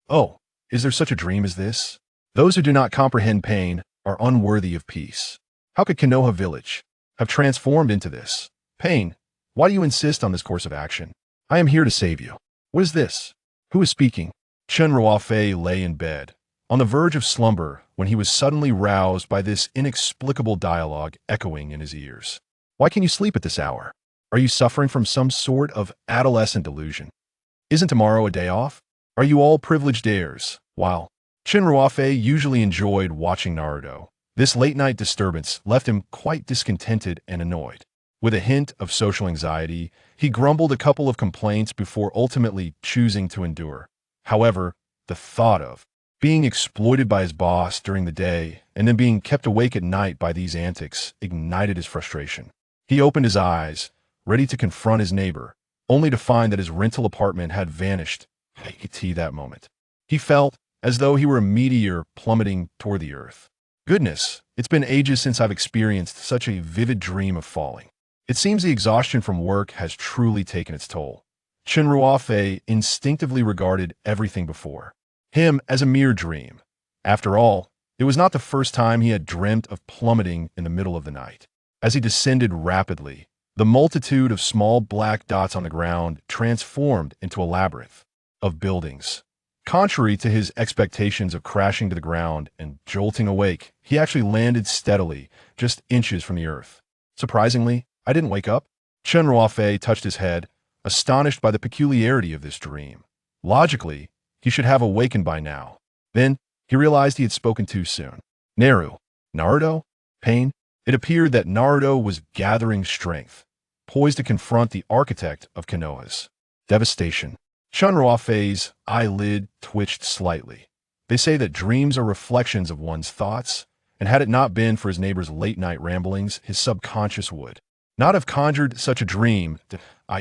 Oh, is there such a dream as this? Those who do not comprehend pain are unworthy of peace. How could Konoha village have transformed into this? Pain, why do you insist on this course of action? I am here to save you. What is this? Who is speaking? Chen Ruofei lay in bed, on the verge of slumber, when he was suddenly roused by this inexplicable dialogue echoing in his ears. Why can you sleep at this hour? Are you suffering from some sort of adolescent delusion? Isn't tomorrow a day off? Are you all privileged heirs? While Chen Ruofei usually enjoyed watching Naruto, this late-night disturbance left him quite discontented and annoyed. With a hint of social anxiety, he grumbled a couple of complaints before ultimately choosing to endure. However, the thought of being exploited by his boss during the day and then being kept awake at night by these antics ignited his frustration. He opened his eyes, ready to confront his neighbor, only to find that his rental apartment had vanished at that moment. He felt as though he were a meteor plummeting toward the earth. Goodness, it's been ages since I've experienced such a vivid dream of falling. It seems the exhaustion from work has truly taken its toll. Chen Ruofei instinctively regarded everything before him as a mere dream. After all, it was not the first time he had dreamt of plummeting in the middle of the night. As he descended rapidly, the multitude of small black dots on the ground transformed into a labyrinth of buildings. Contrary to his expectations of crashing to the ground and jolting awake, he actually landed steadily, just inches from the earth. Surprisingly, I didn't wake up. Chen Ruofei touched his head, astonished by the peculiarity of this dream. Logically, he should have awakened by now. Then, he realized he had spoken too soon. Naruto? Pain? It appeared that Naruto was gathering strength, poised to confront the architect of Konoha's devastation. Chen Ruofei's eyelid twitched slightly. They say that dreams are reflections of one's thoughts, and had it not been for his neighbor's late-night ramblings, his subconscious would not have conjured such a dream.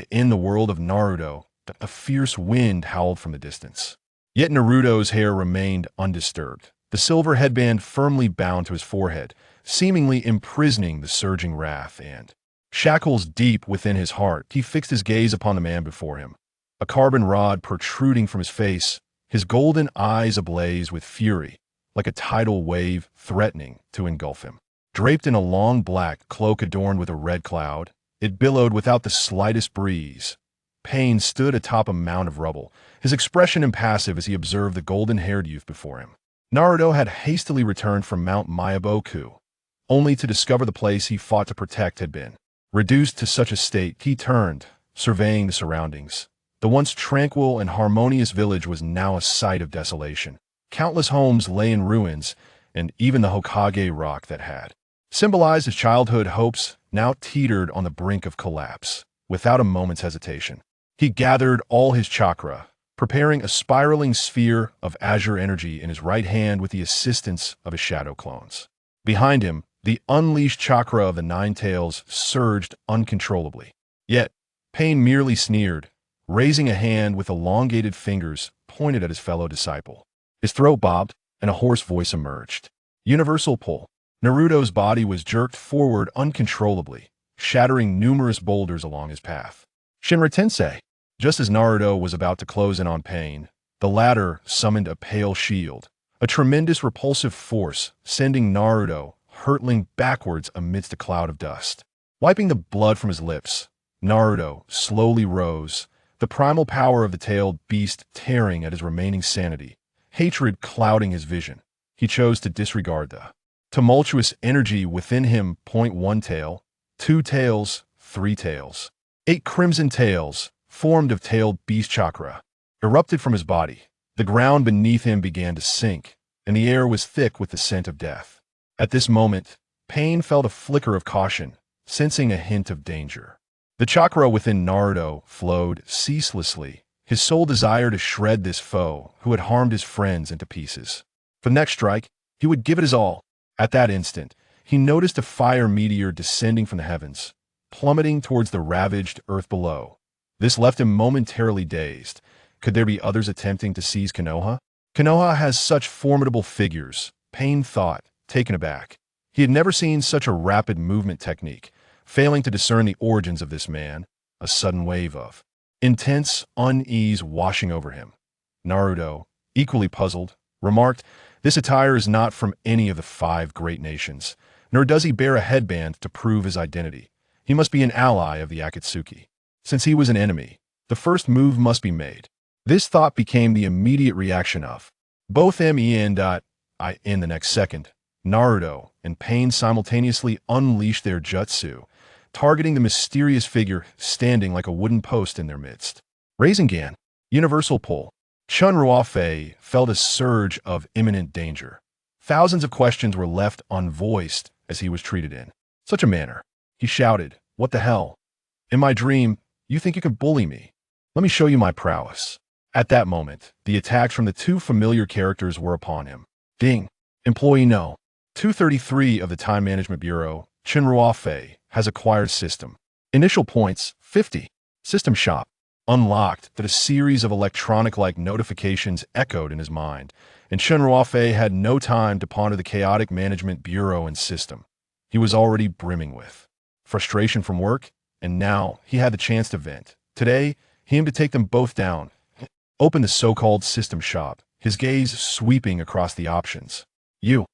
In the world of Naruto, a fierce wind howled from the distance. Yet Naruto's hair remained undisturbed, the silver headband firmly bound to his forehead, seemingly imprisoning the surging wrath and shackles deep within his heart. He fixed his gaze upon the man before him, a carbon rod protruding from his face, his golden eyes ablaze with fury, like a tidal wave threatening to engulf him. Draped in a long black cloak adorned with a red cloud, it billowed without the slightest breeze. Pain stood atop a mound of rubble, his expression impassive as he observed the golden-haired youth before him. Naruto had hastily returned from Mount Myaboku, only to discover the place he fought to protect had been reduced to such a state. He turned, surveying the surroundings. The once tranquil and harmonious village was now a site of desolation. Countless homes lay in ruins, and even the Hokage rock that had symbolized his childhood hopes now teetered on the brink of collapse. Without a moment's hesitation, he gathered all his chakra, preparing a spiraling sphere of azure energy in his right hand with the assistance of his shadow clones. Behind him, the unleashed chakra of the Nine Tails surged uncontrollably. Yet, Pain merely sneered, raising a hand with elongated fingers pointed at his fellow disciple. His throat bobbed, and a hoarse voice emerged. Universal pull. Naruto's body was jerked forward uncontrollably, shattering numerous boulders along his path. Shinra Tensei. Just as Naruto was about to close in on Pain, the latter summoned a pale shield, a tremendous repulsive force, sending Naruto hurtling backwards amidst a cloud of dust. Wiping the blood from his lips, Naruto slowly rose, the primal power of the tailed beast tearing at his remaining sanity, hatred clouding his vision. He chose to disregard the tumultuous energy within him. 1 tail, 2 tails, 3 tails. 8 crimson tails, formed of tailed beast chakra, erupted from his body. The ground beneath him began to sink, and the air was thick with the scent of death. At this moment, Pain felt a flicker of caution, sensing a hint of danger. The chakra within Naruto flowed ceaselessly, his sole desire to shred this foe who had harmed his friends into pieces. For the next strike, he would give it his all. At that instant, he noticed a fire meteor descending from the heavens, plummeting towards the ravaged earth below. This left him momentarily dazed. Could there be others attempting to seize Konoha? Konoha has such formidable figures, Pain thought, taken aback. He had never seen such a rapid movement technique, failing to discern the origins of this man, a sudden wave of intense unease washing over him. Naruto, equally puzzled, remarked, "This attire is not from any of the 5 great nations, nor does he bear a headband to prove his identity. He must be an ally of the Akatsuki. Since he was an enemy, the first move must be made." This thought became the immediate reaction of both me and in the next second. Naruto and Pain simultaneously unleashed their jutsu, targeting the mysterious figure standing like a wooden post in their midst. Rasengan, universal pull. Chen Ruofei felt a surge of imminent danger. Thousands of questions were left unvoiced as he was treated in such a manner. He shouted, "What the hell? In my dream, you think you can bully me? Let me show you my prowess." At that moment, the attacks from the 2 familiar characters were upon him. Ding. Employee No. 233 of the Time Management Bureau, Chen Ruofei, has acquired system. Initial points, 50. System shop. Unlocked that a series of electronic-like notifications echoed in his mind, and Chen Ruofei had no time to ponder the chaotic management bureau and system. He was already brimming with frustration from work, and now he had the chance to vent. Today, he aimed to take them both down. Open the so-called system shop, his gaze sweeping across the options. You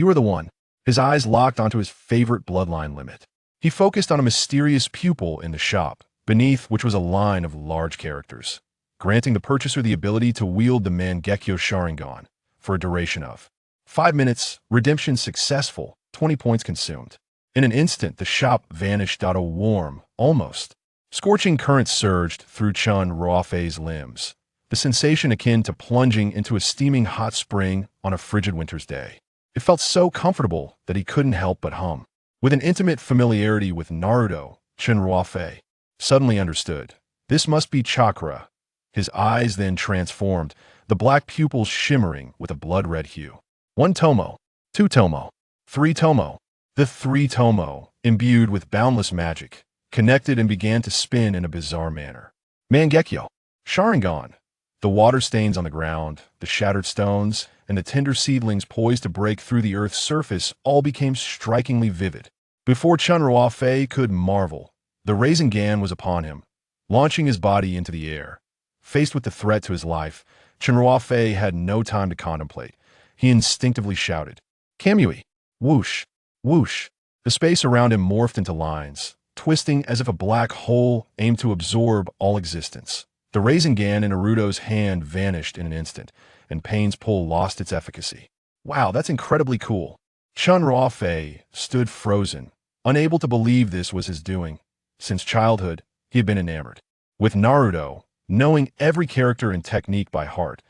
are the one. His eyes locked onto his favorite bloodline limit. He focused on a mysterious pupil in the shop, beneath which was a line of large characters, granting the purchaser the ability to wield the Mangekyō Sharingan for a duration of 5 minutes, redemption successful, 20 points consumed. In an instant, the shop vanished. A warm, almost scorching current surged through Chen Ruofei's limbs, the sensation akin to plunging into a steaming hot spring on a frigid winter's day. It felt so comfortable that he couldn't help but hum. With an intimate familiarity with Naruto, Chen Ruofei suddenly understood. This must be chakra. His eyes then transformed, the black pupils shimmering with a blood-red hue. 1 tomo, 2 tomo, 3 tomo. The 3 tomo, imbued with boundless magic, connected and began to spin in a bizarre manner. Mangekyō Sharingan. The water stains on the ground, the shattered stones, and the tender seedlings poised to break through the earth's surface all became strikingly vivid. Before Chen Ruofei could marvel, the Rasengan was upon him, launching his body into the air. Faced with the threat to his life, Chen Ruofei had no time to contemplate. He instinctively shouted, "Kamui!" Whoosh! Whoosh! The space around him morphed into lines, twisting as if a black hole aimed to absorb all existence. The Rasengan in Naruto's hand vanished in an instant, and Pain's pull lost its efficacy. Wow, that's incredibly cool. Chen Ruofei stood frozen, unable to believe this was his doing. Since childhood, he had been enamored with Naruto, knowing every character and technique by heart.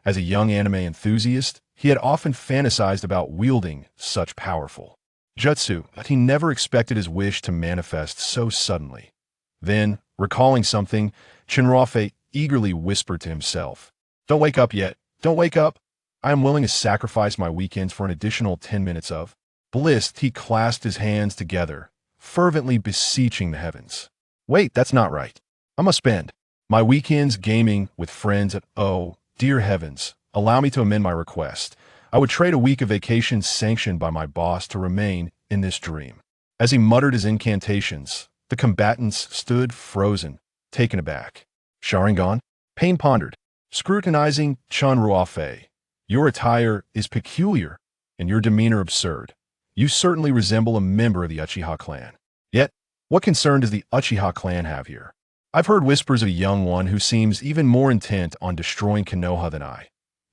As a young anime enthusiast, he had often fantasized about wielding such powerful jutsu, but he never expected his wish to manifest so suddenly. Then, recalling something, Chen Ruofei eagerly whispered to himself, "Don't wake up yet. Don't wake up. I am willing to sacrifice my weekends for an additional 10 minutes of bliss." He clasped his hands together, fervently beseeching the heavens. "Wait, that's not right. I must spend my weekends gaming with friends at dear heavens, allow me to amend my request. I would trade a week of vacation sanctioned by my boss to remain in this dream." As he muttered his incantations, the combatants stood frozen, taken aback. Sharingan? Pain pondered, scrutinizing Chen Ruofei. "Your attire is peculiar, and your demeanor absurd. You certainly resemble a member of the Uchiha clan. Yet, what concern does the Uchiha clan have here? I've heard whispers of a young one who seems even more intent on destroying Konoha than I."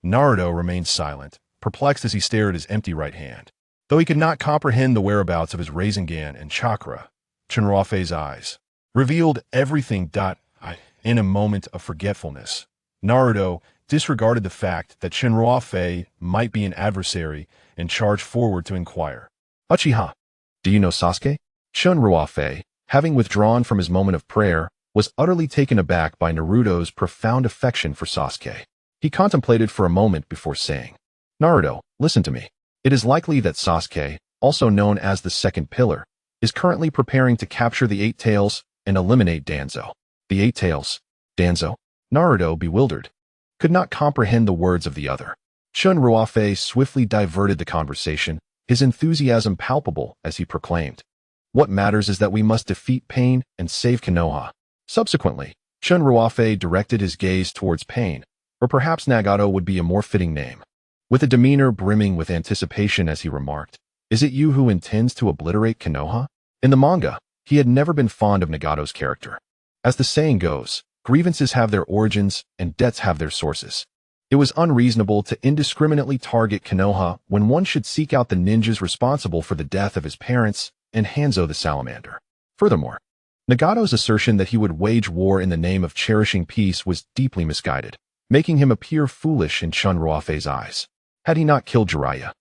Naruto remained silent, perplexed as he stared at his empty right hand. Though he could not comprehend the whereabouts of his Rasengan and chakra, Chen Ruofei's eyes revealed everything. In a moment of forgetfulness, Naruto disregarded the fact that Chen Ruofei might be an adversary and charged forward to inquire. "Uchiha, do you know Sasuke?" Chen Ruofei, having withdrawn from his moment of prayer, was utterly taken aback by Naruto's profound affection for Sasuke. He contemplated for a moment before saying, "Naruto, listen to me. It is likely that Sasuke, also known as the Second Pillar, is currently preparing to capture the Eight Tails and eliminate Danzo." The Eight Tails? Danzo? Naruto, bewildered, could not comprehend the words of the other. Chen Ruofei swiftly diverted the conversation, his enthusiasm palpable as he proclaimed, "What matters is that we must defeat Pain and save Konoha." Subsequently, Chen Ruofei directed his gaze towards Pain, Or perhaps Nagato would be a more fitting name. With a demeanor brimming with anticipation as he remarked, "Is it you who intends to obliterate Konoha?" In the manga, he had never been fond of Nagato's character. As the saying goes, grievances have their origins and debts have their sources. It was unreasonable to indiscriminately target Konoha when one should seek out the ninjas responsible for the death of his parents and Hanzo the salamander. Furthermore, Nagato's assertion that he would wage war in the name of cherishing peace was deeply misguided, making him appear foolish in Chen Ruofei's eyes. Had he not killed Jiraiya,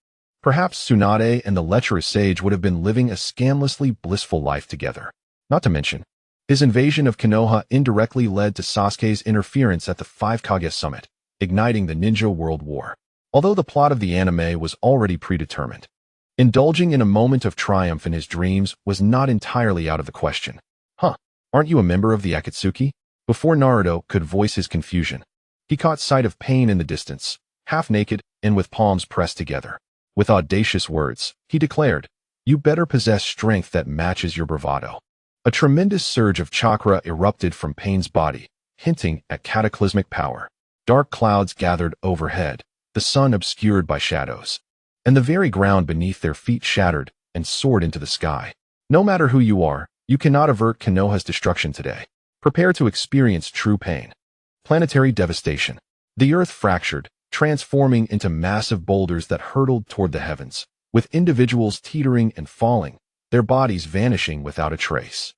perhaps Tsunade and the lecherous sage would have been living a scandalously blissful life together. Not to mention, his invasion of Konoha indirectly led to Sasuke's interference at the Five Kage Summit, igniting the Ninja World War. Although the plot of the anime was already predetermined, indulging in a moment of triumph in his dreams was not entirely out of the question. Aren't you a member of the Akatsuki? Before Naruto could voice his confusion, he caught sight of Pain in the distance, half naked and with palms pressed together. With audacious words, he declared, "You better possess strength that matches your bravado." A tremendous surge of chakra erupted from Pain's body, hinting at cataclysmic power. Dark clouds gathered overhead, the sun obscured by shadows, and the very ground beneath their feet shattered and soared into the sky. No matter who you are, you cannot avert Konoha's destruction today. Prepare to experience true pain. Planetary devastation. The earth fractured, transforming into massive boulders that hurtled toward the heavens, with individuals teetering and falling, their bodies vanishing without a trace.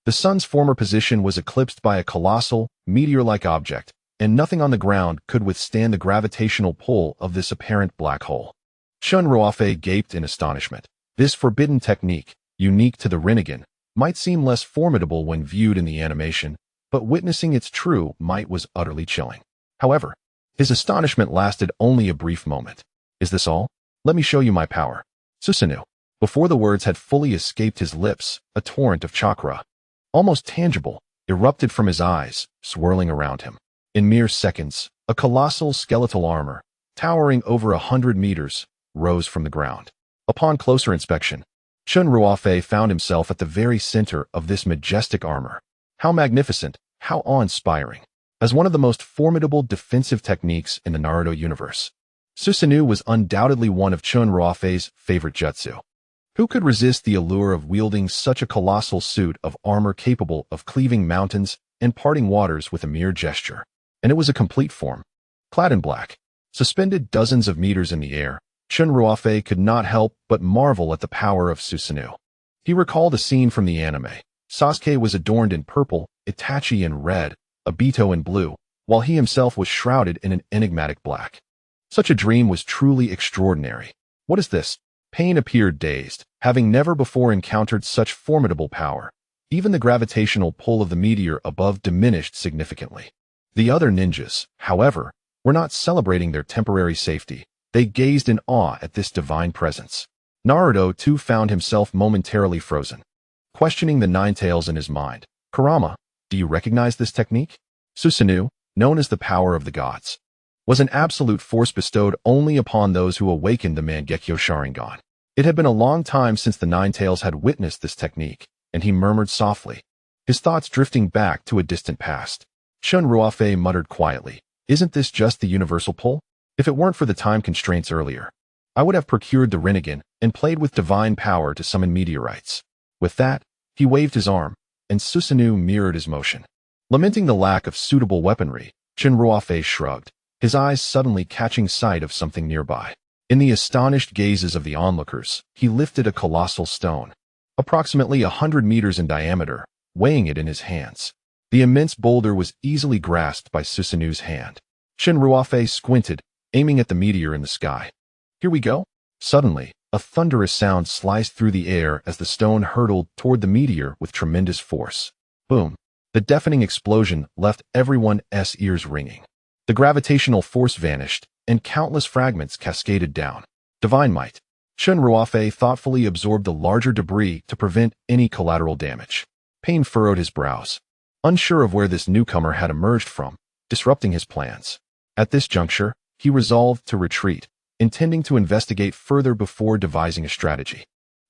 The sun's former position was eclipsed by a colossal, meteor-like object, and nothing on the ground could withstand the gravitational pull of this apparent black hole. Chen Ruofei gaped in astonishment. This forbidden technique, unique to the Rinnegan, might seem less formidable when viewed in the animation, but witnessing its true might was utterly chilling. However, his astonishment lasted only a brief moment. "Is this all? Let me show you my power." Susanoo. Before the words had fully escaped his lips, a torrent of chakra, almost tangible, erupted from his eyes, swirling around him. In mere seconds, a colossal skeletal armor, towering over 100 meters, rose from the ground. Upon closer inspection, Chen Ruofei found himself at the very center of this majestic armor. How magnificent, how awe-inspiring. As one of the most formidable defensive techniques in the Naruto universe, Susanoo was undoubtedly one of Chen Ruofei's favorite jutsu. Who could resist the allure of wielding such a colossal suit of armor capable of cleaving mountains and parting waters with a mere gesture? And it was a complete form. Clad in black, suspended dozens of meters in the air, Chen Ruofei could not help but marvel at the power of Susanoo. He recalled a scene from the anime. Sasuke was adorned in purple, Itachi in red, Obito in blue, while he himself was shrouded in an enigmatic black. Such a dream was truly extraordinary. "What is this?" Pain appeared dazed, having never before encountered such formidable power. Even the gravitational pull of the meteor above diminished significantly. The other ninjas, however, were not celebrating their temporary safety. They gazed in awe at this divine presence. Naruto, too, found himself momentarily frozen, questioning the nine tails in his mind. "Kurama, do you recognize this technique?" Susanoo, known as the power of the gods, was an absolute force bestowed only upon those who awakened the Mangekyō Sharingan. It had been a long time since the nine tails had witnessed this technique, and he murmured softly, his thoughts drifting back to a distant past. Chen Ruofei muttered quietly, "Isn't this just the universal pull? If it weren't for the time constraints earlier, I would have procured the Rinnegan and played with divine power to summon meteorites." With that, he waved his arm, and Susanoo mirrored his motion. Lamenting the lack of suitable weaponry, Chen Ruofei shrugged, his eyes suddenly catching sight of something nearby. In the astonished gazes of the onlookers, he lifted a colossal stone, approximately 100 meters in diameter, weighing it in his hands. The immense boulder was easily grasped by Susanoo's hand. Chen Ruofei squinted, aiming at the meteor in the sky. "Here we go." Suddenly, a thunderous sound sliced through the air as the stone hurtled toward the meteor with tremendous force. Boom! The deafening explosion left everyone's ears ringing. The gravitational force vanished, and countless fragments cascaded down. Divine might. Chen Ruofei thoughtfully absorbed the larger debris to prevent any collateral damage. Pain furrowed his brows, unsure of where this newcomer had emerged from, disrupting his plans. At this juncture, he resolved to retreat, intending to investigate further before devising a strategy.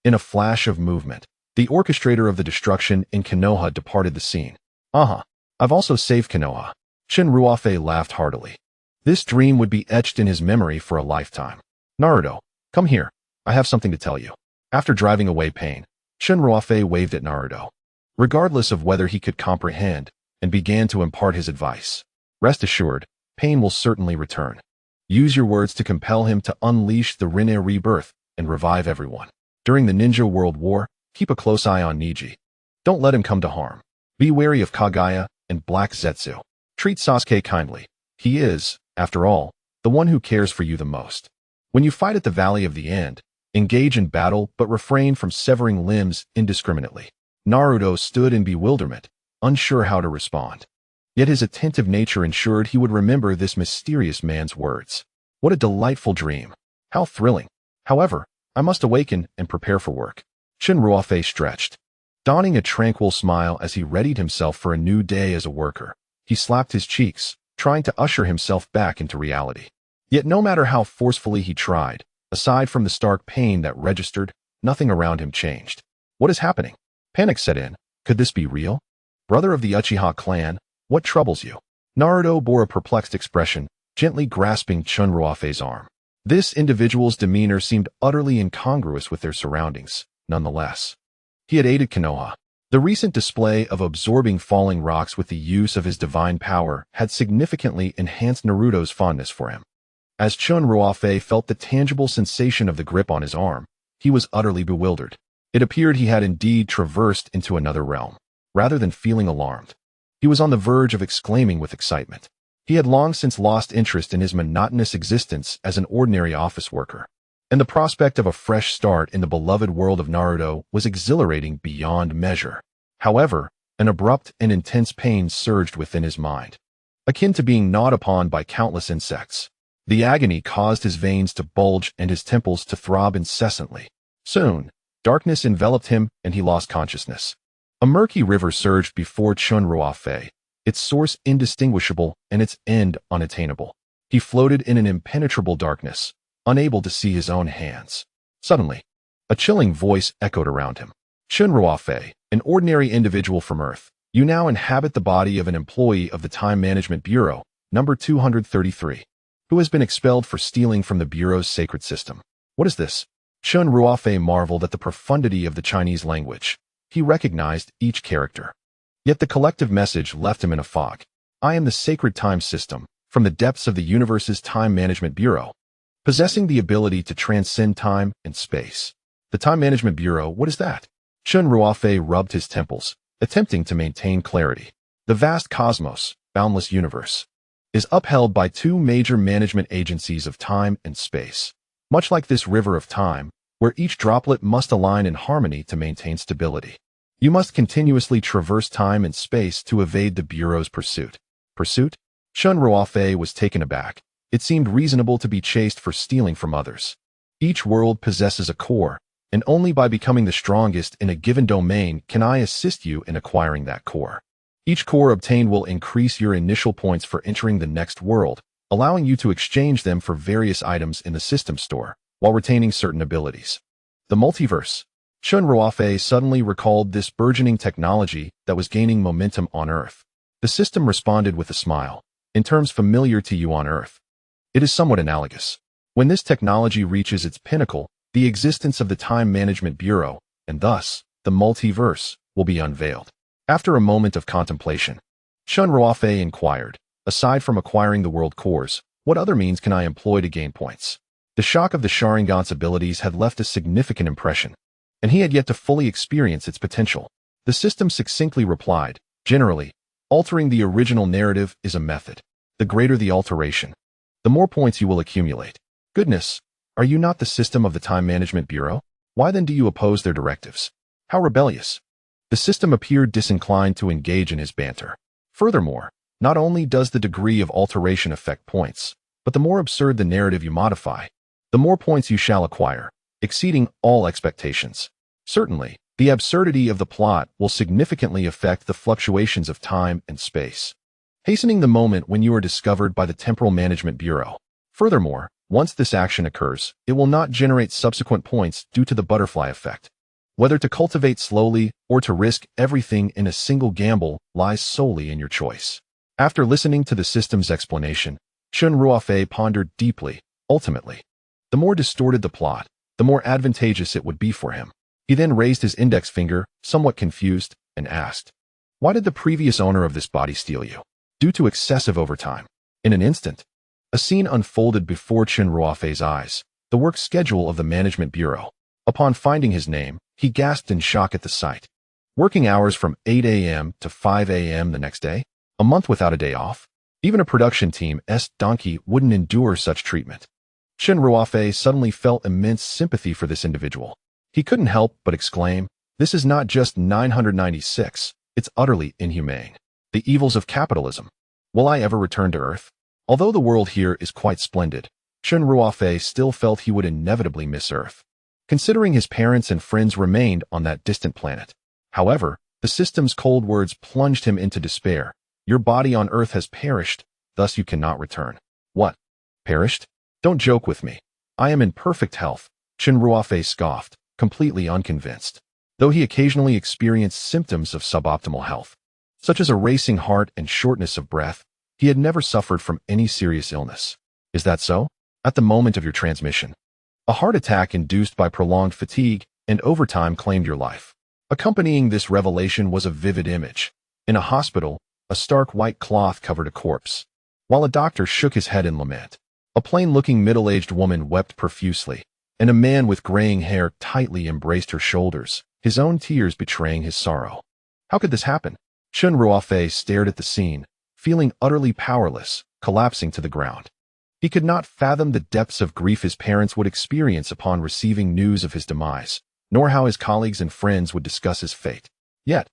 In a flash of movement, the orchestrator of the destruction in Konoha departed the scene. "I've also saved Konoha." Chen Ruofei laughed heartily. This dream would be etched in his memory for a lifetime. Naruto, come here. I have something to tell you. After driving away pain, Chen Ruofei waved at Naruto, regardless of whether he could comprehend, and began to impart his advice. Rest assured, pain will certainly return. Use your words to compel him to unleash the Rinne rebirth and revive everyone. During the Ninja World War, keep a close eye on Neji. Don't let him come to harm. Be wary of Kaguya and Black Zetsu. Treat Sasuke kindly. He is, after all, the one who cares for you the most. When you fight at the Valley of the End, engage in battle but refrain from severing limbs indiscriminately. Naruto stood in bewilderment, unsure how to respond. Yet his attentive nature ensured he would remember this mysterious man's words. What a delightful dream. How thrilling. However, I must awaken and prepare for work. Chen Ruofei stretched, donning a tranquil smile as he readied himself for a new day as a worker. He slapped his cheeks, trying to usher himself back into reality. Yet no matter how forcefully he tried, aside from the stark pain that registered, nothing around him changed. What is happening? Panic set in. Could this be real? Brother of the Uchiha clan, what troubles you? Naruto bore a perplexed expression, gently grasping Chen Ruofei's arm. This individual's demeanor seemed utterly incongruous with their surroundings, nonetheless. He had aided Konoha. The recent display of absorbing falling rocks with the use of his divine power had significantly enhanced Naruto's fondness for him. As Chen Ruofei felt the tangible sensation of the grip on his arm, he was utterly bewildered. It appeared he had indeed traversed into another realm. Rather than feeling alarmed, he was on the verge of exclaiming with excitement. He had long since lost interest in his monotonous existence as an ordinary office worker, and the prospect of a fresh start in the beloved world of Naruto was exhilarating beyond measure. However, an abrupt and intense pain surged within his mind, akin to being gnawed upon by countless insects. The agony caused his veins to bulge and his temples to throb incessantly. Soon, darkness enveloped him and he lost consciousness. A murky river surged before Chen Ruofei, its source indistinguishable and its end unattainable. He floated in an impenetrable darkness, unable to see his own hands. Suddenly, a chilling voice echoed around him. Chen Ruofei, an ordinary individual from Earth, you now inhabit the body of an employee of the Time Management Bureau, number 233, who has been expelled for stealing from the Bureau's sacred system. What is this? Chen Ruofei marveled at the profundity of the Chinese language. He recognized each character. Yet the collective message left him in a fog. I am the sacred time system, from the depths of the universe's Time Management Bureau, possessing the ability to transcend time and space. The Time Management Bureau, what is that? Chen Ruofei rubbed his temples, attempting to maintain clarity. The vast cosmos, boundless universe, is upheld by two major management agencies of time and space. Much like this river of time, where each droplet must align in harmony to maintain stability. You must continuously traverse time and space to evade the Bureau's pursuit. Pursuit? Chen Ruofei was taken aback. It seemed reasonable to be chased for stealing from others. Each world possesses a core, and only by becoming the strongest in a given domain can I assist you in acquiring that core. Each core obtained will increase your initial points for entering the next world, allowing you to exchange them for various items in the system store, while retaining certain abilities. The multiverse. Chen Ruofei suddenly recalled this burgeoning technology that was gaining momentum on Earth. The system responded with a smile. In terms familiar to you on Earth, it is somewhat analogous. When this technology reaches its pinnacle, the existence of the Time Management Bureau, and thus, the multiverse, will be unveiled. After a moment of contemplation, Chen Ruofei inquired, aside from acquiring the world cores, what other means can I employ to gain points? The shock of the Sharingan's abilities had left a significant impression, and he had yet to fully experience its potential. The system succinctly replied, generally, altering the original narrative is a method. The greater the alteration, the more points you will accumulate. Goodness, are you not the system of the Time Management Bureau? Why then do you oppose their directives? How rebellious. The system appeared disinclined to engage in his banter. Furthermore, not only does the degree of alteration affect points, but the more absurd the narrative you modify, the more points you shall acquire, exceeding all expectations. Certainly, the absurdity of the plot will significantly affect the fluctuations of time and space, hastening the moment when you are discovered by the Temporal Management Bureau. Furthermore, once this action occurs, it will not generate subsequent points due to the butterfly effect. Whether to cultivate slowly or to risk everything in a single gamble lies solely in your choice. After listening to the system's explanation, Chen Ruofei pondered deeply. Ultimately, the more distorted the plot, the more advantageous it would be for him. He then raised his index finger, somewhat confused, and asked, "Why did the previous owner of this body steal you?" "Due to excessive overtime." In an instant, a scene unfolded before Chen Ruofei's eyes, the work schedule of the Management Bureau. Upon finding his name, he gasped in shock at the sight. Working hours from 8 a.m. to 5 a.m. the next day? A month without a day off? Even a production team's donkey wouldn't endure such treatment. Chen Ruofei suddenly felt immense sympathy for this individual. He couldn't help but exclaim, "This is not just 996, it's utterly inhumane. The evils of capitalism. Will I ever return to Earth?" Although the world here is quite splendid, Chen Ruofei still felt he would inevitably miss Earth, considering his parents and friends remained on that distant planet. However, the system's cold words plunged him into despair. "Your body on Earth has perished, thus you cannot return." "What? Perished? Don't joke with me. I am in perfect health," Chen Ruofei scoffed, completely unconvinced. Though he occasionally experienced symptoms of suboptimal health, such as a racing heart and shortness of breath, he had never suffered from any serious illness. "Is that so?" At the moment of your transmission, a heart attack induced by prolonged fatigue and overtime claimed your life. Accompanying this revelation was a vivid image. In a hospital, a stark white cloth covered a corpse. While a doctor shook his head in lament, a plain-looking middle-aged woman wept profusely, and a man with graying hair tightly embraced her shoulders, his own tears betraying his sorrow. How could this happen? Chen Ruofei stared at the scene, feeling utterly powerless, collapsing to the ground. He could not fathom the depths of grief his parents would experience upon receiving news of his demise, nor how his colleagues and friends would discuss his fate. Yet,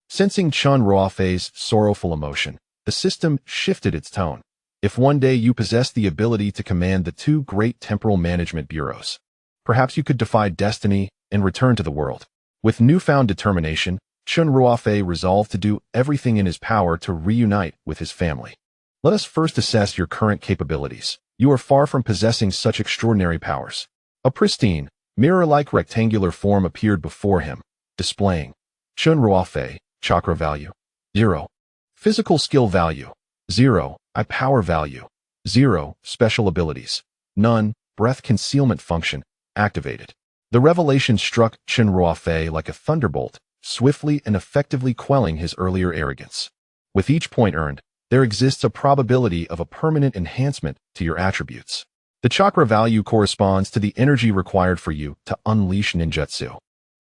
sensing Chen Ruofei's sorrowful emotion, the system shifted its tone. "If one day you possess the ability to command the two great temporal management bureaus, perhaps you could defy destiny and return to the world." With newfound determination, Chen Ruofei resolved to do everything in his power to reunite with his family. "Let us first assess your current capabilities. You are far from possessing such extraordinary powers." A pristine, mirror-like rectangular form appeared before him, displaying Chen Ruofei, chakra value, 0. Physical skill value, 0. Eye power value, 0. Special abilities, none. Breath concealment function, activated. The revelation struck Chen Ruofei like a thunderbolt, swiftly and effectively quelling his earlier arrogance. With each point earned, there exists a probability of a permanent enhancement to your attributes. The chakra value corresponds to the energy required for you to unleash ninjutsu,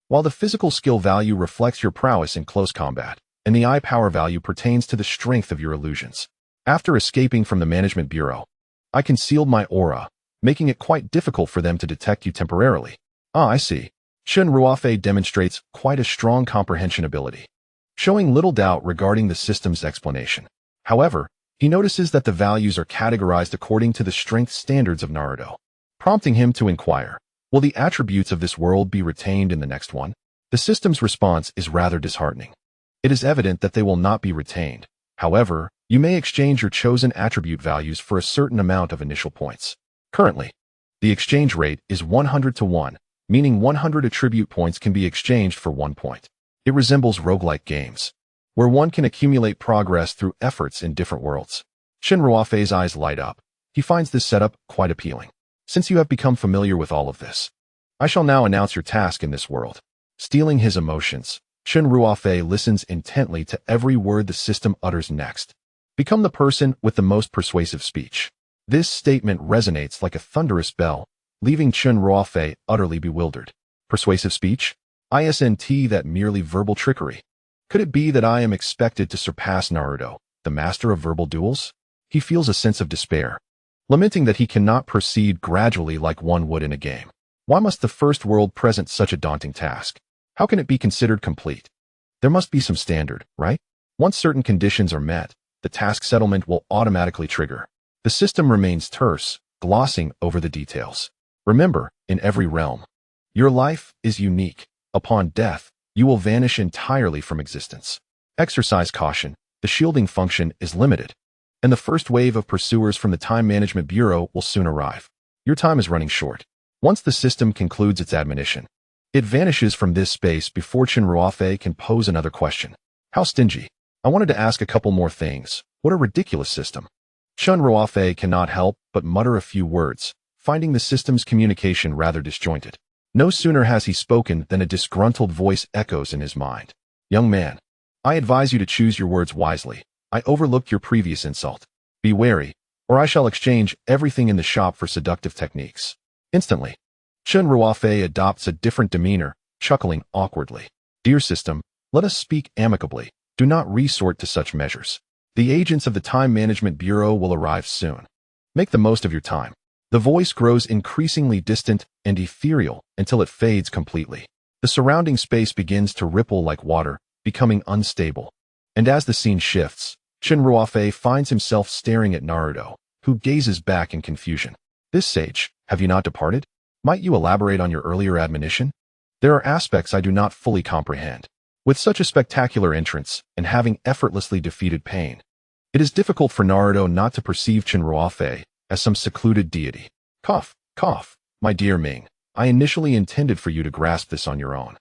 while the physical skill value reflects your prowess in close combat, and the eye power value pertains to the strength of your illusions. After escaping from the Management Bureau, I concealed my aura, making it quite difficult for them to detect you temporarily. "Ah, I see." Chen Ruofei demonstrates quite a strong comprehension ability, showing little doubt regarding the system's explanation. However, he notices that the values are categorized according to the strength standards of Naruto, prompting him to inquire, will the attributes of this world be retained in the next one? The system's response is rather disheartening. It is evident that they will not be retained. However, you may exchange your chosen attribute values for a certain amount of initial points. Currently, the exchange rate is 100 to 1, meaning 100 attribute points can be exchanged for 1 point. It resembles roguelike games, where one can accumulate progress through efforts in different worlds. Chen Ruofei's eyes light up. He finds this setup quite appealing. "Since you have become familiar with all of this, I shall now announce your task in this world." Stealing his emotions, Chen Ruofei listens intently to every word the system utters next. "Become the person with the most persuasive speech." This statement resonates like a thunderous bell, leaving Chen Ruofei utterly bewildered. Persuasive speech? Isn't that merely verbal trickery? Could it be that I am expected to surpass Naruto, the master of verbal duels? He feels a sense of despair, lamenting that he cannot proceed gradually like one would in a game. Why must the first world present such a daunting task? How can it be considered complete? There must be some standard, right? Once certain conditions are met, the task settlement will automatically trigger. The system remains terse, glossing over the details. Remember, in every realm, your life is unique. Upon death, you will vanish entirely from existence. Exercise caution. The shielding function is limited, and the first wave of pursuers from the Time Management Bureau will soon arrive. Your time is running short. Once the system concludes its admonition, it vanishes from this space before Chen Ruofei can pose another question. How stingy. I wanted to ask a couple more things. What a ridiculous system. Chen Ruofei cannot help but mutter a few words, finding the system's communication rather disjointed. No sooner has he spoken than a disgruntled voice echoes in his mind. Young man, I advise you to choose your words wisely. I overlooked your previous insult. Be wary, or I shall exchange everything in the shop for seductive techniques. Instantly, Chen Ruofei adopts a different demeanor, chuckling awkwardly. Dear system, let us speak amicably. Do not resort to such measures. The agents of the Time Management Bureau will arrive soon. Make the most of your time. The voice grows increasingly distant and ethereal until it fades completely. The surrounding space begins to ripple like water, becoming unstable. And as the scene shifts, Chen Ruofei finds himself staring at Naruto, who gazes back in confusion. This sage, have you not departed? Might you elaborate on your earlier admonition? There are aspects I do not fully comprehend. With such a spectacular entrance, and having effortlessly defeated pain, it is difficult for Naruto not to perceive Chen Ruofei as some secluded deity. Cough, cough, my dear Ming, I initially intended for you to grasp this on your own.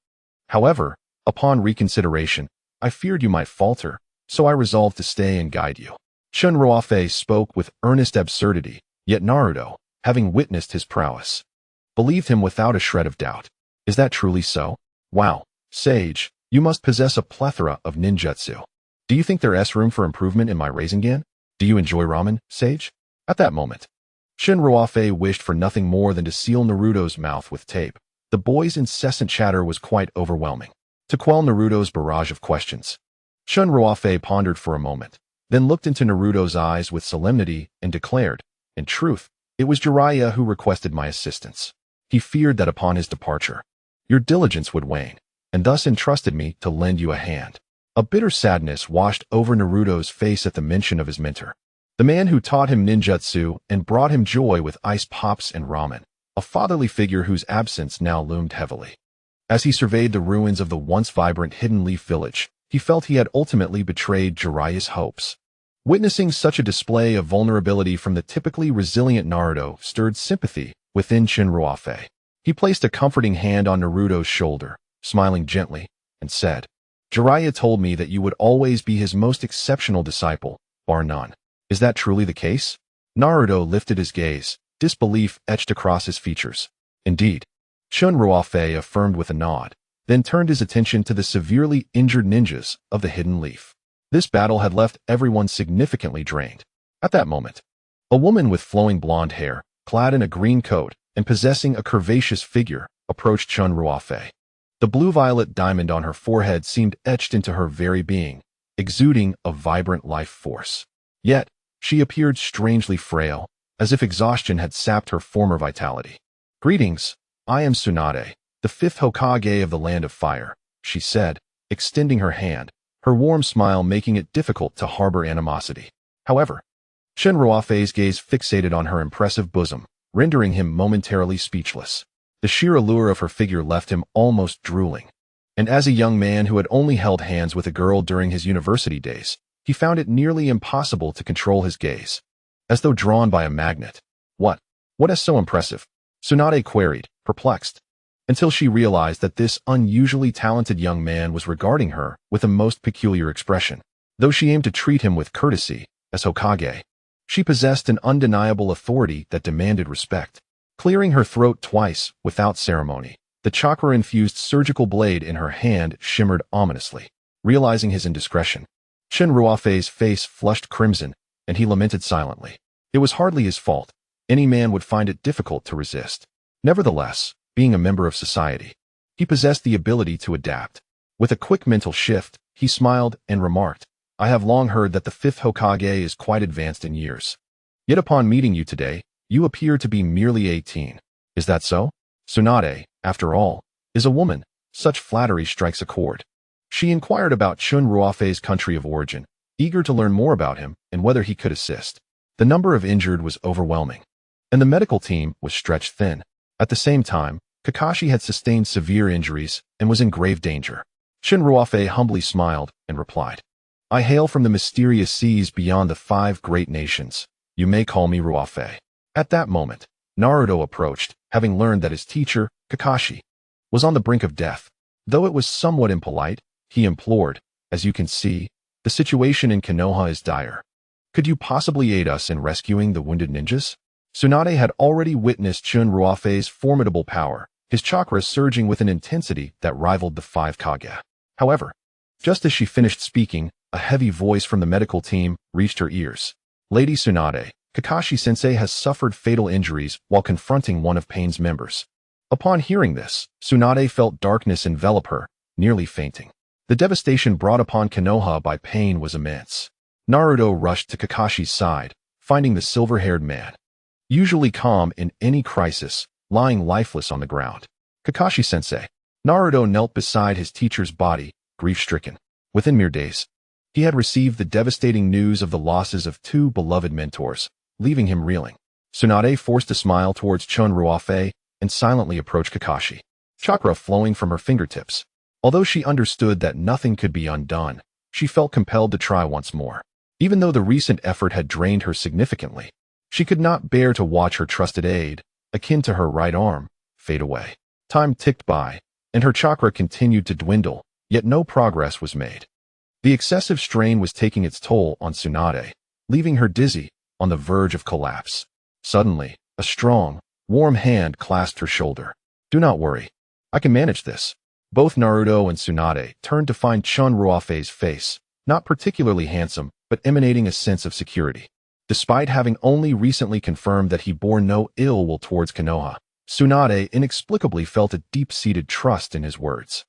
However, upon reconsideration, I feared you might falter, so I resolved to stay and guide you. Chen Ruofei spoke with earnest absurdity, yet Naruto, having witnessed his prowess, believed him without a shred of doubt. Is that truly so? Wow, sage, you must possess a plethora of ninjutsu. Do you think there is room for improvement in my Rasengan? Do you enjoy ramen, sage? At that moment, Chen Ruofei wished for nothing more than to seal Naruto's mouth with tape. The boy's incessant chatter was quite overwhelming. To quell Naruto's barrage of questions, Chen Ruofei pondered for a moment, then looked into Naruto's eyes with solemnity and declared, in truth, it was Jiraiya who requested my assistance. He feared that upon his departure, your diligence would wane, and thus entrusted me to lend you a hand. A bitter sadness washed over Naruto's face at the mention of his mentor, the man who taught him ninjutsu and brought him joy with ice pops and ramen, a fatherly figure whose absence now loomed heavily. As he surveyed the ruins of the once vibrant Hidden Leaf village, he felt he had ultimately betrayed Jiraiya's hopes. Witnessing such a display of vulnerability from the typically resilient Naruto stirred sympathy within Chen Ruofei. He placed a comforting hand on Naruto's shoulder, smiling gently, and said, Jiraiya told me that you would always be his most exceptional disciple, bar none. Is that truly the case? Naruto lifted his gaze, disbelief etched across his features. Indeed. Chen Ruofei affirmed with a nod, then turned his attention to the severely injured ninjas of the Hidden Leaf. This battle had left everyone significantly drained. At that moment, a woman with flowing blonde hair, clad in a green coat and possessing a curvaceous figure, approached Chen Ruofei. The blue-violet diamond on her forehead seemed etched into her very being, exuding a vibrant life force. Yet, she appeared strangely frail, as if exhaustion had sapped her former vitality. Greetings, I am Tsunade, the 5th Hokage of the Land of Fire, she said, extending her hand, her warm smile making it difficult to harbor animosity. However, Chen Ruofei's gaze fixated on her impressive bosom, rendering him momentarily speechless. The sheer allure of her figure left him almost drooling. And as a young man who had only held hands with a girl during his university days, he found it nearly impossible to control his gaze, as though drawn by a magnet. What is so impressive? Tsunade queried, perplexed, until she realized that this unusually talented young man was regarding her with a most peculiar expression. Though she aimed to treat him with courtesy, as Hokage, she possessed an undeniable authority that demanded respect. Clearing her throat twice, without ceremony, the chakra-infused surgical blade in her hand shimmered ominously. Realizing his indiscretion, Chen Ruofei's face flushed crimson, and he lamented silently. It was hardly his fault. Any man would find it difficult to resist. Nevertheless, being a member of society, he possessed the ability to adapt. With a quick mental shift, he smiled and remarked, I have long heard that the 5th Hokage is quite advanced in years. Yet upon meeting you today, you appear to be merely 18. Is that so? Tsunade, after all, is a woman. Such flattery strikes a chord. She inquired about Chen Ruofei's country of origin, eager to learn more about him and whether he could assist. The number of injured was overwhelming, and the medical team was stretched thin. At the same time, Kakashi had sustained severe injuries and was in grave danger. Chen Ruofei humbly smiled and replied, I hail from the mysterious seas beyond the 5 great nations. You may call me Ruofei. At that moment, Naruto approached, having learned that his teacher, Kakashi, was on the brink of death. Though it was somewhat impolite, he implored, as you can see, the situation in Konoha is dire. Could you possibly aid us in rescuing the wounded ninjas? Tsunade had already witnessed Chen Ruofei's formidable power, his chakra surging with an intensity that rivaled the 5 Kage. However, just as she finished speaking, a heavy voice from the medical team reached her ears. Lady Tsunade, Kakashi-sensei has suffered fatal injuries while confronting one of Pain's members. Upon hearing this, Tsunade felt darkness envelop her, nearly fainting. The devastation brought upon Konoha by Pain was immense. Naruto rushed to Kakashi's side, finding the silver-haired man, usually calm in any crisis, lying lifeless on the ground. Kakashi-sensei. Naruto knelt beside his teacher's body, grief-stricken. Within mere days, he had received the devastating news of the losses of 2 beloved mentors, leaving him reeling. Tsunade forced a smile towards Chen Ruofei and silently approached Kakashi, chakra flowing from her fingertips. Although she understood that nothing could be undone, she felt compelled to try once more. Even though the recent effort had drained her significantly, she could not bear to watch her trusted aide, akin to her right arm, fade away. Time ticked by, and her chakra continued to dwindle, yet no progress was made. The excessive strain was taking its toll on Tsunade, leaving her dizzy, on the verge of collapse. Suddenly, a strong, warm hand clasped her shoulder. "Do not worry. I can manage this." Both Naruto and Tsunade turned to find Chen Ruofei's face, not particularly handsome, but emanating a sense of security. Despite having only recently confirmed that he bore no ill will towards Konoha, Tsunade inexplicably felt a deep-seated trust in his words.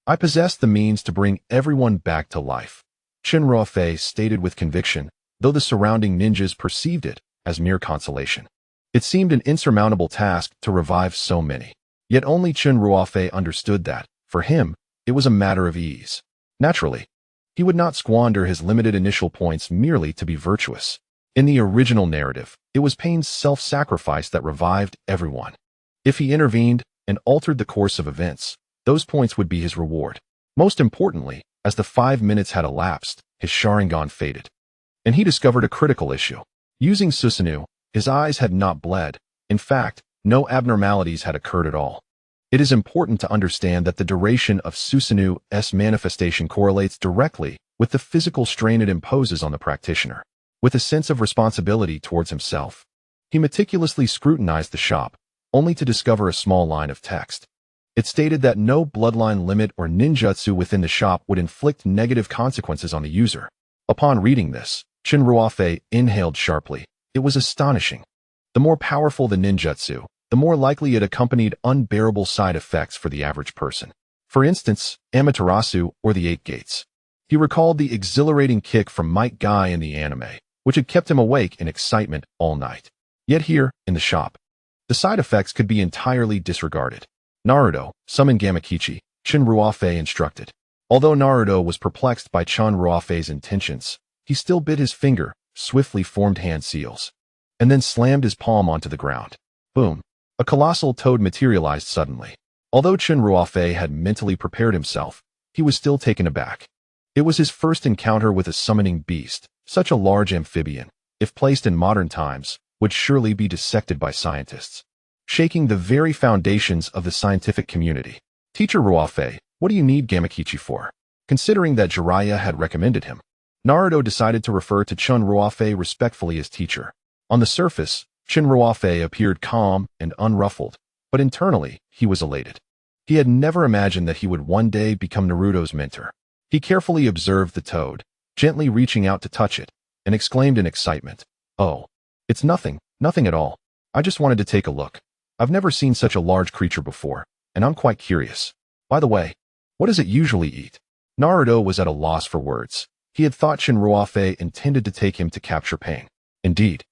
"I possess the means to bring everyone back to life," Chen Ruofei stated with conviction, though the surrounding ninjas perceived it as mere consolation. It seemed an insurmountable task to revive so many. Yet only Chen Ruofei understood that, for him, it was a matter of ease. Naturally, he would not squander his limited initial points merely to be virtuous. In the original narrative, it was Pain's self-sacrifice that revived everyone. If he intervened and altered the course of events, those points would be his reward. Most importantly, as the 5 minutes had elapsed, his Sharingan faded. And he discovered a critical issue. Using Susanoo, his eyes had not bled. In fact, no abnormalities had occurred at all. It is important to understand that the duration of Susanoo's manifestation correlates directly with the physical strain it imposes on the practitioner. With a sense of responsibility towards himself, he meticulously scrutinized the shop, only to discover a small line of text. It stated that no bloodline limit or ninjutsu within the shop would inflict negative consequences on the user. Upon reading this, Chen Ruofei inhaled sharply. It was astonishing. The more powerful the ninjutsu, the more likely it accompanied unbearable side effects for the average person. For instance, Amaterasu or the 8 Gates. He recalled the exhilarating kick from Might Guy in the anime, which had kept him awake in excitement all night. Yet here, in the shop, the side effects could be entirely disregarded. "Naruto, summon Gamakichi," Chen Ruofei instructed. Although Naruto was perplexed by Chen Ruofei's intentions, he still bit his finger, swiftly formed hand seals, and then slammed his palm onto the ground. Boom! A colossal toad materialized suddenly. Although Chen Ruofei had mentally prepared himself, he was still taken aback. It was his first encounter with a summoning beast. Such a large amphibian, if placed in modern times, would surely be dissected by scientists, shaking the very foundations of the scientific community. "Teacher Ruofei, what do you need Gamakichi for?" Considering that Jiraiya had recommended him, Naruto decided to refer to Chen Ruofei respectfully as teacher. On the surface, Chen Ruofei appeared calm and unruffled, but internally, he was elated. He had never imagined that he would one day become Naruto's mentor. He carefully observed the toad, gently reaching out to touch it, and exclaimed in excitement, "Oh, it's nothing, nothing at all. I just wanted to take a look. I've never seen such a large creature before, and I'm quite curious. By the way, what does it usually eat?" Naruto was at a loss for words. He had thought Chen Ruofei intended to take him to capture Pain. Indeed,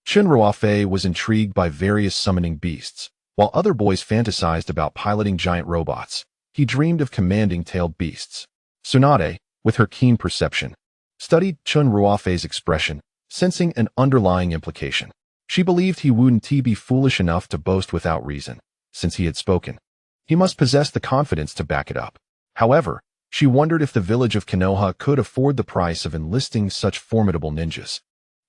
Chen Ruofei was intrigued by various summoning beasts, while other boys fantasized about piloting giant robots. He dreamed of commanding tailed beasts. Tsunade, with her keen perception, studied Chen Ruofei's expression, sensing an underlying implication. She believed he wouldn't be foolish enough to boast without reason, since he had spoken. He must possess the confidence to back it up. However, she wondered if the village of Konoha could afford the price of enlisting such formidable ninjas,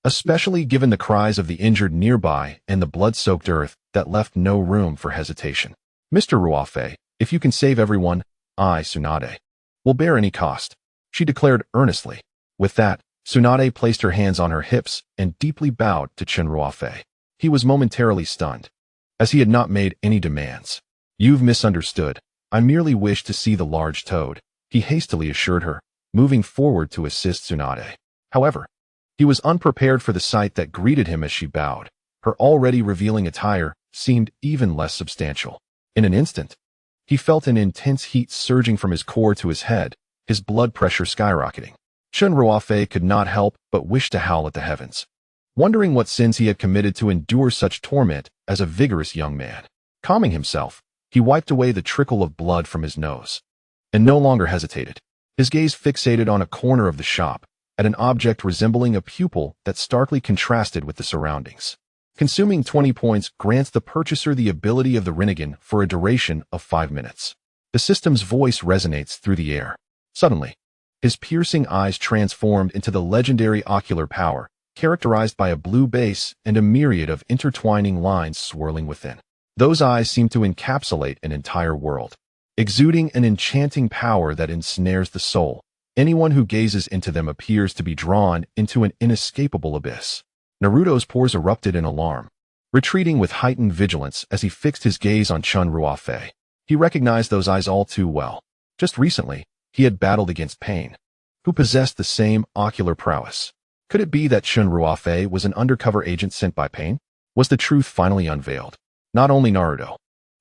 especially given the cries of the injured nearby and the blood-soaked earth that left no room for hesitation. "Mr. Ruofei, if you can save everyone, I, Tsunade, will bear any cost," she declared earnestly. With that, Tsunade placed her hands on her hips and deeply bowed to Chen Ruofei. He was momentarily stunned, as he had not made any demands. "You've misunderstood. I merely wish to see the large toad," he hastily assured her, moving forward to assist Tsunade. However, he was unprepared for the sight that greeted him as she bowed. Her already revealing attire seemed even less substantial. In an instant, he felt an intense heat surging from his core to his head, his blood pressure skyrocketing. Chen Ruofei could not help but wish to howl at the heavens, wondering what sins he had committed to endure such torment as a vigorous young man. Calming himself, he wiped away the trickle of blood from his nose, and no longer hesitated. His gaze fixated on a corner of the shop, at an object resembling a pupil that starkly contrasted with the surroundings. Consuming 20 points grants the purchaser the ability of the Rinnegan for a duration of 5 minutes. The system's voice resonates through the air. Suddenly, his piercing eyes transformed into the legendary ocular power, characterized by a blue base and a myriad of intertwining lines swirling within. Those eyes seem to encapsulate an entire world, exuding an enchanting power that ensnares the soul. Anyone who gazes into them appears to be drawn into an inescapable abyss. Naruto's pores erupted in alarm, retreating with heightened vigilance as he fixed his gaze on Chen Ruofei. He recognized those eyes all too well. Just recently, he had battled against Pain, who possessed the same ocular prowess. Could it be that Chen Ruofei was an undercover agent sent by Pain? Was the truth finally unveiled? Not only Naruto,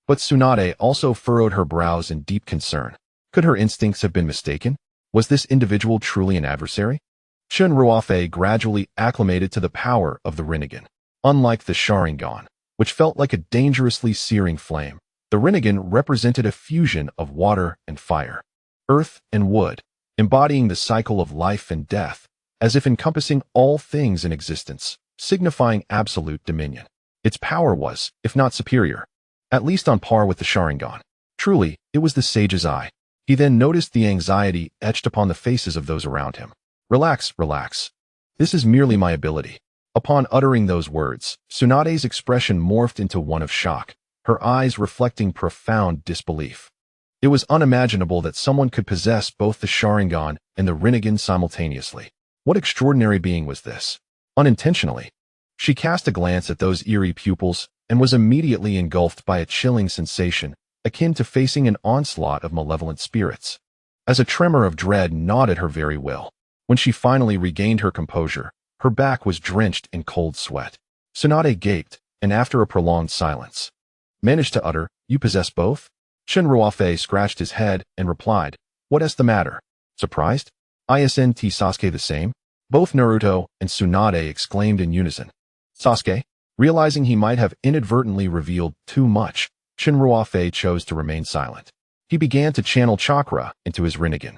but Tsunade also furrowed her brows in deep concern. Could her instincts have been mistaken? Was this individual truly an adversary? Chen Ruofei gradually acclimated to the power of the Rinnegan. Unlike the Sharingan, which felt like a dangerously searing flame, the Rinnegan represented a fusion of water and fire, earth and wood, embodying the cycle of life and death, as if encompassing all things in existence, signifying absolute dominion. Its power was, if not superior, at least on par with the Sharingan. Truly, it was the sage's eye. He then noticed the anxiety etched upon the faces of those around him. "Relax, relax. This is merely my ability." Upon uttering those words, Tsunade's expression morphed into one of shock, her eyes reflecting profound disbelief. It was unimaginable that someone could possess both the Sharingan and the Rinnegan simultaneously. What extraordinary being was this? Unintentionally, she cast a glance at those eerie pupils and was immediately engulfed by a chilling sensation, akin to facing an onslaught of malevolent spirits. As a tremor of dread gnawed at her very will, when she finally regained her composure, her back was drenched in cold sweat. Tsunade gaped, and after a prolonged silence, managed to utter, "You possess both?" Chen Ruofei scratched his head and replied, "What is the matter? Surprised? Isn't Sasuke the same?" Both Naruto and Tsunade exclaimed in unison. Sasuke? Realizing he might have inadvertently revealed too much, Chen Ruofei chose to remain silent. He began to channel chakra into his Rinnegan,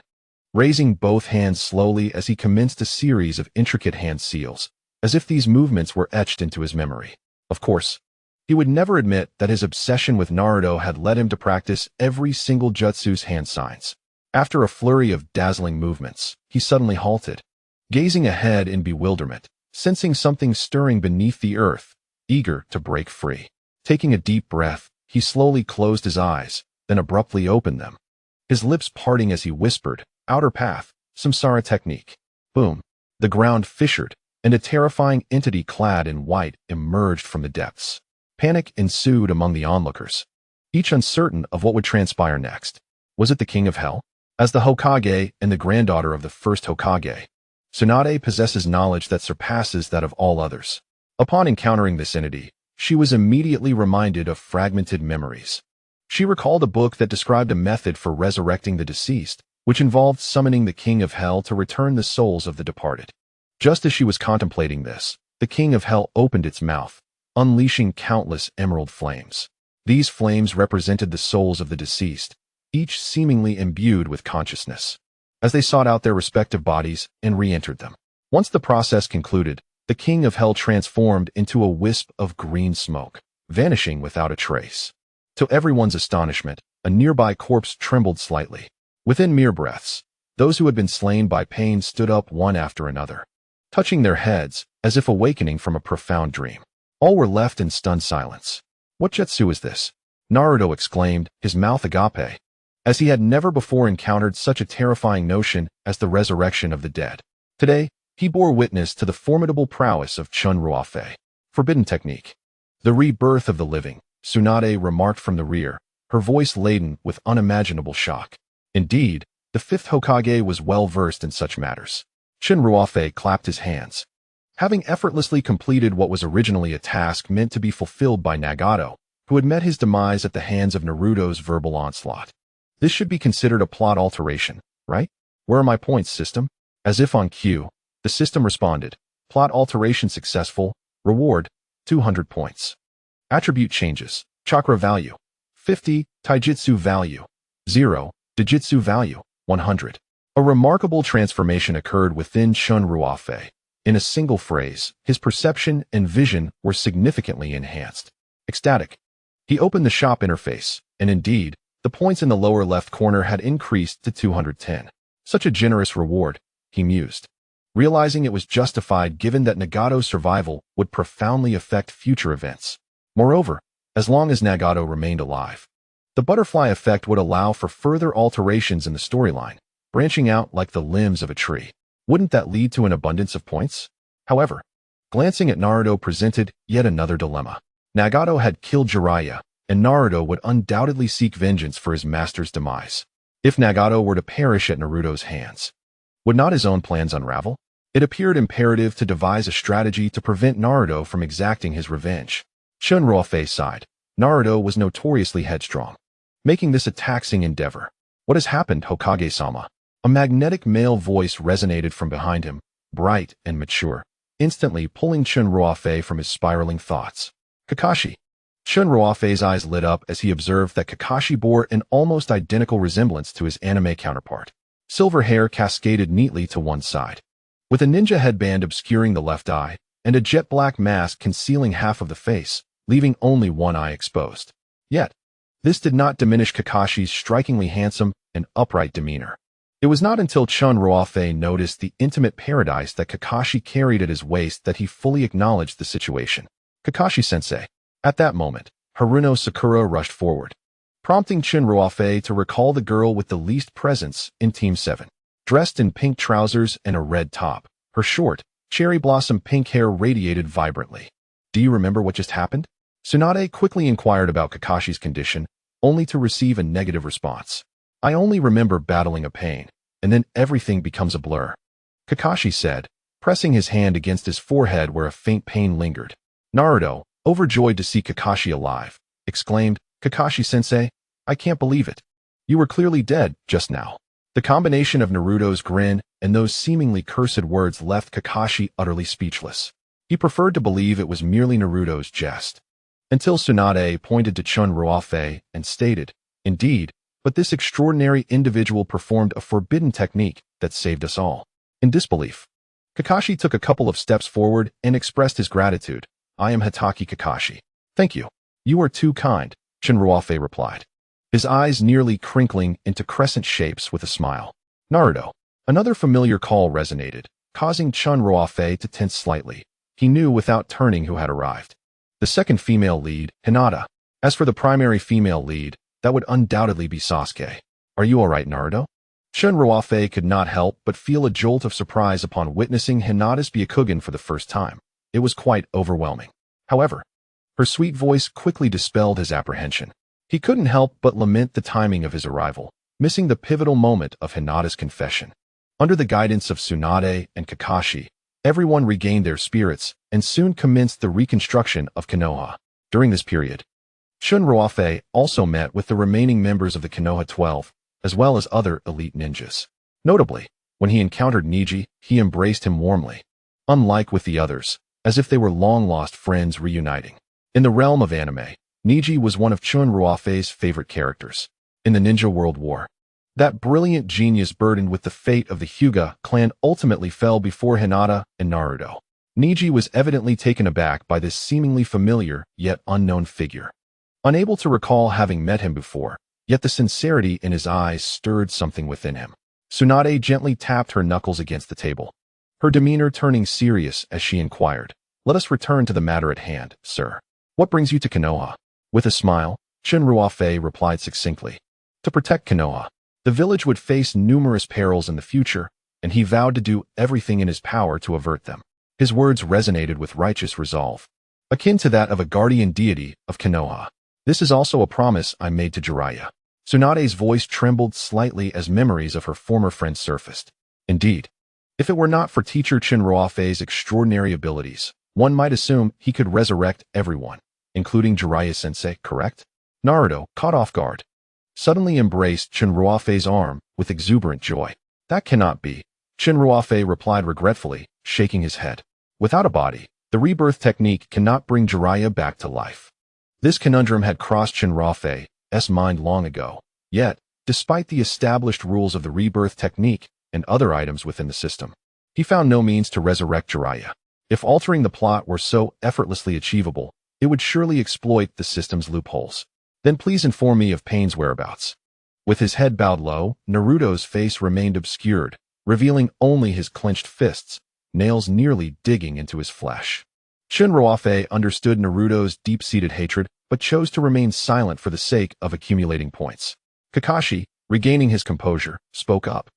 raising both hands slowly as he commenced a series of intricate hand seals, as if these movements were etched into his memory. Of course, he would never admit that his obsession with Naruto had led him to practice every single jutsu's hand signs. After a flurry of dazzling movements, he suddenly halted, gazing ahead in bewilderment, sensing something stirring beneath the earth, eager to break free. Taking a deep breath, he slowly closed his eyes, then abruptly opened them, his lips parting as he whispered, "Outer path, samsara technique." Boom. The ground fissured, and a terrifying entity clad in white emerged from the depths. Panic ensued among the onlookers, each uncertain of what would transpire next. Was it the King of Hell? As the Hokage and the granddaughter of the first Hokage, Tsunade possesses knowledge that surpasses that of all others. Upon encountering this entity, she was immediately reminded of fragmented memories. She recalled a book that described a method for resurrecting the deceased, which involved summoning the King of Hell to return the souls of the departed. Just as she was contemplating this, the King of Hell opened its mouth, unleashing countless emerald flames. These flames represented the souls of the deceased, each seemingly imbued with consciousness, as they sought out their respective bodies and re-entered them. Once the process concluded, the King of Hell transformed into a wisp of green smoke, vanishing without a trace. To everyone's astonishment, a nearby corpse trembled slightly. Within mere breaths, those who had been slain by pain stood up one after another, touching their heads as if awakening from a profound dream. All were left in stunned silence. "What jutsu is this?" Naruto exclaimed, his mouth agape, as he had never before encountered such a terrifying notion as the resurrection of the dead. Today, He bore witness to the formidable prowess of Chen Ruofei. Forbidden technique. The rebirth of the living, Tsunade remarked from the rear, her voice laden with unimaginable shock. Indeed, the fifth Hokage was well versed in such matters. Chen Ruofei clapped his hands. Having effortlessly completed what was originally a task meant to be fulfilled by Nagato, who had met his demise at the hands of Naruto's verbal onslaught. This should be considered a plot alteration, right? Where are my points, system? As if on cue, the system responded. Plot alteration successful. Reward, 200 points. Attribute changes. Chakra value, 50. Taijutsu value, 0. Dojutsu value, 100. A remarkable transformation occurred within Chen Ruofei. In a single phrase, his perception and vision were significantly enhanced. Ecstatic. He opened the shop interface, and indeed, the points in the lower left corner had increased to 210. Such a generous reward, he mused, realizing it was justified given that Nagato's survival would profoundly affect future events. Moreover, as long as Nagato remained alive, the butterfly effect would allow for further alterations in the storyline, branching out like the limbs of a tree. Wouldn't that lead to an abundance of points? However, glancing at Naruto presented yet another dilemma. Nagato had killed Jiraiya, and Naruto would undoubtedly seek vengeance for his master's demise. If Nagato were to perish at Naruto's hands, would not his own plans unravel? It appeared imperative to devise a strategy to prevent Naruto from exacting his revenge. Chen Ruofei sighed. Naruto was notoriously headstrong, making this a taxing endeavor. What has happened, Hokage-sama? A magnetic male voice resonated from behind him, bright and mature, instantly pulling Chen Ruofei from his spiraling thoughts. Kakashi. Chen Ruofei's eyes lit up as he observed that Kakashi bore an almost identical resemblance to his anime counterpart. Silver hair cascaded neatly to one side, with a ninja headband obscuring the left eye, and a jet-black mask concealing half of the face, leaving only one eye exposed. Yet, this did not diminish Kakashi's strikingly handsome and upright demeanor. It was not until Chen Ruofei noticed the intimate paradise that Kakashi carried at his waist that he fully acknowledged the situation. Kakashi-sensei. At that moment, Haruno Sakura rushed forward, prompting Chen Ruofei to recall the girl with the least presence in Team 7. Dressed in pink trousers and a red top, her short, cherry blossom pink hair radiated vibrantly. Do you remember what just happened? Tsunade quickly inquired about Kakashi's condition, only to receive a negative response. I only remember battling a pain, and then everything becomes a blur. Kakashi said, pressing his hand against his forehead where a faint pain lingered. Naruto, overjoyed to see Kakashi alive, exclaimed, Kakashi-sensei, I can't believe it. You were clearly dead just now. The combination of Naruto's grin and those seemingly cursed words left Kakashi utterly speechless. He preferred to believe it was merely Naruto's jest. Until Tsunade pointed to Chen Ruofei and stated, indeed, but this extraordinary individual performed a forbidden technique that saved us all. In disbelief, Kakashi took a couple of steps forward and expressed his gratitude. I am Hitaki Kakashi. Thank you. You are too kind, Chen Ruofei replied, his eyes nearly crinkling into crescent shapes with a smile. Naruto. Another familiar call resonated, causing Chen Ruofei to tense slightly. He knew without turning who had arrived. The second female lead, Hinata. As for the primary female lead, that would undoubtedly be Sasuke. Are you alright, Naruto? Chen Ruofei could not help but feel a jolt of surprise upon witnessing Hinata's Byakugan for the first time. It was quite overwhelming. However, her sweet voice quickly dispelled his apprehension. He couldn't help but lament the timing of his arrival, missing the pivotal moment of Hinata's confession. Under the guidance of Tsunade and Kakashi, everyone regained their spirits and soon commenced the reconstruction of Konoha. During this period, Chen Ruofei also met with the remaining members of the Konoha 12, as well as other elite ninjas. Notably, when he encountered Neji, he embraced him warmly, unlike with the others, as if they were long-lost friends reuniting. In the realm of anime, Neji was one of Chen Ruofei's favorite characters. In the Ninja World War, that brilliant genius burdened with the fate of the Hyuga clan ultimately fell before Hinata and Naruto. Neji was evidently taken aback by this seemingly familiar yet unknown figure. Unable to recall having met him before, yet the sincerity in his eyes stirred something within him. Tsunade gently tapped her knuckles against the table, her demeanor turning serious as she inquired, Let us return to the matter at hand, sir. What brings you to Konoha? With a smile, Chen Ruofei replied succinctly. To protect Konoha. The village would face numerous perils in the future, and he vowed to do everything in his power to avert them. His words resonated with righteous resolve, akin to that of a guardian deity of Konoha. This is also a promise I made to Jiraiya. Tsunade's voice trembled slightly as memories of her former friend surfaced. Indeed, if it were not for teacher Chen Ruofei's extraordinary abilities, one might assume he could resurrect everyone, including Jiraiya-sensei, correct? Naruto, caught off guard, suddenly embraced Chen Ruofei's arm with exuberant joy. That cannot be, Chen Ruofei replied regretfully, shaking his head. Without a body, the rebirth technique cannot bring Jiraiya back to life. This conundrum had crossed Chen Ruofei's mind long ago. Yet, despite the established rules of the rebirth technique and other items within the system, he found no means to resurrect Jiraiya. If altering the plot were so effortlessly achievable, it would surely exploit the system's loopholes. Then please inform me of Pain's whereabouts. With his head bowed low, Naruto's face remained obscured, revealing only his clenched fists, nails nearly digging into his flesh. Chen Ruofei understood Naruto's deep-seated hatred, but chose to remain silent for the sake of accumulating points. Kakashi, regaining his composure, spoke up.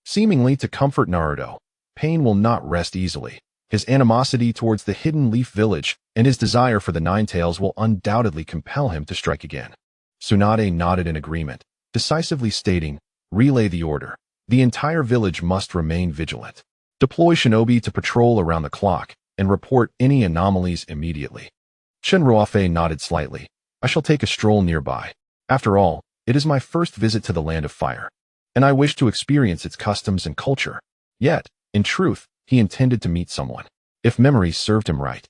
Seemingly to comfort Naruto, Pain will not rest easily. His animosity towards the Hidden Leaf Village and his desire for the Nine Tails will undoubtedly compel him to strike again. Tsunade nodded in agreement, decisively stating, "Relay the order. The entire village must remain vigilant. Deploy shinobi to patrol around the clock and report any anomalies immediately." Chen Ruofei nodded slightly. "I shall take a stroll nearby. After all, it is my first visit to the Land of Fire, and I wish to experience its customs and culture." Yet, in truth, he intended to meet someone. If memory served him right,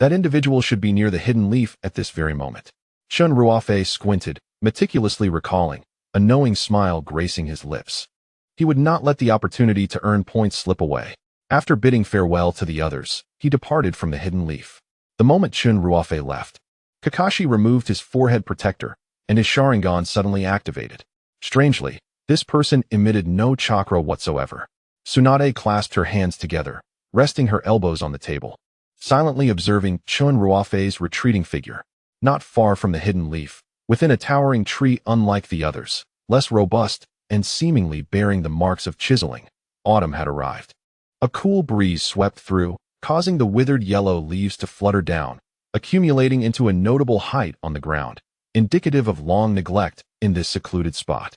that individual should be near the hidden leaf at this very moment. Chen Ruofei squinted, meticulously recalling, a knowing smile gracing his lips. He would not let the opportunity to earn points slip away. After bidding farewell to the others, he departed from the hidden leaf. The moment Chen Ruofei left, Kakashi removed his forehead protector, and his Sharingan suddenly activated. Strangely, this person emitted no chakra whatsoever. Tsunade clasped her hands together, resting her elbows on the table, silently observing Chen Ruofei's retreating figure. Not far from the hidden leaf, within a towering tree unlike the others, less robust, and seemingly bearing the marks of chiseling, autumn had arrived. A cool breeze swept through, causing the withered yellow leaves to flutter down, accumulating into a notable height on the ground, indicative of long neglect in this secluded spot.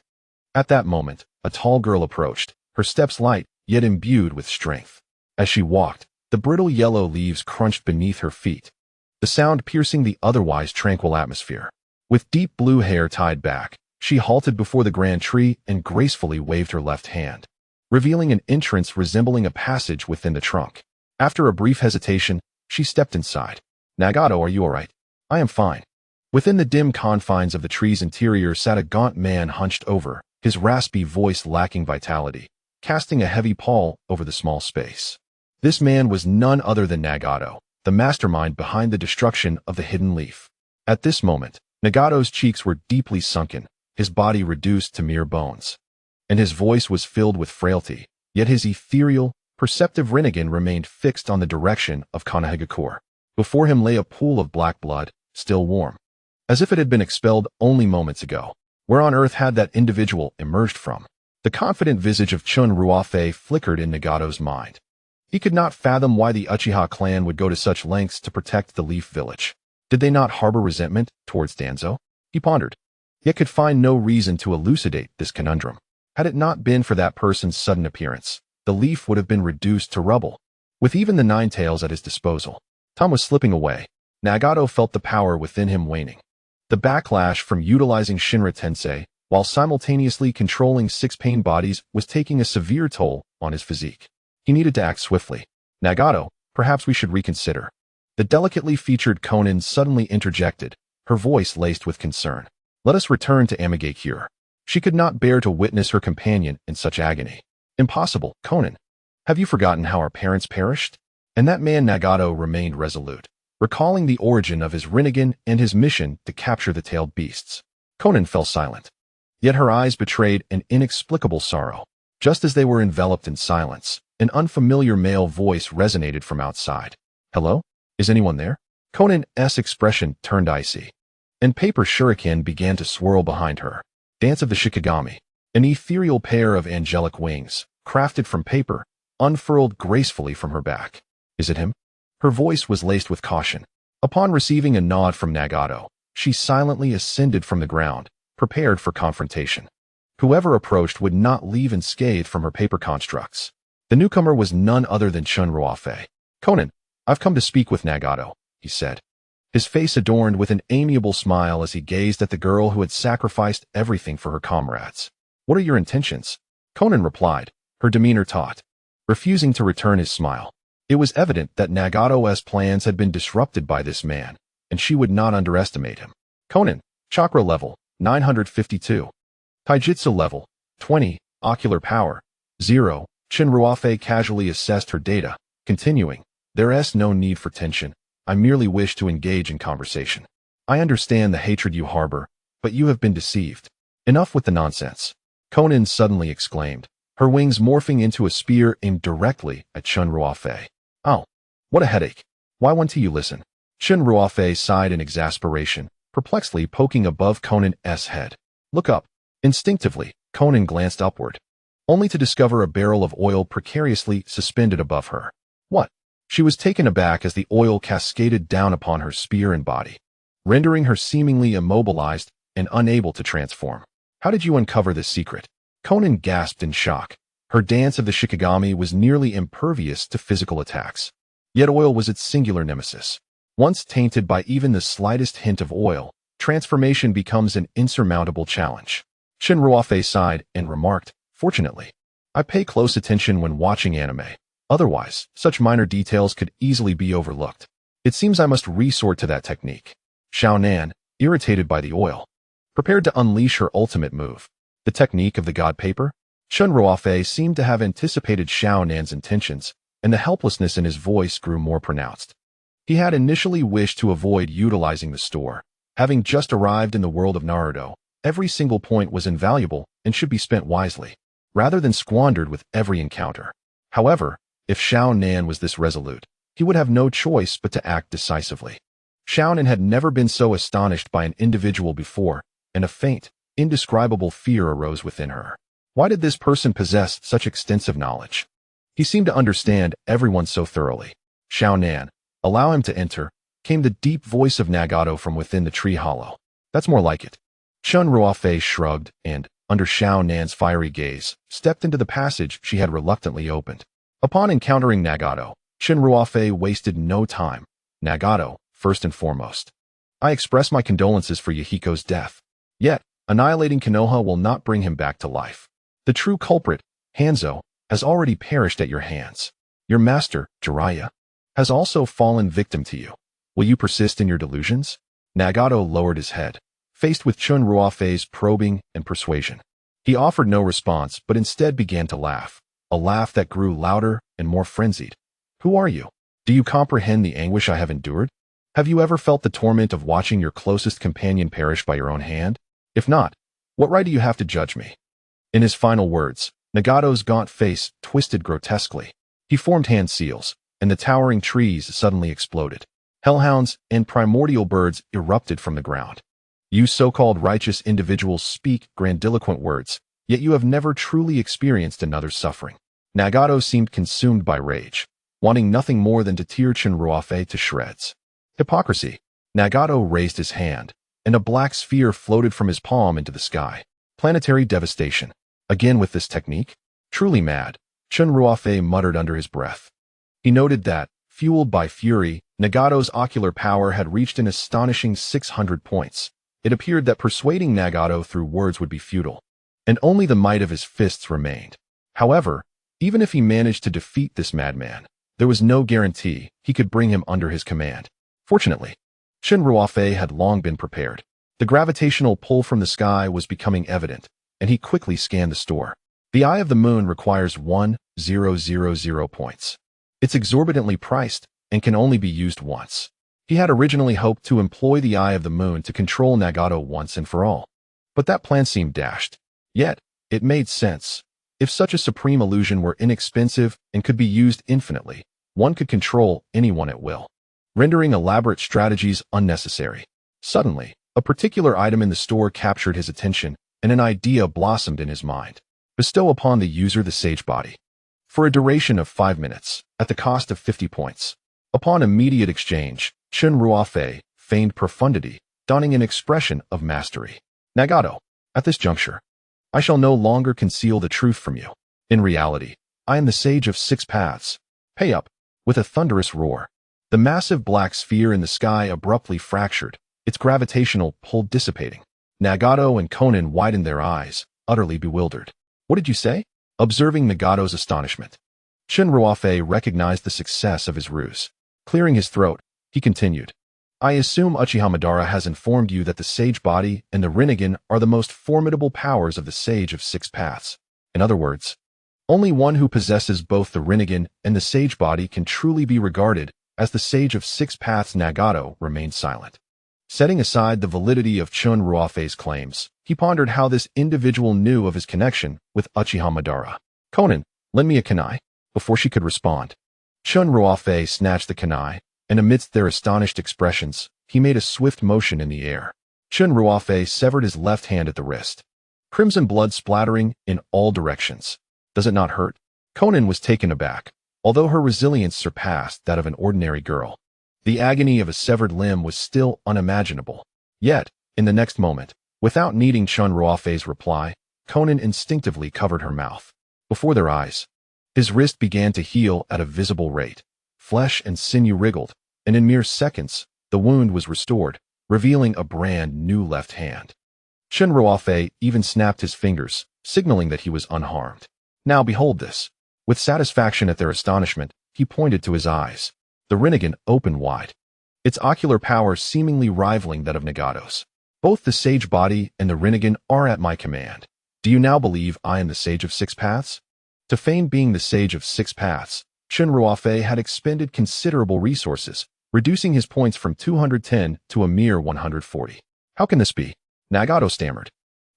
At that moment, a tall girl approached, her steps light, yet imbued with strength. As she walked, the brittle yellow leaves crunched beneath her feet, the sound piercing the otherwise tranquil atmosphere. With deep blue hair tied back, she halted before the grand tree and gracefully waved her left hand, revealing an entrance resembling a passage within the trunk. After a brief hesitation, she stepped inside. "Nagato, are you all right?" "I am fine." Within the dim confines of the tree's interior sat a gaunt man hunched over, his raspy voice lacking vitality, casting a heavy pall over the small space. This man was none other than Nagato, the mastermind behind the destruction of the hidden leaf. At this moment, Nagato's cheeks were deeply sunken, his body reduced to mere bones, and his voice was filled with frailty, yet his ethereal, perceptive Rinnegan remained fixed on the direction of Konohagakure. Before him lay a pool of black blood, still warm, as if it had been expelled only moments ago. Where on earth had that individual emerged from? The confident visage of Chen Ruofei flickered in Nagato's mind. He could not fathom why the Uchiha clan would go to such lengths to protect the Leaf Village. Did they not harbor resentment towards Danzo? He pondered, yet could find no reason to elucidate this conundrum. Had it not been for that person's sudden appearance, the leaf would have been reduced to rubble. With even the Nine Tails at his disposal, time was slipping away. Nagato felt the power within him waning. The backlash from utilizing Shinra Tensei, while simultaneously controlling 6 pain bodies, was taking a severe toll on his physique. He needed to act swiftly. "Nagato, perhaps we should reconsider." The delicately featured Konan suddenly interjected, her voice laced with concern. "Let us return to Mangekyō." She could not bear to witness her companion in such agony. "Impossible, Konan. Have you forgotten how our parents perished?" And that man Nagato remained resolute, recalling the origin of his Rinnegan and his mission to capture the tailed beasts. Konan fell silent. Yet her eyes betrayed an inexplicable sorrow. Just as they were enveloped in silence, an unfamiliar male voice resonated from outside. "Hello? Is anyone there?" Konan's expression turned icy, and paper shuriken began to swirl behind her. Dance of the Shikigami. An ethereal pair of angelic wings, crafted from paper, unfurled gracefully from her back. Is it him? Her voice was laced with caution. Upon receiving a nod from Nagato, she silently ascended from the ground, prepared for confrontation. Whoever approached would not leave unscathed from her paper constructs. The newcomer was none other than Chen Ruofei. "Conan, I've come to speak with Nagato," he said, his face adorned with an amiable smile as he gazed at the girl who had sacrificed everything for her comrades. "What are your intentions?" Conan replied, her demeanor taut, refusing to return his smile. It was evident that Nagato's plans had been disrupted by this man, and she would not underestimate him. "Conan, chakra level, 952. Taijutsu level, 20, ocular power, 0. Chen Ruofei casually assessed her data, continuing, "There's no need for tension. I merely wish to engage in conversation. I understand the hatred you harbor, but you have been deceived. Enough with the nonsense." Conan suddenly exclaimed, her wings morphing into a spear aimed directly at Chen Ruofei. "Oh, what a headache. Why won't you listen?" Chen Ruofei sighed in exasperation, perplexedly poking above Conan's head. "Look up." Instinctively, Conan glanced upward, only to discover a barrel of oil precariously suspended above her. "What?" She was taken aback as the oil cascaded down upon her spear and body, rendering her seemingly immobilized and unable to transform. "How did you uncover this secret?" Conan gasped in shock. Her dance of the Shikigami was nearly impervious to physical attacks. Yet oil was its singular nemesis. Once tainted by even the slightest hint of oil, transformation becomes an insurmountable challenge. Chen Ruofei sighed and remarked, "Fortunately, I pay close attention when watching anime. Otherwise, such minor details could easily be overlooked. It seems I must resort to that technique." Xiao Nan, irritated by the oil, prepared to unleash her ultimate move. The technique of the god paper? Chen Ruofei seemed to have anticipated Xiao Nan's intentions, and the helplessness in his voice grew more pronounced. He had initially wished to avoid utilizing the store. Having just arrived in the world of Naruto, every single point was invaluable and should be spent wisely, rather than squandered with every encounter. However, if Xiao Nan was this resolute, he would have no choice but to act decisively. Xiao Nan had never been so astonished by an individual before, and a faint, indescribable fear arose within her. Why did this person possess such extensive knowledge? He seemed to understand everyone so thoroughly. "Xiao Nan, allow him to enter," came the deep voice of Nagato from within the tree hollow. "That's more like it." Chen Ruofei shrugged and, under Xiao Nan's fiery gaze, stepped into the passage she had reluctantly opened. Upon encountering Nagato, Chen Ruofei wasted no time. "Nagato, first and foremost, I express my condolences for Yahiko's death. Yet, annihilating Konoha will not bring him back to life. The true culprit, Hanzo, has already perished at your hands. Your master, Jiraiya, has also fallen victim to you. Will you persist in your delusions?" Nagato lowered his head, faced with Chen Ruofei's probing and persuasion. He offered no response, but instead began to laugh, a laugh that grew louder and more frenzied. "Who are you? Do you comprehend the anguish I have endured? Have you ever felt the torment of watching your closest companion perish by your own hand? If not, what right do you have to judge me?" In his final words, Nagato's gaunt face twisted grotesquely. He formed hand seals, and the towering trees suddenly exploded. Hellhounds and primordial birds erupted from the ground. "You so-called righteous individuals speak grandiloquent words, yet you have never truly experienced another's suffering." Nagato seemed consumed by rage, wanting nothing more than to tear Chen Ruofei to shreds. "Hypocrisy." Nagato raised his hand, and a black sphere floated from his palm into the sky. "Planetary devastation. Again with this technique? Truly mad," Chen Ruofei muttered under his breath. He noted that, fueled by fury, Nagato's ocular power had reached an astonishing 600 points. It appeared that persuading Nagato through words would be futile, and only the might of his fists remained. However, even if he managed to defeat this madman, there was no guarantee he could bring him under his command. Fortunately, Chen Ruofei had long been prepared. The gravitational pull from the sky was becoming evident, and he quickly scanned the store. The Eye of the Moon requires 1,000 points. It's exorbitantly priced and can only be used once. He had originally hoped to employ the Eye of the Moon to control Nagato once and for all, but that plan seemed dashed. Yet, it made sense. If such a supreme illusion were inexpensive and could be used infinitely, one could control anyone at will, rendering elaborate strategies unnecessary. Suddenly, a particular item in the store captured his attention, and an idea blossomed in his mind. Bestow upon the user the sage body. For a duration of 5 minutes, at the cost of 50 points. Upon immediate exchange, Chen Ruofei feigned profundity, donning an expression of mastery. Nagato, at this juncture, I shall no longer conceal the truth from you. In reality, I am the Sage of Six Paths. Pay up. With a thunderous roar, the massive black sphere in the sky abruptly fractured, its gravitational pull dissipating. Nagato and Konan widened their eyes, utterly bewildered. What did you say? Observing Nagato's astonishment, Chen Ruofei recognized the success of his ruse. Clearing his throat, he continued. I assume Uchiha Madara has informed you that the Sage Body and the Rinnegan are the most formidable powers of the Sage of Six Paths. In other words, only one who possesses both the Rinnegan and the Sage Body can truly be regarded as the Sage of Six Paths. Nagato remained silent. Setting aside the validity of Chen Ruofei's claims, he pondered how this individual knew of his connection with Uchiha Madara. Konan, lend me a kunai. Before she could respond, Chen Ruofei snatched the kunai, and amidst their astonished expressions, he made a swift motion in the air. Chen Ruofei severed his left hand at the wrist. Crimson blood splattering in all directions. Does it not hurt? Konan was taken aback, although her resilience surpassed that of an ordinary girl. The agony of a severed limb was still unimaginable. Yet, in the next moment, without needing Chen Ruofei's reply, Konan instinctively covered her mouth. Before their eyes, his wrist began to heal at a visible rate. Flesh and sinew wriggled, and in mere seconds, the wound was restored, revealing a brand new left hand. Chen Ruofei even snapped his fingers, signaling that he was unharmed. Now behold this. With satisfaction at their astonishment, he pointed to his eyes. The Rinnegan opened wide, its ocular power seemingly rivaling that of Nagato's. Both the Sage Body and the Rinnegan are at my command. Do you now believe I am the Sage of Six Paths? To feign being the Sage of Six Paths, Chen Ruofei had expended considerable resources, reducing his points from 210 to a mere 140. How can this be? Nagato stammered,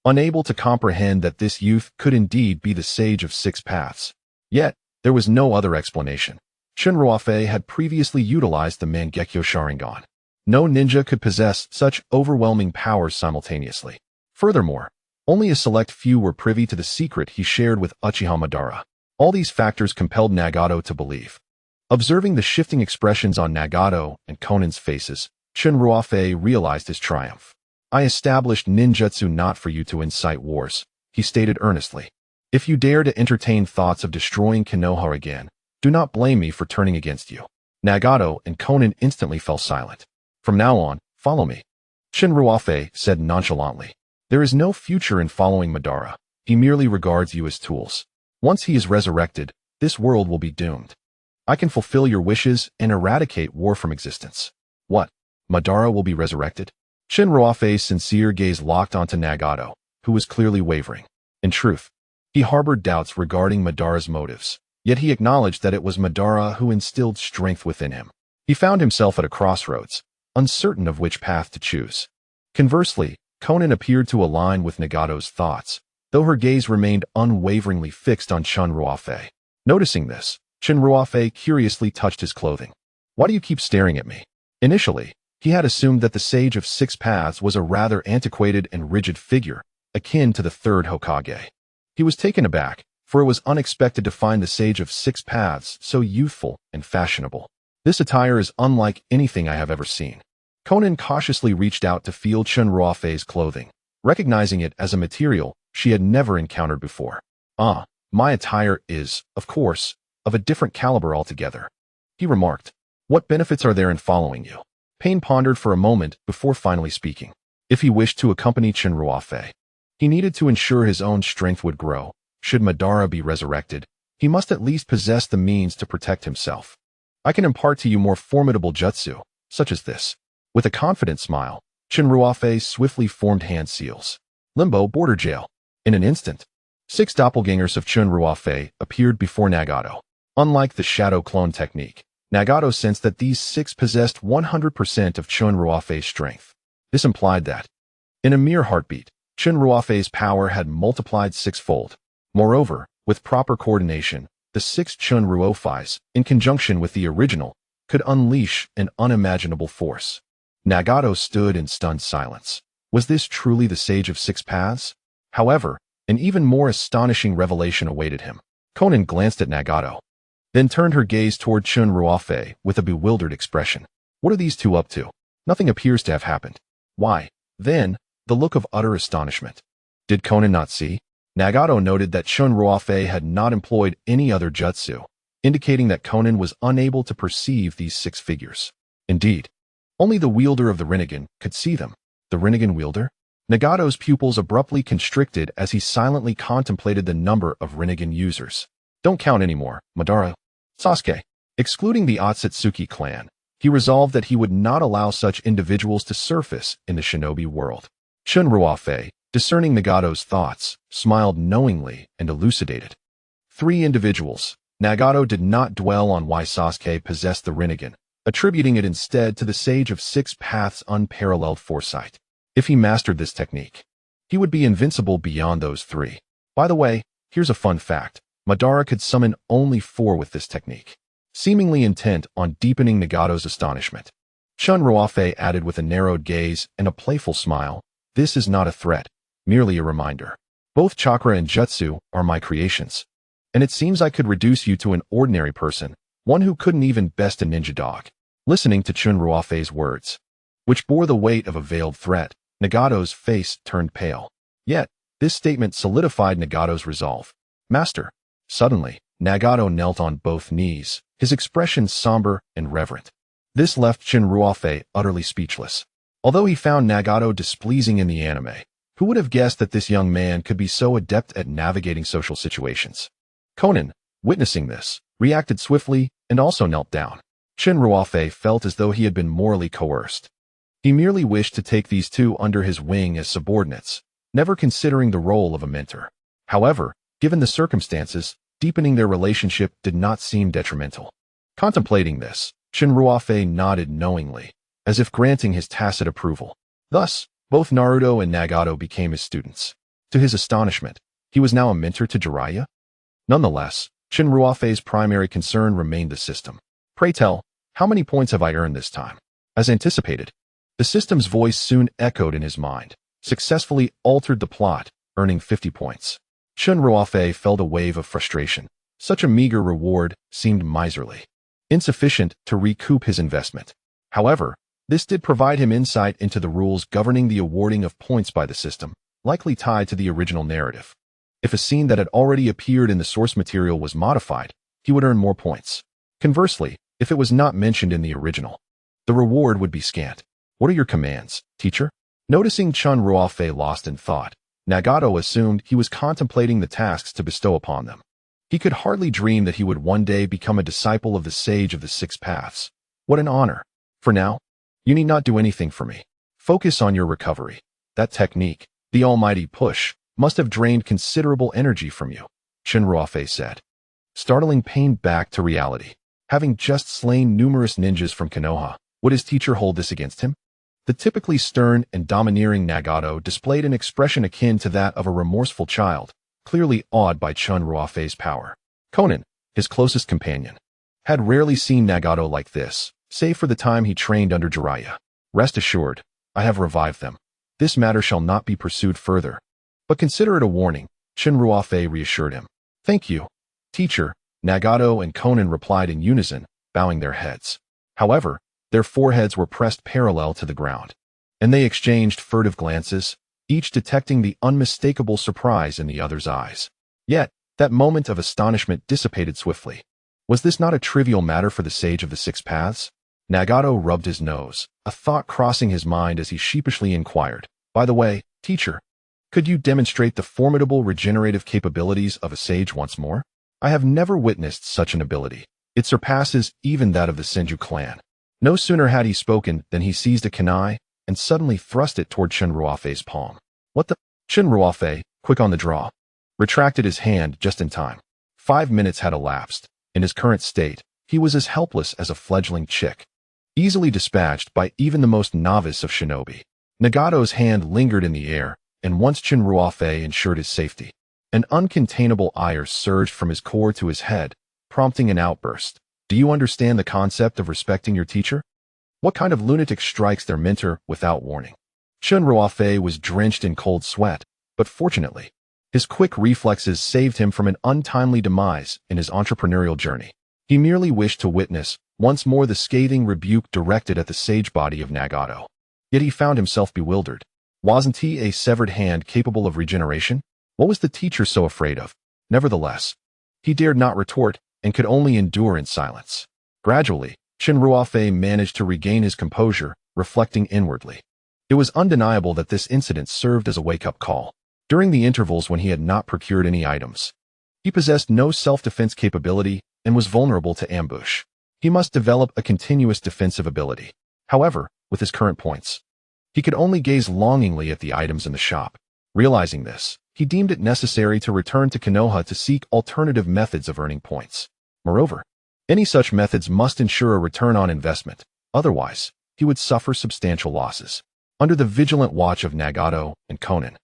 unable to comprehend that this youth could indeed be the Sage of Six Paths. Yet, there was no other explanation. Chen Ruofei had previously utilized the Mangekyō Sharingan. No ninja could possess such overwhelming powers simultaneously. Furthermore, only a select few were privy to the secret he shared with Uchiha Madara. All these factors compelled Nagato to believe. Observing the shifting expressions on Nagato and Konan's faces, Chen Ruofei realized his triumph. I established ninjutsu not for you to incite wars, he stated earnestly. If you dare to entertain thoughts of destroying Konoha again, do not blame me for turning against you. Nagato and Konan instantly fell silent. From now on, follow me, Chen Ruofei said nonchalantly. There is no future in following Madara. He merely regards you as tools. Once he is resurrected, this world will be doomed. I can fulfill your wishes and eradicate war from existence. What? Madara will be resurrected? Chen Ruofei's sincere gaze locked onto Nagato, who was clearly wavering. In truth, he harbored doubts regarding Madara's motives, yet he acknowledged that it was Madara who instilled strength within him. He found himself at a crossroads, uncertain of which path to choose. Conversely, Konan appeared to align with Nagato's thoughts, though her gaze remained unwaveringly fixed on Chen Ruofei. Noticing this, Chen Ruofei curiously touched his clothing. Why do you keep staring at me? Initially, he had assumed that the Sage of Six Paths was a rather antiquated and rigid figure, akin to the third Hokage. He was taken aback, for it was unexpected to find the Sage of Six Paths so youthful and fashionable. This attire is unlike anything I have ever seen. Konan cautiously reached out to feel Chen Ruofei's clothing, recognizing it as a material she had never encountered before. My attire is, of course, of a different caliber altogether, he remarked. What benefits are there in following you? Pain pondered for a moment before finally speaking. If he wished to accompany Chen Ruofei, he needed to ensure his own strength would grow. Should Madara be resurrected, he must at least possess the means to protect himself. I can impart to you more formidable jutsu, such as this. With a confident smile, Chen Ruofei swiftly formed hand seals. Limbo border jail. In an instant, 6 doppelgangers of Chen Ruofei appeared before Nagato. Unlike the shadow clone technique, Nagato sensed that these 6 possessed 100% of Chen Ruofei's strength. This implied that, in a mere heartbeat, Chen Ruofei's power had multiplied 6-fold. Moreover, with proper coordination, the 6 Chen Ruofeis, in conjunction with the original, could unleash an unimaginable force. Nagato stood in stunned silence. Was this truly the Sage of Six Paths? However, An even more astonishing revelation awaited him. Konan glanced at Nagato, then turned her gaze toward Chen Ruofei with a bewildered expression. What are these two up to? Nothing appears to have happened. Why? Then, the look of utter astonishment. Did Konan not see? Nagato noted that Chen Ruofei had not employed any other jutsu, indicating that Konan was unable to perceive these six figures. Indeed, only the wielder of the Rinnegan could see them. The Rinnegan wielder? Nagato's pupils abruptly constricted as he silently contemplated the number of Rinnegan users. Don't count anymore, Madara. Sasuke. Excluding the Otsutsuki clan, he resolved that he would not allow such individuals to surface in the shinobi world. Chen Ruofei, discerning Nagato's thoughts, smiled knowingly and elucidated. 3 individuals. Nagato did not dwell on why Sasuke possessed the Rinnegan, attributing it instead to the Sage of Six Paths' unparalleled foresight. If he mastered this technique, he would be invincible beyond those 3. By the way, here's a fun fact. Madara could summon only 4 with this technique, seemingly intent on deepening Nagato's astonishment. Chen Ruofei added with a narrowed gaze and a playful smile, "This is not a threat, merely a reminder. Both chakra and jutsu are my creations, and it seems I could reduce you to an ordinary person, one who couldn't even best a ninja dog." Listening to Chen Ruofei's words, which bore the weight of a veiled threat, Nagato's face turned pale. Yet, this statement solidified Nagato's resolve. "Master." Suddenly, Nagato knelt on both knees, his expression somber and reverent. This left Chen Ruofei utterly speechless. Although he found Nagato displeasing in the anime, who would have guessed that this young man could be so adept at navigating social situations? Konan, witnessing this, reacted swiftly and also knelt down. Chen Ruofei felt as though he had been morally coerced. He merely wished to take these two under his wing as subordinates, never considering the role of a mentor. However, given the circumstances, deepening their relationship did not seem detrimental. Contemplating this, Chen Ruofei nodded knowingly, as if granting his tacit approval. Thus, both Naruto and Nagato became his students. To his astonishment, he was now a mentor to Jiraiya? Nonetheless, Chen Ruofei's primary concern remained the system. "Pray tell, how many points have I earned this time?" As anticipated, the system's voice soon echoed in his mind, successfully altered the plot, earning 50 points. Chen Ruofei felt a wave of frustration. Such a meager reward seemed miserly, insufficient to recoup his investment. However, this did provide him insight into the rules governing the awarding of points by the system, likely tied to the original narrative. If a scene that had already appeared in the source material was modified, he would earn more points. Conversely, if it was not mentioned in the original, the reward would be scant. "What are your commands, teacher?" Noticing Chen Ruofei lost in thought, Nagato assumed he was contemplating the tasks to bestow upon them. He could hardly dream that he would one day become a disciple of the Sage of the Six Paths. What an honor. For now, you need not do anything for me. Focus on your recovery. That technique, the almighty push, must have drained considerable energy from you, Chen Ruofei said, startling pain back to reality. Having just slain numerous ninjas from Konoha, would his teacher hold this against him? The typically stern and domineering Nagato displayed an expression akin to that of a remorseful child, clearly awed by Chen Ruofei's power. Konan, his closest companion, had rarely seen Nagato like this, save for the time he trained under Jiraiya. "Rest assured, I have revived them. This matter shall not be pursued further. But consider it a warning," Chen Ruofei reassured him. "Thank you, teacher," Nagato and Konan replied in unison, bowing their heads. However, their foreheads were pressed parallel to the ground, and they exchanged furtive glances, each detecting the unmistakable surprise in the other's eyes. Yet, that moment of astonishment dissipated swiftly. Was this not a trivial matter for the Sage of the Six Paths? Nagato rubbed his nose, a thought crossing his mind as he sheepishly inquired, "By the way, teacher, could you demonstrate the formidable regenerative capabilities of a sage once more? I have never witnessed such an ability. It surpasses even that of the Senju clan." No sooner had he spoken than he seized a kunai and suddenly thrust it toward Chen Ruofei's palm. "What the?" Chen Ruofei, quick on the draw, retracted his hand just in time. 5 minutes had elapsed. In his current state, he was as helpless as a fledgling chick, easily dispatched by even the most novice of shinobi. Nagato's hand lingered in the air, and once Chen Ruofei ensured his safety, an uncontainable ire surged from his core to his head, prompting an outburst. "Do you understand the concept of respecting your teacher? What kind of lunatic strikes their mentor without warning?" Chen Ruofei was drenched in cold sweat, but fortunately, His quick reflexes saved him from an untimely demise in his entrepreneurial journey. He merely wished to witness, once more, the scathing rebuke directed at the sage body of Nagato. Yet he found himself bewildered. Wasn't he a severed hand capable of regeneration? What was the teacher so afraid of? Nevertheless, he dared not retort and could only endure in silence. Gradually, Chen Ruofei managed to regain his composure, reflecting inwardly. It was undeniable that this incident served as a wake-up call. During the intervals when he had not procured any items, he possessed no self-defense capability and was vulnerable to ambush. He must develop a continuous defensive ability. However, with his current points, he could only gaze longingly at the items in the shop. Realizing this, he deemed it necessary to return to Konoha to seek alternative methods of earning points. Moreover, any such methods must ensure a return on investment, otherwise, he would suffer substantial losses. Under the vigilant watch of Nagato and Konan,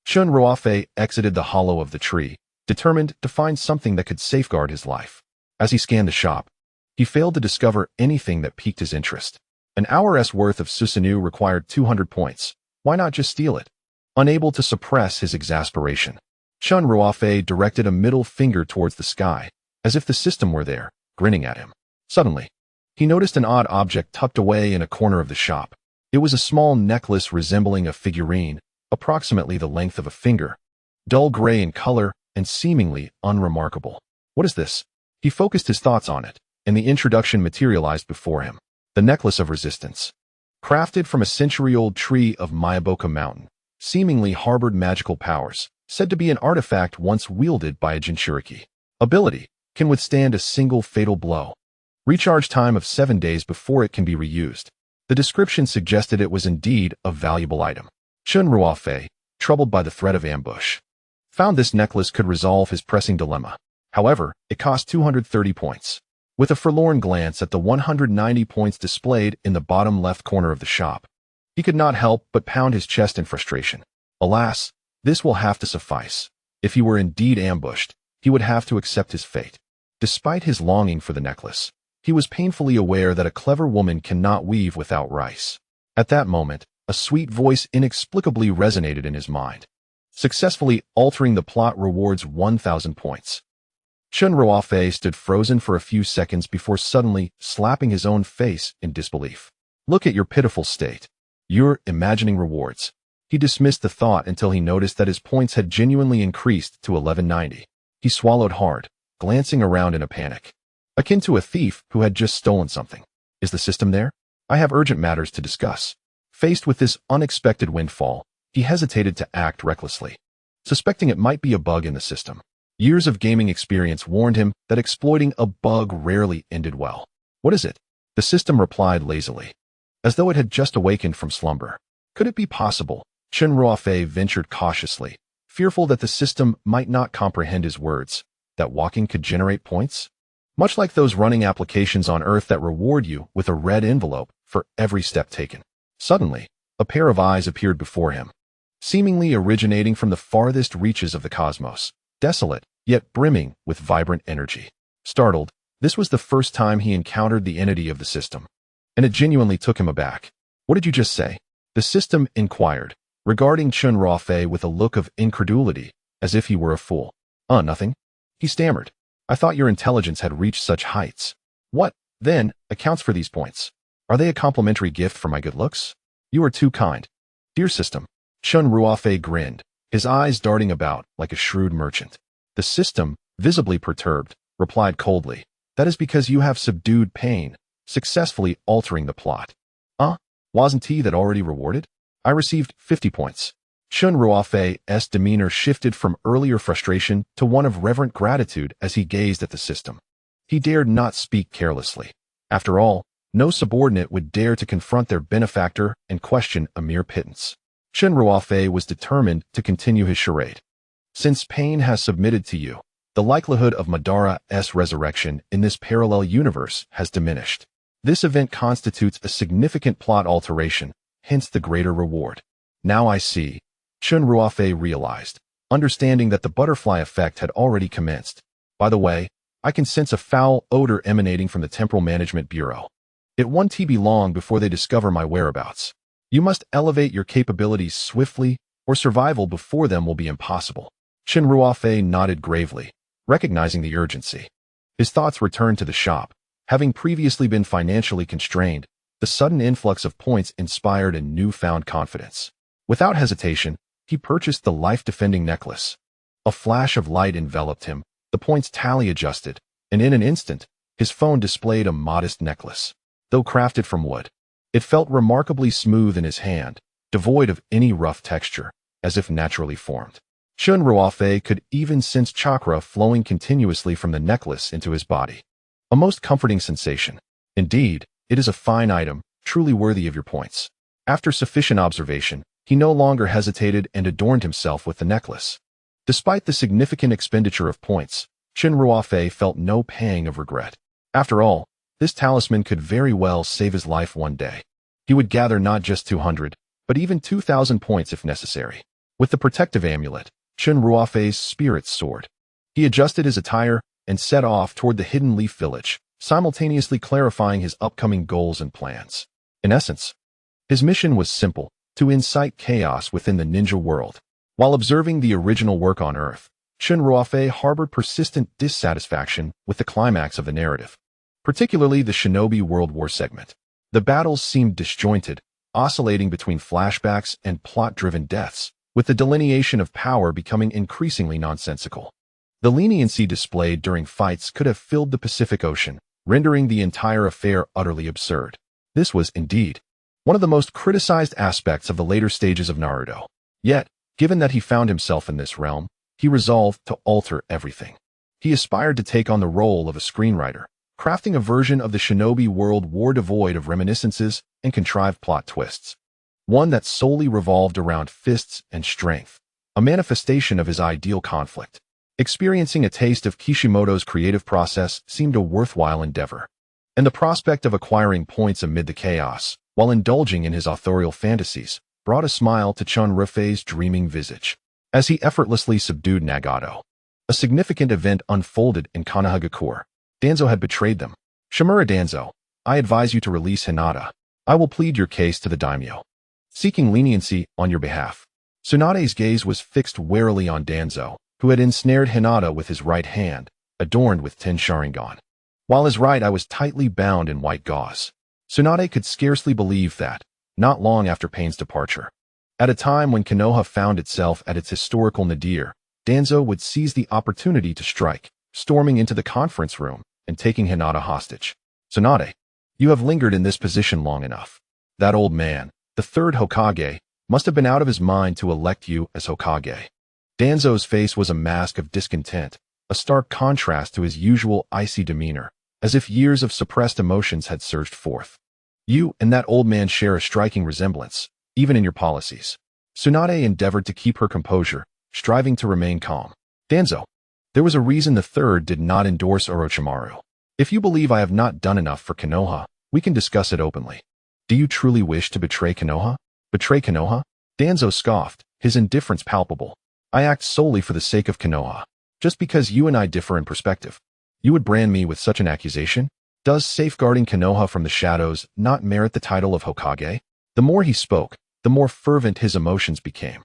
Chen Ruofei exited the hollow of the tree, determined to find something that could safeguard his life. As he scanned the shop, he failed to discover anything that piqued his interest. An hour's worth of Susanoo required 200 points. Why not just steal it? Unable to suppress his exasperation, Chen Ruofei directed a middle finger towards the sky, as if the system were there, grinning at him. Suddenly, he noticed an odd object tucked away in a corner of the shop. It was a small necklace resembling a figurine, approximately the length of a finger, dull gray in color and seemingly unremarkable. What is this? He focused his thoughts on it, and the introduction materialized before him. The necklace of resistance, crafted from a century-old tree of Miyaboka Mountain, seemingly harbored magical powers, said to be an artifact once wielded by a Jinchuriki. Ability, can withstand a single fatal blow. Recharge time of 7 days before it can be reused. The description suggested it was indeed a valuable item. Chen Ruofei, troubled by the threat of ambush, found this necklace could resolve his pressing dilemma. However, it cost 230 points. With a forlorn glance at the 190 points displayed in the bottom left corner of the shop, he could not help but pound his chest in frustration. Alas, this will have to suffice. If he were indeed ambushed, he would have to accept his fate. Despite his longing for the necklace, he was painfully aware that a clever woman cannot weave without rice. At that moment, a sweet voice inexplicably resonated in his mind. Successfully altering the plot rewards 1,000 points. Chen Ruofei stood frozen for a few seconds before suddenly slapping his own face in disbelief. Look at your pitiful state. You're imagining rewards. He dismissed the thought until he noticed that his points had genuinely increased to 1190. He swallowed hard, glancing around in a panic, akin to a thief who had just stolen something. Is the system there? I have urgent matters to discuss. Faced with this unexpected windfall, he hesitated to act recklessly, suspecting it might be a bug in the system. Years of gaming experience warned him that exploiting a bug rarely ended well. What is it? The system replied lazily, as though it had just awakened from slumber. Could it be possible? Chen Ruofei ventured cautiously, fearful that the system might not comprehend his words, that walking could generate points? Much like those running applications on Earth that reward you with a red envelope for every step taken. Suddenly, a pair of eyes appeared before him, seemingly originating from the farthest reaches of the cosmos, desolate, yet brimming with vibrant energy. Startled, this was the first time he encountered the entity of the system, and it genuinely took him aback. What did you just say? The system inquired, regarding Chen Ruofei with a look of incredulity, as if he were a fool. Nothing. He stammered. I thought your intelligence had reached such heights. What, then, accounts for these points? Are they a complimentary gift for my good looks? You are too kind. Dear system. Chen Ruofei grinned, his eyes darting about like a shrewd merchant. The system, visibly perturbed, replied coldly, that is because you have subdued pain, successfully altering the plot. Wasn't he that already rewarded? I received 50 points. Chen Ruofei's demeanor shifted from earlier frustration to one of reverent gratitude as he gazed at the system. He dared not speak carelessly. After all, no subordinate would dare to confront their benefactor and question a mere pittance. Chen Ruofei was determined to continue his charade. Since pain has submitted to you, the likelihood of Madara's resurrection in this parallel universe has diminished. This event constitutes a significant plot alteration, hence the greater reward. Now I see, Chen Ruofei realized, understanding that the butterfly effect had already commenced. By the way, I can sense a foul odor emanating from the Temporal Management Bureau. It won't be long before they discover my whereabouts. You must elevate your capabilities swiftly, or survival before them will be impossible. Chen Ruofei nodded gravely, recognizing the urgency. His thoughts returned to the shop. Having previously been financially constrained, the sudden influx of points inspired a newfound confidence. Without hesitation, he purchased the life-defending necklace. A flash of light enveloped him, the points tally adjusted, and in an instant, his phone displayed a modest necklace. Though crafted from wood, it felt remarkably smooth in his hand, devoid of any rough texture, as if naturally formed. Chen Ruofei could even sense chakra flowing continuously from the necklace into his body. A most comforting sensation. Indeed, it is a fine item, truly worthy of your points. After sufficient observation, he no longer hesitated and adorned himself with the necklace. Despite the significant expenditure of points, Chen Ruofei felt no pang of regret. After all, this talisman could very well save his life one day. He would gather not just 200, but even 2,000 points if necessary. With the protective amulet, Chen Ruofei's spirits soared. He adjusted his attire and set off toward the Hidden Leaf Village, simultaneously clarifying his upcoming goals and plans. In essence, his mission was simple: to incite chaos within the ninja world. While observing the original work on Earth, Chen Ruofei harbored persistent dissatisfaction with the climax of the narrative, particularly the Shinobi World War segment. The battles seemed disjointed, oscillating between flashbacks and plot-driven deaths, with the delineation of power becoming increasingly nonsensical. The leniency displayed during fights could have filled the Pacific Ocean, rendering the entire affair utterly absurd. This was, indeed, one of the most criticized aspects of the later stages of Naruto. Yet, given that he found himself in this realm, he resolved to alter everything. He aspired to take on the role of a screenwriter, crafting a version of the Shinobi World War devoid of reminiscences and contrived plot twists. One that solely revolved around fists and strength, a manifestation of his ideal conflict. Experiencing a taste of Kishimoto's creative process seemed a worthwhile endeavor, and the prospect of acquiring points amid the chaos, while indulging in his authorial fantasies, brought a smile to Chen Ruofei's dreaming visage. As he effortlessly subdued Nagato, a significant event unfolded in Konohagakure. Danzo had betrayed them. Shimura Danzo, I advise you to release Hinata. I will plead your case to the daimyo, seeking leniency on your behalf. Tsunade's gaze was fixed warily on Danzo, who had ensnared Hinata with his right hand, adorned with 10 Sharingan, while his right eye was tightly bound in white gauze. Tsunade could scarcely believe that, not long after Pain's departure, at a time when Konoha found itself at its historical nadir, Danzo would seize the opportunity to strike, storming into the conference room and taking Hinata hostage. Tsunade, you have lingered in this position long enough. That old man, the third Hokage, must have been out of his mind to elect you as Hokage. Danzo's face was a mask of discontent, a stark contrast to his usual icy demeanor, as if years of suppressed emotions had surged forth. You and that old man share a striking resemblance, even in your policies. Tsunade endeavored to keep her composure, striving to remain calm. Danzo, there was a reason the third did not endorse Orochimaru. If you believe I have not done enough for Konoha, we can discuss it openly. Do you truly wish to betray Konoha? Betray Konoha? Danzo scoffed, his indifference palpable. I act solely for the sake of Konoha. Just because you and I differ in perspective, you would brand me with such an accusation? Does safeguarding Konoha from the shadows not merit the title of Hokage? The more he spoke, the more fervent his emotions became.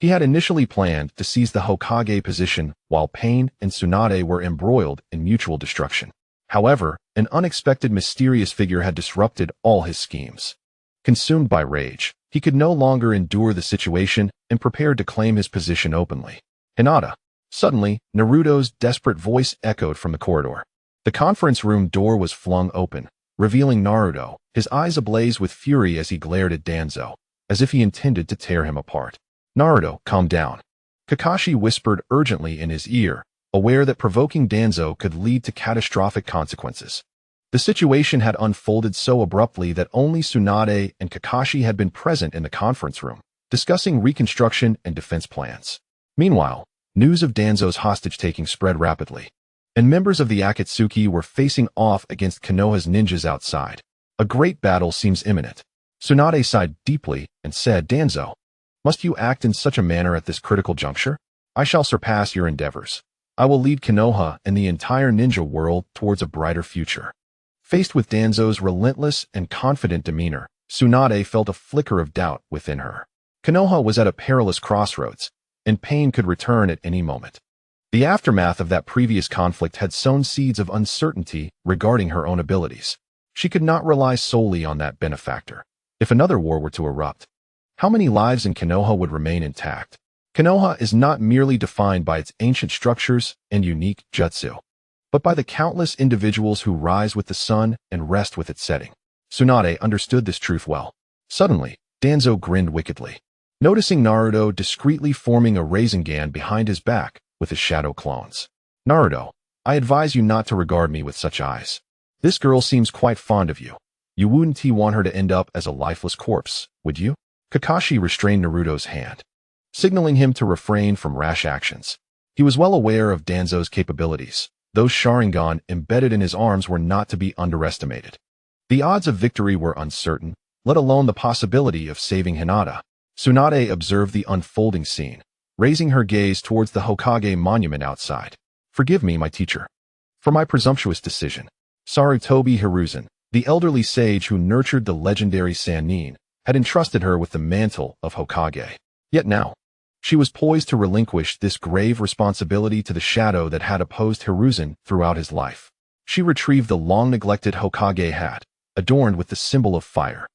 He had initially planned to seize the Hokage position while Pain and Tsunade were embroiled in mutual destruction. However, an unexpected mysterious figure had disrupted all his schemes. Consumed by rage, he could no longer endure the situation and prepared to claim his position openly. Hinata. Suddenly, Naruto's desperate voice echoed from the corridor. The conference room door was flung open, revealing Naruto, his eyes ablaze with fury as he glared at Danzo, as if he intended to tear him apart. Naruto, calm down. Kakashi whispered urgently in his ear, aware that provoking Danzo could lead to catastrophic consequences. The situation had unfolded so abruptly that only Tsunade and Kakashi had been present in the conference room, discussing reconstruction and defense plans. Meanwhile, news of Danzo's hostage-taking spread rapidly, and members of the Akatsuki were facing off against Konoha's ninjas outside. A great battle seems imminent. Tsunade sighed deeply and said, Danzo, must you act in such a manner at this critical juncture? I shall surpass your endeavors. I will lead Konoha and the entire ninja world towards a brighter future. Faced with Danzo's relentless and confident demeanor, Tsunade felt a flicker of doubt within her. Konoha was at a perilous crossroads, and pain could return at any moment. The aftermath of that previous conflict had sown seeds of uncertainty regarding her own abilities. She could not rely solely on that benefactor. If another war were to erupt, how many lives in Konoha would remain intact? Konoha is not merely defined by its ancient structures and unique jutsu, but by the countless individuals who rise with the sun and rest with its setting. Tsunade understood this truth well. Suddenly, Danzo grinned wickedly, noticing Naruto discreetly forming a Rasengan behind his back with his shadow clones. Naruto, I advise you not to regard me with such eyes. This girl seems quite fond of you. You wouldn't want her to end up as a lifeless corpse, would you? Kakashi restrained Naruto's hand, signaling him to refrain from rash actions. He was well aware of Danzo's capabilities. Those Sharingan embedded in his arms were not to be underestimated. The odds of victory were uncertain, let alone the possibility of saving Hinata. Tsunade observed the unfolding scene, raising her gaze towards the Hokage monument outside. Forgive me, my teacher, for my presumptuous decision. Sarutobi Hiruzen, the elderly sage who nurtured the legendary Sannin, had entrusted her with the mantle of Hokage. Yet now, she was poised to relinquish this grave responsibility to the shadow that had opposed Hiruzen throughout his life. She retrieved the long-neglected Hokage hat, adorned with the symbol of fire,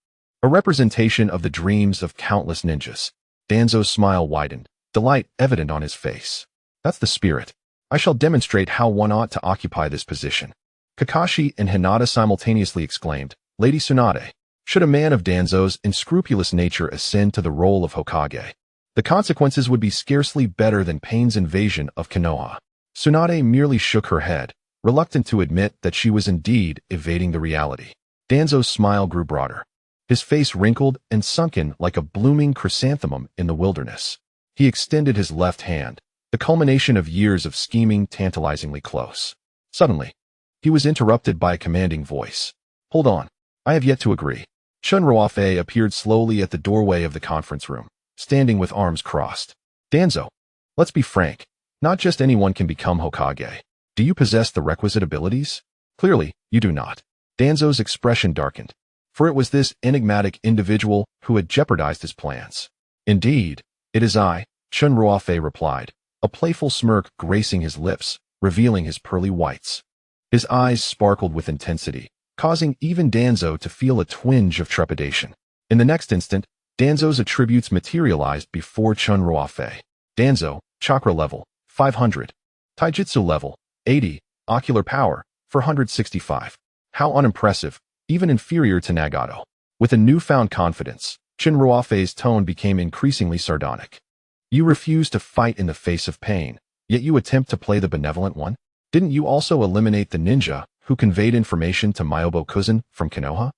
a representation of the dreams of countless ninjas. Danzo's smile widened, delight evident on his face. That's the spirit. I shall demonstrate how one ought to occupy this position. Kakashi and Hinata simultaneously exclaimed, Lady Tsunade, should a man of Danzo's unscrupulous nature ascend to the role of Hokage, the consequences would be scarcely better than Pain's invasion of Konoha. Tsunade merely shook her head, reluctant to admit that she was indeed evading the reality. Danzo's smile grew broader, his face wrinkled and sunken like a blooming chrysanthemum in the wilderness. He extended his left hand, the culmination of years of scheming tantalizingly close. Suddenly, he was interrupted by a commanding voice. Hold on, I have yet to agree. Chen Ruofei appeared slowly at the doorway of the conference room, standing with arms crossed. Danzo, let's be frank, not just anyone can become Hokage. Do you possess the requisite abilities? Clearly, you do not. Danzo's expression darkened, for it was this enigmatic individual who had jeopardized his plans. Indeed, it is I, Chen Ruofei replied, a playful smirk gracing his lips, revealing his pearly whites. His eyes sparkled with intensity, causing even Danzo to feel a twinge of trepidation. In the next instant, Danzo's attributes materialized before Chen Ruofei. Danzo, chakra level, 500. Taijutsu level, 80. Ocular power, 465. How unimpressive, even inferior to Nagato. With a newfound confidence, Chen Ruofei's tone became increasingly sardonic. You refuse to fight in the face of pain, yet you attempt to play the benevolent one? Didn't you also eliminate the ninja who conveyed information to Myobo Kuzan from Konoha?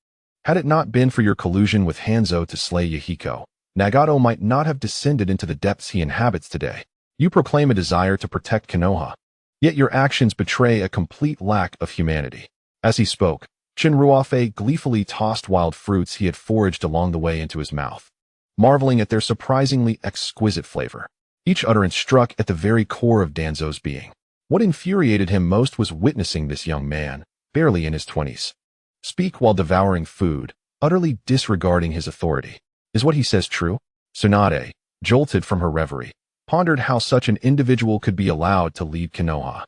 Had it not been for your collusion with Hanzo to slay Yahiko, Nagato might not have descended into the depths he inhabits today. You proclaim a desire to protect Konoha, yet your actions betray a complete lack of humanity. As he spoke, Chen Ruofei gleefully tossed wild fruits he had foraged along the way into his mouth, marveling at their surprisingly exquisite flavor. Each utterance struck at the very core of Danzo's being. What infuriated him most was witnessing this young man, barely in his 20s, speak while devouring food, utterly disregarding his authority. Is what he says true? Tsunade, jolted from her reverie, pondered how such an individual could be allowed to lead Konoha.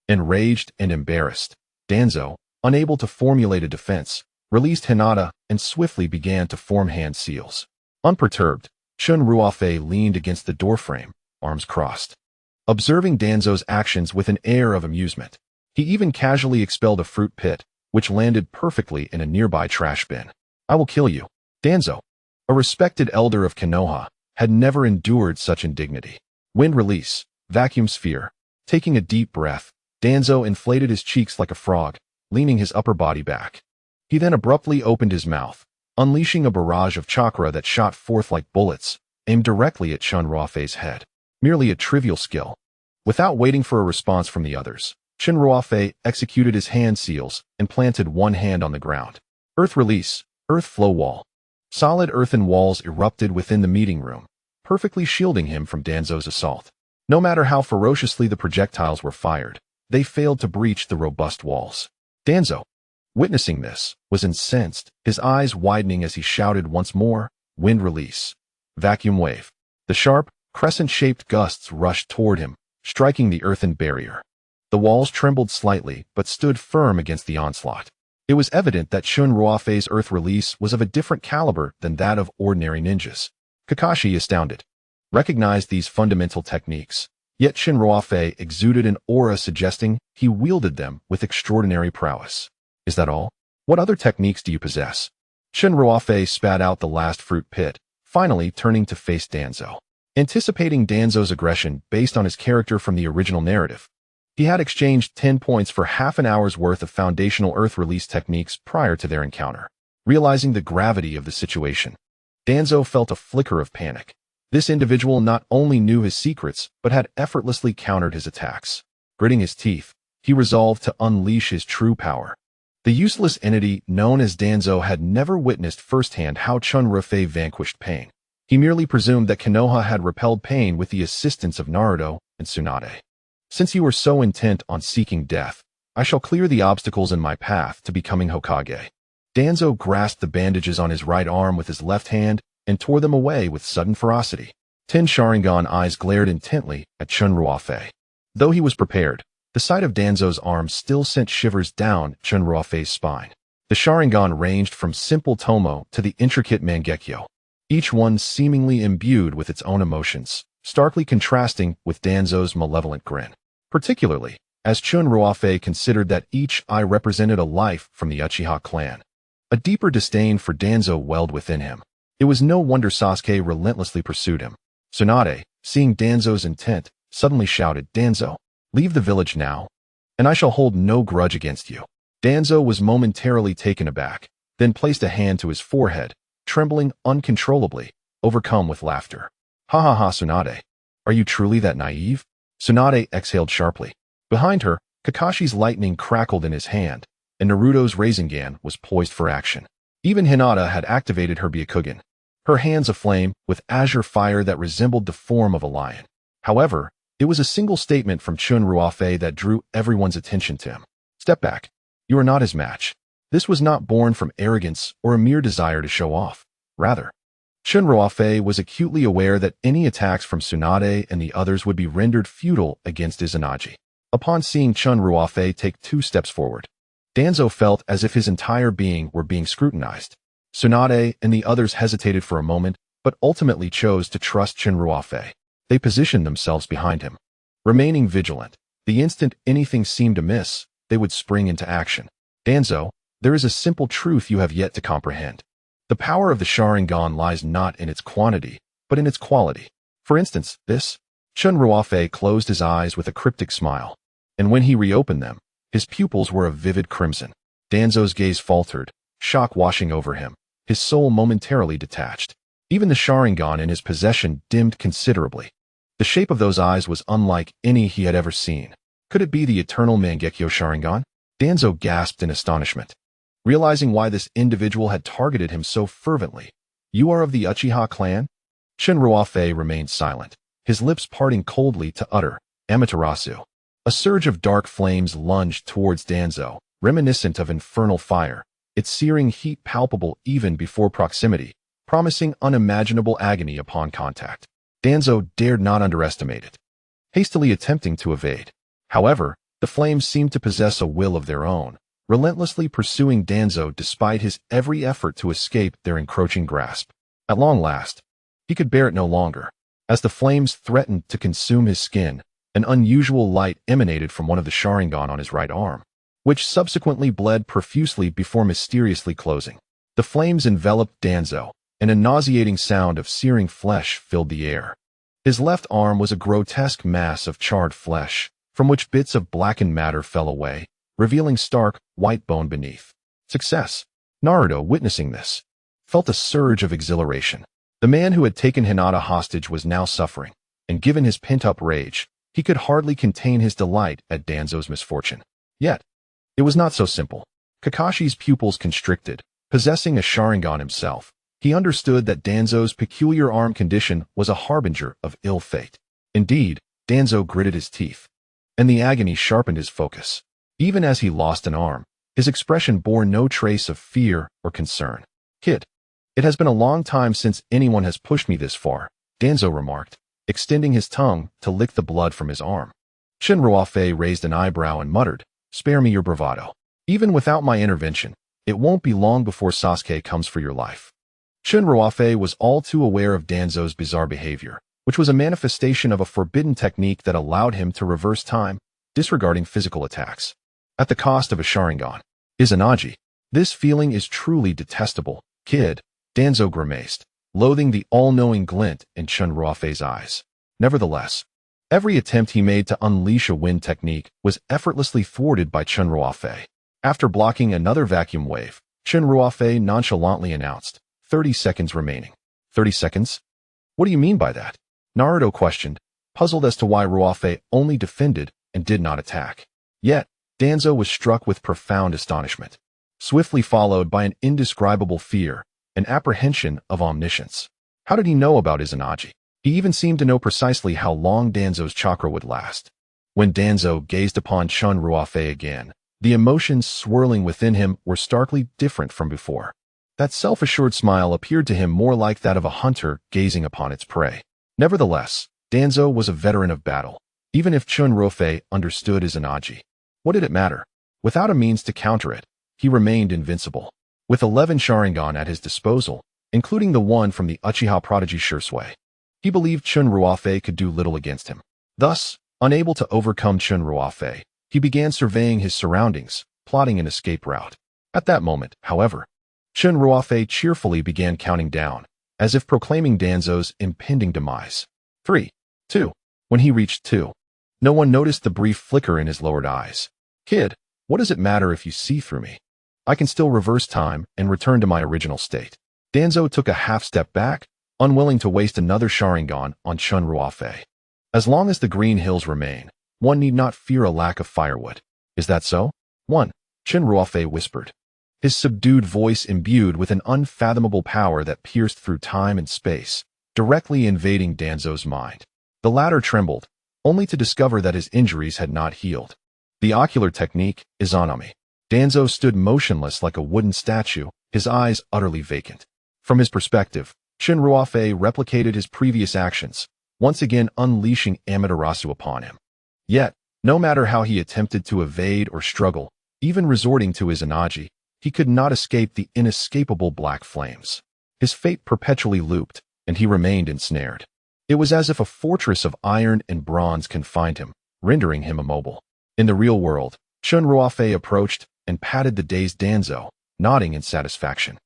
Enraged and embarrassed, Danzo, unable to formulate a defense, released Hinata and swiftly began to form hand seals. Unperturbed, Chen Ruofei leaned against the doorframe, arms crossed, observing Danzo's actions with an air of amusement. He even casually expelled a fruit pit, which landed perfectly in a nearby trash bin. I will kill you. Danzo, a respected elder of Konoha, had never endured such indignity. Wind release, vacuum sphere. Taking a deep breath, Danzo inflated his cheeks like a frog, leaning his upper body back. He then abruptly opened his mouth, unleashing a barrage of chakra that shot forth like bullets, aimed directly at Chen Ruofei's head. Merely a trivial skill. Without waiting for a response from the others, Chen Ruofei executed his hand seals and planted one hand on the ground. Earth release, earth flow wall. Solid earthen walls erupted within the meeting room, perfectly shielding him from Danzo's assault. No matter how ferociously the projectiles were fired, they failed to breach the robust walls. Danzo, witnessing this, was incensed, his eyes widening as he shouted once more, wind release, vacuum wave. The sharp, Crescent-shaped gusts rushed toward him, striking the earthen barrier. The walls trembled slightly but stood firm against the onslaught. It was evident that Chen Ruofei's earth release was of a different caliber than that of ordinary ninjas. Kakashi, astounded, recognized these fundamental techniques, yet Chen Ruofei exuded an aura suggesting he wielded them with extraordinary prowess. Is that all? What other techniques do you possess? Chen Ruofei spat out the last fruit pit, finally turning to face Danzo. Anticipating Danzo's aggression based on his character from the original narrative, he had exchanged 10 points for half an hour's worth of foundational earth release techniques prior to their encounter. Realizing the gravity of the situation, Danzo felt a flicker of panic. This individual not only knew his secrets, but had effortlessly countered his attacks. Gritting his teeth, he resolved to unleash his true power. The useless entity known as Danzo had never witnessed firsthand how Chen Ruofei vanquished pain. He merely presumed that Konoha had repelled pain with the assistance of Naruto and Tsunade. Since you were so intent on seeking death, I shall clear the obstacles in my path to becoming Hokage. Danzo grasped the bandages on his right arm with his left hand and tore them away with sudden ferocity. 10 Sharingan eyes glared intently at Chen Ruofei. Though he was prepared, the sight of Danzo's arm still sent shivers down Chen Ruofei's spine. The Sharingan ranged from simple Tomo to the intricate Mangekyō, each one seemingly imbued with its own emotions, starkly contrasting with Danzo's malevolent grin. Particularly, as Chen Ruofei considered that each eye represented a life from the Uchiha clan. A deeper disdain for Danzo welled within him. It was no wonder Sasuke relentlessly pursued him. Tsunade, seeing Danzo's intent, suddenly shouted, "Danzo, leave the village now, and I shall hold no grudge against you." Danzo was momentarily taken aback, then placed a hand to his forehead, trembling uncontrollably, overcome with laughter. "Ha ha ha, Tsunade. Are you truly that naive?" Tsunade exhaled sharply. Behind her, Kakashi's lightning crackled in his hand, and Naruto's Rasengan was poised for action. Even Hinata had activated her Byakugan, her hands aflame with azure fire that resembled the form of a lion. However, it was a single statement from Chen Ruofei that drew everyone's attention to him. "Step back. You are not his match." This was not born from arrogance or a mere desire to show off. Rather, Chen Ruofei was acutely aware that any attacks from Tsunade and the others would be rendered futile against Izanagi. Upon seeing Chen Ruofei take 2 steps forward, Danzo felt as if his entire being were being scrutinized. Tsunade and the others hesitated for a moment, but ultimately chose to trust Chen Ruofei. They positioned themselves behind him. Remaining vigilant, the instant anything seemed amiss, they would spring into action. "Danzo, there is a simple truth you have yet to comprehend. The power of the Sharingan lies not in its quantity, but in its quality. For instance, this." Chen Ruofei closed his eyes with a cryptic smile, and when he reopened them, his pupils were a vivid crimson. Danzo's gaze faltered, shock washing over him, his soul momentarily detached. Even the Sharingan in his possession dimmed considerably. The shape of those eyes was unlike any he had ever seen. Could it be the Eternal Mangekyō Sharingan? Danzo gasped in astonishment, realizing why this individual had targeted him so fervently. "You are of the Uchiha clan?" Chen Ruofei remained silent, his lips parting coldly to utter, "Amaterasu." A surge of dark flames lunged towards Danzo, reminiscent of infernal fire, its searing heat palpable even before proximity, promising unimaginable agony upon contact. Danzo dared not underestimate it, hastily attempting to evade. However, the flames seemed to possess a will of their own, relentlessly pursuing Danzo despite his every effort to escape their encroaching grasp. At long last, he could bear it no longer. As the flames threatened to consume his skin, an unusual light emanated from one of the Sharingan on his right arm, which subsequently bled profusely before mysteriously closing. The flames enveloped Danzo, and a nauseating sound of searing flesh filled the air. His left arm was a grotesque mass of charred flesh, from which bits of blackened matter fell away, revealing stark, white bone beneath. Success. Naruto, witnessing this, felt a surge of exhilaration. The man who had taken Hinata hostage was now suffering, and given his pent-up rage, he could hardly contain his delight at Danzo's misfortune. Yet, it was not so simple. Kakashi's pupils constricted. Possessing a Sharingan himself, he understood that Danzo's peculiar arm condition was a harbinger of ill fate. Indeed, Danzo gritted his teeth, and the agony sharpened his focus. Even as he lost an arm, his expression bore no trace of fear or concern. "Kid, it has been a long time since anyone has pushed me this far," Danzo remarked, extending his tongue to lick the blood from his arm. Chen Ruofei raised an eyebrow and muttered, "Spare me your bravado. Even without my intervention, it won't be long before Sasuke comes for your life." Chen Ruofei was all too aware of Danzo's bizarre behavior, which was a manifestation of a forbidden technique that allowed him to reverse time, disregarding physical attacks. At the cost of a Sharingan. Izanagi. This feeling is truly detestable, kid, Danzo grimaced, loathing the all-knowing glint in Chen Ruofei's eyes. Nevertheless, every attempt he made to unleash a wind technique was effortlessly thwarted by Chen Ruofei. After blocking another vacuum wave, Chen Ruofei nonchalantly announced, 30 seconds remaining. 30 seconds? What do you mean by that? Naruto questioned, puzzled as to why Ruofei only defended and did not attack. Yet, Danzo was struck with profound astonishment, swiftly followed by an indescribable fear, an apprehension of omniscience. How did he know about Izanagi? He even seemed to know precisely how long Danzo's chakra would last. When Danzo gazed upon Chen Ruofei again, the emotions swirling within him were starkly different from before. That self-assured smile appeared to him more like that of a hunter gazing upon its prey. Nevertheless, Danzo was a veteran of battle. Even if Chen Ruofei understood Izanagi, what did it matter? Without a means to counter it, he remained invincible. With 11 Sharingan at his disposal, including the one from the Uchiha prodigy Shursui, he believed Chen Ruofei could do little against him. Thus, unable to overcome Chen Ruofei, he began surveying his surroundings, plotting an escape route. At that moment, however, Chen Ruofei cheerfully began counting down, as if proclaiming Danzo's impending demise. 3, 2. When he reached 2, no one noticed the brief flicker in his lowered eyes. Kid, what does it matter if you see through me? I can still reverse time and return to my original state. Danzo took a half step back, unwilling to waste another Sharingan on Chen Ruofei. As long as the green hills remain, one need not fear a lack of firewood. Is that so? 1. Chen Ruofei whispered, his subdued voice imbued with an unfathomable power that pierced through time and space, directly invading Danzo's mind. The latter trembled, only to discover that his injuries had not healed. The ocular technique, Izanami. Danzo stood motionless like a wooden statue, his eyes utterly vacant. From his perspective, Chen Ruofei replicated his previous actions, once again unleashing Amaterasu upon him. Yet, no matter how he attempted to evade or struggle, even resorting to Izanagi, he could not escape the inescapable black flames. His fate perpetually looped, and he remained ensnared. It was as if a fortress of iron and bronze confined him, rendering him immobile. In the real world, Chen Ruofei approached and patted the dazed Danzo, nodding in satisfaction.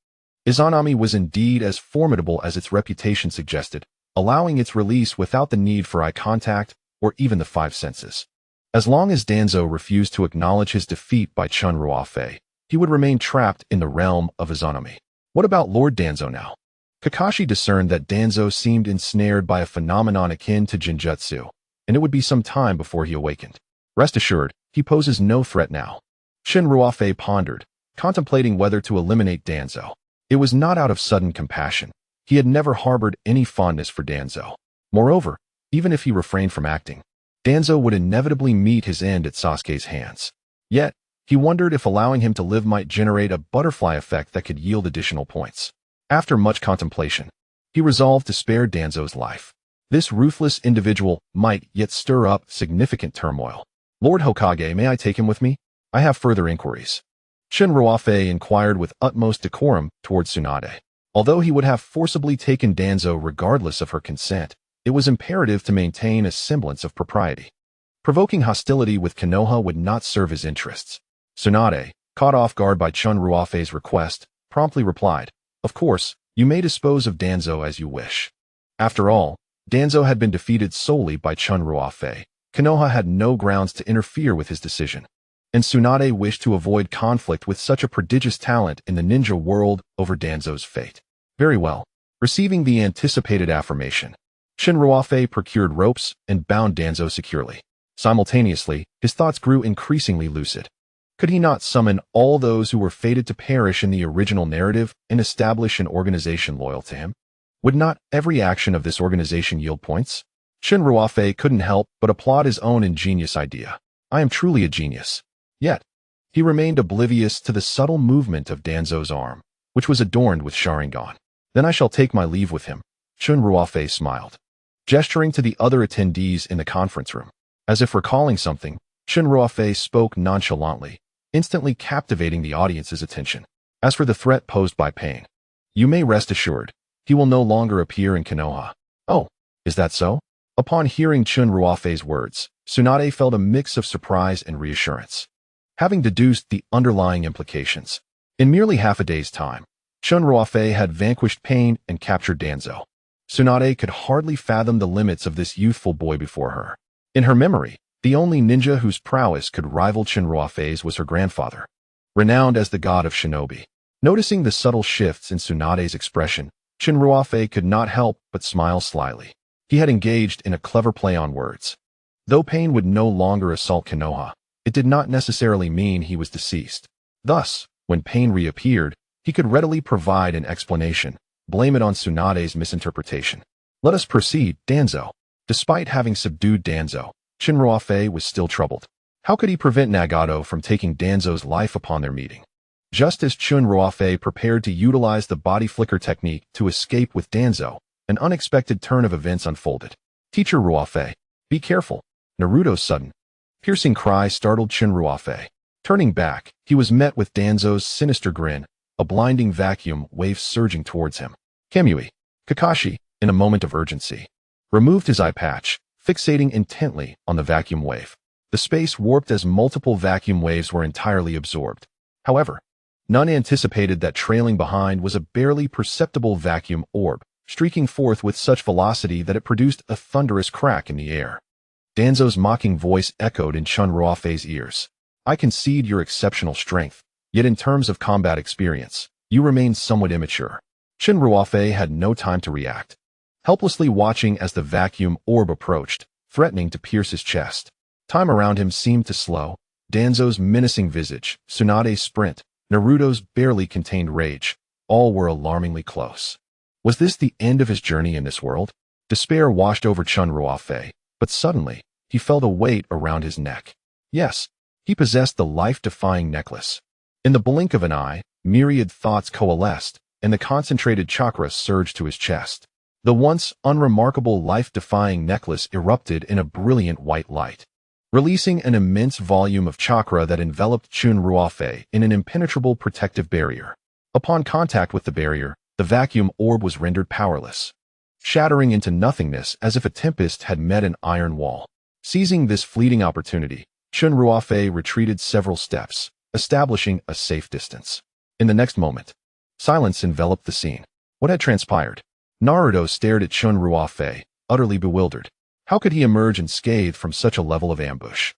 Izanami was indeed as formidable as its reputation suggested, allowing its release without the need for eye contact or even the five senses. As long as Danzo refused to acknowledge his defeat by Chen Ruofei, he would remain trapped in the realm of Izanami. What about Lord Danzo now? Kakashi discerned that Danzo seemed ensnared by a phenomenon akin to Genjutsu, and it would be some time before he awakened. Rest assured, he poses no threat now. Chen Ruofei pondered, contemplating whether to eliminate Danzo. It was not out of sudden compassion. He had never harbored any fondness for Danzo. Moreover, even if he refrained from acting, Danzo would inevitably meet his end at Sasuke's hands. Yet, he wondered if allowing him to live might generate a butterfly effect that could yield additional points. After much contemplation, he resolved to spare Danzo's life. This ruthless individual might yet stir up significant turmoil. Lord Hokage, may I take him with me? I have further inquiries. Chen Ruofei inquired with utmost decorum towards Tsunade. Although he would have forcibly taken Danzo regardless of her consent, it was imperative to maintain a semblance of propriety. Provoking hostility with Konoha would not serve his interests. Tsunade, caught off guard by Chen Ruofei's request, promptly replied, "Of course, you may dispose of Danzo as you wish." After all, Danzo had been defeated solely by Chen Ruofei. Konoha had no grounds to interfere with his decision, and Tsunade wished to avoid conflict with such a prodigious talent in the ninja world over Danzo's fate. Very well. Receiving the anticipated affirmation, Chen Ruofei procured ropes and bound Danzo securely. Simultaneously, his thoughts grew increasingly lucid. Could he not summon all those who were fated to perish in the original narrative and establish an organization loyal to him? Would not every action of this organization yield points? Chen Ruofei couldn't help but applaud his own ingenious idea. I am truly a genius. Yet, he remained oblivious to the subtle movement of Danzo's arm, which was adorned with Sharingan. Then I shall take my leave with him. Chen Ruofei smiled. gesturing to the other attendees in the conference room. As if recalling something, Chen Ruofei spoke nonchalantly, instantly captivating the audience's attention. As for the threat posed by Pain, you may rest assured, he will no longer appear in Konoha. Oh, is that so? Upon hearing Chen Ruofei's words, Tsunade felt a mix of surprise and reassurance, having deduced the underlying implications. In merely half a day's time, Chen Ruofei had vanquished Pain and captured Danzo. Tsunade could hardly fathom the limits of this youthful boy before her. In her memory, the only ninja whose prowess could rival Chen Ruofei's was her grandfather, renowned as the god of shinobi. Noticing the subtle shifts in Tsunade's expression, Chen Ruofei could not help but smile slyly. He had engaged in a clever play on words. Though Pain would no longer assault Konoha, it did not necessarily mean he was deceased. Thus, when Pain reappeared, he could readily provide an explanation, blame it on Tsunade's misinterpretation. Let us proceed, Danzo. Despite having subdued Danzo, Chen Ruofei was still troubled. How could he prevent Nagato from taking Danzo's life upon their meeting? Just as Chen Ruofei prepared to utilize the body flicker technique to escape with Danzo, an unexpected turn of events unfolded. Teacher Ruofei, be careful. Naruto's sudden, piercing cry startled Chen Ruofei. Turning back, he was met with Danzo's sinister grin, a blinding vacuum wave surging towards him. Kamui, Kakashi, in a moment of urgency, removed his eye patch, fixating intently on the vacuum wave. The space warped as multiple vacuum waves were entirely absorbed. However, none anticipated that trailing behind was a barely perceptible vacuum orb, streaking forth with such velocity that it produced a thunderous crack in the air. Danzo's mocking voice echoed in Chen Ruofei's ears. I concede your exceptional strength, yet in terms of combat experience, you remain somewhat immature. Chen Ruofei had no time to react, helplessly watching as the vacuum orb approached, threatening to pierce his chest. Time around him seemed to slow. Danzo's menacing visage, Tsunade's sprint, Naruto's barely contained rage, all were alarmingly close. Was this the end of his journey in this world? Despair washed over Chen Ruofei, but suddenly, he felt a weight around his neck. Yes, he possessed the life-defying necklace. In the blink of an eye, myriad thoughts coalesced, and the concentrated chakra surged to his chest. The once unremarkable life-defying necklace erupted in a brilliant white light, releasing an immense volume of chakra that enveloped Chen Ruofei in an impenetrable protective barrier. Upon contact with the barrier, the vacuum orb was rendered powerless, shattering into nothingness as if a tempest had met an iron wall. Seizing this fleeting opportunity, Chen Ruofei retreated several steps, establishing a safe distance. In the next moment, silence enveloped the scene. What had transpired? Naruto stared at Chen Ruofei, utterly bewildered. How could he emerge unscathed from such a level of ambush?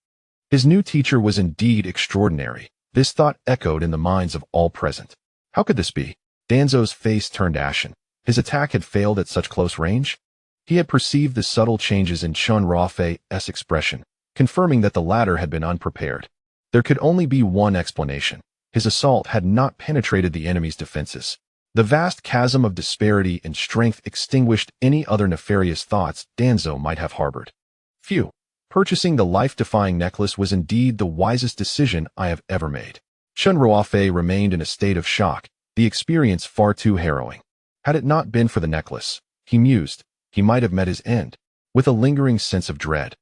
His new teacher was indeed extraordinary. This thought echoed in the minds of all present. How could this be? Danzo's face turned ashen. His attack had failed at such close range? He had perceived the subtle changes in Chen Ruofei's expression, confirming that the latter had been unprepared. There could only be one explanation. His assault had not penetrated the enemy's defenses. The vast chasm of disparity in strength extinguished any other nefarious thoughts Danzo might have harbored. Phew! Purchasing the life-defying necklace was indeed the wisest decision I have ever made. Chen Ruofei remained in a state of shock, the experience far too harrowing. Had it not been for the necklace, he mused, he might have met his end. With a lingering sense of dread,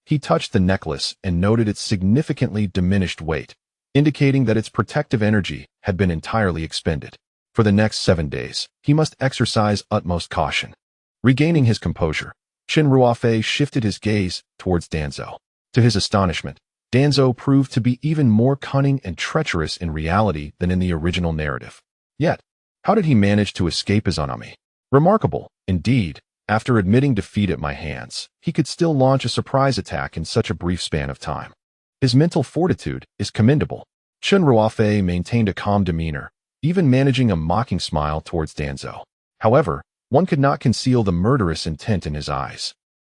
he touched the necklace and noted its significantly diminished weight, indicating that its protective energy had been entirely expended. For the next 7 days, he must exercise utmost caution. Regaining his composure, Chen Ruofei shifted his gaze towards Danzo. To his astonishment, Danzo proved to be even more cunning and treacherous in reality than in the original narrative. Yet, how did he manage to escape Izanami? Remarkable, indeed. After admitting defeat at my hands, he could still launch a surprise attack in such a brief span of time. His mental fortitude is commendable. Chen Ruofei maintained a calm demeanor, even managing a mocking smile towards Danzo. However, one could not conceal the murderous intent in his eyes.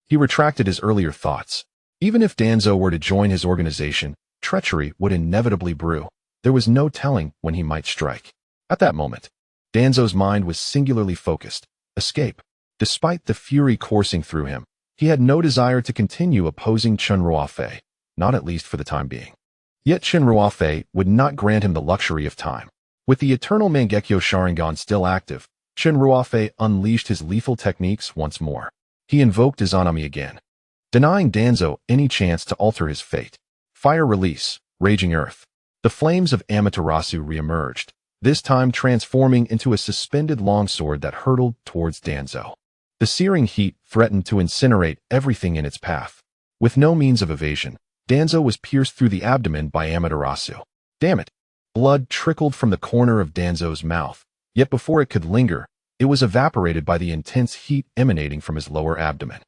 He retracted his earlier thoughts. Even if Danzo were to join his organization, treachery would inevitably brew. There was no telling when he might strike. At that moment, Danzo's mind was singularly focused. Escape. Despite the fury coursing through him, he had no desire to continue opposing Chen Ruofei, not at least for the time being. Yet Chen Ruofei would not grant him the luxury of time. With the Eternal Mangekyō Sharingan still active, Chen Ruofei unleashed his lethal techniques once more. He invoked Izanami again, denying Danzo any chance to alter his fate. Fire release, raging earth. The flames of Amaterasu reemerged, this time transforming into a suspended longsword that hurtled towards Danzo. The searing heat threatened to incinerate everything in its path. With no means of evasion, Danzo was pierced through the abdomen by Amaterasu. Damn it! Blood trickled from the corner of Danzo's mouth, yet before it could linger, it was evaporated by the intense heat emanating from his lower abdomen.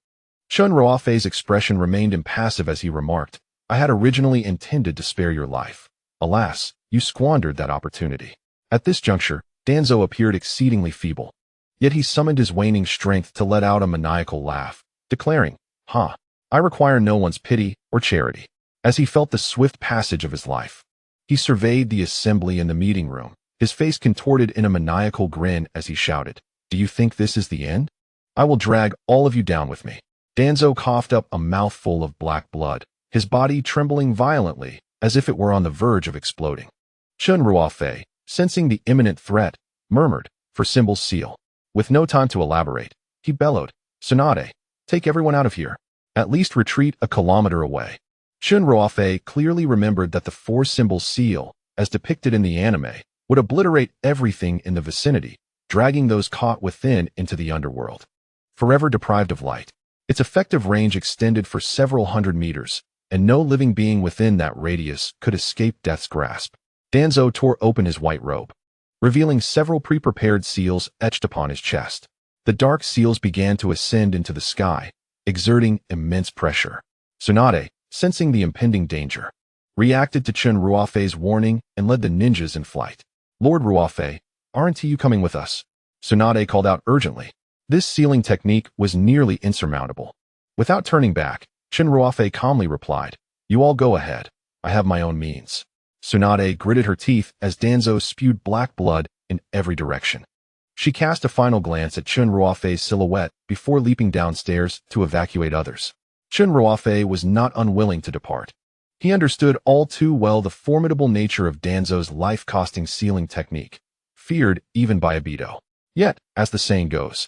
Chen Ruofei's expression remained impassive as he remarked, "I had originally intended to spare your life. Alas, you squandered that opportunity." At this juncture, Danzo appeared exceedingly feeble. Yet he summoned his waning strength to let out a maniacal laugh, declaring, I require no one's pity or charity." As he felt the swift passage of his life, he surveyed the assembly in the meeting room, his face contorted in a maniacal grin as he shouted, "Do you think this is the end? I will drag all of you down with me." Danzo coughed up a mouthful of black blood, his body trembling violently, as if it were on the verge of exploding. Chen Ruofei, sensing the imminent threat, murmured, "For Symbol's seal." With no time to elaborate, he bellowed, "Tsunade, take everyone out of here. At least retreat a kilometer away." Chen Ruofei clearly remembered that the four Symbol's seal, as depicted in the anime, would obliterate everything in the vicinity, dragging those caught within into the underworld. Forever deprived of light, its effective range extended for several hundred meters, and no living being within that radius could escape death's grasp. Danzo tore open his white robe, revealing several pre-prepared seals etched upon his chest. The dark seals began to ascend into the sky, exerting immense pressure. Tsunade, sensing the impending danger, reacted to Chen Ruofei's warning and led the ninjas in flight. "Lord Ruofei, aren't you coming with us?" Tsunade called out urgently. This sealing technique was nearly insurmountable. Without turning back, Chen Ruofei calmly replied, "You all go ahead. I have my own means." Tsunade gritted her teeth as Danzo spewed black blood in every direction. She cast a final glance at Chen Ruofei's silhouette before leaping downstairs to evacuate others. Chen Ruofei was not unwilling to depart. He understood all too well the formidable nature of Danzo's life-costing sealing technique, feared even by Obito. Yet, as the saying goes,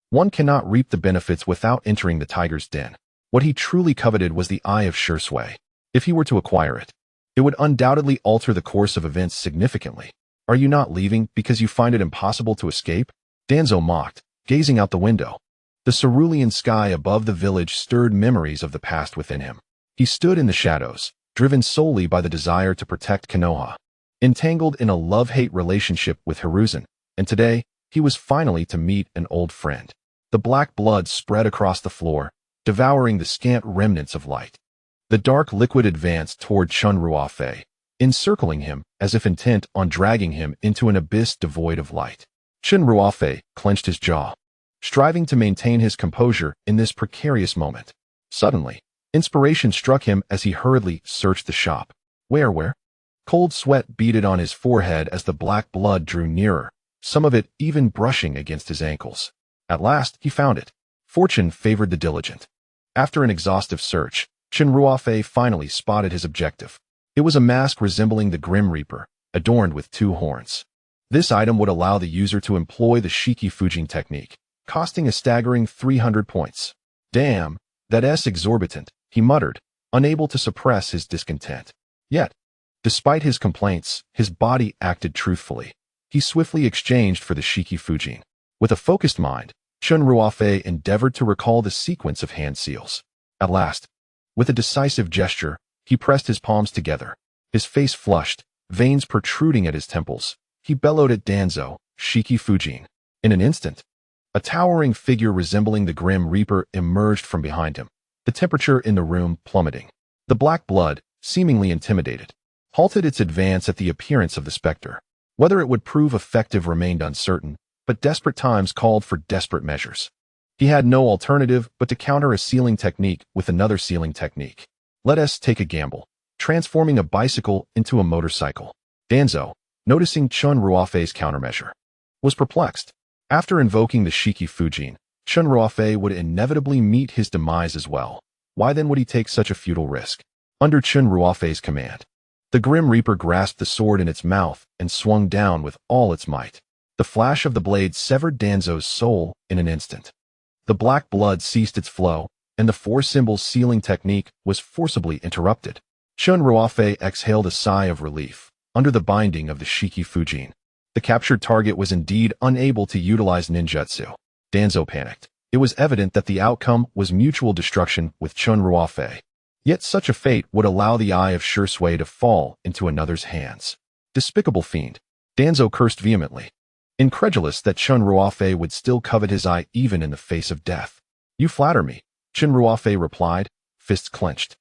one cannot reap the benefits without entering the tiger's den. What he truly coveted was the Eye of Shursui. If he were to acquire it, it would undoubtedly alter the course of events significantly. "Are you not leaving because you find it impossible to escape?" Danzo mocked, gazing out the window. The cerulean sky above the village stirred memories of the past within him. He stood in the shadows, driven solely by the desire to protect Konoha, entangled in a love-hate relationship with Hiruzen, and today, he was finally to meet an old friend. The black blood spread across the floor, devouring the scant remnants of light. The dark liquid advanced toward Chen Ruofei, encircling him as if intent on dragging him into an abyss devoid of light. Chen Ruofei clenched his jaw, striving to maintain his composure in this precarious moment. Suddenly, inspiration struck him as he hurriedly searched the shop. Where? Cold sweat beaded on his forehead as the black blood drew nearer, some of it even brushing against his ankles. At last, he found it. Fortune favored the diligent. After an exhaustive search, Chen Ruofei finally spotted his objective. It was a mask resembling the Grim Reaper, adorned with two horns. This item would allow the user to employ the Shiki Fujin technique, costing a staggering 300 points. "Damn, that's exorbitant," he muttered, unable to suppress his discontent. Yet, despite his complaints, his body acted truthfully. He swiftly exchanged for the Shiki Fujin. With a focused mind, Chen Ruofei endeavored to recall the sequence of hand seals. At last, with a decisive gesture, he pressed his palms together, his face flushed, veins protruding at his temples. He bellowed at Danzo, "Shiki Fujin." In an instant, a towering figure resembling the Grim Reaper emerged from behind him, the temperature in the room plummeting. The black blood, seemingly intimidated, halted its advance at the appearance of the specter. Whether it would prove effective remained uncertain, but desperate times called for desperate measures. He had no alternative but to counter a sealing technique with another sealing technique. Let us take a gamble, transforming a bicycle into a motorcycle. Danzo, noticing Chen Ruofei's countermeasure, was perplexed. After invoking the Shiki Fujin, Chen Ruofei would inevitably meet his demise as well. Why then would he take such a futile risk? Under Chen Ruofei's command, the Grim Reaper grasped the sword in its mouth and swung down with all its might. The flash of the blade severed Danzo's soul in an instant. The black blood ceased its flow, and the four-symbol sealing technique was forcibly interrupted. Chen Ruofei exhaled a sigh of relief. Under the binding of the Shiki Fujin, the captured target was indeed unable to utilize ninjutsu. Danzo panicked. It was evident that the outcome was mutual destruction with Chen Ruofei. Yet such a fate would allow the eye of Shursui to fall into another's hands. Despicable fiend. Danzo cursed vehemently, incredulous that Chen Ruofei would still covet his eye even in the face of death. You flatter me, Chen Ruofei replied, fists clenched.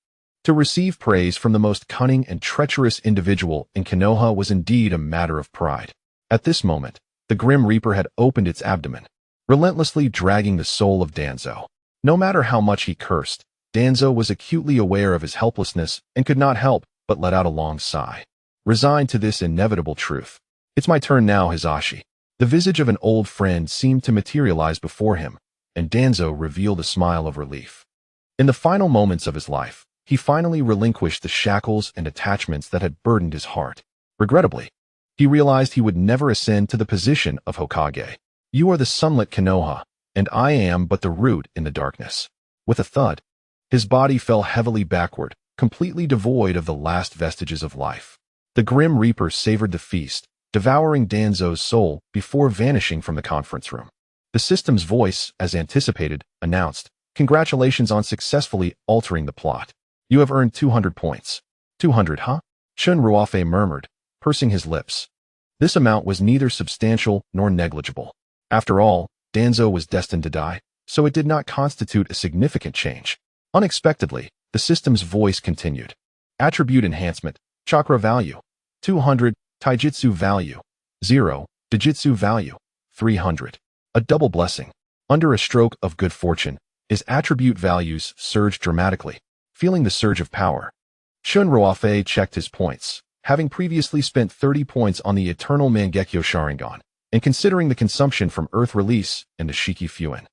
To receive praise from the most cunning and treacherous individual in Konoha was indeed a matter of pride. At this moment, the Grim Reaper had opened its abdomen, relentlessly dragging the soul of Danzo. No matter how much he cursed, Danzo was acutely aware of his helplessness and could not help but let out a long sigh. Resigned to this inevitable truth. It's my turn now, Hisashi. The visage of an old friend seemed to materialize before him, and Danzo revealed a smile of relief. In the final moments of his life, he finally relinquished the shackles and attachments that had burdened his heart. Regrettably, he realized he would never ascend to the position of Hokage. You are the sunlit Konoha, and I am but the root in the darkness. With a thud, his body fell heavily backward, completely devoid of the last vestiges of life. The Grim Reaper savored the feast, devouring Danzo's soul before vanishing from the conference room. The system's voice, as anticipated, announced, "Congratulations on successfully altering the plot. You have earned 200 points. 200, huh?" Chen Ruofei murmured, pursing his lips. This amount was neither substantial nor negligible. After all, Danzo was destined to die, so it did not constitute a significant change. Unexpectedly, the system's voice continued. Attribute enhancement, chakra value, 200, taijutsu value, 0, dijitsu value, 300. A double blessing. Under a stroke of good fortune, his attribute values surged dramatically. Feeling the surge of power, Chen Ruofei checked his points, having previously spent 30 points on the Eternal Mangekyō Sharingan, and considering the consumption from Earth Release and the Shiki Fuin.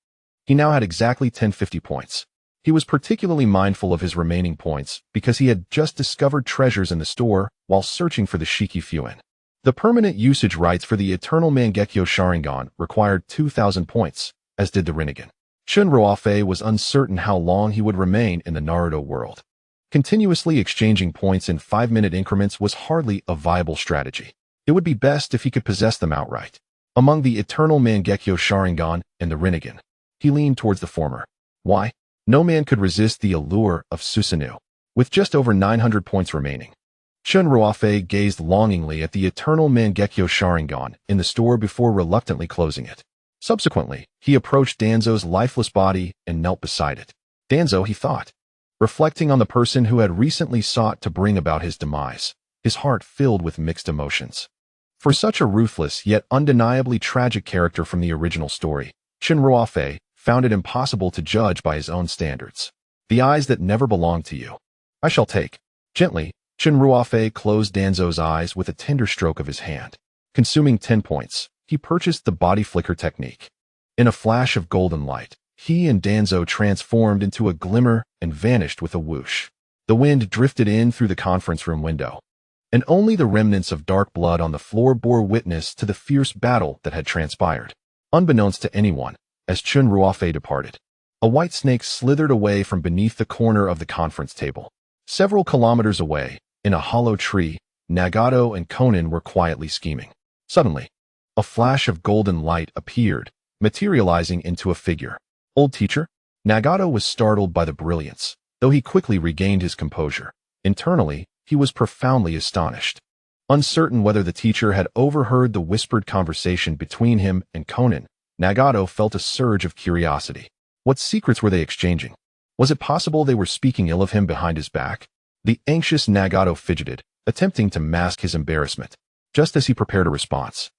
He now had exactly 1050 points. He was particularly mindful of his remaining points because he had just discovered treasures in the store while searching for the Shiki Fuin. The permanent usage rights for the Eternal Mangekyō Sharingan required 2000 points, as did the Rinnegan. Chen Ruofei was uncertain how long he would remain in the Naruto world. Continuously exchanging points in 5-minute increments was hardly a viable strategy. It would be best if he could possess them outright. Among the Eternal Mangekyō Sharingan and the Rinnegan, he leaned towards the former. Why? No man could resist the allure of Susanoo. With just over 900 points remaining, Chen Ruofei gazed longingly at the Eternal Mangekyō Sharingan in the store before reluctantly closing it. Subsequently, he approached Danzo's lifeless body and knelt beside it. Danzo, he thought, reflecting on the person who had recently sought to bring about his demise, his heart filled with mixed emotions. For such a ruthless yet undeniably tragic character from the original story, Chen Ruofei found it impossible to judge by his own standards. The eyes that never belonged to you. I shall take. Gently, Chen Ruofei closed Danzo's eyes with a tender stroke of his hand. Consuming 10 points, he purchased the body flicker technique. In a flash of golden light, he and Danzo transformed into a glimmer and vanished with a whoosh. The wind drifted in through the conference room window, and only the remnants of dark blood on the floor bore witness to the fierce battle that had transpired. Unbeknownst to anyone, as Chen Ruofei departed, a white snake slithered away from beneath the corner of the conference table. Several kilometers away, in a hollow tree, Nagato and Konan were quietly scheming. Suddenly, a flash of golden light appeared, materializing into a figure. Old teacher? Nagato was startled by the brilliance, though he quickly regained his composure. Internally, he was profoundly astonished. Uncertain whether the teacher had overheard the whispered conversation between him and Konan, Nagato felt a surge of curiosity. What secrets were they exchanging? Was it possible they were speaking ill of him behind his back? The anxious Nagato fidgeted, attempting to mask his embarrassment. Just as he prepared a response,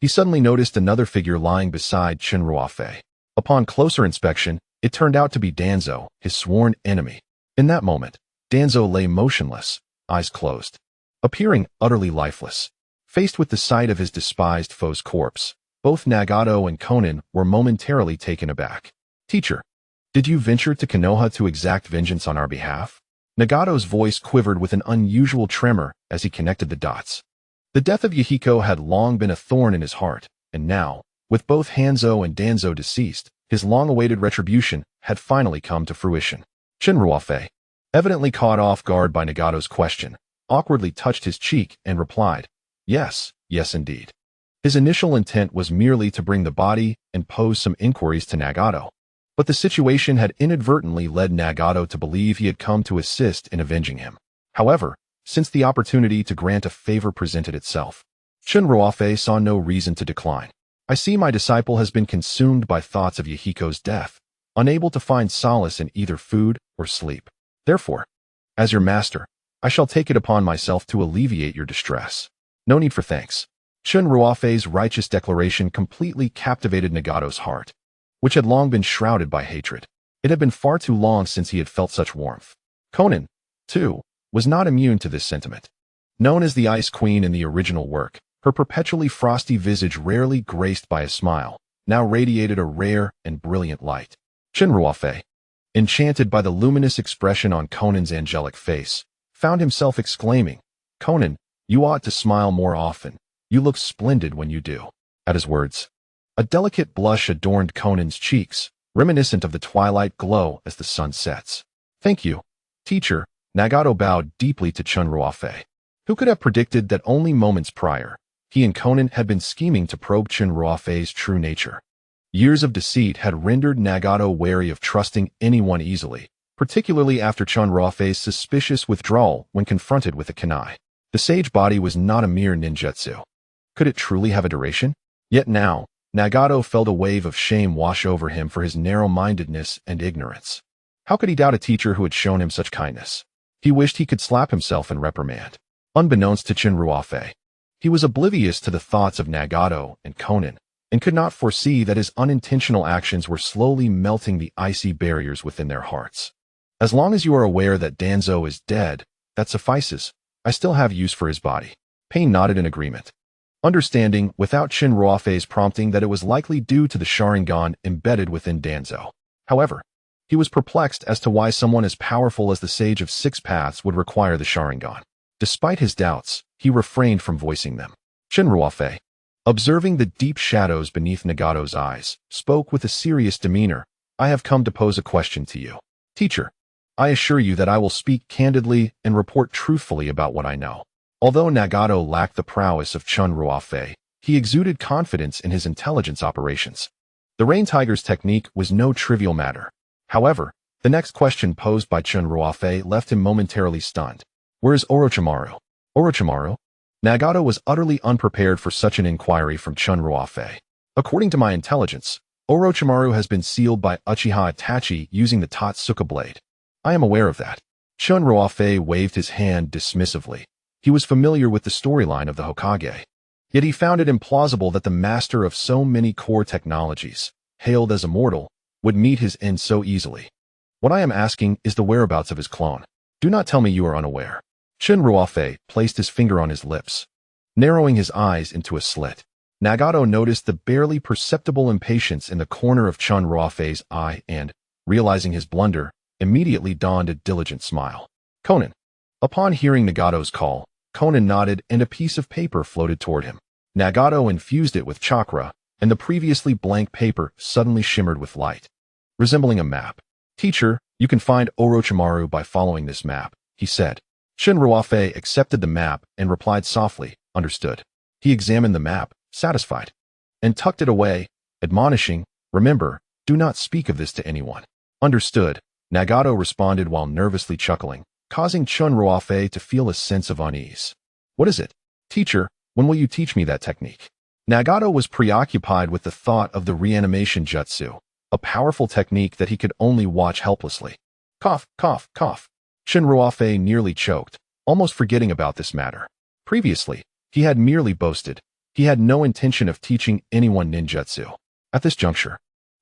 he suddenly noticed another figure lying beside Chen Ruofei. Upon closer inspection, it turned out to be Danzo, his sworn enemy. In that moment, Danzo lay motionless, eyes closed, appearing utterly lifeless. Faced with the sight of his despised foe's corpse, both Nagato and Konan were momentarily taken aback. Teacher, did you venture to Konoha to exact vengeance on our behalf? Nagato's voice quivered with an unusual tremor as he connected the dots. The death of Yahiko had long been a thorn in his heart, and now, with both Hanzo and Danzo deceased, His long-awaited retribution had finally come to fruition. Chen Ruofei, evidently caught off guard by Nagato's question, awkwardly touched his cheek and replied, "Yes, yes indeed." His initial intent was merely to bring the body and pose some inquiries to Nagato. But the situation had inadvertently led Nagato to believe he had come to assist in avenging him. However, since the opportunity to grant a favor presented itself, Chen Ruofei saw no reason to decline. "I see my disciple has been consumed by thoughts of Yahiko's death, unable to find solace in either food or sleep. Therefore, as your master, I shall take it upon myself to alleviate your distress. No need for thanks." Chen Ruofei's righteous declaration completely captivated Nagato's heart, which had long been shrouded by hatred. It had been far too long since he had felt such warmth. Konan, too, was not immune to this sentiment. Known as the Ice Queen in the original work, her perpetually frosty visage rarely graced by a smile, now radiated a rare and brilliant light. Chen Ruofei, enchanted by the luminous expression on Konan's angelic face, found himself exclaiming, "Konan, you ought to smile more often. You look splendid when you do." At his words, a delicate blush adorned Konan's cheeks, reminiscent of the twilight glow as the sun sets. "Thank you, teacher." Nagato bowed deeply to Chen Ruofei. Who could have predicted that only moments prior, he and Konan had been scheming to probe Chen Ruofei's true nature? Years of deceit had rendered Nagato wary of trusting anyone easily, particularly after Chen Ruofei's suspicious withdrawal when confronted with a kunai. The sage body was not a mere ninjutsu. Could it truly have a duration? Yet now, Nagato felt a wave of shame wash over him for his narrow-mindedness and ignorance. How could he doubt a teacher who had shown him such kindness? He wished he could slap himself in reprimand. Unbeknownst to Chen Ruofei, he was oblivious to the thoughts of Nagato and Konan, and could not foresee that his unintentional actions were slowly melting the icy barriers within their hearts. "As long as you are aware that Danzo is dead, that suffices. I still have use for his body." Pain nodded in agreement, understanding without Chen Ruofei's prompting that it was likely due to the Sharingan embedded within Danzo. However, he was perplexed as to why someone as powerful as the Sage of Six Paths would require the Sharingan. Despite his doubts, he refrained from voicing them. Chen Ruofei, observing the deep shadows beneath Nagato's eyes, spoke with a serious demeanor. "I have come to pose a question to you. Teacher, I assure you that I will speak candidly and report truthfully about what I know." Although Nagato lacked the prowess of Chen Ruofei, he exuded confidence in his intelligence operations. The Rain Tiger's technique was no trivial matter. However, the next question posed by Chen Ruofei left him momentarily stunned. "Where is Orochimaru?" "Orochimaru?" Nagato was utterly unprepared for such an inquiry from Chen Ruofei. "According to my intelligence, Orochimaru has been sealed by Uchiha Itachi using the Totsuka blade." "I am aware of that." Chen Ruofei waved his hand dismissively. He was familiar with the storyline of the Hokage. Yet he found it implausible that the master of so many core technologies, hailed as immortal, would meet his end so easily. "What I am asking is the whereabouts of his clone. Do not tell me you are unaware." Chen Ruofei placed his finger on his lips, narrowing his eyes into a slit. Nagato noticed the barely perceptible impatience in the corner of Chen Ruofei's eye and, realizing his blunder, immediately donned a diligent smile. "Konan." Upon hearing Nagato's call, Konan nodded and a piece of paper floated toward him. Nagato infused it with chakra, and the previously blank paper suddenly shimmered with light, resembling a map. "Teacher, you can find Orochimaru by following this map," he said. Chen Ruofei accepted the map and replied softly, "Understood." He examined the map, satisfied, and tucked it away, admonishing, "Remember, do not speak of this to anyone." "Understood," Nagato responded while nervously chuckling, causing Chen Ruofei to feel a sense of unease. "What is it?" "Teacher, when will you teach me that technique?" Nagato was preoccupied with the thought of the reanimation jutsu, a powerful technique that he could only watch helplessly. Cough, cough, cough. Chen Ruofei nearly choked, almost forgetting about this matter. Previously, he had merely boasted. He had no intention of teaching anyone ninjutsu. At this juncture,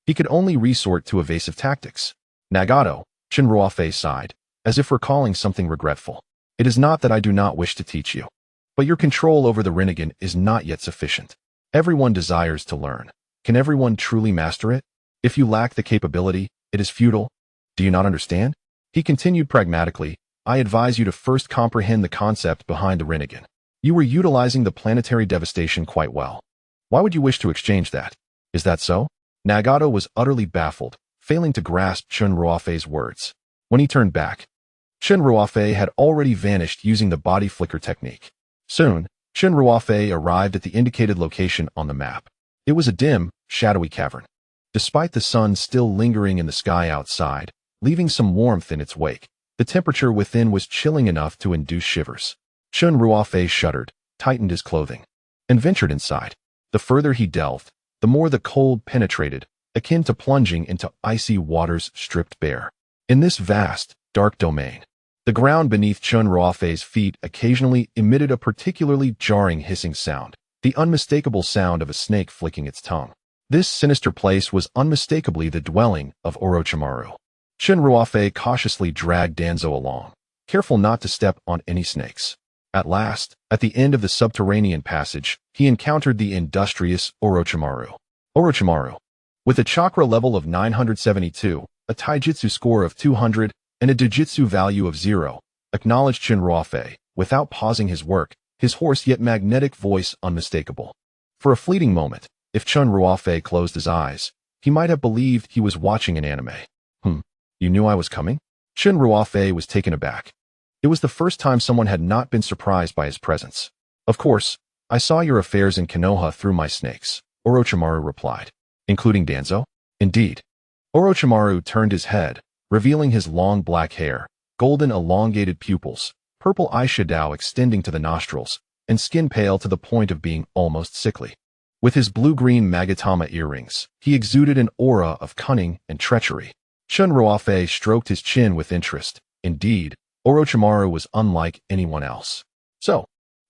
he could only resort to evasive tactics. "Nagato," Chen Ruofei sighed, as if recalling something regretful. "It is not that I do not wish to teach you, but your control over the Rinnegan is not yet sufficient. Everyone desires to learn. Can everyone truly master it? If you lack the capability, it is futile. Do you not understand?" He continued pragmatically, "I advise you to first comprehend the concept behind the Rinnegan. You were utilizing the planetary devastation quite well. Why would you wish to exchange that? Is that so?" Nagato was utterly baffled, failing to grasp Chen Ruofei's words. When he turned back, Chen Ruofei had already vanished using the body flicker technique. Soon, Chen Ruofei arrived at the indicated location on the map. It was a dim, shadowy cavern. Despite the sun still lingering in the sky outside, leaving some warmth in its wake, the temperature within was chilling enough to induce shivers. Chen Ruofei shuddered, tightened his clothing, and ventured inside. The further he delved, the more the cold penetrated, akin to plunging into icy waters stripped bare. In this vast, dark domain, the ground beneath Chen Ruofei's feet occasionally emitted a particularly jarring hissing sound, the unmistakable sound of a snake flicking its tongue. This sinister place was unmistakably the dwelling of Orochimaru. Chen Ruofei cautiously dragged Danzo along, careful not to step on any snakes. At last, at the end of the subterranean passage, he encountered the industrious Orochimaru. Orochimaru, with a chakra level of 972, a taijutsu score of 200, and a dojutsu value of 0, acknowledged Chen Ruofei, without pausing his work, his hoarse yet magnetic voice unmistakable. For a fleeting moment, if Chen Ruofei closed his eyes, he might have believed he was watching an anime. You knew I was coming? Chen Ruofei was taken aback. It was the first time someone had not been surprised by his presence. Of course, I saw your affairs in Konoha through my snakes, Orochimaru replied. Including Danzo? Indeed. Orochimaru turned his head, revealing his long black hair, golden elongated pupils, purple eyeshadow extending to the nostrils, and skin pale to the point of being almost sickly. With his blue-green Magatama earrings, he exuded an aura of cunning and treachery. Chen Ruofei stroked his chin with interest. Indeed, Orochimaru was unlike anyone else. So,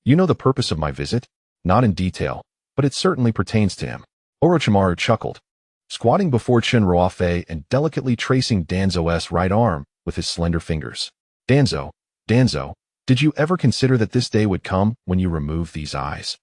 you know the purpose of my visit? Not in detail, but it certainly pertains to him. Orochimaru chuckled, squatting before Chen Ruofei and delicately tracing Danzo's right arm with his slender fingers. Danzo, did you ever consider that this day would come when you remove these eyes?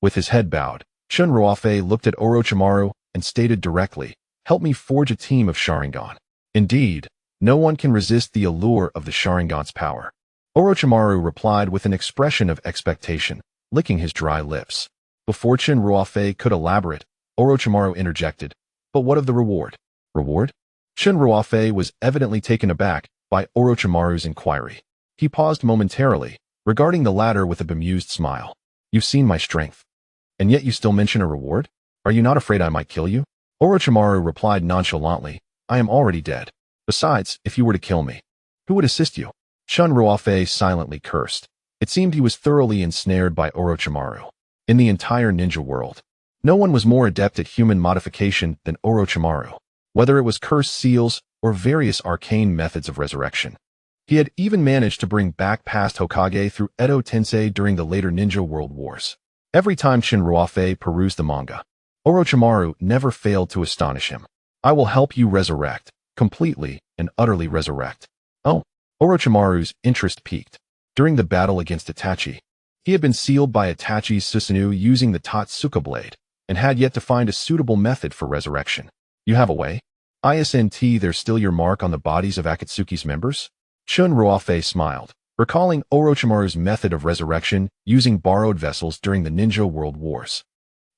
With his head bowed, Chen Ruofei looked at Orochimaru and stated directly, help me forge a team of Sharingan. Indeed, no one can resist the allure of the Sharingan's power. Orochimaru replied with an expression of expectation, licking his dry lips. Before Chen Ruofei could elaborate, Orochimaru interjected, but what of the reward? Reward? Chen Ruofei was evidently taken aback by Orochimaru's inquiry. He paused momentarily, regarding the latter with a bemused smile. You've seen my strength. And yet you still mention a reward? Are you not afraid I might kill you? Orochimaru replied nonchalantly, I am already dead. Besides, if you were to kill me, who would assist you? Chen Ruofei silently cursed. It seemed he was thoroughly ensnared by Orochimaru. In the entire ninja world, no one was more adept at human modification than Orochimaru, whether it was cursed seals or various arcane methods of resurrection. He had even managed to bring back past Hokage through Edo Tensei during the later Ninja World Wars. Every time Chen Ruofei perused the manga, Orochimaru never failed to astonish him. I will help you resurrect, completely and utterly resurrect. Oh, Orochimaru's interest peaked. During the battle against Itachi, he had been sealed by Itachi's Susanoo using the Totsuka blade, and had yet to find a suitable method for resurrection. You have a way? Isn't there still your mark on the bodies of Akatsuki's members? Chen Ruofei smiled, recalling Orochimaru's method of resurrection using borrowed vessels during the Ninja World Wars.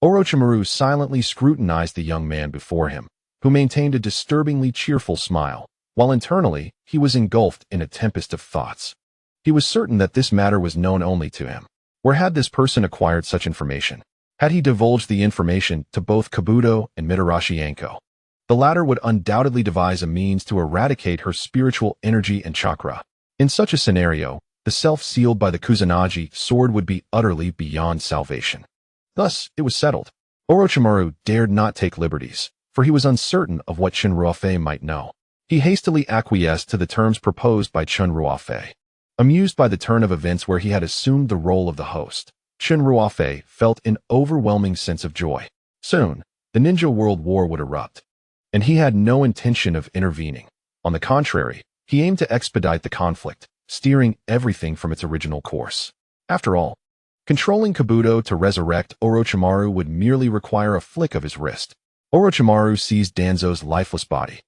Orochimaru silently scrutinized the young man before him, who maintained a disturbingly cheerful smile, while internally he was engulfed in a tempest of thoughts. He was certain that this matter was known only to him. Where had this person acquired such information? Had he divulged the information to both Kabuto and Mitarashi Anko? The latter would undoubtedly devise a means to eradicate her spiritual energy and chakra. In such a scenario, the self sealed by the Kusanagi sword would be utterly beyond salvation. Thus, it was settled. Orochimaru dared not take liberties, for he was uncertain of what Chen Ruofei might know. He hastily acquiesced to the terms proposed by Chen Ruofei. Amused by the turn of events where he had assumed the role of the host, Chen Ruofei felt an overwhelming sense of joy. Soon, the Ninja World War would erupt, and he had no intention of intervening. On the contrary, he aimed to expedite the conflict, steering everything from its original course. After all, controlling Kabuto to resurrect Orochimaru would merely require a flick of his wrist. Orochimaru seized Danzo's lifeless body,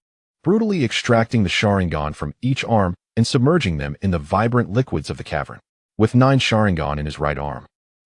brutally extracting the Sharingan from each arm and submerging them in the vibrant liquids of the cavern. With 9 Sharingan in his right arm,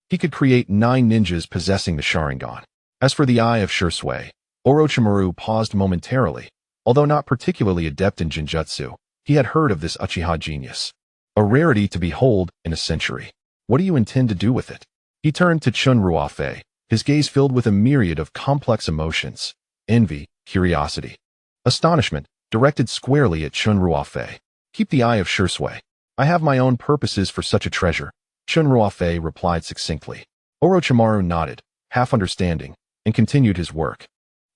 he could create 9 ninjas possessing the Sharingan. As for the Eye of Shursui, Orochimaru paused momentarily. Although not particularly adept in Genjutsu, he had heard of this Uchiha genius. A rarity to behold in a century. What do you intend to do with it? He turned to Chen Ruofei, his gaze filled with a myriad of complex emotions: envy, curiosity, astonishment, directed squarely at Chen Ruofei. Keep the eye of Shursui. I have my own purposes for such a treasure, Chen Ruofei replied succinctly. Orochimaru nodded, half understanding, and continued his work.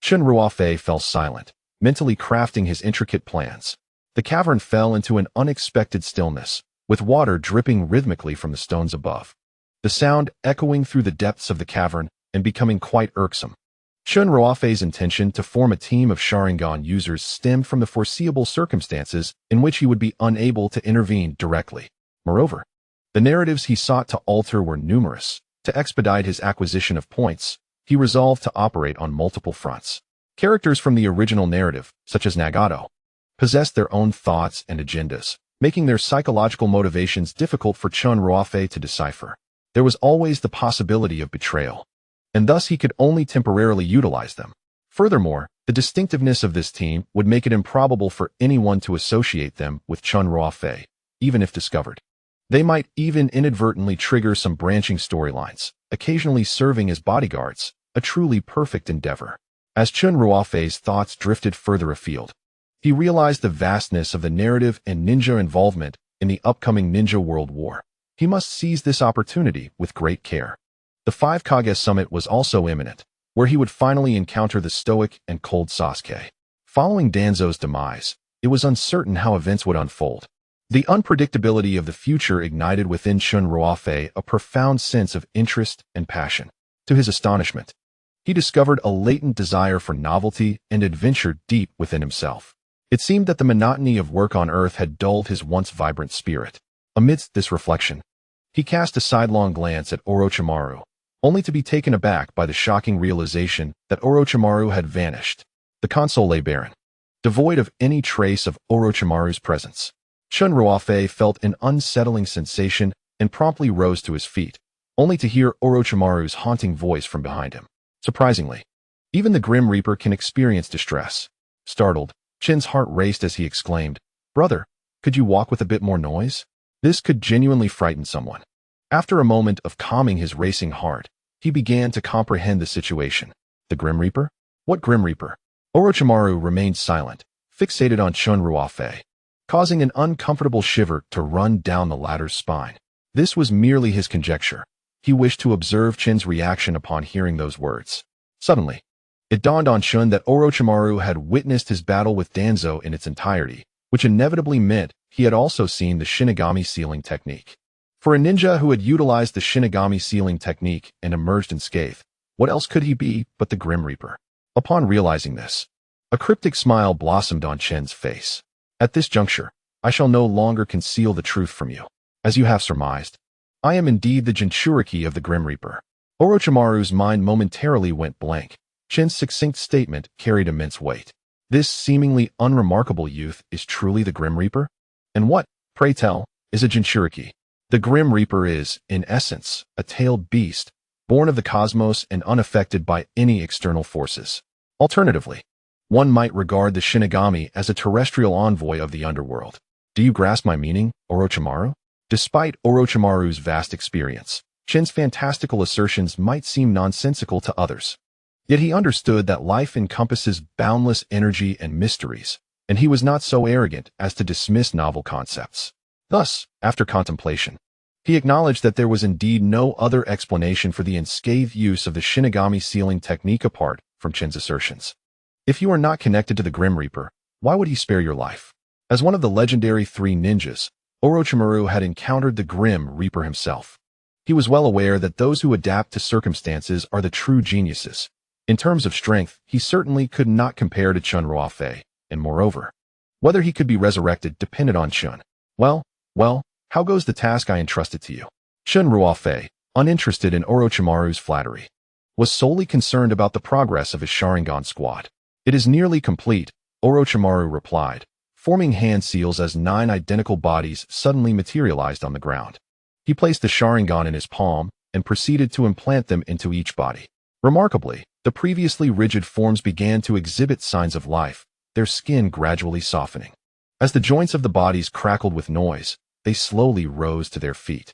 Chen Ruofei fell silent, mentally crafting his intricate plans. The cavern fell into an unexpected stillness, with water dripping rhythmically from the stones above. The sound echoing through the depths of the cavern and becoming quite irksome. Chen Ruofei's intention to form a team of Sharingan users stemmed from the foreseeable circumstances in which he would be unable to intervene directly. Moreover, the narratives he sought to alter were numerous. To expedite his acquisition of points, he resolved to operate on multiple fronts. Characters from the original narrative, such as Nagato, possessed their own thoughts and agendas, making their psychological motivations difficult for Chen Ruofei to decipher. There was always the possibility of betrayal, and thus he could only temporarily utilize them. Furthermore, the distinctiveness of this team would make it improbable for anyone to associate them with Chen Ruofei, even if discovered. They might even inadvertently trigger some branching storylines, occasionally serving as bodyguards, a truly perfect endeavor. As Chen Ruofei's thoughts drifted further afield, he realized the vastness of the narrative and ninja involvement in the upcoming Ninja World War. He must seize this opportunity with great care. The Five Kage Summit was also imminent, where he would finally encounter the stoic and cold Sasuke. Following Danzo's demise, it was uncertain how events would unfold. The unpredictability of the future ignited within Chen Ruofei a profound sense of interest and passion. To his astonishment, he discovered a latent desire for novelty and adventure deep within himself. It seemed that the monotony of work on Earth had dulled his once vibrant spirit. Amidst this reflection, he cast a sidelong glance at Orochimaru, only to be taken aback by the shocking realization that Orochimaru had vanished. The console lay barren, devoid of any trace of Orochimaru's presence. Chen Ruofei felt an unsettling sensation and promptly rose to his feet, only to hear Orochimaru's haunting voice from behind him. Surprisingly, even the Grim Reaper can experience distress. Startled, Chen's heart raced as he exclaimed, "Brother, could you walk with a bit more noise?" This could genuinely frighten someone. After a moment of calming his racing heart, he began to comprehend the situation. The Grim Reaper? What Grim Reaper? Orochimaru remained silent, fixated on Chen Ruofei, causing an uncomfortable shiver to run down the latter's spine. This was merely his conjecture. He wished to observe Chen's reaction upon hearing those words. Suddenly, it dawned on Chen that Orochimaru had witnessed his battle with Danzo in its entirety, which inevitably meant he had also seen the Shinigami sealing technique. For a ninja who had utilized the Shinigami sealing technique and emerged unscathed, what else could he be but the Grim Reaper? Upon realizing this, a cryptic smile blossomed on Chen's face. At this juncture, I shall no longer conceal the truth from you. As you have surmised, I am indeed the Jinchuriki of the Grim Reaper. Orochimaru's mind momentarily went blank. Chen's succinct statement carried immense weight. This seemingly unremarkable youth is truly the Grim Reaper? And what, pray tell, is a Jinchuriki? The Grim Reaper is, in essence, a tailed beast, born of the cosmos and unaffected by any external forces. Alternatively, one might regard the Shinigami as a terrestrial envoy of the underworld. Do you grasp my meaning, Orochimaru? Despite Orochimaru's vast experience, Chen's fantastical assertions might seem nonsensical to others. Yet he understood that life encompasses boundless energy and mysteries, and he was not so arrogant as to dismiss novel concepts. Thus, after contemplation, he acknowledged that there was indeed no other explanation for the unscathed use of the Shinigami sealing technique apart from Chen's assertions. If you are not connected to the Grim Reaper, why would he spare your life? As one of the legendary three ninjas, Orochimaru had encountered the Grim Reaper himself. He was well aware that those who adapt to circumstances are the true geniuses. In terms of strength, he certainly could not compare to Chen Ruofei, and moreover, whether he could be resurrected depended on Chen. Well, how goes the task I entrusted to you? Chen Ruofei, uninterested in Orochimaru's flattery, was solely concerned about the progress of his Sharingan squad. It is nearly complete, Orochimaru replied, forming hand seals as 9 identical bodies suddenly materialized on the ground. He placed the Sharingan in his palm and proceeded to implant them into each body. Remarkably, The previously rigid forms began to exhibit signs of life, their skin gradually softening. As the joints of the bodies crackled with noise, they slowly rose to their feet.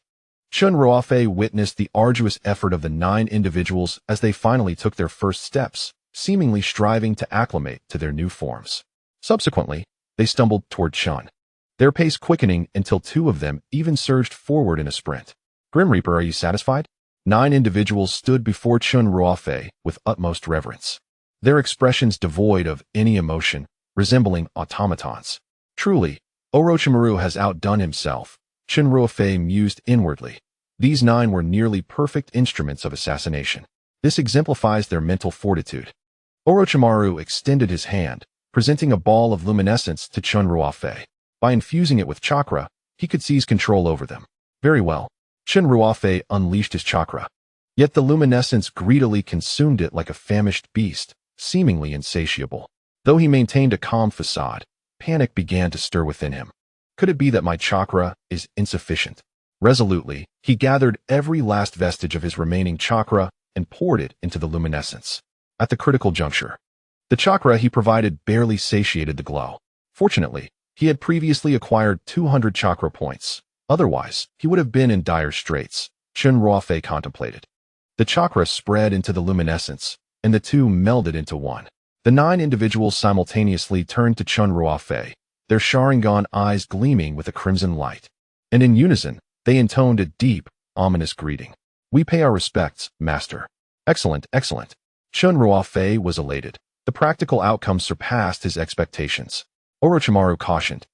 Chen Ruofei witnessed the arduous effort of the 9 individuals as they finally took their first steps, seemingly striving to acclimate to their new forms. Subsequently, they stumbled toward Chen, their pace quickening until 2 of them even surged forward in a sprint. Grim Reaper, are you satisfied? 9 individuals stood before Chen Ruofei with utmost reverence, their expressions devoid of any emotion, resembling automatons. Truly, Orochimaru has outdone himself, Chen Ruofei mused inwardly. These 9 were nearly perfect instruments of assassination. This exemplifies their mental fortitude. Orochimaru extended his hand, presenting a ball of luminescence to Chen Ruofei. By infusing it with chakra, he could seize control over them. Very well. Chen Ruofei unleashed his chakra. Yet the luminescence greedily consumed it like a famished beast, seemingly insatiable. Though he maintained a calm facade, panic began to stir within him. Could it be that my chakra is insufficient? Resolutely, he gathered every last vestige of his remaining chakra and poured it into the luminescence. At the critical juncture, the chakra he provided barely satiated the glow. Fortunately, he had previously acquired 200 chakra points. Otherwise, he would have been in dire straits, Chen Ruofei contemplated. The chakra spread into the luminescence, and the 2 melded into one. The 9 individuals simultaneously turned to Chen Ruofei, their Sharingan eyes gleaming with a crimson light. And in unison, they intoned a deep, ominous greeting. We pay our respects, Master. Excellent, excellent. Chen Ruofei was elated. The practical outcome surpassed his expectations. Orochimaru cautioned.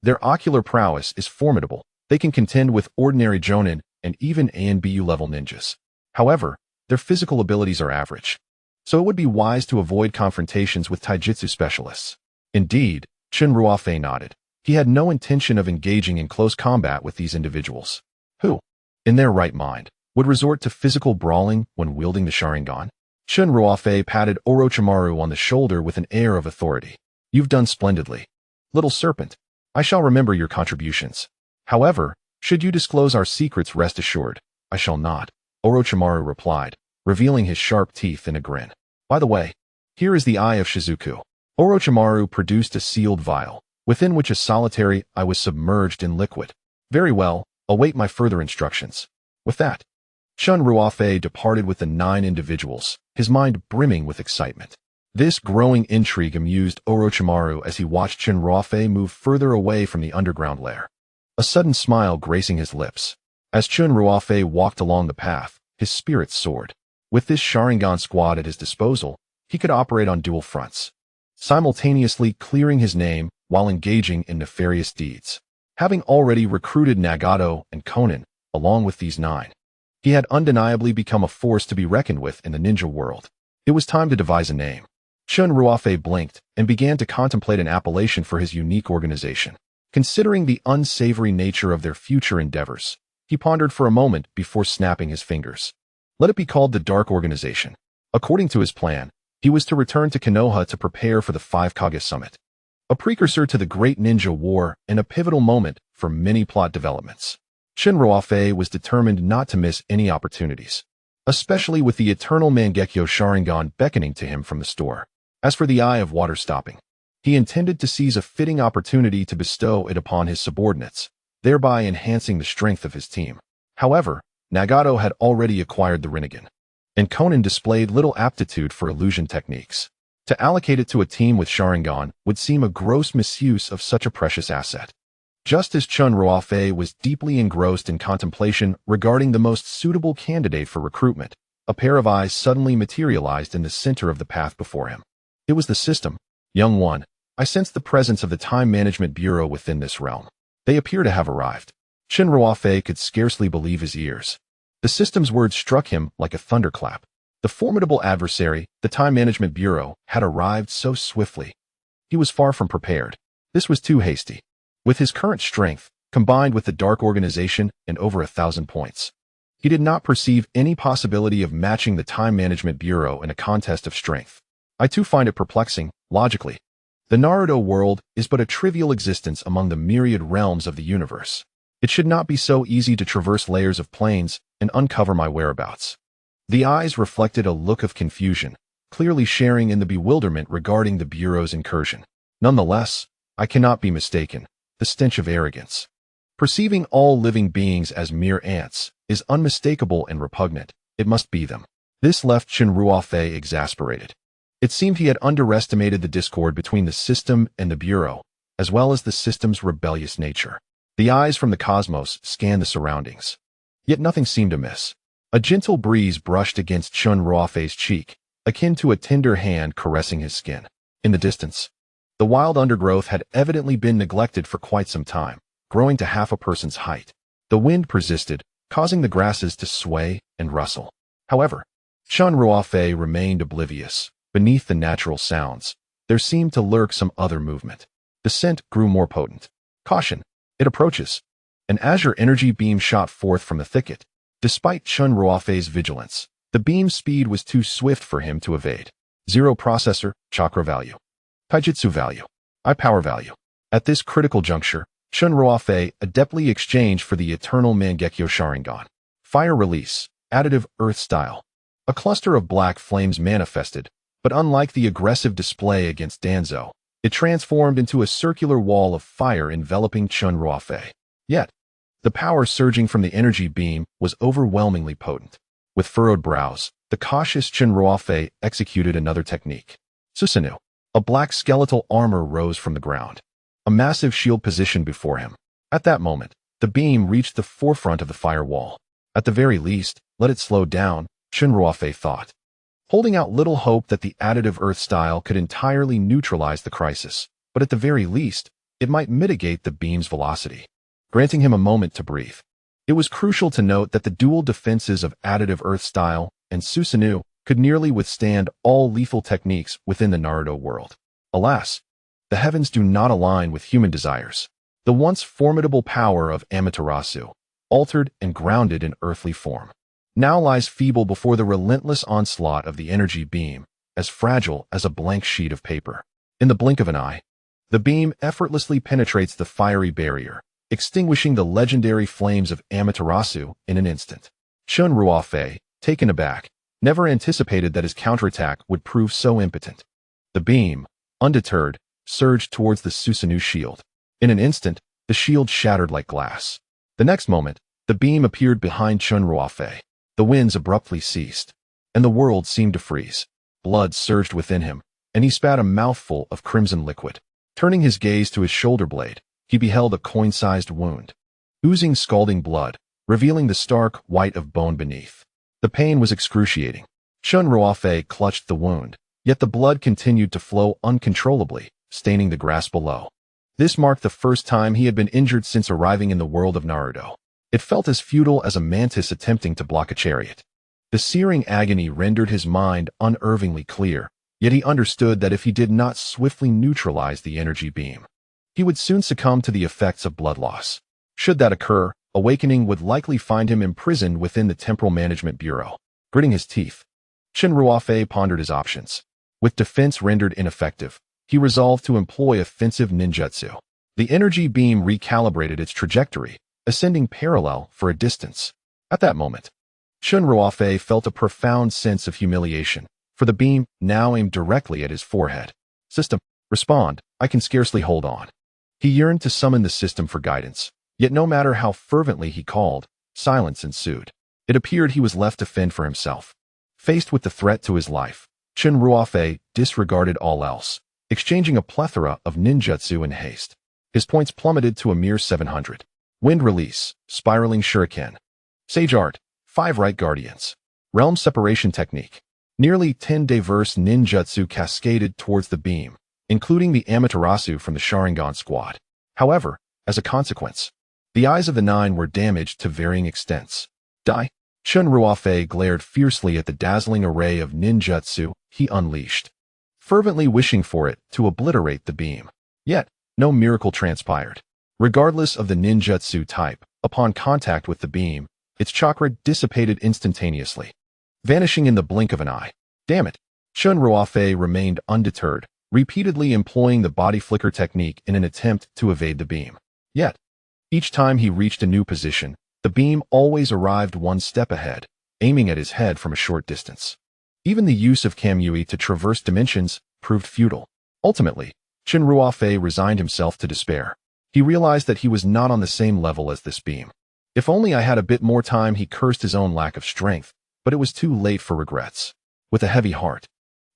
Their ocular prowess is formidable. They can contend with ordinary Jonin and even ANBU level ninjas. However, their physical abilities are average. So it would be wise to avoid confrontations with taijutsu specialists. Indeed, Chen Ruofei nodded. He had no intention of engaging in close combat with these individuals, who, in their right mind, would resort to physical brawling when wielding the Sharingan. Chen Ruofei patted Orochimaru on the shoulder with an air of authority. You've done splendidly. Little serpent, I shall remember your contributions. However, should you disclose our secrets, rest assured, I shall not, Orochimaru replied, revealing his sharp teeth in a grin. By the way, here is the eye of Shizuku. Orochimaru produced a sealed vial, within which a solitary eye was submerged in liquid. Very well, await my further instructions. With that, Chen Ruofei departed with the 9 individuals, his mind brimming with excitement. This growing intrigue amused Orochimaru as he watched Chen Ruofei move further away from the underground lair. A sudden smile gracing his lips. As Chen Ruofei walked along the path, his spirits soared. With this Sharingan squad at his disposal, he could operate on dual fronts, simultaneously clearing his name while engaging in nefarious deeds. Having already recruited Nagato and Konan, along with these 9, he had undeniably become a force to be reckoned with in the ninja world. It was time to devise a name. Chen Ruofei blinked and began to contemplate an appellation for his unique organization. Considering the unsavory nature of their future endeavors, he pondered for a moment before snapping his fingers. Let it be called the Dark Organization. According to his plan, he was to return to Konoha to prepare for the 5 Kage Summit, a precursor to the Great Ninja War and a pivotal moment for many plot developments. Chen Ruofei was determined not to miss any opportunities, especially with the Eternal Mangekyō Sharingan beckoning to him from the store. As for the Eye of Water stopping, he intended to seize a fitting opportunity to bestow it upon his subordinates, thereby enhancing the strength of his team. However, Nagato had already acquired the Rinnegan, and Konan displayed little aptitude for illusion techniques. To allocate it to a team with Sharingan would seem a gross misuse of such a precious asset. Just as Chen Ruofei was deeply engrossed in contemplation regarding the most suitable candidate for recruitment, a pair of eyes suddenly materialized in the center of the path before him. It was the system. Young one, I sense the presence of the Time Management Bureau within this realm. They appear to have arrived. Chen Ruofei could scarcely believe his ears. The system's words struck him like a thunderclap. The formidable adversary, the Time Management Bureau, had arrived so swiftly. He was far from prepared. This was too hasty. With his current strength, combined with the Dark Organization and over 1,000 points, he did not perceive any possibility of matching the Time Management Bureau in a contest of strength. I too find it perplexing, logically. The Naruto world is but a trivial existence among the myriad realms of the universe. It should not be so easy to traverse layers of planes and uncover my whereabouts. The eyes reflected a look of confusion, clearly sharing in the bewilderment regarding the Bureau's incursion. Nonetheless, I cannot be mistaken. The stench of arrogance, perceiving all living beings as mere ants, is unmistakable and repugnant. It must be them. This left Chen Ruofei exasperated. It seemed he had underestimated the discord between the system and the Bureau, as well as the system's rebellious nature. The eyes from the cosmos scanned the surroundings. Yet nothing seemed amiss. A gentle breeze brushed against Chen Ruofei's cheek, akin to a tender hand caressing his skin. In the distance, the wild undergrowth had evidently been neglected for quite some time, growing to half a person's height. The wind persisted, causing the grasses to sway and rustle. However, Chen Ruofei remained oblivious. Beneath the natural sounds, there seemed to lurk some other movement. The scent grew more potent. Caution! It approaches. An azure energy beam shot forth from the thicket. Despite Chen Ruofei's vigilance, the beam's speed was too swift for him to evade. 0 processor, chakra value. Taijutsu value. I power value. At this critical juncture, Chen Ruofei adeptly exchanged for the Eternal Mangekyō Sharingan. Fire release, additive earth style. A cluster of black flames manifested, but unlike the aggressive display against Danzo, it transformed into a circular wall of fire enveloping Chen Ruofei. Yet, the power surging from the energy beam was overwhelmingly potent. With furrowed brows, the cautious Chen Ruofei executed another technique. Susanoo. A black skeletal armor rose from the ground. A massive shield positioned before him. At that moment, the beam reached the forefront of the firewall. At the very least, let it slow down, Chen Ruofei thought, holding out little hope that the additive earth style could entirely neutralize the crisis, but at the very least, it might mitigate the beam's velocity, granting him a moment to breathe. It was crucial to note that the dual defenses of additive earth style and Susanoo could nearly withstand all lethal techniques within the Naruto world. Alas, the heavens do not align with human desires. The once formidable power of Amaterasu, altered and grounded in earthly form, now lies feeble before the relentless onslaught of the energy beam, as fragile as a blank sheet of paper. In the blink of an eye, the beam effortlessly penetrates the fiery barrier, extinguishing the legendary flames of Amaterasu in an instant. Chen Ruofei, taken aback, never anticipated that his counterattack would prove so impotent. The beam, undeterred, surged towards the Susanoo shield. In an instant, the shield shattered like glass. The next moment, the beam appeared behind Chen Ruofei. The winds abruptly ceased, and the world seemed to freeze. Blood surged within him, and he spat a mouthful of crimson liquid. Turning his gaze to his shoulder blade, he beheld a coin-sized wound, oozing scalding blood, revealing the stark white of bone beneath. The pain was excruciating. Chen Ruofei clutched the wound, yet the blood continued to flow uncontrollably, staining the grass below. This marked the first time he had been injured since arriving in the world of Naruto. It felt as futile as a mantis attempting to block a chariot. The searing agony rendered his mind unervingly clear, yet he understood that if he did not swiftly neutralize the energy beam, he would soon succumb to the effects of blood loss. Should that occur, awakening would likely find him imprisoned within the Temporal Management Bureau. Gritting his teeth, Chen Ruofei pondered his options. With defense rendered ineffective, he resolved to employ offensive ninjutsu. The energy beam recalibrated its trajectory, ascending parallel for a distance. At that moment, Chen Ruofei felt a profound sense of humiliation, for the beam now aimed directly at his forehead. System, respond, I can scarcely hold on. He yearned to summon the system for guidance, yet no matter how fervently he called, silence ensued. It appeared he was left to fend for himself. Faced with the threat to his life, Chen Ruofei disregarded all else, exchanging a plethora of ninjutsu in haste. His points plummeted to a mere 700. Wind release, spiraling shuriken. Sage art, 5 right guardians. Realm separation technique. Nearly 10 diverse ninjutsu cascaded towards the beam, including the Amaterasu from the Sharingan squad. However, as a consequence, the eyes of the 9 were damaged to varying extents. Die. Chen Ruofei glared fiercely at the dazzling array of ninjutsu he unleashed, fervently wishing for it to obliterate the beam. Yet, no miracle transpired. Regardless of the ninjutsu type, upon contact with the beam, its chakra dissipated instantaneously, vanishing in the blink of an eye. Damn it! Chen Ruofei remained undeterred, repeatedly employing the body flicker technique in an attempt to evade the beam. Yet, each time he reached a new position, the beam always arrived one step ahead, aiming at his head from a short distance. Even the use of Kamui to traverse dimensions proved futile. Ultimately, Chen Ruofei resigned himself to despair. He realized that he was not on the same level as this beam. If only I had a bit more time, he cursed his own lack of strength, but it was too late for regrets. With a heavy heart,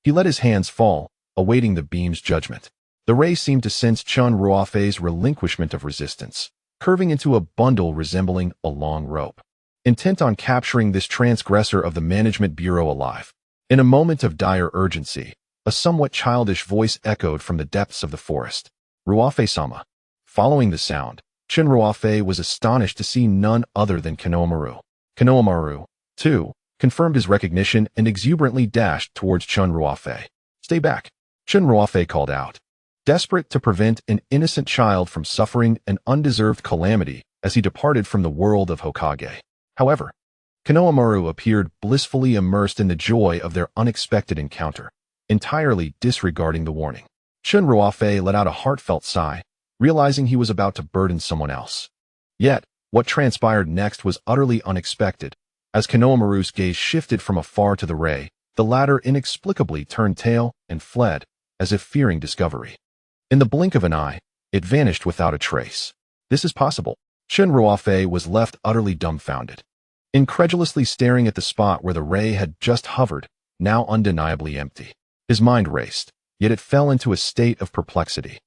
he let his hands fall, awaiting the beam's judgment. The ray seemed to sense Chen Ruofei's relinquishment of resistance, curving into a bundle resembling a long rope. Intent on capturing this transgressor of the Management Bureau alive. In a moment of dire urgency, a somewhat childish voice echoed from the depths of the forest. Ruofei-sama. Following the sound, Chen Ruofei was astonished to see none other than Konohamaru. Konohamaru, too, confirmed his recognition and exuberantly dashed towards Chen Ruofei. "Stay back," Chen Ruofei called out, desperate to prevent an innocent child from suffering an undeserved calamity as he departed from the world of Hokage. However, Konohamaru appeared blissfully immersed in the joy of their unexpected encounter, entirely disregarding the warning. Chen Ruofei let out a heartfelt sigh, realizing he was about to burden someone else. Yet, what transpired next was utterly unexpected. As Konohamaru's gaze shifted from afar to the ray, the latter inexplicably turned tail and fled, as if fearing discovery. In the blink of an eye, it vanished without a trace. This is possible. Chen Ruofei was left utterly dumbfounded, incredulously staring at the spot where the ray had just hovered, now undeniably empty. His mind raced, yet it fell into a state of perplexity.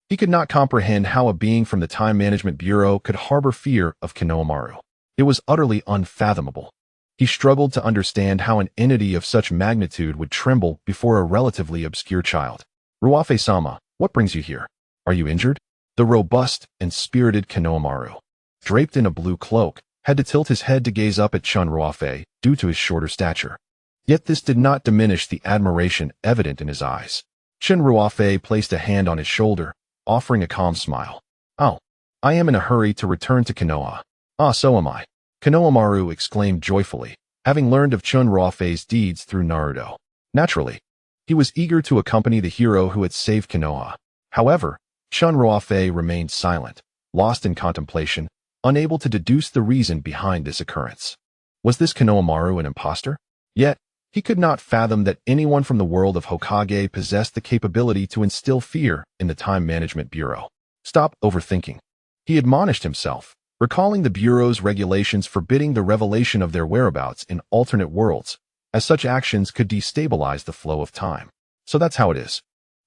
He could not comprehend how a being from the Time Management Bureau could harbor fear of Konohamaru. It was utterly unfathomable. He struggled to understand how an entity of such magnitude would tremble before a relatively obscure child. "Ruofei-sama, what brings you here? Are you injured?" The robust and spirited Konohamaru, draped in a blue cloak, had to tilt his head to gaze up at Chen Ruofei due to his shorter stature. Yet this did not diminish the admiration evident in his eyes. Chen Ruofei placed a hand on his shoulder, offering a calm smile. "Oh, I am in a hurry to return to Konoha." "Ah, so am I," Konohamaru exclaimed joyfully, having learned of Chen Ruofei's deeds through Naruto. Naturally, he was eager to accompany the hero who had saved Konoha. However, Chen Ruofei remained silent, lost in contemplation, unable to deduce the reason behind this occurrence. Was this Konohamaru an imposter? Yet, he could not fathom that anyone from the world of Hokage possessed the capability to instill fear in the Time Management Bureau. Stop overthinking, he admonished himself, recalling the Bureau's regulations forbidding the revelation of their whereabouts in alternate worlds, as such actions could destabilize the flow of time. So that's how it is.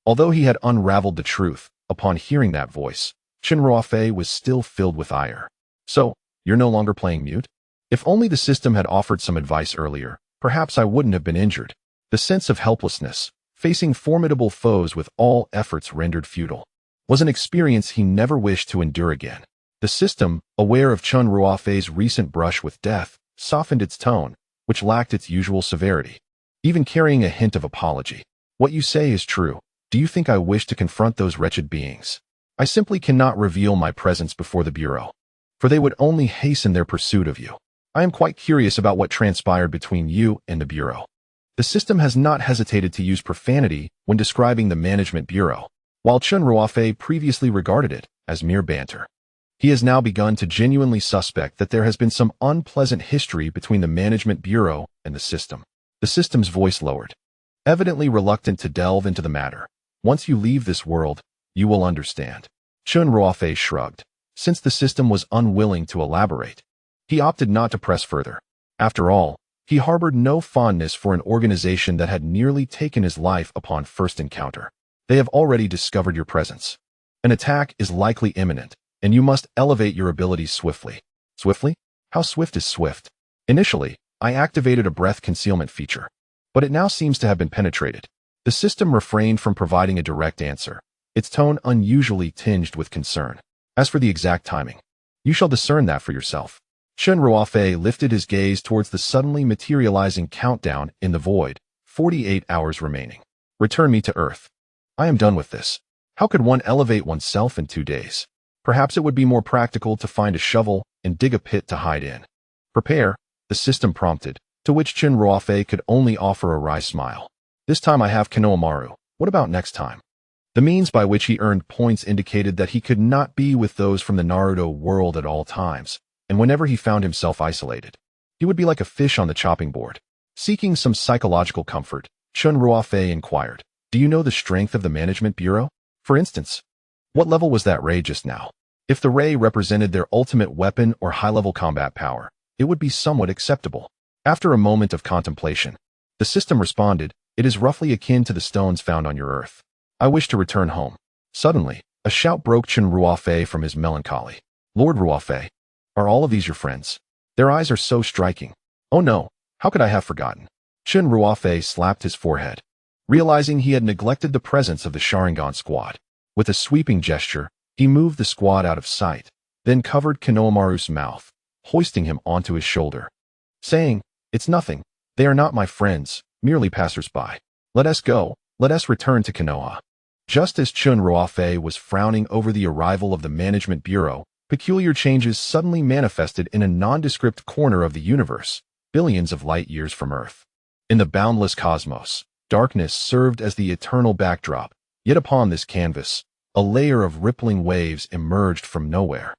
Although he had unraveled the truth, upon hearing that voice, Chen Ruofei was still filled with ire. "So, you're no longer playing mute? If only the system had offered some advice earlier, perhaps I wouldn't have been injured." The sense of helplessness, facing formidable foes with all efforts rendered futile, was an experience he never wished to endure again. The system, aware of Chen Ruofei's recent brush with death, softened its tone, which lacked its usual severity, even carrying a hint of apology. "What you say is true. Do you think I wish to confront those wretched beings? I simply cannot reveal my presence before the Bureau, for they would only hasten their pursuit of you. I am quite curious about what transpired between you and the Bureau." The system has not hesitated to use profanity when describing the Management Bureau, while Chen Ruofei previously regarded it as mere banter. He has now begun to genuinely suspect that there has been some unpleasant history between the Management Bureau and the system. The system's voice lowered, evidently reluctant to delve into the matter. "Once you leave this world, you will understand." Chen Ruofei shrugged. Since the system was unwilling to elaborate, he opted not to press further. After all, he harbored no fondness for an organization that had nearly taken his life upon first encounter. "They have already discovered your presence. An attack is likely imminent, and you must elevate your abilities swiftly." "Swiftly? How swift is swift?" "Initially, I activated a breath concealment feature, but it now seems to have been penetrated." The system refrained from providing a direct answer, its tone unusually tinged with concern. "As for the exact timing, you shall discern that for yourself." Chen Ruofei lifted his gaze towards the suddenly materializing countdown in the void. 48 hours remaining. "Return me to Earth. I am done with this." How could one elevate oneself in 2 days? Perhaps it would be more practical to find a shovel and dig a pit to hide in. "Prepare," the system prompted, to which Chen Ruofei could only offer a wry smile. "This time I have Konohamaru. What about next time?" The means by which he earned points indicated that he could not be with those from the Naruto world at all times, and whenever he found himself isolated, he would be like a fish on the chopping board. Seeking some psychological comfort, Chen Ruofei inquired, "Do you know the strength of the Management Bureau? For instance, what level was that ray just now? If the ray represented their ultimate weapon or high-level combat power, it would be somewhat acceptable." After a moment of contemplation, the system responded, "It is roughly akin to the stones found on your Earth. I wish to return home." Suddenly, a shout broke Chen Ruofei from his melancholy. "Lord Ruofei, are all of these your friends? Their eyes are so striking." "Oh no, how could I have forgotten?" Chen Ruofei slapped his forehead, realizing he had neglected the presence of the Sharingan squad. With a sweeping gesture, he moved the squad out of sight, then covered Konohamaru's mouth, hoisting him onto his shoulder, saying, "It's nothing. They are not my friends, merely passers-by. Let us go. Let us return to Konoha." Just as Chen Ruofei was frowning over the arrival of the Management Bureau, peculiar changes suddenly manifested in a nondescript corner of the universe, billions of light years from Earth. In the boundless cosmos, darkness served as the eternal backdrop, yet upon this canvas, a layer of rippling waves emerged from nowhere.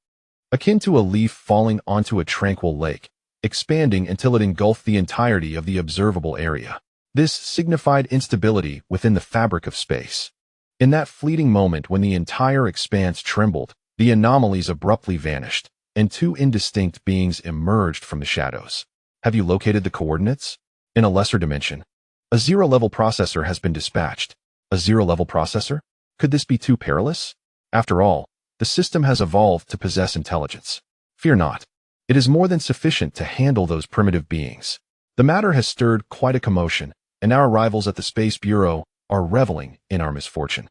Akin to a leaf falling onto a tranquil lake, expanding until it engulfed the entirety of the observable area. This signified instability within the fabric of space. In that fleeting moment when the entire expanse trembled, the anomalies abruptly vanished, and two indistinct beings emerged from the shadows. Have you located the coordinates? In a lesser dimension, a zero-level processor has been dispatched. A zero-level processor? Could this be too perilous? After all, the system has evolved to possess intelligence. Fear not. It is more than sufficient to handle those primitive beings. The matter has stirred quite a commotion, and our rivals at the Space Bureau are reveling in our misfortune.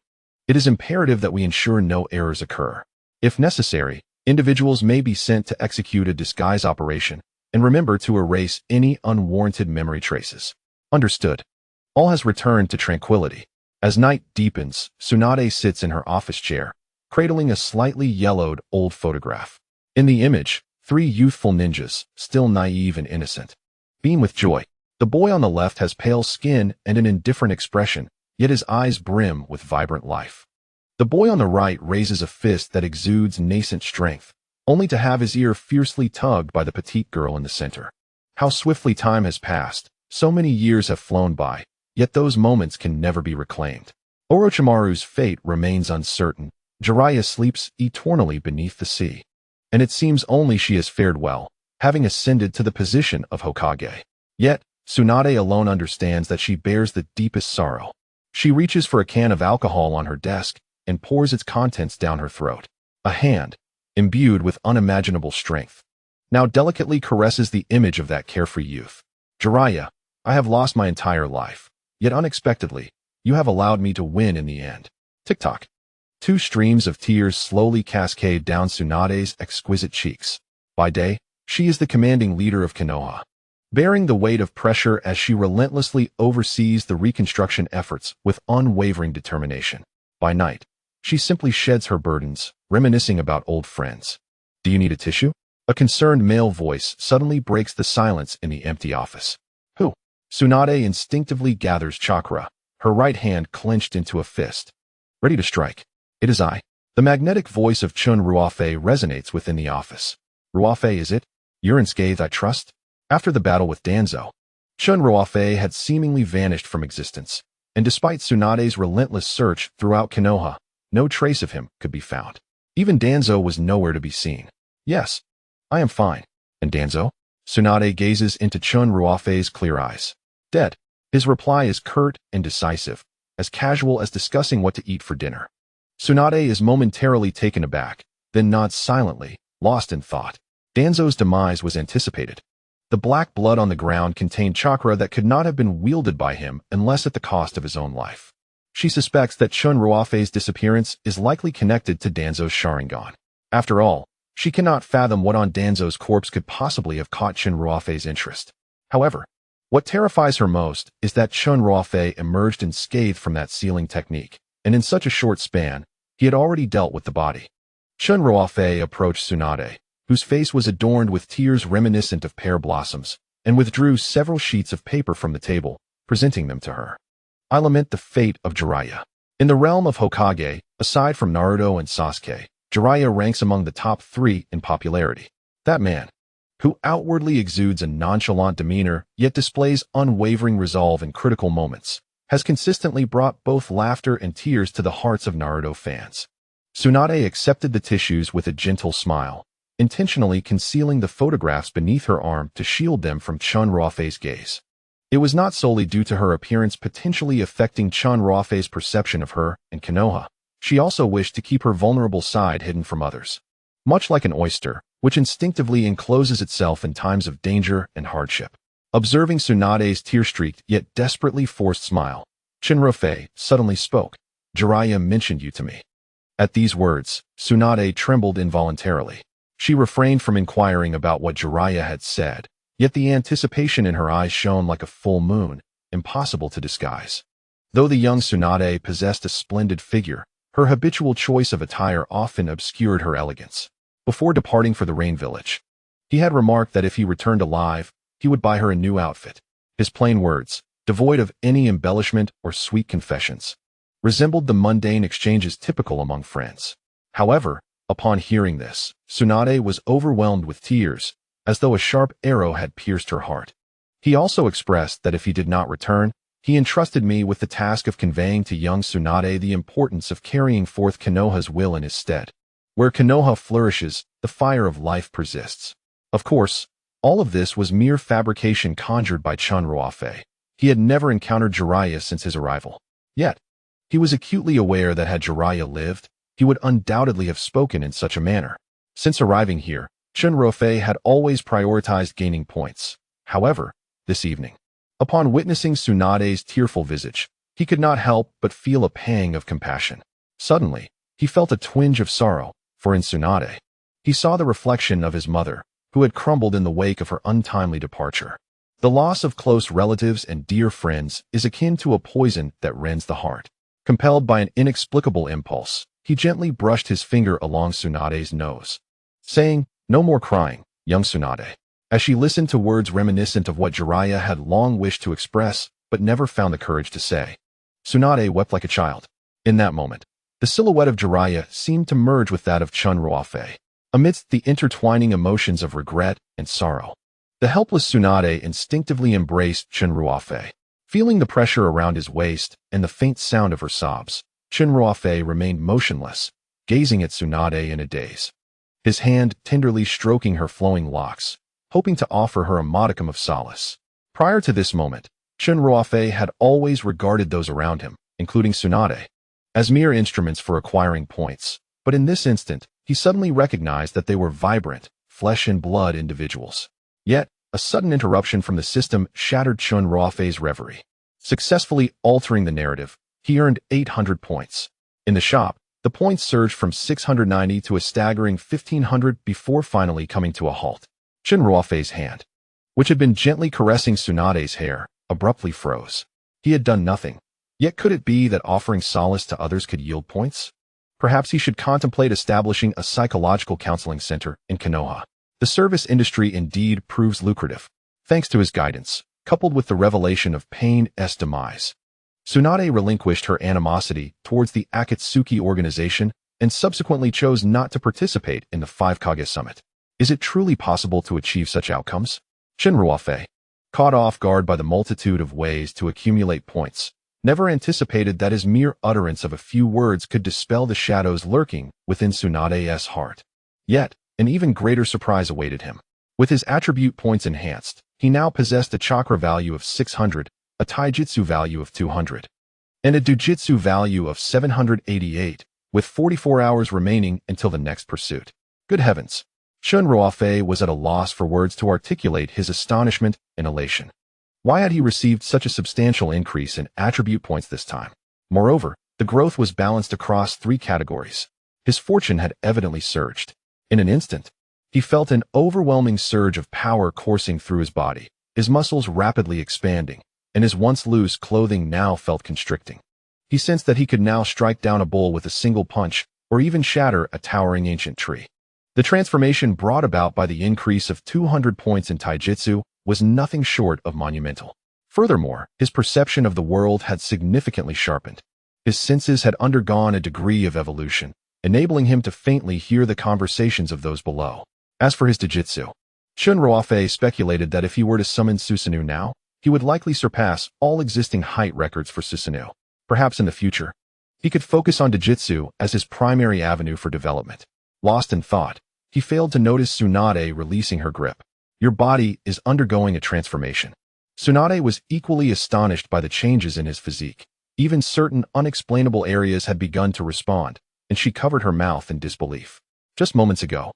It is imperative that we ensure no errors occur. If necessary, individuals may be sent to execute a disguise operation, and remember to erase any unwarranted memory traces. Understood. All has returned to tranquility. As night deepens, Tsunade sits in her office chair, cradling a slightly yellowed old photograph. In the image, three youthful ninjas, still naive and innocent, beam with joy. The boy on the left has pale skin and an indifferent expression, yet his eyes brim with vibrant life. The boy on the right raises a fist that exudes nascent strength, only to have his ear fiercely tugged by the petite girl in the center. How swiftly time has passed. So many years have flown by, yet those moments can never be reclaimed. Orochimaru's fate remains uncertain. Jiraiya sleeps eternally beneath the sea. And it seems only she has fared well, having ascended to the position of Hokage. Yet, Tsunade alone understands that she bears the deepest sorrow. She reaches for a can of alcohol on her desk and pours its contents down her throat. A hand, imbued with unimaginable strength, now delicately caresses the image of that carefree youth. "Jiraiya, I have lost my entire life, yet unexpectedly, you have allowed me to win in the end." Tick-tock. Two streams of tears slowly cascade down Tsunade's exquisite cheeks. By day, she is the commanding leader of Konoha, bearing the weight of pressure as she relentlessly oversees the reconstruction efforts with unwavering determination. By night, she simply sheds her burdens, reminiscing about old friends. "Do you need a tissue?" A concerned male voice suddenly breaks the silence in the empty office. "Who?" Tsunade instinctively gathers chakra, her right hand clenched into a fist, ready to strike. "It is I." The magnetic voice of Chen Ruofei resonates within the office. "Ruofei, is it? You're unscathed, I trust?" After the battle with Danzo, Chen Ruofei had seemingly vanished from existence, and despite Tsunade's relentless search throughout Konoha, no trace of him could be found. Even Danzo was nowhere to be seen. "Yes, I am fine." "And Danzo?" Tsunade gazes into Chen Ruofei's clear eyes. "Dead." His reply is curt and decisive, as casual as discussing what to eat for dinner. Tsunade is momentarily taken aback, then nods silently, lost in thought. Danzo's demise was anticipated. The black blood on the ground contained chakra that could not have been wielded by him unless at the cost of his own life. She suspects that Chen Ruofei's disappearance is likely connected to Danzo's Sharingan. After all, she cannot fathom what on Danzo's corpse could possibly have caught Chen Ruofei's interest. However, what terrifies her most is that Chen Ruofei emerged unscathed from that sealing technique, and in such a short span, he had already dealt with the body. Chen Ruofei approached Tsunade, whose face was adorned with tears reminiscent of pear blossoms, and withdrew several sheets of paper from the table, presenting them to her. "I lament the fate of Jiraiya. In the realm of Hokage, aside from Naruto and Sasuke, Jiraiya ranks among the top 3 in popularity. That man, who outwardly exudes a nonchalant demeanor yet displays unwavering resolve in critical moments, has consistently brought both laughter and tears to the hearts of Naruto fans. Tsunade accepted the tissues with a gentle smile, intentionally concealing the photographs beneath her arm to shield them from Chen Ruofei's gaze. It was not solely due to her appearance potentially affecting Chen Ruofei's perception of her and Konoha. She also wished to keep her vulnerable side hidden from others. Much like an oyster, which instinctively encloses itself in times of danger and hardship. Observing Tsunade's tear-streaked yet desperately forced smile, Chen Ruofei suddenly spoke. "Jiraiya mentioned you to me." At these words, Tsunade trembled involuntarily. She refrained from inquiring about what Jiraiya had said, yet the anticipation in her eyes shone like a full moon, impossible to disguise. Though the young Tsunade possessed a splendid figure, her habitual choice of attire often obscured her elegance. Before departing for the Rain Village, he had remarked that if he returned alive, he would buy her a new outfit. His plain words, devoid of any embellishment or sweet confessions, resembled the mundane exchanges typical among friends. However, upon hearing this, Tsunade was overwhelmed with tears, as though a sharp arrow had pierced her heart. He also expressed that if he did not return, he entrusted me with the task of conveying to young Tsunade the importance of carrying forth Konoha's will in his stead. Where Konoha flourishes, the fire of life persists. Of course, all of this was mere fabrication conjured by Chen Ruofei. He had never encountered Jiraiya since his arrival. Yet, he was acutely aware that had Jiraiya lived, he would undoubtedly have spoken in such a manner. Since arriving here, Chen Ruofei had always prioritized gaining points. However, this evening, upon witnessing Tsunade's tearful visage, he could not help but feel a pang of compassion. Suddenly, he felt a twinge of sorrow, for in Tsunade, he saw the reflection of his mother, who had crumbled in the wake of her untimely departure. The loss of close relatives and dear friends is akin to a poison that rends the heart. Compelled by an inexplicable impulse, he gently brushed his finger along Tsunade's nose, saying, "No more crying, young Tsunade." As she listened to words reminiscent of what Jiraiya had long wished to express, but never found the courage to say, Tsunade wept like a child. In that moment, the silhouette of Jiraiya seemed to merge with that of Chen Ruofei, amidst the intertwining emotions of regret and sorrow. The helpless Tsunade instinctively embraced Chen Ruofei. Feeling the pressure around his waist and the faint sound of her sobs, Chen Ruofei remained motionless, gazing at Tsunade in a daze. His hand tenderly stroking her flowing locks, hoping to offer her a modicum of solace. Prior to this moment, Chen Ruofei had always regarded those around him, including Tsunade, as mere instruments for acquiring points, but in this instant, he suddenly recognized that they were vibrant, flesh and blood individuals. Yet, a sudden interruption from the system shattered Chen Ruofei's reverie. Successfully altering the narrative, he earned 800 points. In the shop, the points surged from 690 to a staggering 1,500 before finally coming to a halt. Chen Ruofei's hand, which had been gently caressing Tsunade's hair, abruptly froze. He had done nothing. Yet could it be that offering solace to others could yield points? Perhaps he should contemplate establishing a psychological counseling center in Konoha. The service industry indeed proves lucrative, thanks to his guidance, coupled with the revelation of Pain's demise. Tsunade relinquished her animosity towards the Akatsuki organization and subsequently chose not to participate in the Five Kage Summit. Is it truly possible to achieve such outcomes? Chen Ruofei, caught off guard by the multitude of ways to accumulate points, never anticipated that his mere utterance of a few words could dispel the shadows lurking within Tsunade's heart. Yet, an even greater surprise awaited him. With his attribute points enhanced, he now possessed a chakra value of 600, a taijutsu value of 200, and a dujitsu value of 788, with 44 hours remaining until the next pursuit. Good heavens! Chen Ruofei was at a loss for words to articulate his astonishment and elation. Why had he received such a substantial increase in attribute points this time? Moreover, the growth was balanced across 3 categories. His fortune had evidently surged. In an instant, he felt an overwhelming surge of power coursing through his body, his muscles rapidly expanding, and his once loose clothing now felt constricting. He sensed that he could now strike down a bull with a single punch, or even shatter a towering ancient tree. The transformation brought about by the increase of 200 points in taijutsu was nothing short of monumental. Furthermore, his perception of the world had significantly sharpened. His senses had undergone a degree of evolution, enabling him to faintly hear the conversations of those below. As for his dujitsu, Chen Ruofei speculated that if he were to summon Susanoo now, he would likely surpass all existing height records for Susanoo. Perhaps in the future, he could focus on Dojutsu as his primary avenue for development. Lost in thought, he failed to notice Tsunade releasing her grip. Your body is undergoing a transformation. Tsunade was equally astonished by the changes in his physique. Even certain unexplainable areas had begun to respond, and she covered her mouth in disbelief. Just moments ago,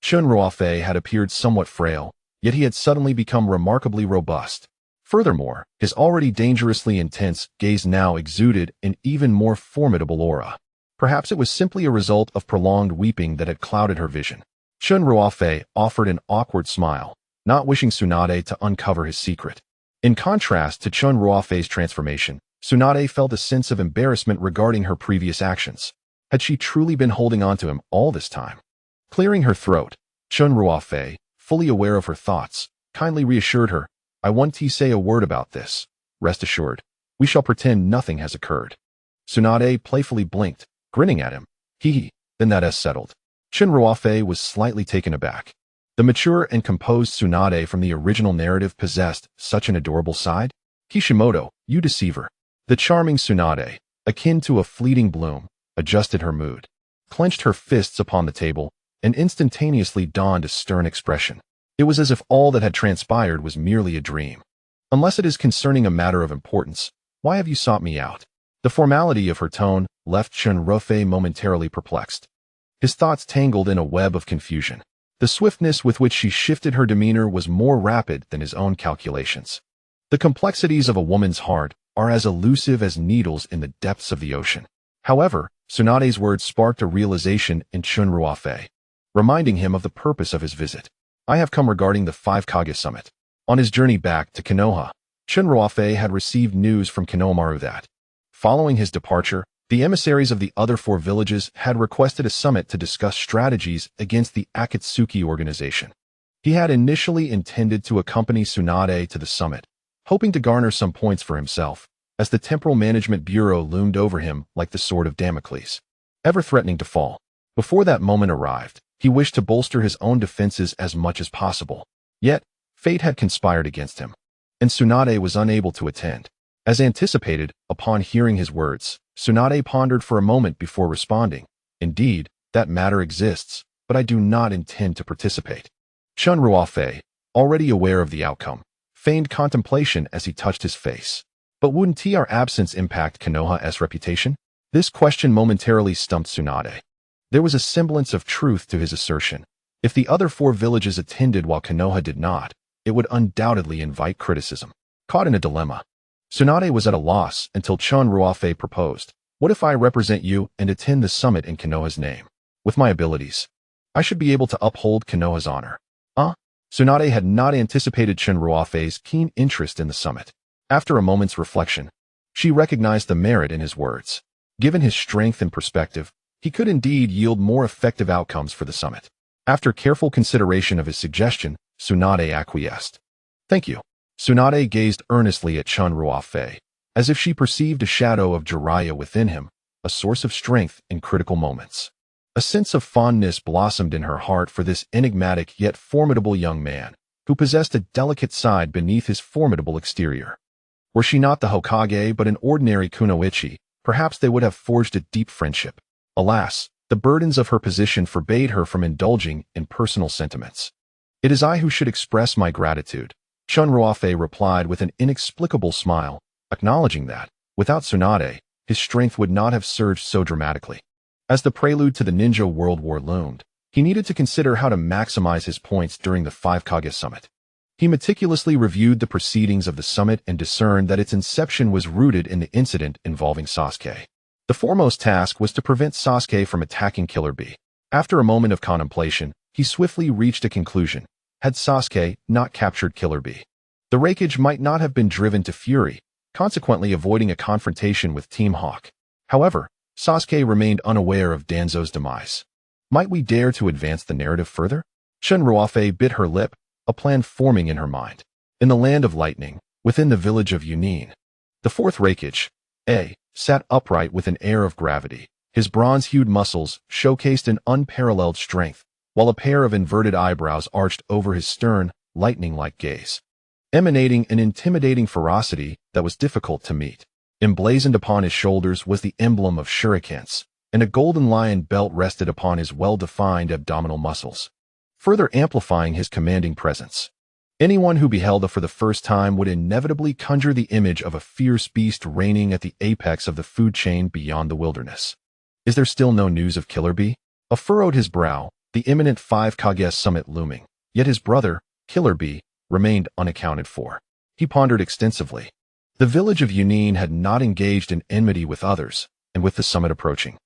Chen Ruofei had appeared somewhat frail, yet he had suddenly become remarkably robust. Furthermore, his already dangerously intense gaze now exuded an even more formidable aura. Perhaps it was simply a result of prolonged weeping that had clouded her vision. Chen Ruofei offered an awkward smile, not wishing Tsunade to uncover his secret. In contrast to Chen Ruofei's transformation, Tsunade felt a sense of embarrassment regarding her previous actions. Had she truly been holding on to him all this time? Clearing her throat, Chen Ruofei, fully aware of her thoughts, kindly reassured her, I want to say a word about this. Rest assured, we shall pretend nothing has occurred. Tsunade playfully blinked, grinning at him. Hee, then that is settled. Chen Ruofei was slightly taken aback. The mature and composed Tsunade from the original narrative possessed such an adorable side? Kishimoto, you deceiver. The charming Tsunade, akin to a fleeting bloom, adjusted her mood, clenched her fists upon the table, and instantaneously donned a stern expression. It was as if all that had transpired was merely a dream. Unless it is concerning a matter of importance, why have you sought me out? The formality of her tone left Chen Ruofei momentarily perplexed. His thoughts tangled in a web of confusion. The swiftness with which she shifted her demeanor was more rapid than his own calculations. The complexities of a woman's heart are as elusive as needles in the depths of the ocean. However, Tsunade's words sparked a realization in Chen Ruofei, reminding him of the purpose of his visit. I have come regarding the 5 Kage summit. On his journey back to Konoha, Chen Ruofei had received news from Konohamaru that, following his departure, the emissaries of the other 4 villages had requested a summit to discuss strategies against the Akatsuki organization. He had initially intended to accompany Tsunade to the summit, hoping to garner some points for himself, as the Temporal Management Bureau loomed over him like the sword of Damocles, ever threatening to fall. Before that moment arrived, he wished to bolster his own defenses as much as possible. Yet, fate had conspired against him, and Tsunade was unable to attend. As anticipated, upon hearing his words, Tsunade pondered for a moment before responding. Indeed, that matter exists, but I do not intend to participate. Chen Ruofei, already aware of the outcome, feigned contemplation as he touched his face. But wouldn't our absence impact Konoha's reputation? This question momentarily stumped Tsunade. There was a semblance of truth to his assertion. If the other 4 villages attended while Konoha did not, it would undoubtedly invite criticism. Caught in a dilemma, Tsunade was at a loss until Chen Ruofei proposed, what if I represent you and attend the summit in Konoha's name? With my abilities, I should be able to uphold Konoha's honor. Tsunade had not anticipated Chen Ruofei's keen interest in the summit. After a moment's reflection, she recognized the merit in his words. Given his strength and perspective, he could indeed yield more effective outcomes for the summit. After careful consideration of his suggestion, Tsunade acquiesced. Thank you. Tsunade gazed earnestly at Chen Ruofei, as if she perceived a shadow of Jiraiya within him, a source of strength in critical moments. A sense of fondness blossomed in her heart for this enigmatic yet formidable young man, who possessed a delicate side beneath his formidable exterior. Were she not the Hokage but an ordinary kunoichi, perhaps they would have forged a deep friendship. Alas, the burdens of her position forbade her from indulging in personal sentiments. It is I who should express my gratitude, Chen Ruofei replied with an inexplicable smile, acknowledging that, without Tsunade, his strength would not have surged so dramatically. As the prelude to the Ninja World War loomed, he needed to consider how to maximize his points during the 5 Kage summit. He meticulously reviewed the proceedings of the summit and discerned that its inception was rooted in the incident involving Sasuke. The foremost task was to prevent Sasuke from attacking Killer Bee. After a moment of contemplation, he swiftly reached a conclusion. Had Sasuke not captured Killer Bee, the Raikage might not have been driven to fury, consequently avoiding a confrontation with Team Hawk. However, Sasuke remained unaware of Danzo's demise. Might we dare to advance the narrative further? Chen Ruofei bit her lip, a plan forming in her mind. In the land of lightning, within the village of Yunin, the 4th Raikage, sat upright with an air of gravity. His bronze-hued muscles showcased an unparalleled strength, while a pair of inverted eyebrows arched over his stern, lightning-like gaze, emanating an intimidating ferocity that was difficult to meet. Emblazoned upon his shoulders was the emblem of shurikens, and a golden lion belt rested upon his well-defined abdominal muscles, further amplifying his commanding presence. Anyone who beheld him for the first time would inevitably conjure the image of a fierce beast reigning at the apex of the food chain beyond the wilderness. Is there still no news of Killer Bee? Furrowed his brow, the imminent 5 Kage summit looming, yet his brother, Killer Bee, remained unaccounted for. He pondered extensively. The village of Yunin had not engaged in enmity with others, and with the summit approaching,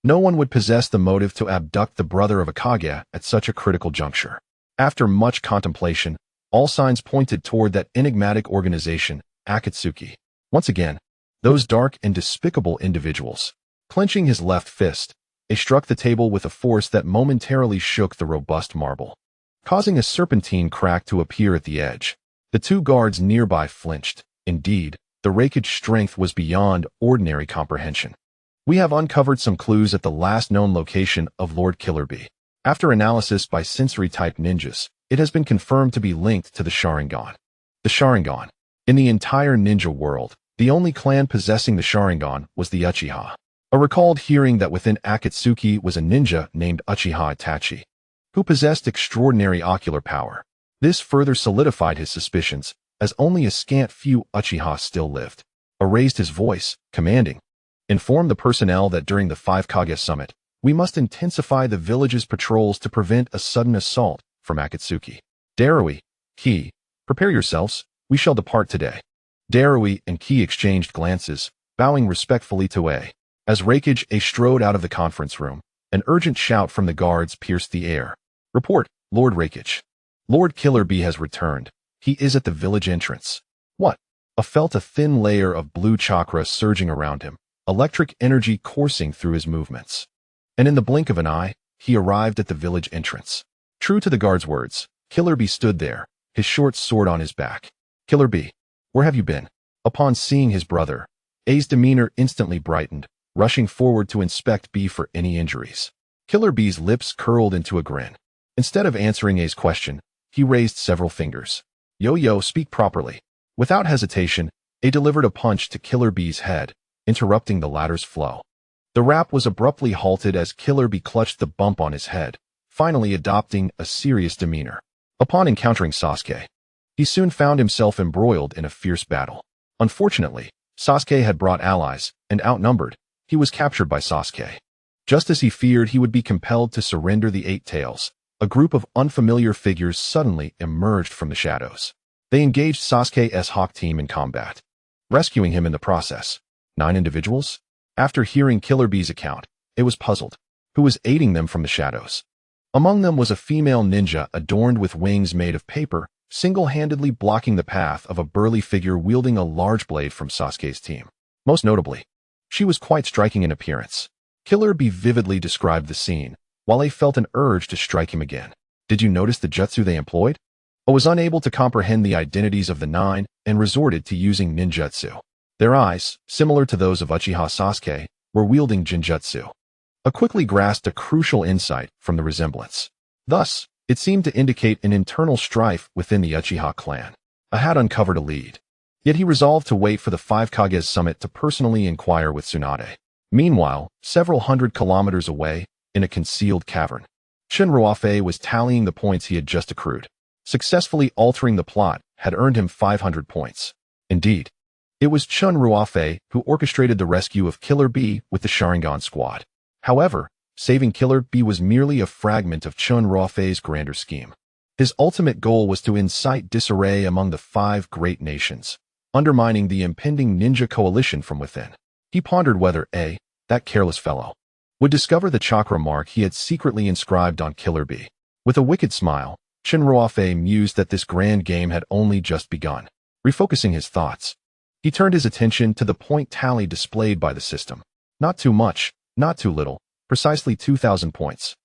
no one would possess the motive to abduct the brother of a Kage at such a critical juncture. After much contemplation, all signs pointed toward that enigmatic organization, Akatsuki. Once again, those dark and despicable individuals. Clenching his left fist, he struck the table with a force that momentarily shook the robust marble, causing a serpentine crack to appear at the edge. The two guards nearby flinched. Indeed, the rake's strength was beyond ordinary comprehension. We have uncovered some clues at the last known location of Lord Killer Bee. After analysis by sensory-type ninjas, it has been confirmed to be linked to the Sharingan. The Sharingan. In the entire ninja world, the only clan possessing the Sharingan was the Uchiha. I recalled hearing that within Akatsuki was a ninja named Uchiha Itachi, who possessed extraordinary ocular power. This further solidified his suspicions, as only a scant few Uchiha still lived. I raised his voice, commanding, "Inform the personnel that during the 5 Kage summit, we must intensify the village's patrols to prevent a sudden assault from Akatsuki. Darui, Ki, prepare yourselves, we shall depart today." Darui and Ki exchanged glances, bowing respectfully to A. As Raikage strode out of the conference room, an urgent shout from the guards pierced the air. "Report, Lord Raikage. Lord Killer Bee has returned. He is at the village entrance." What? I felt a thin layer of blue chakra surging around him, electric energy coursing through his movements. And in the blink of an eye, he arrived at the village entrance. True to the guard's words, Killer Bee stood there, his short sword on his back. "Killer Bee, where have you been?" Upon seeing his brother, A's demeanor instantly brightened, rushing forward to inspect B for any injuries. Killer Bee's lips curled into a grin. Instead of answering A's question, he raised several fingers. "Yo, speak properly." Without hesitation, A delivered a punch to Killer Bee's head, interrupting the latter's flow. The rap was abruptly halted as Killer Bee clutched the bump on his head, finally adopting a serious demeanor. Upon encountering Sasuke, he soon found himself embroiled in a fierce battle. Unfortunately, Sasuke had brought allies, and outnumbered, he was captured by Sasuke. Just as he feared he would be compelled to surrender the 8 Tails, a group of unfamiliar figures suddenly emerged from the shadows. They engaged Sasuke's Hawk team in combat, rescuing him in the process. 9 individuals? After hearing Killer Bee's account, it was puzzled. Who was aiding them from the shadows? Among them was a female ninja adorned with wings made of paper, single-handedly blocking the path of a burly figure wielding a large blade from Sasuke's team. Most notably, she was quite striking in appearance. Killer Bee vividly described the scene, while he felt an urge to strike him again. "Did you notice the jutsu they employed?" I was unable to comprehend the identities of the 9 and resorted to using ninjutsu. Their eyes, similar to those of Uchiha Sasuke, were wielding jinjutsu. I quickly grasped a crucial insight from the resemblance. Thus, it seemed to indicate an internal strife within the Uchiha clan. I had uncovered a lead. Yet he resolved to wait for the 5 Kage summit to personally inquire with Tsunade. Meanwhile, several hundred kilometers away, in a concealed cavern, Chen Ruofei was tallying the points he had just accrued. Successfully altering the plot had earned him 500 points. Indeed, it was Chen Ruofei who orchestrated the rescue of Killer Bee with the Sharingan squad. However, saving Killer Bee was merely a fragment of Chen Ruofei's grander scheme. His ultimate goal was to incite disarray among the 5 great nations, undermining the impending ninja coalition from within. He pondered whether A, that careless fellow, would discover the chakra mark he had secretly inscribed on Killer Bee. With a wicked smile, Chen Ruofei mused that this grand game had only just begun. Refocusing his thoughts, he turned his attention to the point tally displayed by the system. Not too much, not too little, precisely 2,000 points.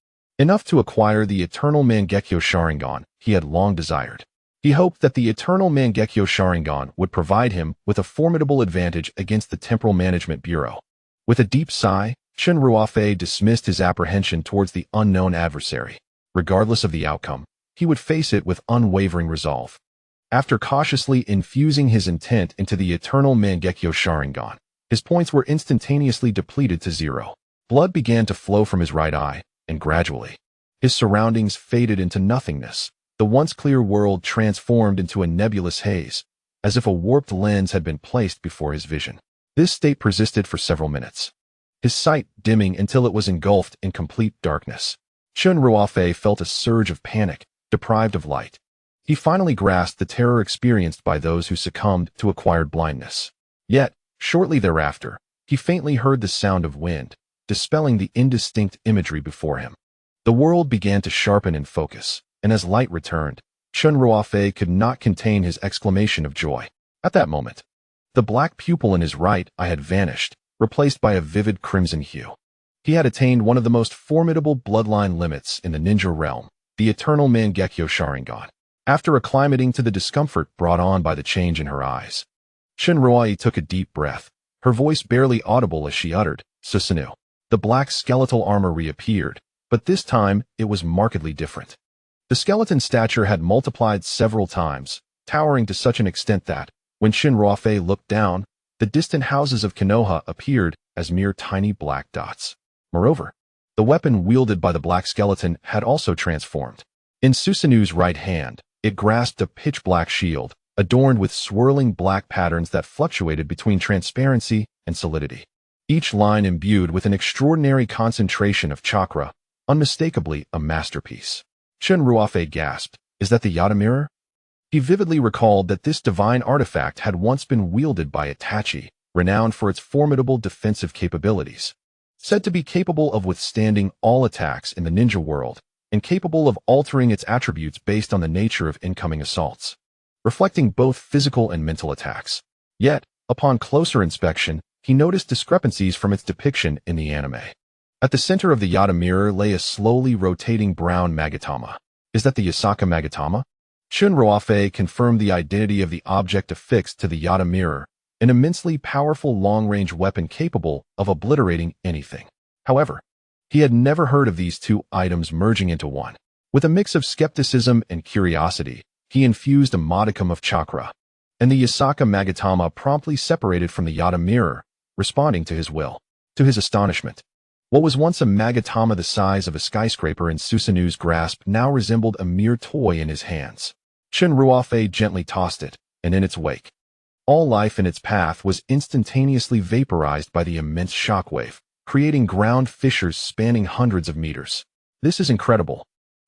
Enough to acquire the Eternal Mangekyō Sharingan he had long desired. He hoped that the Eternal Mangekyō Sharingan would provide him with a formidable advantage against the Temporal Management Bureau. With a deep sigh, Chen Ruofei dismissed his apprehension towards the unknown adversary. Regardless of the outcome, he would face it with unwavering resolve. After cautiously infusing his intent into the Eternal Mangekyō Sharingan, his points were instantaneously depleted to 0. Blood began to flow from his right eye, and gradually, his surroundings faded into nothingness. The once clear world transformed into a nebulous haze, as if a warped lens had been placed before his vision. This state persisted for several minutes, his sight dimming until it was engulfed in complete darkness. Chen Ruofei felt a surge of panic, deprived of light. He finally grasped the terror experienced by those who succumbed to acquired blindness. Yet, shortly thereafter, he faintly heard the sound of wind, dispelling the indistinct imagery before him. The world began to sharpen in focus, and as light returned, Chen Ruofei could not contain his exclamation of joy. At that moment, the black pupil in his right eye had vanished, replaced by a vivid crimson hue. He had attained one of the most formidable bloodline limits in the ninja realm, the Eternal Mangekyō Sharingan. After acclimating to the discomfort brought on by the change in her eyes, Chen Ruofei took a deep breath, her voice barely audible as she uttered, "Susanoo." The black skeletal armor reappeared, but this time it was markedly different. The skeleton stature had multiplied several times, towering to such an extent that, when Chen Ruofei looked down, the distant houses of Konoha appeared as mere tiny black dots. Moreover, the weapon wielded by the black skeleton had also transformed. In Susanoo's right hand, it grasped a pitch-black shield, adorned with swirling black patterns that fluctuated between transparency and solidity. Each line imbued with an extraordinary concentration of chakra, unmistakably a masterpiece. Chen Ruofei gasped, "Is that the Yata mirror?" He vividly recalled that this divine artifact had once been wielded by Itachi, renowned for its formidable defensive capabilities. Said to be capable of withstanding all attacks in the ninja world, and capable of altering its attributes based on the nature of incoming assaults, reflecting both physical and mental attacks. Yet, upon closer inspection, he noticed discrepancies from its depiction in the anime. At the center of the Yata mirror lay a slowly rotating brown magatama. Is that the Yasaka magatama? Chen Ruofei confirmed the identity of the object affixed to the Yata mirror, an immensely powerful long-range weapon capable of obliterating anything. However, he had never heard of these two items merging into one. With a mix of skepticism and curiosity, he infused a modicum of chakra, and the Yasaka magatama promptly separated from the Yata mirror, responding to his will. To his astonishment, what was once a magatama the size of a skyscraper in Susanoo's grasp now resembled a mere toy in his hands. Chen Ruofei gently tossed it, and in its wake, all life in its path was instantaneously vaporized by the immense shockwave, creating ground fissures spanning hundreds of meters. This is incredible.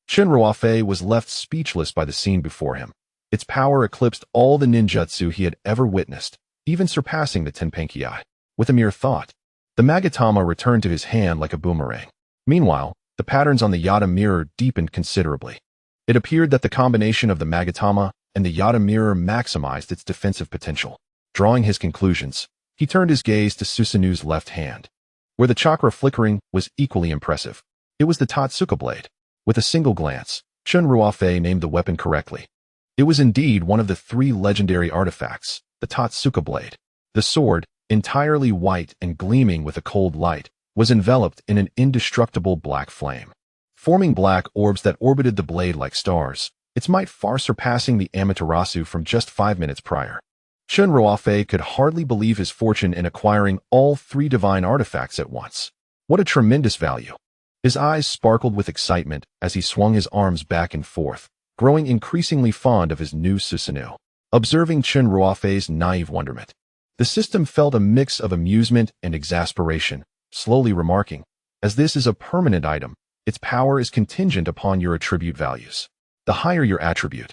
Chen Ruofei was left speechless by the scene before him. Its power eclipsed all the ninjutsu he had ever witnessed, even surpassing the Tenpankei. With a mere thought, the magatama returned to his hand like a boomerang. Meanwhile, the patterns on the Yata mirror deepened considerably. It appeared that the combination of the magatama and the Yata mirror maximized its defensive potential. Drawing his conclusions, he turned his gaze to Susanoo's left hand, where the chakra flickering was equally impressive. It was the Tatsuka blade. With a single glance, Chen Ruofei named the weapon correctly. It was indeed one of the three legendary artifacts, the Tatsuka blade. The sword, entirely white and gleaming with a cold light, was enveloped in an indestructible black flame, forming black orbs that orbited the blade like stars, its might far surpassing the Amaterasu from just 5 minutes prior. Chen Ruofei could hardly believe his fortune in acquiring all three divine artifacts at once. What a tremendous value! His eyes sparkled with excitement as he swung his arms back and forth, growing increasingly fond of his new Susanoo. Observing Chen Ruofei's naive wonderment, the system felt a mix of amusement and exasperation, slowly remarking, "As this is a permanent item, its power is contingent upon your attribute values. The higher your attribute,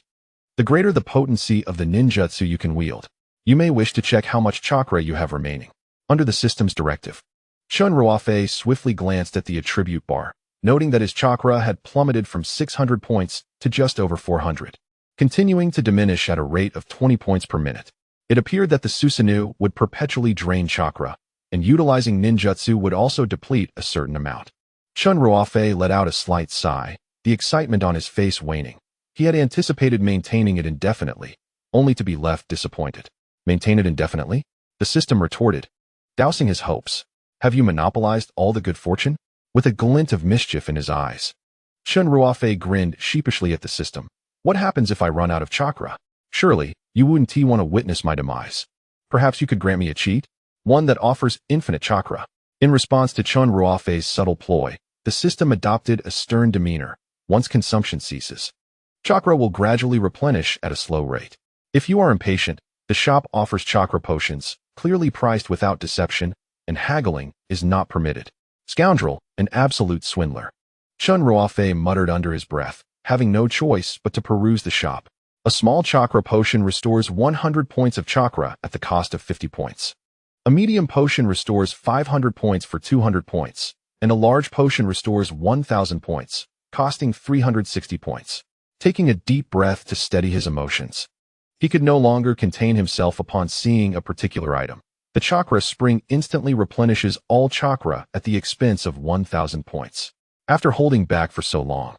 the greater the potency of the ninjutsu you can wield. You may wish to check how much chakra you have remaining." Under the system's directive, Chen Ruofei swiftly glanced at the attribute bar, noting that his chakra had plummeted from 600 points to just over 400, continuing to diminish at a rate of 20 points per minute. It appeared that the Susanoo would perpetually drain chakra, and utilizing ninjutsu would also deplete a certain amount. Chen Ruofei let out a slight sigh, the excitement on his face waning. He had anticipated maintaining it indefinitely, only to be left disappointed. "Maintain it indefinitely?" the system retorted, dousing his hopes. "Have you monopolized all the good fortune?" With a glint of mischief in his eyes, Chen Ruofei grinned sheepishly at the system. What happens if I run out of chakra? Surely, you wouldn't want to witness my demise. Perhaps you could grant me a cheat? One that offers infinite chakra. In response to Chen Ruofei's subtle ploy, the system adopted a stern demeanor. Once consumption ceases, chakra will gradually replenish at a slow rate. If you are impatient, the shop offers chakra potions, clearly priced without deception, and haggling is not permitted. Scoundrel, an absolute swindler. Chen Ruofei muttered under his breath, having no choice but to peruse the shop. A small chakra potion restores 100 points of chakra at the cost of 50 points. A medium potion restores 500 points for 200 points, and a large potion restores 1,000 points, costing 360 points. Taking a deep breath to steady his emotions, he could no longer contain himself upon seeing a particular item. The chakra spring instantly replenishes all chakra at the expense of 1,000 points. After holding back for so long,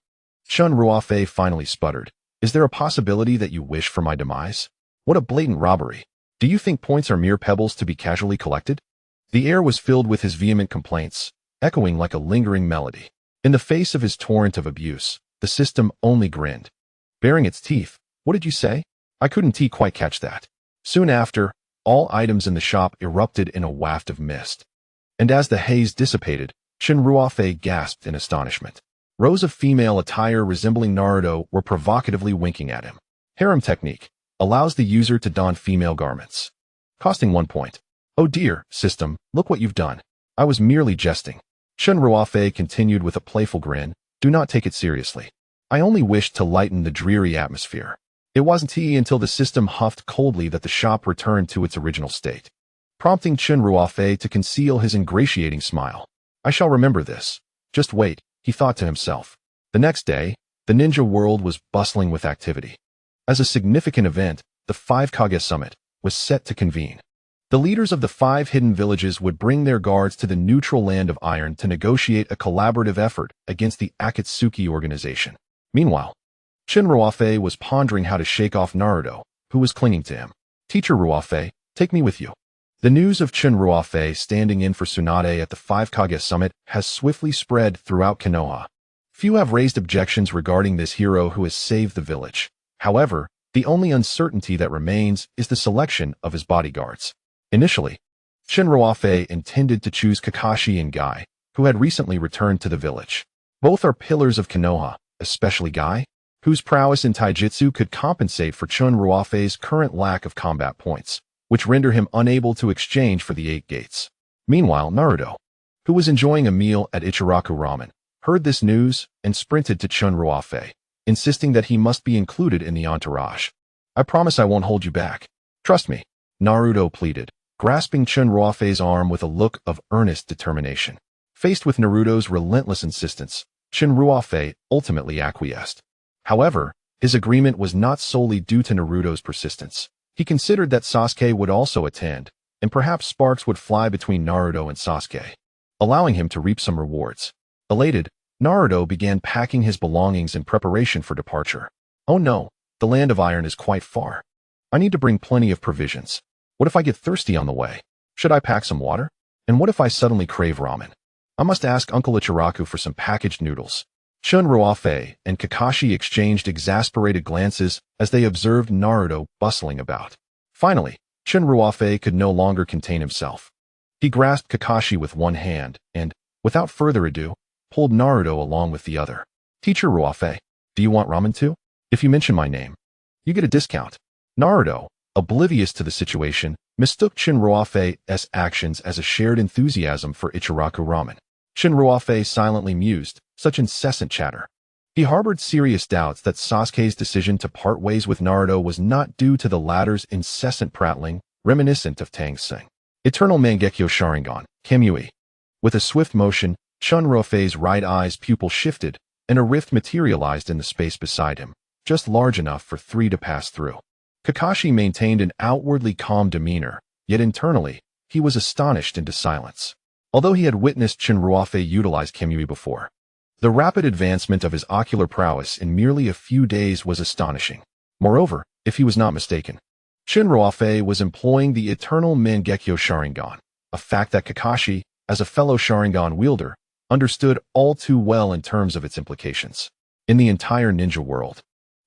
Chen Ruofei finally sputtered, "Is there a possibility that you wish for my demise? What a blatant robbery. Do you think points are mere pebbles to be casually collected?" The air was filled with his vehement complaints, echoing like a lingering melody. In the face of his torrent of abuse, the system only grinned. Baring its teeth, "What did you say? I couldn't quite catch that." Soon after, all items in the shop erupted in a waft of mist. And as the haze dissipated, Chen Ruofei gasped in astonishment. Rows of female attire resembling Naruto were provocatively winking at him. Harem technique allows the user to don female garments. Costing 1 point. "Oh dear, system, look what you've done. I was merely jesting." Chen Ruofei continued with a playful grin, "Do not take it seriously. I only wished to lighten the dreary atmosphere." It wasn't until the system huffed coldly that the shop returned to its original state, prompting Chen Ruofei to conceal his ingratiating smile. "I shall remember this. Just wait," he thought to himself. The next day, the ninja world was bustling with activity. As a significant event, the 5 Kage Summit was set to convene. The leaders of the 5 hidden villages would bring their guards to the neutral land of Iron to negotiate a collaborative effort against the Akatsuki organization. Meanwhile, Chen Ruofei was pondering how to shake off Naruto, who was clinging to him. "Teacher Ruofei, take me with you." The news of Chen Ruofei standing in for Tsunade at the 5 Kage Summit has swiftly spread throughout Konoha. Few have raised objections regarding this hero who has saved the village. However, the only uncertainty that remains is the selection of his bodyguards. Initially, Chen Ruofei intended to choose Kakashi and Guy, who had recently returned to the village. Both are pillars of Konoha, especially Guy, whose prowess in taijutsu could compensate for Chen Ruofei's current lack of combat points, which render him unable to exchange for the 8 gates. Meanwhile, Naruto, who was enjoying a meal at Ichiraku Ramen, heard this news and sprinted to Chen Ruofei, insisting that he must be included in the entourage. "I promise I won't hold you back. Trust me," Naruto pleaded, grasping Chen Ruofei's arm with a look of earnest determination. Faced with Naruto's relentless insistence, Chen Ruofei ultimately acquiesced. However, his agreement was not solely due to Naruto's persistence. He considered that Sasuke would also attend, and perhaps sparks would fly between Naruto and Sasuke, allowing him to reap some rewards. Elated, Naruto began packing his belongings in preparation for departure. "Oh no, the land of Iron is quite far. I need to bring plenty of provisions. What if I get thirsty on the way? Should I pack some water? And what if I suddenly crave ramen? I must ask Uncle Ichiraku for some packaged noodles." Chen Ruofei and Kakashi exchanged exasperated glances as they observed Naruto bustling about. Finally, Chen Ruofei could no longer contain himself. He grasped Kakashi with one hand and, without further ado, pulled Naruto along with the other. "Teacher Ruofei, do you want ramen too? If you mention my name, you get a discount." Naruto, oblivious to the situation, mistook Chen Ruofei's actions as a shared enthusiasm for Ichiraku Ramen. Chen Ruofei silently mused, such incessant chatter. He harbored serious doubts that Sasuke's decision to part ways with Naruto was not due to the latter's incessant prattling, reminiscent of Tang Sing. Eternal Mangekyō Sharingan, Kamui. With a swift motion, Chen Ruofei's right eye's pupil shifted, and a rift materialized in the space beside him, just large enough for 3 to pass through. Kakashi maintained an outwardly calm demeanor, yet internally, he was astonished into silence. Although he had witnessed Chen Ruofei utilize Kamui before, the rapid advancement of his ocular prowess in merely a few days was astonishing. Moreover, if he was not mistaken, Chen Ruofei was employing the Eternal Mangekyō Sharingan, a fact that Kakashi, as a fellow Sharingan wielder, understood all too well in terms of its implications. in the entire ninja world.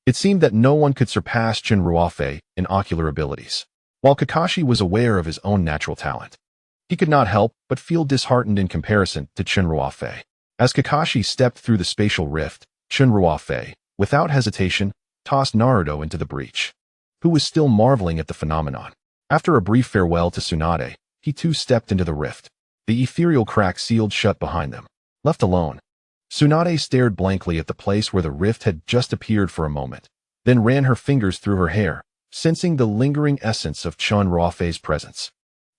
It seemed that no one could surpass Chen Ruofei in ocular abilities. While Kakashi was aware of his own natural talent, he could not help but feel disheartened in comparison to Chen Ruofei. As Kakashi stepped through the spatial rift, Chen Ruofei, without hesitation, tossed Naruto into the breach, who was still marveling at the phenomenon. After a brief farewell to Tsunade, he too stepped into the rift. The ethereal crack sealed shut behind them. Left alone, Tsunade stared blankly at the place where the rift had just appeared for a moment, then ran her fingers through her hair, sensing the lingering essence of Chen Ruofei's presence.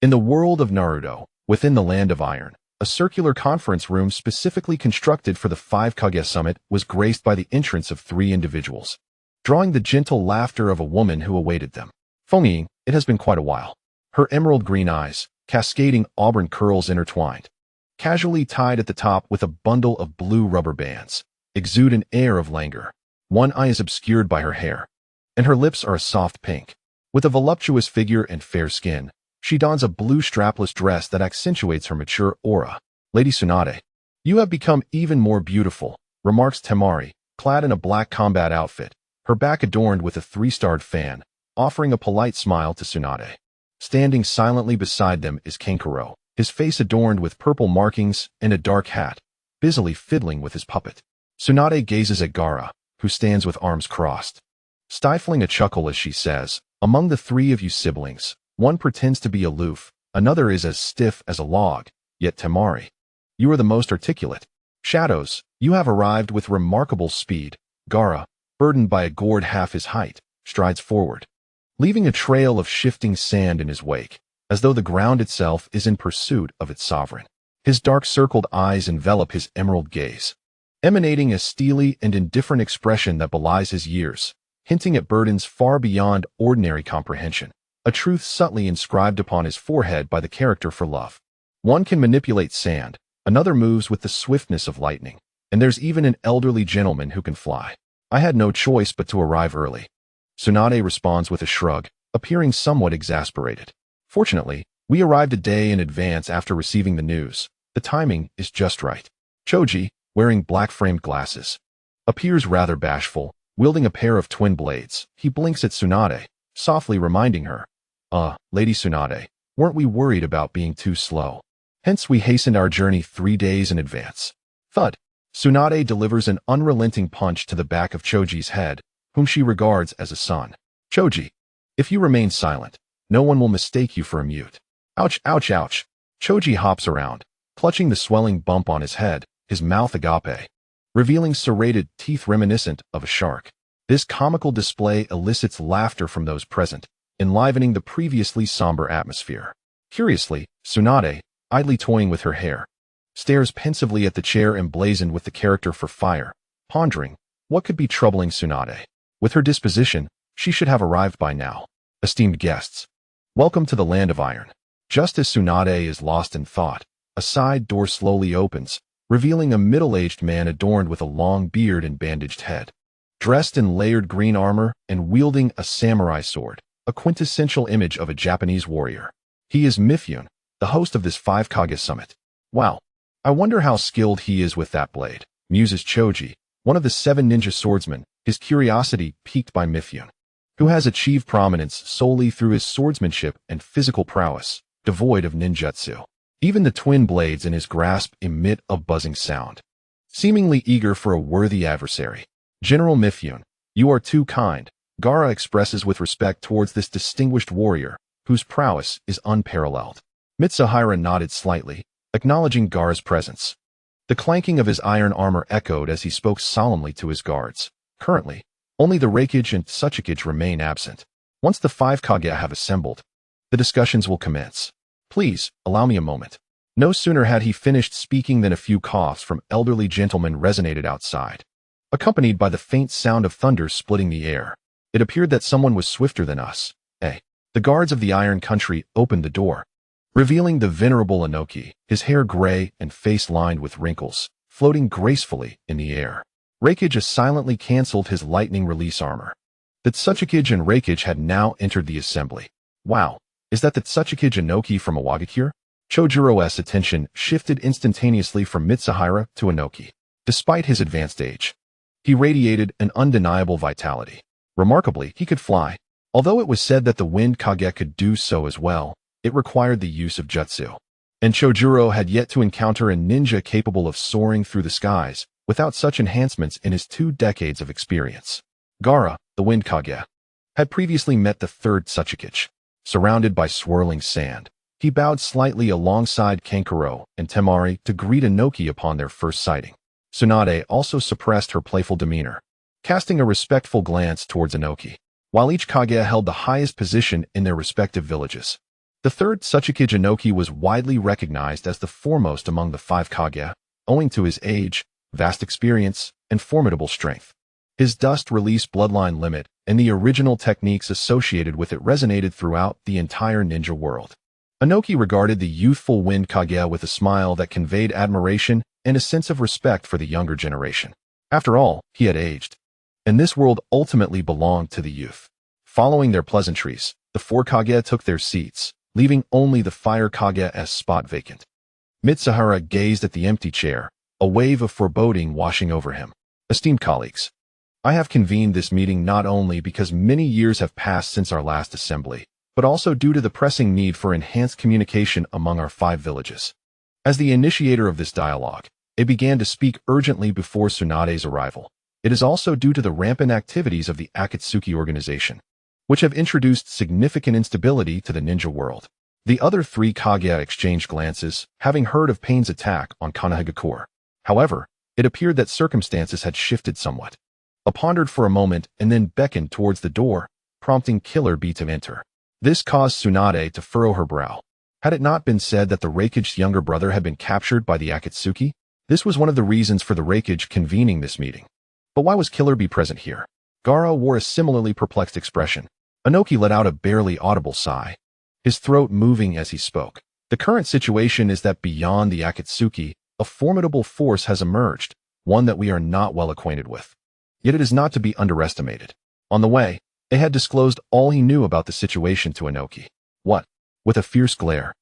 In the world of Naruto, within the Land of Iron, a circular conference room specifically constructed for the 5 Kage Summit was graced by the entrance of 3 individuals, drawing the gentle laughter of a woman who awaited them. Feng, it has been quite a while. Her emerald green eyes, cascading auburn curls intertwined, casually tied at the top with a bundle of blue rubber bands, exude an air of languor. One eye is obscured by her hair, and her lips are a soft pink. With a voluptuous figure and fair skin, she dons a blue strapless dress that accentuates her mature aura. Lady Tsunade, you have become even more beautiful, remarks Temari, clad in a black combat outfit, her back adorned with a 3-starred fan, offering a polite smile to Tsunade. Standing silently beside them is Kankuro, his face adorned with purple markings and a dark hat, busily fiddling with his puppet. Tsunade gazes at Gaara, who stands with arms crossed, stifling a chuckle as she says, among the 3 of you siblings, one pretends to be aloof, another is as stiff as a log, yet Temari, you are the most articulate. Shadows, you have arrived with remarkable speed. Gaara, burdened by a gourd half his height, strides forward, leaving a trail of shifting sand in his wake, as though the ground itself is in pursuit of its sovereign. His dark circled eyes envelop his emerald gaze, emanating a steely and indifferent expression that belies his years, hinting at burdens far beyond ordinary comprehension, a truth subtly inscribed upon his forehead by the character for love. One can manipulate sand, another moves with the swiftness of lightning, and there's even an elderly gentleman who can fly. I had no choice but to arrive early. Tsunade responds with a shrug, appearing somewhat exasperated. Fortunately, we arrived a day in advance after receiving the news. The timing is just right. Choji, wearing black-framed glasses, appears rather bashful, wielding a pair of twin blades. He blinks at Tsunade, softly reminding her, Lady Tsunade, weren't we worried about being too slow? Hence we hastened our journey 3 days in advance. Thud. Tsunade delivers an unrelenting punch to the back of Choji's head, whom she regards as a son. Choji, if you remain silent, no one will mistake you for a mute. Ouch, ouch, ouch. Choji hops around, clutching the swelling bump on his head, his mouth agape, revealing serrated teeth reminiscent of a shark. This comical display elicits laughter from those present, enlivening the previously somber atmosphere. Curiously, Tsunade, idly toying with her hair, stares pensively at the chair emblazoned with the character for fire, pondering what could be troubling Tsunade. With her disposition, she should have arrived by now. Esteemed guests, welcome to the Land of Iron. Just as Tsunade is lost in thought, a side door slowly opens, revealing a middle-aged man adorned with a long beard and bandaged head, dressed in layered green armor and wielding a samurai sword, a quintessential image of a Japanese warrior. He is Mifune, the host of this 5 Kage Summit. Wow, I wonder how skilled he is with that blade, muses Choji, one of the 7 ninja swordsmen, his curiosity piqued by Mifune, who has achieved prominence solely through his swordsmanship and physical prowess, devoid of ninjutsu. Even the twin blades in his grasp emit a buzzing sound, seemingly eager for a worthy adversary. General Mifune, you are too kind, Gaara expresses with respect towards this distinguished warrior, whose prowess is unparalleled. Mitsuhira nodded slightly, acknowledging Gaara's presence. The clanking of his iron armor echoed as he spoke solemnly to his guards. Currently, only the Reikage and Tsuchikage remain absent. Once the 5 Kage have assembled, the discussions will commence. Please, allow me a moment. No sooner had he finished speaking than a few coughs from elderly gentlemen resonated outside, accompanied by the faint sound of thunder splitting the air. It appeared that someone was swifter than us. The guards of the Iron Country opened the door, revealing the venerable Inoki, his hair gray and face lined with wrinkles, floating gracefully in the air. Reikage silently cancelled his lightning release armor. The Tsuchikage and Reikage had now entered the assembly. Wow, is that the Tsuchikage Inoki from Iwagakure? Chojiro's attention shifted instantaneously from Mitsuhira to Inoki. Despite his advanced age, He radiated an undeniable vitality. Remarkably, he could fly. Although it was said that the wind Kage could do so as well, it required the use of jutsu. And Chojuro had yet to encounter a ninja capable of soaring through the skies without such enhancements in his 2 decades of experience. Gaara, the wind Kage, had previously met the third Tsuchikage. Surrounded by swirling sand, he bowed slightly alongside Kankuro and Temari to greet Inoki upon their first sighting. Tsunade also suppressed her playful demeanor, casting a respectful glance towards Inoki. While each Kage held the highest position in their respective villages, the third Tsuchikage Inoki was widely recognized as the foremost among the 5 Kage, owing to his age, vast experience, and formidable strength. His dust-release bloodline limit and the original techniques associated with it resonated throughout the entire ninja world. Inoki regarded the youthful wind Kage with a smile that conveyed admiration and a sense of respect for the younger generation. After all, he had aged, and this world ultimately belonged to the youth. Following their pleasantries, the 4 Kage took their seats, leaving only the fire Kage's spot vacant. Mitsuhara gazed at the empty chair, a wave of foreboding washing over him. Esteemed colleagues, I have convened this meeting not only because many years have passed since our last assembly, but also due to the pressing need for enhanced communication among our 5 villages. As the initiator of this dialogue, it began to speak urgently before Tsunade's arrival. It is also due to the rampant activities of the Akatsuki organization, which have introduced significant instability to the ninja world. The other 3 Kage exchanged glances, having heard of Pain's attack on Konohagakure. However, it appeared that circumstances had shifted somewhat. I pondered for a moment and then beckoned towards the door, prompting Killer Bee to enter. This caused Tsunade to furrow her brow. Had it not been said that the Raikage's younger brother had been captured by the Akatsuki? This was one of the reasons for the Raikage convening this meeting. But why was Killer Bee present here? Gaara wore a similarly perplexed expression. Inoki let out a barely audible sigh, his throat moving as he spoke. The current situation is that beyond the Akatsuki, a formidable force has emerged, one that we are not well acquainted with. Yet it is not to be underestimated. On the way, they had disclosed all he knew about the situation to Inoki. What? With a fierce glare,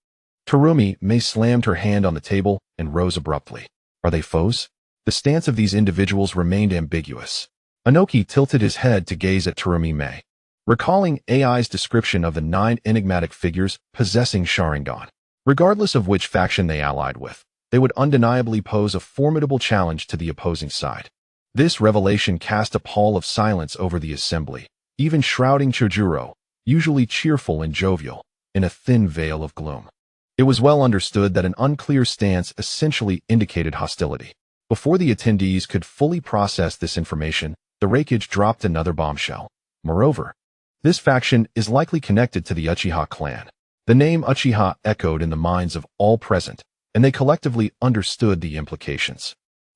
Terumi Mei slammed her hand on the table and rose abruptly. Are they foes? The stance of these individuals remained ambiguous. Inoki tilted his head to gaze at Terumi Mei, recalling AI's description of the 9 enigmatic figures possessing Sharingan. Regardless of which faction they allied with, they would undeniably pose a formidable challenge to the opposing side. This revelation cast a pall of silence over the assembly, even shrouding Chojuro, usually cheerful and jovial, in a thin veil of gloom. It was well understood that an unclear stance essentially indicated hostility. Before the attendees could fully process this information, the Raikage dropped another bombshell. Moreover, this faction is likely connected to the Uchiha clan. The name Uchiha echoed in the minds of all present, and they collectively understood the implications.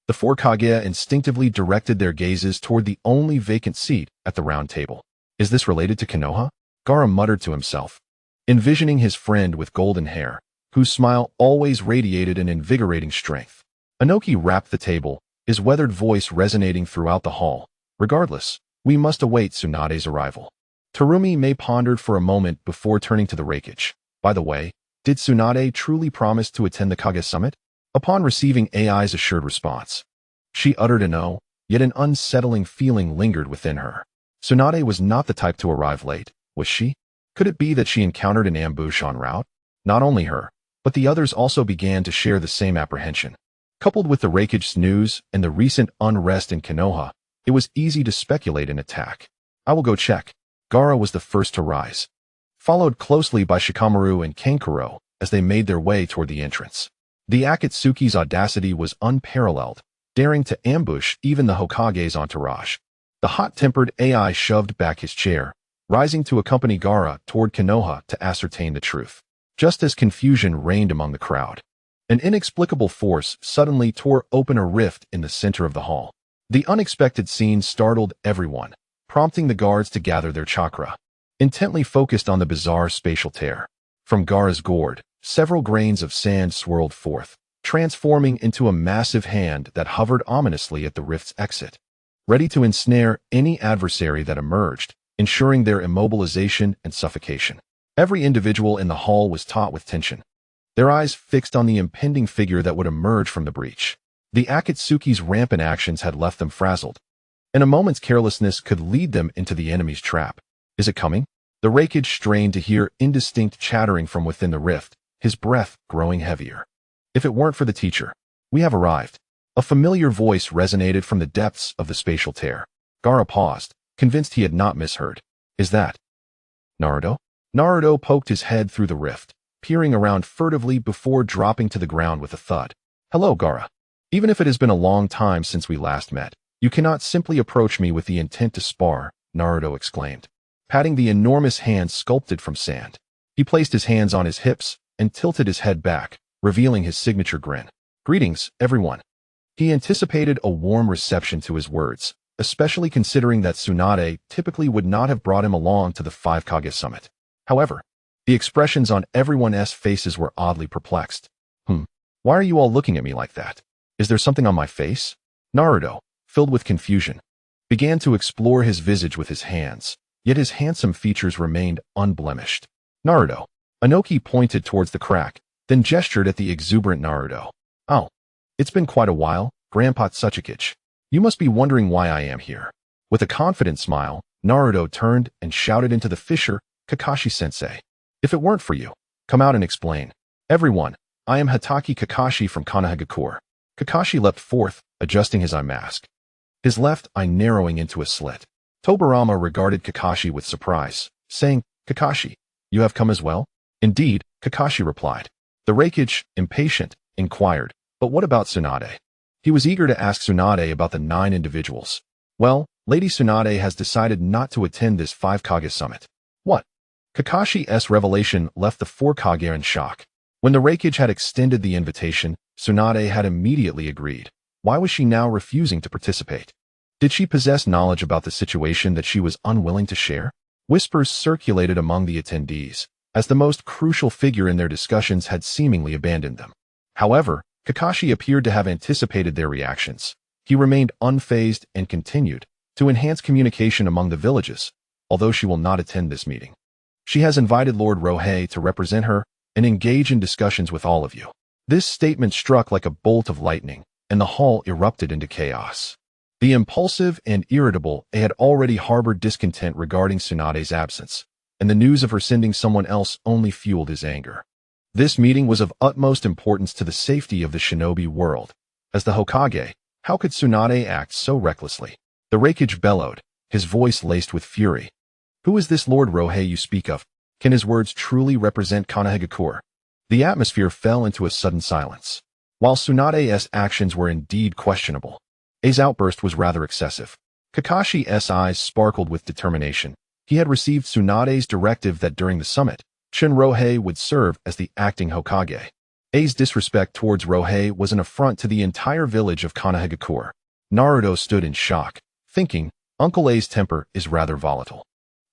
The 4 Kage instinctively directed their gazes toward the only vacant seat at the round table. Is this related to Konoha? Gaara muttered to himself, envisioning his friend with golden hair, whose smile always radiated an invigorating strength. Inoki rapped the table, his weathered voice resonating throughout the hall. Regardless, we must await Tsunade's arrival. Terumi Mei pondered for a moment before turning to the Raikage. By the way, did Tsunade truly promise to attend the Kage Summit? Upon receiving AI's assured response, she uttered an "oh," yet an unsettling feeling lingered within her. Tsunade was not the type to arrive late, was she? Could it be that she encountered an ambush en route? Not only her, but the others also began to share the same apprehension. Coupled with the Raikage's news and the recent unrest in Konoha, it was easy to speculate an attack. I will go check. Gaara was the first to rise, followed closely by Shikamaru and Kankuro as they made their way toward the entrance. The Akatsuki's audacity was unparalleled, daring to ambush even the Hokage's entourage. The hot-tempered AI shoved back his chair, rising to accompany Gaara toward Konoha to ascertain the truth. Just as confusion reigned among the crowd, an inexplicable force suddenly tore open a rift in the center of the hall. The unexpected scene startled everyone, prompting the guards to gather their chakra, intently focused on the bizarre spatial tear. From Gaara's gourd, several grains of sand swirled forth, transforming into a massive hand that hovered ominously at the rift's exit, ready to ensnare any adversary that emerged, ensuring their immobilization and suffocation. Every individual in the hall was taut with tension, their eyes fixed on the impending figure that would emerge from the breach. The Akatsuki's rampant actions had left them frazzled, and a moment's carelessness could lead them into the enemy's trap. Is it coming? The Reikage strained to hear indistinct chattering from within the rift, his breath growing heavier. If it weren't for the teacher, we have arrived. A familiar voice resonated from the depths of the spatial tear. Gaara paused, convinced he had not misheard. Is that Naruto? Naruto poked his head through the rift, peering around furtively before dropping to the ground with a thud. Hello, Gaara. Even if it has been a long time since we last met, you cannot simply approach me with the intent to spar, Naruto exclaimed, patting the enormous hand sculpted from sand. He placed his hands on his hips and tilted his head back, revealing his signature grin. Greetings, everyone. He anticipated a warm reception to his words, especially considering that Tsunade typically would not have brought him along to the 5 Kage summit. However, the expressions on everyone's faces were oddly perplexed. Why are you all looking at me like that? Is there something on my face? Naruto, filled with confusion, began to explore his visage with his hands, yet his handsome features remained unblemished. Naruto. Inoki pointed towards the crack, then gestured at the exuberant Naruto. Oh, it's been quite a while, Grandpa Tsuchikage. You must be wondering why I am here. With a confident smile, Naruto turned and shouted into the fissure, Kakashi-sensei. If it weren't for you, come out and explain. Everyone, I am Hatake Kakashi from Konohagakure. Kakashi leapt forth, adjusting his eye mask, his left eye narrowing into a slit. Tobirama regarded Kakashi with surprise, saying, Kakashi, you have come as well? Indeed, Kakashi replied. The Reikage, impatient, inquired, but what about Tsunade? He was eager to ask Tsunade about the 9 individuals. Well, Lady Tsunade has decided not to attend this 5 Kage summit. What? Kakashi's revelation left the 4 Kage in shock. When the Reikage had extended the invitation, Tsunade had immediately agreed. Why was she now refusing to participate? Did she possess knowledge about the situation that she was unwilling to share? Whispers circulated among the attendees, as the most crucial figure in their discussions had seemingly abandoned them. However, Kakashi appeared to have anticipated their reactions. He remained unfazed and continued to enhance communication among the villages, although she will not attend this meeting. She has invited Lord Ruofei to represent her and engage in discussions with all of you. This statement struck like a bolt of lightning, and the hall erupted into chaos. The impulsive and irritable had already harbored discontent regarding Tsunade's absence, and the news of her sending someone else only fueled his anger. This meeting was of utmost importance to the safety of the shinobi world. As the Hokage, how could Tsunade act so recklessly? The Reikage bellowed, his voice laced with fury. Who is this Lord Ruofei you speak of? Can his words truly represent Konohagakure? The atmosphere fell into a sudden silence. While Tsunade's actions were indeed questionable, A's outburst was rather excessive. Kakashi's eyes sparkled with determination. He had received Tsunade's directive that during the summit, Chen Ruofei would serve as the acting Hokage. A's disrespect towards Ruofei was an affront to the entire village of Konohagakure. Naruto stood in shock, thinking, Uncle A's temper is rather volatile.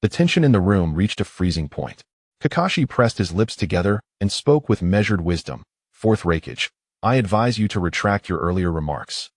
The tension in the room reached a freezing point. Kakashi pressed his lips together and spoke with measured wisdom. 4th Reikage, I advise you to retract your earlier remarks.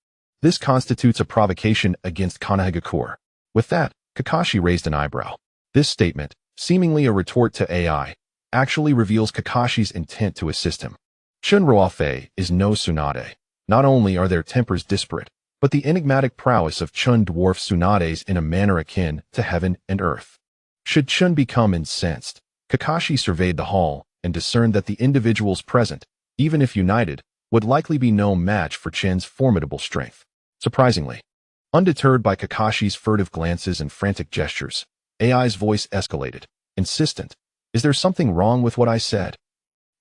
This constitutes a provocation against Konohagakure. With that, Kakashi raised an eyebrow. This statement, seemingly a retort to AI, actually reveals Kakashi's intent to assist him. Chen Ruofei is no Tsunade. Not only are their tempers disparate, but the enigmatic prowess of Chen dwarfs Tsunade's in a manner akin to heaven and earth. Should Chen become incensed, Kakashi surveyed the hall and discerned that the individuals present, even if united, would likely be no match for Chen's formidable strength. Surprisingly, undeterred by Kakashi's furtive glances and frantic gestures, AI's voice escalated, insistent. Is there something wrong with what I said?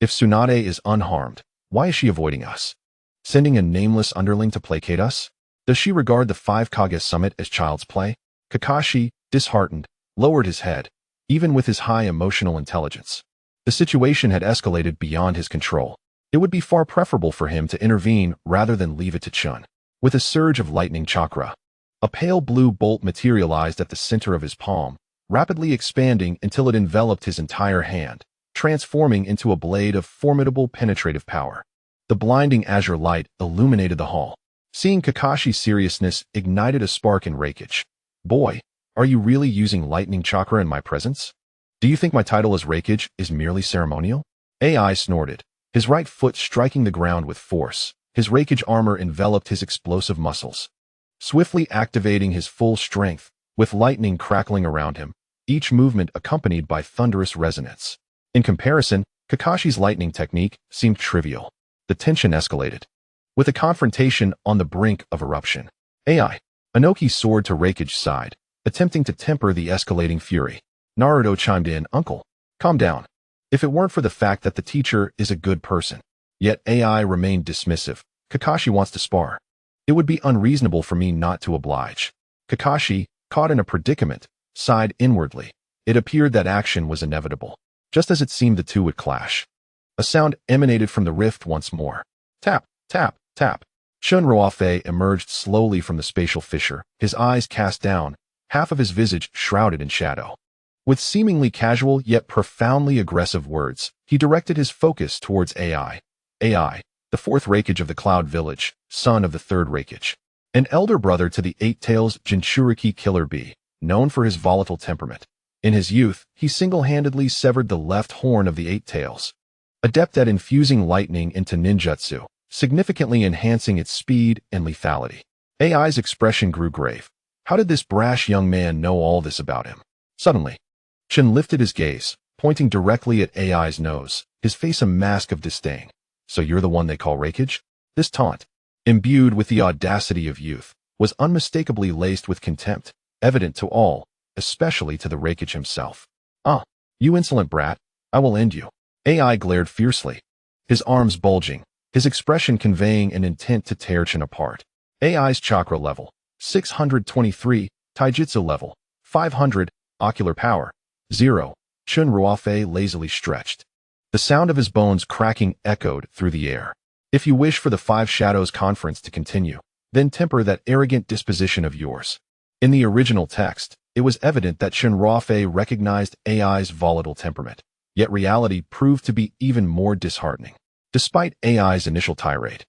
If Tsunade is unharmed, why is she avoiding us? Sending a nameless underling to placate us? Does she regard the 5 Kage summit as child's play? Kakashi, disheartened, lowered his head, even with his high emotional intelligence. The situation had escalated beyond his control. It would be far preferable for him to intervene rather than leave it to Chun. With a surge of lightning chakra, a pale blue bolt materialized at the center of his palm, rapidly expanding until it enveloped his entire hand, transforming into a blade of formidable penetrative power. The blinding azure light illuminated the hall. Seeing Kakashi's seriousness ignited a spark in Reikage. Boy, are you really using lightning chakra in my presence? Do you think my title as Reikage is merely ceremonial? AI snorted, his right foot striking the ground with force. His Reikage armor enveloped his explosive muscles. swiftly activating his full strength, with lightning crackling around him, each movement accompanied by thunderous resonance. In comparison, Kakashi's lightning technique seemed trivial. The tension escalated, with a confrontation on the brink of eruption. AI. Inoki soared to Raikage's side, attempting to temper the escalating fury. Naruto chimed in, "Uncle, calm down. If it weren't for the fact that the teacher is a good person." Yet AI remained dismissive. "Kakashi wants to spar. It would be unreasonable for me not to oblige." Kakashi, caught in a predicament, sighed inwardly. It appeared that action was inevitable. Just as it seemed, the two would clash. A sound emanated from the rift once more. Tap, tap, tap. Chen Ruofei emerged slowly from the spatial fissure, his eyes cast down, half of his visage shrouded in shadow. With seemingly casual yet profoundly aggressive words, he directed his focus towards AI. AI, the fourth Raikage of the Cloud Village, son of the third Raikage. An elder brother to the Eight-Tails Jinchuriki Killer Bee, known for his volatile temperament. In his youth, he single-handedly severed the left horn of the Eight-Tails, adept at infusing lightning into ninjutsu, significantly enhancing its speed and lethality. AI's expression grew grave. How did this brash young man know all this about him? Suddenly, Chen lifted his gaze, pointing directly at AI's nose, his face a mask of disdain. "So you're the one they call Raikage?" This taunt, imbued with the audacity of youth, was unmistakably laced with contempt, evident to all, especially to the Raikage himself. "Ah, you insolent brat, I will end you." AI glared fiercely, his arms bulging, his expression conveying an intent to tear Chen apart. AI's chakra level, 623, taijutsu level, 500, ocular power, 0. Chen Ruofei lazily stretched. The sound of his bones cracking echoed through the air. "If you wish for the Five Shadows Conference to continue, then temper that arrogant disposition of yours." In the original text, it was evident that Chen Ruofei recognized AI's volatile temperament, yet reality proved to be even more disheartening. Despite AI's initial tirade,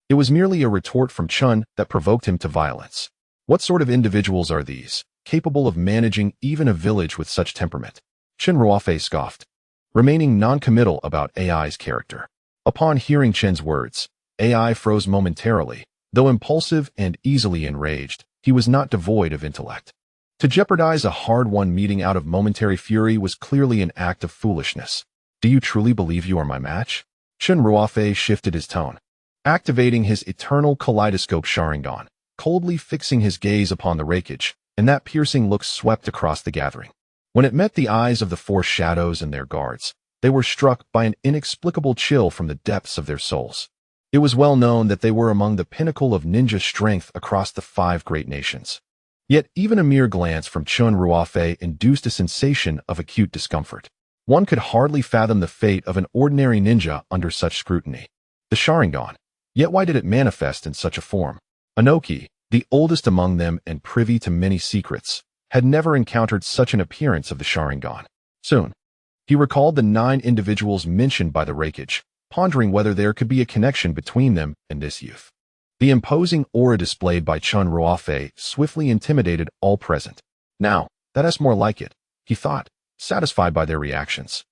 it was merely a retort from Chen that provoked him to violence. What sort of individuals are these, capable of managing even a village with such temperament? Chen Ruofei scoffed, remaining non-committal about AI's character. Upon hearing Chen's words, AI froze momentarily. Though impulsive and easily enraged, he was not devoid of intellect. To jeopardize a hard-won meeting out of momentary fury was clearly an act of foolishness. "Do you truly believe you are my match?" Chen Ruofei shifted his tone, activating his Eternal Kaleidoscope Sharingan, coldly fixing his gaze upon the Raikage, and that piercing look swept across the gathering. When it met the eyes of the four shadows and their guards, they were struck by an inexplicable chill from the depths of their souls. It was well known that they were among the pinnacle of ninja strength across the 5 great nations. Yet even a mere glance from Chen Ruofei induced a sensation of acute discomfort. One could hardly fathom the fate of an ordinary ninja under such scrutiny. The Sharingan. Yet why did it manifest in such a form? Inoki, the oldest among them and privy to many secrets, had never encountered such an appearance of the Sharingan. Soon, he recalled the 9 individuals mentioned by the Raikage, pondering whether there could be a connection between them and this youth. The imposing aura displayed by Chen Ruofei swiftly intimidated all present. "Now, that's more like it," he thought, satisfied by their reactions.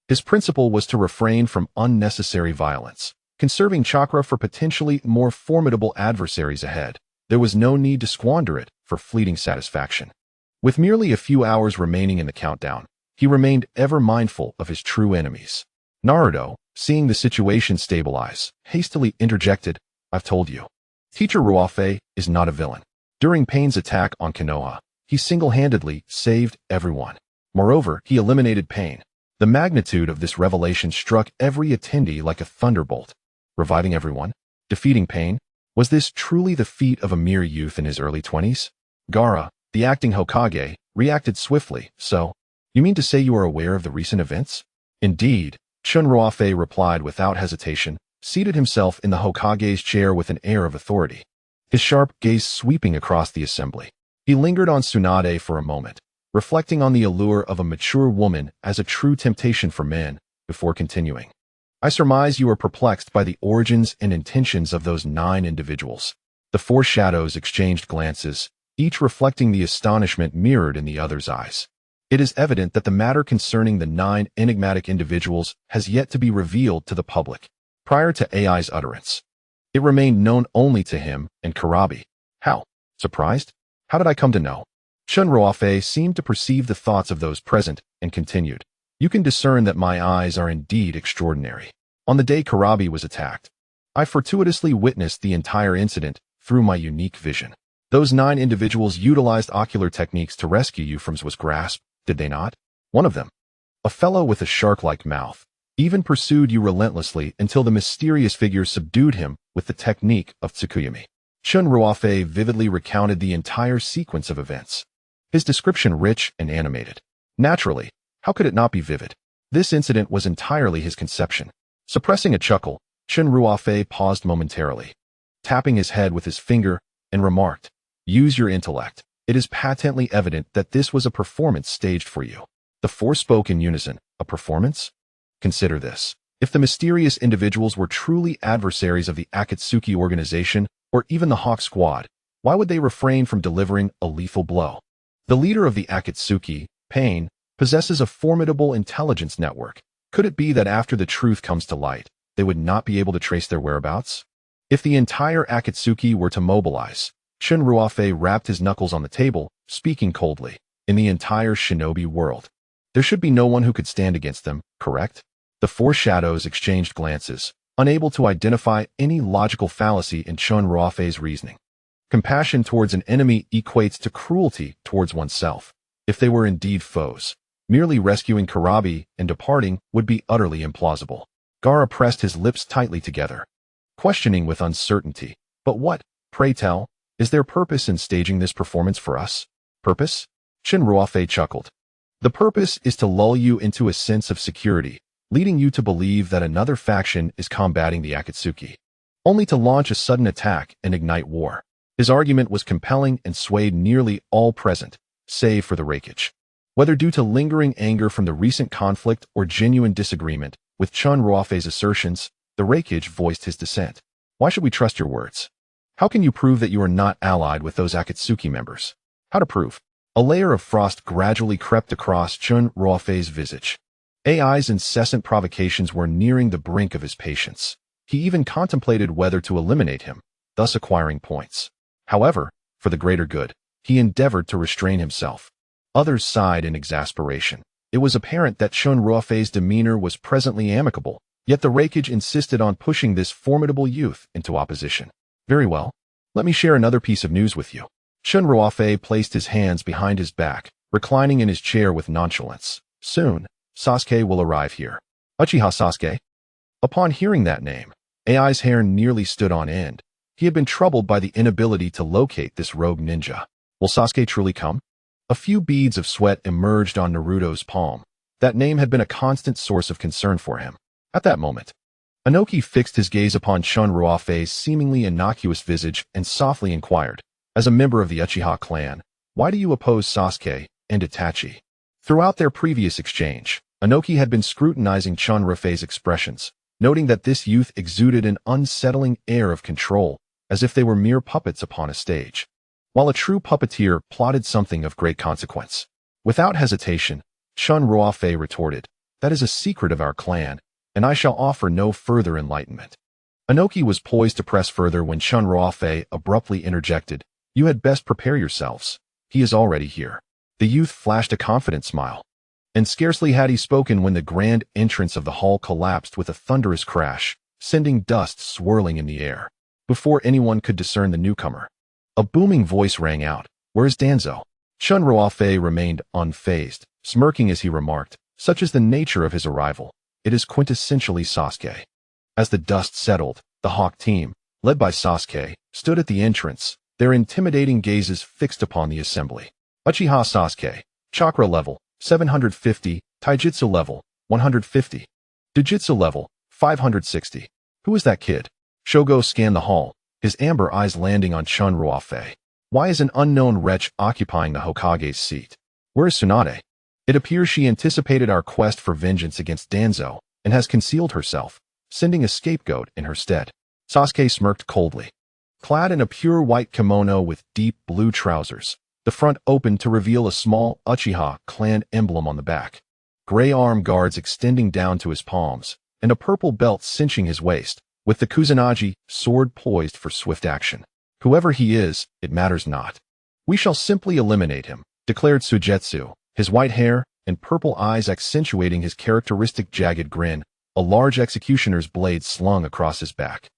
His principle was to refrain from unnecessary violence, conserving chakra for potentially more formidable adversaries ahead. There was no need to squander it for fleeting satisfaction. With merely a few hours remaining in the countdown, he remained ever mindful of his true enemies. Naruto, seeing the situation stabilize, hastily interjected, "I've told you. Teacher Ruofei is not a villain. During Pain's attack on Konoha, he single-handedly saved everyone. Moreover, he eliminated Pain." The magnitude of this revelation struck every attendee like a thunderbolt. Reviving everyone? Defeating Pain? Was this truly the feat of a mere youth in his early 20s? Gaara, the acting Hokage, reacted swiftly. "So, you mean to say you are aware of the recent events?" "Indeed," Chen Ruofei replied without hesitation, seated himself in the Hokage's chair with an air of authority, his sharp gaze sweeping across the assembly. He lingered on Tsunade for a moment, reflecting on the allure of a mature woman as a true temptation for men, before continuing. "I surmise you are perplexed by the origins and intentions of those 9 individuals." The 4 shadows exchanged glances, each reflecting the astonishment mirrored in the other's eyes. It is evident that the matter concerning the 9 enigmatic individuals has yet to be revealed to the public. Prior to AI's utterance, it remained known only to him and Karabi. "How? Surprised? How did I come to know? Chen Ruofei seemed to perceive the thoughts of those present and continued. You can discern that my eyes are indeed extraordinary. On the day Karabi was attacked, I fortuitously witnessed the entire incident through my unique vision. Those 9 individuals utilized ocular techniques to rescue you from Zwa's grasp, did they not? One of them, a fellow with a shark-like mouth, even pursued you relentlessly until the mysterious figure subdued him with the technique of Tsukuyami. Chen Ruofei vividly recounted the entire sequence of events, his description rich and animated. Naturally, how could it not be vivid? This incident was entirely his conception. Suppressing a chuckle, Chen Ruofei paused momentarily, tapping his head with his finger, and remarked, "Use your intellect. It is patently evident that this was a performance staged for you." The 4 spoke in unison. A performance? Consider this. If the mysterious individuals were truly adversaries of the Akatsuki organization, or even the Hawk Squad, why would they refrain from delivering a lethal blow? The leader of the Akatsuki, Pain, possesses a formidable intelligence network. Could it be that after the truth comes to light, they would not be able to trace their whereabouts? If the entire Akatsuki were to mobilize, Chen Ruofei rapped his knuckles on the table, speaking coldly, in the entire shinobi world, there should be no one who could stand against them, correct? The 4 shadows exchanged glances, unable to identify any logical fallacy in Chen Ruofei's reasoning. Compassion towards an enemy equates to cruelty towards oneself. If they were indeed foes, merely rescuing Karabi and departing would be utterly implausible. Gaara pressed his lips tightly together, questioning with uncertainty. But what, pray tell, is their purpose in staging this performance for us? Purpose? Chen Ruofei chuckled. The purpose is to lull you into a sense of security, leading you to believe that another faction is combating the Akatsuki, only to launch a sudden attack and ignite war. His argument was compelling and swayed nearly all present, save for the Reikage. Whether due to lingering anger from the recent conflict or genuine disagreement with Chen Ruofei's assertions, the Reikage voiced his dissent. Why should we trust your words? How can you prove that you are not allied with those Akatsuki members? How to prove? A layer of frost gradually crept across Chen Ruofei's visage. AI's incessant provocations were nearing the brink of his patience. He even contemplated whether to eliminate him, thus acquiring points. However, for the greater good, he endeavored to restrain himself. Others sighed in exasperation. It was apparent that Chen Ruofei's demeanor was presently amicable, yet the Reikage insisted on pushing this formidable youth into opposition. Very well. Let me share another piece of news with you. Chen Ruofei placed his hands behind his back, reclining in his chair with nonchalance. Soon, Sasuke will arrive here. Uchiha Sasuke? Upon hearing that name, AI's hair nearly stood on end. He had been troubled by the inability to locate this rogue ninja. Will Sasuke truly come? A few beads of sweat emerged on Naruto's palm. That name had been a constant source of concern for him. At that moment, Inoki fixed his gaze upon Chen Ruofei's seemingly innocuous visage and softly inquired, as a member of the Uchiha clan, why do you oppose Sasuke and Itachi? Throughout their previous exchange, Inoki had been scrutinizing Chen Ruofei's expressions, noting that this youth exuded an unsettling air of control, as if they were mere puppets upon a stage, while a true puppeteer plotted something of great consequence. Without hesitation, Chen Ruofei retorted, that is a secret of our clan, and I shall offer no further enlightenment. Inoki was poised to press further when Chen Ruofei abruptly interjected, you had best prepare yourselves. He is already here. The youth flashed a confident smile. And scarcely had he spoken when the grand entrance of the hall collapsed with a thunderous crash, sending dust swirling in the air. Before anyone could discern the newcomer, a booming voice rang out, where is Danzo? Chen Ruofei remained unfazed, smirking as he remarked, such is the nature of his arrival. It is quintessentially Sasuke. As the dust settled, the Hawk team, led by Sasuke, stood at the entrance, their intimidating gazes fixed upon the assembly. Uchiha Sasuke, chakra level, 750, taijutsu level, 150, jujutsu level, 560. Who is that kid? Shogo scanned the hall, his amber eyes landing on Chen Ruofei. Why is an unknown wretch occupying the Hokage's seat? Where is Tsunade? It appears she anticipated our quest for vengeance against Danzo and has concealed herself, sending a scapegoat in her stead. Sasuke smirked coldly. Clad in a pure white kimono with deep blue trousers, the front opened to reveal a small Uchiha clan emblem on the back, gray arm guards extending down to his palms, and a purple belt cinching his waist, with the Kusanagi sword poised for swift action. Whoever he is, it matters not. We shall simply eliminate him, declared Suigetsu, his white hair and purple eyes accentuating his characteristic jagged grin, a large executioner's blade slung across his back.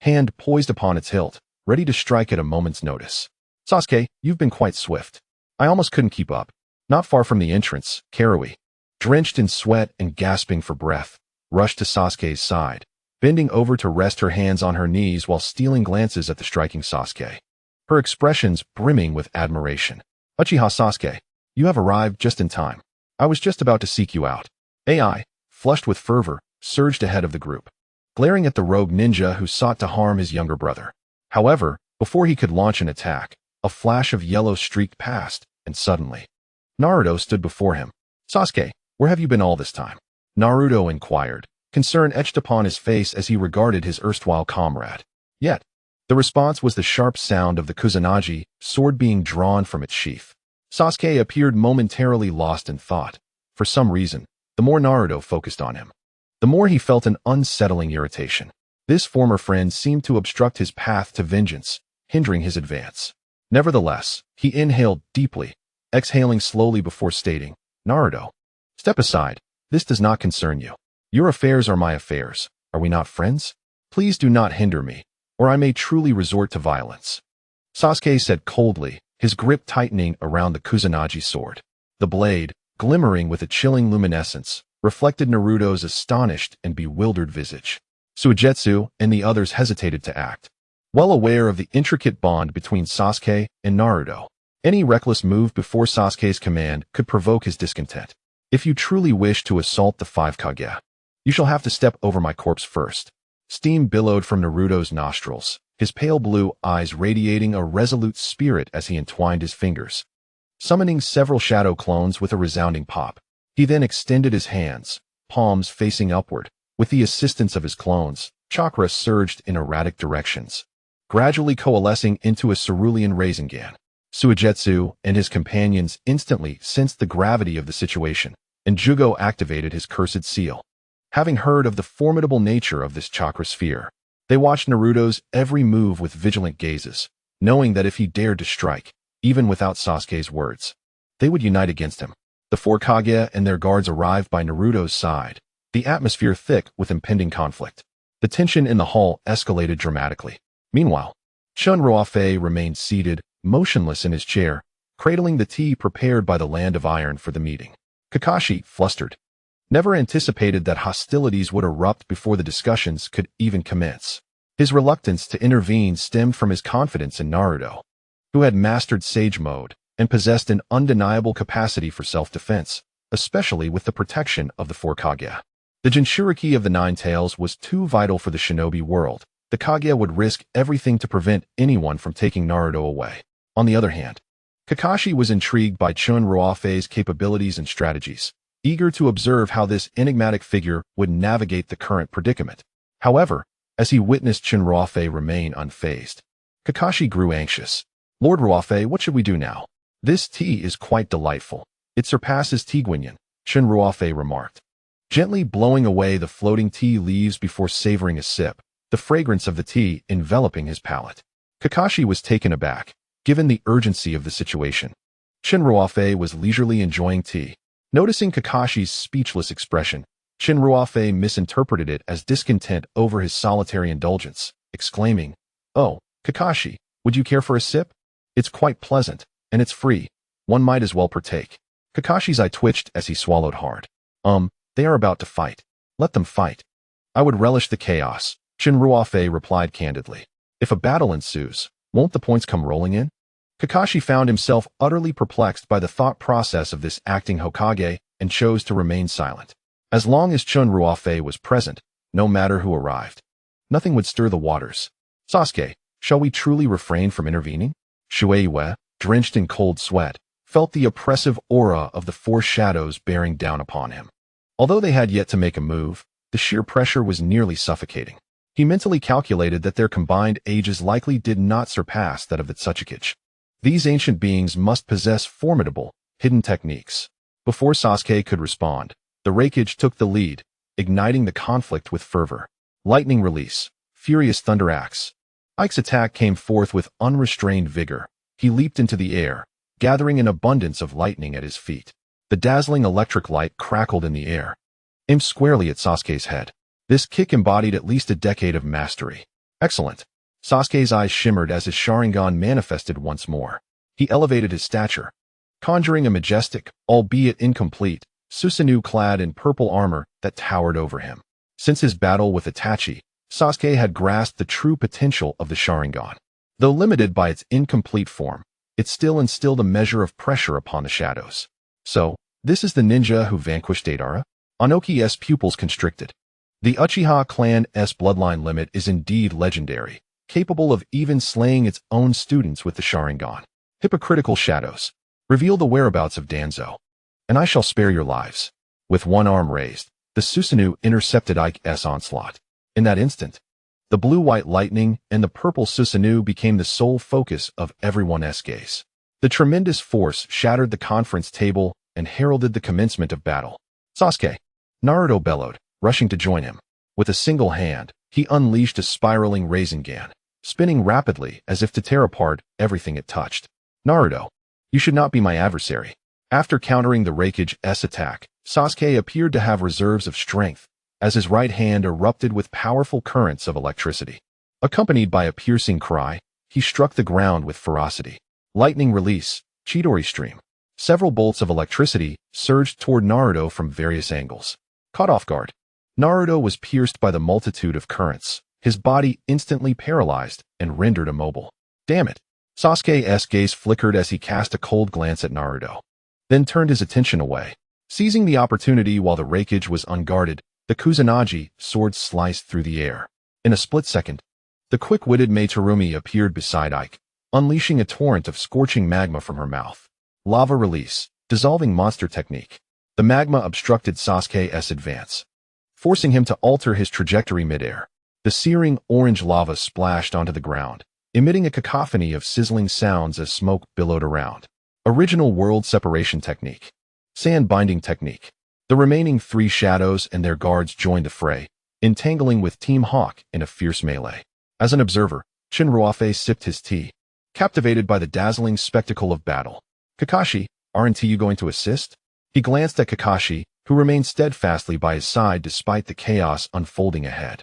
Hand poised upon its hilt, ready to strike at a moment's notice. Sasuke, you've been quite swift. I almost couldn't keep up. Not far from the entrance, Karui, drenched in sweat and gasping for breath, rushed to Sasuke's side, bending over to rest her hands on her knees while stealing glances at the striking Sasuke. Her expressions brimming with admiration. Uchiha Sasuke, you have arrived just in time. I was just about to seek you out. AI, flushed with fervor, surged ahead of the group, glaring at the rogue ninja who sought to harm his younger brother. However, before he could launch an attack, a flash of yellow streaked past, and suddenly, Naruto stood before him. Sasuke, where have you been all this time? Naruto inquired, concern etched upon his face as he regarded his erstwhile comrade. Yet, the response was the sharp sound of the Kusanagi, sword being drawn from its sheath. Sasuke appeared momentarily lost in thought. For some reason, the more Naruto focused on him, the more he felt an unsettling irritation. This former friend seemed to obstruct his path to vengeance, hindering his advance. Nevertheless, he inhaled deeply, exhaling slowly before stating, Naruto, step aside. This does not concern you. Your affairs are my affairs. Are we not friends? Please do not hinder me, or I may truly resort to violence. Sasuke said coldly, his grip tightening around the Kusanagi sword. The blade, glimmering with a chilling luminescence, reflected Naruto's astonished and bewildered visage. Suigetsu and the others hesitated to act, well aware of the intricate bond between Sasuke and Naruto. Any reckless move before Sasuke's command could provoke his discontent. If you truly wish to assault the 5 Kage, you shall have to step over my corpse first. Steam billowed from Naruto's nostrils, his pale blue eyes radiating a resolute spirit as he entwined his fingers, summoning several shadow clones with a resounding pop. He then extended his hands, palms facing upward. With the assistance of his clones, chakra surged in erratic directions, gradually coalescing into a cerulean Rasengan. Suigetsu and his companions instantly sensed the gravity of the situation, and Jugo activated his cursed seal. Having heard of the formidable nature of this chakra sphere, they watched Naruto's every move with vigilant gazes, knowing that if he dared to strike, even without Sasuke's words, they would unite against him. The 4 Kage and their guards arrived by Naruto's side, the atmosphere thick with impending conflict. The tension in the hall escalated dramatically. Meanwhile, Chen Ruofei remained seated, motionless in his chair, cradling the tea prepared by the Land of Iron for the meeting. Kakashi, flustered, never anticipated that hostilities would erupt before the discussions could even commence. His reluctance to intervene stemmed from his confidence in Naruto, who had mastered Sage Mode and possessed an undeniable capacity for self-defense, especially with the protection of the 4 Kage. The Jinchuriki of the 9 Tails was too vital for the shinobi world. The Kage would risk everything to prevent anyone from taking Naruto away. On the other hand, Kakashi was intrigued by Chen Ruofei's capabilities and strategies, eager to observe how this enigmatic figure would navigate the current predicament. However, as he witnessed Chen Ruofei remain unfazed, Kakashi grew anxious. Lord Ruofei, what should we do now? This tea is quite delightful. It surpasses tea guinyan, Chen Ruofei remarked, gently blowing away the floating tea leaves before savoring a sip, the fragrance of the tea enveloping his palate. Kakashi was taken aback, given the urgency of the situation. Chen Ruofei was leisurely enjoying tea. Noticing Kakashi's speechless expression, Chen Ruofei misinterpreted it as discontent over his solitary indulgence, exclaiming, "Oh, Kakashi, would you care for a sip? It's quite pleasant, and it's free. One might as well partake." Kakashi's eye twitched as he swallowed hard. They are about to fight. Let them fight. I would relish the chaos, Chen Ruofei replied candidly. If a battle ensues, won't the points come rolling in? Kakashi found himself utterly perplexed by the thought process of this acting Hokage and chose to remain silent. As long as Chen Ruofei was present, no matter who arrived, nothing would stir the waters. Sasuke, shall we truly refrain from intervening? Shueiwe, drenched in cold sweat, felt the oppressive aura of the 4 shadows bearing down upon him. Although they had yet to make a move, the sheer pressure was nearly suffocating. He mentally calculated that their combined ages likely did not surpass that of the Tsuchikage. These ancient beings must possess formidable, hidden techniques. Before Sasuke could respond, the Raikage took the lead, igniting the conflict with fervor. Lightning release, furious thunder axe. Ike's attack came forth with unrestrained vigor. He leaped into the air, gathering an abundance of lightning at his feet. The dazzling electric light crackled in the air, aimed squarely at Sasuke's head. This kick embodied at least a decade of mastery. Excellent. Sasuke's eyes shimmered as his Sharingan manifested once more. He elevated his stature, conjuring a majestic, albeit incomplete, Susanoo clad in purple armor that towered over him. Since his battle with Itachi, Sasuke had grasped the true potential of the Sharingan. Though limited by its incomplete form, it still instilled a measure of pressure upon the shadows. So, this is the ninja who vanquished Deidara? Anoki's pupils constricted. The Uchiha clan's bloodline limit is indeed legendary, capable of even slaying its own students with the Sharingan. Hypocritical shadows, reveal the whereabouts of Danzo, and I shall spare your lives. With one arm raised, the Susanoo intercepted Ike's onslaught. In that instant, the blue-white lightning and the purple Susanoo became the sole focus of everyone's gaze. The tremendous force shattered the conference table and heralded the commencement of battle. Sasuke! Naruto bellowed, rushing to join him. With a single hand, he unleashed a spiraling Rasengan, spinning rapidly as if to tear apart everything it touched. Naruto, you should not be my adversary. After countering the Raikage's attack, Sasuke appeared to have reserves of strength, as his right hand erupted with powerful currents of electricity. Accompanied by a piercing cry, he struck the ground with ferocity. Lightning release, Chidori stream. Several bolts of electricity surged toward Naruto from various angles. Caught off guard, Naruto was pierced by the multitude of currents, his body instantly paralyzed and rendered immobile. Damn it! Sasuke's gaze flickered as he cast a cold glance at Naruto, then turned his attention away. Seizing the opportunity while the Raikage was unguarded, the Kusanagi sword sliced through the air. In a split second, the quick-witted Meitarumi appeared beside Ike, unleashing a torrent of scorching magma from her mouth. Lava release, dissolving monster technique. The magma obstructed Sasuke's advance, forcing him to alter his trajectory midair. The searing orange lava splashed onto the ground, emitting a cacophony of sizzling sounds as smoke billowed around. Original world separation technique. Sand binding technique. The remaining three shadows and their guards joined the fray, entangling with Team Hawk in a fierce melee. As an observer, Chen Ruofei sipped his tea, captivated by the dazzling spectacle of battle. Kakashi, aren't you going to assist? He glanced at Kakashi, who remained steadfastly by his side despite the chaos unfolding ahead.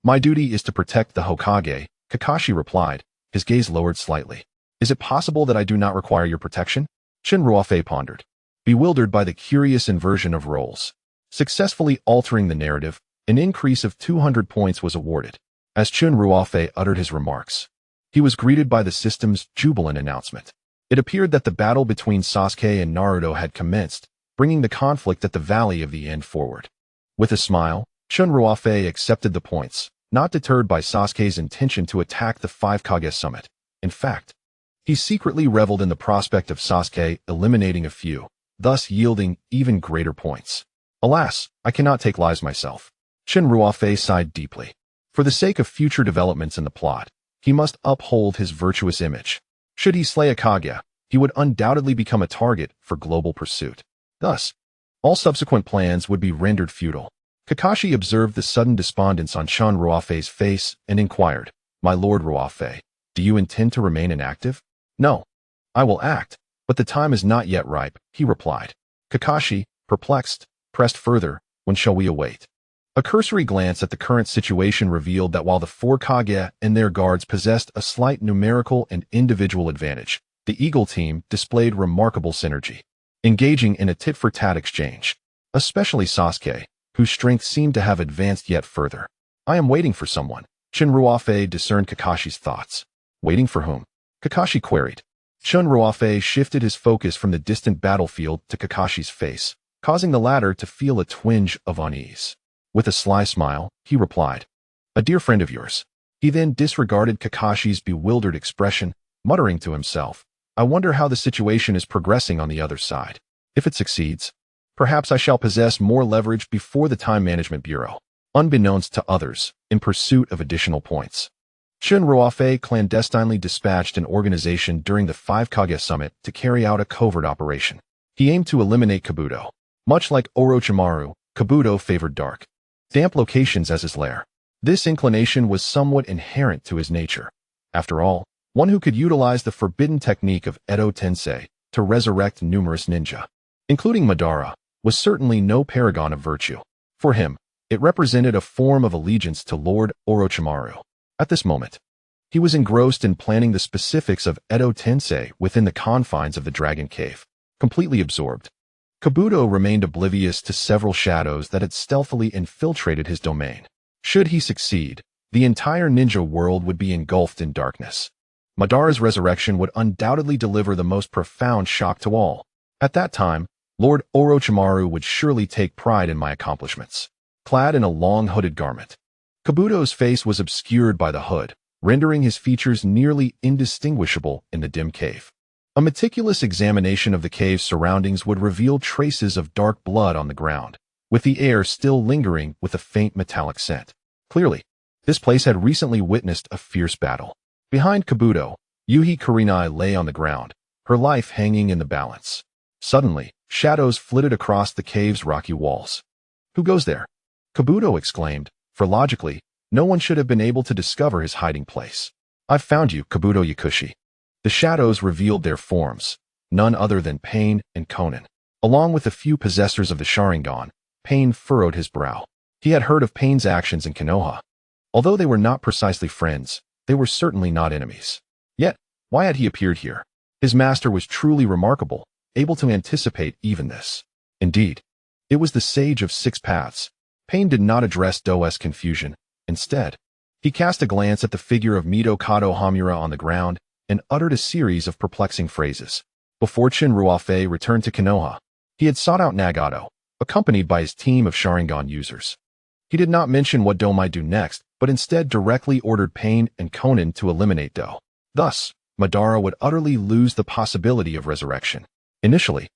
My duty is to protect the Hokage, Kakashi replied, his gaze lowered slightly. Is it possible that I do not require your protection? Chen Ruofei pondered, bewildered by the curious inversion of roles. Successfully altering the narrative, an increase of 200 points was awarded. As Chen Ruofei uttered his remarks, he was greeted by the system's jubilant announcement. It appeared that the battle between Sasuke and Naruto had commenced, bringing the conflict at the Valley of the End forward. With a smile, Chen Ruofei accepted the points, not deterred by Sasuke's intention to attack the Five Kage summit. In fact, he secretly reveled in the prospect of Sasuke eliminating a few, thus yielding even greater points. Alas, I cannot take lives myself. Chen Ruofei sighed deeply. For the sake of future developments in the plot, he must uphold his virtuous image. Should he slay a Kage, he would undoubtedly become a target for global pursuit. Thus, all subsequent plans would be rendered futile. Kakashi observed the sudden despondence on Chen Ruofei's face and inquired, My Lord Ruofei, do you intend to remain inactive? No. I will act, but the time is not yet ripe, he replied. Kakashi, perplexed, pressed further, when shall we await? A cursory glance at the current situation revealed that while the four Kage and their guards possessed a slight numerical and individual advantage, the Eagle team displayed remarkable synergy, engaging in a tit-for-tat exchange, especially Sasuke, whose strength seemed to have advanced yet further. I am waiting for someone. Chen Ruofei discerned Kakashi's thoughts. Waiting for whom? Kakashi queried. Chen Ruofei shifted his focus from the distant battlefield to Kakashi's face, causing the latter to feel a twinge of unease. With a sly smile, he replied, A dear friend of yours. He then disregarded Kakashi's bewildered expression, muttering to himself, I wonder how the situation is progressing on the other side. If it succeeds, perhaps I shall possess more leverage before the Time Management Bureau, unbeknownst to others, in pursuit of additional points. Chen Ruofei clandestinely dispatched an organization during the Five Kage Summit to carry out a covert operation. He aimed to eliminate Kabuto. Much like Orochimaru, Kabuto favored dark, damp locations as his lair. This inclination was somewhat inherent to his nature, After all, one who could utilize the forbidden technique of Edo Tensei to resurrect numerous ninja, including Madara, was certainly no paragon of virtue. For him, it represented a form of allegiance to Lord Orochimaru. At this moment, he was engrossed in planning the specifics of Edo Tensei within the confines of the Dragon Cave, completely absorbed. Kabuto remained oblivious to several shadows that had stealthily infiltrated his domain. Should he succeed, the entire ninja world would be engulfed in darkness. Madara's resurrection would undoubtedly deliver the most profound shock to all. At that time, Lord Orochimaru would surely take pride in my accomplishments. Clad in a long hooded garment, Kabuto's face was obscured by the hood, rendering his features nearly indistinguishable in the dim cave. A meticulous examination of the cave's surroundings would reveal traces of dark blood on the ground, with the air still lingering with a faint metallic scent. Clearly, this place had recently witnessed a fierce battle. Behind Kabuto, Yuhi Kurenai lay on the ground, her life hanging in the balance. Suddenly, shadows flitted across the cave's rocky walls. "Who goes there?" Kabuto exclaimed, for logically, no one should have been able to discover his hiding place. "I've found you, Kabuto Yakushi." The shadows revealed their forms, none other than Pain and Konan. Along with a few possessors of the Sharingan, Pain furrowed his brow. He had heard of Pain's actions in Konoha. Although they were not precisely friends, they were certainly not enemies. Yet, why had he appeared here? His master was truly remarkable, able to anticipate even this. Indeed, it was the Sage of Six Paths. Pain did not address Do's confusion. Instead, he cast a glance at the figure of Mitokado Hamura on the ground and uttered a series of perplexing phrases. Before Chen Ruofei returned to Konoha, he had sought out Nagato, accompanied by his team of Sharingan users. He did not mention what Do might do next, but instead directly ordered Pain and Konan to eliminate Do. Thus, Madara would utterly lose the possibility of resurrection. Initially,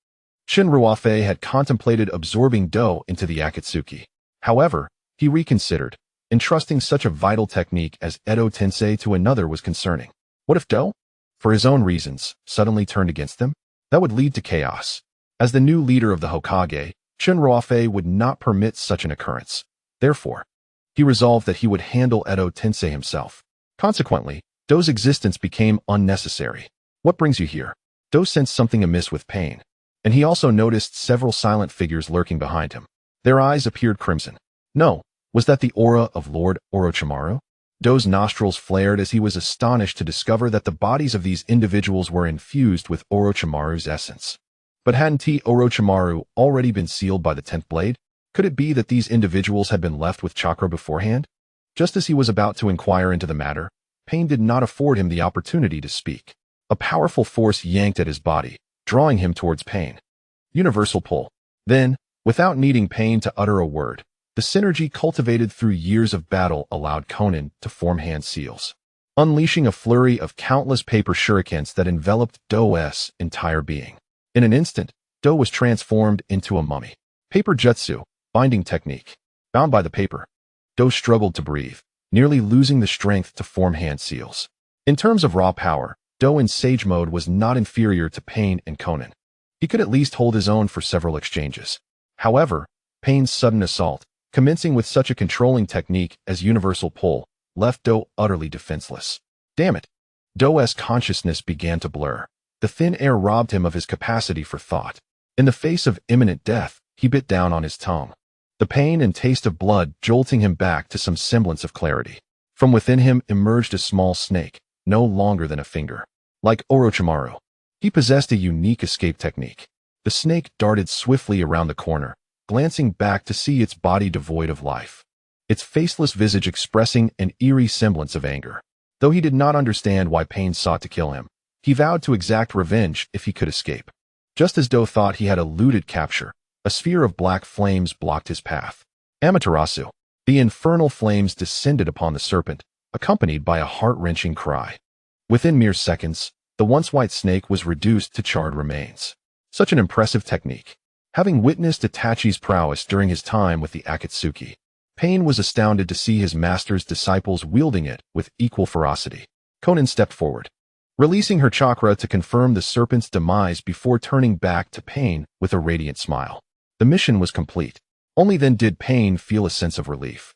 Chen Ruofei had contemplated absorbing Do into the Akatsuki. However, he reconsidered. Entrusting such a vital technique as Edo Tensei to another was concerning. What if Do, for his own reasons, suddenly turned against them? That would lead to chaos. As the new leader of the Hokage, Chen Ruofei would not permit such an occurrence. Therefore, he resolved that he would handle Edo Tensei himself. Consequently, Do's existence became unnecessary. "What brings you here?" Do sensed something amiss with Pain, and he also noticed several silent figures lurking behind him. Their eyes appeared crimson. No, was that the aura of Lord Orochimaru? Do's nostrils flared as he was astonished to discover that the bodies of these individuals were infused with Orochimaru's essence. But hadn't Orochimaru already been sealed by the 10th blade? Could it be that these individuals had been left with chakra beforehand? Just as he was about to inquire into the matter, Pain did not afford him the opportunity to speak. A powerful force yanked at his body, drawing him towards Pain. Universal pull. Then, without needing Pain to utter a word, the synergy cultivated through years of battle allowed Konan to form hand seals, unleashing a flurry of countless paper shurikens that enveloped Do's entire being. In an instant, Do was transformed into a mummy. Paper jutsu, binding technique. Bound by the paper, Do struggled to breathe, nearly losing the strength to form hand seals. In terms of raw power, Do in Sage mode was not inferior to Pain and Konan. He could at least hold his own for several exchanges. However, Pain's sudden assault, commencing with such a controlling technique as universal pull, left Do utterly defenseless. Damn it! Do's consciousness began to blur. The thin air robbed him of his capacity for thought. In the face of imminent death, he bit down on his tongue, the pain and taste of blood jolting him back to some semblance of clarity. From within him emerged a small snake, no longer than a finger. Like Orochimaru, he possessed a unique escape technique. The snake darted swiftly around the corner, glancing back to see its body devoid of life, its faceless visage expressing an eerie semblance of anger. Though he did not understand why Pain sought to kill him, he vowed to exact revenge if he could escape. Just as Do thought he had eluded capture, a sphere of black flames blocked his path. Amaterasu. The infernal flames descended upon the serpent, accompanied by a heart-wrenching cry. Within mere seconds, the once white snake was reduced to charred remains. Such an impressive technique. Having witnessed Itachi's prowess during his time with the Akatsuki, Pain was astounded to see his master's disciples wielding it with equal ferocity. Konan stepped forward, releasing her chakra to confirm the serpent's demise before turning back to Pain with a radiant smile. The mission was complete. Only then did Pain feel a sense of relief.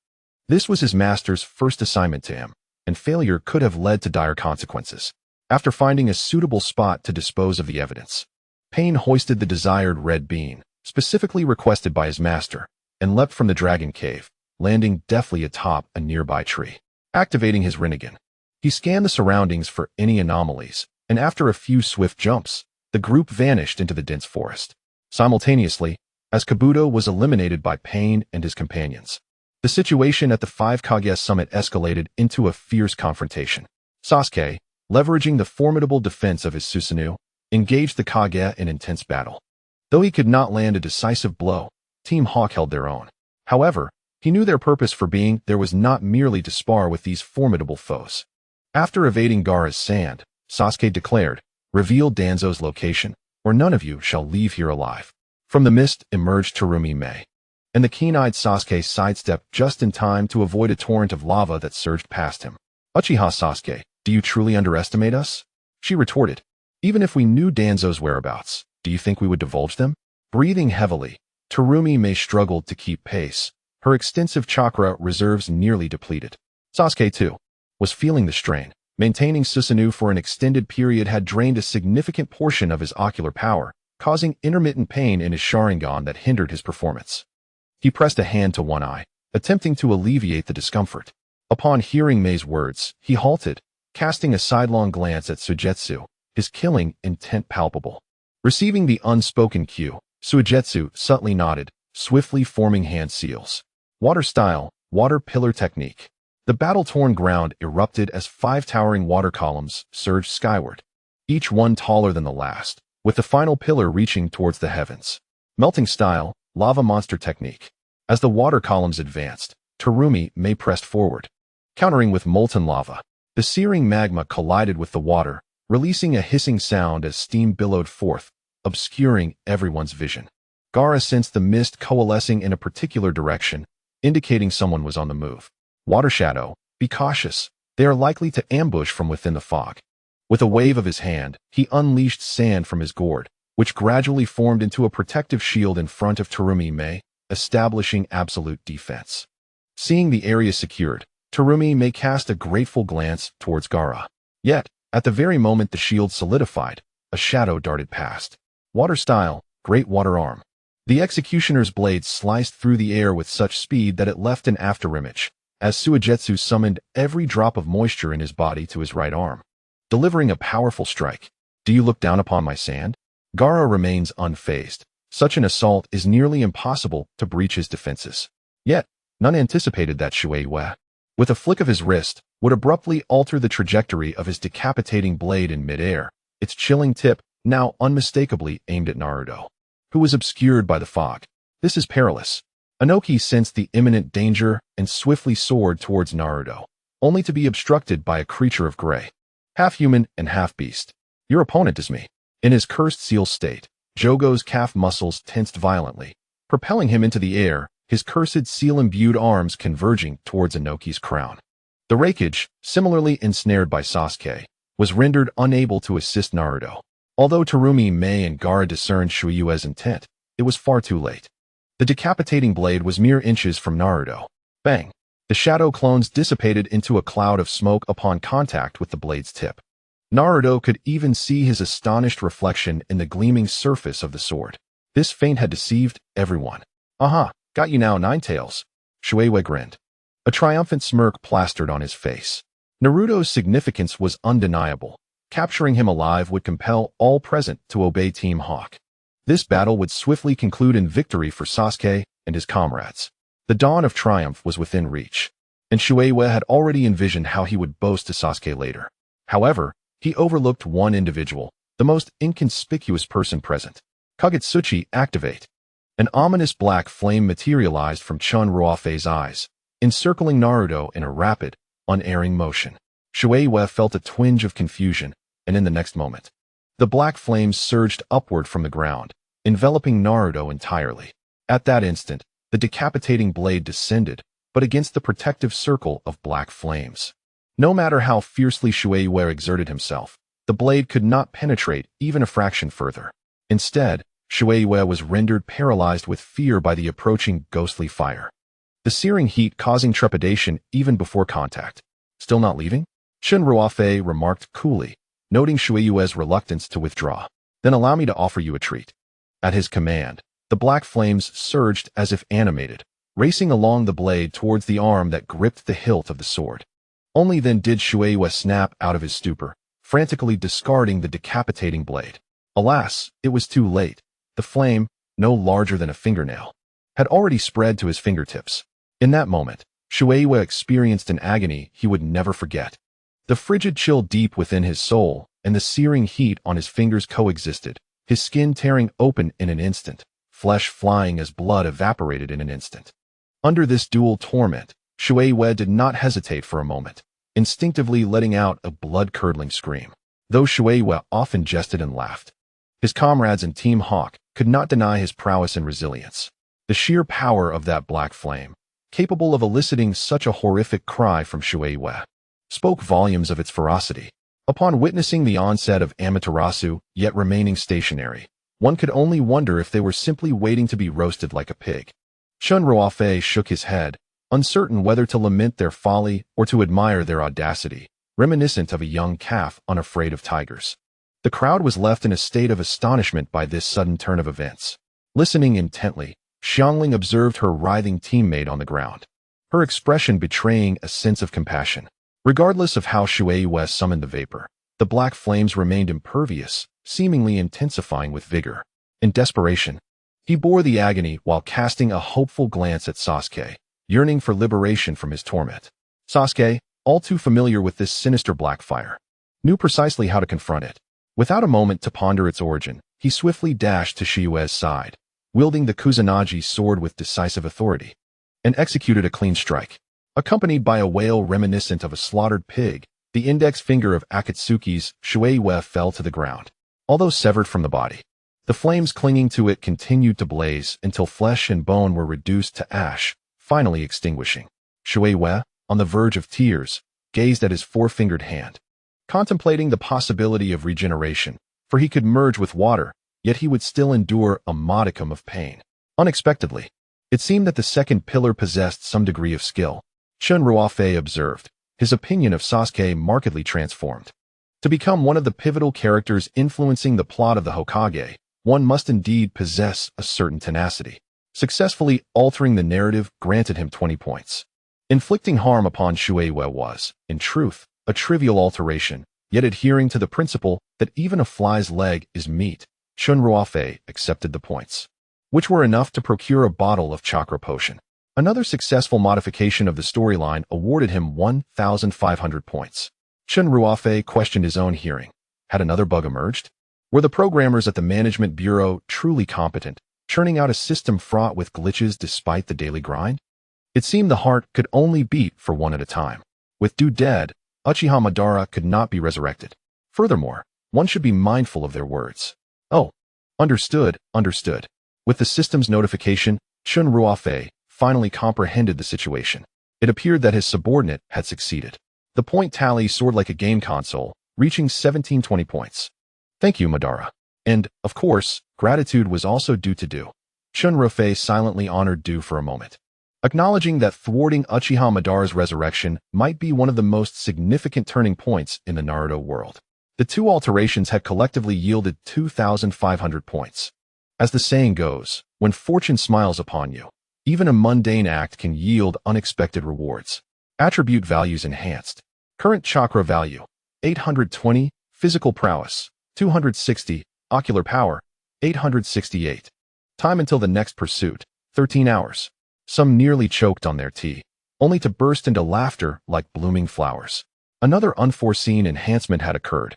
This was his master's first assignment to him. and failure could have led to dire consequences. After finding a suitable spot to dispose of the evidence, Pain hoisted the desired red bean, specifically requested by his master, and leapt from the dragon cave, landing deftly atop a nearby tree. Activating his Rinnegan, he scanned the surroundings for any anomalies, and after a few swift jumps, the group vanished into the dense forest. Simultaneously, as Kabuto was eliminated by Pain and his companions, the situation at the Five Kage summit escalated into a fierce confrontation. Sasuke, leveraging the formidable defense of his Susanoo, engaged the Kage in intense battle. Though he could not land a decisive blow, Team Hawk held their own. However, he knew their purpose for being there was not merely to spar with these formidable foes. After evading Gaara's sand, Sasuke declared, "Reveal Danzo's location, or none of you shall leave here alive." From the mist emerged Terumi Mei, and the keen-eyed Sasuke sidestepped just in time to avoid a torrent of lava that surged past him. "Uchiha Sasuke, do you truly underestimate us?" she retorted. "Even if we knew Danzo's whereabouts, do you think we would divulge them?" Breathing heavily, Terumi Mei struggled to keep pace, her extensive chakra reserves nearly depleted. Sasuke, too, was feeling the strain. Maintaining Susanoo for an extended period had drained a significant portion of his ocular power, causing intermittent pain in his Sharingan that hindered his performance. He pressed a hand to one eye, attempting to alleviate the discomfort. Upon hearing Mei's words, he halted, casting a sidelong glance at Suigetsu, his killing intent palpable. Receiving the unspoken cue, Suigetsu subtly nodded, swiftly forming hand seals. Water style, water pillar technique. The battle-torn ground erupted as 5 towering water columns surged skyward, each one taller than the last, with the final pillar reaching towards the heavens. Melting style, lava monster technique. As the water columns advanced, Terumi Mei pressed forward. Countering with molten lava, the searing magma collided with the water, releasing a hissing sound as steam billowed forth, obscuring everyone's vision. Gaara sensed the mist coalescing in a particular direction, indicating someone was on the move. "Water Shadow, be cautious. They are likely to ambush from within the fog." With a wave of his hand, he unleashed sand from his gourd, which gradually formed into a protective shield in front of Terumi Mei, establishing absolute defense. Seeing the area secured, Terumi Mei cast a grateful glance towards Gaara. Yet, at the very moment the shield solidified, a shadow darted past. Water style, Great Water Arm. The executioner's blade sliced through the air with such speed that it left an afterimage, as Suigetsu summoned every drop of moisture in his body to his right arm, delivering a powerful strike. "Do you look down upon my sand?" Gaara remains unfazed. Such an assault is nearly impossible to breach his defenses. Yet, none anticipated that Shueiwa, with a flick of his wrist, would abruptly alter the trajectory of his decapitating blade in midair, its chilling tip now unmistakably aimed at Naruto, who was obscured by the fog. "This is perilous." Inoki sensed the imminent danger and swiftly soared towards Naruto, only to be obstructed by a creature of gray, half human and half beast. "Your opponent is me." In his cursed seal state, Jogo's calf muscles tensed violently, propelling him into the air, his cursed seal-imbued arms converging towards Inoki's crown. The Raikage, similarly ensnared by Sasuke, was rendered unable to assist Naruto. Although Terumi Mei and Gaara discerned Shueiwa's intent, it was far too late. The decapitating blade was mere inches from Naruto. Bang! The shadow clones dissipated into a cloud of smoke upon contact with the blade's tip. Naruto could even see his astonished reflection in the gleaming surface of the sword. This feint had deceived everyone. "Aha, got you now, Ninetales." Shueiwa grinned. A triumphant smirk plastered on his face. Naruto's significance was undeniable. Capturing him alive would compel all present to obey Team Hawk. This battle would swiftly conclude in victory for Sasuke and his comrades. The dawn of triumph was within reach, and Shueiwa had already envisioned how he would boast to Sasuke later. However, he overlooked one individual, the most inconspicuous person present. "Kagetsuchi, activate." An ominous black flame materialized from Chen Ruofei's eyes, encircling Naruto in a rapid, unerring motion. Shueiwa felt a twinge of confusion, and in the next moment, the black flames surged upward from the ground, enveloping Naruto entirely. At that instant, the decapitating blade descended, but against the protective circle of black flames. No matter how fiercely Shueiwa exerted himself, the blade could not penetrate even a fraction further. Instead, Shueiwa was rendered paralyzed with fear by the approaching ghostly fire, the searing heat causing trepidation even before contact. Still not leaving? Chen Ruofei remarked coolly, noting Shueiyue's reluctance to withdraw. Then allow me to offer you a treat. At his command, the black flames surged as if animated, racing along the blade towards the arm that gripped the hilt of the sword. Only then did Shueiyue snap out of his stupor, frantically discarding the decapitating blade. Alas, it was too late. The flame, no larger than a fingernail, had already spread to his fingertips. In that moment, Shueiyue experienced an agony he would never forget. The frigid chill deep within his soul and the searing heat on his fingers coexisted, his skin tearing open in an instant, flesh flying as blood evaporated in an instant. Under this dual torment, Shueiyue did not hesitate for a moment, instinctively letting out a blood-curdling scream. Though Shueiyue often jested and laughed, his comrades in Team Hawk could not deny his prowess and resilience. The sheer power of that black flame, capable of eliciting such a horrific cry from Shueiyue, spoke volumes of its ferocity. Upon witnessing the onset of Amaterasu, yet remaining stationary, one could only wonder if they were simply waiting to be roasted like a pig. Chen Ruofei shook his head, uncertain whether to lament their folly or to admire their audacity, reminiscent of a young calf unafraid of tigers. The crowd was left in a state of astonishment by this sudden turn of events. Listening intently, Xiangling observed her writhing teammate on the ground, her expression betraying a sense of compassion. Regardless of how Shueiyue summoned the vapor, the black flames remained impervious, seemingly intensifying with vigor. In desperation, he bore the agony while casting a hopeful glance at Sasuke, yearning for liberation from his torment. Sasuke, all too familiar with this sinister black fire, knew precisely how to confront it. Without a moment to ponder its origin, he swiftly dashed to Shiyue's side, wielding the Kusanagi sword with decisive authority, and executed a clean strike. Accompanied by a wail reminiscent of a slaughtered pig, the index finger of Akatsuki's Shueiyue fell to the ground. Although severed from the body, the flames clinging to it continued to blaze until flesh and bone were reduced to ash, finally extinguishing. Shueiyue, on the verge of tears, gazed at his four-fingered hand, contemplating the possibility of regeneration, for he could merge with water, yet he would still endure a modicum of pain. Unexpectedly, it seemed that the second pillar possessed some degree of skill. Chen Ruofei observed, his opinion of Sasuke markedly transformed. To become one of the pivotal characters influencing the plot of the Hokage, one must indeed possess a certain tenacity. Successfully altering the narrative granted him 20 points. Inflicting harm upon Shueiyue was, in truth, a trivial alteration, yet adhering to the principle that even a fly's leg is meat, Chen Ruofei accepted the points, which were enough to procure a bottle of chakra potion. Another successful modification of the storyline awarded him 1,500 points. Chen Ruofei questioned his own hearing. Had another bug emerged? Were the programmers at the Management Bureau truly competent, churning out a system fraught with glitches despite the daily grind? It seemed the heart could only beat for one at a time. With Du dead, Uchiha Madara could not be resurrected. Furthermore, one should be mindful of their words. Oh, understood. With the system's notification, Chen Ruofei finally comprehended the situation. It appeared that his subordinate had succeeded. The point tally soared like a game console, reaching 1720 points. Thank you, Madara. And, of course, gratitude was also due to Du. Chen Ruofei silently honored Du for a moment, acknowledging that thwarting Uchiha Madara's resurrection might be one of the most significant turning points in the Naruto world. The two alterations had collectively yielded 2,500 points. As the saying goes, when fortune smiles upon you, even a mundane act can yield unexpected rewards. Attribute values enhanced. Current chakra value, 820, physical prowess, 260, ocular power, 868. Time until the next pursuit, 13 hours. Some nearly choked on their tea, only to burst into laughter like blooming flowers. Another unforeseen enhancement had occurred.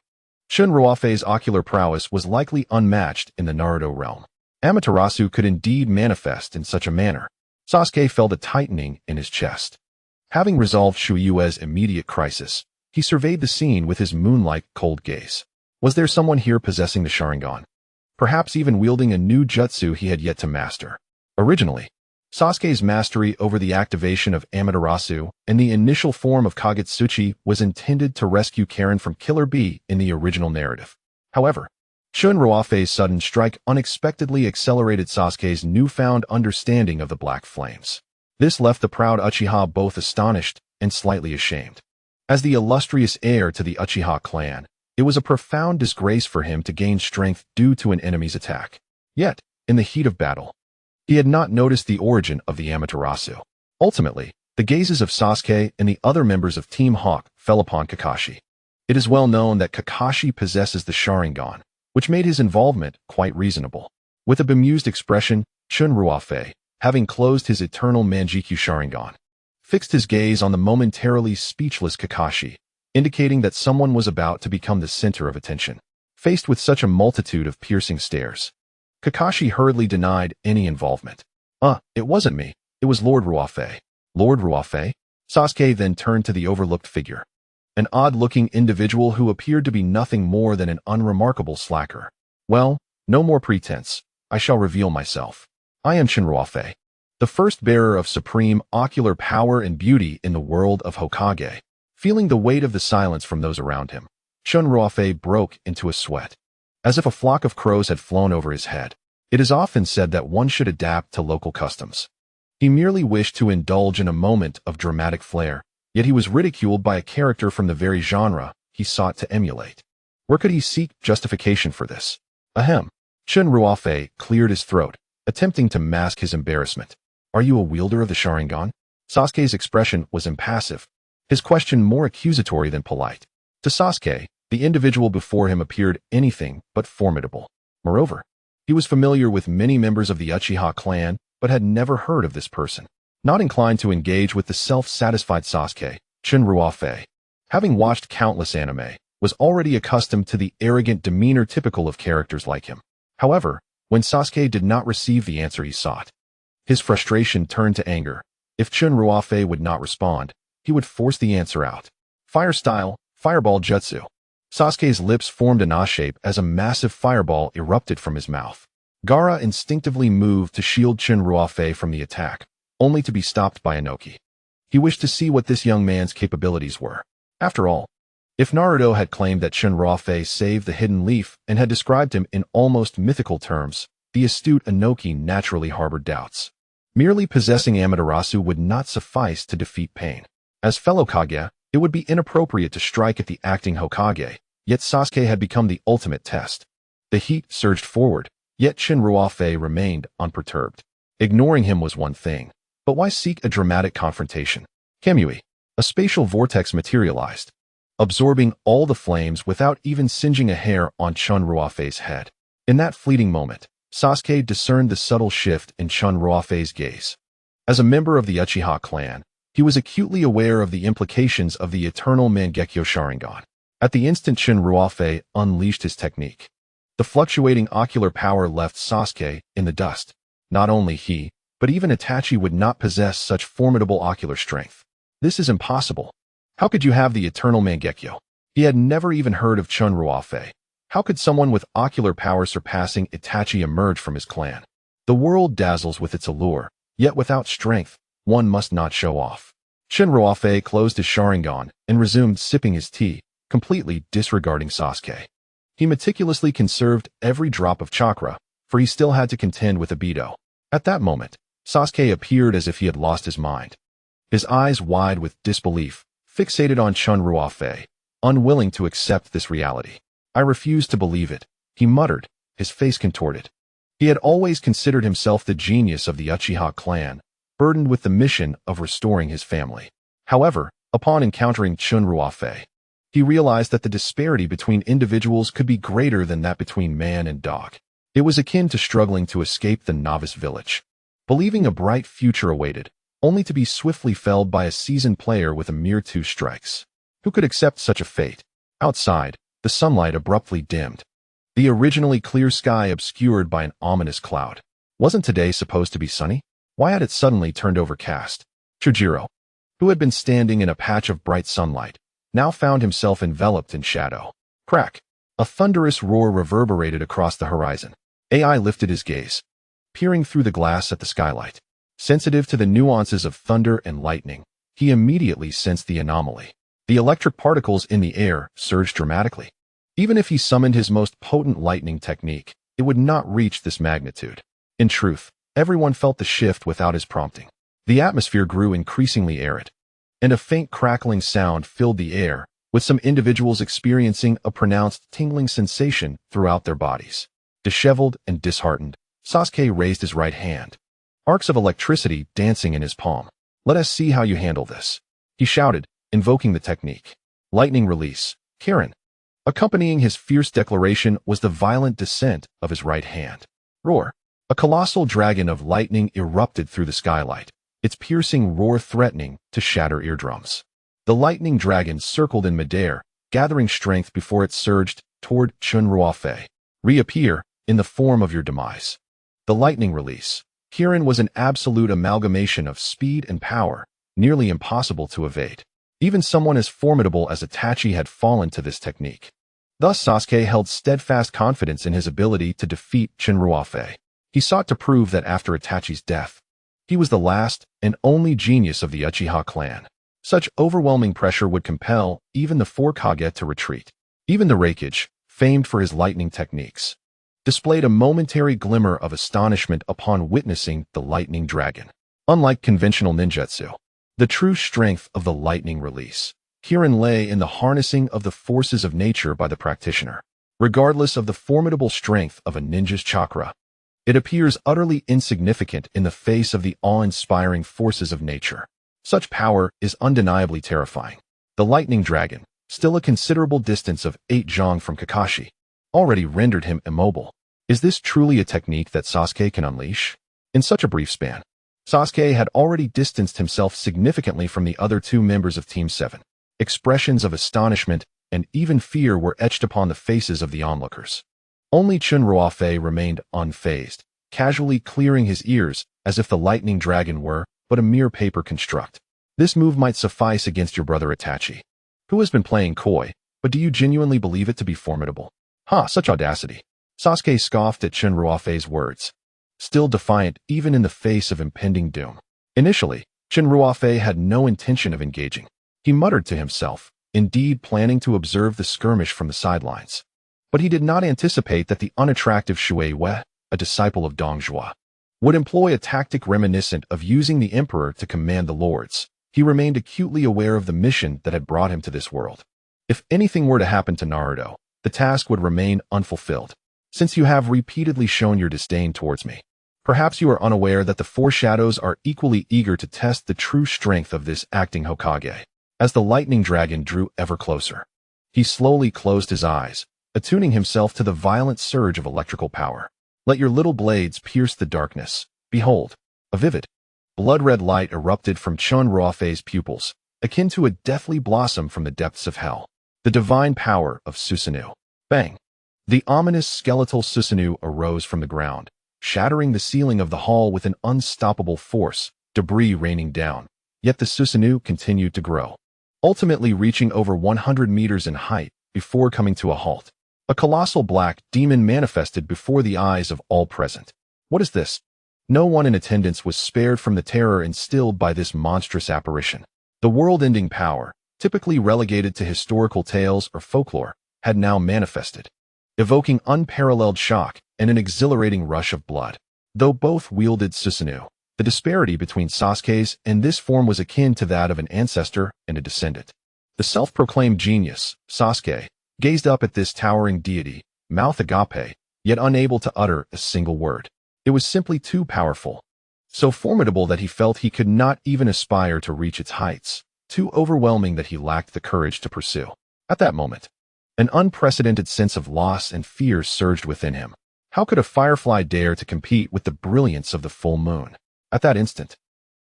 Chen Ruofei's ocular prowess was likely unmatched in the Naruto realm. Amaterasu could indeed manifest in such a manner. Sasuke felt a tightening in his chest. Having resolved Shueiyue's immediate crisis, he surveyed the scene with his moon-like cold gaze. Was there someone here possessing the Sharingan? Perhaps even wielding a new jutsu he had yet to master. Originally, Sasuke's mastery over the activation of Amaterasu and the initial form of Kagetsuchi was intended to rescue Karen from Killer Bee in the original narrative. However, Chen Ruofei's sudden strike unexpectedly accelerated Sasuke's newfound understanding of the black flames. This left the proud Uchiha both astonished and slightly ashamed. As the illustrious heir to the Uchiha clan, it was a profound disgrace for him to gain strength due to an enemy's attack. Yet, in the heat of battle, he had not noticed the origin of the Amaterasu. Ultimately, the gazes of Sasuke and the other members of Team Hawk fell upon Kakashi. It is well known that Kakashi possesses the Sharingan, which made his involvement quite reasonable. With a bemused expression, Chen Ruofei, having closed his Eternal Mangekyō Sharingan, fixed his gaze on the momentarily speechless Kakashi, indicating that someone was about to become the center of attention. Faced with such a multitude of piercing stares, Kakashi hurriedly denied any involvement. It wasn't me. It was Lord Ruofei. Lord Ruofei? Sasuke then turned to the overlooked figure, an odd-looking individual who appeared to be nothing more than an unremarkable slacker. Well, no more pretense. I shall reveal myself. I am Chen Ruofei, the first bearer of supreme ocular power and beauty in the world of Hokage. Feeling the weight of the silence from those around him, Chen Ruofei broke into a sweat, as if a flock of crows had flown over his head. It is often said that one should adapt to local customs. He merely wished to indulge in a moment of dramatic flair, yet he was ridiculed by a character from the very genre he sought to emulate. Where could he seek justification for this? Ahem. Chen Ruofei cleared his throat, attempting to mask his embarrassment. Are you a wielder of the Sharingan? Sasuke's expression was impassive, his question more accusatory than polite. To Sasuke, the individual before him appeared anything but formidable. Moreover, he was familiar with many members of the Uchiha clan, but had never heard of this person. Not inclined to engage with the self-satisfied Sasuke, Chen Ruofei, having watched countless anime, was already accustomed to the arrogant demeanor typical of characters like him. However, when Sasuke did not receive the answer he sought, his frustration turned to anger. If Chen Ruofei would not respond, he would force the answer out. Fire style, fireball jutsu. Sasuke's lips formed an A shape as a massive fireball erupted from his mouth. Gaara instinctively moved to shield Chen Ruofei from the attack, only to be stopped by Inoki. He wished to see what this young man's capabilities were. After all, if Naruto had claimed that Chen Ruofei saved the hidden leaf and had described him in almost mythical terms, the astute Inoki naturally harbored doubts. Merely possessing Amaterasu would not suffice to defeat pain. As fellow Kage, it would be inappropriate to strike at the acting Hokage, yet Sasuke had become the ultimate test. The heat surged forward, yet Chen Ruofei remained unperturbed. Ignoring him was one thing, but why seek a dramatic confrontation? Kamui, a spatial vortex materialized, absorbing all the flames without even singeing a hair on Chen Ruofei's head. In that fleeting moment, Sasuke discerned the subtle shift in Chen Ruofei's gaze. As a member of the Uchiha clan, he was acutely aware of the implications of the Eternal Mangekyō Sharingan. At the instant Chen Ruofei unleashed his technique, the fluctuating ocular power left Sasuke in the dust. Not only he, but even Itachi would not possess such formidable ocular strength. This is impossible. How could you have the Eternal Mangekyō? He had never even heard of Chen Ruofei. How could someone with ocular power surpassing Itachi emerge from his clan? The world dazzles with its allure, yet without strength, one must not show off. Chen Ruofei closed his Sharingan and resumed sipping his tea, completely disregarding Sasuke. He meticulously conserved every drop of chakra, for he still had to contend with Obito. At that moment, Sasuke appeared as if he had lost his mind. His eyes wide with disbelief, fixated on Chen Ruofei, unwilling to accept this reality. I refuse to believe it, he muttered, his face contorted. He had always considered himself the genius of the Uchiha clan, burdened with the mission of restoring his family. However, upon encountering Chen Ruofei, he realized that the disparity between individuals could be greater than that between man and dog. It was akin to struggling to escape the novice village, believing a bright future awaited, only to be swiftly felled by a seasoned player with a mere 2 strikes. Who could accept such a fate? Outside, the sunlight abruptly dimmed, the originally clear sky obscured by an ominous cloud. Wasn't today supposed to be sunny? Why had it suddenly turned overcast? Chujiro, who had been standing in a patch of bright sunlight, now found himself enveloped in shadow. Crack! A thunderous roar reverberated across the horizon. AI lifted his gaze, peering through the glass at the skylight. Sensitive to the nuances of thunder and lightning, he immediately sensed the anomaly. The electric particles in the air surged dramatically. Even if he summoned his most potent lightning technique, it would not reach this magnitude. In truth, everyone felt the shift without his prompting. The atmosphere grew increasingly arid, and a faint crackling sound filled the air, with some individuals experiencing a pronounced tingling sensation throughout their bodies. Disheveled and disheartened, Sasuke raised his right hand, arcs of electricity dancing in his palm. "Let us see how you handle this," he shouted, invoking the technique. Lightning release, Kirin. Accompanying his fierce declaration was the violent descent of his right hand. Roar. A colossal dragon of lightning erupted through the skylight, its piercing roar threatening to shatter eardrums. The lightning dragon circled in midair, gathering strength before it surged toward Chen Ruofei. "Reappear in the form of your demise." The lightning release, Kirin, was an absolute amalgamation of speed and power, nearly impossible to evade. Even someone as formidable as Itachi had fallen to this technique. Thus Sasuke held steadfast confidence in his ability to defeat Chen Ruofei. He sought to prove that after Itachi's death, he was the last and only genius of the Uchiha clan. Such overwhelming pressure would compel even the four Kage to retreat. Even the Raikage, famed for his lightning techniques, displayed a momentary glimmer of astonishment upon witnessing the lightning dragon. Unlike conventional ninjutsu, the true strength of the lightning release, Kirin, lay in the harnessing of the forces of nature by the practitioner. Regardless of the formidable strength of a ninja's chakra, it appears utterly insignificant in the face of the awe-inspiring forces of nature. Such power is undeniably terrifying. The lightning dragon, still a considerable distance of 8 zhang from Kakashi, already rendered him immobile. Is this truly a technique that Sasuke can unleash? In such a brief span, Sasuke had already distanced himself significantly from the other 2 members of Team 7. Expressions of astonishment and even fear were etched upon the faces of the onlookers. Only Chen Ruofei remained unfazed, casually clearing his ears as if the lightning dragon were but a mere paper construct. "This move might suffice against your brother Itachi, who has been playing coy, but do you genuinely believe it to be formidable?" "Ha, such audacity." Sasuke scoffed at Chen Ruofei's words, still defiant even in the face of impending doom. Initially, Chen Ruofei had no intention of engaging. He muttered to himself, indeed planning to observe the skirmish from the sidelines. But he did not anticipate that the unattractive Shui Wei, a disciple of Dong Zhuo, would employ a tactic reminiscent of using the emperor to command the lords. He remained acutely aware of the mission that had brought him to this world. If anything were to happen to Naruto, the task would remain unfulfilled. "Since you have repeatedly shown your disdain towards me, perhaps you are unaware that the Four Shadows are equally eager to test the true strength of this acting Hokage." As the lightning dragon drew ever closer, he slowly closed his eyes, attuning himself to the violent surge of electrical power. "Let your little blades pierce the darkness. Behold." A vivid, blood-red light erupted from Chen Ruofei's pupils, akin to a deathly blossom from the depths of hell. The divine power of Susanoo. Bang! The ominous skeletal Susanoo arose from the ground, shattering the ceiling of the hall with an unstoppable force, debris raining down. Yet the Susanoo continued to grow, ultimately reaching over 100 meters in height before coming to a halt. A colossal black demon manifested before the eyes of all present. What is this? No one in attendance was spared from the terror instilled by this monstrous apparition. The world-ending power, typically relegated to historical tales or folklore, had now manifested, evoking unparalleled shock and an exhilarating rush of blood. Though both wielded Susanoo, the disparity between Sasuke's and this form was akin to that of an ancestor and a descendant. The self-proclaimed genius, Sasuke, gazed up at this towering deity, mouth agape, yet unable to utter a single word. It was simply too powerful, so formidable that he felt he could not even aspire to reach its heights, too overwhelming that he lacked the courage to pursue. At that moment, an unprecedented sense of loss and fear surged within him. How could a firefly dare to compete with the brilliance of the full moon? At that instant,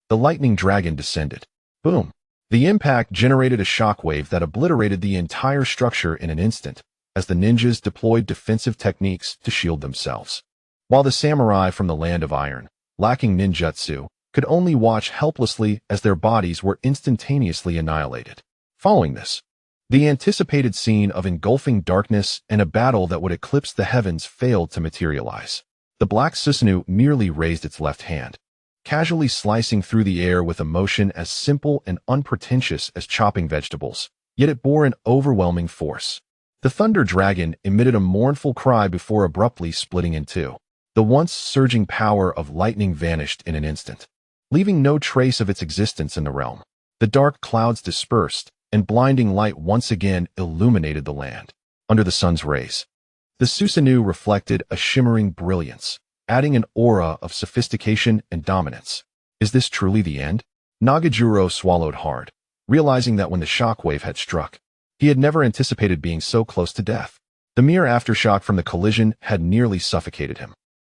the lightning dragon descended. Boom! The impact generated a shockwave that obliterated the entire structure in an instant, as the ninjas deployed defensive techniques to shield themselves. While the samurai from the land of iron, lacking ninjutsu, could only watch helplessly as their bodies were instantaneously annihilated. Following this, the anticipated scene of engulfing darkness and a battle that would eclipse the heavens failed to materialize. The black Susanoo merely raised its left hand, casually slicing through the air with a motion as simple and unpretentious as chopping vegetables, yet it bore an overwhelming force. The thunder dragon emitted a mournful cry before abruptly splitting in two. The once surging power of lightning vanished in an instant, leaving no trace of its existence in the realm. The dark clouds dispersed, and blinding light once again illuminated the land. Under the sun's rays, the Susanoo reflected a shimmering brilliance, adding an aura of sophistication and dominance. Is this truly the end? Nagajuro swallowed hard, realizing that when the shockwave had struck, he had never anticipated being so close to death. The mere aftershock from the collision had nearly suffocated him.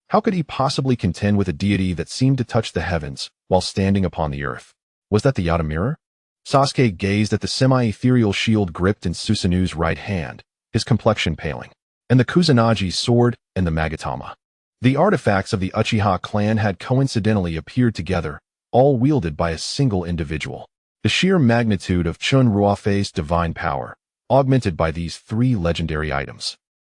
How could he possibly contend with a deity that seemed to touch the heavens while standing upon the earth? Was that the Yata mirror? Sasuke gazed at the semi-ethereal shield gripped in Susanoo's right hand, his complexion paling, and the Kusanagi sword and the Magatama. The artifacts of the Uchiha clan had coincidentally appeared together, all wielded by a single individual. The sheer magnitude of Chen Ruofei's divine power, augmented by these three legendary items,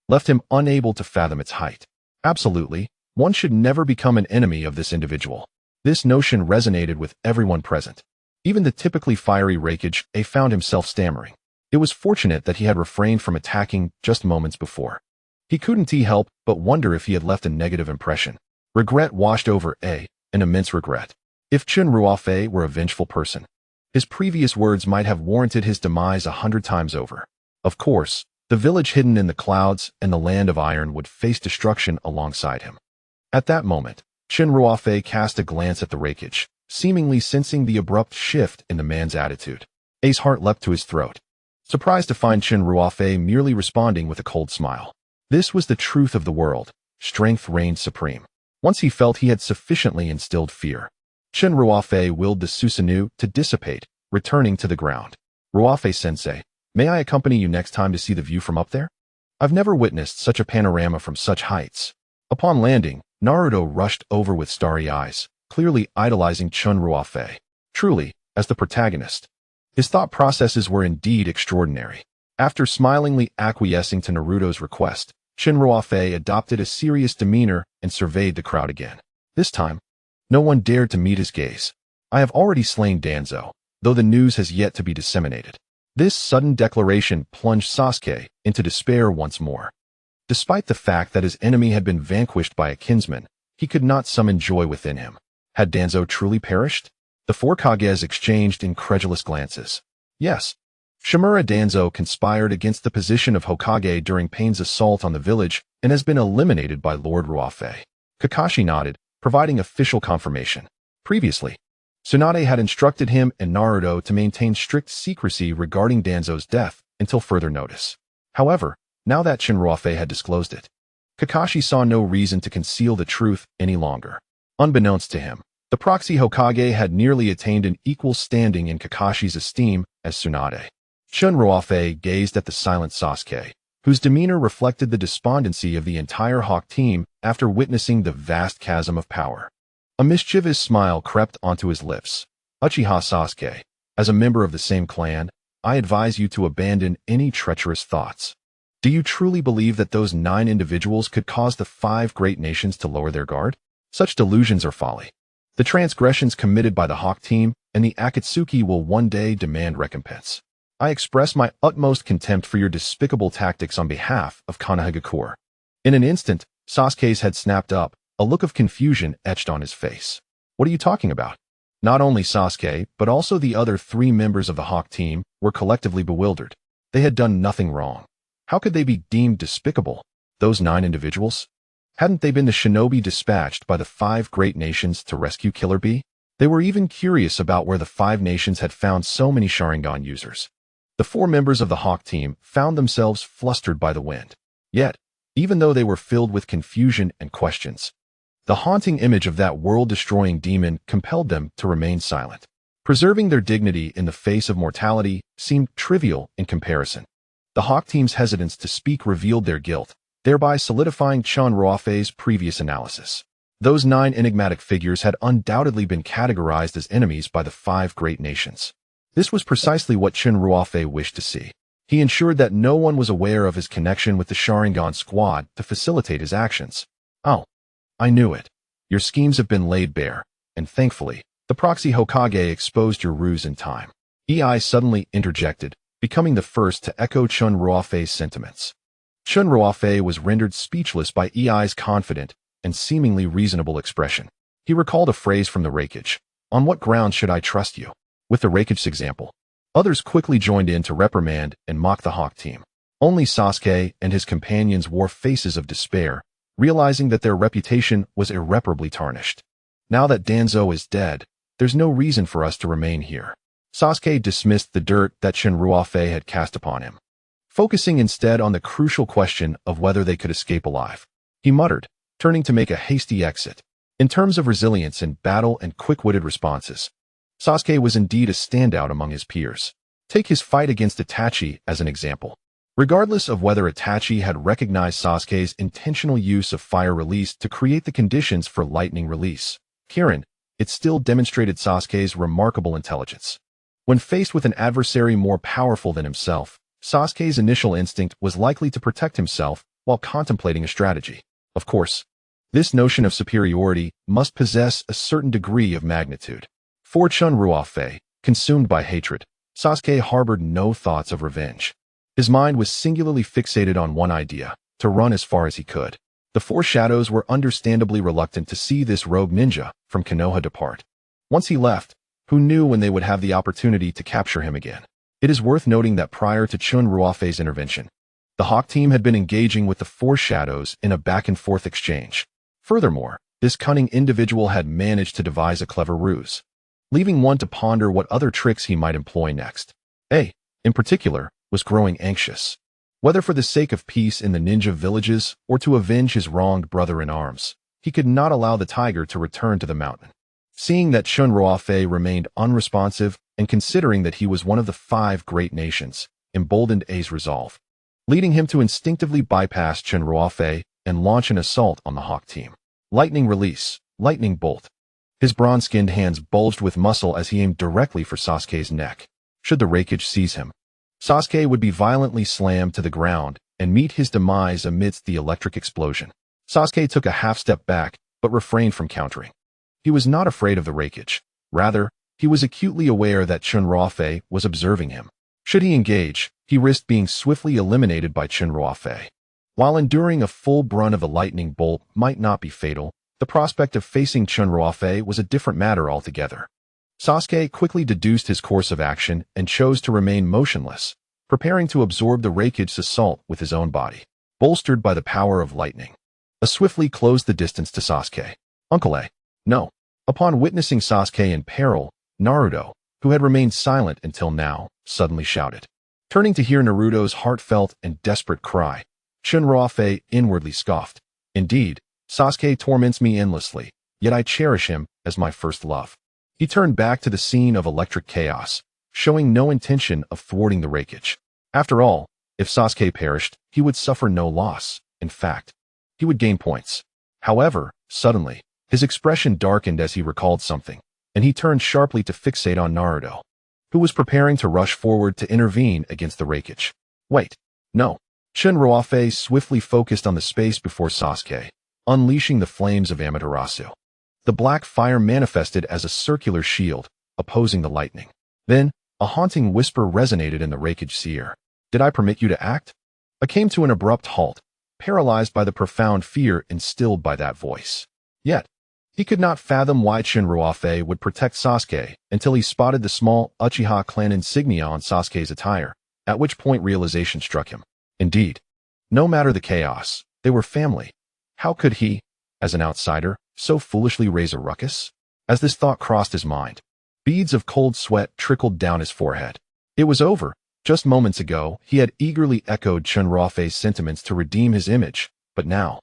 left him unable to fathom its height. Absolutely, one should never become an enemy of this individual. This notion resonated with everyone present. Even the typically fiery Reikage found himself stammering. It was fortunate that he had refrained from attacking just moments before. He couldn't help but wonder if he had left a negative impression. Regret washed over an immense regret. If Chen Ruofei were a vengeful person, his previous words might have warranted his demise 100 times over. Of course, the village hidden in the clouds and the land of iron would face destruction alongside him. At that moment, Chen Ruofei cast a glance at the Reikage, seemingly sensing the abrupt shift in the man's attitude. A's heart leapt to his throat, surprised to find Chen Ruofei merely responding with a cold smile. This was the truth of the world. Strength reigned supreme. Once he felt he had sufficiently instilled fear, Chen Ruofei willed the Susanoo to dissipate, returning to the ground. Ruofei-sensei, may I accompany you next time to see the view from up there? I've never witnessed such a panorama from such heights. Upon landing, Naruto rushed over with starry eyes, clearly idolizing Chen Ruofei. Truly, as the protagonist, his thought processes were indeed extraordinary. After smilingly acquiescing to Naruto's request, Chen Ruofei adopted a serious demeanor and surveyed the crowd again. This time, no one dared to meet his gaze. I have already slain Danzo, though the news has yet to be disseminated. This sudden declaration plunged Sasuke into despair once more. Despite the fact that his enemy had been vanquished by a kinsman, he could not summon joy within him. Had Danzo truly perished? The four Kages exchanged incredulous glances. Yes, Shimura Danzo conspired against the position of Hokage during Pain's assault on the village and has been eliminated by Lord Ruofei. Kakashi nodded, providing official confirmation. Previously, Tsunade had instructed him and Naruto to maintain strict secrecy regarding Danzo's death until further notice. However, now that Chen Ruofei had disclosed it, Kakashi saw no reason to conceal the truth any longer. Unbeknownst to him, the proxy Hokage had nearly attained an equal standing in Kakashi's esteem as Tsunade. Chen Ruofei gazed at the silent Sasuke, whose demeanor reflected the despondency of the entire Hawk team after witnessing the vast chasm of power. A mischievous smile crept onto his lips. Uchiha Sasuke, as a member of the same clan, I advise you to abandon any treacherous thoughts. Do you truly believe that those 9 individuals could cause the 5 great nations to lower their guard? Such delusions are folly. The transgressions committed by the Hawk team and the Akatsuki will one day demand recompense. I express my utmost contempt for your despicable tactics on behalf of Konohagakure. In an instant, Sasuke's head snapped up, a look of confusion etched on his face. What are you talking about? Not only Sasuke, but also the other 3 members of the Hawk team were collectively bewildered. They had done nothing wrong. How could they be deemed despicable? Those 9 individuals? Hadn't they been the shinobi dispatched by the 5 great nations to rescue Killer Bee? They were even curious about where the 5 nations had found so many Sharingan users. The 4 members of the Hawk team found themselves flustered by the wind. Yet, even though they were filled with confusion and questions, the haunting image of that world-destroying demon compelled them to remain silent. Preserving their dignity in the face of mortality seemed trivial in comparison. The Hawk team's hesitance to speak revealed their guilt, thereby solidifying Chen Ruofei's previous analysis. Those 9 enigmatic figures had undoubtedly been categorized as enemies by the 5 great nations. This was precisely what Chen Ruofei wished to see. He ensured that no one was aware of his connection with the Sharingan squad to facilitate his actions. Oh, I knew it. Your schemes have been laid bare, and thankfully, the proxy Hokage exposed your ruse in time. Ei suddenly interjected, becoming the first to echo Chen Ruofei's sentiments. Chen Ruofei was rendered speechless by Ei's confident and seemingly reasonable expression. He recalled a phrase from the Reikage. On what grounds should I trust you? With the Rakich's example, others quickly joined in to reprimand and mock the Hawk team. Only Sasuke and his companions wore faces of despair, realizing that their reputation was irreparably tarnished. Now that Danzo is dead, there's no reason for us to remain here. Sasuke dismissed the dirt that Chen Ruofei had cast upon him, focusing instead on the crucial question of whether they could escape alive. He muttered, turning to make a hasty exit. In terms of resilience in battle and quick-witted responses, Sasuke was indeed a standout among his peers. Take his fight against Itachi as an example. Regardless of whether Itachi had recognized Sasuke's intentional use of fire release to create the conditions for lightning release, it still demonstrated Sasuke's remarkable intelligence. When faced with an adversary more powerful than himself, Sasuke's initial instinct was likely to protect himself while contemplating a strategy. Of course, this notion of superiority must possess a certain degree of magnitude. For Chen Ruofei, consumed by hatred, Sasuke harbored no thoughts of revenge. His mind was singularly fixated on one idea: to run as far as he could. The Four Shadows were understandably reluctant to see this rogue ninja from Konoha depart. Once he left, who knew when they would have the opportunity to capture him again? It is worth noting that prior to Chen Ruofei's intervention, the Hawk team had been engaging with the Four Shadows in a back-and-forth exchange. Furthermore, this cunning individual had managed to devise a clever ruse, leaving one to ponder what other tricks he might employ next. In particular, was growing anxious. Whether for the sake of peace in the ninja villages or to avenge his wronged brother-in-arms, he could not allow the tiger to return to the mountain. Seeing that Chen Ruofei remained unresponsive and considering that he was one of the 5 great nations, emboldened A's resolve, leading him to instinctively bypass Chen Ruofei and launch an assault on the Hawk team. Lightning release, lightning bolt. His bronze-skinned hands bulged with muscle as he aimed directly for Sasuke's neck. Should the Raikage seize him, Sasuke would be violently slammed to the ground and meet his demise amidst the electric explosion. Sasuke took a half-step back, but refrained from countering. He was not afraid of the Raikage. Rather, he was acutely aware that Chen Ruofei was observing him. Should he engage, he risked being swiftly eliminated by Chen Ruofei. While enduring a full brunt of a lightning bolt might not be fatal, the prospect of facing Chen Ruofei was a different matter altogether. Sasuke quickly deduced his course of action and chose to remain motionless, preparing to absorb the Raikage's assault with his own body, bolstered by the power of lightning. Swiftly closed the distance to Sasuke. Uncle A. No. Upon witnessing Sasuke in peril, Naruto, who had remained silent until now, suddenly shouted. Turning to hear Naruto's heartfelt and desperate cry, Chen Ruofei inwardly scoffed. Indeed, Sasuke torments me endlessly, yet I cherish him as my first love. He turned back to the scene of electric chaos, showing no intention of thwarting the Raikage. After all, if Sasuke perished, he would suffer no loss. In fact, he would gain points. However, suddenly, his expression darkened as he recalled something, and he turned sharply to fixate on Naruto, who was preparing to rush forward to intervene against the Raikage. Wait, no. Chen Ruofei swiftly focused on the space before Sasuke, unleashing the flames of Amaterasu. The black fire manifested as a circular shield, opposing the lightning. Then, a haunting whisper resonated in the Raikage's ear. Did I permit you to act? I came to an abrupt halt, paralyzed by the profound fear instilled by that voice. Yet, he could not fathom why Chen Ruofei would protect Sasuke until he spotted the small Uchiha clan insignia on Sasuke's attire, at which point realization struck him. Indeed, no matter the chaos, they were family. How could he, as an outsider, so foolishly raise a ruckus? As this thought crossed his mind, beads of cold sweat trickled down his forehead. It was over. Just moments ago, he had eagerly echoed Chen Ruofei's sentiments to redeem his image, but now,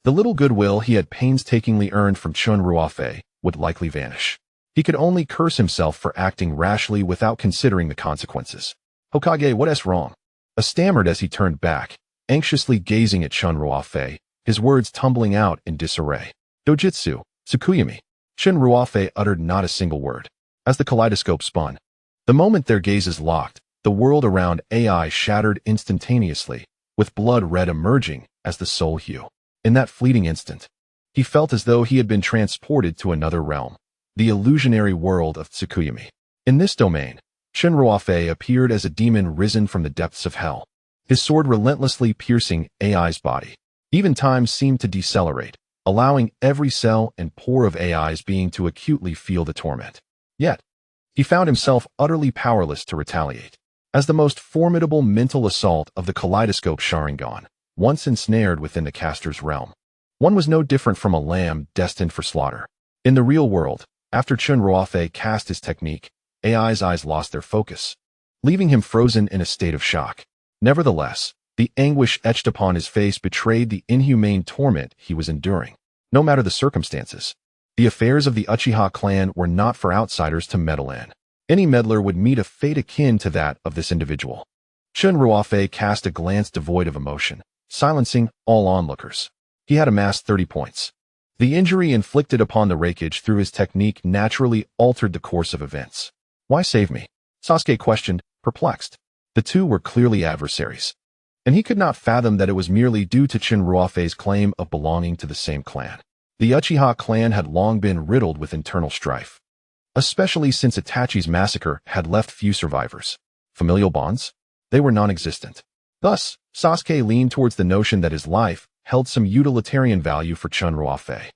the little goodwill he had painstakingly earned from Chen Ruofei would likely vanish. He could only curse himself for acting rashly without considering the consequences. Hokage, what's wrong? Stammered as he turned back, anxiously gazing at Chen Ruofei, his words tumbling out in disarray. Dojutsu, Tsukuyami. Chen Ruofei uttered not a single word. As the kaleidoscope spun, the moment their gazes locked, the world around AI shattered instantaneously, with blood red emerging as the soul hue. In that fleeting instant, he felt as though he had been transported to another realm, the illusionary world of Tsukuyami. In this domain, Chen Ruofei appeared as a demon risen from the depths of hell, his sword relentlessly piercing AI's body. Even time seemed to decelerate, allowing every cell and pore of AI's being to acutely feel the torment. Yet, he found himself utterly powerless to retaliate. As the most formidable mental assault of the kaleidoscope Sharingan, once ensnared within the caster's realm, one was no different from a lamb destined for slaughter. In the real world, after Chen Ruofei cast his technique, AI's eyes lost their focus, leaving him frozen in a state of shock. Nevertheless, the anguish etched upon his face betrayed the inhumane torment he was enduring. No matter the circumstances, the affairs of the Uchiha clan were not for outsiders to meddle in. Any meddler would meet a fate akin to that of this individual. Chen Ruofei cast a glance devoid of emotion, silencing all onlookers. He had amassed 30 points. The injury inflicted upon the raikage through his technique naturally altered the course of events. Why save me? Sasuke questioned, perplexed. The two were clearly adversaries, and he could not fathom that it was merely due to Chen Ruofei's claim of belonging to the same clan. The Uchiha clan had long been riddled with internal strife, especially since Itachi's massacre had left few survivors. Familial bonds? They were non-existent. Thus, Sasuke leaned towards the notion that his life held some utilitarian value for Chen Ruofei.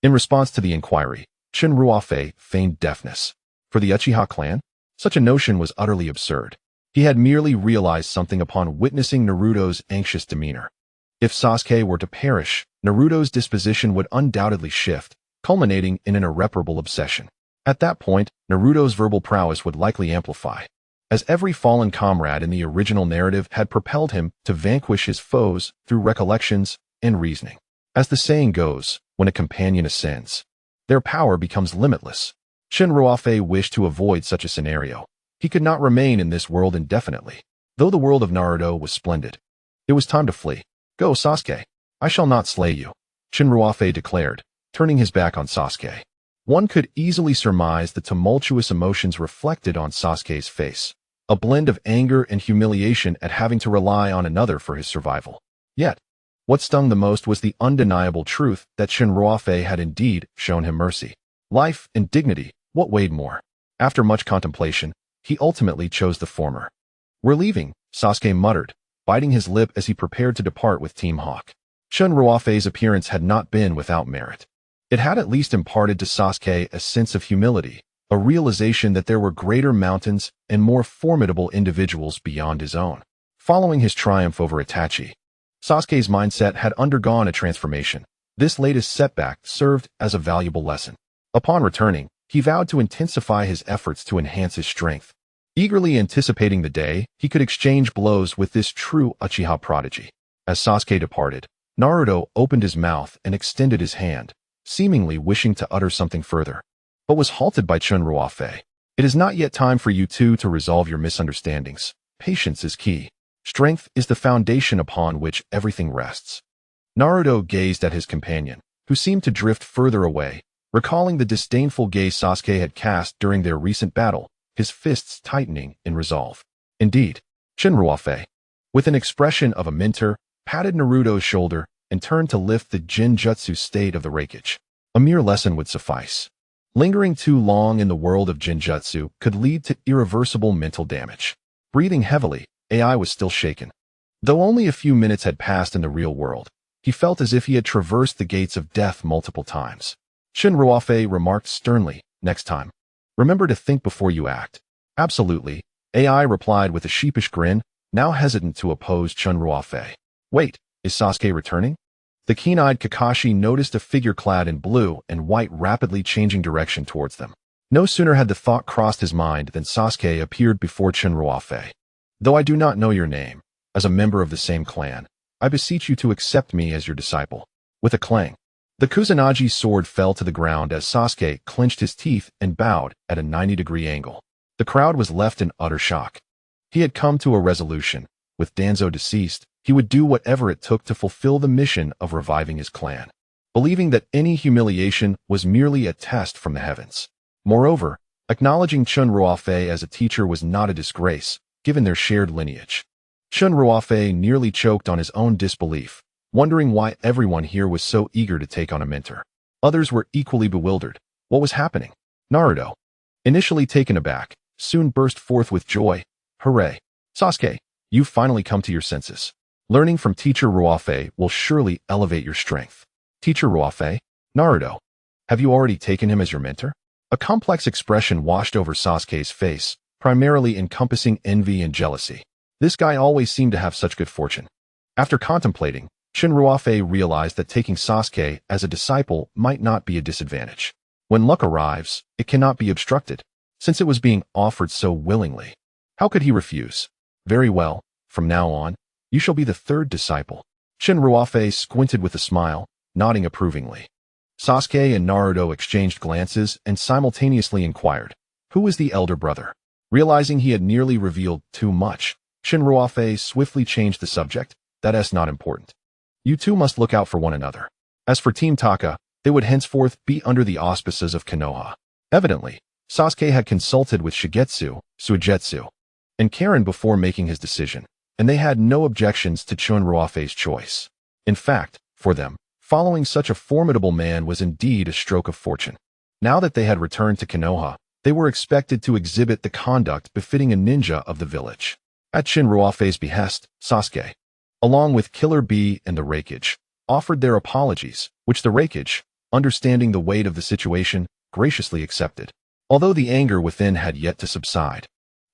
In response to the inquiry, Chen Ruofei feigned deafness. For the Uchiha clan, such a notion was utterly absurd. He had merely realized something upon witnessing Naruto's anxious demeanor. If Sasuke were to perish, Naruto's disposition would undoubtedly shift, culminating in an irreparable obsession. At that point, Naruto's verbal prowess would likely amplify, as every fallen comrade in the original narrative had propelled him to vanquish his foes through recollections and reasoning. As the saying goes, when a companion ascends, their power becomes limitless. Chen Ruofei wished to avoid such a scenario. He could not remain in this world indefinitely. Though the world of Naruto was splendid, it was time to flee. Go, Sasuke. I shall not slay you, Chen Ruofei declared, turning his back on Sasuke. One could easily surmise the tumultuous emotions reflected on Sasuke's face, a blend of anger and humiliation at having to rely on another for his survival. Yet, what stung the most was the undeniable truth that Chen Ruofei had indeed shown him mercy. Life and dignity, what weighed more? After much contemplation, he ultimately chose the former. We're leaving, Sasuke muttered, biting his lip as he prepared to depart with Team Hawk. Chen Ruofei's appearance had not been without merit. It had at least imparted to Sasuke a sense of humility, a realization that there were greater mountains and more formidable individuals beyond his own. Following his triumph over Itachi, Sasuke's mindset had undergone a transformation. This latest setback served as a valuable lesson. Upon returning, he vowed to intensify his efforts to enhance his strength, eagerly anticipating the day he could exchange blows with this true Uchiha prodigy. As Sasuke departed, Naruto opened his mouth and extended his hand, seemingly wishing to utter something further, but was halted by Chen Ruofei. It is not yet time for you two to resolve your misunderstandings. Patience is key. Strength is the foundation upon which everything rests. Naruto gazed at his companion, who seemed to drift further away, recalling the disdainful gaze Sasuke had cast during their recent battle, his fists tightening in resolve. Indeed, Chen Ruofei, with an expression of a mentor, patted Naruto's shoulder and turned to lift the Jinjutsu state of the raikage. A mere lesson would suffice. Lingering too long in the world of Jinjutsu could lead to irreversible mental damage. Breathing heavily, AI was still shaken. Though only a few minutes had passed in the real world, he felt as if he had traversed the gates of death multiple times. Chen Ruofei remarked sternly, next time, remember to think before you act. Absolutely, AI replied with a sheepish grin, now hesitant to oppose Chen Ruofei. Wait, is Sasuke returning? The keen-eyed Kakashi noticed a figure clad in blue and white rapidly changing direction towards them. No sooner had the thought crossed his mind than Sasuke appeared before Chen Ruofei. Though I do not know your name, as a member of the same clan, I beseech you to accept me as your disciple. With a clang, the Kusanagi sword fell to the ground as Sasuke clenched his teeth and bowed at a 90-degree angle. The crowd was left in utter shock. He had come to a resolution. With Danzo deceased, he would do whatever it took to fulfill the mission of reviving his clan, believing that any humiliation was merely a test from the heavens. Moreover, acknowledging Chen Ruofei as a teacher was not a disgrace, given their shared lineage. Chen Ruofei nearly choked on his own disbelief, wondering why everyone here was so eager to take on a mentor. Others were equally bewildered. What was happening? Naruto, initially taken aback, soon burst forth with joy. Hooray! Sasuke, you've finally come to your senses. Learning from Teacher Ruofei will surely elevate your strength. Teacher Ruofei? Naruto, have you already taken him as your mentor? A complex expression washed over Sasuke's face, primarily encompassing envy and jealousy. This guy always seemed to have such good fortune. After contemplating, Chen Ruofei realized that taking Sasuke as a disciple might not be a disadvantage. When luck arrives, it cannot be obstructed, since it was being offered so willingly. How could he refuse? Very well, from now on, you shall be the third disciple. Chen Ruofei squinted with a smile, nodding approvingly. Sasuke and Naruto exchanged glances and simultaneously inquired, who was the elder brother? Realizing he had nearly revealed too much, Chen Ruofei swiftly changed the subject. That's not important. You two must look out for one another. As for Team Taka, they would henceforth be under the auspices of Konoha. Evidently, Sasuke had consulted with Shigetsu, Suigetsu, and Karen before making his decision, and they had no objections to Chen Ruofei's choice. In fact, for them, following such a formidable man was indeed a stroke of fortune. Now that they had returned to Konoha, they were expected to exhibit the conduct befitting a ninja of the village. At Chen Ruofei's behest, Sasuke, along with Killer Bee and the Raikage, offered their apologies, which the Raikage, understanding the weight of the situation, graciously accepted. Although the anger within had yet to subside,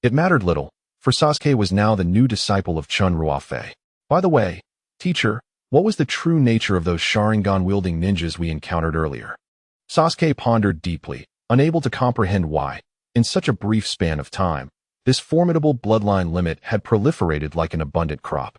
it mattered little, for Sasuke was now the new disciple of Chen Ruofei. By the way, teacher, what was the true nature of those Sharingan-wielding ninjas we encountered earlier? Sasuke pondered deeply, unable to comprehend why, in such a brief span of time, this formidable bloodline limit had proliferated like an abundant crop.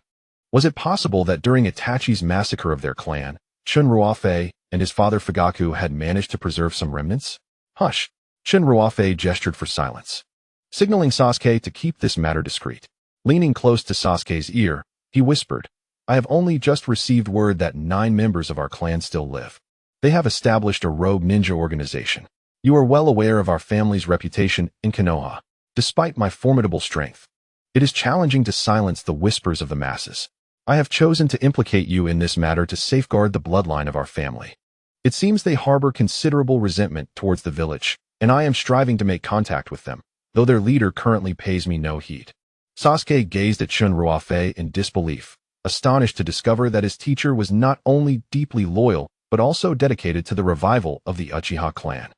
Was it possible that during Itachi's massacre of their clan, Chen Ruofei and his father Fugaku had managed to preserve some remnants? Hush! Chen Ruofei gestured for silence, signaling Sasuke to keep this matter discreet. Leaning close to Sasuke's ear, he whispered, I have only just received word that 9 members of our clan still live. They have established a rogue ninja organization. You are well aware of our family's reputation in Konoha. Despite my formidable strength, it is challenging to silence the whispers of the masses. I have chosen to implicate you in this matter to safeguard the bloodline of our family. It seems they harbor considerable resentment towards the village, and I am striving to make contact with them, though their leader currently pays me no heed. Sasuke gazed at Chen Ruofei in disbelief, astonished to discover that his teacher was not only deeply loyal, but also dedicated to the revival of the Uchiha clan.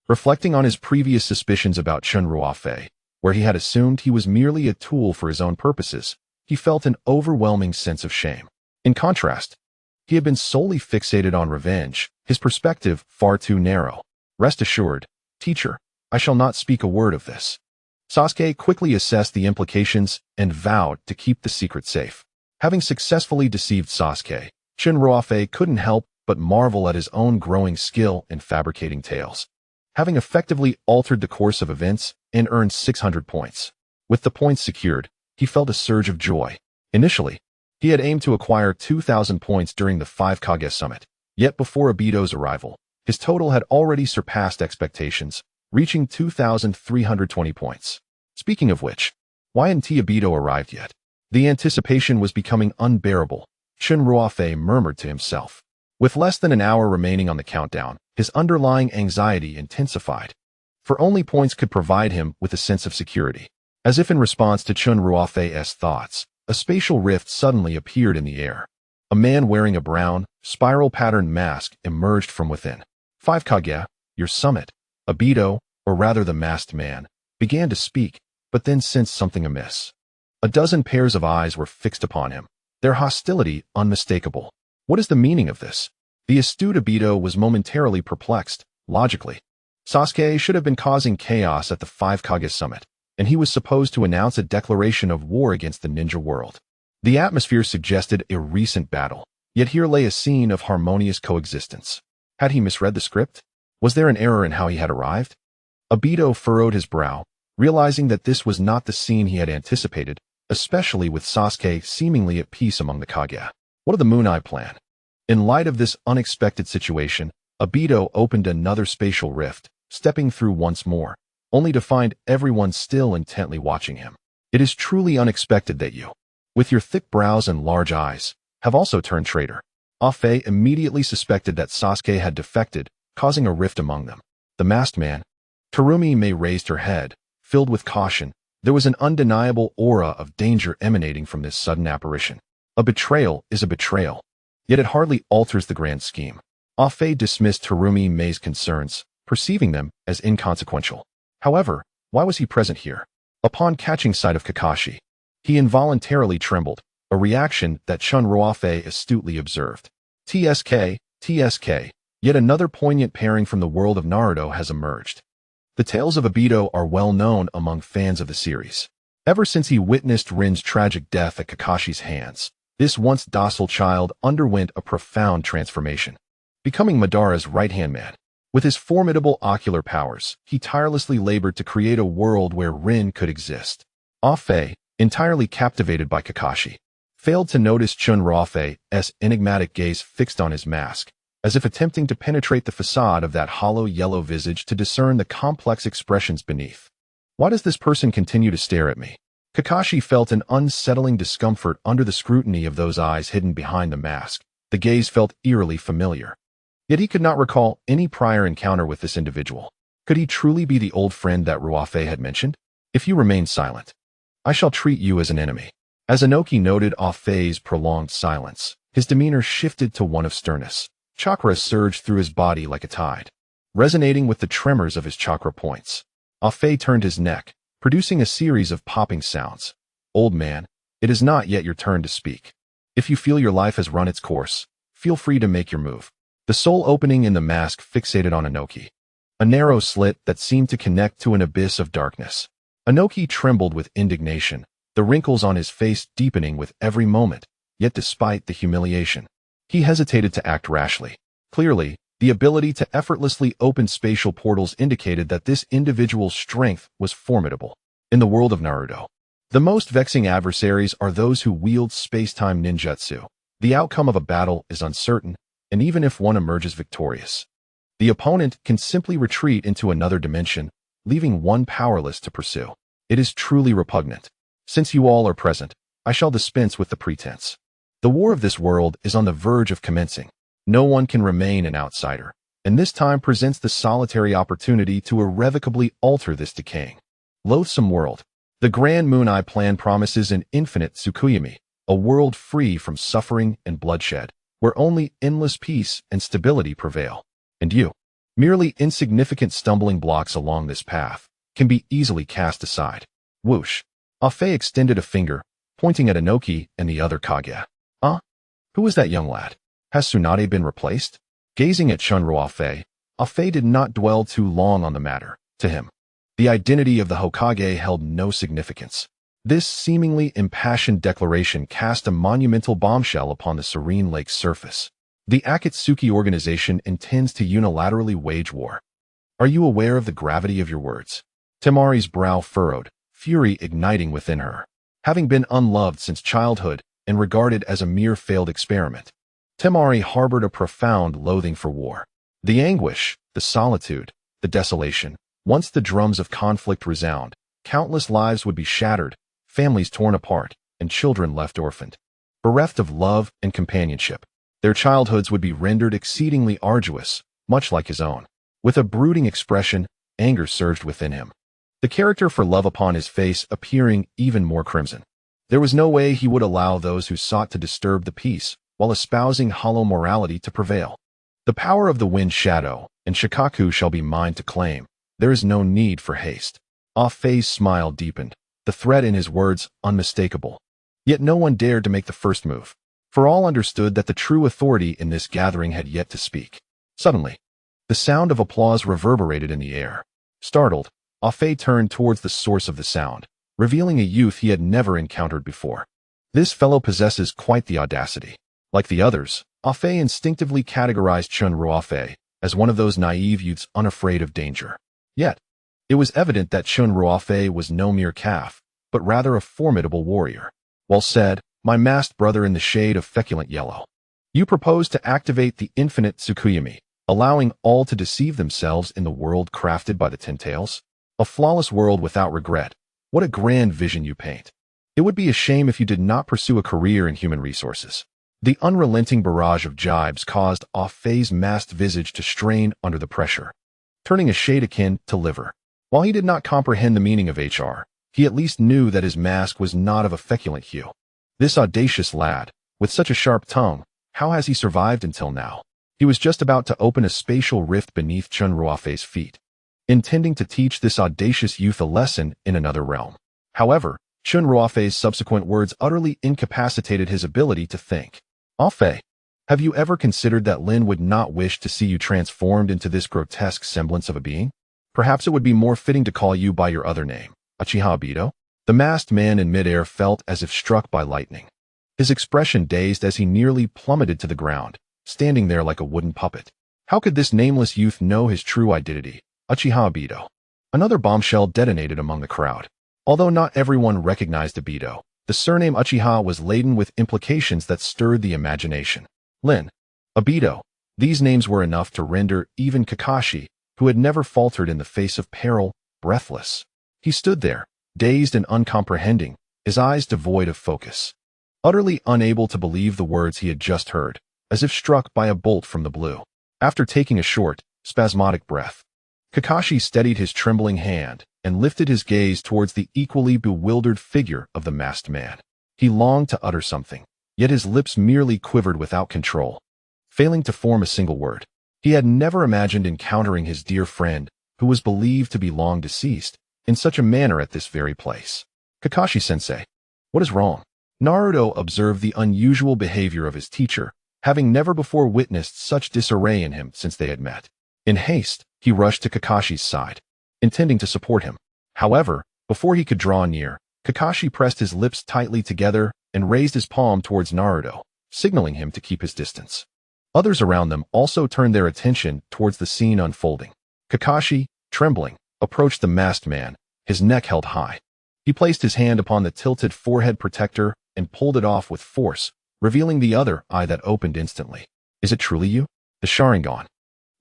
Reflecting on his previous suspicions about Chen Ruofei, where he had assumed he was merely a tool for his own purposes, he felt an overwhelming sense of shame. In contrast, he had been solely fixated on revenge, his perspective far too narrow. Rest assured, teacher, I shall not speak a word of this. Sasuke quickly assessed the implications and vowed to keep the secret safe. Having successfully deceived Sasuke, Chen Ruofei couldn't help but marvel at his own growing skill in fabricating tales. Having effectively altered the course of events and earned 600 points. With the points secured, he felt a surge of joy. Initially, he had aimed to acquire 2,000 points during the 5 Kage summit, yet before Obito's arrival, his total had already surpassed expectations, reaching 2,320 points. Speaking of which, why hadn't Obito arrived yet? The anticipation was becoming unbearable, Chen Ruofei murmured to himself. With less than an hour remaining on the countdown, his underlying anxiety intensified. For only points could provide him with a sense of security. As if in response to Chen Ruofei's thoughts, a spatial rift suddenly appeared in the air. A man wearing a brown, spiral-patterned mask emerged from within. 5 Kage, your summit, Obito, or rather the masked man, began to speak, but then sensed something amiss. A dozen pairs of eyes were fixed upon him, their hostility unmistakable. What is the meaning of this? The astute Obito was momentarily perplexed. Logically, Sasuke should have been causing chaos at the 5 Kage summit, and he was supposed to announce a declaration of war against the ninja world. The atmosphere suggested a recent battle, yet here lay a scene of harmonious coexistence. Had he misread the script? Was there an error in how he had arrived? Obito furrowed his brow, realizing that this was not the scene he had anticipated, especially with Sasuke seemingly at peace among the Kage. What of the Moon Eye plan? In light of this unexpected situation, Obito opened another spatial rift, stepping through once more, only to find everyone still intently watching him. It is truly unexpected that you, with your thick brows and large eyes, have also turned traitor. Ruofei immediately suspected that Sasuke had defected, causing a rift among them. The masked man. Terumi May raised her head, filled with caution. There was an undeniable aura of danger emanating from this sudden apparition. A betrayal is a betrayal, yet it hardly alters the grand scheme. Ruofei dismissed Terumi May's concerns, perceiving them as inconsequential. However, why was he present here? Upon catching sight of Kakashi, he involuntarily trembled, a reaction that Chen Ruofei astutely observed. TSK, yet another poignant pairing from the world of Naruto has emerged. The tales of Obito are well known among fans of the series. Ever since he witnessed Rin's tragic death at Kakashi's hands, this once docile child underwent a profound transformation, becoming Madara's right-hand man. With his formidable ocular powers, he tirelessly labored to create a world where Rin could exist. Ruofei, entirely captivated by Kakashi, failed to notice Chen Ruofei's enigmatic gaze fixed on his mask, as if attempting to penetrate the facade of that hollow yellow visage to discern the complex expressions beneath. Why does this person continue to stare at me? Kakashi felt an unsettling discomfort under the scrutiny of those eyes hidden behind the mask. The gaze felt eerily familiar. Yet he could not recall any prior encounter with this individual. Could he truly be the old friend that Ruofei had mentioned? If you remain silent, I shall treat you as an enemy. As Inoki noted Ruofei's prolonged silence, his demeanor shifted to one of sternness. Chakra surged through his body like a tide, resonating with the tremors of his chakra points. Ruofei turned his neck, producing a series of popping sounds. Old man, it is not yet your turn to speak. If you feel your life has run its course, feel free to make your move. The sole opening in the mask fixated on Inoki, a narrow slit that seemed to connect to an abyss of darkness. Inoki trembled with indignation, the wrinkles on his face deepening with every moment, yet despite the humiliation, he hesitated to act rashly. Clearly, the ability to effortlessly open spatial portals indicated that this individual's strength was formidable. In the world of Naruto, the most vexing adversaries are those who wield space-time ninjutsu. The outcome of a battle is uncertain, and even if one emerges victorious, the opponent can simply retreat into another dimension, leaving one powerless to pursue. It is truly repugnant. Since you all are present, I shall dispense with the pretense. The war of this world is on the verge of commencing. No one can remain an outsider, and this time presents the solitary opportunity to irrevocably alter this decaying, loathsome world. The Grand Moon Eye Plan promises an infinite Tsukuyami, a world free from suffering and bloodshed, where only endless peace and stability prevail. And you, merely insignificant stumbling blocks along this path, can be easily cast aside. Whoosh. Ruofei extended a finger, pointing at Inoki and the other Kage. Who is that young lad? Has Tsunade been replaced? Gazing at Chen Ruofei, Ruofei did not dwell too long on the matter. To him, the identity of the Hokage held no significance. This seemingly impassioned declaration cast a monumental bombshell upon the serene lake's surface. The Akatsuki organization intends to unilaterally wage war. Are you aware of the gravity of your words? Temari's brow furrowed, fury igniting within her. Having been unloved since childhood and regarded as a mere failed experiment, Temari harbored a profound loathing for war. The anguish, the solitude, the desolation. Once the drums of conflict resound, countless lives would be shattered, families torn apart, and children left orphaned. Bereft of love and companionship, their childhoods would be rendered exceedingly arduous, much like his own. With a brooding expression, anger surged within him, the character for love upon his face appearing even more crimson. There was no way he would allow those who sought to disturb the peace while espousing hollow morality to prevail. The power of the wind shadow and Shikaku shall be mine to claim. There is no need for haste. Ruofei's smile deepened, the threat in his words unmistakable. Yet no one dared to make the first move, for all understood that the true authority in this gathering had yet to speak. Suddenly, the sound of applause reverberated in the air. Startled, Ruofei turned towards the source of the sound, revealing a youth he had never encountered before. This fellow possesses quite the audacity. Like the others, Ruofei instinctively categorized Chen Ruofei as one of those naive youths unafraid of danger. Yet, it was evident that Chen Ruofei was no mere calf, but rather a formidable warrior. Well said, my masked brother in the shade of feculent yellow. You propose to activate the infinite Tsukuyami, allowing all to deceive themselves in the world crafted by the Ten Tails? A flawless world without regret. What a grand vision you paint. It would be a shame if you did not pursue a career in human resources. The unrelenting barrage of jibes caused Ruofei's masked visage to strain under the pressure, turning a shade akin to liver. While he did not comprehend the meaning of HR, he at least knew that his mask was not of a feculent hue. This audacious lad, with such a sharp tongue, how has he survived until now? He He was just about to open a spatial rift beneath Chen Ruofei's feet, intending to teach this audacious youth a lesson in another realm. However, Chen Ruofei's subsequent words utterly incapacitated his ability to think. "Ruofei, have you ever considered that Lin would not wish to see you transformed into this grotesque semblance of a being? Perhaps it would be more fitting to call you by your other name, Uchiha Obito?" The masked man in midair felt as if struck by lightning. His expression dazed as he nearly plummeted to the ground, standing there like a wooden puppet. How could this nameless youth know his true identity, Uchiha Obito? Another bombshell detonated among the crowd. Although not everyone recognized Obito, the surname Uchiha was laden with implications that stirred the imagination. Lin, Obito, these names were enough to render even Kakashi, who had never faltered in the face of peril, breathless. He stood there, dazed and uncomprehending, his eyes devoid of focus, utterly unable to believe the words he had just heard, as if struck by a bolt from the blue. After taking a short, spasmodic breath, Kakashi steadied his trembling hand and lifted his gaze towards the equally bewildered figure of the masked man. He longed to utter something, yet his lips merely quivered without control, failing to form a single word. He had never imagined encountering his dear friend, who was believed to be long deceased, in such a manner at this very place. "Kakashi-sensei, what is wrong?" Naruto observed the unusual behavior of his teacher, having never before witnessed such disarray in him since they had met. In haste, he rushed to Kakashi's side, intending to support him. However, before he could draw near, Kakashi pressed his lips tightly together and raised his palm towards Naruto, signaling him to keep his distance. Others around them also turned their attention towards the scene unfolding. Kakashi, trembling, approached the masked man, his neck held high. He placed his hand upon the tilted forehead protector and pulled it off with force, revealing the other eye that opened instantly. "Is it truly you?" The Sharingan,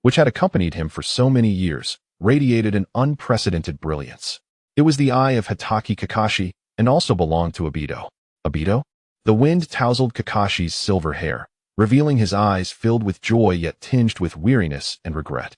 which had accompanied him for so many years, radiated an unprecedented brilliance. It was the eye of Hitaki Kakashi and also belonged to Obito. "Obito?" The wind tousled Kakashi's silver hair, revealing his eyes filled with joy yet tinged with weariness and regret.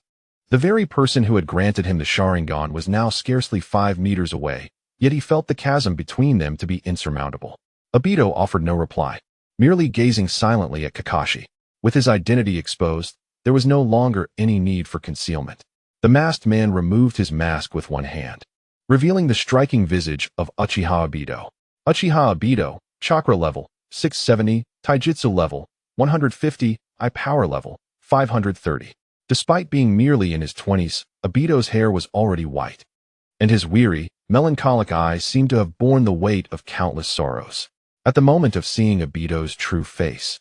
The very person who had granted him the Sharingan was now scarcely 5 meters away, yet he felt the chasm between them to be insurmountable. Obito offered no reply, merely gazing silently at Kakashi. With his identity exposed, there was no longer any need for concealment. The masked man removed his mask with one hand, revealing the striking visage of Uchiha Obito. Uchiha Obito, chakra level, 670, taijutsu level, 150, eye power level, 530. Despite being merely in his 20s, Obito's hair was already white, and his weary, melancholic eyes seemed to have borne the weight of countless sorrows. At the moment of seeing Obito's true face,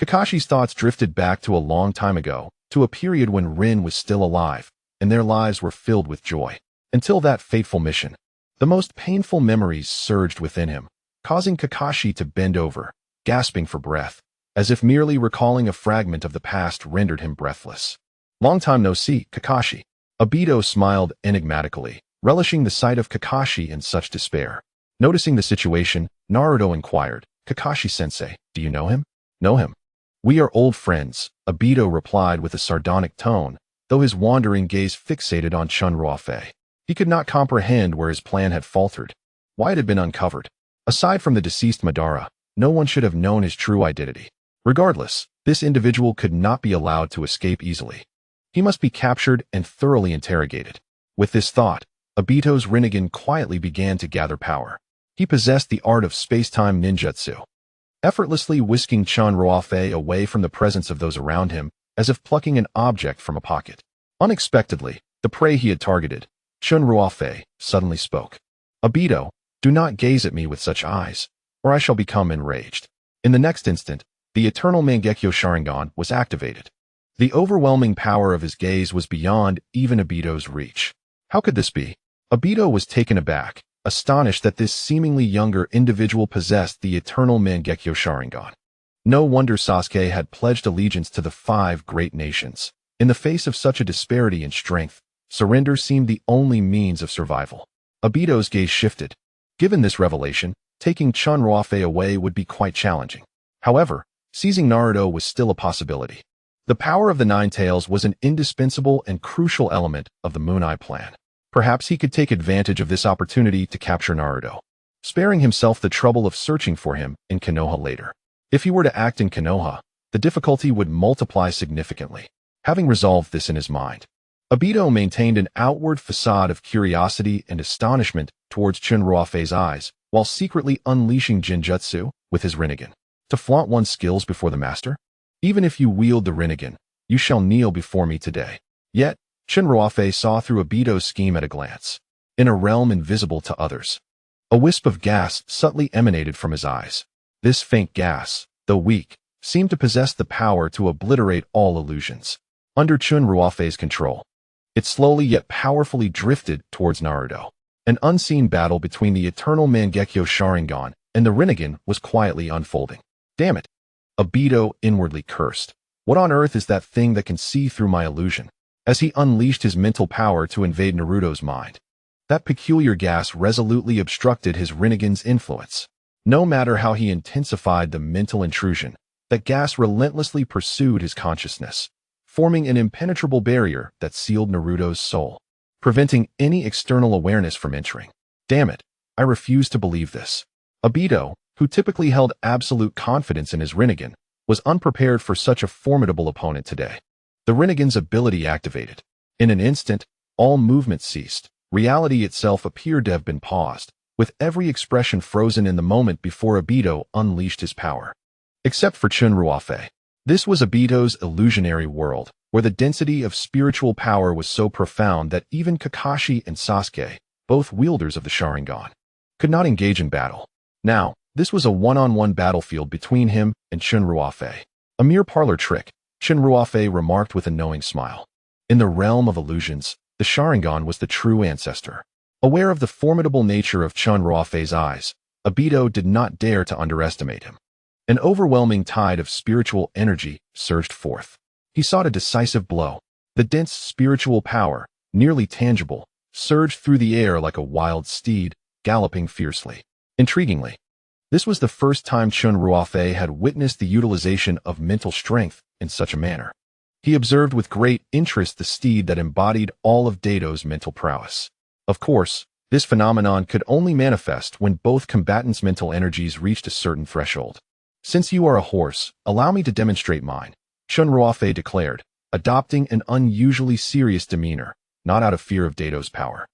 Kakashi's thoughts drifted back to a long time ago, to a period when Rin was still alive, and their lives were filled with joy. Until that fateful mission, the most painful memories surged within him, causing Kakashi to bend over, gasping for breath, as if merely recalling a fragment of the past rendered him breathless. "Long time no see, Kakashi." Obito smiled enigmatically, relishing the sight of Kakashi in such despair. Noticing the situation, Naruto inquired, "Kakashi-sensei, do you know him?" "Know him? We are old friends," Obito replied with a sardonic tone, though his wandering gaze fixated on Chen Ruofei. He could not comprehend where his plan had faltered, why it had been uncovered. Aside from the deceased Madara, no one should have known his true identity. Regardless, this individual could not be allowed to escape easily. He must be captured and thoroughly interrogated. With this thought, Obito's Rinnegan quietly began to gather power. He possessed the art of space-time ninjutsu, effortlessly whisking Chen Ruofei away from the presence of those around him, as if plucking an object from a pocket. Unexpectedly, the prey he had targeted, Chen Ruofei, suddenly spoke. "Obito, do not gaze at me with such eyes, or I shall become enraged." In the next instant, the Eternal Mangekyō Sharingan was activated. The overwhelming power of his gaze was beyond even Obito's reach. How could this be? Obito was taken aback, astonished that this seemingly younger individual possessed the Eternal Mangekyō Sharingan. No wonder Sasuke had pledged allegiance to the 5 great nations. In the face of such a disparity in strength, surrender seemed the only means of survival. Obito's gaze shifted. Given this revelation, taking Chen Ruofei away would be quite challenging. However, seizing Naruto was still a possibility. The power of the Nine Tails was an indispensable and crucial element of the Moon Eye plan. Perhaps he could take advantage of this opportunity to capture Naruto, sparing himself the trouble of searching for him in Konoha later. If he were to act in Konoha, the difficulty would multiply significantly. Having resolved this in his mind, Obito maintained an outward facade of curiosity and astonishment towards Chen Ruofei's eyes, while secretly unleashing Jinjutsu with his Rinnegan. To flaunt one's skills before the master? Even if you wield the Rinnegan, you shall kneel before me today. Yet, Chen Ruofei saw through Obito's scheme at a glance. In a realm invisible to others, a wisp of gas subtly emanated from his eyes. This faint gas, though weak, seemed to possess the power to obliterate all illusions. Under Chen Ruofei's control, it slowly yet powerfully drifted towards Naruto. An unseen battle between the Eternal Mangekyō Sharingan and the Rinnegan was quietly unfolding. Damn it! Obito inwardly cursed. What on earth is that thing that can see through my illusion? As he unleashed his mental power to invade Naruto's mind, that peculiar gas resolutely obstructed his Rinnegan's influence. No matter how he intensified the mental intrusion, that gas relentlessly pursued his consciousness, forming an impenetrable barrier that sealed Naruto's soul, preventing any external awareness from entering. Damn it, I refuse to believe this. Obito, who typically held absolute confidence in his Rinnegan, was unprepared for such a formidable opponent today. The Rinnegan's ability activated. In an instant, all movement ceased. Reality itself appeared to have been paused, with every expression frozen in the moment before Obito unleashed his power. Except for Chen Ruofei. This was Obito's illusionary world, where the density of spiritual power was so profound that even Kakashi and Sasuke, both wielders of the Sharingan, could not engage in battle. Now, this was a one-on-one battlefield between him and Chen Ruofei. A mere parlor trick, Chen Ruofei remarked with a knowing smile. In the realm of illusions, the Sharingan was the true ancestor. Aware of the formidable nature of Chen Ruofei's eyes, Obito did not dare to underestimate him. An overwhelming tide of spiritual energy surged forth. He sought a decisive blow. The dense spiritual power, nearly tangible, surged through the air like a wild steed, galloping fiercely. Intriguingly, this was the first time Chen Ruofei had witnessed the utilization of mental strength in such a manner. He observed with great interest the steed that embodied all of Dato's mental prowess. Of course, this phenomenon could only manifest when both combatants' mental energies reached a certain threshold. Since you are a horse, allow me to demonstrate mine, Chen Ruofei declared, adopting an unusually serious demeanor, not out of fear of Dato's power,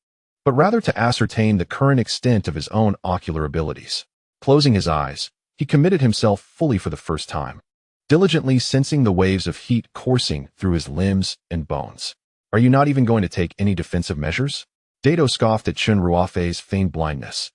but rather to ascertain the current extent of his own ocular abilities. Closing his eyes, he committed himself fully for the first time, diligently sensing the waves of heat coursing through his limbs and bones. Are you not even going to take any defensive measures? Dato scoffed at Chen Ruofei's feigned blindness,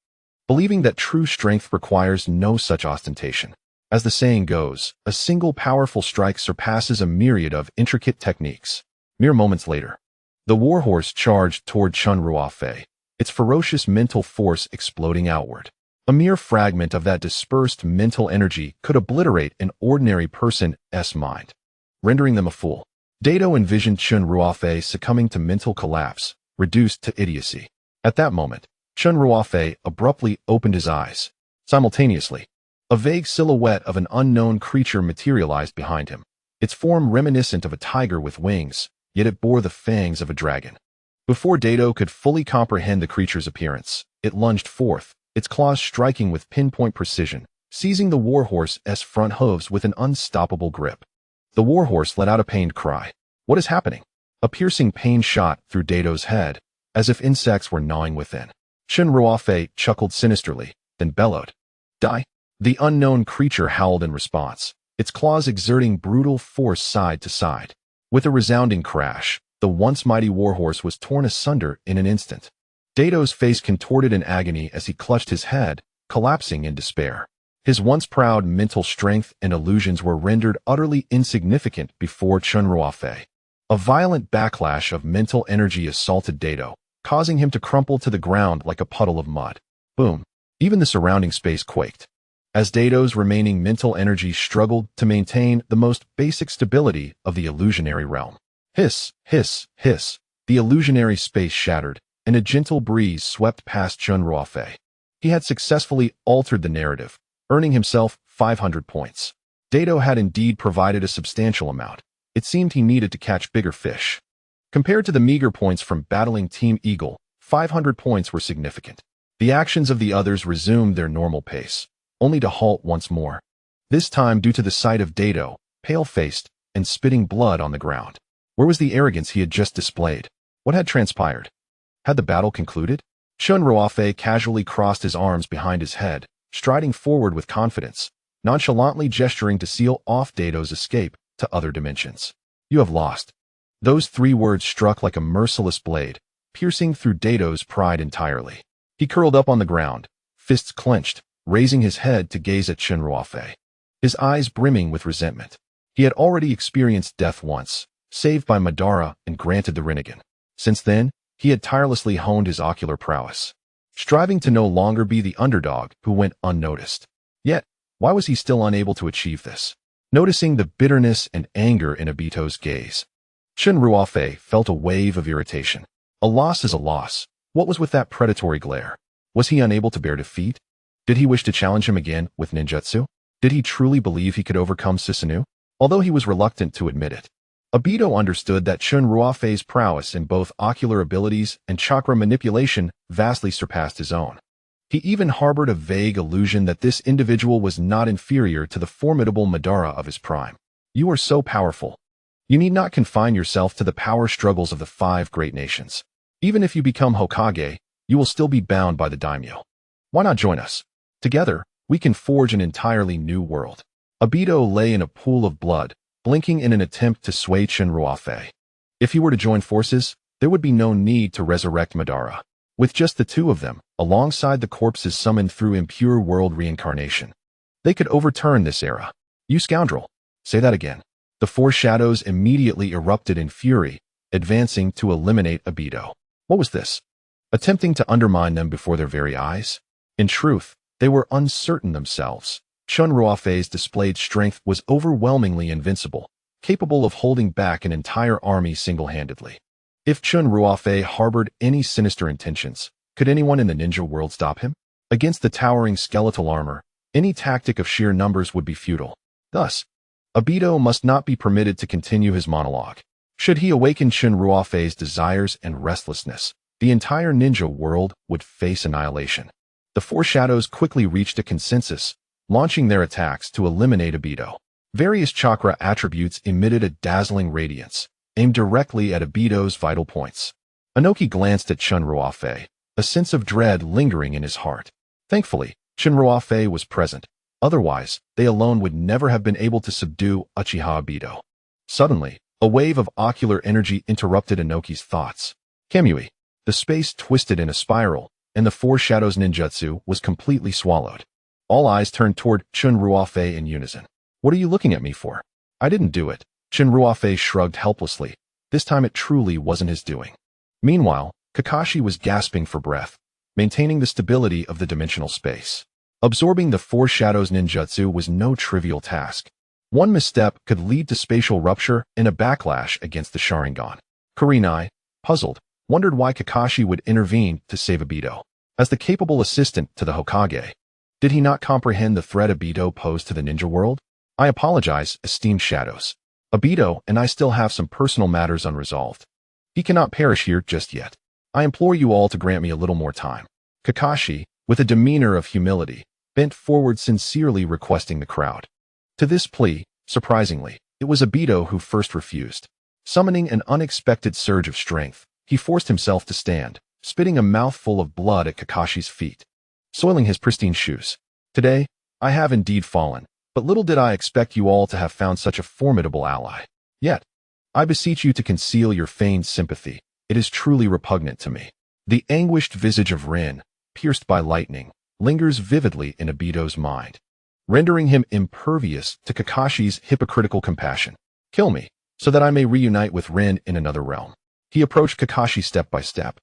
believing that true strength requires no such ostentation. As the saying goes, a single powerful strike surpasses a myriad of intricate techniques. Mere moments later, the warhorse charged toward Chen Ruofei, its ferocious mental force exploding outward. A mere fragment of that dispersed mental energy could obliterate an ordinary person's mind, rendering them a fool. Dato envisioned Chen Ruofei succumbing to mental collapse, reduced to idiocy. At that moment, Chen Ruofei abruptly opened his eyes. Simultaneously, a vague silhouette of an unknown creature materialized behind him, its form reminiscent of a tiger with wings, yet it bore the fangs of a dragon. Before Dato could fully comprehend the creature's appearance, it lunged forth, its claws striking with pinpoint precision, seizing the warhorse's front hooves with an unstoppable grip. The warhorse let out a pained cry. What is happening? A piercing pain shot through Dato's head, as if insects were gnawing within. Chen Ruofei chuckled sinisterly, then bellowed. Die! The unknown creature howled in response, its claws exerting brutal force side to side. With a resounding crash, the once mighty warhorse was torn asunder in an instant. Dato's face contorted in agony as he clutched his head, collapsing in despair. His once proud mental strength and illusions were rendered utterly insignificant before Chen Ruofei. A violent backlash of mental energy assaulted Dato, causing him to crumple to the ground like a puddle of mud. Boom! Even the surrounding space quaked. As Dato's remaining mental energy struggled to maintain the most basic stability of the illusionary realm. Hiss, hiss, hiss. The illusionary space shattered, and a gentle breeze swept past Chen Ruofei. He had successfully altered the narrative, earning himself 500 points. Dato had indeed provided a substantial amount. It seemed he needed to catch bigger fish. Compared to the meager points from battling Team Eagle, 500 points were significant. The actions of the others resumed their normal pace, only to halt once more. This time, due to the sight of Dato, pale-faced, and spitting blood on the ground. Where was the arrogance he had just displayed? What had transpired? Had the battle concluded? Chen Ruofei casually crossed his arms behind his head, striding forward with confidence, nonchalantly gesturing to seal off Dato's escape to other dimensions. You have lost. Those 3 words struck like a merciless blade, piercing through Dato's pride entirely. He curled up on the ground, fists clenched, raising his head to gaze at Chen Ruofei, his eyes brimming with resentment. He had already experienced death once, saved by Madara and granted the Rinnegan. Since then, he had tirelessly honed his ocular prowess, striving to no longer be the underdog who went unnoticed. Yet, why was he still unable to achieve this? Noticing the bitterness and anger in Obito's gaze, Chen Ruofei felt a wave of irritation. A loss is a loss. What was with that predatory glare? Was he unable to bear defeat? Did he wish to challenge him again with ninjutsu? Did he truly believe he could overcome Susanoo? Although he was reluctant to admit it, Obito understood that Chen Ruofei's prowess in both ocular abilities and chakra manipulation vastly surpassed his own. He even harbored a vague illusion that this individual was not inferior to the formidable Madara of his prime. You are so powerful. You need not confine yourself to the power struggles of the 5 great nations. Even if you become Hokage, you will still be bound by the daimyo. Why not join us? Together, we can forge an entirely new world. Obito lay in a pool of blood, blinking in an attempt to sway Chen Ruofei. If he were to join forces, there would be no need to resurrect Madara. With just the 2 of them, alongside the corpses summoned through impure world reincarnation, they could overturn this era. You scoundrel! Say that again. The 4 shadows immediately erupted in fury, advancing to eliminate Obito. What was this? Attempting to undermine them before their very eyes? In truth, they were uncertain themselves. Chen Ruofei's displayed strength was overwhelmingly invincible, capable of holding back an entire army single-handedly. If Chen Ruofei harbored any sinister intentions, could anyone in the ninja world stop him? Against the towering skeletal armor, any tactic of sheer numbers would be futile. Thus, Obito must not be permitted to continue his monologue. Should he awaken Chen Ruofei's desires and restlessness, the entire ninja world would face annihilation. The 4 shadows quickly reached a consensus, launching their attacks to eliminate Obito. Various chakra attributes emitted a dazzling radiance, aimed directly at Obito's vital points. Inoki glanced at Chen Ruofei, a sense of dread lingering in his heart. Thankfully, Chen Ruofei was present. Otherwise, they alone would never have been able to subdue Uchiha Obito. Suddenly, a wave of ocular energy interrupted Inoki's thoughts. Kamui. The space twisted in a spiral, and the 4 shadows ninjutsu was completely swallowed. All eyes turned toward Chen Ruofei in unison. What are you looking at me for? I didn't do it. Chen Ruofei shrugged helplessly. This time it truly wasn't his doing. Meanwhile, Kakashi was gasping for breath, maintaining the stability of the dimensional space. Absorbing the 4 shadows ninjutsu was no trivial task. One misstep could lead to spatial rupture and a backlash against the Sharingan. Kurenai, puzzled, wondered why Kakashi would intervene to save Obito. As the capable assistant to the Hokage, did he not comprehend the threat Obito posed to the ninja world? I apologize, esteemed shadows. Obito and I still have some personal matters unresolved. He cannot perish here just yet. I implore you all to grant me a little more time. Kakashi, with a demeanor of humility, bent forward sincerely requesting the crowd. To this plea, surprisingly, it was Obito who first refused. Summoning an unexpected surge of strength, he forced himself to stand, spitting a mouthful of blood at Kakashi's feet, soiling his pristine shoes. Today, I have indeed fallen, but little did I expect you all to have found such a formidable ally. Yet, I beseech you to conceal your feigned sympathy. It is truly repugnant to me. The anguished visage of Rin, pierced by lightning, lingers vividly in Obito's mind, rendering him impervious to Kakashi's hypocritical compassion. Kill me, so that I may reunite with Rin in another realm. He approached Kakashi step by step,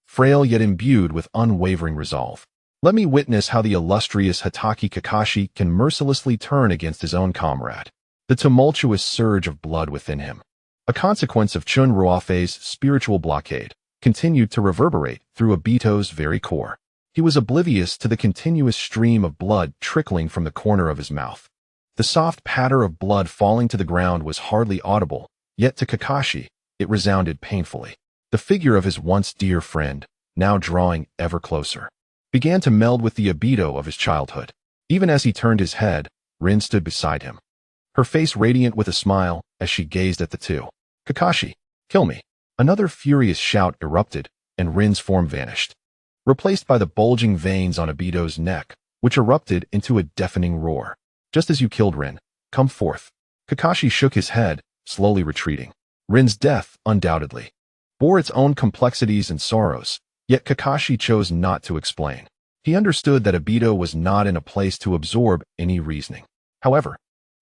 frail yet imbued with unwavering resolve. Let me witness how the illustrious Hatake Kakashi can mercilessly turn against his own comrade. The tumultuous surge of blood within him, a consequence of Chen Ruofei's spiritual blockade, continued to reverberate through Obito's very core. He was oblivious to the continuous stream of blood trickling from the corner of his mouth. The soft patter of blood falling to the ground was hardly audible, yet to Kakashi, it resounded painfully. The figure of his once dear friend, now drawing ever closer, began to meld with the Obito of his childhood. Even as he turned his head, Rin stood beside him, her face radiant with a smile as she gazed at the two. Kakashi, kill me. Another furious shout erupted, and Rin's form vanished, replaced by the bulging veins on Obito's neck, which erupted into a deafening roar. Just as you killed Rin, come forth. Kakashi shook his head, slowly retreating. Rin's death, undoubtedly, bore its own complexities and sorrows, yet Kakashi chose not to explain. He understood that Obito was not in a place to absorb any reasoning. However,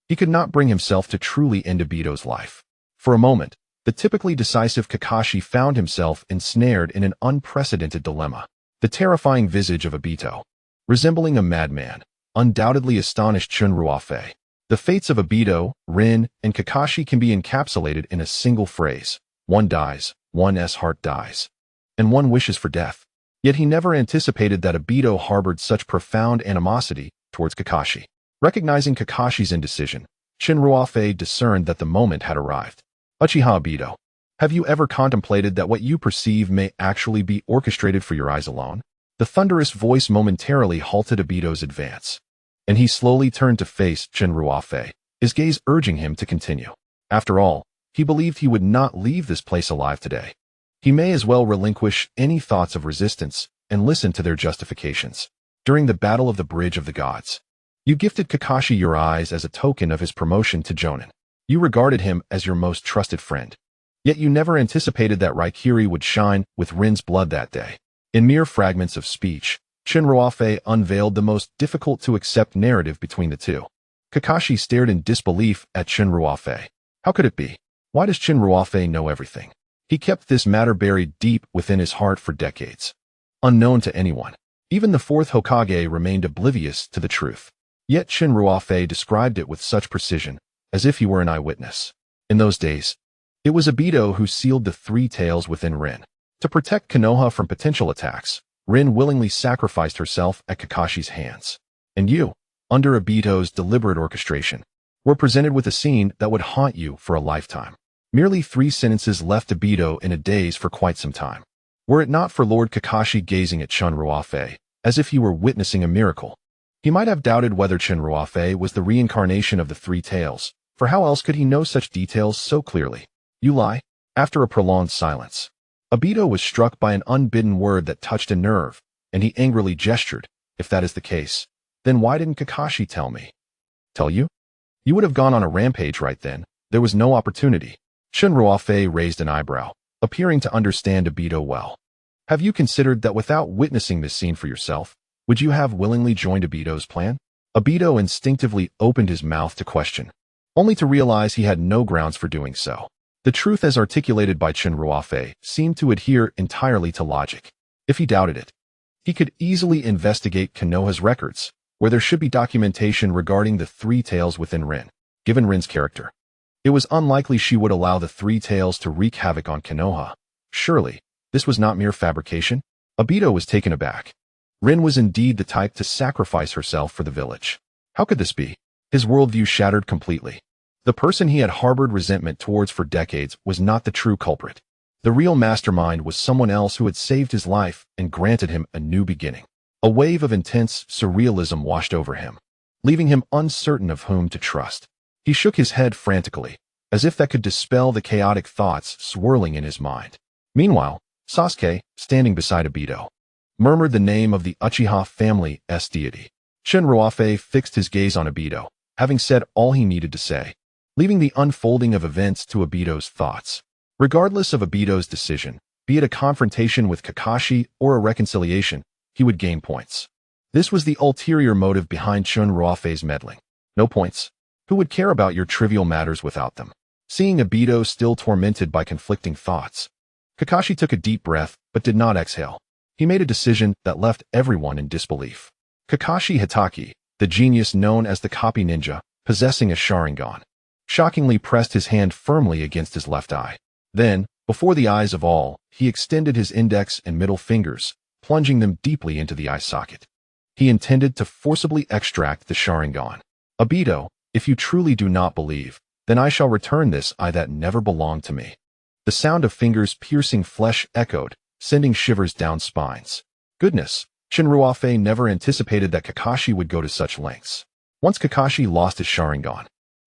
he could not bring himself to truly end Obito's life. For a moment, the typically decisive Kakashi found himself ensnared in an unprecedented dilemma. The terrifying visage of Obito, resembling a madman, undoubtedly astonished Chen Ruofei. The fates of Obito, Rin, and Kakashi can be encapsulated in a single phrase. One dies, one's heart dies, and one wishes for death. Yet he never anticipated that Obito harbored such profound animosity towards Kakashi. Recognizing Kakashi's indecision, Chen Ruofei discerned that the moment had arrived. Uchiha Obito, have you ever contemplated that what you perceive may actually be orchestrated for your eyes alone? The thunderous voice momentarily halted Obito's advance, and he slowly turned to face Chen Ruofei, his gaze urging him to continue. After all, he believed he would not leave this place alive today. He may as well relinquish any thoughts of resistance and listen to their justifications. During the Battle of the Bridge of the Gods, you gifted Kakashi your eyes as a token of his promotion to Jonin. You regarded him as your most trusted friend. Yet you never anticipated that Raikiri would shine with Rin's blood that day. In mere fragments of speech, Chen Ruofei unveiled the most difficult-to-accept narrative between the two. Kakashi stared in disbelief at Chen Ruofei. How could it be? Why does Chen Ruofei know everything? He kept this matter buried deep within his heart for decades, unknown to anyone. Even the fourth Hokage remained oblivious to the truth. Yet Chen Ruofei described it with such precision, as if he were an eyewitness. In those days, it was Obito who sealed the three tails within Rin. To protect Konoha from potential attacks, Rin willingly sacrificed herself at Kakashi's hands. And you, under Obito's deliberate orchestration, were presented with a scene that would haunt you for a lifetime. Merely 3 sentences left Obito in a daze for quite some time. Were it not for Lord Kakashi gazing at Chen Ruofei, as if he were witnessing a miracle, he might have doubted whether Chen Ruofei was the reincarnation of the three tails, for how else could he know such details so clearly? You lie. After a prolonged silence, Obito was struck by an unbidden word that touched a nerve, and he angrily gestured. If that is the case, then why didn't Kakashi tell me? Tell you? You would have gone on a rampage right then. There was no opportunity. Chen Ruofei raised an eyebrow, appearing to understand Obito well. Have you considered that without witnessing this scene for yourself, would you have willingly joined Obito's plan? Obito instinctively opened his mouth to question, only to realize he had no grounds for doing so. The truth as articulated by Chen Ruofei seemed to adhere entirely to logic. If he doubted it, he could easily investigate Konoha's records, where there should be documentation regarding the three tails within Rin. Given Rin's character, it was unlikely she would allow the three tails to wreak havoc on Konoha. Surely, this was not mere fabrication? Obito was taken aback. Rin was indeed the type to sacrifice herself for the village. How could this be? His worldview shattered completely. The person he had harbored resentment towards for decades was not the true culprit. The real mastermind was someone else who had saved his life and granted him a new beginning. A wave of intense surrealism washed over him, leaving him uncertain of whom to trust. He shook his head frantically, as if that could dispel the chaotic thoughts swirling in his mind. Meanwhile, Sasuke, standing beside Obito, murmured the name of the Uchiha family's deity. Chen Ruofei fixed his gaze on Obito, having said all he needed to say, leaving the unfolding of events to Obito's thoughts. Regardless of Obito's decision, be it a confrontation with Kakashi or a reconciliation, he would gain points. This was the ulterior motive behind Chen Ruofei's meddling. No points. Who would care about your trivial matters without them? Seeing Obito still tormented by conflicting thoughts, Kakashi took a deep breath but did not exhale. He made a decision that left everyone in disbelief. Kakashi Hitaki, the genius known as the Copy Ninja, possessing a Sharingan, shockingly pressed his hand firmly against his left eye. Then, before the eyes of all, he extended his index and middle fingers, plunging them deeply into the eye socket. He intended to forcibly extract the Sharingan. Obito, if you truly do not believe, then I shall return this eye that never belonged to me. The sound of fingers piercing flesh echoed, sending shivers down spines. Goodness, Chen Ruofei never anticipated that Kakashi would go to such lengths. Once Kakashi lost his Sharingan,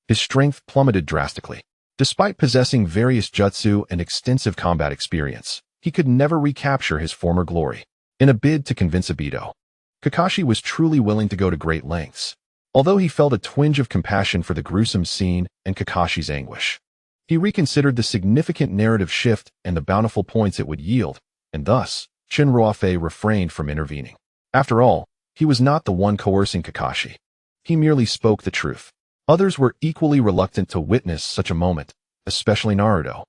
his strength plummeted drastically. Despite possessing various jutsu and extensive combat experience, he could never recapture his former glory. In a bid to convince Obito, Kakashi was truly willing to go to great lengths. Although he felt a twinge of compassion for the gruesome scene and Kakashi's anguish, he reconsidered the significant narrative shift and the bountiful points it would yield, and thus, Chen Ruofei refrained from intervening. After all, he was not the one coercing Kakashi. He merely spoke the truth. Others were equally reluctant to witness such a moment, especially Naruto,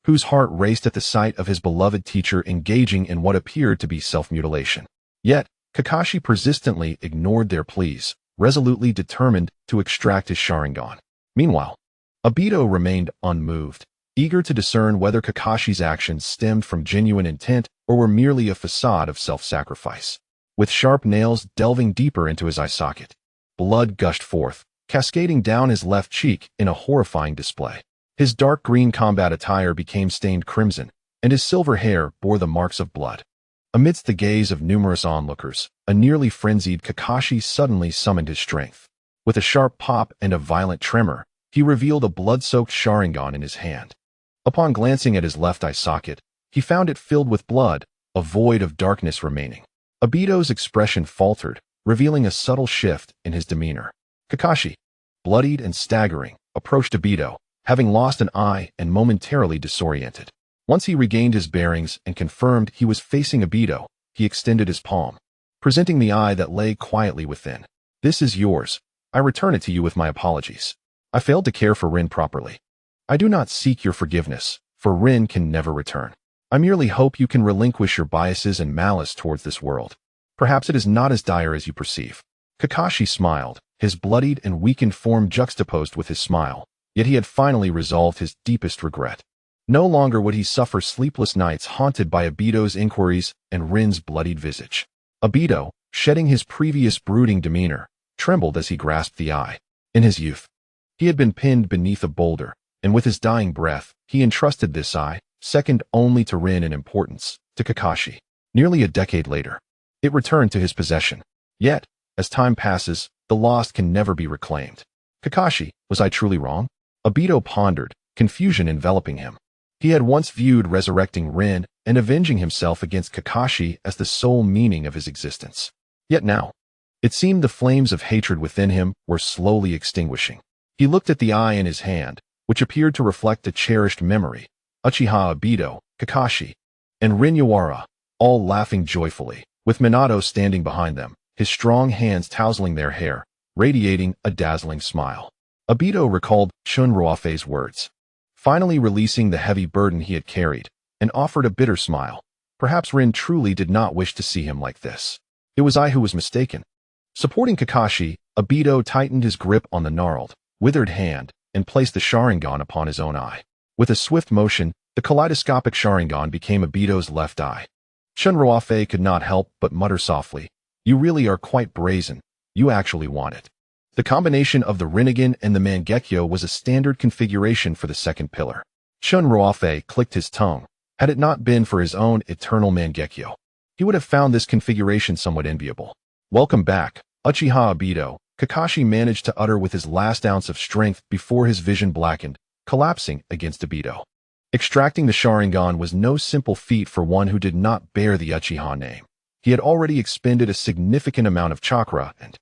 whose heart raced at the sight of his beloved teacher engaging in what appeared to be self-mutilation. Yet, Kakashi persistently ignored their pleas, resolutely determined to extract his Sharingan. Meanwhile, Obito remained unmoved, eager to discern whether Kakashi's actions stemmed from genuine intent or were merely a facade of self-sacrifice. With sharp nails delving deeper into his eye socket, blood gushed forth, cascading down his left cheek in a horrifying display. His dark green combat attire became stained crimson, and his silver hair bore the marks of blood. Amidst the gaze of numerous onlookers, a nearly frenzied Kakashi suddenly summoned his strength. With a sharp pop and a violent tremor, he revealed a blood-soaked Sharingan in his hand. Upon glancing at his left eye socket, he found it filled with blood, a void of darkness remaining. Obito's expression faltered, revealing a subtle shift in his demeanor. Kakashi, bloodied and staggering, approached Obito, having lost an eye and momentarily disoriented. Once he regained his bearings and confirmed he was facing Obito, he extended his palm, presenting the eye that lay quietly within. "This is yours. I return it to you with my apologies. I failed to care for Rin properly. I do not seek your forgiveness, for Rin can never return. I merely hope you can relinquish your biases and malice towards this world. Perhaps it is not as dire as you perceive." Kakashi smiled, his bloodied and weakened form juxtaposed with his smile, yet he had finally resolved his deepest regret. No longer would he suffer sleepless nights haunted by Obito's inquiries and Rin's bloodied visage. Obito, shedding his previous brooding demeanor, trembled as he grasped the eye. In his youth, he had been pinned beneath a boulder, and with his dying breath, he entrusted this eye, second only to Rin in importance, to Kakashi. Nearly a decade later, it returned to his possession. Yet, as time passes, the lost can never be reclaimed. Kakashi, was I truly wrong? Obito pondered, confusion enveloping him. He had once viewed resurrecting Rin and avenging himself against Kakashi as the sole meaning of his existence. Yet now, it seemed the flames of hatred within him were slowly extinguishing. He looked at the eye in his hand, which appeared to reflect a cherished memory. Uchiha Obito, Kakashi, and Rin Yawara, all laughing joyfully, with Minato standing behind them, his strong hands tousling their hair, radiating a dazzling smile. Obito recalled Chen Ruofei's words, finally releasing the heavy burden he had carried, and offered a bitter smile. Perhaps Rin truly did not wish to see him like this. It was I who was mistaken. Supporting Kakashi, Obito tightened his grip on the gnarled, withered hand, and placed the Sharingan upon his own eye. With a swift motion, the kaleidoscopic Sharingan became Obito's left eye. Chen Ruofei could not help but mutter softly, "You really are quite brazen. You actually want it." The combination of the Rinnegan and the Mangekyō was a standard configuration for the second pillar. Chen Ruofei clicked his tongue. Had it not been for his own Eternal Mangekyō, he would have found this configuration somewhat enviable. "Welcome back, Uchiha Obito," Kakashi managed to utter with his last ounce of strength before his vision blackened, collapsing against Obito. Extracting the Sharingan was no simple feat for one who did not bear the Uchiha name. He had already expended a significant amount of chakra and,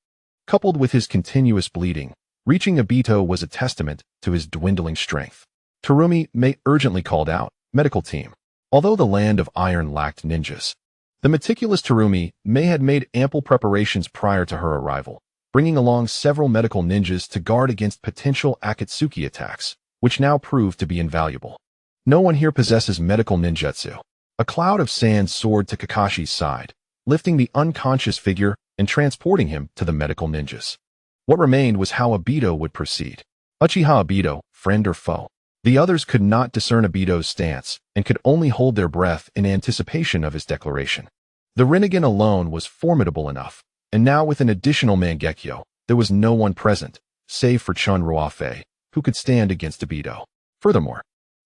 coupled with his continuous bleeding, reaching Obito was a testament to his dwindling strength. Terumi May urgently called out, "Medical team." Although the land of iron lacked ninjas, the meticulous Terumi May had made ample preparations prior to her arrival, bringing along several medical ninjas to guard against potential Akatsuki attacks, which now proved to be invaluable. "No one here possesses medical ninjutsu." A cloud of sand soared to Kakashi's side, lifting the unconscious figure and transporting him to the medical ninjas. What remained was how Obito would proceed. Uchiha Obito, friend or foe? The others could not discern Obito's stance and could only hold their breath in anticipation of his declaration. The Rinnegan alone was formidable enough, and now with an additional Mangekyō, there was no one present, save for Chen Ruofei, who could stand against Obito. Furthermore,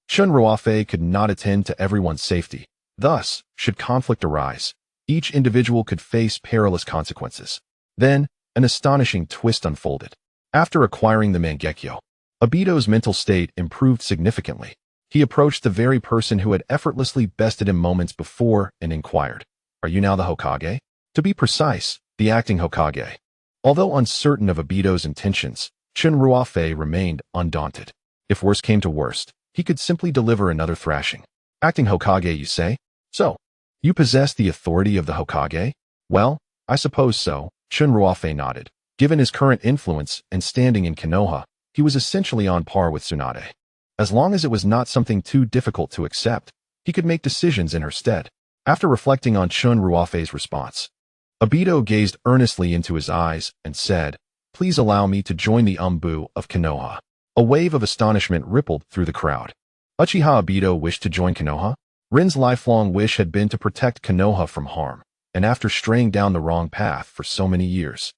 Chen Ruofei could not attend to everyone's safety. Thus, should conflict arise, each individual could face perilous consequences. Then, an astonishing twist unfolded. After acquiring the Mangekyō, Obito's mental state improved significantly. He approached the very person who had effortlessly bested him moments before and inquired, "Are you now the Hokage?" To be precise, the acting Hokage. Although uncertain of Obito's intentions, Chen Ruofei remained undaunted. If worst came to worst, he could simply deliver another thrashing. Acting Hokage, you say? So, you possess the authority of the Hokage? Well, I suppose so, Chen Ruofei nodded. Given his current influence and standing in Konoha, he was essentially on par with Tsunade. As long as it was not something too difficult to accept, he could make decisions in her stead. After reflecting on Chen Ruofei's response, Obito gazed earnestly into his eyes and said, "Please allow me to join the Umbu of Konoha." A wave of astonishment rippled through the crowd. Uchiha Obito wished to join Konoha? Rin's lifelong wish had been to protect Konoha from harm, and after straying down the wrong path for so many years,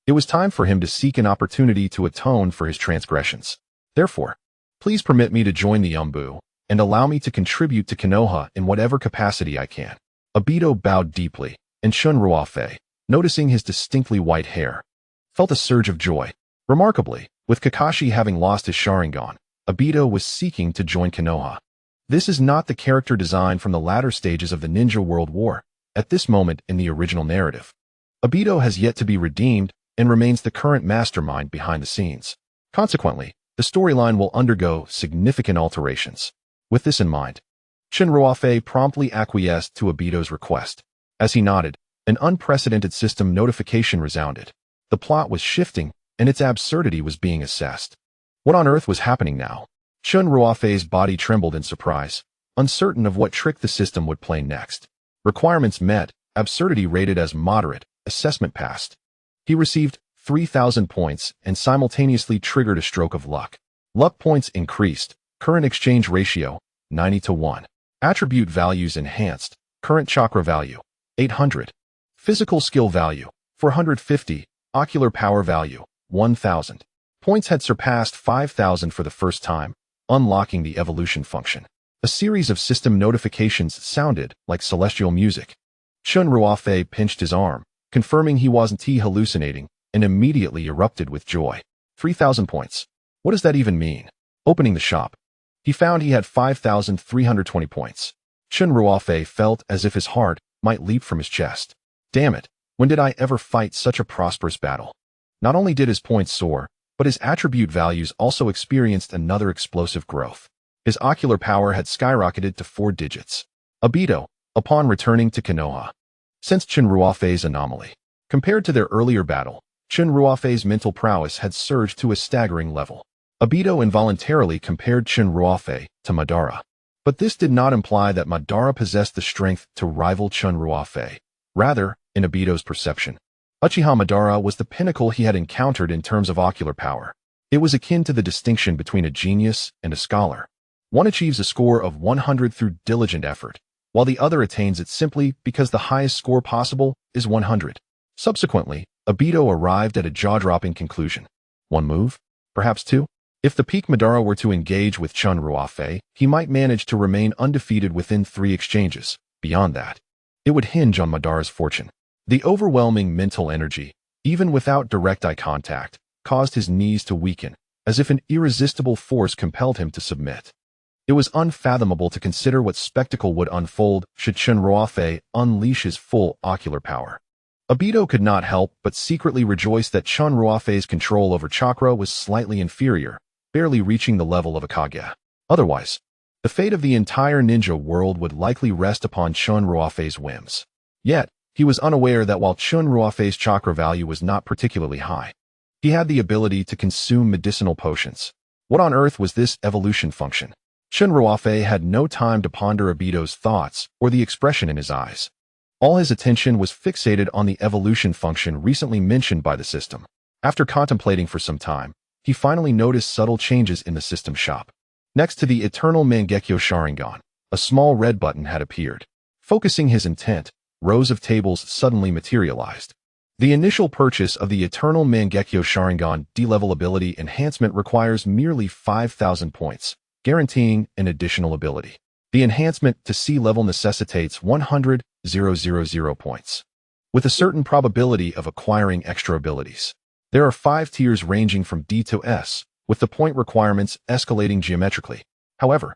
it was time for him to seek an opportunity to atone for his transgressions. Therefore, please permit me to join the Umbu, and allow me to contribute to Konoha in whatever capacity I can. Obito bowed deeply, and Chen Ruofei, noticing his distinctly white hair, felt a surge of joy. Remarkably, with Kakashi having lost his Sharingan, Obito was seeking to join Konoha. This is not the character design from the latter stages of the Ninja World War. At this moment in the original narrative, Obito has yet to be redeemed and remains the current mastermind behind the scenes. Consequently, the storyline will undergo significant alterations. With this in mind, Chen Ruofei promptly acquiesced to Obito's request. As he nodded, an unprecedented system notification resounded. The plot was shifting, and its absurdity was being assessed. What on earth was happening now? Chen Ruofei's body trembled in surprise, uncertain of what trick the system would play next. Requirements met, absurdity rated as moderate, assessment passed. He received 3,000 points and simultaneously triggered a stroke of luck. Luck points increased, current exchange ratio, 90:1. Attribute values enhanced, current chakra value, 800. Physical skill value, 450. Ocular power value, 1,000. Points had surpassed 5,000 for the first time, unlocking the evolution function. A series of system notifications sounded like celestial music. Chen Ruofei pinched his arm, confirming he wasn't hallucinating, and immediately erupted with joy. 3,000 points. What does that even mean? Opening the shop, he found he had 5,320 points. Chen Ruofei felt as if his heart might leap from his chest. Damn it, when did I ever fight such a prosperous battle? Not only did his points soar, but his attribute values also experienced another explosive growth. His ocular power had skyrocketed to 4 digits. Obito, upon returning to Konoha, sensed Chen Ruofei's anomaly. Compared to their earlier battle, Chen Ruofei's mental prowess had surged to a staggering level. Obito involuntarily compared Chen Ruofei to Madara. But this did not imply that Madara possessed the strength to rival Chen Ruofei. Rather, in Obito's perception, Uchiha Madara was the pinnacle he had encountered in terms of ocular power. It was akin to the distinction between a genius and a scholar. One achieves a score of 100 through diligent effort, while the other attains it simply because the highest score possible is 100. Subsequently, Obito arrived at a jaw-dropping conclusion. 1 move? Perhaps 2? If the peak Madara were to engage with Chen Ruofei, he might manage to remain undefeated within 3 exchanges. Beyond that, it would hinge on Madara's fortune. The overwhelming mental energy, even without direct eye contact, caused his knees to weaken, as if an irresistible force compelled him to submit. It was unfathomable to consider what spectacle would unfold should Chen Ruofei unleash his full ocular power. Obito could not help but secretly rejoice that Chen Ruofei's control over chakra was slightly inferior, barely reaching the level of a Kage. Otherwise, the fate of the entire ninja world would likely rest upon Chen Ruofei's whims. Yet, he was unaware that while Chen Ruofei's chakra value was not particularly high, he had the ability to consume medicinal potions. What on earth was this evolution function? Chen Ruofei had no time to ponder Obito's thoughts or the expression in his eyes. All his attention was fixated on the evolution function recently mentioned by the system. After contemplating for some time, he finally noticed subtle changes in the system shop. Next to the Eternal Mangekyō Sharingan, a small red button had appeared. Focusing his intent, rows of tables suddenly materialized. The initial purchase of the Eternal Mangekyō Sharingan D-level ability enhancement requires merely 5,000 points, guaranteeing an additional ability. The enhancement to C-level necessitates 100,000 points, with a certain probability of acquiring extra abilities. There are 5 tiers ranging from D to S, with the point requirements escalating geometrically. However,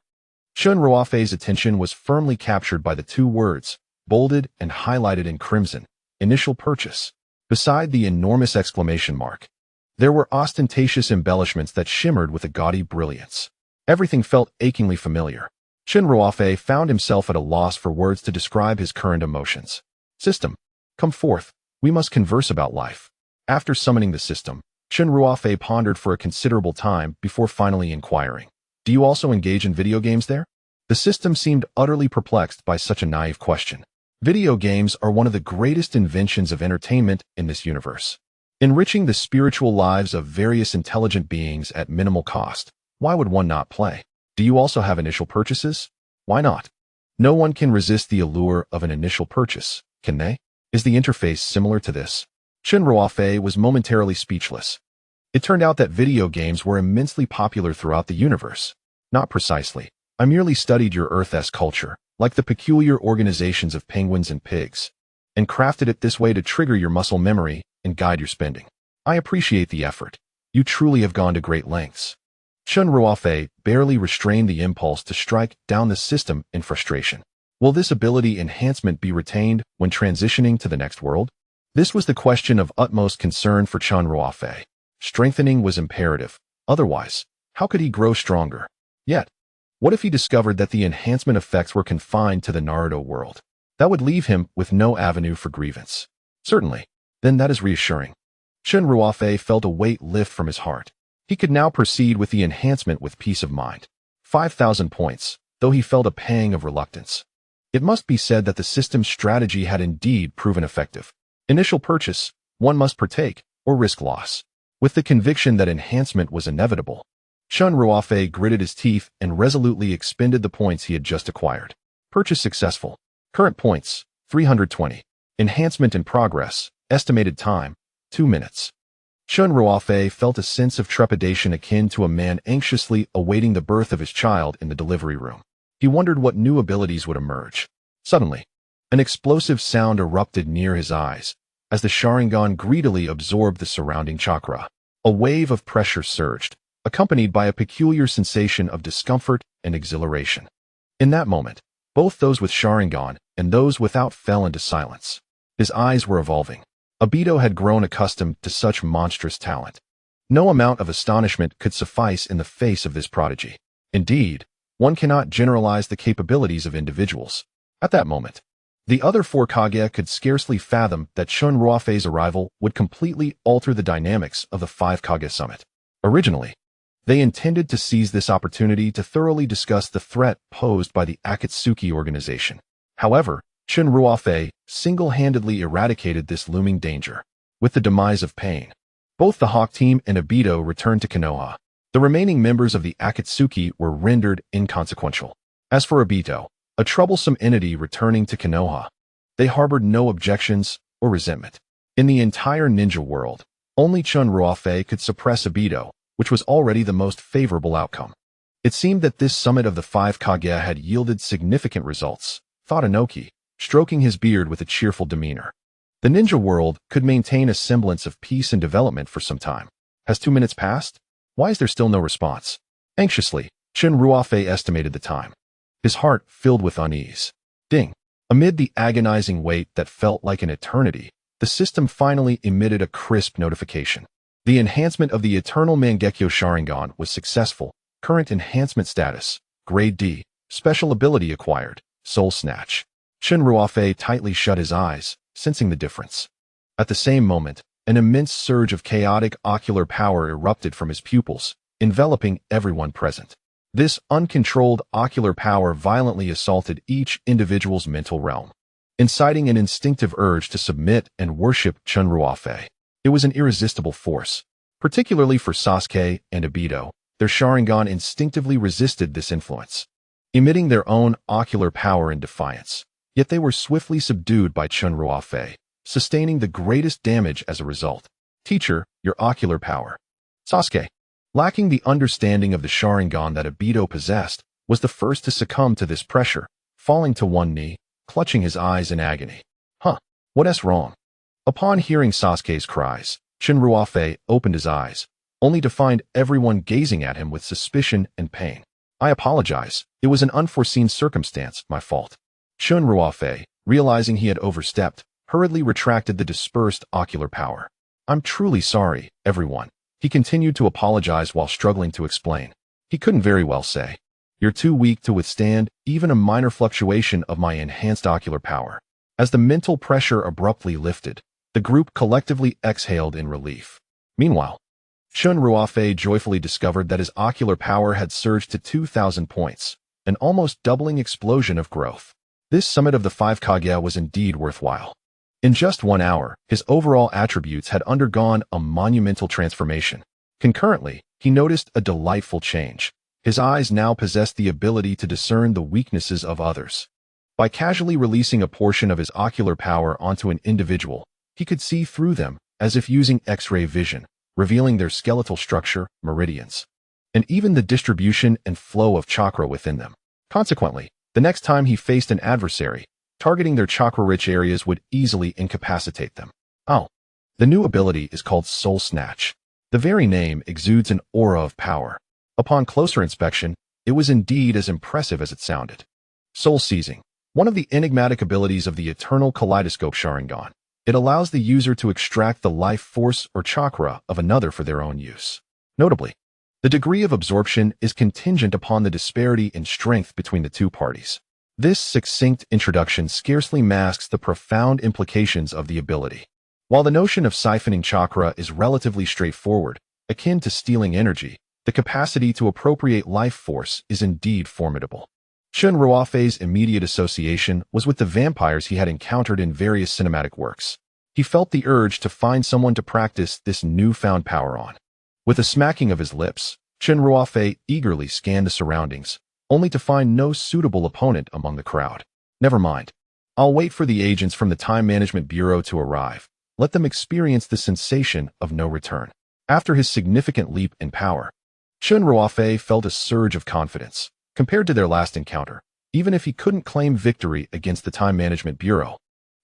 Chen Ruofei's attention was firmly captured by the two words, bolded and highlighted in crimson, initial purchase. Beside the enormous exclamation mark, there were ostentatious embellishments that shimmered with a gaudy brilliance. Everything felt achingly familiar. Chen Ruofei found himself at a loss for words to describe his current emotions. System, come forth, we must converse about life. After summoning the system, Chen Ruofei pondered for a considerable time before finally inquiring, do you also engage in video games there? The system seemed utterly perplexed by such a naive question. Video games are one of the greatest inventions of entertainment in this universe, enriching the spiritual lives of various intelligent beings at minimal cost. Why would one not play? Do you also have initial purchases? Why not? No one can resist the allure of an initial purchase, can they? Is the interface similar to this? Chen Ruofei was momentarily speechless. It turned out that video games were immensely popular throughout the universe. Not precisely. I merely studied your Earth-esque culture, like the peculiar organizations of penguins and pigs, and crafted it this way to trigger your muscle memory and guide your spending. I appreciate the effort. You truly have gone to great lengths. Chen Ruofei barely restrained the impulse to strike down the system in frustration. Will this ability enhancement be retained when transitioning to the next world? This was the question of utmost concern for Chen Ruofei. Strengthening was imperative. Otherwise, how could he grow stronger? Yet, what if he discovered that the enhancement effects were confined to the Naruto world? That would leave him with no avenue for grievance. Certainly. Then that is reassuring. Chen Ruofei felt a weight lift from his heart. He could now proceed with the enhancement with peace of mind. 5,000 points, though he felt a pang of reluctance. It must be said that the system's strategy had indeed proven effective. Initial purchase, one must partake, or risk loss. With the conviction that enhancement was inevitable, Chen Ruofei gritted his teeth and resolutely expended the points he had just acquired. Purchase successful. Current points, 320. Enhancement in progress. Estimated time, 2 minutes. Chen Ruofei felt a sense of trepidation akin to a man anxiously awaiting the birth of his child in the delivery room. He wondered what new abilities would emerge. Suddenly, an explosive sound erupted near his eyes as the Sharingan greedily absorbed the surrounding chakra. A wave of pressure surged, accompanied by a peculiar sensation of discomfort and exhilaration. In that moment, both those with Sharingan and those without fell into silence. His eyes were evolving. Obito had grown accustomed to such monstrous talent. No amount of astonishment could suffice in the face of this prodigy. Indeed, one cannot generalize the capabilities of individuals. At that moment, the other four Kage could scarcely fathom that Chen Ruofei's arrival would completely alter the dynamics of the 5 Kage summit. Originally, they intended to seize this opportunity to thoroughly discuss the threat posed by the Akatsuki organization. However, Chen Ruofei single-handedly eradicated this looming danger. With the demise of Pain, both the Hawk team and Obito returned to Konoha. The remaining members of the Akatsuki were rendered inconsequential. As for Obito, a troublesome entity returning to Konoha, they harbored no objections or resentment. In the entire ninja world, only Chen Ruofei could suppress Obito, which was already the most favorable outcome. It seemed that this summit of the 5 Kage had yielded significant results, thought Inoki, stroking his beard with a cheerful demeanor. The ninja world could maintain a semblance of peace and development for some time. Has 2 minutes passed? Why is there still no response? Anxiously, Chen Ruofei estimated the time. His heart filled with unease. Ding! Amid the agonizing wait that felt like an eternity, the system finally emitted a crisp notification. The enhancement of the Eternal Mangekyō Sharingan was successful. Current enhancement status, Grade D, special ability acquired, Soul Snatch. Chen Ruofei tightly shut his eyes, sensing the difference. At the same moment, an immense surge of chaotic ocular power erupted from his pupils, enveloping everyone present. This uncontrolled ocular power violently assaulted each individual's mental realm, inciting an instinctive urge to submit and worship Chen Ruofei. It was an irresistible force. Particularly for Sasuke and Obito, their Sharingan instinctively resisted this influence, emitting their own ocular power in defiance. Yet they were swiftly subdued by Chen Ruofei, sustaining the greatest damage as a result. Teacher, your ocular power. Sasuke, lacking the understanding of the Sharingan that Obito possessed, was the first to succumb to this pressure, falling to one knee, clutching his eyes in agony. What's wrong? Upon hearing Sasuke's cries, Chen Ruofei opened his eyes, only to find everyone gazing at him with suspicion and pain. I apologize. It was an unforeseen circumstance, my fault. Chen Ruofei, realizing he had overstepped, hurriedly retracted the dispersed ocular power. I'm truly sorry, everyone. He continued to apologize while struggling to explain. He couldn't very well say. You're too weak to withstand even a minor fluctuation of my enhanced ocular power. As the mental pressure abruptly lifted, the group collectively exhaled in relief. Meanwhile, Chen Ruofei joyfully discovered that his ocular power had surged to 2,000 points, an almost doubling explosion of growth. This summit of the 5 Kage was indeed worthwhile. In just 1 hour, his overall attributes had undergone a monumental transformation. Concurrently, he noticed a delightful change. His eyes now possessed the ability to discern the weaknesses of others. By casually releasing a portion of his ocular power onto an individual, he could see through them, as if using X-ray vision, revealing their skeletal structure, meridians, and even the distribution and flow of chakra within them. Consequently, the next time he faced an adversary, targeting their chakra-rich areas would easily incapacitate them. Oh, the new ability is called Soul Snatch. The very name exudes an aura of power. Upon closer inspection, it was indeed as impressive as it sounded. Soul Seizing, one of the enigmatic abilities of the Eternal Kaleidoscope Sharingan. It allows the user to extract the life force or chakra of another for their own use. Notably, the degree of absorption is contingent upon the disparity in strength between the two parties. This succinct introduction scarcely masks the profound implications of the ability. While the notion of siphoning chakra is relatively straightforward, akin to stealing energy, the capacity to appropriate life force is indeed formidable. Chen Ruofei's immediate association was with the vampires he had encountered in various cinematic works. He felt the urge to find someone to practice this newfound power on. With a smacking of his lips, Chen Ruofei eagerly scanned the surroundings, only to find no suitable opponent among the crowd. Never mind. I'll wait for the agents from the Time Management Bureau to arrive. Let them experience the sensation of no return. After his significant leap in power, Chen Ruofei felt a surge of confidence. Compared to their last encounter, even if he couldn't claim victory against the Time Management Bureau,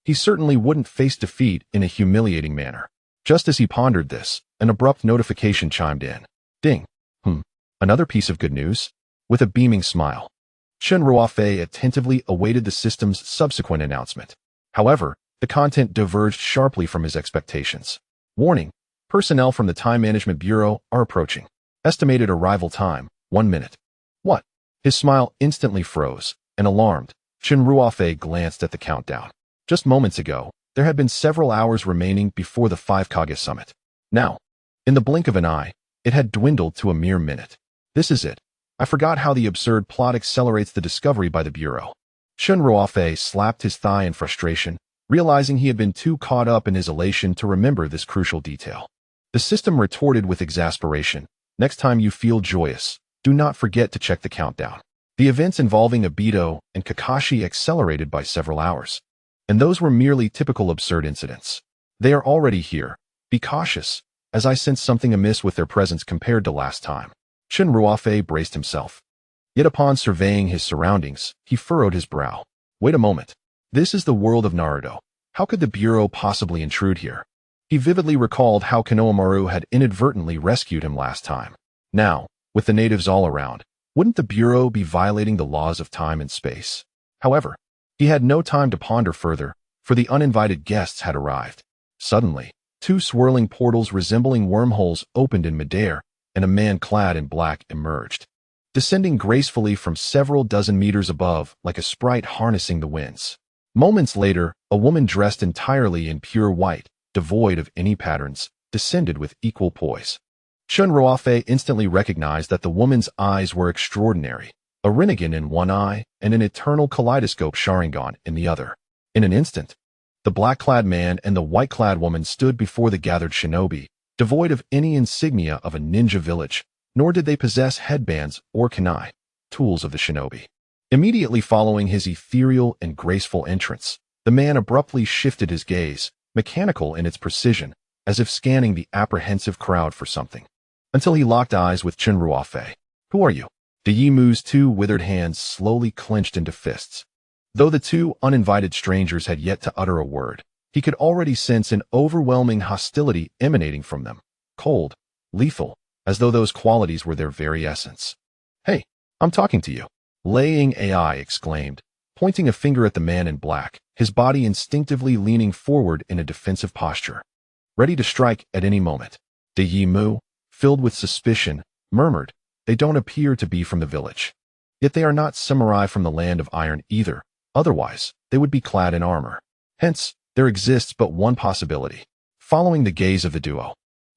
he certainly wouldn't face defeat in a humiliating manner. Just as he pondered this, an abrupt notification chimed in. Ding. Another piece of good news? With a beaming smile, Chen Ruofei attentively awaited the system's subsequent announcement. However, the content diverged sharply from his expectations. Warning, personnel from the Time Management Bureau are approaching. Estimated arrival time, 1 minute. What? His smile instantly froze, and alarmed, Chen Ruofei glanced at the countdown. Just moments ago, there had been several hours remaining before the 5 Kage summit. Now, in the blink of an eye, it had dwindled to a mere minute. This is it. I forgot how the absurd plot accelerates the discovery by the Bureau. Chen Ruofei slapped his thigh in frustration, realizing he had been too caught up in his elation to remember this crucial detail. The system retorted with exasperation. Next time you feel joyous, do not forget to check the countdown. The events involving Obito and Kakashi accelerated by several hours. And those were merely typical absurd incidents. They are already here. Be cautious, as I sense something amiss with their presence compared to last time. Chen Ruofei braced himself. Yet upon surveying his surroundings, he furrowed his brow. Wait a moment. This is the world of Naruto. How could the Bureau possibly intrude here? He vividly recalled how Konohamaru had inadvertently rescued him last time. Now, with the natives all around, wouldn't the Bureau be violating the laws of time and space? However, he had no time to ponder further, for the uninvited guests had arrived. Suddenly, 2 swirling portals resembling wormholes opened in midair, and a man clad in black emerged. Descending gracefully from several dozen meters above like a sprite harnessing the winds. Moments later, a woman dressed entirely in pure white, devoid of any patterns, descended with equal poise. Chen Ruofei instantly recognized that the woman's eyes were extraordinary, a Rinnegan in one eye and an Eternal Kaleidoscope Sharingan in the other. In an instant, the black-clad man and the white-clad woman stood before the gathered shinobi, devoid of any insignia of a ninja village, nor did they possess headbands or kunai, tools of the shinobi. Immediately following his ethereal and graceful entrance, the man abruptly shifted his gaze, mechanical in its precision, as if scanning the apprehensive crowd for something, until he locked eyes with Chen Ruofei. Who are you? Yimu's 2 withered hands slowly clenched into fists. Though the 2 uninvited strangers had yet to utter a word, he could already sense an overwhelming hostility emanating from them. Cold, lethal, as though those qualities were their very essence. "Hey, I'm talking to you," Lei Ying AI exclaimed, pointing a finger at the man in black, his body instinctively leaning forward in a defensive posture, ready to strike at any moment. De Yi Mu, filled with suspicion, murmured, "They don't appear to be from the village. Yet they are not samurai from the land of iron either, otherwise they would be clad in armor. Hence, there exists but one possibility." Following the gaze of the duo,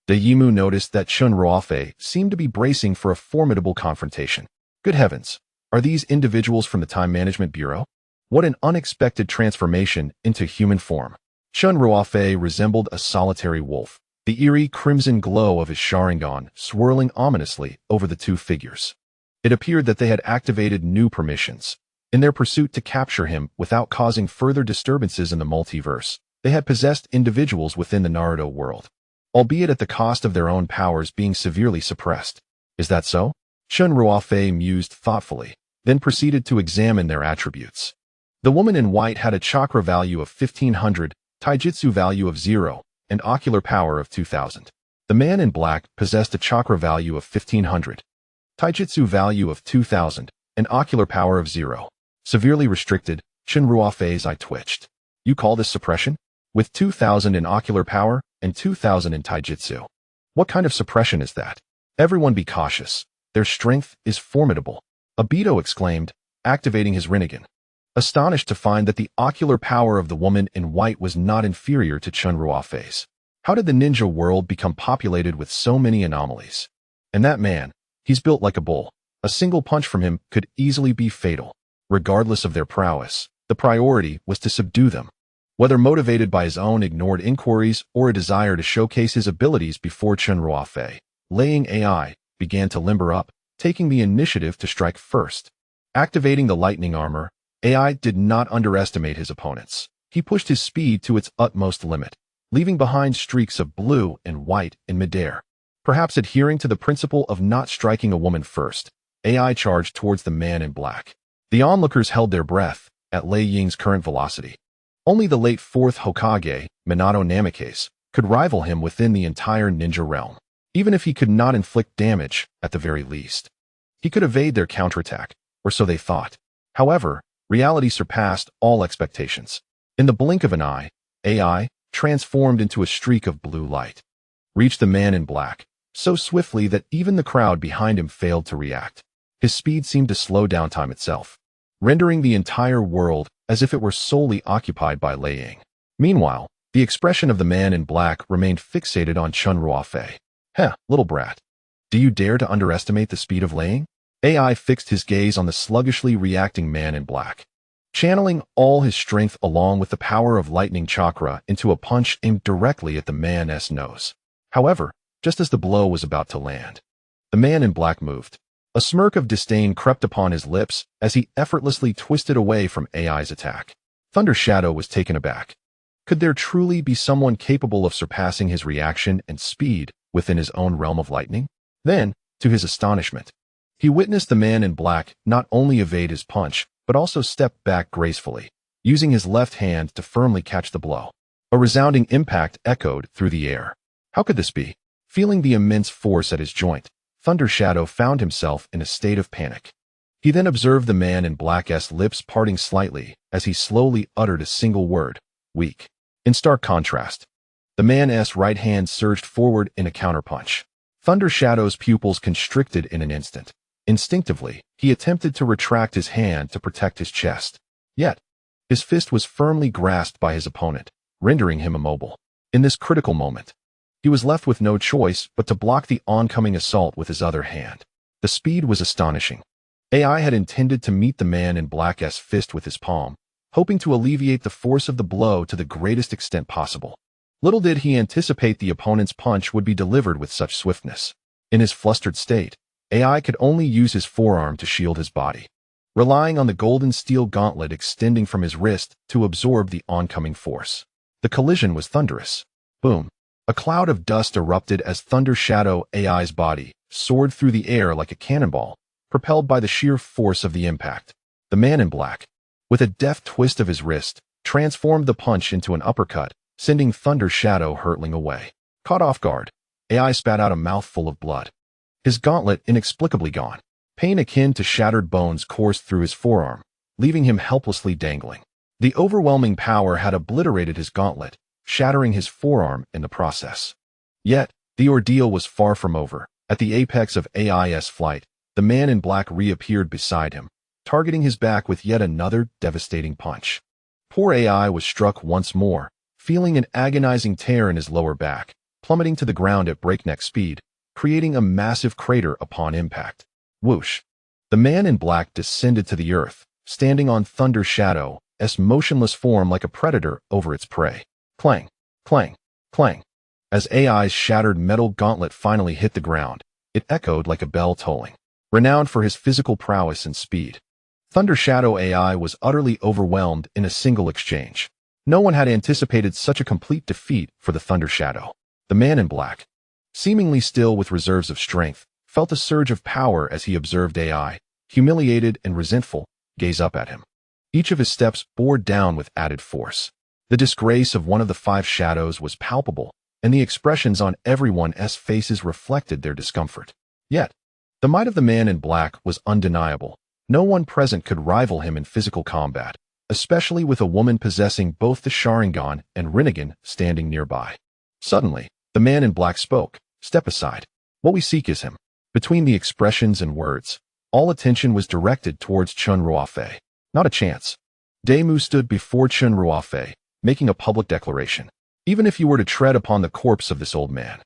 De Yi Mu noticed that Chen Ruofei seemed to be bracing for a formidable confrontation. Good heavens, are these individuals from the Time Management Bureau? What an unexpected transformation into human form. Chen Ruofei resembled a solitary wolf, the eerie crimson glow of his Sharingan swirling ominously over the two figures. It appeared that they had activated new permissions. In their pursuit to capture him without causing further disturbances in the multiverse, they had possessed individuals within the Naruto world, albeit at the cost of their own powers being severely suppressed. Is that so? Chen Ruofei mused thoughtfully, then proceeded to examine their attributes. The woman in white had a chakra value of 1500, taijutsu value of 0, and ocular power of 2000. The man in black possessed a chakra value of 1500, taijutsu value of 2000, and ocular power of 0. Severely restricted, Chen Ruofei's eye twitched. "You call this suppression? With 2000 in ocular power and 2000 in taijutsu. What kind of suppression is that? Everyone be cautious. Their strength is formidable," Obito exclaimed, activating his Rinnegan, astonished to find that the ocular power of the woman in white was not inferior to Chen Ruofei's. How did the ninja world become populated with so many anomalies? And that man, he's built like a bull. A single punch from him could easily be fatal. Regardless of their prowess, the priority was to subdue them. Whether motivated by his own ignored inquiries or a desire to showcase his abilities before Chen Ruofei, Lei Ying AI began to limber up, taking the initiative to strike first. Activating the lightning armor, AI did not underestimate his opponents. He pushed his speed to its utmost limit, leaving behind streaks of blue and white in midair. Perhaps adhering to the principle of not striking a woman first, AI charged towards the man in black. The onlookers held their breath at Lei Ying's current velocity. Only the late 4th Hokage, Minato Namikaze, could rival him within the entire ninja realm. Even if he could not inflict damage, at the very least, he could evade their counterattack, or so they thought. However, reality surpassed all expectations. In the blink of an eye, AI, transformed into a streak of blue light, reached the man in black, so swiftly that even the crowd behind him failed to react. His speed seemed to slow down time itself, rendering the entire world as if it were solely occupied by Lei Ying. Meanwhile, the expression of the man in black remained fixated on Chen Ruofei. "Heh, little brat. Do you dare to underestimate the speed of Lei Ying?" AI fixed his gaze on the sluggishly reacting man in black, channeling all his strength along with the power of lightning chakra into a punch aimed directly at the man's nose. However, just as the blow was about to land, the man in black moved. A smirk of disdain crept upon his lips as he effortlessly twisted away from AI's attack. Thunder Shadow was taken aback. Could there truly be someone capable of surpassing his reaction and speed within his own realm of lightning? Then, to his astonishment, he witnessed the man in black not only evade his punch, but also step back gracefully, using his left hand to firmly catch the blow. A resounding impact echoed through the air. How could this be? Feeling the immense force at his joint, Thunder Shadow found himself in a state of panic. He then observed the man in black's lips parting slightly as he slowly uttered a single word, "weak." In stark contrast, the man's right hand surged forward in a counterpunch. Thunder Shadow's pupils constricted in an instant. Instinctively, he attempted to retract his hand to protect his chest. Yet, his fist was firmly grasped by his opponent, rendering him immobile. In this critical moment, he was left with no choice but to block the oncoming assault with his other hand. The speed was astonishing. AI had intended to meet the man in black's fist with his palm, hoping to alleviate the force of the blow to the greatest extent possible. Little did he anticipate the opponent's punch would be delivered with such swiftness. In his flustered state, AI could only use his forearm to shield his body, relying on the golden steel gauntlet extending from his wrist to absorb the oncoming force. The collision was thunderous. Boom. A cloud of dust erupted as Thunder Shadow AI's body soared through the air like a cannonball, propelled by the sheer force of the impact. The man in black, with a deft twist of his wrist, transformed the punch into an uppercut, sending Thunder Shadow hurtling away. Caught off guard, AI spat out a mouthful of blood. his gauntlet inexplicably gone. Pain akin to shattered bones coursed through his forearm, leaving him helplessly dangling. The overwhelming power had obliterated his gauntlet, shattering his forearm in the process. Yet, the ordeal was far from over. At the apex of AI's flight, the man in black reappeared beside him, targeting his back with yet another devastating punch. Poor AI was struck once more, feeling an agonizing tear in his lower back, plummeting to the ground at breakneck speed, creating a massive crater upon impact. Whoosh! The man in black descended to the earth, standing on Thunder Shadow's motionless form like a predator over its prey. Clang! Clang! Clang! As AI's shattered metal gauntlet finally hit the ground, it echoed like a bell tolling. Renowned for his physical prowess and speed, Thunder Shadow AI was utterly overwhelmed in a single exchange. No one had anticipated such a complete defeat for the Thunder Shadow. The man in black, seemingly still with reserves of strength, felt a surge of power as he observed AI, humiliated and resentful, gaze up at him. Each of his steps bore down with added force. The disgrace of one of the five shadows was palpable, and the expressions on everyone's faces reflected their discomfort. Yet, the might of the man in black was undeniable. No one present could rival him in physical combat, especially with a woman possessing both the Sharingan and Rinnegan standing nearby. Suddenly, the man in black spoke. Step aside. What we seek is him. Between the expressions and words, all attention was directed towards Chen Ruofei. Not a chance. Daemu stood before Chen Ruofei, making a public declaration. Even if you were to tread upon the corpse of this old man,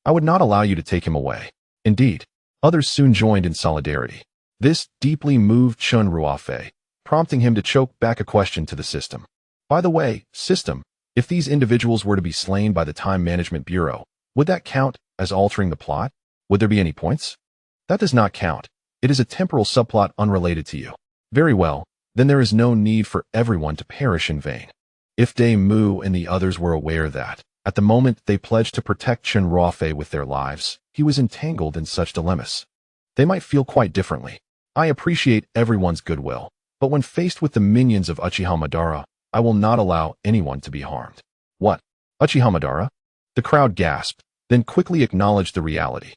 I would not allow you to take him away. Indeed, others soon joined in solidarity. This deeply moved Chen Ruofei, prompting him to choke back a question to the system. By the way, system, if these individuals were to be slain by the Time Management Bureau, would that count as altering the plot? Would there be any points? That does not count. It is a temporal subplot unrelated to you. Very well, then there is no need for everyone to perish in vain. If Daemu and the others were aware that, at the moment they pledged to protect Chen Ruofei with their lives, he was entangled in such dilemmas, they might feel quite differently. I appreciate everyone's goodwill, but when faced with the minions of Uchiha Madara, I will not allow anyone to be harmed. What? Uchiha Madara? The crowd gasped, then quickly acknowledged the reality.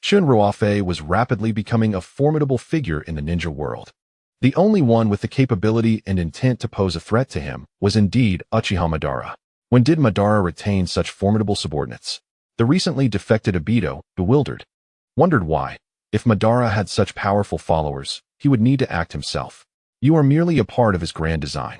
Chen Ruofei was rapidly becoming a formidable figure in the ninja world. The only one with the capability and intent to pose a threat to him was indeed Uchiha Madara. When did Madara retain such formidable subordinates? The recently defected Obito, bewildered, wondered why. If Madara had such powerful followers, he would need to act himself. You are merely a part of his grand design.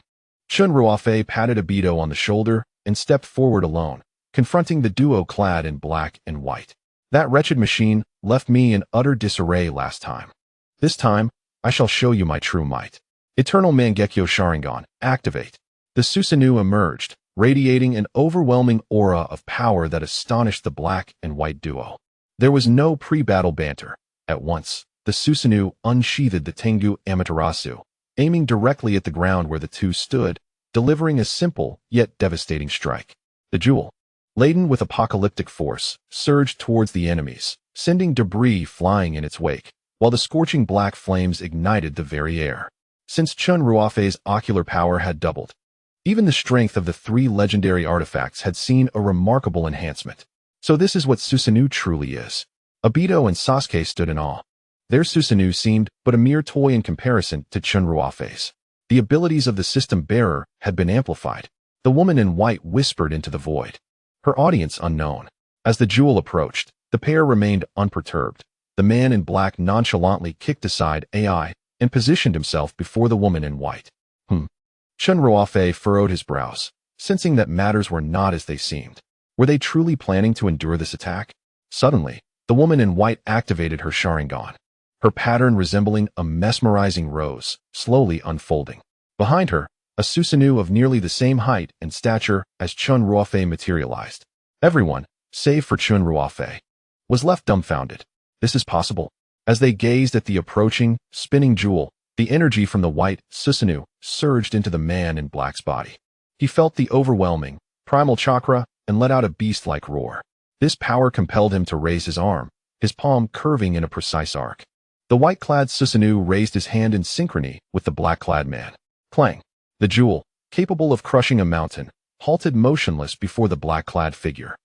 Chen Ruofei patted Obito on the shoulder and stepped forward alone, confronting the duo clad in black and white. That wretched machine left me in utter disarray last time. This time, I shall show you my true might. Eternal Mangekyō Sharingan, activate. The Susanoo emerged, radiating an overwhelming aura of power that astonished the black and white duo. There was no pre-battle banter. At once, the Susanoo unsheathed the Tengu Amaterasu, aiming directly at the ground where the two stood, delivering a simple yet devastating strike. The jewel, laden with apocalyptic force, surged towards the enemies, sending debris flying in its wake, while the scorching black flames ignited the very air. Since Chen Ruofei's ocular power had doubled, even the strength of the three legendary artifacts had seen a remarkable enhancement. So this is what Susanoo truly is. Obito and Sasuke stood in awe. Their Susanoo seemed but a mere toy in comparison to Chen Ruofei's. The abilities of the system bearer had been amplified. The woman in white whispered into the void, her audience unknown. As the jewel approached, the pair remained unperturbed. The man in black nonchalantly kicked aside AI and positioned himself before the woman in white. Chen Ruofei furrowed his brows, sensing that matters were not as they seemed. Were they truly planning to endure this attack? Suddenly, the woman in white activated her Sharingan, her pattern resembling a mesmerizing rose, slowly unfolding. Behind her, a Susanoo of nearly the same height and stature as Chen Ruofei materialized. Everyone, save for Chen Ruofei, was left dumbfounded. This is possible. As they gazed at the approaching, spinning jewel, the energy from the white Susanoo surged into the man in black's body. He felt the overwhelming, primal chakra and let out a beast-like roar. This power compelled him to raise his arm, his palm curving in a precise arc. The white-clad Susanoo raised his hand in synchrony with the black-clad man. Clang! The jewel, capable of crushing a mountain, halted motionless before the black-clad figure.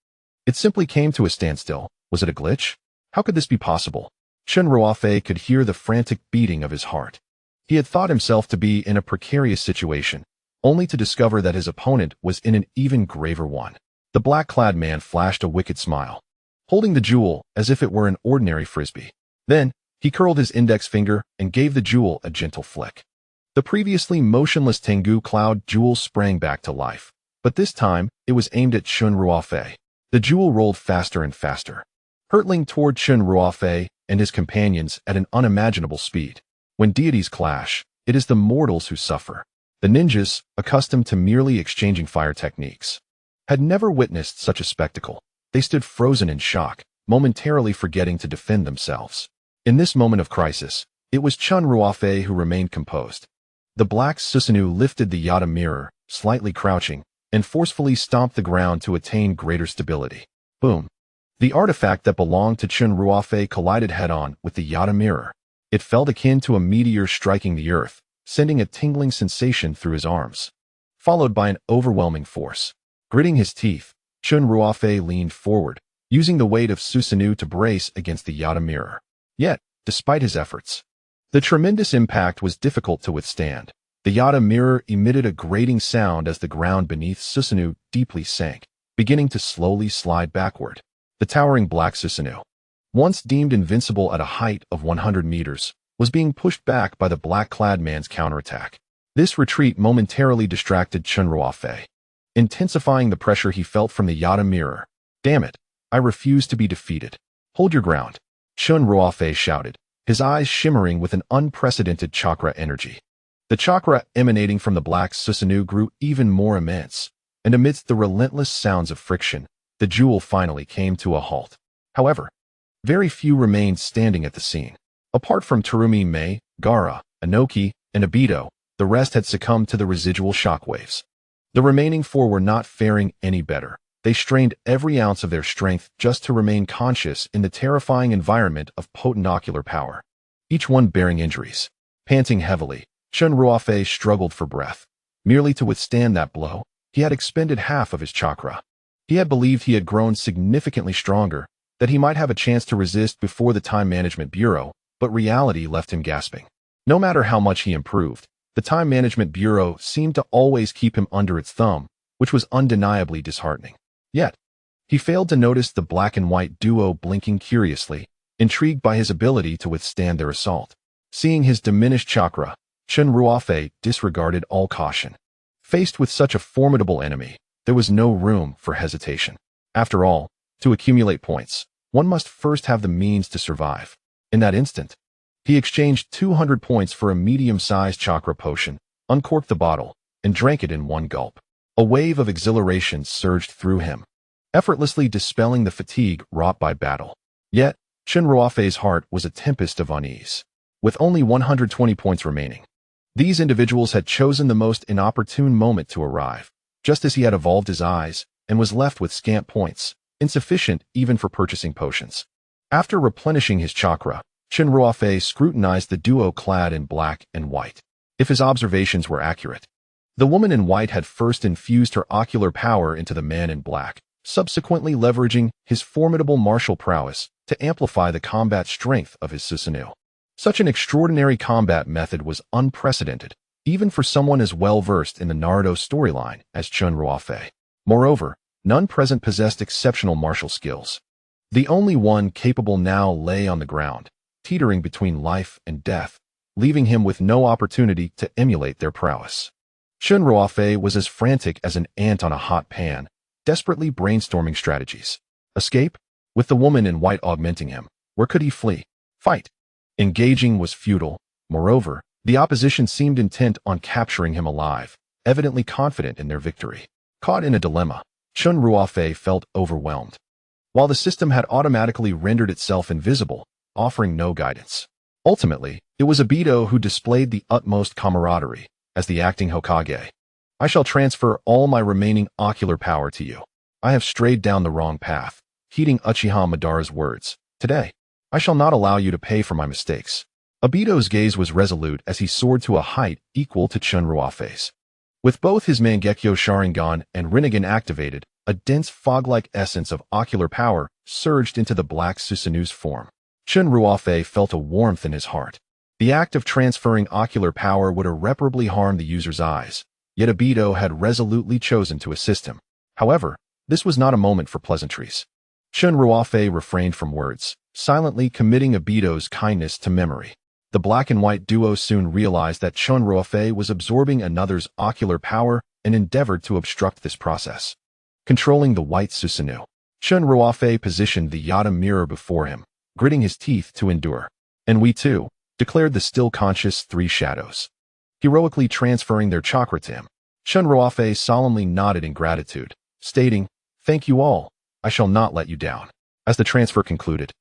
It simply came to a standstill. Was it a glitch? How could this be possible? Chen Ruofei could hear the frantic beating of his heart. He had thought himself to be in a precarious situation, only to discover that his opponent was in an even graver one. The black-clad man flashed a wicked smile, holding the jewel as if it were an ordinary frisbee. Then, he curled his index finger and gave the jewel a gentle flick. The previously motionless Tengu Cloud jewel sprang back to life, but this time it was aimed at Chen Ruofei. The jewel rolled faster and faster, hurtling toward Chen Ruofei and his companions at an unimaginable speed. When deities clash, it is the mortals who suffer. The ninjas, accustomed to merely exchanging fire techniques, had never witnessed such a spectacle. They stood frozen in shock, momentarily forgetting to defend themselves. In this moment of crisis, it was Chen Ruofei who remained composed. The black Susanoo lifted the Yata mirror, slightly crouching, and forcefully stomped the ground to attain greater stability. Boom! The artifact that belonged to Chen Ruofei collided head-on with the Yata mirror. It felt akin to a meteor striking the earth, sending a tingling sensation through his arms, followed by an overwhelming force. Gritting his teeth, Chen Ruofei leaned forward, using the weight of Susanoo to brace against the Yata mirror. Yet, despite his efforts, the tremendous impact was difficult to withstand. The Yata mirror emitted a grating sound as the ground beneath Susanoo deeply sank, beginning to slowly slide backward. The towering black Susanoo, once deemed invincible at a height of 100 meters, was being pushed back by the black-clad man's counterattack. This retreat momentarily distracted Chen Ruofei, intensifying the pressure he felt from the Yata mirror. Damn it, I refuse to be defeated. Hold your ground, Chen Ruofei shouted, his eyes shimmering with an unprecedented chakra energy. The chakra emanating from the black Susanoo grew even more immense, and amidst the relentless sounds of friction, the jewel finally came to a halt. However, very few remained standing at the scene. Apart from Terumi Mei, Gaara, Inoki, and Obito, the rest had succumbed to the residual shockwaves. The remaining four were not faring any better. They strained every ounce of their strength just to remain conscious in the terrifying environment of potent ocular power, each one bearing injuries. Panting heavily, Chen Ruofei struggled for breath. Merely to withstand that blow, he had expended half of his chakra. He had believed he had grown significantly stronger, that he might have a chance to resist before the Time Management Bureau, but reality left him gasping. No matter how much he improved, the Time Management Bureau seemed to always keep him under its thumb, which was undeniably disheartening. Yet, he failed to notice the black and white duo blinking curiously, intrigued by his ability to withstand their assault. Seeing his diminished chakra, Chen Ruofei disregarded all caution. Faced with such a formidable enemy, there was no room for hesitation. After all, to accumulate points, one must first have the means to survive. In that instant, he exchanged 200 points for a medium-sized chakra potion, uncorked the bottle, and drank it in one gulp. A wave of exhilaration surged through him, effortlessly dispelling the fatigue wrought by battle. Yet, Chen Ruofei's heart was a tempest of unease. With only 120 points remaining, these individuals had chosen the most inopportune moment to arrive, just as he had evolved his eyes and was left with scant points, insufficient even for purchasing potions. After replenishing his chakra, Chen Ruofei scrutinized the duo clad in black and white. If his observations were accurate, the woman in white had first infused her ocular power into the man in black, subsequently leveraging his formidable martial prowess to amplify the combat strength of his Susanoo. Such an extraordinary combat method was unprecedented, even for someone as well-versed in the Naruto storyline as Chen Ruofei. Moreover, none present possessed exceptional martial skills. The only one capable now lay on the ground, teetering between life and death, leaving him with no opportunity to emulate their prowess. Chen Ruofei was as frantic as an ant on a hot pan, desperately brainstorming strategies. Escape? With the woman in white augmenting him, where could he flee? Fight? Engaging was futile. Moreover, the opposition seemed intent on capturing him alive, evidently confident in their victory. Caught in a dilemma, Chen Ruofei felt overwhelmed. While the system had automatically rendered itself invisible, offering no guidance. Ultimately, it was Obito who displayed the utmost camaraderie. As the acting Hokage, I shall transfer all my remaining ocular power to you. I have strayed down the wrong path. Heeding Uchiha Madara's words, today, I shall not allow you to pay for my mistakes. Obito's gaze was resolute as he soared to a height equal to Chen Ruofei's. With both his Mangekyō Sharingan and Rinnegan activated, a dense fog-like essence of ocular power surged into the black Susanu's form. Chen Ruofei felt a warmth in his heart. The act of transferring ocular power would irreparably harm the user's eyes, yet Abito had resolutely chosen to assist him. However, this was not a moment for pleasantries. Chen Ruofei refrained from words, silently committing Abito's kindness to memory. The black and white duo soon realized that Chen Ruofei was absorbing another's ocular power and endeavored to obstruct this process. Controlling the white Susanu, Chen Ruofei positioned the Yada mirror before him, gritting his teeth to endure. And we too, declared the still conscious three shadows. Heroically transferring their chakra to him, Chen Ruofei solemnly nodded in gratitude, stating, "Thank you all, I shall not let you down." As the transfer concluded,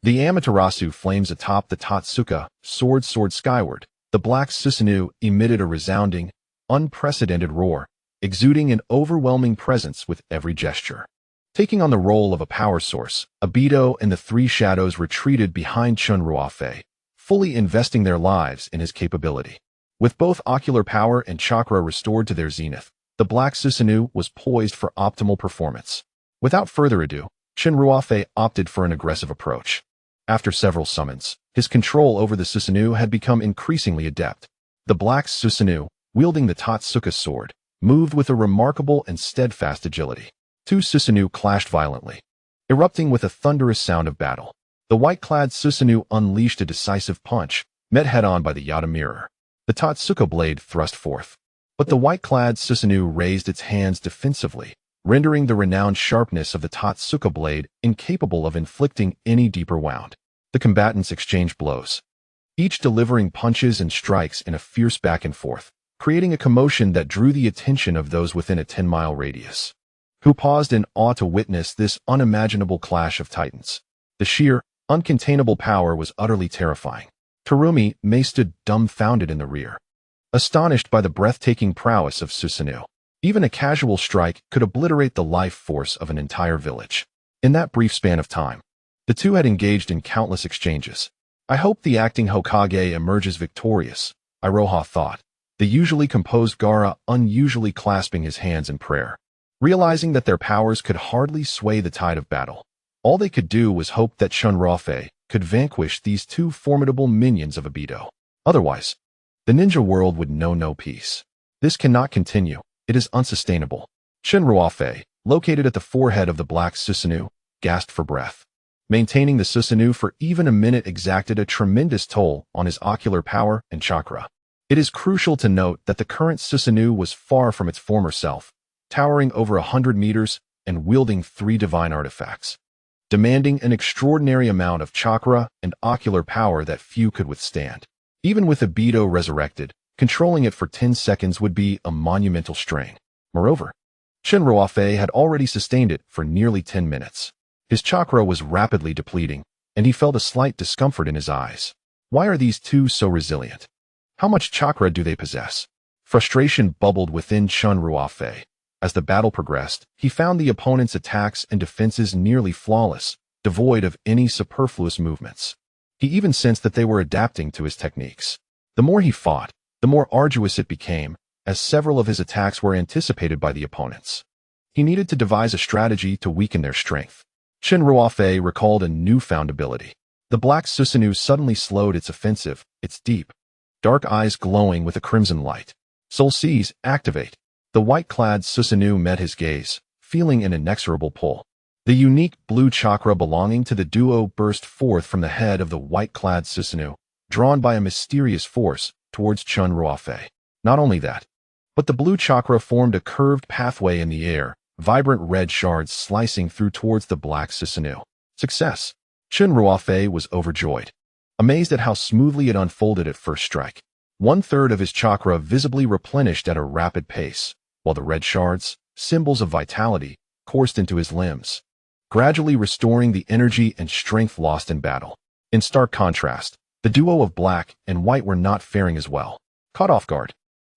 the Amaterasu flames atop the Totsuka soared skyward. The black Susanu emitted a resounding, unprecedented roar, exuding an overwhelming presence with every gesture. Taking on the role of a power source, Abito and the three shadows retreated behind Chen Ruofei, fully investing their lives in his capability. With both ocular power and chakra restored to their zenith, the black Susanu was poised for optimal performance. Without further ado, Chen Ruofei opted for an aggressive approach. After several summons, his control over the Susanu had become increasingly adept. The black Susanu, wielding the Totsuka sword, moved with a remarkable and steadfast agility. Two Susanu clashed violently, erupting with a thunderous sound of battle. The white-clad Susanu unleashed a decisive punch, met head-on by the Yada mirror. The Totsuka blade thrust forth, but the white-clad Susanu raised its hands defensively, rendering the renowned sharpness of the Totsuka blade incapable of inflicting any deeper wound. The combatants exchanged blows, each delivering punches and strikes in a fierce back and forth, creating a commotion that drew the attention of those within a 10-mile radius, who paused in awe to witness this unimaginable clash of titans. The sheer, uncontainable power was utterly terrifying. Terumi Mei stood dumbfounded in the rear, astonished by the breathtaking prowess of Susanu. Even a casual strike could obliterate the life force of an entire village. In that brief span of time, the two had engaged in countless exchanges. I hope the acting Hokage emerges victorious, Iroha thought, the usually composed Gaara unusually clasping his hands in prayer. Realizing that their powers could hardly sway the tide of battle, all they could do was hope that Chen Ruofei could vanquish these two formidable minions of Abito. Otherwise, the ninja world would know no peace. This cannot continue. It is unsustainable. Chen Ruofei, located at the forehead of the black Susanu, gasped for breath. Maintaining the Susanu for even a minute exacted a tremendous toll on his ocular power and chakra. It is crucial to note that the current Susanu was far from its former self, towering over 100 meters and wielding three divine artifacts, demanding an extraordinary amount of chakra and ocular power that few could withstand. Even with Abito resurrected, controlling it for 10 seconds would be a monumental strain. Moreover, Chen Ruofei had already sustained it for nearly 10 minutes. His chakra was rapidly depleting, and he felt a slight discomfort in his eyes. Why are these two so resilient? How much chakra do they possess? Frustration bubbled within Chen Ruofei. As the battle progressed, he found the opponent's attacks and defenses nearly flawless, devoid of any superfluous movements. He even sensed that they were adapting to his techniques. The more he fought, the more arduous it became, as several of his attacks were anticipated by the opponents. He needed to devise a strategy to weaken their strength. Chen Ruofei recalled a newfound ability. The black Susanu suddenly slowed its offensive, its deep, dark eyes glowing with a crimson light. Soul Seize, activate. The white-clad Susanu met his gaze, feeling an inexorable pull. The unique blue chakra belonging to the duo burst forth from the head of the white-clad Susanu, drawn by a mysterious force towards Chen Ruofei. Not only that, but the blue chakra formed a curved pathway in the air, vibrant red shards slicing through towards the black Susanu. Success! Chen Ruofei was overjoyed, amazed at how smoothly it unfolded at first strike. 1/3 of his chakra visibly replenished at a rapid pace, while the red shards, symbols of vitality, coursed into his limbs, gradually restoring the energy and strength lost in battle. In stark contrast, the duo of black and white were not faring as well. Caught off guard,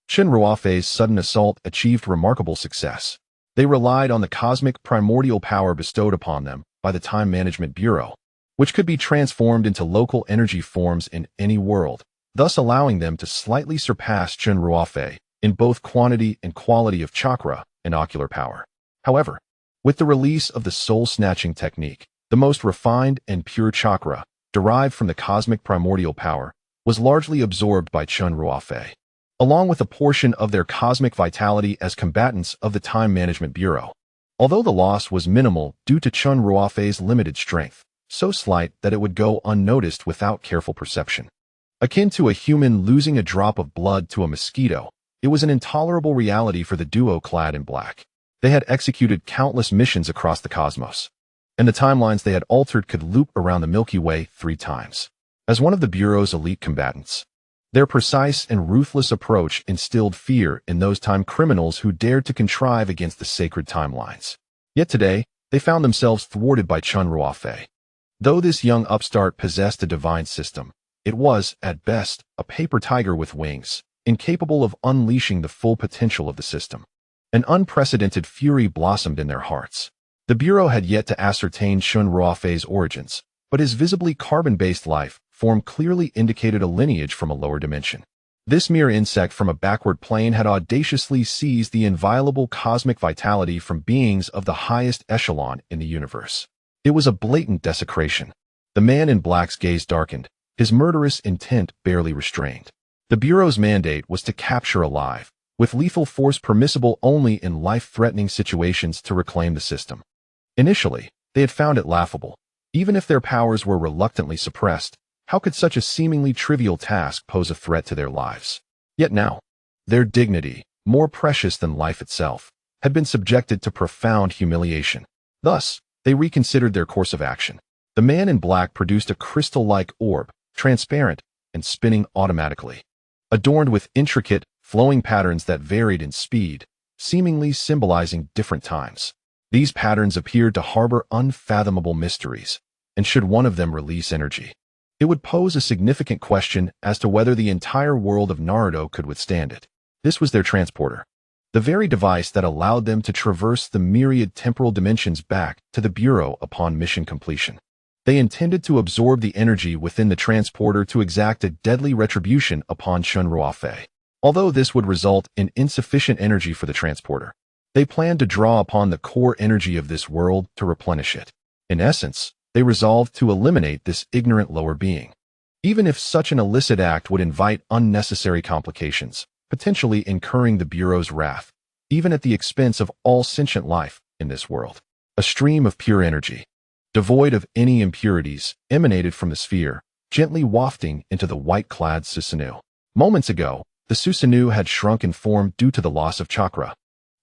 Chen Ruofei's sudden assault achieved remarkable success. They relied on the cosmic primordial power bestowed upon them by the Time Management Bureau, which could be transformed into local energy forms in any world, thus allowing them to slightly surpass Chen Ruofei in both quantity and quality of chakra and ocular power. However, with the release of the soul-snatching technique, The most refined and pure chakra, derived from the cosmic primordial power, was largely absorbed by Chen Ruofei, along with a portion of their cosmic vitality as combatants of the Time Management Bureau. Although the loss was minimal due to Chen Ruofei's limited strength, so slight that it would go unnoticed without careful perception. Akin to a human losing a drop of blood to a mosquito, it was an intolerable reality for the duo clad in black. They had executed countless missions across the cosmos, and the timelines they had altered could loop around the Milky Way 3 times. As one of the Bureau's elite combatants, their precise and ruthless approach instilled fear in those time criminals who dared to contrive against the sacred timelines. Yet today, they found themselves thwarted by Chen Ruofei. Though this young upstart possessed a divine system, it was, at best, a paper tiger with wings, incapable of unleashing the full potential of the system. An unprecedented fury blossomed in their hearts. The Bureau had yet to ascertain Chen Ruofei's origins, but his visibly carbon-based life form clearly indicated a lineage from a lower dimension. This mere insect from a backward plane had audaciously seized the inviolable cosmic vitality from beings of the highest echelon in the universe. It was a blatant desecration. The man in black's gaze darkened, his murderous intent barely restrained. The Bureau's mandate was to capture alive, with lethal force permissible only in life-threatening situations, to reclaim the system. Initially, they had found it laughable. Even if their powers were reluctantly suppressed, how could such a seemingly trivial task pose a threat to their lives? Yet now, their dignity, more precious than life itself, had been subjected to profound humiliation. Thus, they reconsidered their course of action. The man in black produced a crystal-like orb, transparent and spinning automatically, adorned with intricate, flowing patterns that varied in speed, seemingly symbolizing different times. These patterns appeared to harbor unfathomable mysteries, and should one of them release energy, it would pose a significant question as to whether the entire world of Naruto could withstand it. This was their transporter, the very device that allowed them to traverse the myriad temporal dimensions back to the Bureau upon mission completion. They intended to absorb the energy within the transporter to exact a deadly retribution upon Chen Ruofei. Although this would result in insufficient energy for the transporter, they planned to draw upon the core energy of this world to replenish it. In essence, they resolved to eliminate this ignorant lower being, even if such an illicit act would invite unnecessary complications, potentially incurring the Bureau's wrath, even at the expense of all sentient life in this world. A stream of pure energy, devoid of any impurities, emanated from the sphere, gently wafting into the white-clad Susanoo. Moments ago, the Susanoo had shrunk in form due to the loss of chakra,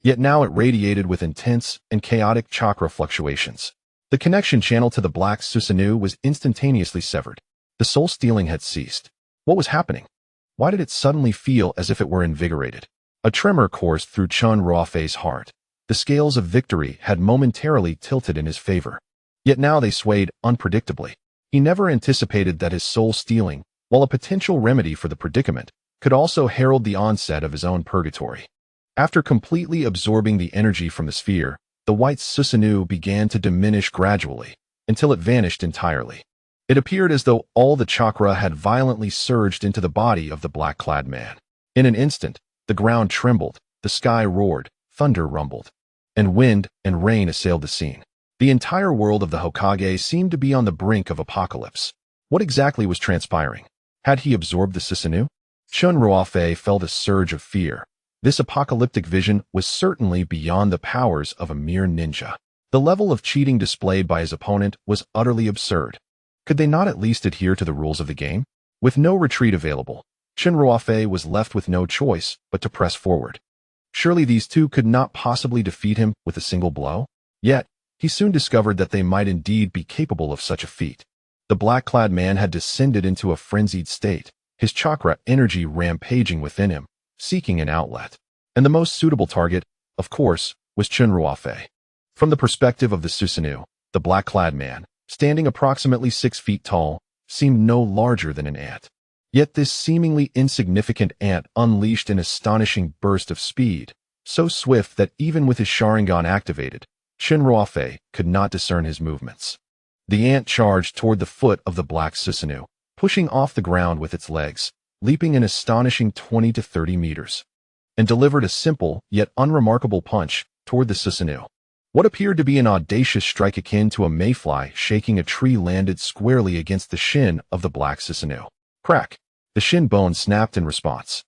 yet now it radiated with intense and chaotic chakra fluctuations. The connection channel to the black Susanoo was instantaneously severed. The soul stealing had ceased. What was happening? Why did it suddenly feel as if it were invigorated? A tremor coursed through Chen Ruofei's heart. The scales of victory had momentarily tilted in his favor. Yet now they swayed unpredictably. He never anticipated that his soul stealing, while a potential remedy for the predicament, could also herald the onset of his own purgatory. After completely absorbing the energy from the sphere, the white Susanoo began to diminish gradually, until it vanished entirely. It appeared as though all the chakra had violently surged into the body of the black-clad man. In an instant, the ground trembled, the sky roared, thunder rumbled, and wind and rain assailed the scene. The entire world of the Hokage seemed to be on the brink of apocalypse. What exactly was transpiring? Had he absorbed the Susanoo? Chen Ruofei felt a surge of fear. This apocalyptic vision was certainly beyond the powers of a mere ninja. The level of cheating displayed by his opponent was utterly absurd. Could they not at least adhere to the rules of the game? With no retreat available, Chen Ruofei was left with no choice but to press forward. Surely these two could not possibly defeat him with a single blow? Yet, he soon discovered that they might indeed be capable of such a feat. The black-clad man had descended into a frenzied state, his chakra energy rampaging within him, seeking an outlet. And the most suitable target, of course, was Chen Ruofei. From the perspective of the Susanoo, the black-clad man, standing approximately 6 feet tall, seemed no larger than an ant. Yet this seemingly insignificant ant unleashed an astonishing burst of speed, so swift that even with his Sharingan activated, Chen Ruofei could not discern his movements. The ant charged toward the foot of the black Susanoo, pushing off the ground with its legs, leaping an astonishing 20 to 30 meters, and delivered a simple yet unremarkable punch toward the Susanoo. What appeared to be an audacious strike akin to a mayfly shaking a tree landed squarely against the shin of the black Susanoo. Crack! The shin bone snapped in response.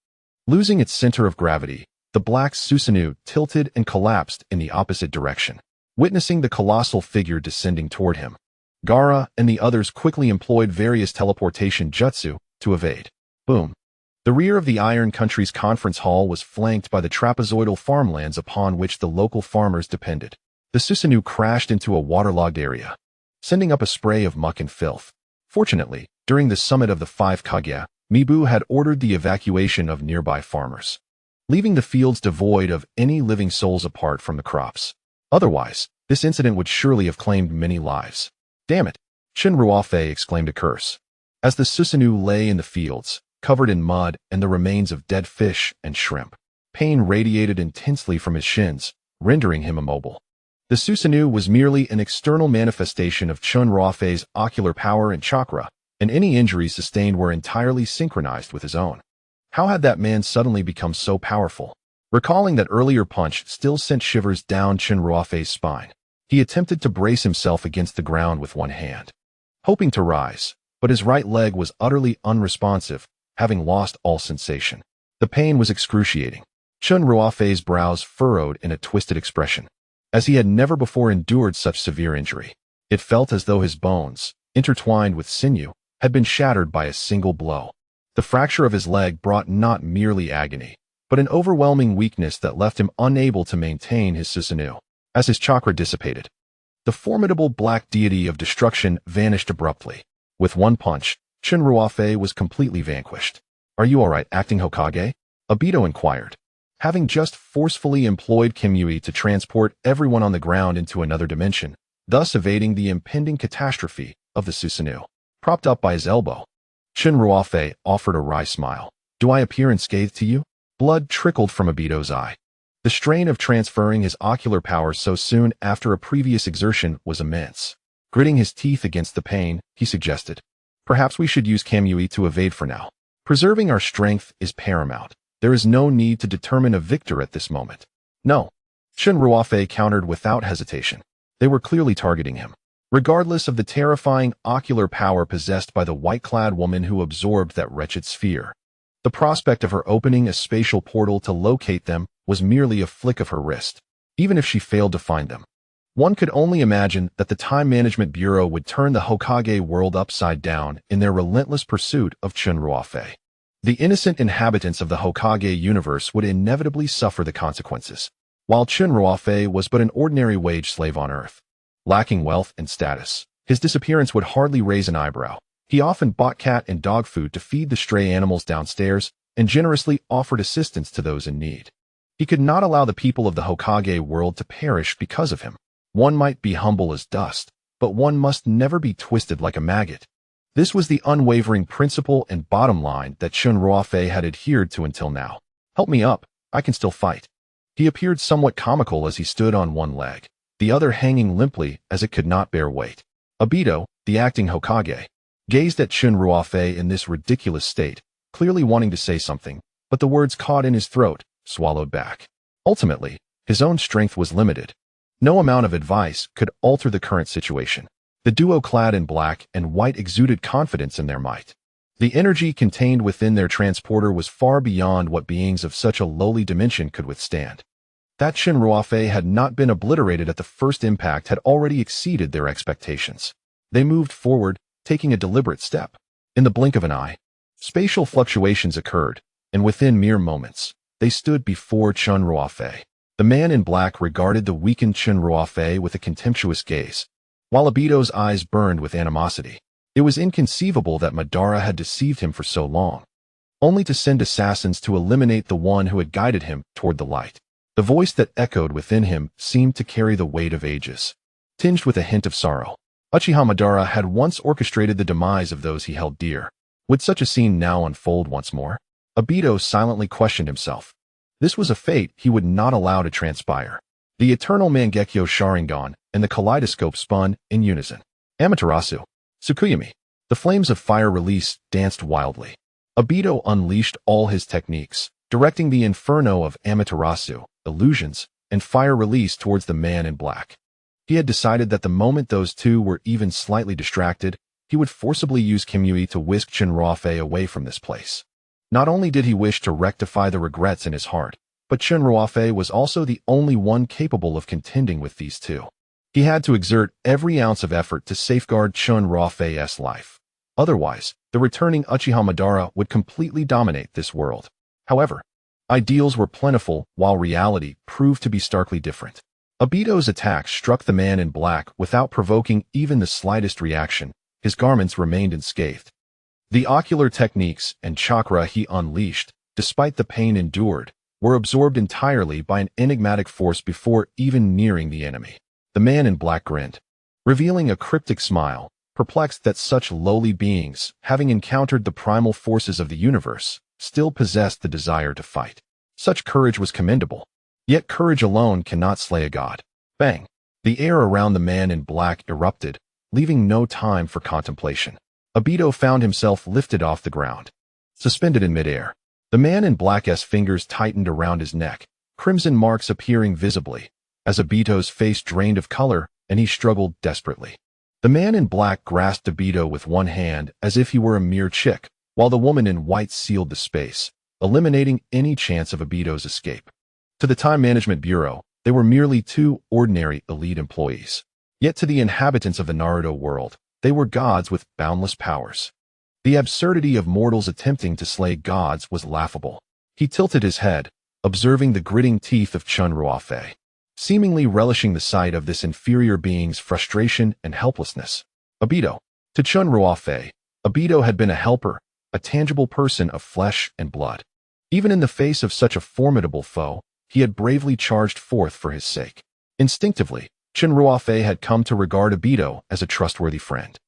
Losing its center of gravity, the black Susanoo tilted and collapsed in the opposite direction, witnessing the colossal figure descending toward him. Gaara and the others quickly employed various teleportation jutsu to evade. Boom. The rear of the Iron Country's conference hall was flanked by the trapezoidal farmlands upon which the local farmers depended. The Susanoo crashed into a waterlogged area, sending up a spray of muck and filth. Fortunately, during the summit of the 5 Kage, Mibu had ordered the evacuation of nearby farmers, leaving the fields devoid of any living souls apart from the crops. Otherwise, this incident would surely have claimed many lives. Damn it! Chen Ruofei exclaimed a curse. As the Susanoo lay in the fields, covered in mud and the remains of dead fish and shrimp, pain radiated intensely from his shins, rendering him immobile. The Susanoo was merely an external manifestation of Chen Ruofei's ocular power and chakra, and any injuries sustained were entirely synchronized with his own. How had that man suddenly become so powerful? Recalling that earlier punch still sent shivers down Chen Ruofei's spine, he attempted to brace himself against the ground with one hand, hoping to rise, but his right leg was utterly unresponsive, having lost all sensation. The pain was excruciating. Chen Ruofei's brows furrowed in a twisted expression, as he had never before endured such severe injury. It felt as though his bones, intertwined with sinew, had been shattered by a single blow. The fracture of his leg brought not merely agony, but an overwhelming weakness that left him unable to maintain his Susanoo. As his chakra dissipated, the formidable black deity of destruction vanished abruptly. With one punch, Chen Ruofei was completely vanquished. "Are you all right, acting Hokage?" Obito inquired. Having just forcefully employed Kimui to transport everyone on the ground into another dimension, thus evading the impending catastrophe of the Susanoo. Propped up by his elbow, Chen Ruofei offered a wry smile. "Do I appear unscathed to you?" Blood trickled from Obito's eye. The strain of transferring his ocular power so soon after a previous exertion was immense. Gritting his teeth against the pain, he suggested, "Perhaps we should use Kamui to evade for now. Preserving our strength is paramount. There is no need to determine a victor at this moment." "No," Chen Ruofei countered without hesitation. They were clearly targeting him. Regardless of the terrifying ocular power possessed by the white-clad woman who absorbed that wretched sphere, the prospect of her opening a spatial portal to locate them was merely a flick of her wrist, even if she failed to find them. One could only imagine that the Time Management Bureau would turn the Hokage world upside down in their relentless pursuit of Chen Ruofei. The innocent inhabitants of the Hokage universe would inevitably suffer the consequences, while Chen Ruofei was but an ordinary wage slave on Earth. Lacking wealth and status, his disappearance would hardly raise an eyebrow. He often bought cat and dog food to feed the stray animals downstairs and generously offered assistance to those in need. He could not allow the people of the Hokage world to perish because of him. One might be humble as dust, but one must never be twisted like a maggot. This was the unwavering principle and bottom line that Chen Ruofei had adhered to until now. "Help me up, I can still fight." He appeared somewhat comical as he stood on one leg, the other hanging limply as it could not bear weight. Obito, the acting Hokage, gazed at Chen Ruofei in this ridiculous state, clearly wanting to say something, but the words caught in his throat, swallowed back. Ultimately, his own strength was limited. No amount of advice could alter the current situation. The duo clad in black and white exuded confidence in their might. The energy contained within their transporter was far beyond what beings of such a lowly dimension could withstand. That Chen Ruofei had not been obliterated at the first impact had already exceeded their expectations. They moved forward, taking a deliberate step. In the blink of an eye, spatial fluctuations occurred, and within mere moments, they stood before Chen Ruofei. The man in black regarded the weakened Chen Ruofei with a contemptuous gaze, while Obito's eyes burned with animosity. It was inconceivable that Madara had deceived him for so long, only to send assassins to eliminate the one who had guided him toward the light. The voice that echoed within him seemed to carry the weight of ages, tinged with a hint of sorrow. Uchiha Madara had once orchestrated the demise of those he held dear. Would such a scene now unfold once more? Obito silently questioned himself. This was a fate he would not allow to transpire. The Eternal Mangekyō Sharingan and the kaleidoscope spun in unison. Amaterasu. Tsukuyomi. The flames of fire release danced wildly. Obito unleashed all his techniques, directing the inferno of Amaterasu, illusions, and fire released towards the man in black. He had decided that the moment those two were even slightly distracted, he would forcibly use Kimui to whisk Chen Ruofei away from this place. Not only did he wish to rectify the regrets in his heart, but Chen Ruofei was also the only one capable of contending with these two. He had to exert every ounce of effort to safeguard Chen Ruofei's life. Otherwise, the returning Uchiha Madara would completely dominate this world. However, ideals were plentiful while reality proved to be starkly different. Obito's attack struck the man in black without provoking even the slightest reaction. His garments remained unscathed. The ocular techniques and chakra he unleashed, despite the pain endured, were absorbed entirely by an enigmatic force before even nearing the enemy. The man in black grinned, revealing a cryptic smile, perplexed that such lowly beings, having encountered the primal forces of the universe, still possessed the desire to fight. Such courage was commendable. Yet courage alone cannot slay a god. Bang! The air around the man in black erupted, leaving no time for contemplation. Obito found himself lifted off the ground, suspended in midair. The man in black's fingers tightened around his neck, crimson marks appearing visibly, as Obito's face drained of color and he struggled desperately. The man in black grasped Obito with one hand as if he were a mere chick, while the woman in white sealed the space, eliminating any chance of Obito's escape. To the Time Management Bureau, they were merely two ordinary elite employees. Yet to the inhabitants of the Naruto world, they were gods with boundless powers. The absurdity of mortals attempting to slay gods was laughable. He tilted his head, observing the gritting teeth of Chen Ruofei, seemingly relishing the sight of this inferior being's frustration and helplessness. Obito. To Chen Ruofei, Obito had been a helper, a tangible person of flesh and blood. Even in the face of such a formidable foe, he had bravely charged forth for his sake. Instinctively, Chen Ruofei had come to regard Obito as a trustworthy friend.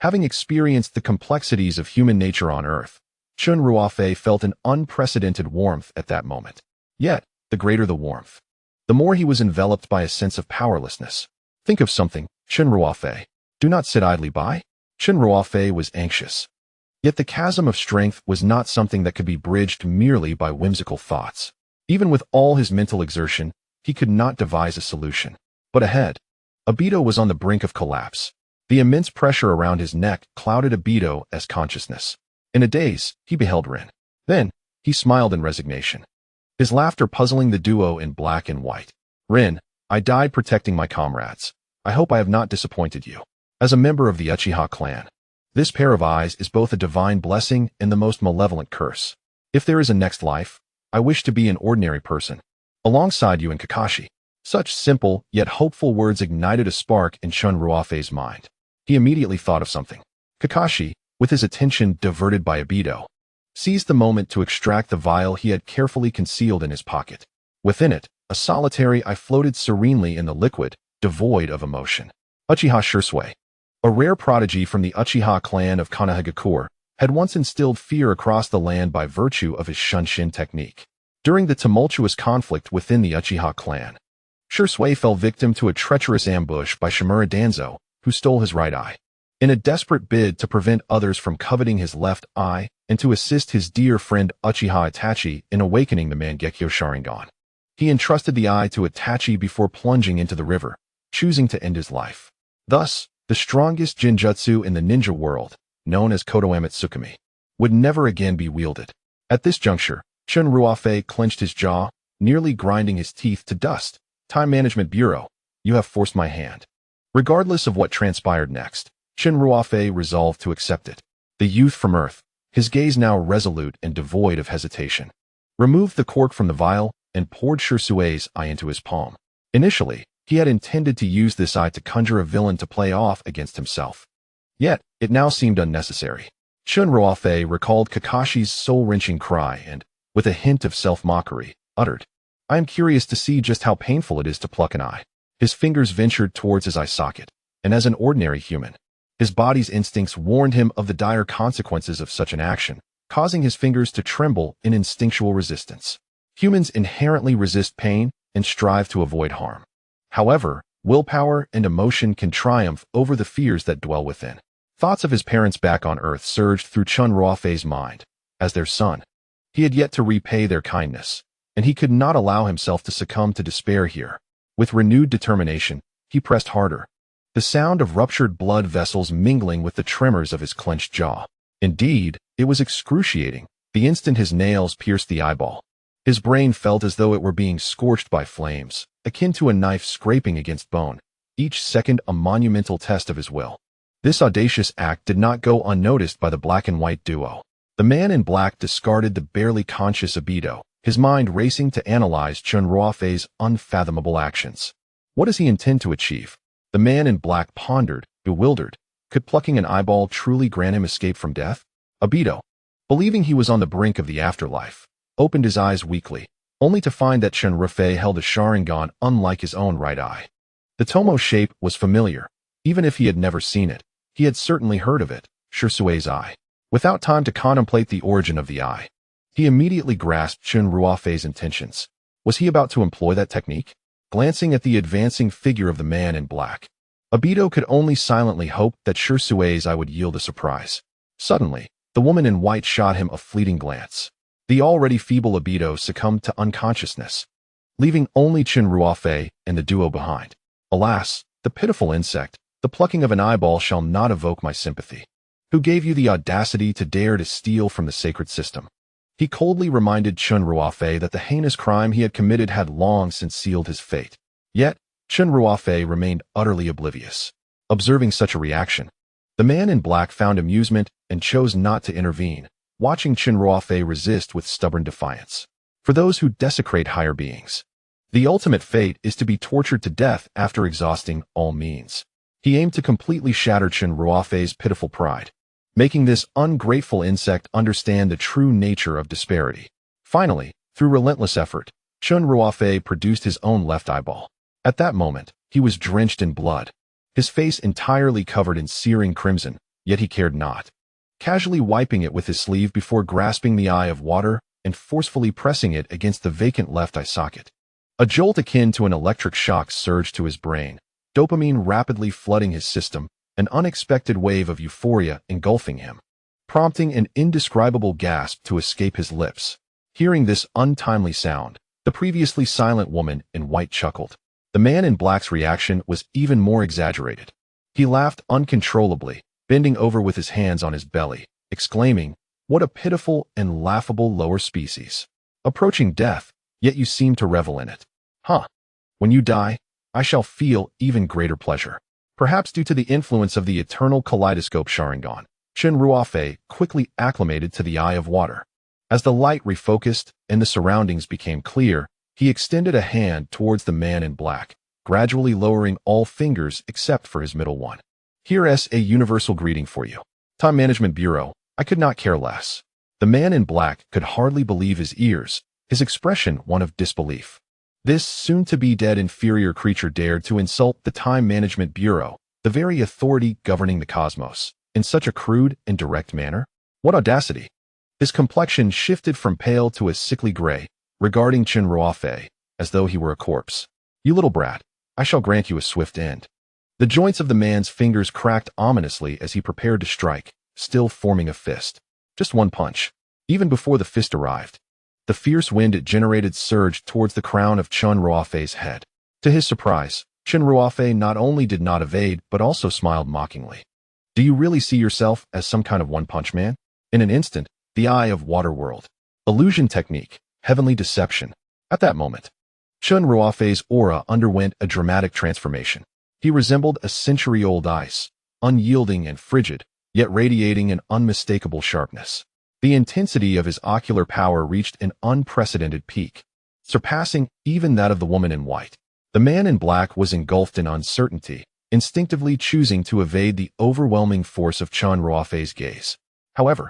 Having experienced the complexities of human nature on Earth, Chen Ruofei felt an unprecedented warmth at that moment. Yet, the greater the warmth, the more he was enveloped by a sense of powerlessness. Think of something, Chen Ruofei. Do not sit idly by. Chen Ruofei was anxious. Yet the chasm of strength was not something that could be bridged merely by whimsical thoughts. Even with all his mental exertion, he could not devise a solution. But ahead, Obito was on the brink of collapse. The immense pressure around his neck clouded Obito's consciousness. In a daze, he beheld Rin. Then, he smiled in resignation, his laughter puzzling the duo in black and white. Rin, I died protecting my comrades. I hope I have not disappointed you. As a member of the Uchiha clan, this pair of eyes is both a divine blessing and the most malevolent curse. If there is a next life, I wish to be an ordinary person, alongside you and Kakashi. Such simple, yet hopeful words ignited a spark in Chen Ruofei's mind. He immediately thought of something. Kakashi, with his attention diverted by Obito, seized the moment to extract the vial he had carefully concealed in his pocket. Within it, a solitary eye floated serenely in the liquid, devoid of emotion. Uchiha Shursui, a rare prodigy from the Uchiha clan of Konohagakure, had once instilled fear across the land by virtue of his Shunshin technique. During the tumultuous conflict within the Uchiha clan, Shursui fell victim to a treacherous ambush by Shimura Danzo, who stole his right eye. In a desperate bid to prevent others from coveting his left eye and to assist his dear friend Uchiha Itachi in awakening the Mangekyō Sharingan, he entrusted the eye to Itachi before plunging into the river, choosing to end his life. Thus, the strongest Jinjutsu in the ninja world, known as Kodoame Tsukumi, would never again be wielded. At this juncture, Chen Ruofei clenched his jaw, nearly grinding his teeth to dust. Time Management Bureau, you have forced my hand. Regardless of what transpired next, Chen Ruofei resolved to accept it. The youth from Earth, his gaze now resolute and devoid of hesitation, removed the cork from the vial and poured Shursui's eye into his palm. Initially, he had intended to use this eye to conjure a villain to play off against himself. Yet, it now seemed unnecessary. Chen Ruofei recalled Kakashi's soul-wrenching cry and, with a hint of self-mockery, uttered, I am curious to see just how painful it is to pluck an eye. His fingers ventured towards his eye socket, and as an ordinary human, his body's instincts warned him of the dire consequences of such an action, causing his fingers to tremble in instinctual resistance. Humans inherently resist pain and strive to avoid harm. However, willpower and emotion can triumph over the fears that dwell within. Thoughts of his parents back on Earth surged through Chen Ruofei's mind. As their son, he had yet to repay their kindness, and he could not allow himself to succumb to despair here. With renewed determination, he pressed harder, the sound of ruptured blood vessels mingling with the tremors of his clenched jaw. Indeed, it was excruciating, the instant his nails pierced the eyeball. His brain felt as though it were being scorched by flames, akin to a knife scraping against bone, each second a monumental test of his will. This audacious act did not go unnoticed by the black and white duo. The man in black discarded the barely conscious Obito, his mind racing to analyze Chen Ruofei's unfathomable actions. What does he intend to achieve? The man in black pondered, bewildered. Could plucking an eyeball truly grant him escape from death? Obito, believing he was on the brink of the afterlife, opened his eyes weakly, only to find that Chen Ruofei held a Sharingan unlike his own right eye. The Tomo shape was familiar. Even if he had never seen it, he had certainly heard of it, Shusui's eye. Without time to contemplate the origin of the eye, he immediately grasped Chen Ruofei's intentions. Was he about to employ that technique? Glancing at the advancing figure of the man in black, Obito could only silently hope that Shusui's eye would yield a surprise. Suddenly, the woman in white shot him a fleeting glance. The already feeble Obito succumbed to unconsciousness, leaving only Chen Ruofei and the duo behind. Alas, the pitiful insect, the plucking of an eyeball shall not evoke my sympathy. Who gave you the audacity to dare to steal from the sacred system? He coldly reminded Chen Ruofei that the heinous crime he had committed had long since sealed his fate. Yet, Chen Ruofei remained utterly oblivious. Observing such a reaction, the man in black found amusement and chose not to intervene, watching Chen Ruofei resist with stubborn defiance. For those who desecrate higher beings, the ultimate fate is to be tortured to death after exhausting all means. He aimed to completely shatter Chen Ruofei's pitiful pride, making this ungrateful insect understand the true nature of disparity. Finally, through relentless effort, Chen Ruofei produced his own left eyeball. At that moment, he was drenched in blood, his face entirely covered in searing crimson, yet he cared not. Casually wiping it with his sleeve before grasping the eye of water and forcefully pressing it against the vacant left eye socket. A jolt akin to an electric shock surged to his brain, dopamine rapidly flooding his system, an unexpected wave of euphoria engulfing him, prompting an indescribable gasp to escape his lips. Hearing this untimely sound, the previously silent woman in white chuckled. The man in black's reaction was even more exaggerated. He laughed uncontrollably, bending over with his hands on his belly, exclaiming, "What a pitiful and laughable lower species. Approaching death, yet you seem to revel in it. Huh. When you die, I shall feel even greater pleasure." Perhaps due to the influence of the eternal kaleidoscope Sharingan, Chen Ruofei quickly acclimated to the eye of water. As the light refocused and the surroundings became clear, he extended a hand towards the man in black, gradually lowering all fingers except for his middle one. "Here's a universal greeting for you. Time Management Bureau, I could not care less." The man in black could hardly believe his ears, his expression one of disbelief. This soon-to-be-dead inferior creature dared to insult the Time Management Bureau, the very authority governing the cosmos, in such a crude and direct manner? What audacity! His complexion shifted from pale to a sickly gray, regarding Chen Ruofei, as though he were a corpse. "You little brat, I shall grant you a swift end." The joints of the man's fingers cracked ominously as he prepared to strike, still forming a fist. Just one punch. Even before the fist arrived, the fierce wind it generated surged towards the crown of Chen Ruofei's head. To his surprise, Chen Ruofei not only did not evade but also smiled mockingly. "Do you really see yourself as some kind of one-punch man?" In an instant, the eye of water whirled. Illusion technique, heavenly deception. At that moment, Chen Ruofei's aura underwent a dramatic transformation. He resembled a century-old ice, unyielding and frigid, yet radiating an unmistakable sharpness. The intensity of his ocular power reached an unprecedented peak, surpassing even that of the woman in white. The man in black was engulfed in uncertainty, instinctively choosing to evade the overwhelming force of Chen Ruofei's gaze. However,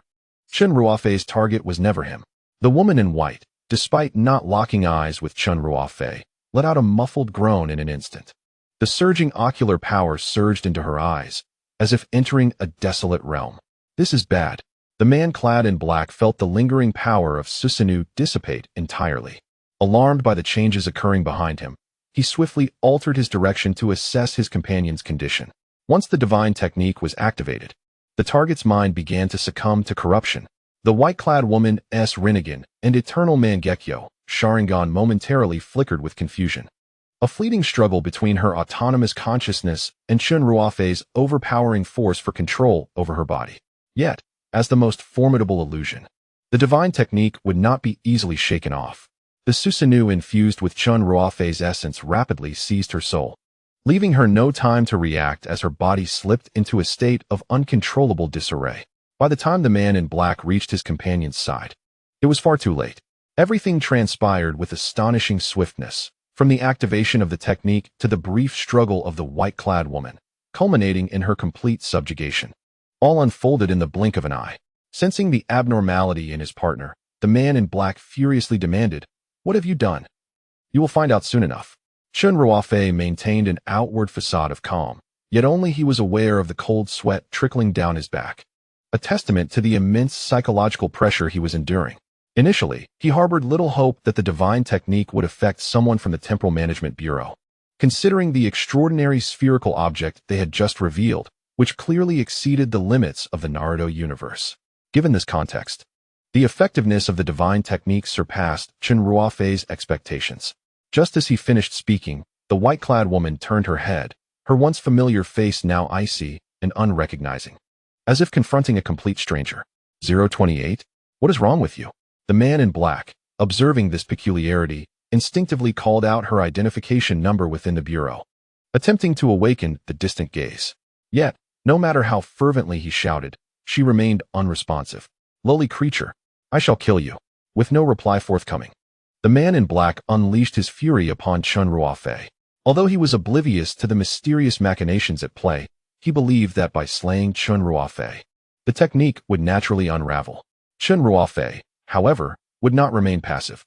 Chen Ruofei's target was never him. The woman in white, despite not locking eyes with Chen Ruofei, let out a muffled groan in an instant. The surging ocular power surged into her eyes, as if entering a desolate realm. "This is bad." The man clad in black felt the lingering power of Susanoo dissipate entirely. Alarmed by the changes occurring behind him, he swiftly altered his direction to assess his companion's condition. Once the divine technique was activated, the target's mind began to succumb to corruption. The white-clad woman's Rinnegan and Eternal Mangekyō Sharingan momentarily flickered with confusion. A fleeting struggle between her autonomous consciousness and Chen Ruofei's overpowering force for control over her body. Yet, as the most formidable illusion, the divine technique would not be easily shaken off. The Susanoo infused with Chen Ruofei's essence rapidly seized her soul, leaving her no time to react as her body slipped into a state of uncontrollable disarray. By the time the man in black reached his companion's side, it was far too late. Everything transpired with astonishing swiftness, from the activation of the technique to the brief struggle of the white-clad woman, culminating in her complete subjugation. All unfolded in the blink of an eye. Sensing the abnormality in his partner, the man in black furiously demanded, "What have you done?" "You will find out soon enough." Chen Ruofei maintained an outward facade of calm, yet only he was aware of the cold sweat trickling down his back, a testament to the immense psychological pressure he was enduring. Initially, he harbored little hope that the divine technique would affect someone from the Temporal Management Bureau. Considering the extraordinary spherical object they had just revealed, which clearly exceeded the limits of the Naruto universe. Given this context, the effectiveness of the divine technique surpassed Chen Ruofei's expectations. Just as he finished speaking, the white-clad woman turned her head, her once familiar face now icy and unrecognizing, as if confronting a complete stranger. 028? What is wrong with you? The man in black, observing this peculiarity, instinctively called out her identification number within the bureau, attempting to awaken the distant gaze. Yet, no matter how fervently he shouted, she remained unresponsive. "Lowly creature, I shall kill you." With no reply forthcoming, the man in black unleashed his fury upon Chen Ruofei. Although he was oblivious to the mysterious machinations at play, he believed that by slaying Chen Ruofei, the technique would naturally unravel. Chen Ruofei, however, would not remain passive.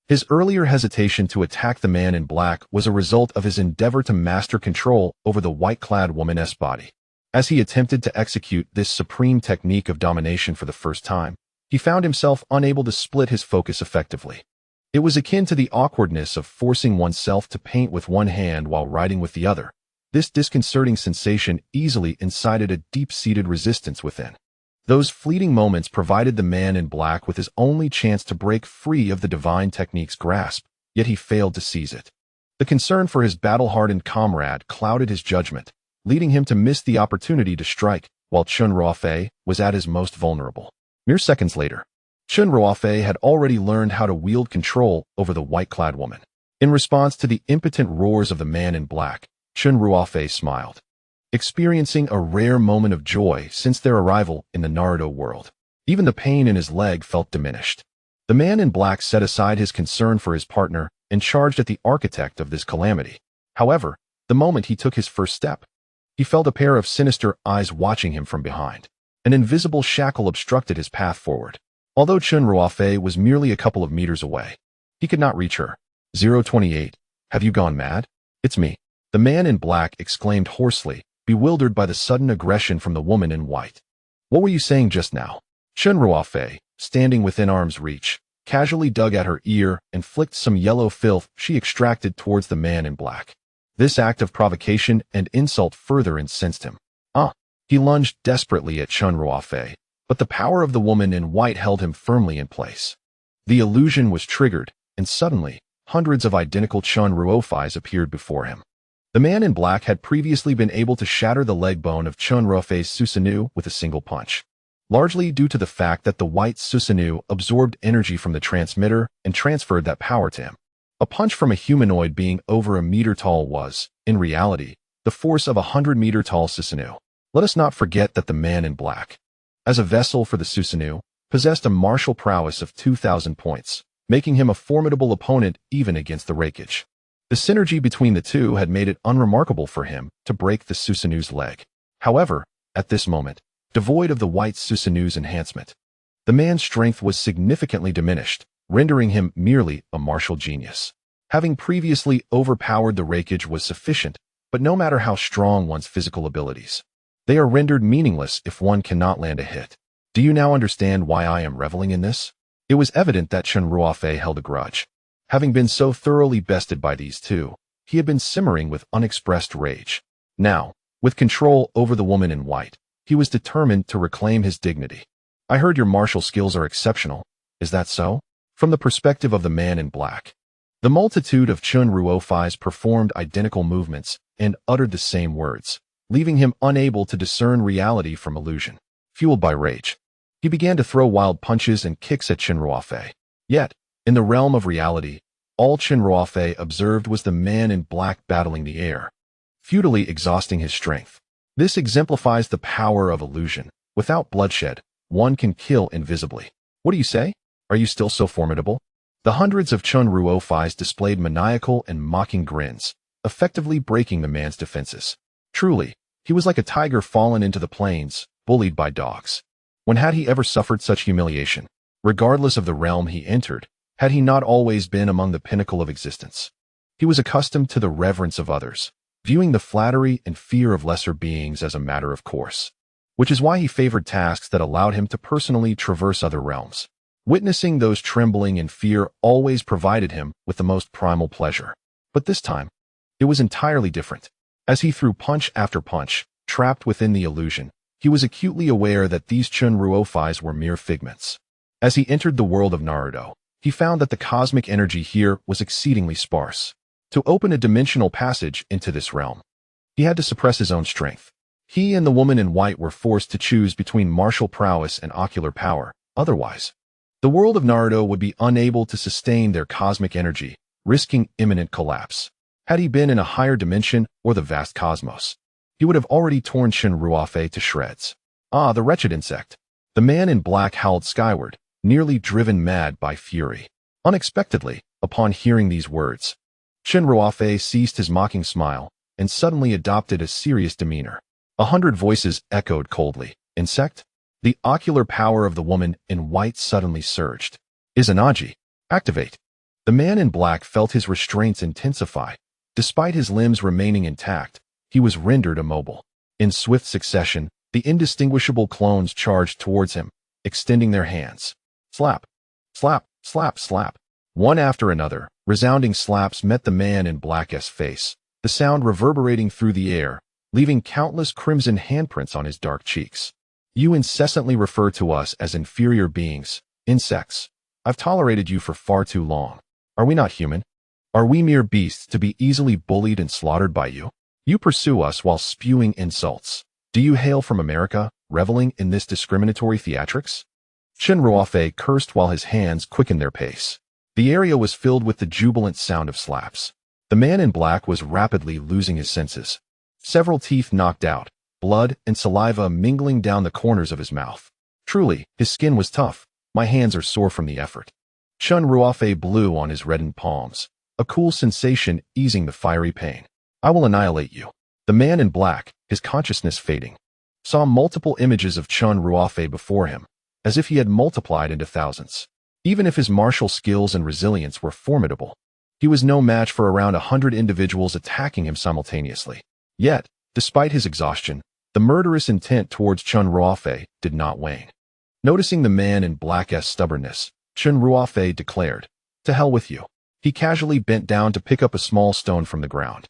His earlier hesitation to attack the man in black was a result of his endeavor to master control over the white-clad woman's body. As he attempted to execute this supreme technique of domination for the first time, he found himself unable to split his focus effectively. It was akin to the awkwardness of forcing oneself to paint with one hand while writing with the other. This disconcerting sensation easily incited a deep-seated resistance within. Those fleeting moments provided the man in black with his only chance to break free of the divine technique's grasp, yet he failed to seize it. The concern for his battle-hardened comrade clouded his judgment, leading him to miss the opportunity to strike while Chen Ruofei was at his most vulnerable. Mere seconds later, Chen Ruofei had already learned how to wield control over the white-clad woman. In response to the impotent roars of the man in black, Chen Ruofei smiled, experiencing a rare moment of joy since their arrival in the Naruto world. Even the pain in his leg felt diminished. The man in black set aside his concern for his partner and charged at the architect of this calamity. However, the moment he took his first step, he felt a pair of sinister eyes watching him from behind. An invisible shackle obstructed his path forward. Although Chen Ruofei was merely a couple of meters away, he could not reach her. 028. Have you gone mad? It's me. The man in black exclaimed hoarsely, bewildered by the sudden aggression from the woman in white. What were you saying just now? Chen Ruofei, standing within arm's reach, casually dug at her ear and flicked some yellow filth she extracted towards the man in black. This act of provocation and insult further incensed him. He lunged desperately at Chen Ruofei, but the power of the woman in white held him firmly in place. The illusion was triggered, and suddenly, hundreds of identical Chen Ruofeis appeared before him. The man in black had previously been able to shatter the leg bone of Chen Ruofei's Susanoo with a single punch, largely due to the fact that the white Susanoo absorbed energy from the transmitter and transferred that power to him. A punch from a humanoid being over a meter tall was, in reality, the force of 100-meter-tall Susanoo. Let us not forget that the man in black, as a vessel for the Susanoo, possessed a martial prowess of 2,000 points, making him a formidable opponent even against the Raikage. The synergy between the two had made it unremarkable for him to break the Susanoo's leg. However, at this moment, devoid of the white Susanoo's enhancement, the man's strength was significantly diminished, rendering him merely a martial genius. Having previously overpowered the Raikage was sufficient, but no matter how strong one's physical abilities, they are rendered meaningless if one cannot land a hit. Do you now understand why I am reveling in this? It was evident that Chen Ruofei held a grudge. Having been so thoroughly bested by these two, he had been simmering with unexpressed rage. Now, with control over the woman in white, he was determined to reclaim his dignity. I heard your martial skills are exceptional. Is that so? From the perspective of the man in black, the multitude of Chen Ruofei's performed identical movements and uttered the same words, leaving him unable to discern reality from illusion. Fueled by rage, he began to throw wild punches and kicks at Chen Ruofei. Yet, in the realm of reality, all Chen Ruofei observed was the man in black battling the air, futilely exhausting his strength. This exemplifies the power of illusion. Without bloodshed, one can kill invisibly. What do you say? Are you still so formidable? The hundreds of Chen Ruofei's displayed maniacal and mocking grins, effectively breaking the man's defenses. Truly, he was like a tiger fallen into the plains, bullied by dogs. When had he ever suffered such humiliation? Regardless of the realm he entered, had he not always been among the pinnacle of existence? He was accustomed to the reverence of others, viewing the flattery and fear of lesser beings as a matter of course, which is why he favored tasks that allowed him to personally traverse other realms. Witnessing those trembling in fear always provided him with the most primal pleasure. But this time, it was entirely different. As he threw punch after punch, trapped within the illusion, he was acutely aware that these Chen Ruofei's were mere figments. As he entered the world of Naruto, he found that the cosmic energy here was exceedingly sparse. To open a dimensional passage into this realm, he had to suppress his own strength. He and the woman in white were forced to choose between martial prowess and ocular power. Otherwise, the world of Naruto would be unable to sustain their cosmic energy, risking imminent collapse. Had he been in a higher dimension or the vast cosmos, he would have already torn Chen Ruofei to shreds. Ah, the wretched insect! The man in black howled skyward, nearly driven mad by fury. Unexpectedly, upon hearing these words, Chen Ruofei ceased his mocking smile and suddenly adopted a serious demeanor. 100 voices echoed coldly. Insect? The ocular power of the woman in white suddenly surged. Izanagi, activate. The man in black felt his restraints intensify. Despite his limbs remaining intact, he was rendered immobile. In swift succession, the indistinguishable clones charged towards him, extending their hands. Slap, slap, slap, slap. One after another, resounding slaps met the man in black's face, the sound reverberating through the air, leaving countless crimson handprints on his dark cheeks. You incessantly refer to us as inferior beings, insects. I've tolerated you for far too long. Are we not human? Are we mere beasts to be easily bullied and slaughtered by you? You pursue us while spewing insults. Do you hail from America, reveling in this discriminatory theatrics? Chen Ruofei cursed while his hands quickened their pace. The area was filled with the jubilant sound of slaps. The man in black was rapidly losing his senses. Several teeth knocked out, blood and saliva mingling down the corners of his mouth. Truly, his skin was tough. My hands are sore from the effort. Chen Ruofei blew on his reddened palms, a cool sensation easing the fiery pain. I will annihilate you. The man in black, his consciousness fading, saw multiple images of Chen Ruofei before him, as if he had multiplied into thousands. Even if his martial skills and resilience were formidable, he was no match for around 100 individuals attacking him simultaneously. Yet, despite his exhaustion, the murderous intent towards Chen Ruofei did not wane. Noticing the man in black's stubbornness, Chen Ruofei declared, "To hell with you." He casually bent down to pick up a small stone from the ground,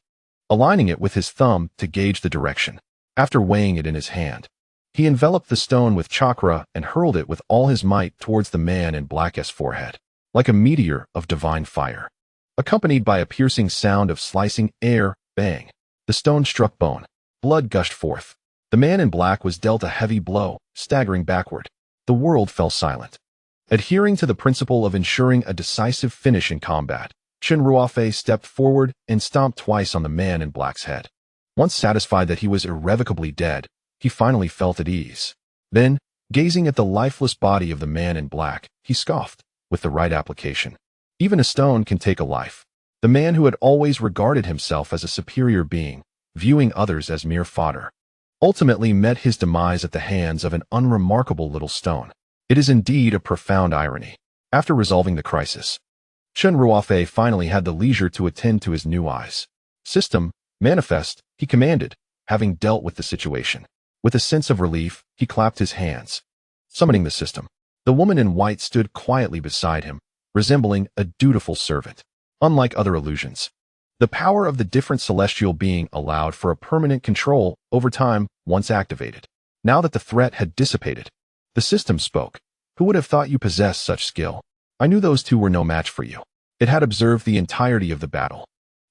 aligning it with his thumb to gauge the direction. After weighing it in his hand, he enveloped the stone with chakra and hurled it with all his might towards the man in black's forehead, like a meteor of divine fire. Accompanied by a piercing sound of slicing air, bang, the stone struck bone. Blood gushed forth. The man in black was dealt a heavy blow, staggering backward. The world fell silent. Adhering to the principle of ensuring a decisive finish in combat, Chen Ruofei stepped forward and stomped twice on the man in black's head. Once satisfied that he was irrevocably dead, he finally felt at ease. Then, gazing at the lifeless body of the man in black, he scoffed. With the right application, even a stone can take a life. The man who had always regarded himself as a superior being, viewing others as mere fodder, ultimately met his demise at the hands of an unremarkable little stone. It is indeed a profound irony. After resolving the crisis, Chen Ruofei finally had the leisure to attend to his new eyes. System, manifest, he commanded, having dealt with the situation. With a sense of relief, he clapped his hands, summoning the system. The woman in white stood quietly beside him, resembling a dutiful servant. Unlike other illusions, the power of the different celestial being allowed for a permanent control over time once activated. Now that the threat had dissipated, the system spoke. Who would have thought you possessed such skill? I knew those two were no match for you. It had observed the entirety of the battle,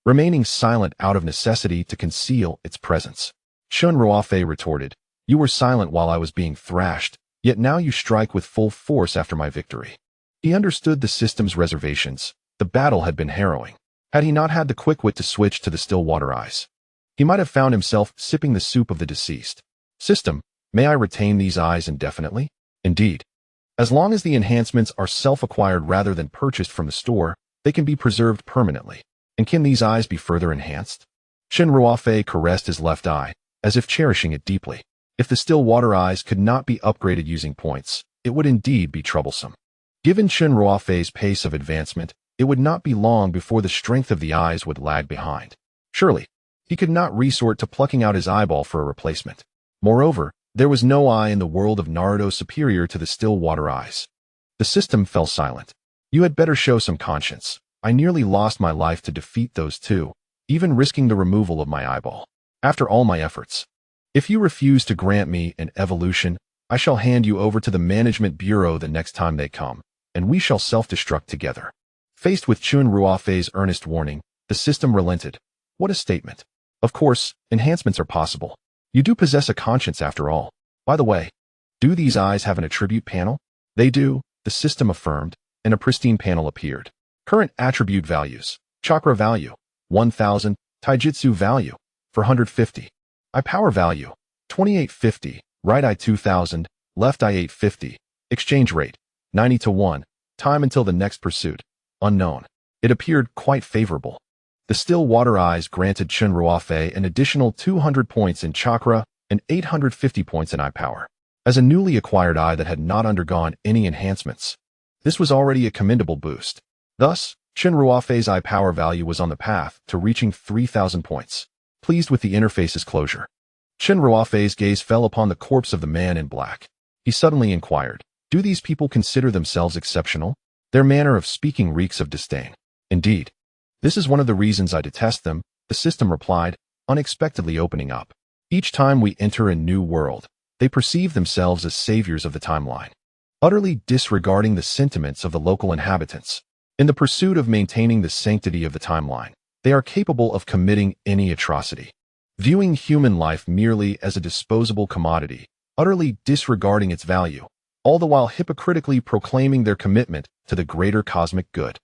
remaining silent out of necessity to conceal its presence. Chen Ruofei retorted, "You were silent while I was being thrashed, yet now you strike with full force after my victory." He understood the system's reservations. The battle had been harrowing. Had he not had the quick wit to switch to the still water eyes, he might have found himself sipping the soup of the deceased. System, may I retain these eyes indefinitely? Indeed. As long as the enhancements are self-acquired rather than purchased from the store, they can be preserved permanently. And can these eyes be further enhanced? Chen Ruofei caressed his left eye, as if cherishing it deeply. If the still water eyes could not be upgraded using points, it would indeed be troublesome. Given Chen Ruofei's pace of advancement, it would not be long before the strength of the eyes would lag behind. Surely, he could not resort to plucking out his eyeball for a replacement. Moreover, there was no eye in the world of Naruto superior to the still water eyes. The system fell silent. You had better show some conscience. I nearly lost my life to defeat those two, even risking the removal of my eyeball. After all my efforts. If you refuse to grant me an evolution, I shall hand you over to the Management Bureau the next time they come, and we shall self-destruct together. Faced with Chen Ruofei's earnest warning, the system relented. What a statement. Of course, enhancements are possible. You do possess a conscience after all. By the way, do these eyes have an attribute panel? They do, the system affirmed, and a pristine panel appeared. Current attribute values. Chakra value, 1000, Taijutsu value, 450. Eye power value, 2850, right eye 2000, left eye 850. Exchange rate, 90-1. Time until the next pursuit, unknown. It appeared quite favorable. The still water eyes granted Chen Ruofei an additional 200 points in chakra and 850 points in eye power. As a newly acquired eye that had not undergone any enhancements, this was already a commendable boost. Thus, Chen Ruofei's eye power value was on the path to reaching 3,000 points. Pleased with the interface's closure, Chen Ruofei's gaze fell upon the corpse of the man in black. He suddenly inquired, "Do these people consider themselves exceptional? Their manner of speaking reeks of disdain." "Indeed. This is one of the reasons I detest them," the system replied, unexpectedly opening up. "Each time we enter a new world, they perceive themselves as saviors of the timeline, utterly disregarding the sentiments of the local inhabitants. In the pursuit of maintaining the sanctity of the timeline, they are capable of committing any atrocity, viewing human life merely as a disposable commodity, utterly disregarding its value, all the while hypocritically proclaiming their commitment to the greater cosmic good.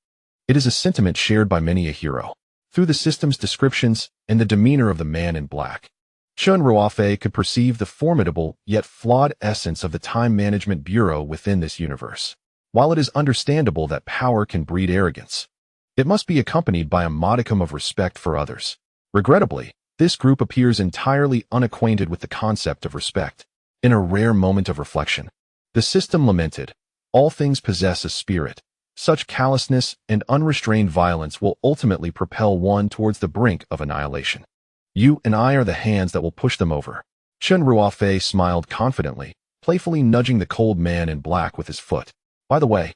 It is a sentiment shared by many a hero. Through the system's descriptions and the demeanor of the man in black, Chen Ruofei could perceive the formidable yet flawed essence of the Time Management Bureau within this universe. While it is understandable that power can breed arrogance, it must be accompanied by a modicum of respect for others. Regrettably, this group appears entirely unacquainted with the concept of respect. In a rare moment of reflection, the system lamented, "All things possess a spirit. Such callousness and unrestrained violence will ultimately propel one towards the brink of annihilation. You and I are the hands that will push them over." Chen Ruofei smiled confidently, playfully nudging the cold man in black with his foot. "By the way,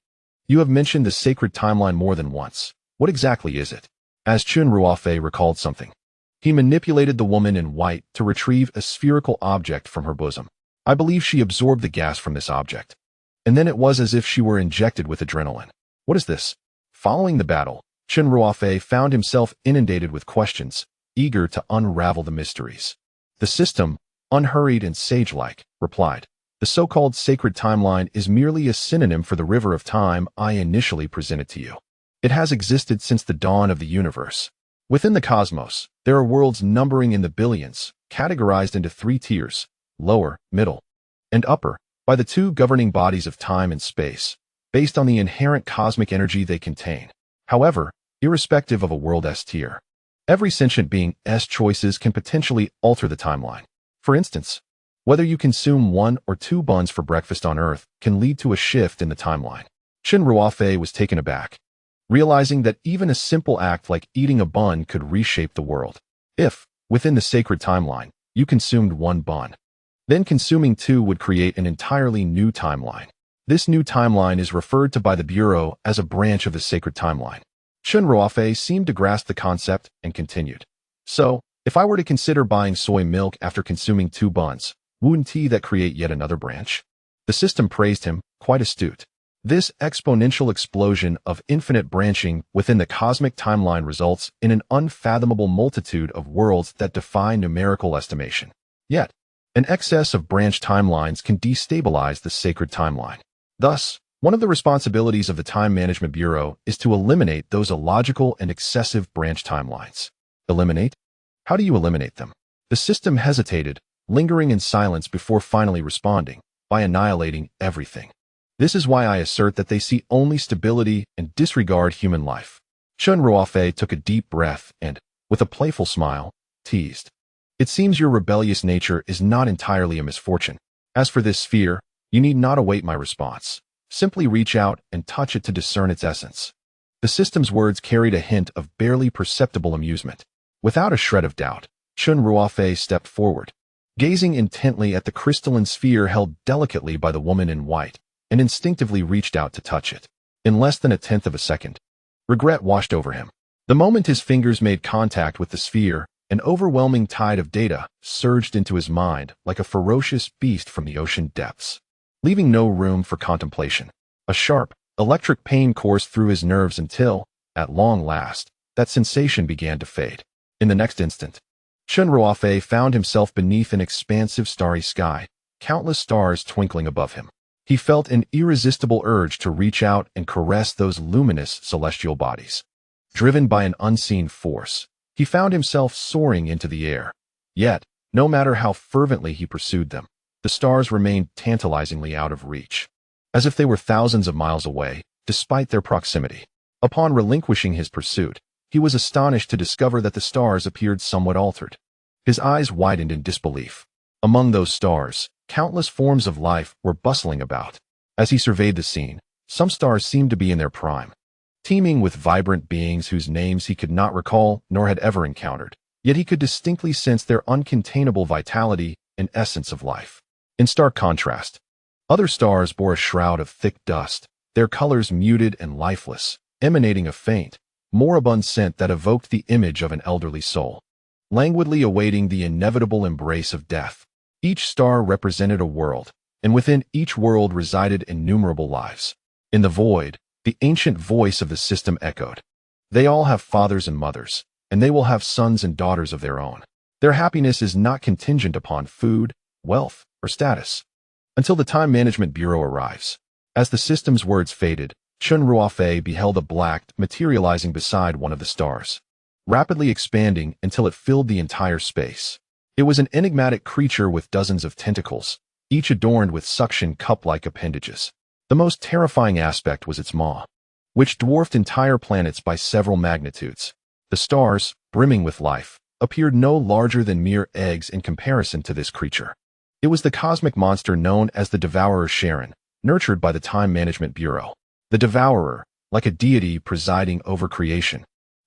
you have mentioned the sacred timeline more than once. What exactly is it?" As Chen Ruofei recalled something, he manipulated the woman in white to retrieve a spherical object from her bosom. "I believe she absorbed the gas from this object, and then it was as if she were injected with adrenaline. What is this?" Following the battle, Chen Ruofei found himself inundated with questions, eager to unravel the mysteries. The system, unhurried and sage-like, replied, "The so-called sacred timeline is merely a synonym for the river of time I initially presented to you. It has existed since the dawn of the universe. Within the cosmos, there are worlds numbering in the billions, categorized into 3 tiers, lower, middle, and upper, by the 2 governing bodies of time and space, based on the inherent cosmic energy they contain. However, irrespective of a world S tier, every sentient being's choices can potentially alter the timeline. For instance, whether you consume 1 or 2 buns for breakfast on Earth can lead to a shift in the timeline." Chen Ruofei was taken aback, realizing that even a simple act like eating a bun could reshape the world. If, within the sacred timeline, you consumed 1 bun, then consuming 2 would create an entirely new timeline. This new timeline is referred to by the Bureau as a branch of the sacred timeline. Chen Ruofei seemed to grasp the concept and continued. "So, if I were to consider buying soy milk after consuming 2 buns, wouldn't that create yet another branch?" The system praised him, quite astute. This exponential explosion of infinite branching within the cosmic timeline results in an unfathomable multitude of worlds that defy numerical estimation. Yet, an excess of branch timelines can destabilize the sacred timeline. Thus, one of the responsibilities of the Time Management Bureau is to eliminate those illogical and excessive branch timelines. Eliminate? How do you eliminate them? The system hesitated, lingering in silence before finally responding, by annihilating everything. This is why I assert that they see only stability and disregard human life. Chen Ruofei took a deep breath and, with a playful smile, teased. It seems your rebellious nature is not entirely a misfortune. As for this sphere, you need not await my response. Simply reach out and touch it to discern its essence. The system's words carried a hint of barely perceptible amusement. Without a shred of doubt, Chen Ruofei stepped forward, gazing intently at the crystalline sphere held delicately by the woman in white, and instinctively reached out to touch it. In less than a tenth of a second, regret washed over him. The moment his fingers made contact with the sphere, an overwhelming tide of data surged into his mind like a ferocious beast from the ocean depths, leaving no room for contemplation. A sharp, electric pain coursed through his nerves until, at long last, that sensation began to fade. In the next instant, Chen Ruofei found himself beneath an expansive starry sky, countless stars twinkling above him. He felt an irresistible urge to reach out and caress those luminous celestial bodies. Driven by an unseen force, he found himself soaring into the air. Yet, no matter how fervently he pursued them, the stars remained tantalizingly out of reach, as if they were thousands of miles away, despite their proximity. Upon relinquishing his pursuit, he was astonished to discover that the stars appeared somewhat altered. His eyes widened in disbelief. Among those stars, countless forms of life were bustling about. As he surveyed the scene, some stars seemed to be in their prime, teeming with vibrant beings whose names he could not recall nor had ever encountered. Yet he could distinctly sense their uncontainable vitality and essence of life. In stark contrast, other stars bore a shroud of thick dust, their colors muted and lifeless, emanating a faint, moribund scent that evoked the image of an elderly soul, languidly awaiting the inevitable embrace of death. Each star represented a world, and within each world resided innumerable lives. In the void, the ancient voice of the system echoed. They all have fathers and mothers, and they will have sons and daughters of their own. Their happiness is not contingent upon food, wealth, or status, until the Time Management Bureau arrives. As the system's words faded, Chen Ruofei beheld a black materializing beside one of the stars, rapidly expanding until it filled the entire space. It was an enigmatic creature with dozens of tentacles, each adorned with suction cup-like appendages. The most terrifying aspect was its maw, which dwarfed entire planets by several magnitudes. The stars, brimming with life, appeared no larger than mere eggs in comparison to this creature. It was the cosmic monster known as the Devourer Sharingan, nurtured by the Time Management Bureau. The Devourer, like a deity presiding over creation,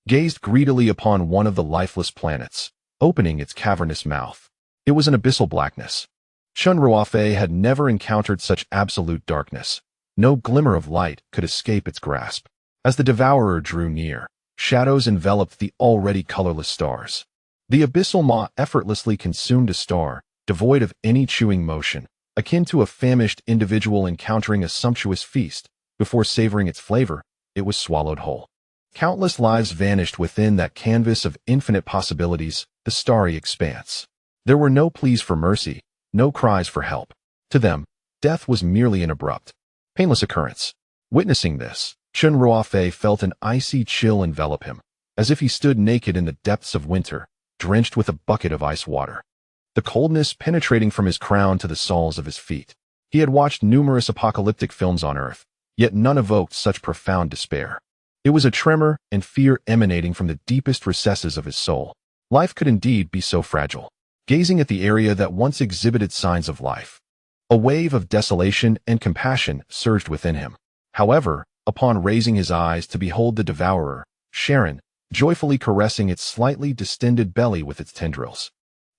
gazed greedily upon one of the lifeless planets, opening its cavernous mouth. It was an abyssal blackness. Chen Ruofei had never encountered such absolute darkness. No glimmer of light could escape its grasp. As the Devourer drew near, shadows enveloped the already colorless stars. The abyssal maw effortlessly consumed a star, devoid of any chewing motion, akin to a famished individual encountering a sumptuous feast. Before savoring its flavor, it was swallowed whole. Countless lives vanished within that canvas of infinite possibilities, the starry expanse. There were no pleas for mercy, no cries for help. To them, death was merely an abrupt, painless occurrence. Witnessing this, Chen Ruofei felt an icy chill envelop him, as if he stood naked in the depths of winter, drenched with a bucket of ice water. The coldness penetrating from his crown to the soles of his feet. He had watched numerous apocalyptic films on Earth, yet none evoked such profound despair. It was a tremor and fear emanating from the deepest recesses of his soul. Life could indeed be so fragile. Gazing at the area that once exhibited signs of life, a wave of desolation and compassion surged within him. However, upon raising his eyes to behold the Devourer, Sharingan, joyfully caressing its slightly distended belly with its tendrils,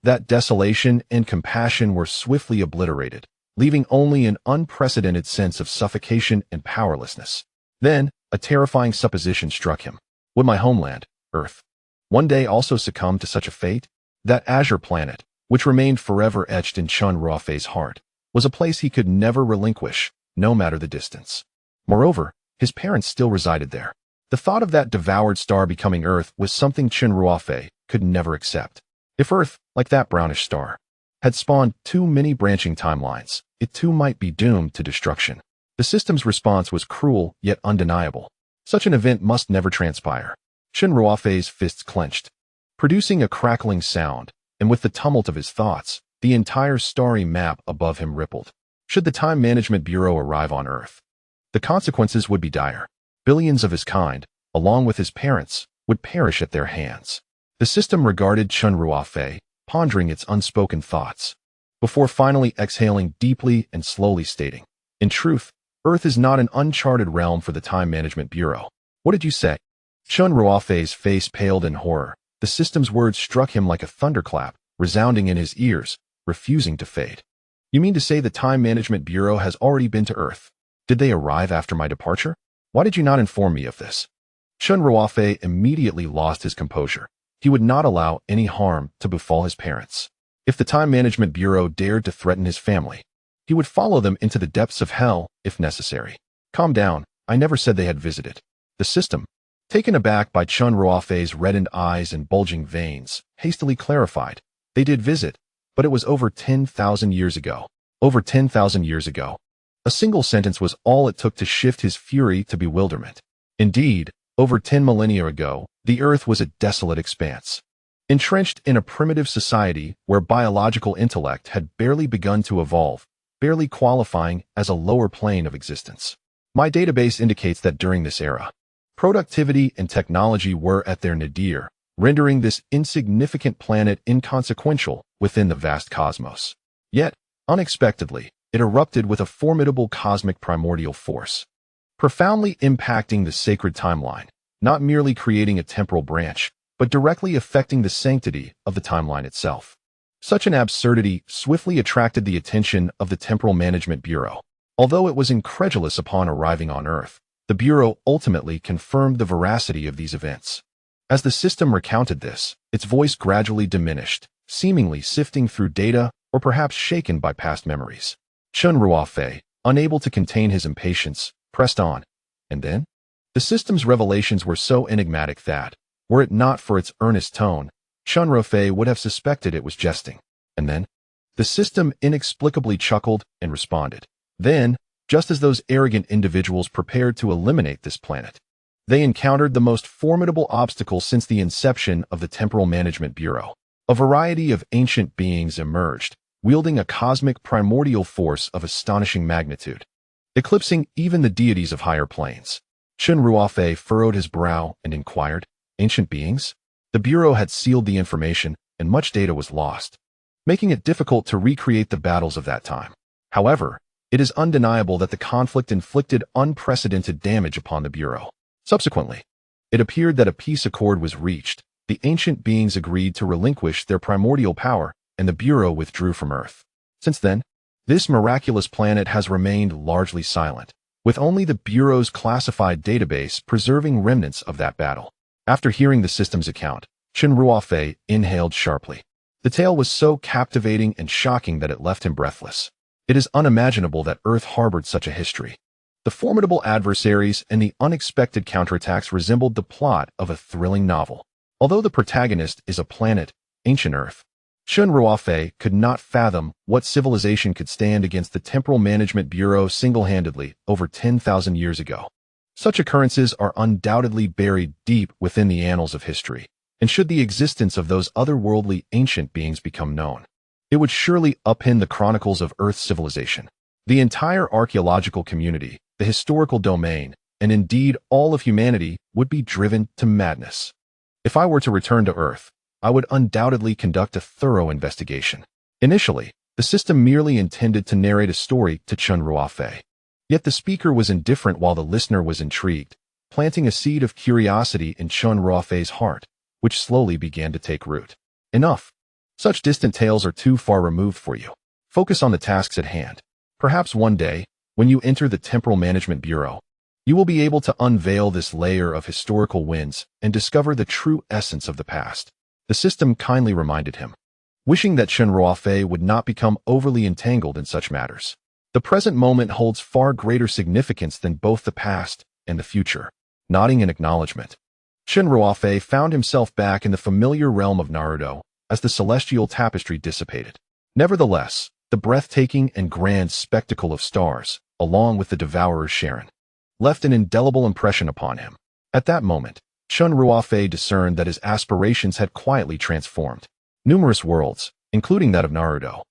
that desolation and compassion were swiftly obliterated, leaving only an unprecedented sense of suffocation and powerlessness. Then, a terrifying supposition struck him. Would my homeland, Earth, one day also succumb to such a fate? That azure planet, which remained forever etched in Chen Ruofei's heart, was a place he could never relinquish, no matter the distance. Moreover, his parents still resided there. The thought of that devoured star becoming Earth was something Chen Ruofei could never accept. If Earth, like that brownish star, had spawned too many branching timelines, it too might be doomed to destruction. The system's response was cruel yet undeniable. Such an event must never transpire. Chen Ruofei's fists clenched, producing a crackling sound, and with the tumult of his thoughts, the entire starry map above him rippled. Should the Time Management Bureau arrive on Earth, the consequences would be dire. Billions of his kind, along with his parents, would perish at their hands. The system regarded Chen Ruofei, pondering its unspoken thoughts, before finally exhaling deeply and slowly stating, "In truth, Earth is not an uncharted realm for the Time Management Bureau." "What did you say?" Chen Ruofei's face paled in horror. The system's words struck him like a thunderclap, resounding in his ears, refusing to fade. "You mean to say the Time Management Bureau has already been to Earth? Did they arrive after my departure? Why did you not inform me of this?" Chen Ruofei immediately lost his composure. He would not allow any harm to befall his parents. If the Time Management Bureau dared to threaten his family, he would follow them into the depths of hell if necessary. "Calm down, I never said they had visited." The system, taken aback by Chen Ruofei's reddened eyes and bulging veins, hastily clarified, "They did visit, but it was over 10,000 years ago." Over 10,000 years ago. A single sentence was all it took to shift his fury to bewilderment. Indeed, over 10 millennia ago, the Earth was a desolate expanse, entrenched in a primitive society where biological intellect had barely begun to evolve, barely qualifying as a lower plane of existence. My database indicates that during this era, productivity and technology were at their nadir, rendering this insignificant planet inconsequential within the vast cosmos. Yet, unexpectedly, it erupted with a formidable cosmic primordial force, profoundly impacting the sacred timeline, not merely creating a temporal branch, but directly affecting the sanctity of the timeline itself. Such an absurdity swiftly attracted the attention of the Temporal Management Bureau. Although it was incredulous upon arriving on Earth, the Bureau ultimately confirmed the veracity of these events. As the system recounted this, its voice gradually diminished, seemingly sifting through data or perhaps shaken by past memories. Chen Ruofei, unable to contain his impatience, pressed on. And then? The system's revelations were so enigmatic that, were it not for its earnest tone, Chen Ruofei would have suspected it was jesting. And then? The system inexplicably chuckled and responded. Then, just as those arrogant individuals prepared to eliminate this planet, they encountered the most formidable obstacle since the inception of the Temporal Management Bureau. A variety of ancient beings emerged, wielding a cosmic primordial force of astonishing magnitude, eclipsing even the deities of higher planes. Chen Ruofei furrowed his brow and inquired, "Ancient beings?" The Bureau had sealed the information, and much data was lost, making it difficult to recreate the battles of that time. However, it is undeniable that the conflict inflicted unprecedented damage upon the Bureau. Subsequently, it appeared that a peace accord was reached. The ancient beings agreed to relinquish their primordial power, and the Bureau withdrew from Earth. Since then, this miraculous planet has remained largely silent, with only the Bureau's classified database preserving remnants of that battle. After hearing the system's account, Chen Ruofei inhaled sharply. The tale was so captivating and shocking that it left him breathless. It is unimaginable that Earth harbored such a history. The formidable adversaries and the unexpected counterattacks resembled the plot of a thrilling novel. Although the protagonist is a planet, ancient Earth, Chen Ruofei could not fathom what civilization could stand against the Temporal Management Bureau single-handedly over 10,000 years ago. Such occurrences are undoubtedly buried deep within the annals of history, and should the existence of those otherworldly ancient beings become known, it would surely upend the chronicles of Earth's civilization. The entire archaeological community, the historical domain, and indeed all of humanity would be driven to madness. If I were to return to Earth, I would undoubtedly conduct a thorough investigation. Initially, the system merely intended to narrate a story to Chen Ruofei. Yet the speaker was indifferent while the listener was intrigued, planting a seed of curiosity in Chen Ruofei's heart, which slowly began to take root. Enough. Such distant tales are too far removed for you. Focus on the tasks at hand. Perhaps one day, when you enter the Temporal Management Bureau, you will be able to unveil this layer of historical winds and discover the true essence of the past. The system kindly reminded him, wishing that Chen Ruofei would not become overly entangled in such matters. The present moment holds far greater significance than both the past and the future. Nodding in acknowledgement, Chen Ruofei found himself back in the familiar realm of Naruto as the celestial tapestry dissipated. Nevertheless, the breathtaking and grand spectacle of stars, along with the devourer's Sharingan, left an indelible impression upon him. At that moment, Chen Ruofei discerned that his aspirations had quietly transformed. Numerous worlds, including that of Naruto,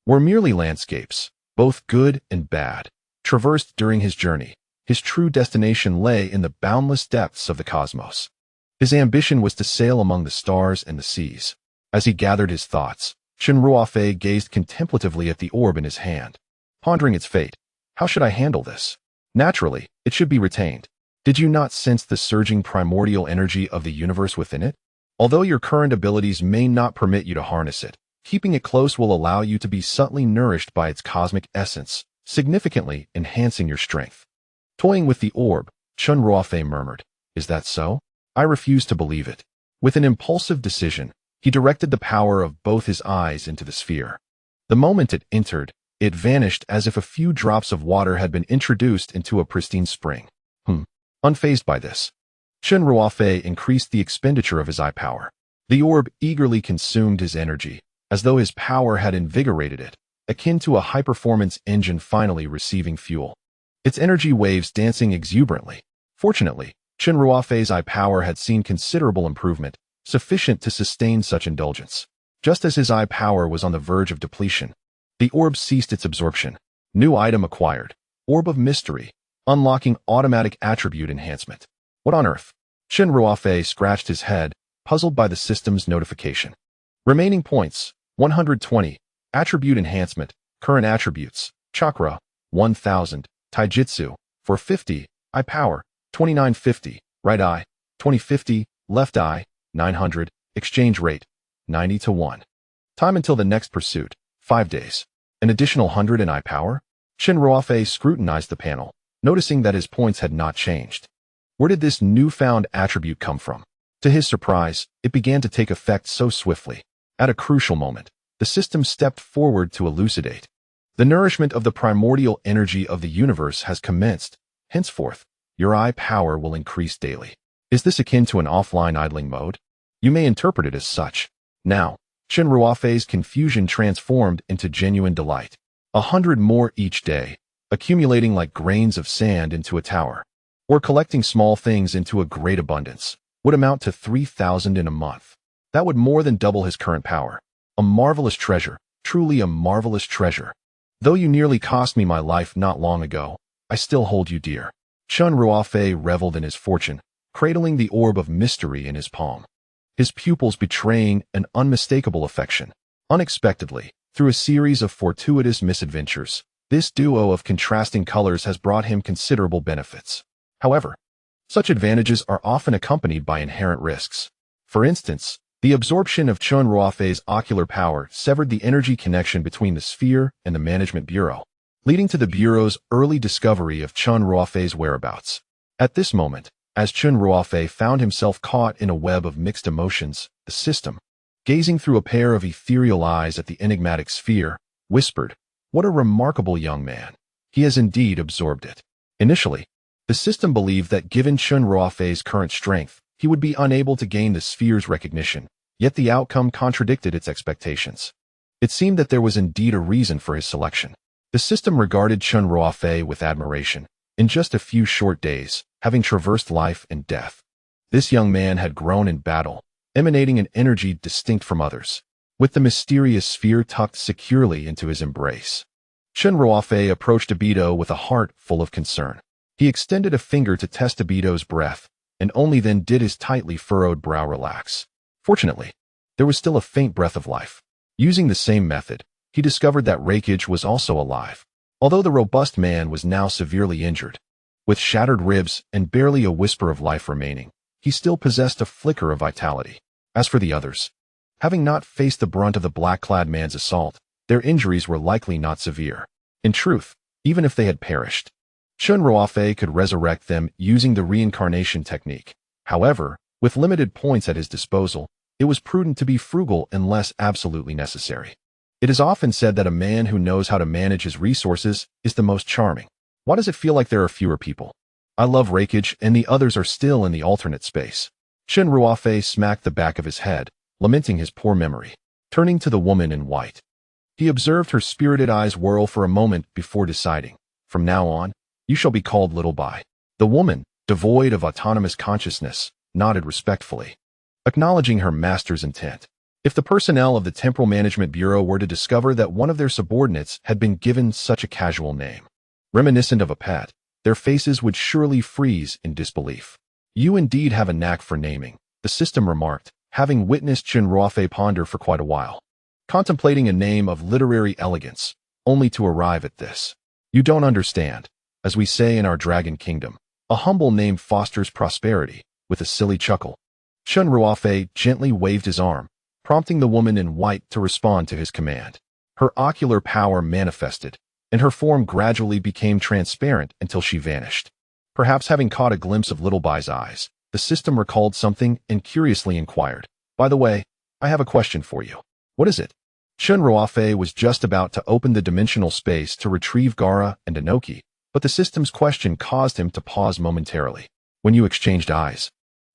were merely landscapes, both good and bad, traversed during his journey. His true destination lay in the boundless depths of the cosmos. His ambition was to sail among the stars and the seas. As he gathered his thoughts, Chen Ruofei gazed contemplatively at the orb in his hand, pondering its fate. How should I handle this? Naturally, it should be retained. Did you not sense the surging primordial energy of the universe within it? Although your current abilities may not permit you to harness it, keeping it close will allow you to be subtly nourished by its cosmic essence, significantly enhancing your strength. Toying with the orb, Chen Ruofei murmured, "Is that so?" I refuse to believe it. With an impulsive decision, he directed the power of both his eyes into the sphere. The moment it entered, it vanished as if a few drops of water had been introduced into a pristine spring. Unfazed by this, Chen Ruofei increased the expenditure of his eye power. The orb eagerly consumed his energy, as though his power had invigorated it, akin to a high-performance engine finally receiving fuel. Its energy waves dancing exuberantly. Fortunately, Chen Ruofei's eye power had seen considerable improvement, sufficient to sustain such indulgence. Just as his eye power was on the verge of depletion, the orb ceased its absorption. New item acquired. Orb of Mystery. Unlocking automatic attribute enhancement. What on earth? Chen Ruofei scratched his head, puzzled by the system's notification. Remaining points, 120. Attribute enhancement. Current attributes. Chakra, 1000. Taijutsu, 450. Eye power, 2950. Right eye, 2050. Left eye, 900. Exchange rate, 90:1. Time until the next pursuit, 5 days. An additional 100 in eye power? Chen Ruofei scrutinized the panel, noticing that his points had not changed. Where did this newfound attribute come from? To his surprise, it began to take effect so swiftly. At a crucial moment, the system stepped forward to elucidate. The nourishment of the primordial energy of the universe has commenced. Henceforth, your eye power will increase daily. Is this akin to an offline idling mode? You may interpret it as such. Now, Chen Ruofei's confusion transformed into genuine delight. 100 more each day, accumulating like grains of sand into a tower, or collecting small things into a great abundance, would amount to 3,000 in a month. That would more than double his current power. A marvelous treasure, truly a marvelous treasure. Though you nearly cost me my life not long ago, I still hold you dear. Chen Ruofei reveled in his fortune, cradling the orb of mystery in his palm, his pupils betraying an unmistakable affection. Unexpectedly, through a series of fortuitous misadventures, this duo of contrasting colors has brought him considerable benefits. However, such advantages are often accompanied by inherent risks. For instance, the absorption of Chen Ruofei's ocular power severed the energy connection between the sphere and the management bureau, leading to the bureau's early discovery of Chen Ruofei's whereabouts. At this moment, as Chen Ruofei found himself caught in a web of mixed emotions, the system, gazing through a pair of ethereal eyes at the enigmatic sphere, whispered, "What a remarkable young man. He has indeed absorbed it." Initially, the system believed that given Chen Ruofei's current strength, he would be unable to gain the sphere's recognition, yet the outcome contradicted its expectations. It seemed that there was indeed a reason for his selection. The system regarded Chen Ruofei with admiration. In just a few short days, having traversed life and death, this young man had grown in battle, emanating an energy distinct from others, with the mysterious sphere tucked securely into his embrace. Chen Ruofei approached Obito with a heart full of concern. He extended a finger to test Obito's breath, and only then did his tightly furrowed brow relax. Fortunately, there was still a faint breath of life. Using the same method, he discovered that Reikage was also alive, although the robust man was now severely injured. With shattered ribs and barely a whisper of life remaining, he still possessed a flicker of vitality. As for the others, having not faced the brunt of the black-clad man's assault, their injuries were likely not severe. In truth, even if they had perished, Chen Ruofei could resurrect them using the reincarnation technique. However, with limited points at his disposal, it was prudent to be frugal unless absolutely necessary. It is often said that a man who knows how to manage his resources is the most charming. Why does it feel like there are fewer people? I love Raikage, and the others are still in the alternate space. Chen Ruofei smacked the back of his head, lamenting his poor memory. Turning to the woman in white, he observed her spirited eyes whirl for a moment before deciding, "From now on, you shall be called Little Bai." The woman, devoid of autonomous consciousness, nodded respectfully, acknowledging her master's intent. If the personnel of the Temporal Management Bureau were to discover that one of their subordinates had been given such a casual name, reminiscent of a pet, their faces would surely freeze in disbelief. "You indeed have a knack for naming," the system remarked, having witnessed Chen Ruofei ponder for quite a while, contemplating a name of literary elegance, only to arrive at this. "You don't understand. As we say in our Dragon Kingdom, a humble name fosters prosperity," with a silly chuckle. Chen Ruofei gently waved his arm, prompting the woman in white to respond to his command. Her ocular power manifested, and her form gradually became transparent until she vanished. Perhaps having caught a glimpse of Little Bai's eyes, the system recalled something and curiously inquired, "By the way, I have a question for you." "What is it?" Chen Ruofei was just about to open the dimensional space to retrieve Gaara and Inoki, but the system's question caused him to pause momentarily. "When you exchanged eyes,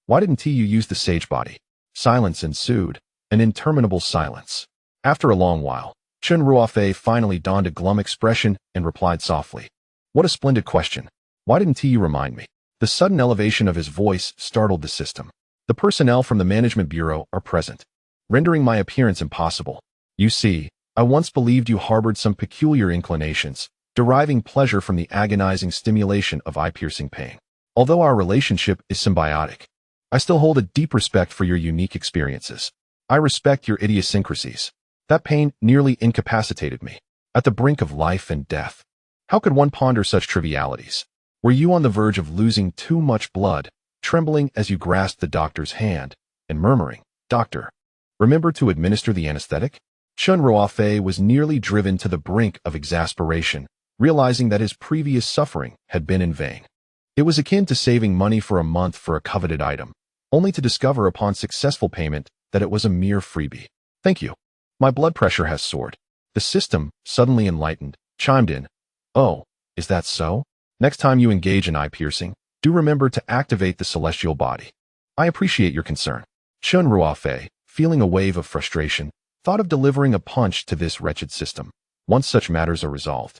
why didn't you use the sage body?" Silence ensued, an interminable silence. After a long while, Chen Ruofei finally donned a glum expression and replied softly, "What a splendid question. Why didn't you remind me?" The sudden elevation of his voice startled the system. "The personnel from the Management Bureau are present, rendering my appearance impossible. You see, I once believed you harbored some peculiar inclinations, deriving pleasure from the agonizing stimulation of eye-piercing pain. Although our relationship is symbiotic, I still hold a deep respect for your unique experiences. I respect your idiosyncrasies. That pain nearly incapacitated me, at the brink of life and death. How could one ponder such trivialities? Were you on the verge of losing too much blood, trembling as you grasped the doctor's hand, and murmuring, 'Doctor, remember to administer the anesthetic?'" Chen Ruofei was nearly driven to the brink of exasperation, realizing that his previous suffering had been in vain. It was akin to saving money for a month for a coveted item, only to discover upon successful payment that it was a mere freebie. "Thank you. My blood pressure has soared." The system, suddenly enlightened, chimed in, "Oh, is that so? Next time you engage in eye-piercing, do remember to activate the celestial body. I appreciate your concern." Chen Ruofei, feeling a wave of frustration, thought of delivering a punch to this wretched system. Once such matters are resolved,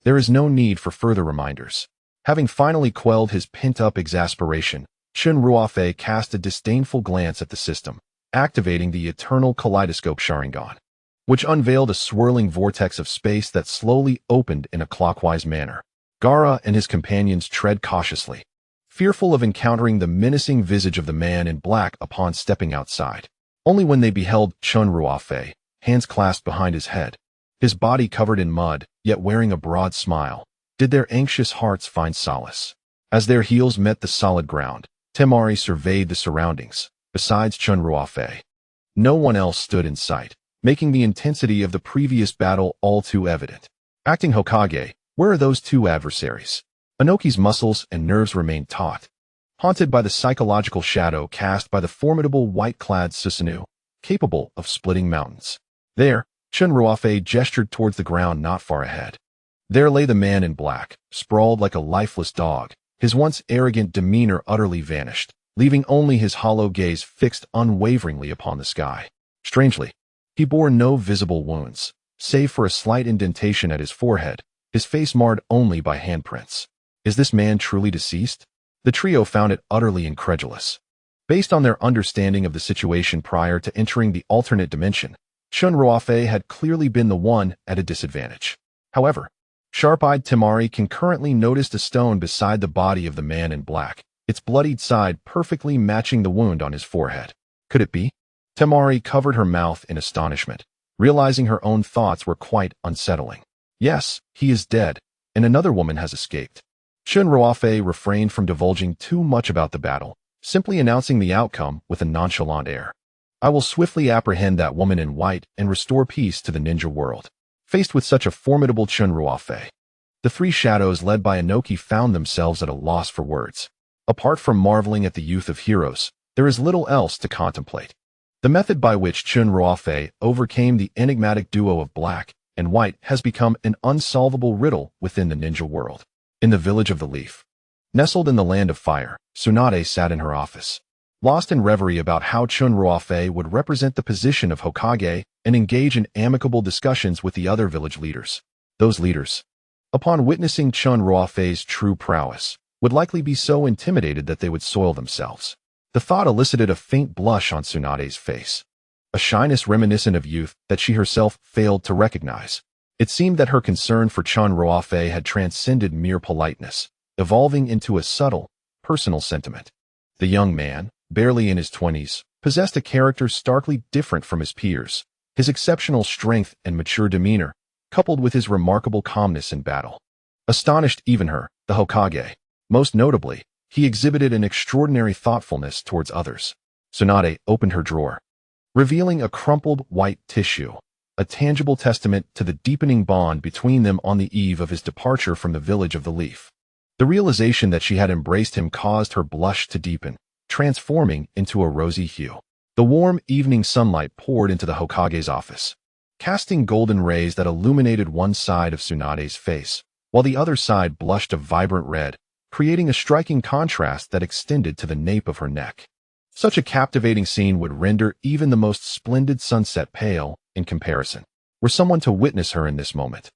there is no need for further reminders. Having finally quelled his pent-up exasperation, Chen Ruofei cast a disdainful glance at the system, activating the Eternal Kaleidoscope Sharingan, which unveiled a swirling vortex of space that slowly opened in a clockwise manner. Gaara and his companions tread cautiously, fearful of encountering the menacing visage of the man in black upon stepping outside. Only when they beheld Chen Ruofei, hands clasped behind his head, his body covered in mud, yet wearing a broad smile, did their anxious hearts find solace. As their heels met the solid ground, Temari surveyed the surroundings. Besides Chen Ruofei, no one else stood in sight, making the intensity of the previous battle all too evident. Acting Hokage, where are those two adversaries? Inoki's muscles and nerves remained taut, haunted by the psychological shadow cast by the formidable white-clad Susanoo, capable of splitting mountains. There, Chen Ruofei gestured towards the ground not far ahead. There lay the man in black, sprawled like a lifeless dog, his once arrogant demeanor utterly vanished, leaving only his hollow gaze fixed unwaveringly upon the sky. Strangely, he bore no visible wounds, save for a slight indentation at his forehead, his face marred only by handprints. Is this man truly deceased? The trio found it utterly incredulous. Based on their understanding of the situation prior to entering the alternate dimension, Chen Ruofei had clearly been the one at a disadvantage. However, sharp-eyed Temari concurrently noticed a stone beside the body of the man in black, its bloodied side perfectly matching the wound on his forehead. Could it be? Temari covered her mouth in astonishment, realizing her own thoughts were quite unsettling. Yes, he is dead, and another woman has escaped. Chen Ruofei refrained from divulging too much about the battle, simply announcing the outcome with a nonchalant air. "I will swiftly apprehend that woman in white and restore peace to the ninja world." Faced with such a formidable Chen Ruofei, the three shadows led by Inoki found themselves at a loss for words. Apart from marveling at the youth of heroes, there is little else to contemplate. The method by which Chen Ruofei overcame the enigmatic duo of black and white has become an unsolvable riddle within the ninja world. In the village of the leaf, nestled in the land of fire, Tsunade sat in her office, lost in reverie about how Chen Ruofei would represent the position of Hokage and engage in amicable discussions with the other village leaders. Those leaders, upon witnessing Chen Ruofei's true prowess, would likely be so intimidated that they would soil themselves. The thought elicited a faint blush on Tsunade's face, a shyness reminiscent of youth that she herself failed to recognize. It seemed that her concern for Chen Ruofei had transcended mere politeness, evolving into a subtle, personal sentiment. The young man, barely in his 20s, possessed a character starkly different from his peers. His exceptional strength and mature demeanor, coupled with his remarkable calmness in battle, astonished even her, the Hokage. Most notably, he exhibited an extraordinary thoughtfulness towards others. Tsunade opened her drawer, revealing a crumpled white tissue, a tangible testament to the deepening bond between them on the eve of his departure from the village of the leaf. The realization that she had embraced him caused her blush to deepen, transforming into a rosy hue. The warm evening sunlight poured into the Hokage's office, casting golden rays that illuminated one side of Tsunade's face, while the other side blushed a vibrant red, creating a striking contrast that extended to the nape of her neck. Such a captivating scene would render even the most splendid sunset pale in comparison. Were someone to witness her in this moment,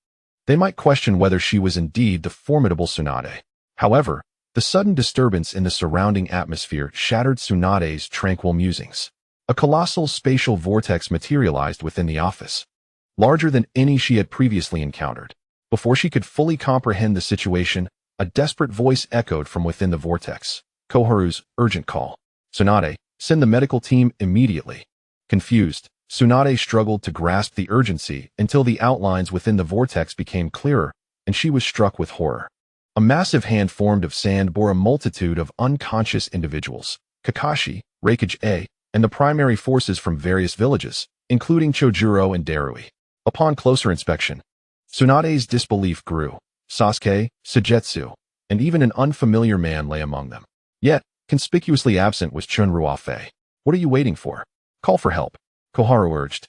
they might question whether she was indeed the formidable Tsunade. However, the sudden disturbance in the surrounding atmosphere shattered Tsunade's tranquil musings. A colossal spatial vortex materialized within the office, larger than any she had previously encountered. Before she could fully comprehend the situation, a desperate voice echoed from within the vortex. Koharu's urgent call. Tsunade, send the medical team immediately. Confused, Tsunade struggled to grasp the urgency until the outlines within the vortex became clearer, and she was struck with horror. A massive hand formed of sand bore a multitude of unconscious individuals, Kakashi, Reikage, and the primary forces from various villages, including Chojuro and Darui. Upon closer inspection, Tsunade's disbelief grew. Sasuke, Sujetsu, and even an unfamiliar man lay among them. Yet, conspicuously absent was Chen Ruofei. What are you waiting for? Call for help, Koharu urged,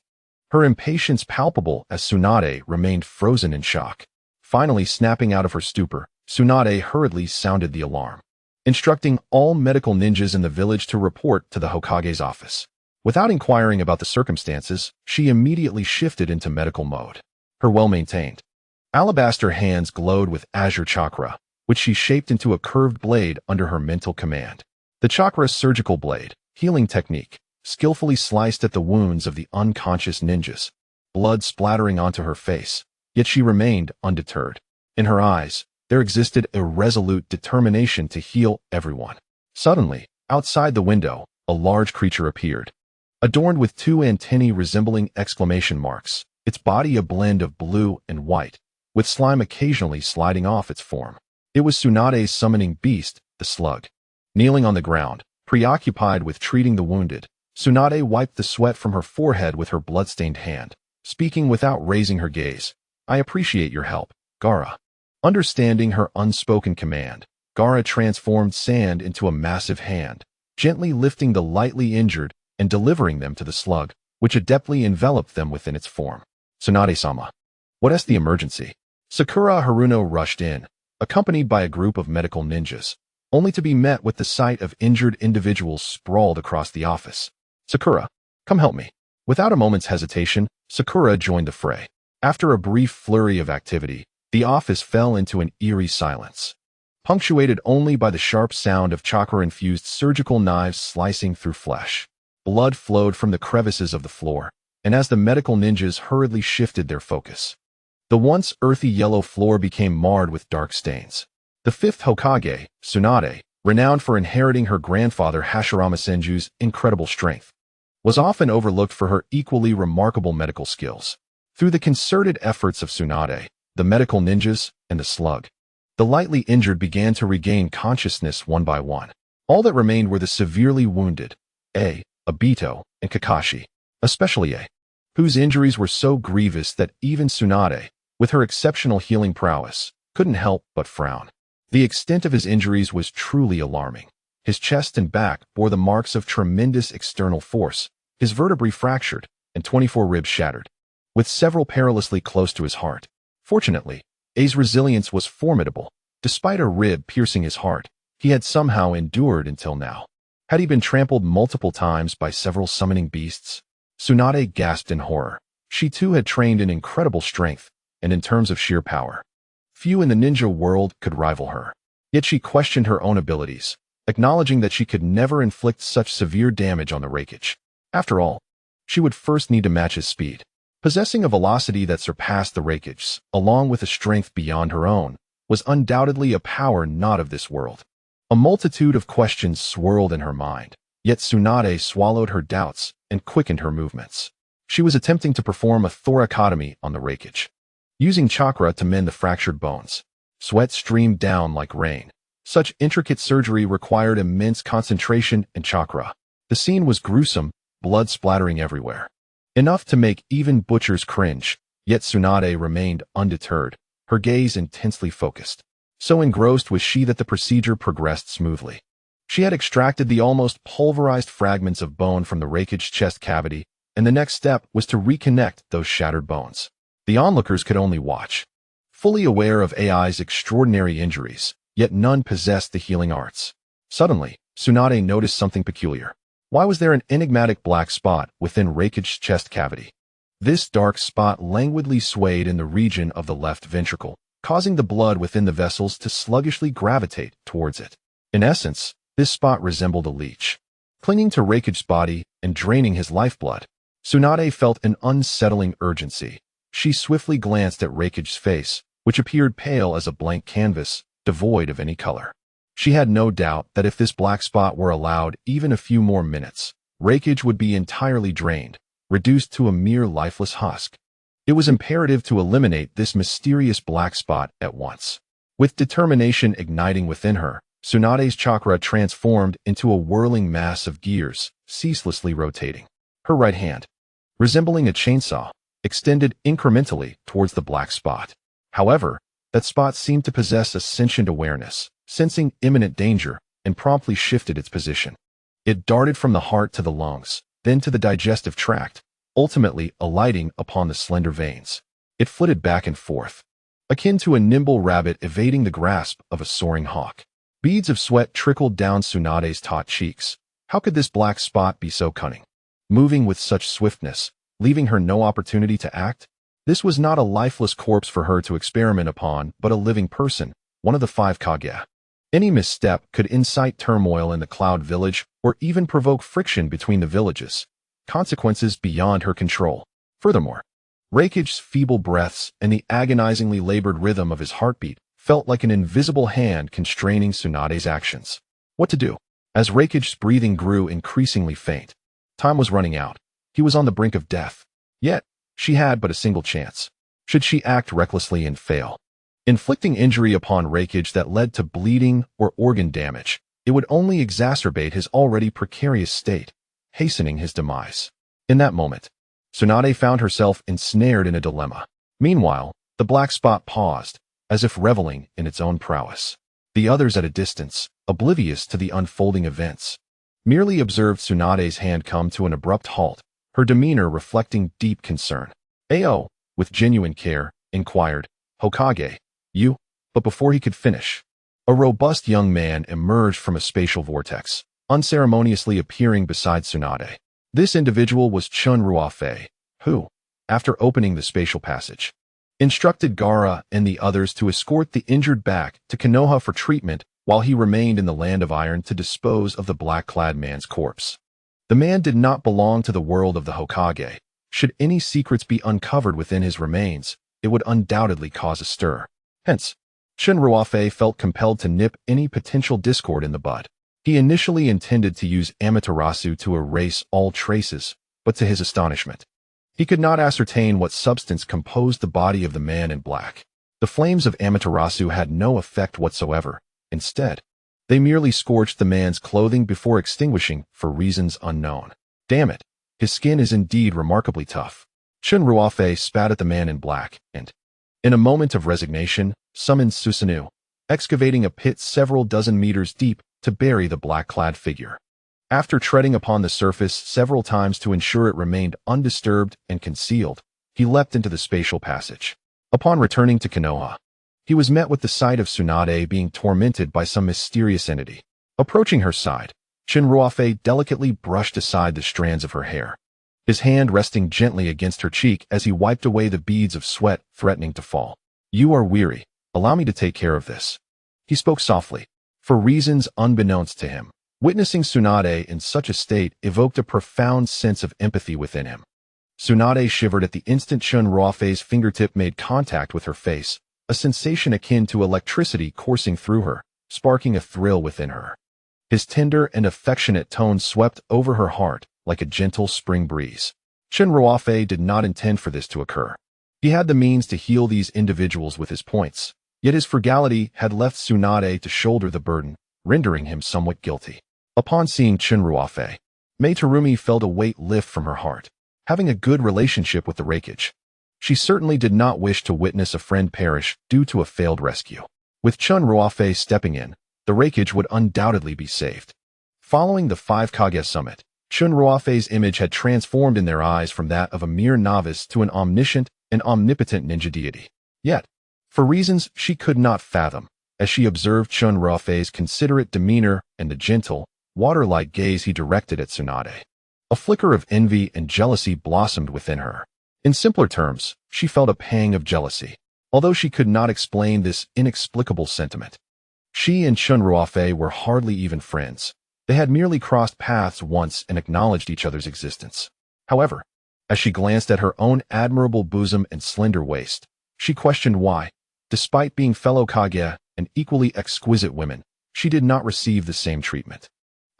her impatience palpable as Tsunade remained frozen in shock. Finally snapping out of her stupor, Tsunade hurriedly sounded the alarm, instructing all medical ninjas in the village to report to the Hokage's office. Without inquiring about the circumstances, she immediately shifted into medical mode. Her well-maintained alabaster hands glowed with azure chakra, which she shaped into a curved blade under her mental command. The chakra's surgical blade, healing technique, skillfully sliced at the wounds of the unconscious ninjas, blood splattering onto her face, yet she remained undeterred. In her eyes, there existed a resolute determination to heal everyone. Suddenly, outside the window, a large creature appeared, adorned with two antennae resembling exclamation marks, its body a blend of blue and white, with slime occasionally sliding off its form. It was Tsunade's summoning beast, the slug. Kneeling on the ground, preoccupied with treating the wounded, Tsunade wiped the sweat from her forehead with her blood-stained hand, speaking without raising her gaze. I appreciate your help, Gaara. Understanding her unspoken command, Gaara transformed sand into a massive hand, gently lifting the lightly injured and delivering them to the slug, which adeptly enveloped them within its form. Tsunade-sama, what is the emergency? Sakura Haruno rushed in, accompanied by a group of medical ninjas, only to be met with the sight of injured individuals sprawled across the office. Sakura, come help me. Without a moment's hesitation, Sakura joined the fray. After a brief flurry of activity, the office fell into an eerie silence, punctuated only by the sharp sound of chakra-infused surgical knives slicing through flesh. Blood flowed from the crevices of the floor, and as the medical ninjas hurriedly shifted their focus, the once earthy yellow floor became marred with dark stains. The fifth Hokage, Tsunade, renowned for inheriting her grandfather Hashirama Senju's incredible strength, was often overlooked for her equally remarkable medical skills. Through the concerted efforts of Tsunade, the medical ninjas, and the slug, the lightly injured began to regain consciousness one by one. All that remained were the severely wounded, Obito, and Kakashi, especially whose injuries were so grievous that even Tsunade, with her exceptional healing prowess, couldn't help but frown. The extent of his injuries was truly alarming. His chest and back bore the marks of tremendous external force, his vertebrae fractured, and 24 ribs shattered, with several perilously close to his heart. Fortunately, A's resilience was formidable. Despite a rib piercing his heart, he had somehow endured until now. Had he been trampled multiple times by several summoning beasts? Tsunade gasped in horror. She too had trained in incredible strength, and in terms of sheer power, few in the ninja world could rival her. Yet she questioned her own abilities, acknowledging that she could never inflict such severe damage on the Reikage. After all, she would first need to match his speed. Possessing a velocity that surpassed the Reikage's, along with a strength beyond her own, was undoubtedly a power not of this world. A multitude of questions swirled in her mind, yet Tsunade swallowed her doubts and quickened her movements. She was attempting to perform a thoracotomy on the Reikage, using chakra to mend the fractured bones. Sweat streamed down like rain. Such intricate surgery required immense concentration and chakra. The scene was gruesome, blood splattering everywhere. Enough to make even butchers cringe, yet Tsunade remained undeterred, her gaze intensely focused. So engrossed was she that the procedure progressed smoothly. She had extracted the almost pulverized fragments of bone from the Reikage's chest cavity, and the next step was to reconnect those shattered bones. The onlookers could only watch, fully aware of AI's extraordinary injuries, yet none possessed the healing arts. Suddenly, Tsunade noticed something peculiar. Why was there an enigmatic black spot within Reikage's chest cavity? This dark spot languidly swayed in the region of the left ventricle, causing the blood within the vessels to sluggishly gravitate towards it. In essence, this spot resembled a leech, clinging to Reikage's body and draining his lifeblood. Tsunade felt an unsettling urgency. She swiftly glanced at Reikage's face, which appeared pale as a blank canvas, devoid of any color. She had no doubt that if this black spot were allowed even a few more minutes, Reikage would be entirely drained, reduced to a mere lifeless husk. It was imperative to eliminate this mysterious black spot at once. With determination igniting within her, Tsunade's chakra transformed into a whirling mass of gears, ceaselessly rotating. Her right hand, resembling a chainsaw, extended incrementally towards the black spot. However, that spot seemed to possess a sentient awareness, sensing imminent danger, and promptly shifted its position. It darted from the heart to the lungs, then to the digestive tract, ultimately alighting upon the slender veins. It flitted back and forth, akin to a nimble rabbit evading the grasp of a soaring hawk. Beads of sweat trickled down Tsunade's taut cheeks. How could this black spot be so cunning, moving with such swiftness, leaving her no opportunity to act? This was not a lifeless corpse for her to experiment upon, but a living person, one of the 5 Kage. Any misstep could incite turmoil in the Cloud Village or even provoke friction between the villages, consequences beyond her control. Furthermore, Reikage's feeble breaths and the agonizingly labored rhythm of his heartbeat felt like an invisible hand constraining Tsunade's actions. What to do? As Reikage's breathing grew increasingly faint, time was running out. He was on the brink of death. Yet, she had but a single chance. Should she act recklessly and fail, inflicting injury upon Reikage that led to bleeding or organ damage, it would only exacerbate his already precarious state, hastening his demise. In that moment, Tsunade found herself ensnared in a dilemma. Meanwhile, the black spot paused, as if reveling in its own prowess. The others at a distance, oblivious to the unfolding events, merely observed Tsunade's hand come to an abrupt halt, her demeanor reflecting deep concern. Ao, with genuine care, inquired, "Hokage, you?" But before he could finish, a robust young man emerged from a spatial vortex, unceremoniously appearing beside Tsunade. This individual was Chen Ruofei, who, after opening the spatial passage, instructed Gaara and the others to escort the injured back to Konoha for treatment while he remained in the Land of Iron to dispose of the black-clad man's corpse. The man did not belong to the world of the Hokage. Should any secrets be uncovered within his remains, it would undoubtedly cause a stir. Hence, Chen Ruofei felt compelled to nip any potential discord in the bud. He initially intended to use Amaterasu to erase all traces, but to his astonishment, he could not ascertain what substance composed the body of the man in black. The flames of Amaterasu had no effect whatsoever. Instead, they merely scorched the man's clothing before extinguishing for reasons unknown. Damn it, his skin is indeed remarkably tough. Chen Ruofei spat at the man in black and, in a moment of resignation, summoned Susanoo, excavating a pit several dozen meters deep to bury the black-clad figure. After treading upon the surface several times to ensure it remained undisturbed and concealed, he leapt into the spatial passage. Upon returning to Konoha, he was met with the sight of Tsunade being tormented by some mysterious entity. Approaching her side, Chen Ruofei delicately brushed aside the strands of her hair, his hand resting gently against her cheek as he wiped away the beads of sweat threatening to fall. "You are weary. Allow me to take care of this." He spoke softly, for reasons unbeknownst to him. Witnessing Tsunade in such a state evoked a profound sense of empathy within him. Tsunade shivered at the instant Chen Ruofei's fingertip made contact with her face, a sensation akin to electricity coursing through her, sparking a thrill within her. His tender and affectionate tone swept over her heart like a gentle spring breeze. Chen Ruofei did not intend for this to occur. He had the means to heal these individuals with his points, yet his frugality had left Tsunade to shoulder the burden, rendering him somewhat guilty. Upon seeing Chen Ruofei, Mei Terumi felt a weight lift from her heart. Having a good relationship with the Raikage, she certainly did not wish to witness a friend perish due to a failed rescue. With Chen Ruofei stepping in, the Raikage would undoubtedly be saved. Following the 5 Kage summit, Chen Ruofei's image had transformed in their eyes from that of a mere novice to an omniscient and omnipotent ninja deity. Yet, for reasons she could not fathom, as she observed Chen Ruofei's considerate demeanor and the gentle, water-like gaze he directed at Tsunade, a flicker of envy and jealousy blossomed within her. In simpler terms, she felt a pang of jealousy, although she could not explain this inexplicable sentiment. She and Chen Ruofei were hardly even friends. They had merely crossed paths once and acknowledged each other's existence. However, as she glanced at her own admirable bosom and slender waist, she questioned why, despite being fellow Kage and equally exquisite women, she did not receive the same treatment.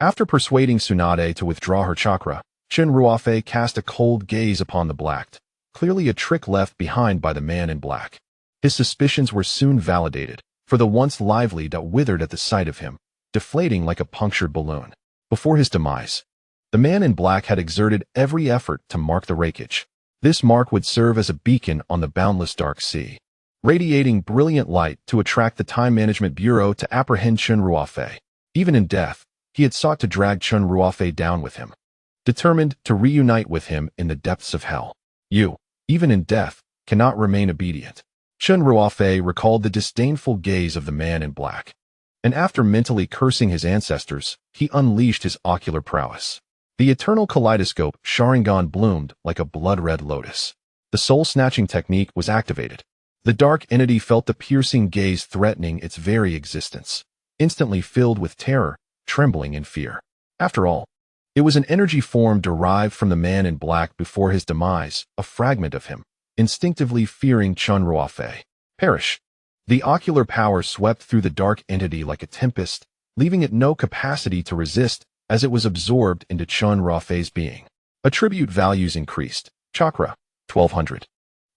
After persuading Tsunade to withdraw her chakra, Chen Ruofei cast a cold gaze upon the black, clearly a trick left behind by the man in black. His suspicions were soon validated, for the once lively dot withered at the sight of him, deflating like a punctured balloon. Before his demise, the man in black had exerted every effort to mark the Raikage. This mark would serve as a beacon on the boundless dark sea, radiating brilliant light to attract the Time Management Bureau to apprehend Chen Ruofei. Even in death, he had sought to drag Chen Ruofei down with him, determined to reunite with him in the depths of hell. You, even in death, cannot remain obedient. Chen Ruofei recalled the disdainful gaze of the man in black, and after mentally cursing his ancestors, he unleashed his ocular prowess. The eternal kaleidoscope Sharingan bloomed like a blood-red lotus. The soul-snatching technique was activated. The dark entity felt the piercing gaze threatening its very existence, instantly filled with terror, trembling in fear. After all, it was an energy form derived from the man in black before his demise, a fragment of him, instinctively fearing Chen Ruofei perish. The ocular power swept through the dark entity like a tempest, leaving it no capacity to resist as it was absorbed into Chen Ruofei's being. Attribute values increased. Chakra, 1200.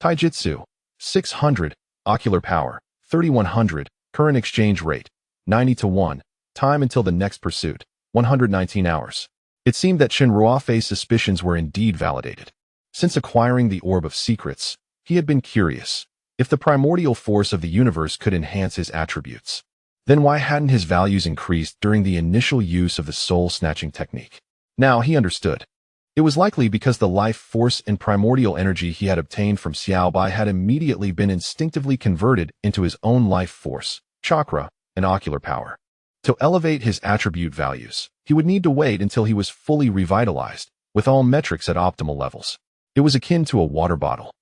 Taijutsu, 600. Ocular power, 3100. Current exchange rate, 90-1. Time until the next pursuit, 119 hours. It seemed that Chen Ruofei's suspicions were indeed validated. Since acquiring the Orb of Secrets, he had been curious. If the primordial force of the universe could enhance his attributes, then why hadn't his values increased during the initial use of the soul-snatching technique? Now he understood. It was likely because the life force and primordial energy he had obtained from Xiaobai had immediately been instinctively converted into his own life force, chakra, and ocular power. To elevate his attribute values, he would need to wait until he was fully revitalized, with all metrics at optimal levels. It was akin to a water bottle.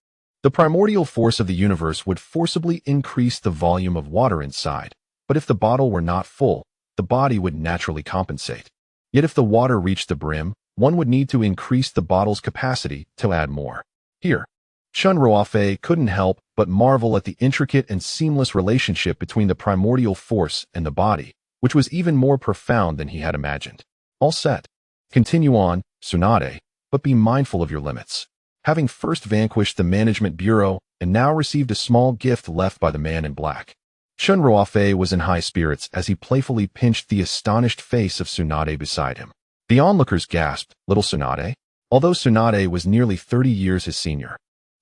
The primordial force of the universe would forcibly increase the volume of water inside, but if the bottle were not full, the body would naturally compensate. Yet if the water reached the brim, one would need to increase the bottle's capacity to add more. Here, Chen Ruofei couldn't help but marvel at the intricate and seamless relationship between the primordial force and the body, which was even more profound than he had imagined. All set. Continue on, Tsunade, but be mindful of your limits. Having first vanquished the Management Bureau and now received a small gift left by the man in black, Chen Ruofei was in high spirits as he playfully pinched the astonished face of Tsunade beside him. The onlookers gasped, "Little Tsunade?" Although Tsunade was nearly 30 years his senior.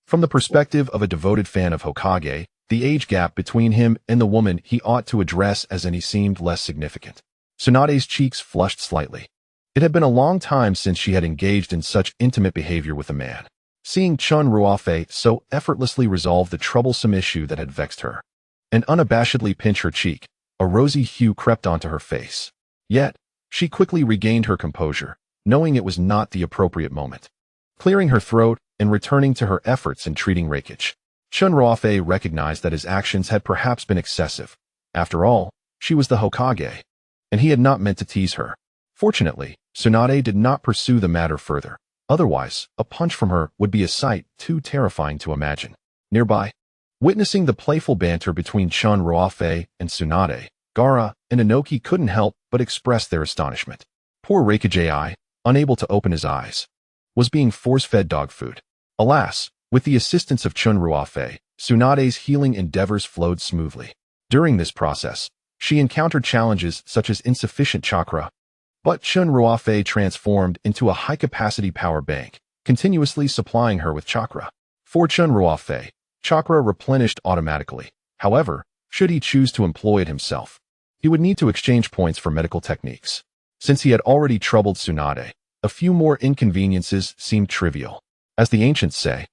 From the perspective of a devoted fan of Hokage, the age gap between him and the woman he ought to address as any seemed less significant. Tsunade's cheeks flushed slightly. It had been a long time since she had engaged in such intimate behavior with a man. Seeing Chen Ruofei so effortlessly resolve the troublesome issue that had vexed her, and unabashedly pinch her cheek, a rosy hue crept onto her face. Yet, she quickly regained her composure, knowing it was not the appropriate moment. Clearing her throat and returning to her efforts in treating Reikage, Chen Ruofei recognized that his actions had perhaps been excessive. After all, she was the Hokage, and he had not meant to tease her. Fortunately, Tsunade did not pursue the matter further. Otherwise, a punch from her would be a sight too terrifying to imagine. Nearby, witnessing the playful banter between Chen Ruofei and Tsunade, Gaara and Inoki couldn't help but express their astonishment. Poor Reikage, unable to open his eyes, was being force-fed dog food. Alas, with the assistance of Chen Ruofei, Tsunade's healing endeavors flowed smoothly. During this process, she encountered challenges such as insufficient chakra, but Chen Ruofei transformed into a high-capacity power bank, continuously supplying her with chakra. For Chen Ruofei, chakra replenished automatically. However, should he choose to employ it himself, he would need to exchange points for medical techniques. Since he had already troubled Tsunade, a few more inconveniences seemed trivial. As the ancients say,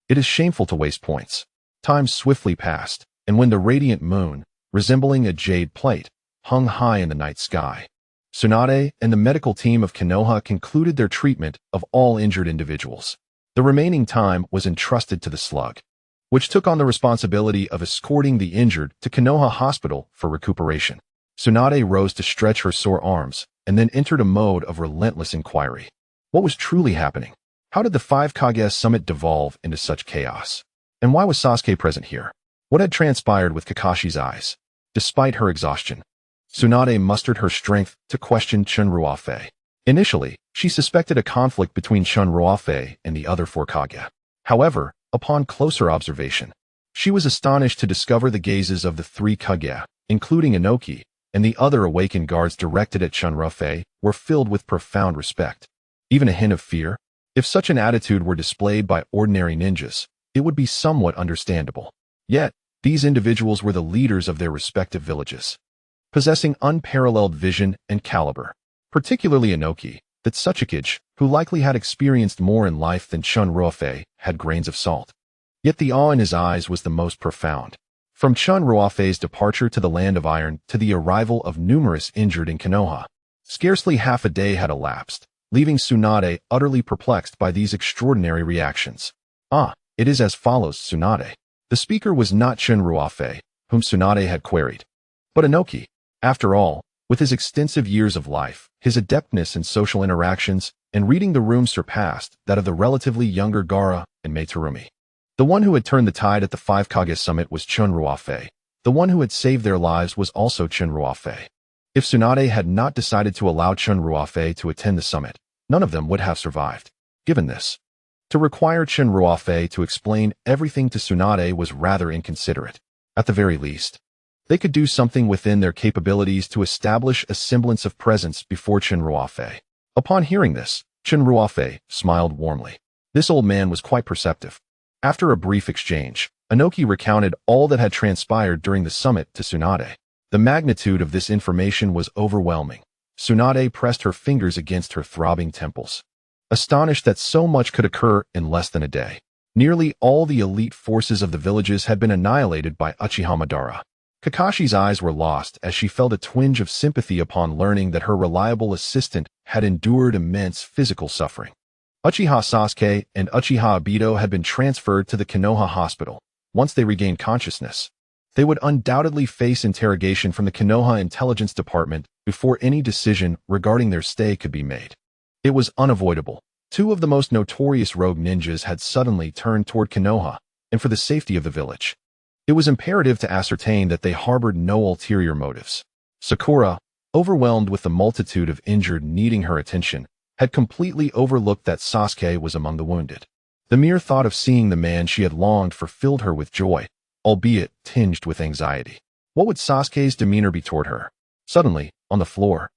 it is shameful to waste points. Time swiftly passed, and when the radiant moon, resembling a jade plate, hung high in the night sky, Tsunade and the medical team of Konoha concluded their treatment of all injured individuals. The remaining time was entrusted to the slug, which took on the responsibility of escorting the injured to Konoha Hospital for recuperation. Tsunade rose to stretch her sore arms, and then entered a mode of relentless inquiry. What was truly happening? How did the Five Kage summit devolve into such chaos? And why was Sasuke present here? What had transpired with Kakashi's eyes? Despite her exhaustion, Tsunade mustered her strength to question Chen Ruofei. Initially, she suspected a conflict between Chen Ruofei and the other four Kage. However, upon closer observation, she was astonished to discover the gazes of the three Kage, including Inoki, and the other awakened guards directed at Chen Ruofei, were filled with profound respect. Even a hint of fear? If such an attitude were displayed by ordinary ninjas, it would be somewhat understandable. Yet, these individuals were the leaders of their respective villages, possessing unparalleled vision and caliber, particularly Inoki, that Sasuke, who likely had experienced more in life than Chen Ruofei, had grains of salt. Yet the awe in his eyes was the most profound. From Chen Ruofei's departure to the Land of Iron to the arrival of numerous injured in Konoha, scarcely half a day had elapsed, leaving Tsunade utterly perplexed by these extraordinary reactions. It is as follows, Tsunade. The speaker was not Chen Ruofei, whom Tsunade had queried, but Inoki. After all, with his extensive years of life, his adeptness in social interactions, and reading the room surpassed that of the relatively younger Gaara and Meitarumi. The one who had turned the tide at the Five Kage summit was Chen Ruofei. The one who had saved their lives was also Chen Ruofei. If Tsunade had not decided to allow Chen Ruofei to attend the summit, none of them would have survived. Given this, to require Chen Ruofei to explain everything to Tsunade was rather inconsiderate. At the very least, they could do something within their capabilities to establish a semblance of presence before Chen Ruofei. Upon hearing this, Chen Ruofei smiled warmly. This old man was quite perceptive. After a brief exchange, Inoki recounted all that had transpired during the summit to Tsunade. The magnitude of this information was overwhelming. Tsunade pressed her fingers against her throbbing temples, astonished that so much could occur in less than a day. Nearly all the elite forces of the villages had been annihilated by Uchiha Madara. Kakashi's eyes were lost as she felt a twinge of sympathy upon learning that her reliable assistant had endured immense physical suffering. Uchiha Sasuke and Uchiha Obito had been transferred to the Konoha Hospital. Once they regained consciousness, they would undoubtedly face interrogation from the Konoha Intelligence Department before any decision regarding their stay could be made. It was unavoidable. Two of the most notorious rogue ninjas had suddenly turned toward Konoha, and for the safety of the village, it was imperative to ascertain that they harbored no ulterior motives. Sakura, overwhelmed with the multitude of injured needing her attention, had completely overlooked that Sasuke was among the wounded. The mere thought of seeing the man she had longed for filled her with joy, albeit tinged with anxiety. What would Sasuke's demeanor be toward her? Suddenly, on the floor,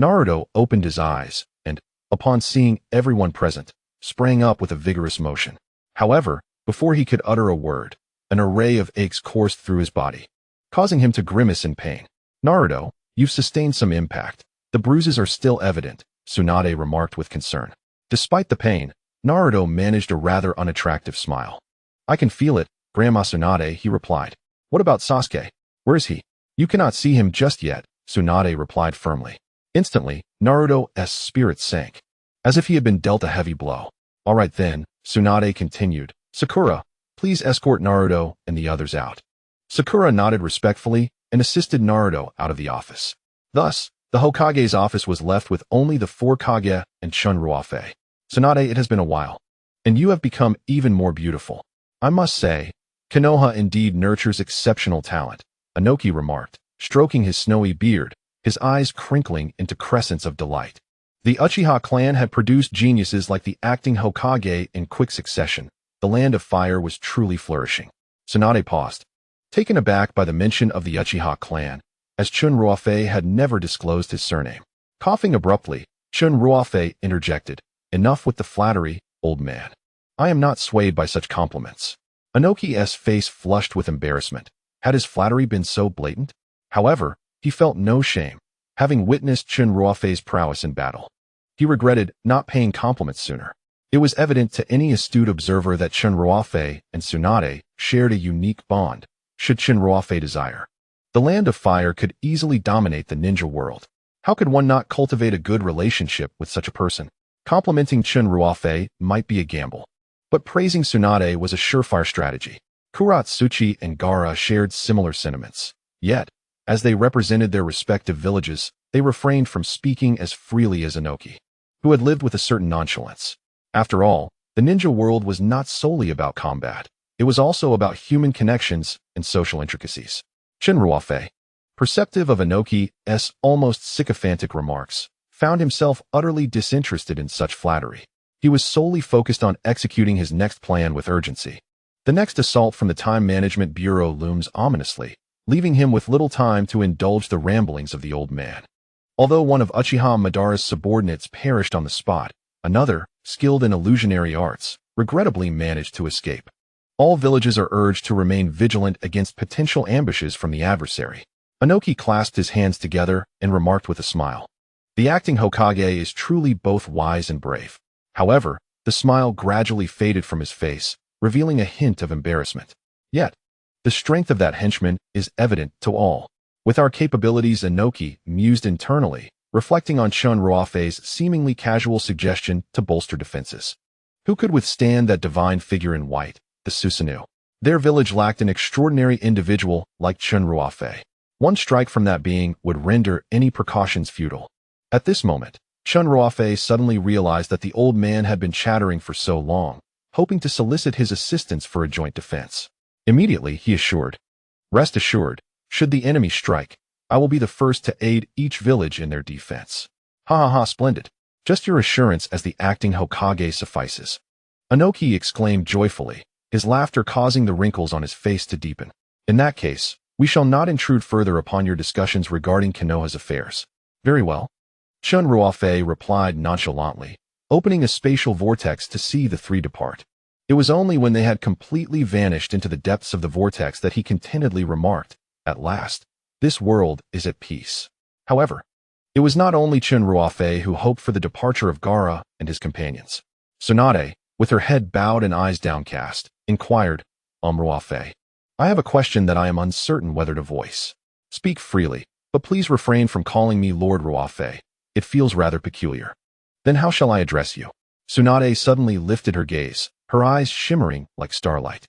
Naruto opened his eyes and, upon seeing everyone present, sprang up with a vigorous motion. However, before he could utter a word, an array of aches coursed through his body, causing him to grimace in pain. Naruto, you've sustained some impact. The bruises are still evident, Tsunade remarked with concern. Despite the pain, Naruto managed a rather unattractive smile. I can feel it, Grandma Tsunade, he replied. What about Sasuke? Where is he? You cannot see him just yet, Tsunade replied firmly. Instantly, Naruto's spirits sank, as if he had been dealt a heavy blow. All right then, Tsunade continued. Sakura, please escort Naruto and the others out. Sakura nodded respectfully and assisted Naruto out of the office. Thus, the Hokage's office was left with only the four Kage and Chen Ruofei. Tsunade, it has been a while, and you have become even more beautiful. I must say, Konoha indeed nurtures exceptional talent, Inoki remarked, stroking his snowy beard, his eyes crinkling into crescents of delight. The Uchiha clan had produced geniuses like the acting Hokage in quick succession. The land of fire was truly flourishing. Tsunade paused, taken aback by the mention of the Uchiha clan, as Chen Ruofei had never disclosed his surname. Coughing abruptly, Chen Ruofei interjected, Enough with the flattery, old man. I am not swayed by such compliments. Inoki's face flushed with embarrassment. Had his flattery been so blatant? However, he felt no shame, having witnessed Chen Ruofei's prowess in battle. He regretted not paying compliments sooner. It was evident to any astute observer that Chen Ruofei and Tsunade shared a unique bond, should Chen Ruofei desire. The land of fire could easily dominate the ninja world. How could one not cultivate a good relationship with such a person? Complimenting Chen Ruofei might be a gamble, but praising Tsunade was a surefire strategy. Kuratsuchi and Gaara shared similar sentiments. Yet, as they represented their respective villages, they refrained from speaking as freely as Inoki, who had lived with a certain nonchalance. After all, the ninja world was not solely about combat. It was also about human connections and social intricacies. Chen Ruofei, perceptive of Inoki's almost sycophantic remarks, found himself utterly disinterested in such flattery. He was solely focused on executing his next plan with urgency. The next assault from the Time Management Bureau looms ominously, leaving him with little time to indulge the ramblings of the old man. Although one of Uchiha Madara's subordinates perished on the spot, another, skilled in illusionary arts, regrettably managed to escape. All villages are urged to remain vigilant against potential ambushes from the adversary. Inoki clasped his hands together and remarked with a smile. The acting Hokage is truly both wise and brave. However, the smile gradually faded from his face, revealing a hint of embarrassment. Yet, the strength of that henchman is evident to all. With our capabilities, Inoki mused internally, reflecting on Chen Ruofei's seemingly casual suggestion to bolster defenses. Who could withstand that divine figure in white, the Susanoo? Their village lacked an extraordinary individual like Chen Ruofei. One strike from that being would render any precautions futile. At this moment, Chen Ruofei suddenly realized that the old man had been chattering for so long, hoping to solicit his assistance for a joint defense. Immediately, he assured, Rest assured, should the enemy strike, I will be the first to aid each village in their defense. Ha ha ha, splendid. Just your assurance as the acting Hokage suffices. Inoki exclaimed joyfully, his laughter causing the wrinkles on his face to deepen. In that case, we shall not intrude further upon your discussions regarding Konoha's affairs. Very well. Chen Ruofei replied nonchalantly, opening a spatial vortex to see the three depart. It was only when they had completely vanished into the depths of the vortex that he contentedly remarked, At last, this world is at peace. However, it was not only Chen Ruofei who hoped for the departure of Gaara and his companions. Tsunade, with her head bowed and eyes downcast, inquired, Ruofei, I have a question that I am uncertain whether to voice. Speak freely, but please refrain from calling me Lord Ruofei. It feels rather peculiar. Then how shall I address you? Tsunade suddenly lifted her gaze, her eyes shimmering like starlight.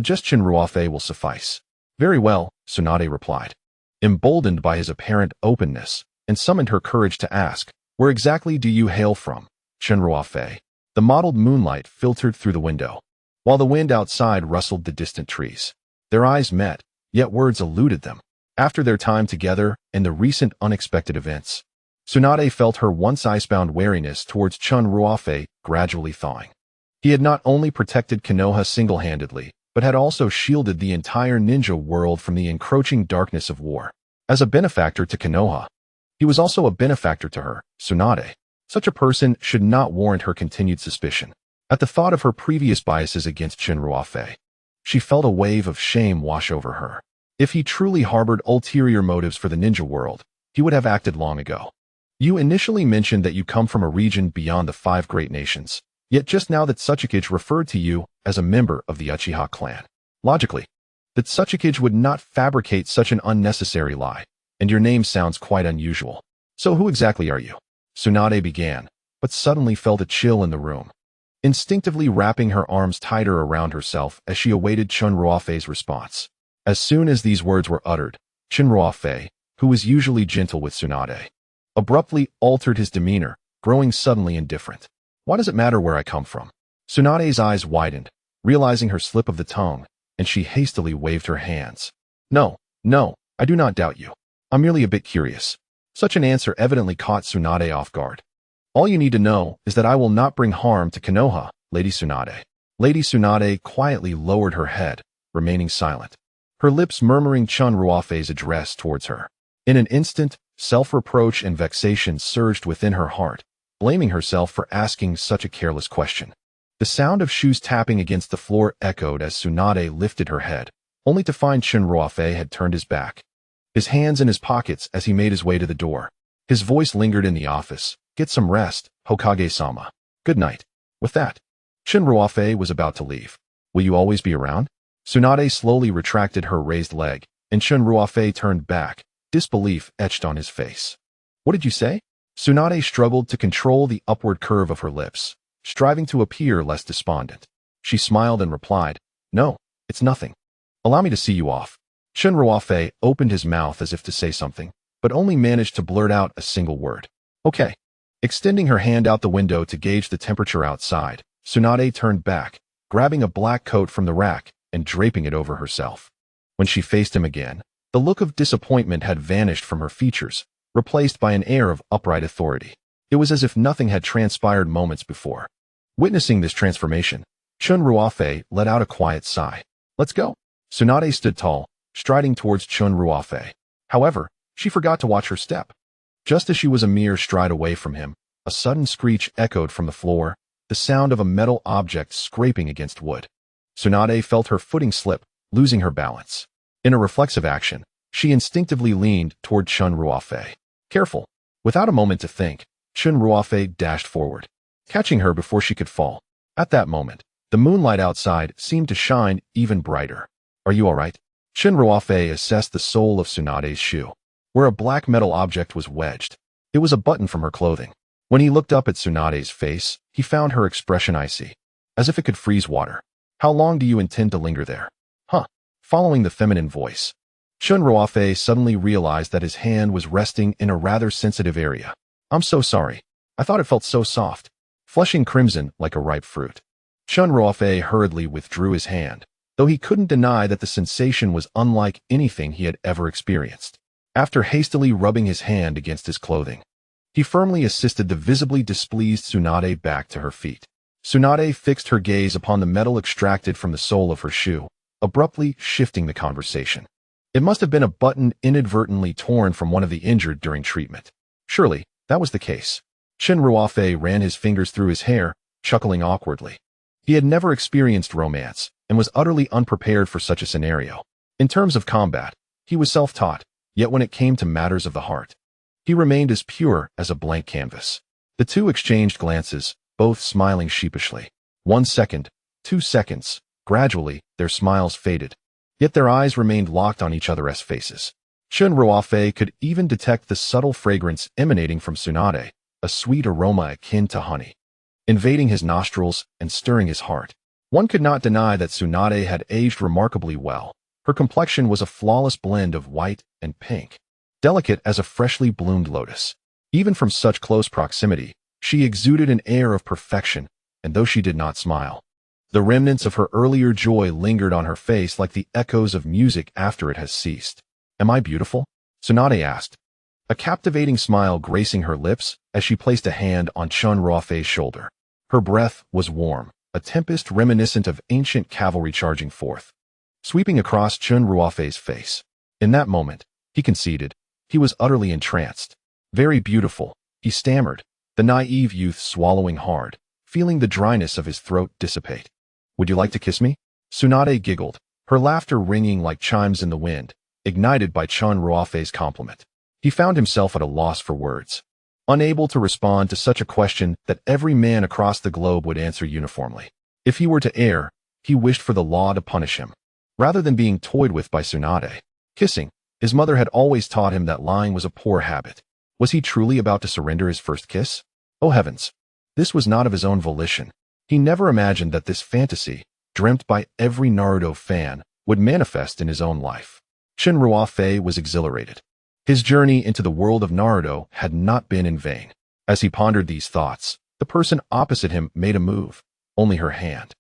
Just Chen Ruofei will suffice. Very well, Tsunade replied, emboldened by his apparent openness, and summoned her courage to ask, Where exactly do you hail from, Chen Ruofei? The mottled moonlight filtered through the window, while the wind outside rustled the distant trees. Their eyes met, yet words eluded them. After their time together and the recent unexpected events, Tsunade felt her once icebound wariness towards Chen Ruofei gradually thawing. He had not only protected Konoha single-handedly, but had also shielded the entire ninja world from the encroaching darkness of war. As a benefactor to Konoha, he was also a benefactor to her, Tsunade. Such a person should not warrant her continued suspicion. At the thought of her previous biases against Chen Ruofei, she felt a wave of shame wash over her. If he truly harbored ulterior motives for the ninja world, he would have acted long ago. You initially mentioned that you come from a region beyond the 5 great nations, yet just now that Sasuke referred to you as a member of the Uchiha clan. Logically, that Sasuke would not fabricate such an unnecessary lie, and your name sounds quite unusual. So who exactly are you? Tsunade began, but suddenly felt a chill in the room. Instinctively wrapping her arms tighter around herself as she awaited Chen Ruofei's response. As soon as these words were uttered, Chen Ruofei, who was usually gentle with Tsunade, abruptly altered his demeanor, growing suddenly indifferent. Why does it matter where I come from? Tsunade's eyes widened, realizing her slip of the tongue, and she hastily waved her hands. No, I do not doubt you. I'm merely a bit curious. Such an answer evidently caught Tsunade off guard. All you need to know is that I will not bring harm to Konoha, Lady Tsunade. Lady Tsunade quietly lowered her head, remaining silent, her lips murmuring Chen Ruofei's address towards her. In an instant, self-reproach and vexation surged within her heart, blaming herself for asking such a careless question. The sound of shoes tapping against the floor echoed as Tsunade lifted her head, only to find Chen Ruofei had turned his back, his hands in his pockets as he made his way to the door. His voice lingered in the office. Get some rest, Hokage-sama. Good night. With that, Chen Ruofei was about to leave. Will you always be around? Tsunade slowly retracted her raised leg, and Chen Ruofei turned back, disbelief etched on his face. What did you say? Tsunade struggled to control the upward curve of her lips, striving to appear less despondent. She smiled and replied, No, it's nothing. Allow me to see you off. Chen Ruofei opened his mouth as if to say something, but only managed to blurt out a single word. Okay. Extending her hand out the window to gauge the temperature outside, Tsunade turned back, grabbing a black coat from the rack and draping it over herself. When she faced him again, the look of disappointment had vanished from her features, replaced by an air of upright authority. It was as if nothing had transpired moments before. Witnessing this transformation, Chen Ruofei let out a quiet sigh. Let's go. Tsunade stood tall, striding towards Chen Ruofei. However, she forgot to watch her step. Just as she was a mere stride away from him, a sudden screech echoed from the floor, the sound of a metal object scraping against wood. Tsunade felt her footing slip, losing her balance. In a reflexive action, she instinctively leaned toward Chen Ruofei. Careful. Without a moment to think, Chen Ruofei dashed forward, catching her before she could fall. At that moment, the moonlight outside seemed to shine even brighter. Are you all right? Chen Ruofei assessed the sole of Tsunade's shoe, where a black metal object was wedged. It was a button from her clothing. When he looked up at Tsunade's face, he found her expression icy, as if it could freeze water. How long do you intend to linger there? Following the feminine voice, Chen Ruofei suddenly realized that his hand was resting in a rather sensitive area. I'm so sorry. I thought it felt so soft, flushing crimson like a ripe fruit. Chen Ruofei hurriedly withdrew his hand, though he couldn't deny that the sensation was unlike anything he had ever experienced. After hastily rubbing his hand against his clothing, he firmly assisted the visibly displeased Tsunade back to her feet. Tsunade fixed her gaze upon the metal extracted from the sole of her shoe, abruptly shifting the conversation. It must have been a button inadvertently torn from one of the injured during treatment. Surely, that was the case. Chen Ruofei ran his fingers through his hair, chuckling awkwardly. He had never experienced romance, and was utterly unprepared for such a scenario. In terms of combat, he was self-taught, yet when it came to matters of the heart, he remained as pure as a blank canvas. The two exchanged glances, both smiling sheepishly. 1 second, 2 seconds, gradually, their smiles faded, yet their eyes remained locked on each other's faces. Chen Ruofei could even detect the subtle fragrance emanating from Tsunade, a sweet aroma akin to honey, invading his nostrils and stirring his heart. One could not deny that Tsunade had aged remarkably well. Her complexion was a flawless blend of white and pink, delicate as a freshly bloomed lotus. Even from such close proximity, she exuded an air of perfection, and though she did not smile, the remnants of her earlier joy lingered on her face like the echoes of music after it has ceased. Am I beautiful? Tsunade asked, a captivating smile gracing her lips as she placed a hand on Chen Ruofei's shoulder. Her breath was warm, a tempest reminiscent of ancient cavalry charging forth, sweeping across Chen Ruofei's face. In that moment, he conceded, he was utterly entranced. Very beautiful, he stammered, the naive youth swallowing hard, feeling the dryness of his throat dissipate. Would you like to kiss me? Tsunade giggled, her laughter ringing like chimes in the wind, ignited by Chen Ruofei's compliment. He found himself at a loss for words. unable to respond to such a question that every man across the globe would answer uniformly. If he were to err, he wished for the law to punish him, rather than being toyed with by Tsunade. Kissing. His mother had always taught him that lying was a poor habit. Was he truly about to surrender his first kiss? Oh heavens! This was not of his own volition. He never imagined that this fantasy, dreamt by every Naruto fan, would manifest in his own life. Chen Ruofei was exhilarated. His journey into the world of Naruto had not been in vain. As he pondered these thoughts, the person opposite him made a move, only her hand.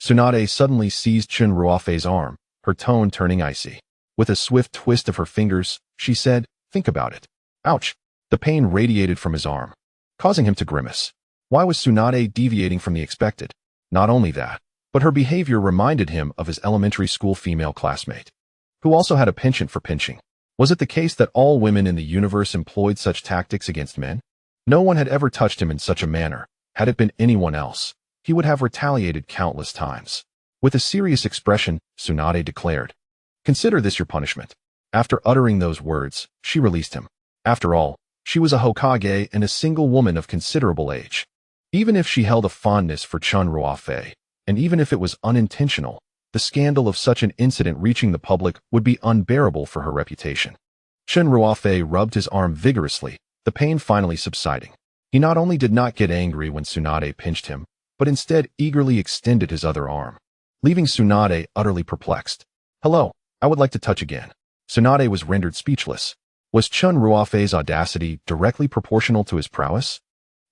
Tsunade suddenly seized Chen Ruofei's arm, her tone turning icy. With a swift twist of her fingers, she said, "Think about it." Ouch! The pain radiated from his arm, causing him to grimace. Why was Tsunade deviating from the expected? Not only that, but her behavior reminded him of his elementary school female classmate, who also had a penchant for pinching. Was it the case that all women in the universe employed such tactics against men? No one had ever touched him in such a manner. Had it been anyone else, he would have retaliated countless times. With a serious expression, Tsunade declared, "Consider this your punishment." After uttering those words, she released him. After all, she was a Hokage and a single woman of considerable age. Even if she held a fondness for Chen Ruofei, and even if it was unintentional, the scandal of such an incident reaching the public would be unbearable for her reputation. Chen Ruofei rubbed his arm vigorously, the pain finally subsiding. He not only did not get angry when Tsunade pinched him, but instead eagerly extended his other arm, leaving Tsunade utterly perplexed. "Hello, I would like to touch again." Tsunade was rendered speechless. Was Chen Ruofei's audacity directly proportional to his prowess?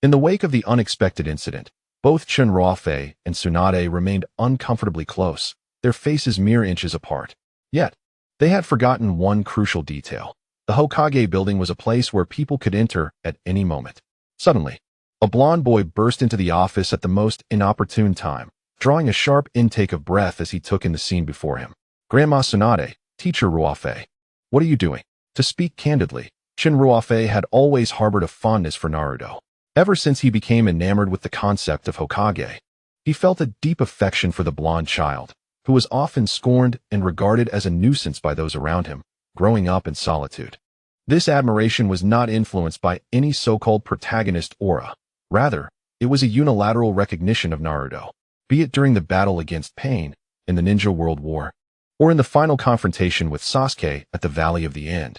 In the wake of the unexpected incident, both Chen Ruofei and Tsunade remained uncomfortably close, their faces mere inches apart. Yet, they had forgotten one crucial detail. The Hokage building was a place where people could enter at any moment. Suddenly, a blond boy burst into the office at the most inopportune time, drawing a sharp intake of breath as he took in the scene before him. "Grandma Tsunade, Teacher Ruofei. What are you doing?" To speak candidly, Chen Ruofei had always harbored a fondness for Naruto. Ever since he became enamored with the concept of Hokage, he felt a deep affection for the blonde child, who was often scorned and regarded as a nuisance by those around him, growing up in solitude. This admiration was not influenced by any so-called protagonist aura. Rather, it was a unilateral recognition of Naruto, be it during the battle against Pain, in the Ninja World War, or in the final confrontation with Sasuke at the Valley of the End.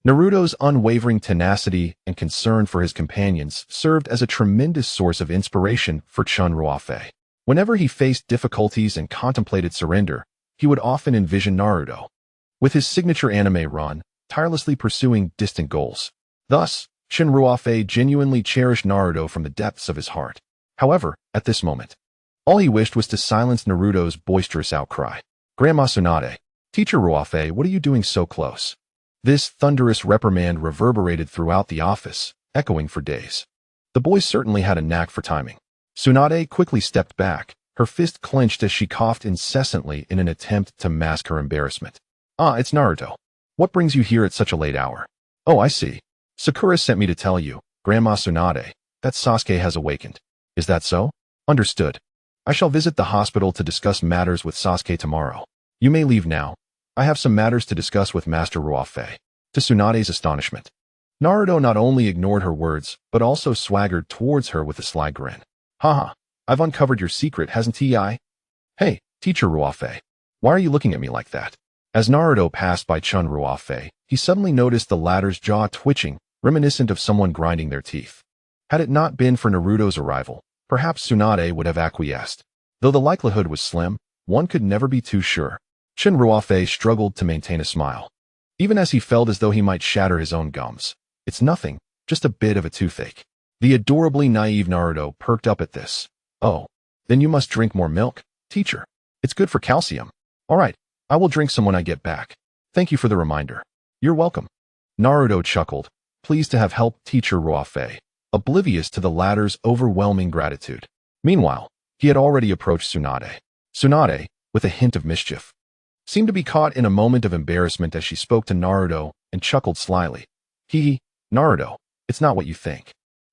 Naruto's unwavering tenacity and concern for his companions served as a tremendous source of inspiration for Chen Ruofei. Whenever he faced difficulties and contemplated surrender, he would often envision Naruto, with his signature anime run, tirelessly pursuing distant goals. Thus, Chen Ruofei genuinely cherished Naruto from the depths of his heart. However, at this moment, all he wished was to silence Naruto's boisterous outcry. "Grandma Tsunade, Teacher Ruofei, what are you doing so close?" This thunderous reprimand reverberated throughout the office, echoing for days. The boy certainly had a knack for timing. Tsunade quickly stepped back, her fist clenched as she coughed incessantly in an attempt to mask her embarrassment. "Ah, it's Naruto. What brings you here at such a late hour?" "Oh, I see. Sakura sent me to tell you, Grandma Tsunade, that Sasuke has awakened." "Is that so?" "Understood. I shall visit the hospital to discuss matters with Sasuke tomorrow. You may leave now. I have some matters to discuss with Master Ruofei." To Tsunade's astonishment, Naruto not only ignored her words, but also swaggered towards her with a sly grin. "Haha, I've uncovered your secret, hasn't he? Hey, Teacher Ruofei, why are you looking at me like that?" As Naruto passed by Chen Ruofei, he suddenly noticed the latter's jaw twitching, reminiscent of someone grinding their teeth. Had it not been for Naruto's arrival, perhaps Tsunade would have acquiesced. Though the likelihood was slim, one could never be too sure. Chen Ruofei struggled to maintain a smile, even as he felt as though he might shatter his own gums. "It's nothing, just a bit of a toothache." The adorably naive Naruto perked up at this. "Oh, then you must drink more milk, teacher. It's good for calcium." "All right, I will drink some when I get back. Thank you for the reminder." "You're welcome." Naruto chuckled, pleased to have helped Teacher Ruofei, oblivious to the latter's overwhelming gratitude. Meanwhile, he had already approached Tsunade. Tsunade, with a hint of mischief, seemed to be caught in a moment of embarrassment as she spoke to Naruto and chuckled slyly. Naruto, it's not what you think."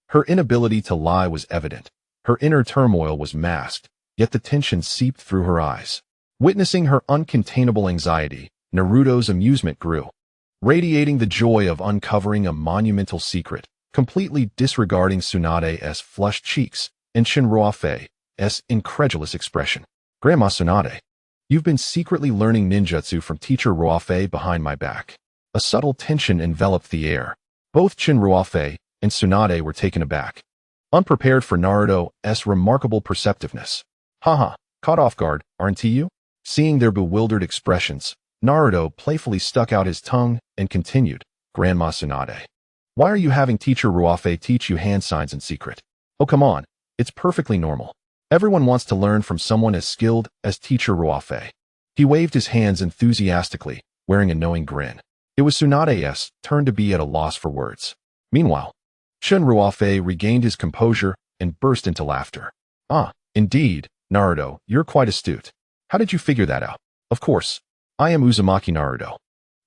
Her inability to lie was evident. Her inner turmoil was masked, yet the tension seeped through her eyes. Witnessing her uncontainable anxiety, Naruto's amusement grew. Radiating the joy of uncovering a monumental secret, completely disregarding Tsunade's flushed cheeks and Chen Ruofei's incredulous expression. Grandma Tsunade, you've been secretly learning ninjutsu from teacher Ruofei behind my back. A subtle tension enveloped the air. Both Chen Ruofei and Tsunade were taken aback, unprepared for Naruto's remarkable perceptiveness. Haha, caught off guard, aren't you? Seeing their bewildered expressions, Naruto playfully stuck out his tongue and continued, Grandma Tsunade, why are you having teacher Ruofei teach you hand signs in secret? Oh come on, it's perfectly normal. Everyone wants to learn from someone as skilled as teacher Ruofei. He waved his hands enthusiastically, wearing a knowing grin. It was Tsunade's turn to be at a loss for words. Meanwhile, Chen Ruofei regained his composure and burst into laughter. Ah, indeed, Naruto, you're quite astute. How did you figure that out? Of course, I am Uzumaki Naruto,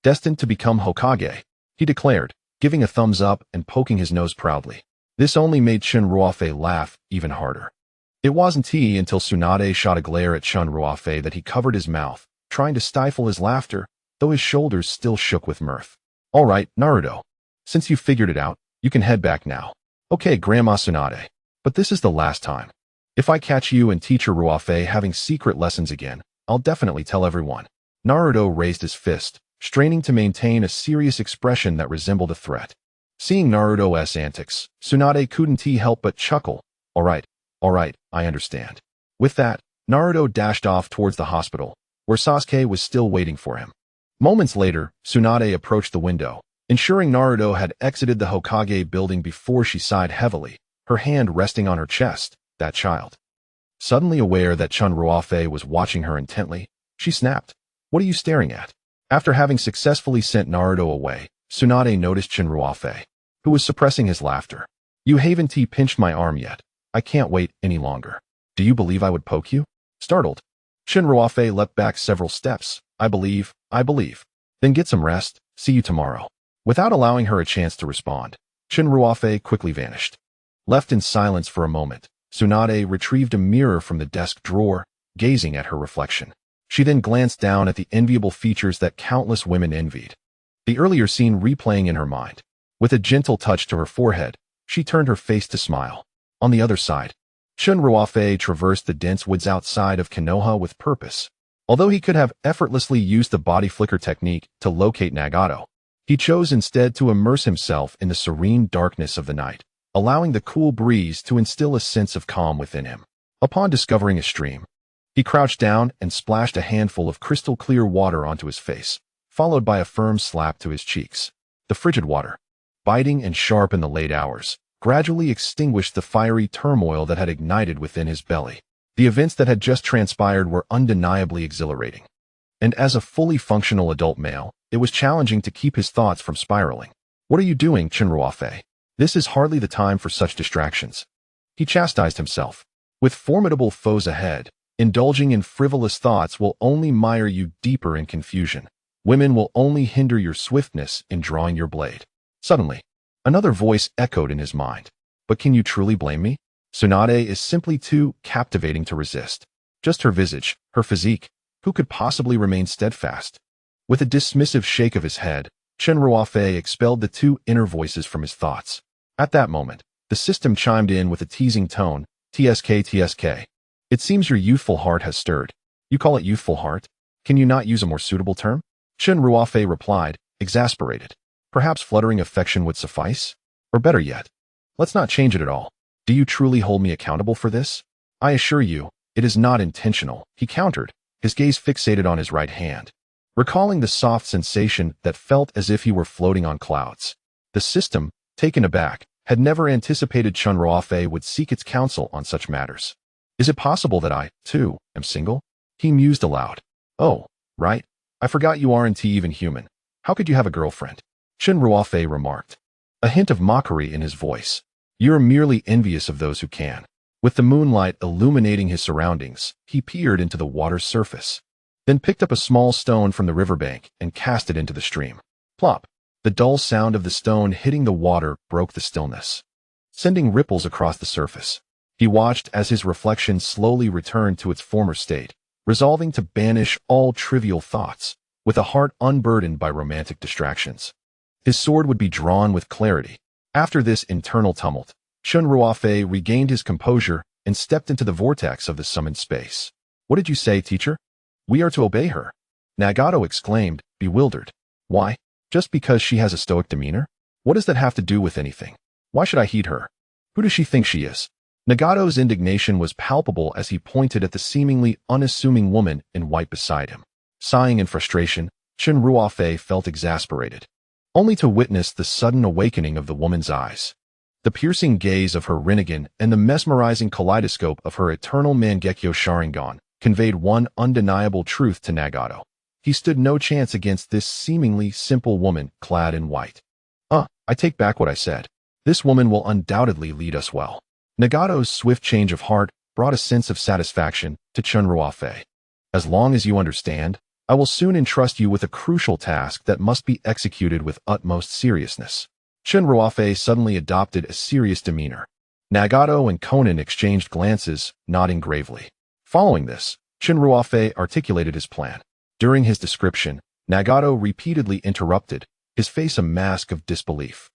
destined to become Hokage, he declared, giving a thumbs up and poking his nose proudly. This only made Chen Ruofei laugh even harder. It wasn't until Tsunade shot a glare at Chen Ruofei that he covered his mouth, trying to stifle his laughter, though his shoulders still shook with mirth. All right, Naruto. Since you figured it out, you can head back now. Okay, Grandma Tsunade. But this is the last time. If I catch you and teacher Ruofei having secret lessons again, I'll definitely tell everyone. Naruto raised his fist, straining to maintain a serious expression that resembled a threat. Seeing Naruto's antics, Tsunade couldn't help but chuckle. All right, I understand. With that, Naruto dashed off towards the hospital, where Sasuke was still waiting for him. Moments later, Tsunade approached the window, ensuring Naruto had exited the Hokage building before she sighed heavily, her hand resting on her chest. That child. Suddenly aware that Chen Ruofei was watching her intently, she snapped. What are you staring at? After having successfully sent Naruto away, Tsunade noticed Chen Ruofei, who was suppressing his laughter. You haven't pinched my arm yet. I can't wait any longer. Do you believe I would poke you? Startled, Chen Ruofei leapt back several steps. I believe. Then get some rest. See you tomorrow. Without allowing her a chance to respond, Chen Ruofei quickly vanished. Left in silence for a moment, Tsunade retrieved a mirror from the desk drawer, gazing at her reflection. She then glanced down at the enviable features that countless women envied. The earlier scene replaying in her mind. With a gentle touch to her forehead, she turned her face to smile. On the other side, Chen Ruofei traversed the dense woods outside of Konoha with purpose. Although he could have effortlessly used the body flicker technique to locate Nagato, he chose instead to immerse himself in the serene darkness of the night, allowing the cool breeze to instill a sense of calm within him. Upon discovering a stream, he crouched down and splashed a handful of crystal-clear water onto his face, followed by a firm slap to his cheeks. The frigid water, biting and sharp in the late hours, gradually extinguished the fiery turmoil that had ignited within his belly. The events that had just transpired were undeniably exhilarating. And as a fully functional adult male, it was challenging to keep his thoughts from spiraling. What are you doing, Chen Ruofei? This is hardly the time for such distractions. He chastised himself. With formidable foes ahead, indulging in frivolous thoughts will only mire you deeper in confusion. Women will only hinder your swiftness in drawing your blade. Suddenly, another voice echoed in his mind. But can you truly blame me? Tsunade is simply too captivating to resist. Just her visage, her physique, who could possibly remain steadfast? With a dismissive shake of his head, Chen Ruofei expelled the two inner voices from his thoughts. At that moment, the system chimed in with a teasing tone, TSK. It seems your youthful heart has stirred. You call it youthful heart? Can you not use a more suitable term? Chen Ruofei replied, exasperated. Perhaps fluttering affection would suffice? Or better yet, let's not change it at all. Do you truly hold me accountable for this? I assure you, it is not intentional, he countered, his gaze fixated on his right hand, recalling the soft sensation that felt as if he were floating on clouds. The system, taken aback, had never anticipated Chen Ruofei would seek its counsel on such matters. Is it possible that I, too, am single? He mused aloud. Oh, right. I forgot you aren't even human. How could you have a girlfriend? Chen Ruofei remarked, a hint of mockery in his voice. You're merely envious of those who can. With the moonlight illuminating his surroundings, he peered into the water's surface, then picked up a small stone from the riverbank and cast it into the stream. Plop! The dull sound of the stone hitting the water broke the stillness, sending ripples across the surface. He watched as his reflection slowly returned to its former state, resolving to banish all trivial thoughts, with a heart unburdened by romantic distractions. His sword would be drawn with clarity, After this internal tumult, Chen Ruofei regained his composure and stepped into the vortex of the summoned space. What did you say, teacher? We are to obey her. Nagato exclaimed, bewildered. Why? Just because she has a stoic demeanor? What does that have to do with anything? Why should I heed her? Who does she think she is? Nagato's indignation was palpable as he pointed at the seemingly unassuming woman in white beside him. Sighing in frustration, Chen Ruofei felt exasperated, only to witness the sudden awakening of the woman's eyes. The piercing gaze of her Rinnegan and the mesmerizing kaleidoscope of her Eternal Mangekyō Sharingan conveyed one undeniable truth to Nagato. He stood no chance against this seemingly simple woman clad in white. I take back what I said. This woman will undoubtedly lead us well. Nagato's swift change of heart brought a sense of satisfaction to Chen Ruofei. As long as you understand, I will soon entrust you with a crucial task that must be executed with utmost seriousness. Chen Ruofei suddenly adopted a serious demeanor. Nagato and Konan exchanged glances, nodding gravely. Following this, Chen Ruofei articulated his plan. During his description, Nagato repeatedly interrupted, his face a mask of disbelief.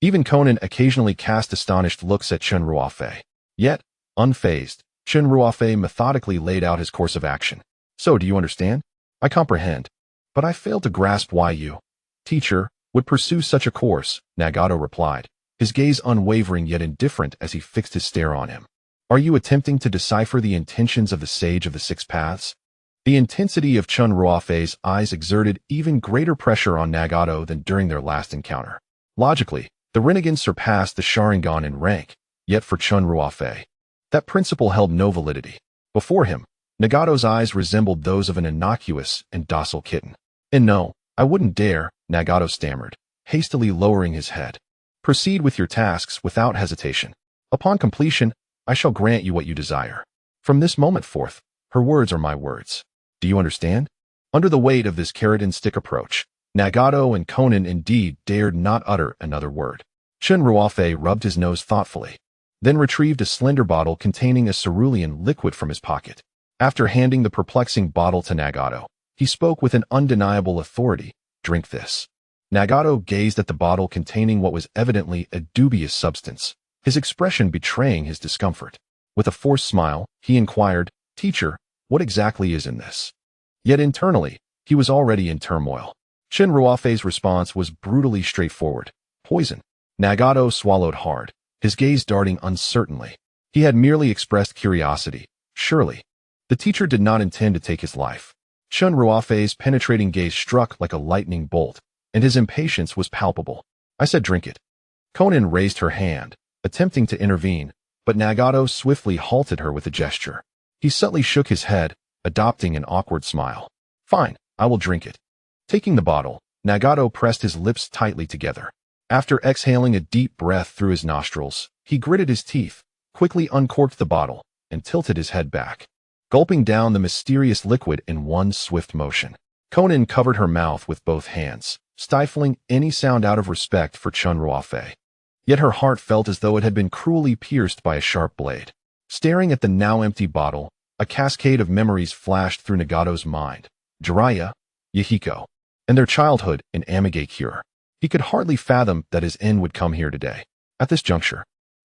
Even Konan occasionally cast astonished looks at Chen Ruofei. Yet, unfazed, Chen Ruofei methodically laid out his course of action. So, do you understand? I comprehend. But I fail to grasp why you, teacher, would pursue such a course, Nagato replied, his gaze unwavering yet indifferent as he fixed his stare on him. Are you attempting to decipher the intentions of the Sage of the Six Paths? The intensity of Chen Ruofei's eyes exerted even greater pressure on Nagato than during their last encounter. Logically, the Rinnegan surpassed the Sharingan in rank, yet for Chen Ruofei, that principle held no validity. Before him, Nagato's eyes resembled those of an innocuous and docile kitten. And no, I wouldn't dare, Nagato stammered, hastily lowering his head. Proceed with your tasks without hesitation. Upon completion, I shall grant you what you desire. From this moment forth, her words are my words. Do you understand? Under the weight of this carrot and stick approach, Nagato and Konan indeed dared not utter another word. Chen Ruofei rubbed his nose thoughtfully, then retrieved a slender bottle containing a cerulean liquid from his pocket. After handing the perplexing bottle to Nagato, he spoke with an undeniable authority, "Drink this." Nagato gazed at the bottle containing what was evidently a dubious substance, his expression betraying his discomfort. With a forced smile, he inquired, "Teacher, what exactly is in this?" Yet internally, he was already in turmoil. Chen Ruofei's response was brutally straightforward. Poison. Nagato swallowed hard, his gaze darting uncertainly. He had merely expressed curiosity. Surely, the teacher did not intend to take his life. Chen Ruofei's penetrating gaze struck like a lightning bolt, and his impatience was palpable. I said drink it. Konan raised her hand, attempting to intervene, but Nagato swiftly halted her with a gesture. He subtly shook his head, adopting an awkward smile. Fine, I will drink it. Taking the bottle, Nagato pressed his lips tightly together. After exhaling a deep breath through his nostrils, he gritted his teeth, quickly uncorked the bottle, and tilted his head back, gulping down the mysterious liquid in one swift motion. Konan covered her mouth with both hands, stifling any sound out of respect for Chen Ruofei. Yet her heart felt as though it had been cruelly pierced by a sharp blade. Staring at the now empty bottle, a cascade of memories flashed through Nagato's mind. Jiraiya, Yahiko, and their childhood in Amegakure. He could hardly fathom that his end would come here today. At this juncture,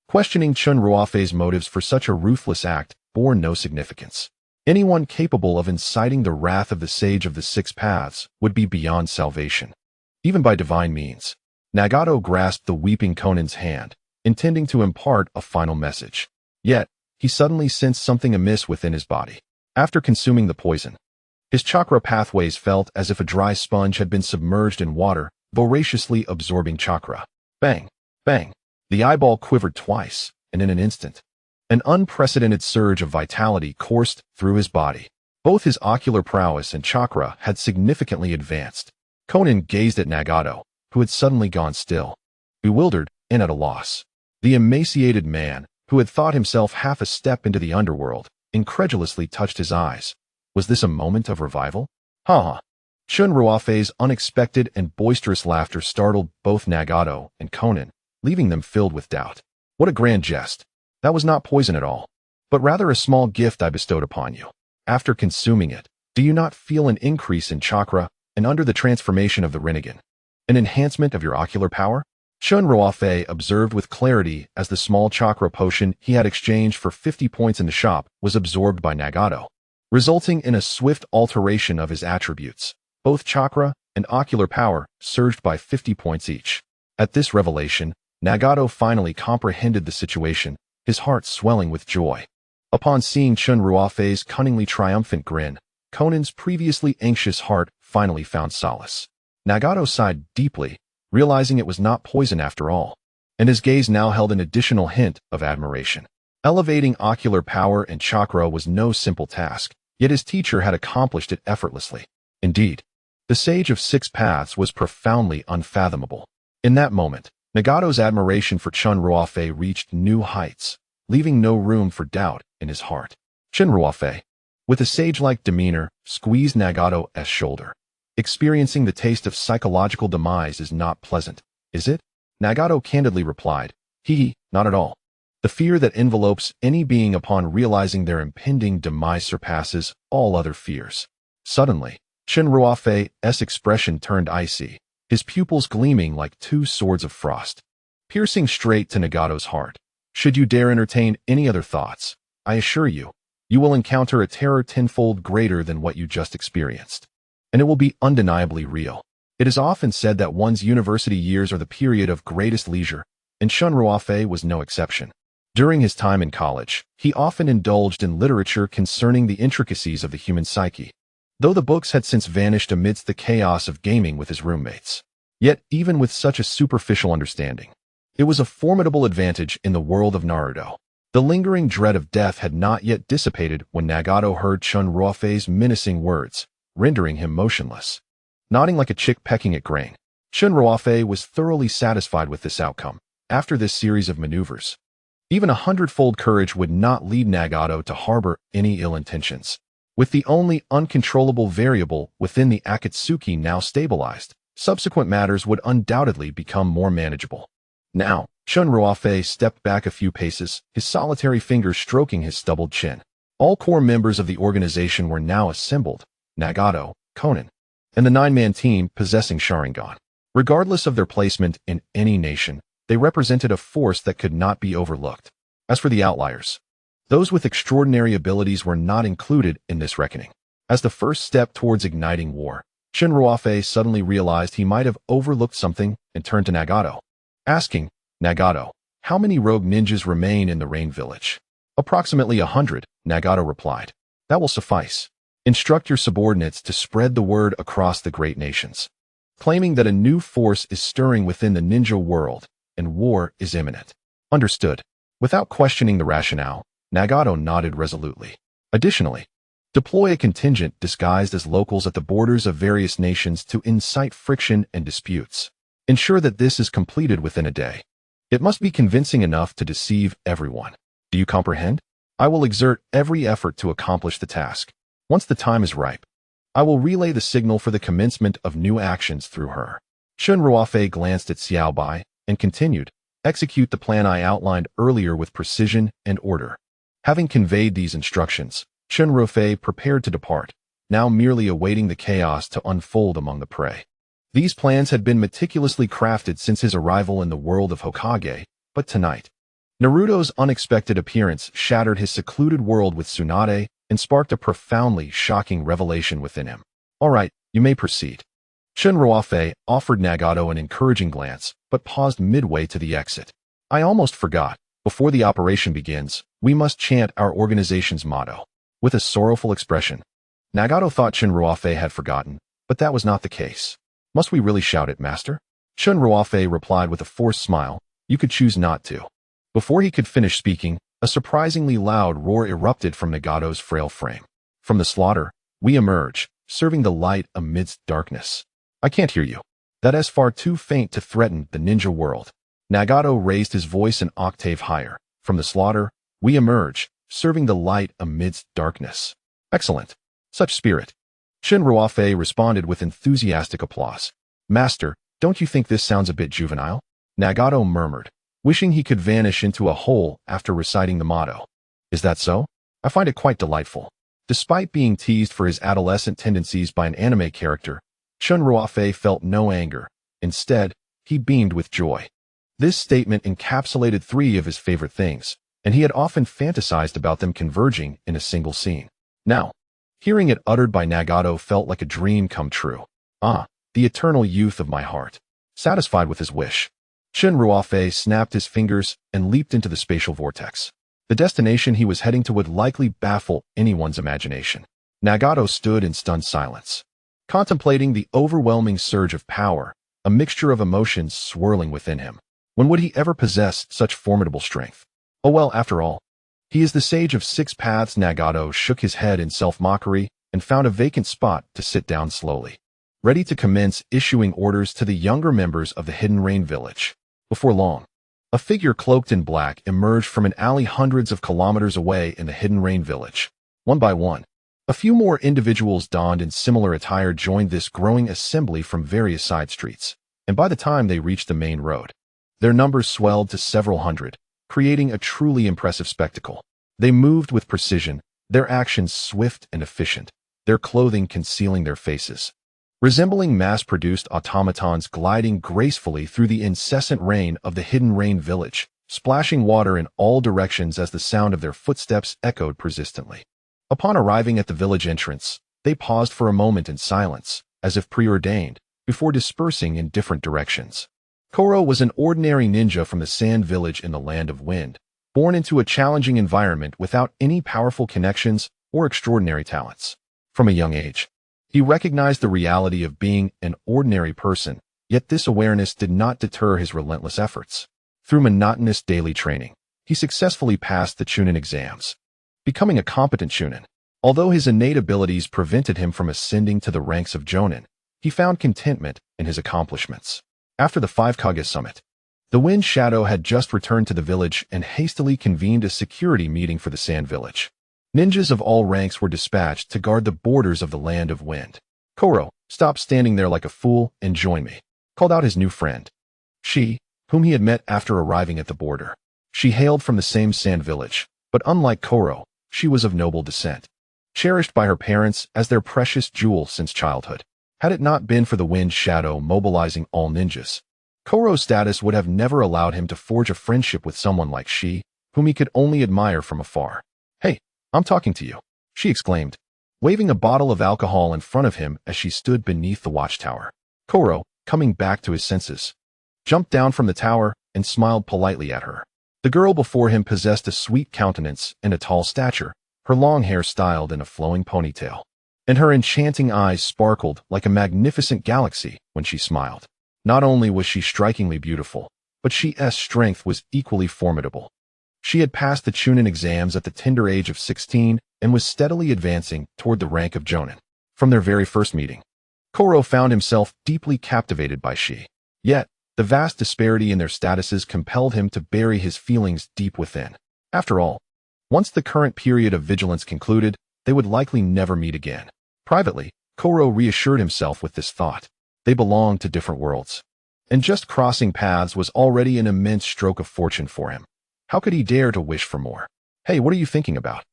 questioning Chen Ruofei's motives for such a ruthless act bore no significance. Anyone capable of inciting the wrath of the Sage of the Six Paths would be beyond salvation, even by divine means. Nagato grasped the weeping Konan's hand, intending to impart a final message. Yet, he suddenly sensed something amiss within his body. After consuming the poison, his chakra pathways felt as if a dry sponge had been submerged in water, voraciously absorbing chakra. Bang! Bang! The eyeball quivered twice, and in an instant, an unprecedented surge of vitality coursed through his body. Both his ocular prowess and chakra had significantly advanced. Konan gazed at Nagato, who had suddenly gone still, bewildered and at a loss. The emaciated man, who had thought himself half a step into the underworld, incredulously touched his eyes. Was this a moment of revival? Ha! Chen Ruofei's unexpected and boisterous laughter startled both Nagato and Konan, leaving them filled with doubt. What a grand jest! That was not poison at all, but rather a small gift I bestowed upon you. After consuming it, do you not feel an increase in chakra and under the transformation of the Rinnegan, an enhancement of your ocular power? Chen Ruofei observed with clarity as the small chakra potion he had exchanged for 50 points in the shop was absorbed by Nagato, resulting in a swift alteration of his attributes. Both chakra and ocular power surged by 50 points each. At this revelation, Nagato finally comprehended the situation, his heart swelling with joy. Upon seeing Chen Ruofei's cunningly triumphant grin, Conan's previously anxious heart finally found solace. Nagato sighed deeply, realizing it was not poison after all, and his gaze now held an additional hint of admiration. Elevating ocular power and chakra was no simple task, yet his teacher had accomplished it effortlessly. Indeed, the Sage of Six Paths was profoundly unfathomable. In that moment, Nagato's admiration for Chen Ruofei reached new heights, leaving no room for doubt in his heart. Chen Ruofei, with a sage-like demeanor, squeezed Nagato's shoulder. Experiencing the taste of psychological demise is not pleasant, is it? Nagato candidly replied, not at all. The fear that envelopes any being upon realizing their impending demise surpasses all other fears. Suddenly, Chen Ruofei's expression turned icy, his pupils gleaming like two swords of frost, piercing straight to Nagato's heart. Should you dare entertain any other thoughts, I assure you, you will encounter a terror tenfold greater than what you just experienced. And it will be undeniably real. It is often said that one's university years are the period of greatest leisure, and Chen Ruofei was no exception. During his time in college, he often indulged in literature concerning the intricacies of the human psyche, though the books had since vanished amidst the chaos of gaming with his roommates. Yet, even with such a superficial understanding, it was a formidable advantage in the world of Naruto. The lingering dread of death had not yet dissipated when Nagato heard Chen Ruofei's menacing words, rendering him motionless. Nodding like a chick pecking at grain, Chen Ruofei was thoroughly satisfied with this outcome. After this series of maneuvers, even 100-fold courage would not lead Nagato to harbor any ill intentions. With the only uncontrollable variable within the Akatsuki now stabilized, subsequent matters would undoubtedly become more manageable. Now, Chen Ruofei stepped back a few paces, his solitary fingers stroking his stubbled chin. All core members of the organization were now assembled: Nagato, Conan, and the 9-man team possessing Sharingan. Regardless of their placement in any nation, they represented a force that could not be overlooked. As for the outliers, those with extraordinary abilities were not included in this reckoning. As the first step towards igniting war, Chen Ruofei suddenly realized he might have overlooked something and turned to Nagato, asking, "Nagato, how many rogue ninjas remain in the Rain Village?" "Approximately 100, Nagato replied. "That will suffice. Instruct your subordinates to spread the word across the great nations, claiming that a new force is stirring within the ninja world, and war is imminent." "Understood." Without questioning the rationale, Nagato nodded resolutely. Additionally, deploy a contingent disguised as locals at the borders of various nations to incite friction and disputes. Ensure that this is completed within a day. It must be convincing enough to deceive everyone. Do you comprehend? I will exert every effort to accomplish the task. Once the time is ripe, I will relay the signal for the commencement of new actions through her. Chen Ruofei glanced at Xiao Bai and continued, "Execute the plan I outlined earlier with precision and order." Having conveyed these instructions, Chen Ruofei prepared to depart, now merely awaiting the chaos to unfold among the prey. These plans had been meticulously crafted since his arrival in the world of Hokage, but tonight, Naruto's unexpected appearance shattered his secluded world with Tsunade and sparked a profoundly shocking revelation within him. "All right, you may proceed." Chen Ruofei offered Nagato an encouraging glance, but paused midway to the exit. "I almost forgot. Before the operation begins, we must chant our organization's motto." With a sorrowful expression, Nagato thought Chen Ruofei had forgotten, but that was not the case. "Must we really shout it, master?" Chen Ruofei replied with a forced smile, "You could choose not to." Before he could finish speaking, a surprisingly loud roar erupted from Nagato's frail frame. "From the slaughter, we emerge, serving the light amidst darkness." "I can't hear you. That is far too faint to threaten the ninja world." Nagato raised his voice an octave higher. "From the slaughter, we emerge, serving the light amidst darkness." "Excellent. Such spirit." Chen Ruofei responded with enthusiastic applause. "Master, don't you think this sounds a bit juvenile?" Nagato murmured, wishing he could vanish into a hole after reciting the motto. "Is that so? I find it quite delightful." Despite being teased for his adolescent tendencies by an anime character, Chen Ruofei felt no anger. Instead, he beamed with joy. This statement encapsulated three of his favorite things, and he had often fantasized about them converging in a single scene. Now, hearing it uttered by Nagato felt like a dream come true. Ah, the eternal youth of my heart. Satisfied with his wish, Chen Ruofei snapped his fingers and leaped into the spatial vortex. The destination he was heading to would likely baffle anyone's imagination. Nagato stood in stunned silence, contemplating the overwhelming surge of power, a mixture of emotions swirling within him. When would he ever possess such formidable strength? Oh well, after all, he is the sage of six paths. Nagato shook his head in self-mockery and found a vacant spot to sit down slowly, ready to commence issuing orders to the younger members of the Hidden Rain village. Before long, a figure cloaked in black emerged from an alley hundreds of kilometers away in the Hidden Rain village. One by one, a few more individuals donned in similar attire joined this growing assembly from various side streets, and by the time they reached the main road, their numbers swelled to several hundred, creating a truly impressive spectacle. They moved with precision, their actions swift and efficient, their clothing concealing their faces, resembling mass-produced automatons gliding gracefully through the incessant rain of the Hidden Rain village, splashing water in all directions as the sound of their footsteps echoed persistently. Upon arriving at the village entrance, they paused for a moment in silence, as if preordained, before dispersing in different directions. Koro was an ordinary ninja from the Sand Village in the Land of Wind, born into a challenging environment without any powerful connections or extraordinary talents. From a young age, he recognized the reality of being an ordinary person, yet this awareness did not deter his relentless efforts. Through monotonous daily training, he successfully passed the Chunin exams, becoming a competent Chunin. Although his innate abilities prevented him from ascending to the ranks of Jonin, he found contentment in his accomplishments. After the 5 Kage summit, the Wind Shadow had just returned to the village and hastily convened a security meeting for the Sand Village. Ninjas of all ranks were dispatched to guard the borders of the Land of Wind. Koro, stop standing there like a fool and join me, called out his new friend, Shi, whom he had met after arriving at the border. She hailed from the same Sand Village, but unlike Koro, she was of noble descent, cherished by her parents as their precious jewel since childhood. Had it not been for the Wind Shadow mobilizing all ninjas, Koro's status would have never allowed him to forge a friendship with someone like Shi, whom he could only admire from afar. Hey, I'm talking to you, she exclaimed, waving a bottle of alcohol in front of him as she stood beneath the watchtower. Koro, coming back to his senses, jumped down from the tower and smiled politely at her. The girl before him possessed a sweet countenance and a tall stature, her long hair styled in a flowing ponytail, and her enchanting eyes sparkled like a magnificent galaxy when she smiled. Not only was she strikingly beautiful, but Shi's strength was equally formidable. She had passed the Chunin exams at the tender age of 16 and was steadily advancing toward the rank of Jonin. From their very first meeting, Koro found himself deeply captivated by Shi. Yet, the vast disparity in their statuses compelled him to bury his feelings deep within. After all, once the current period of vigilance concluded, they would likely never meet again. Privately, Koro reassured himself with this thought. They belonged to different worlds, and just crossing paths was already an immense stroke of fortune for him. How could he dare to wish for more? Hey, what are you thinking about?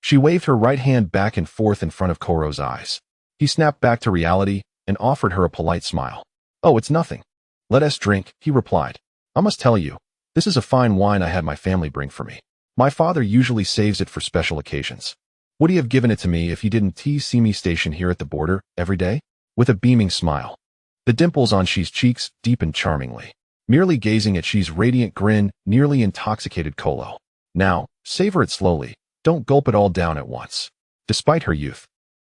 She waved her right hand back and forth in front of Koro's eyes. He snapped back to reality and offered her a polite smile. Oh, it's nothing. Let us drink, he replied. I must tell you, this is a fine wine I had my family bring for me. My father usually saves it for special occasions. Would he have given it to me if he didn't see me stationed here at the border every day? With a beaming smile, the dimples on Shi's cheeks deepened charmingly. Merely gazing at Shi's radiant grin nearly intoxicated Koro. Now, savor it slowly, don't gulp it all down at once. Despite her youth,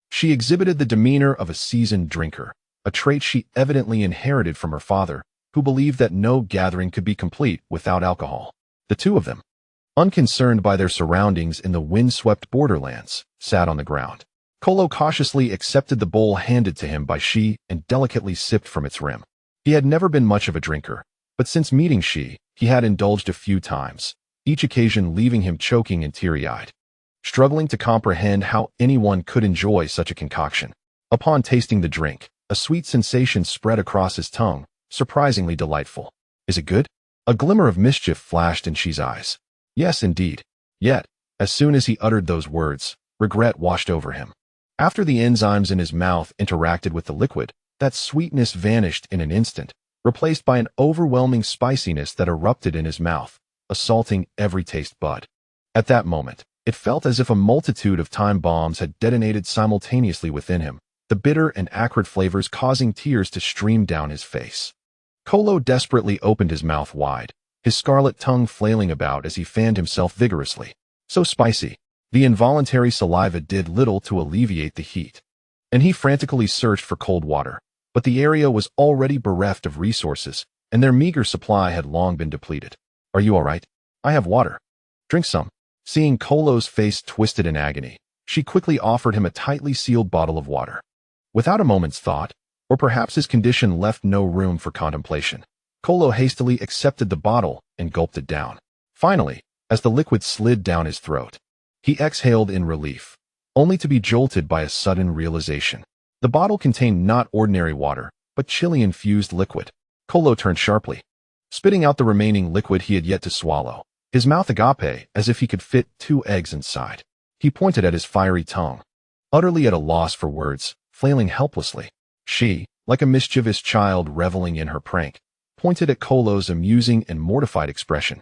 she exhibited the demeanor of a seasoned drinker, a trait she evidently inherited from her father, who believed that no gathering could be complete without alcohol. The two of them, unconcerned by their surroundings in the wind-swept borderlands, sat on the ground. Koro cautiously accepted the bowl handed to him by Shi and delicately sipped from its rim. He had never been much of a drinker, but since meeting Shi, he had indulged a few times, each occasion leaving him choking and teary-eyed, struggling to comprehend how anyone could enjoy such a concoction. Upon tasting the drink, a sweet sensation spread across his tongue, surprisingly delightful. Is it good? A glimmer of mischief flashed in Shi's eyes. Yes, indeed. Yet, as soon as he uttered those words, regret washed over him. After the enzymes in his mouth interacted with the liquid, that sweetness vanished in an instant, replaced by an overwhelming spiciness that erupted in his mouth, assaulting every taste bud. At that moment, it felt as if a multitude of time bombs had detonated simultaneously within him, the bitter and acrid flavors causing tears to stream down his face. Kolo desperately opened his mouth wide, his scarlet tongue flailing about as he fanned himself vigorously. So spicy. The involuntary saliva did little to alleviate the heat, and he frantically searched for cold water, but the area was already bereft of resources, and their meager supply had long been depleted. Are you all right? I have water. Drink some. Seeing Kolo's face twisted in agony, she quickly offered him a tightly sealed bottle of water. Without a moment's thought, or perhaps his condition left no room for contemplation, Kolo hastily accepted the bottle and gulped it down. Finally, as the liquid slid down his throat, he exhaled in relief, only to be jolted by a sudden realization. The bottle contained not ordinary water, but chili-infused liquid. Kolo turned sharply, spitting out the remaining liquid he had yet to swallow, his mouth agape as if he could fit 2 eggs inside. He pointed at his fiery tongue, utterly at a loss for words, flailing helplessly. She, like a mischievous child reveling in her prank, pointed at Kolo's amusing and mortified expression,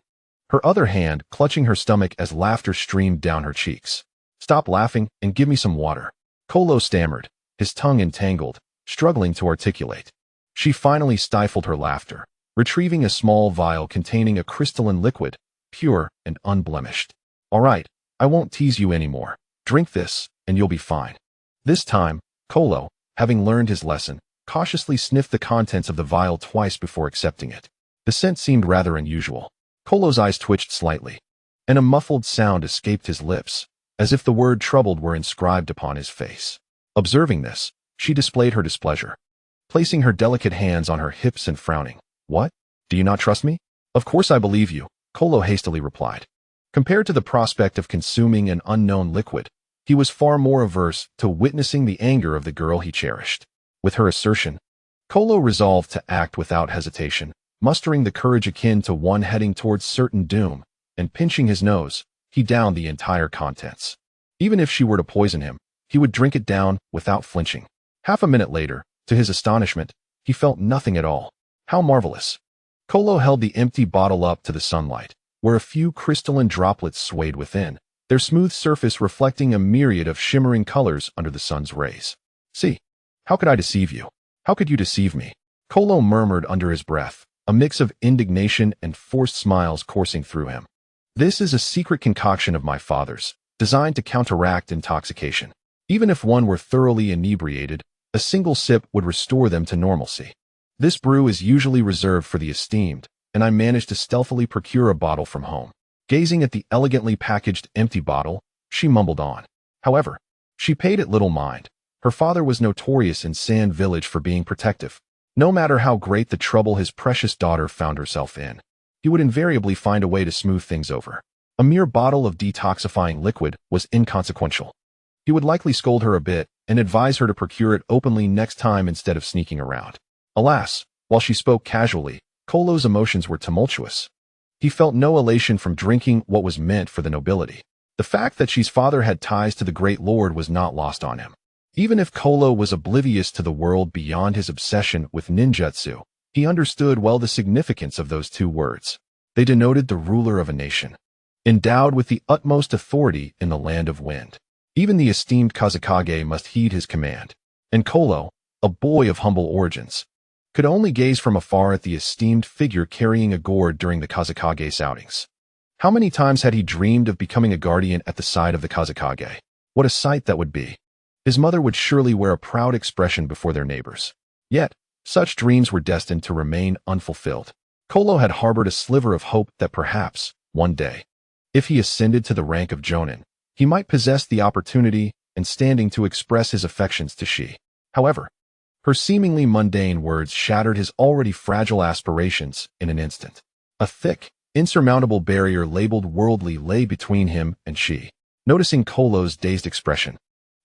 her other hand clutching her stomach as laughter streamed down her cheeks. Stop laughing and give me some water. Kolo stammered, his tongue entangled, struggling to articulate. She finally stifled her laughter, retrieving a small vial containing a crystalline liquid, pure and unblemished. All right, I won't tease you anymore. Drink this, and you'll be fine. This time, Kolo, having learned his lesson, cautiously sniffed the contents of the vial twice before accepting it. The scent seemed rather unusual. Kolo's eyes twitched slightly, and a muffled sound escaped his lips, as if the word troubled were inscribed upon his face. Observing this, she displayed her displeasure, placing her delicate hands on her hips and frowning. What? Do you not trust me? Of course I believe you, Kolo hastily replied. Compared to the prospect of consuming an unknown liquid, he was far more averse to witnessing the anger of the girl he cherished. With her assertion, Kolo resolved to act without hesitation, mustering the courage akin to one heading towards certain doom, and pinching his nose, he downed the entire contents. Even if she were to poison him, he would drink it down without flinching. Half a minute later, to his astonishment, he felt nothing at all. How marvelous! Kolo held the empty bottle up to the sunlight, where a few crystalline droplets swayed within, their smooth surface reflecting a myriad of shimmering colors under the sun's rays. See, how could I deceive you? How could you deceive me? Kolo murmured under his breath, a mix of indignation and forced smiles coursing through him. This is a secret concoction of my father's, designed to counteract intoxication. Even if one were thoroughly inebriated, a single sip would restore them to normalcy. This brew is usually reserved for the esteemed, and I managed to stealthily procure a bottle from home. Gazing at the elegantly packaged empty bottle, she mumbled on. However, she paid it little mind. Her father was notorious in Sand Village for being protective. No matter how great the trouble his precious daughter found herself in, he would invariably find a way to smooth things over. A mere bottle of detoxifying liquid was inconsequential. He would likely scold her a bit and advise her to procure it openly next time instead of sneaking around. Alas, while she spoke casually, Kolo's emotions were tumultuous. He felt no elation from drinking what was meant for the nobility. The fact that she's father had ties to the great lord was not lost on him. Even if Kolo was oblivious to the world beyond his obsession with ninjutsu, he understood well the significance of those 2 words. They denoted the ruler of a nation, endowed with the utmost authority in the land of wind. Even the esteemed Kazekage must heed his command, and Kolo, a boy of humble origins, could only gaze from afar at the esteemed figure carrying a gourd during the Kazekage's outings. How many times had he dreamed of becoming a guardian at the side of the Kazekage? What a sight that would be! His mother would surely wear a proud expression before their neighbors. Yet, such dreams were destined to remain unfulfilled. Kolo had harbored a sliver of hope that perhaps, one day, if he ascended to the rank of Jonin, he might possess the opportunity and standing to express his affections to she. However, her seemingly mundane words shattered his already fragile aspirations in an instant. A thick, insurmountable barrier labeled worldly lay between him and she. Noticing Kolo's dazed expression,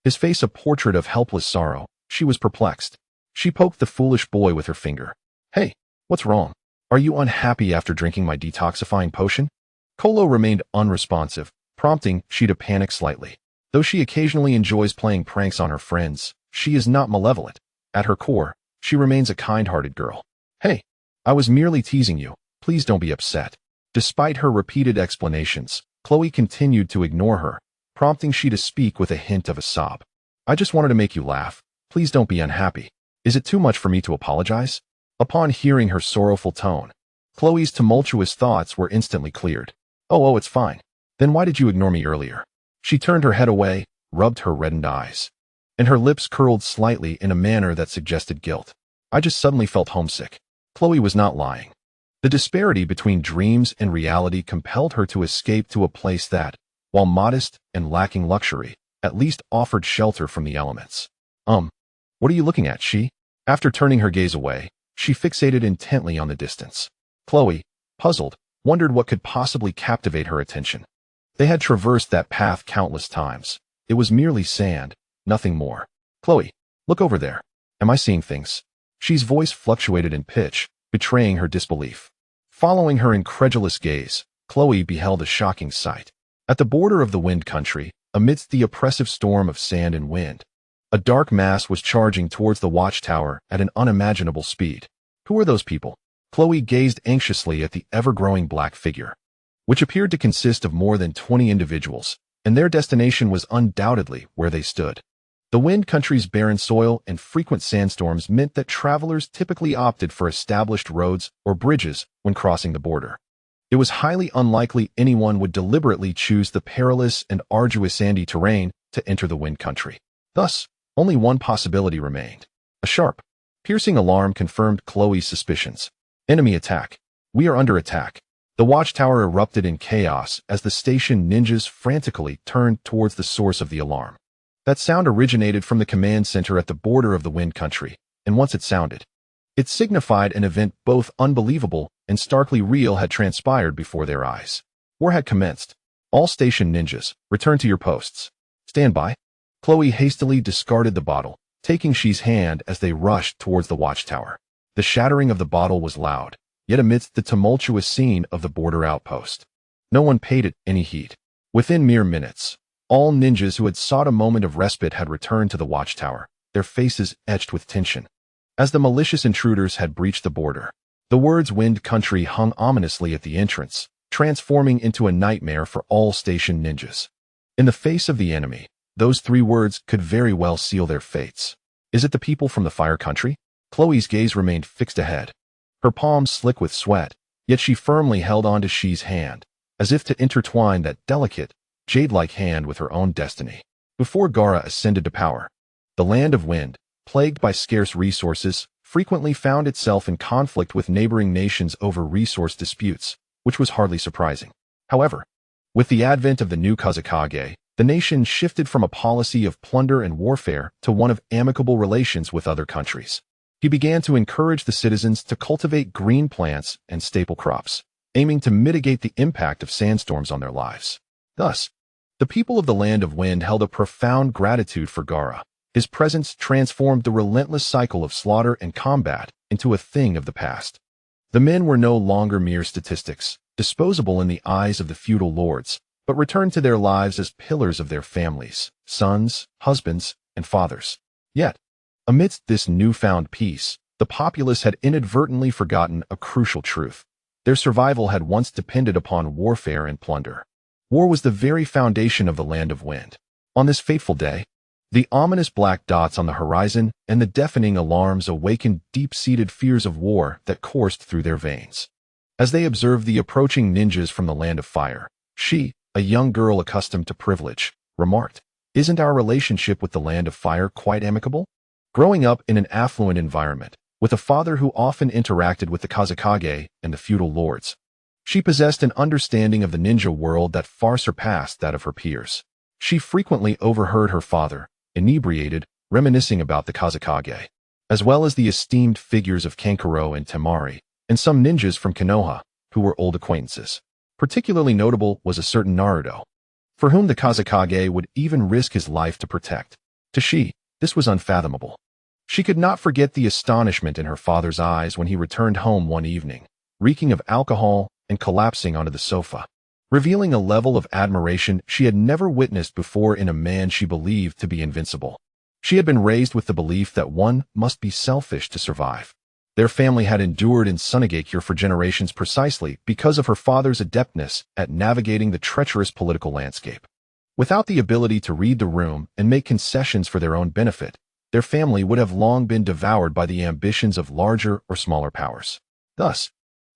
his face a portrait of helpless sorrow, she was perplexed. She poked the foolish boy with her finger. Hey, what's wrong? Are you unhappy after drinking my detoxifying potion? Kolo remained unresponsive, prompting she to panic slightly. Though she occasionally enjoys playing pranks on her friends, she is not malevolent. At her core, she remains a kind-hearted girl. Hey, I was merely teasing you. Please don't be upset. Despite her repeated explanations, Chloe continued to ignore her, prompting she to speak with a hint of a sob. I just wanted to make you laugh. Please don't be unhappy. Is it too much for me to apologize? Upon hearing her sorrowful tone, Chloe's tumultuous thoughts were instantly cleared. Oh, it's fine. Then why did you ignore me earlier? She turned her head away, rubbed her reddened eyes, and her lips curled slightly in a manner that suggested guilt. I just suddenly felt homesick. Chloe was not lying. The disparity between dreams and reality compelled her to escape to a place that, while modest and lacking luxury, at least offered shelter from the elements. What are you looking at, she? After turning her gaze away, she fixated intently on the distance. Chloe, puzzled, wondered what could possibly captivate her attention. They had traversed that path countless times. It was merely sand, nothing more. Chloe, look over there. Am I seeing things? She's voice fluctuated in pitch, betraying her disbelief. Following her incredulous gaze, Chloe beheld a shocking sight. At the border of the Wind Country, amidst the oppressive storm of sand and wind, a dark mass was charging towards the watchtower at an unimaginable speed. Who were those people? Chloe gazed anxiously at the ever-growing black figure, which appeared to consist of more than 20 individuals, and their destination was undoubtedly where they stood. The Wind Country's barren soil and frequent sandstorms meant that travelers typically opted for established roads or bridges when crossing the border. It was highly unlikely anyone would deliberately choose the perilous and arduous sandy terrain to enter the Wind Country. Thus, only one possibility remained. A sharp, piercing alarm confirmed Chloe's suspicions. Enemy attack. We are under attack. The watchtower erupted in chaos as the station ninjas frantically turned towards the source of the alarm. That sound originated from the command center at the border of the Wind Country, and once it sounded, it signified an event both unbelievable and starkly real had transpired before their eyes. War had commenced. All station ninjas, return to your posts. Stand by. Chloe hastily discarded the bottle, taking Shi's hand as they rushed towards the watchtower. The shattering of the bottle was loud, yet amidst the tumultuous scene of the border outpost, no one paid it any heed. Within mere minutes, all ninjas who had sought a moment of respite had returned to the watchtower, their faces etched with tension. As the malicious intruders had breached the border, the words Wind Country hung ominously at the entrance, transforming into a nightmare for all station ninjas. In the face of the enemy, those 3 words could very well seal their fates. Is it the people from the Fire Country? Chloe's gaze remained fixed ahead, her palms slick with sweat, yet she firmly held on to Shi's hand, as if to intertwine that delicate, jade-like hand with her own destiny. Before Gaara ascended to power, the Land of Wind, plagued by scarce resources, frequently found itself in conflict with neighboring nations over resource disputes, which was hardly surprising. However, with the advent of the new Kazekage, the nation shifted from a policy of plunder and warfare to one of amicable relations with other countries. He began to encourage the citizens to cultivate green plants and staple crops, aiming to mitigate the impact of sandstorms on their lives. Thus, the people of the Land of Wind held a profound gratitude for Gaara. His presence transformed the relentless cycle of slaughter and combat into a thing of the past. The men were no longer mere statistics, disposable in the eyes of the feudal lords, but returned to their lives as pillars of their families, sons, husbands, and fathers. Yet, amidst this newfound peace, the populace had inadvertently forgotten a crucial truth. Their survival had once depended upon warfare and plunder. War was the very foundation of the Land of Wind. On this fateful day, the ominous black dots on the horizon and the deafening alarms awakened deep-seated fears of war that coursed through their veins. As they observed the approaching ninjas from the Land of Fire, Shi, a young girl accustomed to privilege, remarked, "Isn't our relationship with the Land of Fire quite amicable?" Growing up in an affluent environment, with a father who often interacted with the Kazekage and the feudal lords, she possessed an understanding of the ninja world that far surpassed that of her peers. She frequently overheard her father, inebriated, reminiscing about the Kazekage, as well as the esteemed figures of Kankuro and Temari, and some ninjas from Konoha, who were old acquaintances. Particularly notable was a certain Naruto, for whom the Kazekage would even risk his life to protect. To Shi, this was unfathomable. She could not forget the astonishment in her father's eyes when he returned home one evening, reeking of alcohol and collapsing onto the sofa, revealing a level of admiration she had never witnessed before in a man she believed to be invincible. She had been raised with the belief that one must be selfish to survive. Their family had endured in Mangekyō for generations precisely because of her father's adeptness at navigating the treacherous political landscape. Without the ability to read the room and make concessions for their own benefit, their family would have long been devoured by the ambitions of larger or smaller powers. Thus,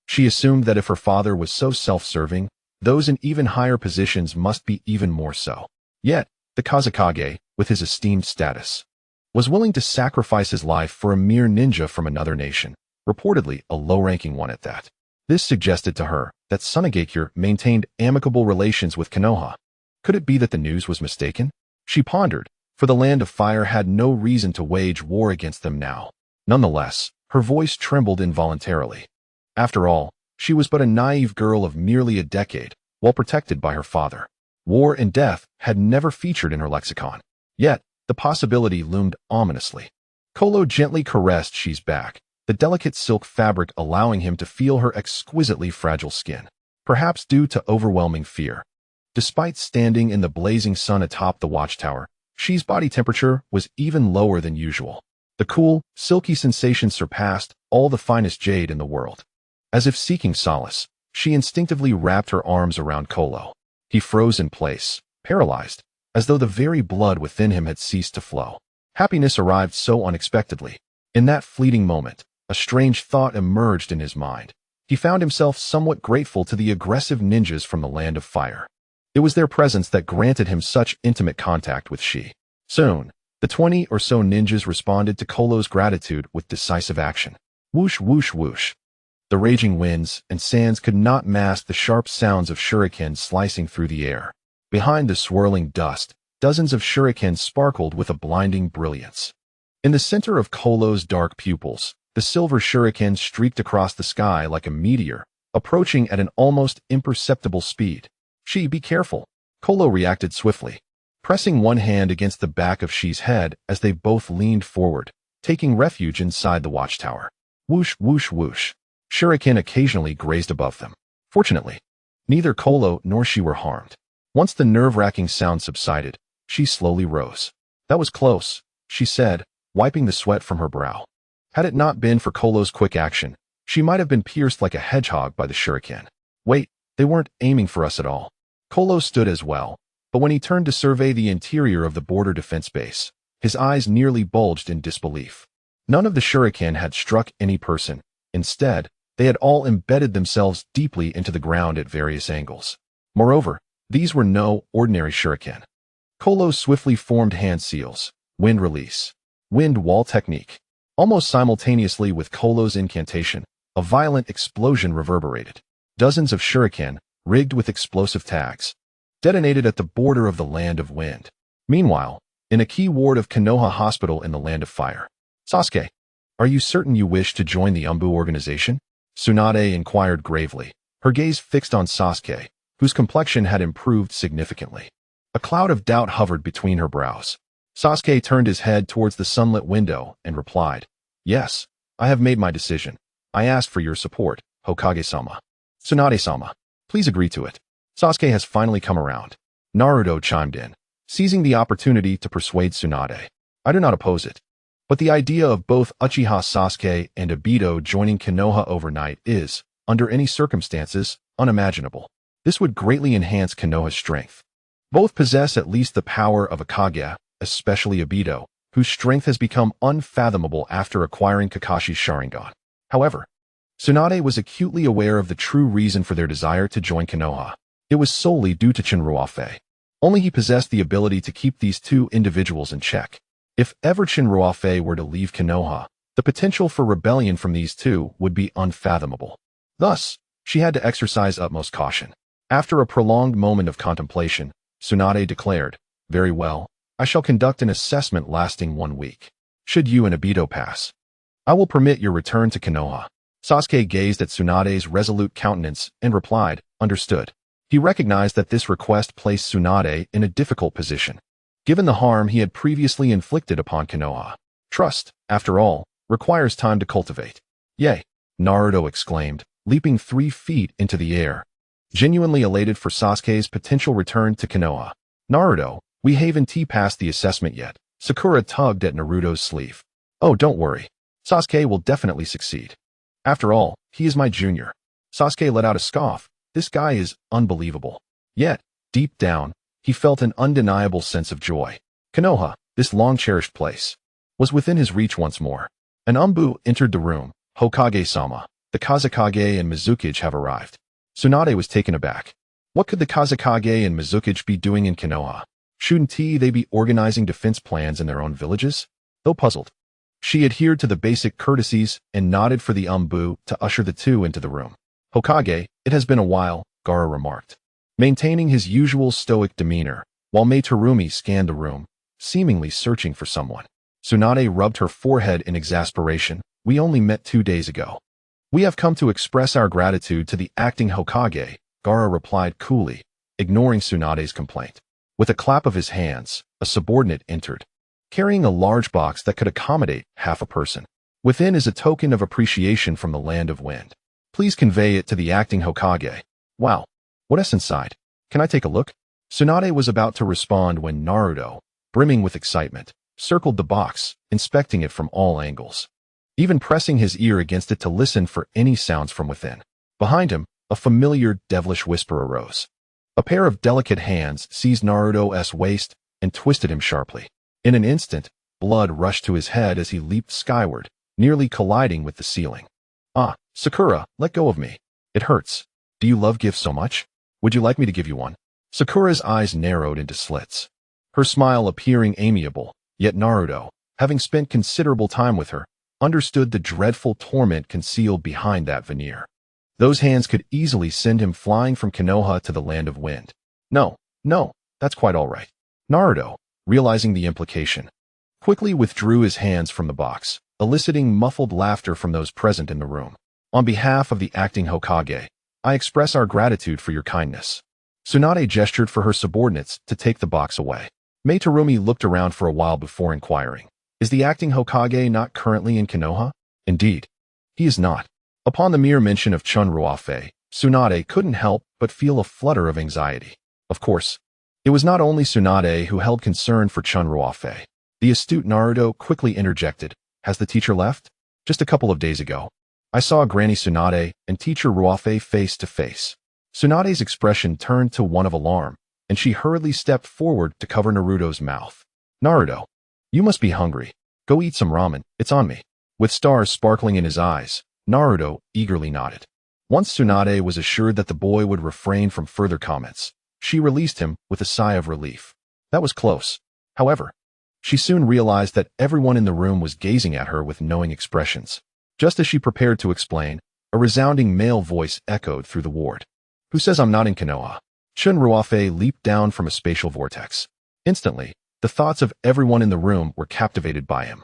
she assumed that if her father was so self-serving, those in even higher positions must be even more so. Yet, the Kazekage, with his esteemed status, was willing to sacrifice his life for a mere ninja from another nation, reportedly a low-ranking one at that. This suggested to her that Mangekyō maintained amicable relations with Konoha. Could it be that the news was mistaken? She pondered, for the Land of Fire had no reason to wage war against them now. Nonetheless, her voice trembled involuntarily. After all, she was but a naive girl of merely a decade, well protected by her father. War and death had never featured in her lexicon. Yet, the possibility loomed ominously. Kolo gently caressed Shi's back, the delicate silk fabric allowing him to feel her exquisitely fragile skin, perhaps due to overwhelming fear. Despite standing in the blazing sun atop the watchtower, Shi's body temperature was even lower than usual. The cool, silky sensation surpassed all the finest jade in the world. As if seeking solace, she instinctively wrapped her arms around Kolo. He froze in place, paralyzed, as though the very blood within him had ceased to flow. Happiness arrived so unexpectedly. In that fleeting moment, a strange thought emerged in his mind. He found himself somewhat grateful to the aggressive ninjas from the Land of Fire. It was their presence that granted him such intimate contact with Shi. Soon, the 20 or so ninjas responded to Kolo's gratitude with decisive action. Whoosh, whoosh, whoosh. The raging winds and sands could not mask the sharp sounds of shurikens slicing through the air. Behind the swirling dust, dozens of shurikens sparkled with a blinding brilliance. In the center of Kolo's dark pupils, the silver shuriken streaked across the sky like a meteor, approaching at an almost imperceptible speed. Shi, be careful. Kolo reacted swiftly, pressing one hand against the back of Shi's head as they both leaned forward, taking refuge inside the watchtower. Whoosh, whoosh, whoosh. Shuriken occasionally grazed above them. Fortunately, neither Kolo nor Shi were harmed. Once the nerve-wracking sound subsided, Shi slowly rose. That was close, she said, wiping the sweat from her brow. Had it not been for Kolo's quick action, she might have been pierced like a hedgehog by the shuriken. Wait, they weren't aiming for us at all. Kolo stood as well, but when he turned to survey the interior of the border defense base, his eyes nearly bulged in disbelief. None of the shuriken had struck any person. Instead, they had all embedded themselves deeply into the ground at various angles. Moreover, these were no ordinary shuriken. Kolo swiftly formed hand seals, wind release, wind wall technique. Almost simultaneously with Kolo's incantation, a violent explosion reverberated. Dozens of shuriken, rigged with explosive tags, detonated at the border of the Land of Wind. Meanwhile, in a key ward of Konoha Hospital in the Land of Fire. Sasuke, are you certain you wish to join the Umbu organization? Tsunade inquired gravely, her gaze fixed on Sasuke, whose complexion had improved significantly. A cloud of doubt hovered between her brows. Sasuke turned his head towards the sunlit window and replied, Yes, I have made my decision. I asked for your support, Hokage-sama. Tsunade-sama, please agree to it. Sasuke has finally come around. Naruto chimed in, seizing the opportunity to persuade Tsunade. I do not oppose it. But the idea of both Uchiha Sasuke and Obito joining Konoha overnight is, under any circumstances, unimaginable. This would greatly enhance Konoha's strength. Both possess at least the power of a Kage, especially Obito, whose strength has become unfathomable after acquiring Kakashi's Sharingan. However, Tsunade was acutely aware of the true reason for their desire to join Konoha. It was solely due to Chen Ruofei. Only he possessed the ability to keep these two individuals in check. If ever Chen Ruofei were to leave Konoha, the potential for rebellion from these two would be unfathomable. Thus, she had to exercise utmost caution. After a prolonged moment of contemplation, Tsunade declared, Very well, I shall conduct an assessment lasting 1 week. Should you and Obito pass, I will permit your return to Konoha. Sasuke gazed at Tsunade's resolute countenance and replied, Understood. He recognized that this request placed Tsunade in a difficult position, given the harm he had previously inflicted upon Konoha. Trust, after all, requires time to cultivate. Yay! Naruto exclaimed, leaping 3 feet into the air, genuinely elated for Sasuke's potential return to Konoha. Naruto, we haven't passed the assessment yet. Sakura tugged at Naruto's sleeve. Oh, don't worry. Sasuke will definitely succeed. After all, he is my junior. Sasuke let out a scoff. This guy is unbelievable. Yet, deep down, he felt an undeniable sense of joy. Konoha, this long-cherished place, was within his reach once more. An Umbu entered the room. Hokage-sama, the Kazekage and Mizukage have arrived. Tsunade was taken aback. What could the Kazekage and Mizukage be doing in Konoha? Shouldn't they be organizing defense plans in their own villages? Though puzzled, she adhered to the basic courtesies and nodded for the Umbu to usher the two into the room. Hokage, it has been a while, Gaara remarked, maintaining his usual stoic demeanor, while Mei Terumi scanned the room, seemingly searching for someone. Tsunade rubbed her forehead in exasperation. We only met 2 days ago. We have come to express our gratitude to the acting Hokage, Gaara replied coolly, ignoring Tsunade's complaint. With a clap of his hands, a subordinate entered, carrying a large box that could accommodate half a person. Within is a token of appreciation from the Land of Wind. Please convey it to the acting Hokage. Wow, what's inside? Can I take a look? Tsunade was about to respond when Naruto, brimming with excitement, circled the box, inspecting it from all angles, even pressing his ear against it to listen for any sounds from within. Behind him, a familiar devilish whisper arose. A pair of delicate hands seized Naruto's waist and twisted him sharply. In an instant, blood rushed to his head as he leaped skyward, nearly colliding with the ceiling. Ah, Sakura, let go of me. It hurts. Do you love gifts so much? Would you like me to give you one? Sakura's eyes narrowed into slits, her smile appearing amiable, yet Naruto, having spent considerable time with her, understood the dreadful torment concealed behind that veneer. Those hands could easily send him flying from Konoha to the Land of Wind. No, that's quite all right. Naruto, realizing the implication, quickly withdrew his hands from the box, eliciting muffled laughter from those present in the room. On behalf of the acting Hokage, I express our gratitude for your kindness. Tsunade gestured for her subordinates to take the box away. Mei Terumi looked around for a while before inquiring, is the acting Hokage not currently in Konoha? Indeed, he is not. Upon the mere mention of Chen Ruofei, Tsunade couldn't help but feel a flutter of anxiety. Of course, it was not only Tsunade who held concern for Chen Ruofei. The astute Naruto quickly interjected, has the teacher left? Just a couple of days ago, I saw Granny Tsunade and teacher Ruofei face to face. Tsunade's expression turned to one of alarm, and she hurriedly stepped forward to cover Naruto's mouth. Naruto, you must be hungry. Go eat some ramen, it's on me. With stars sparkling in his eyes, Naruto eagerly nodded. Once Tsunade was assured that the boy would refrain from further comments, she released him with a sigh of relief. That was close. However, she soon realized that everyone in the room was gazing at her with knowing expressions. Just as she prepared to explain, a resounding male voice echoed through the ward. Who says I'm not in Konoha? Chen Ruofei leaped down from a spatial vortex. Instantly, the thoughts of everyone in the room were captivated by him.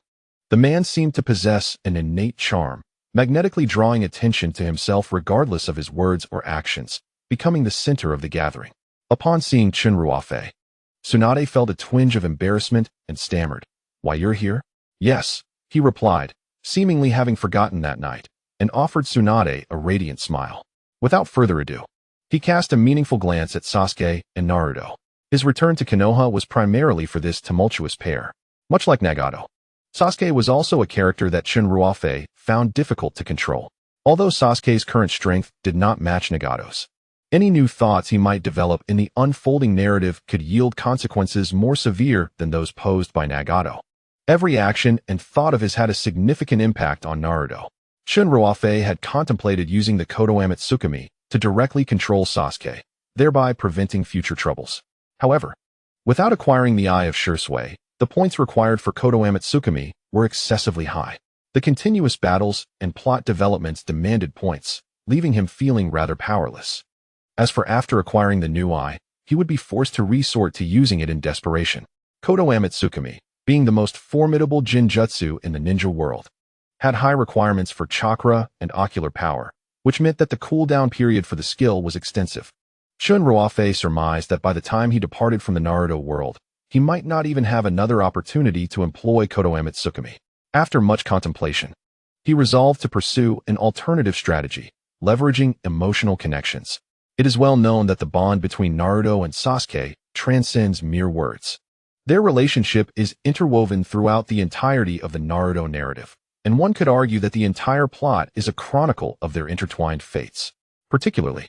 The man seemed to possess an innate charm, magnetically drawing attention to himself regardless of his words or actions, becoming the center of the gathering. Upon seeing Chen Ruofei, Tsunade felt a twinge of embarrassment and stammered, Why, you're here? Yes, he replied, seemingly having forgotten that night, and offered Tsunade a radiant smile. Without further ado, he cast a meaningful glance at Sasuke and Naruto. His return to Konoha was primarily for this tumultuous pair. Much like Nagato, Sasuke was also a character that Chen Ruofei found difficult to control. Although Sasuke's current strength did not match Nagato's, any new thoughts he might develop in the unfolding narrative could yield consequences more severe than those posed by Nagato. Every action and thought of his had a significant impact on Naruto. Chen Ruofei had contemplated using the Kodoame Tsukumi to directly control Sasuke, thereby preventing future troubles. However, without acquiring the Eye of Shursui, the points required for Kodoame Tsukumi were excessively high. The continuous battles and plot developments demanded points, leaving him feeling rather powerless. As for after acquiring the new eye, he would be forced to resort to using it in desperation. Kodoame Tsukumi, being the most formidable Jinjutsu in the ninja world, had high requirements for chakra and ocular power, which meant that the cooldown period for the skill was extensive. Chen Ruofei surmised that by the time he departed from the Naruto world, he might not even have another opportunity to employ Kodoame Tsukumi. After much contemplation, he resolved to pursue an alternative strategy, leveraging emotional connections. It is well known that the bond between Naruto and Sasuke transcends mere words. Their relationship is interwoven throughout the entirety of the Naruto narrative. and one could argue that the entire plot is a chronicle of their intertwined fates. Particularly,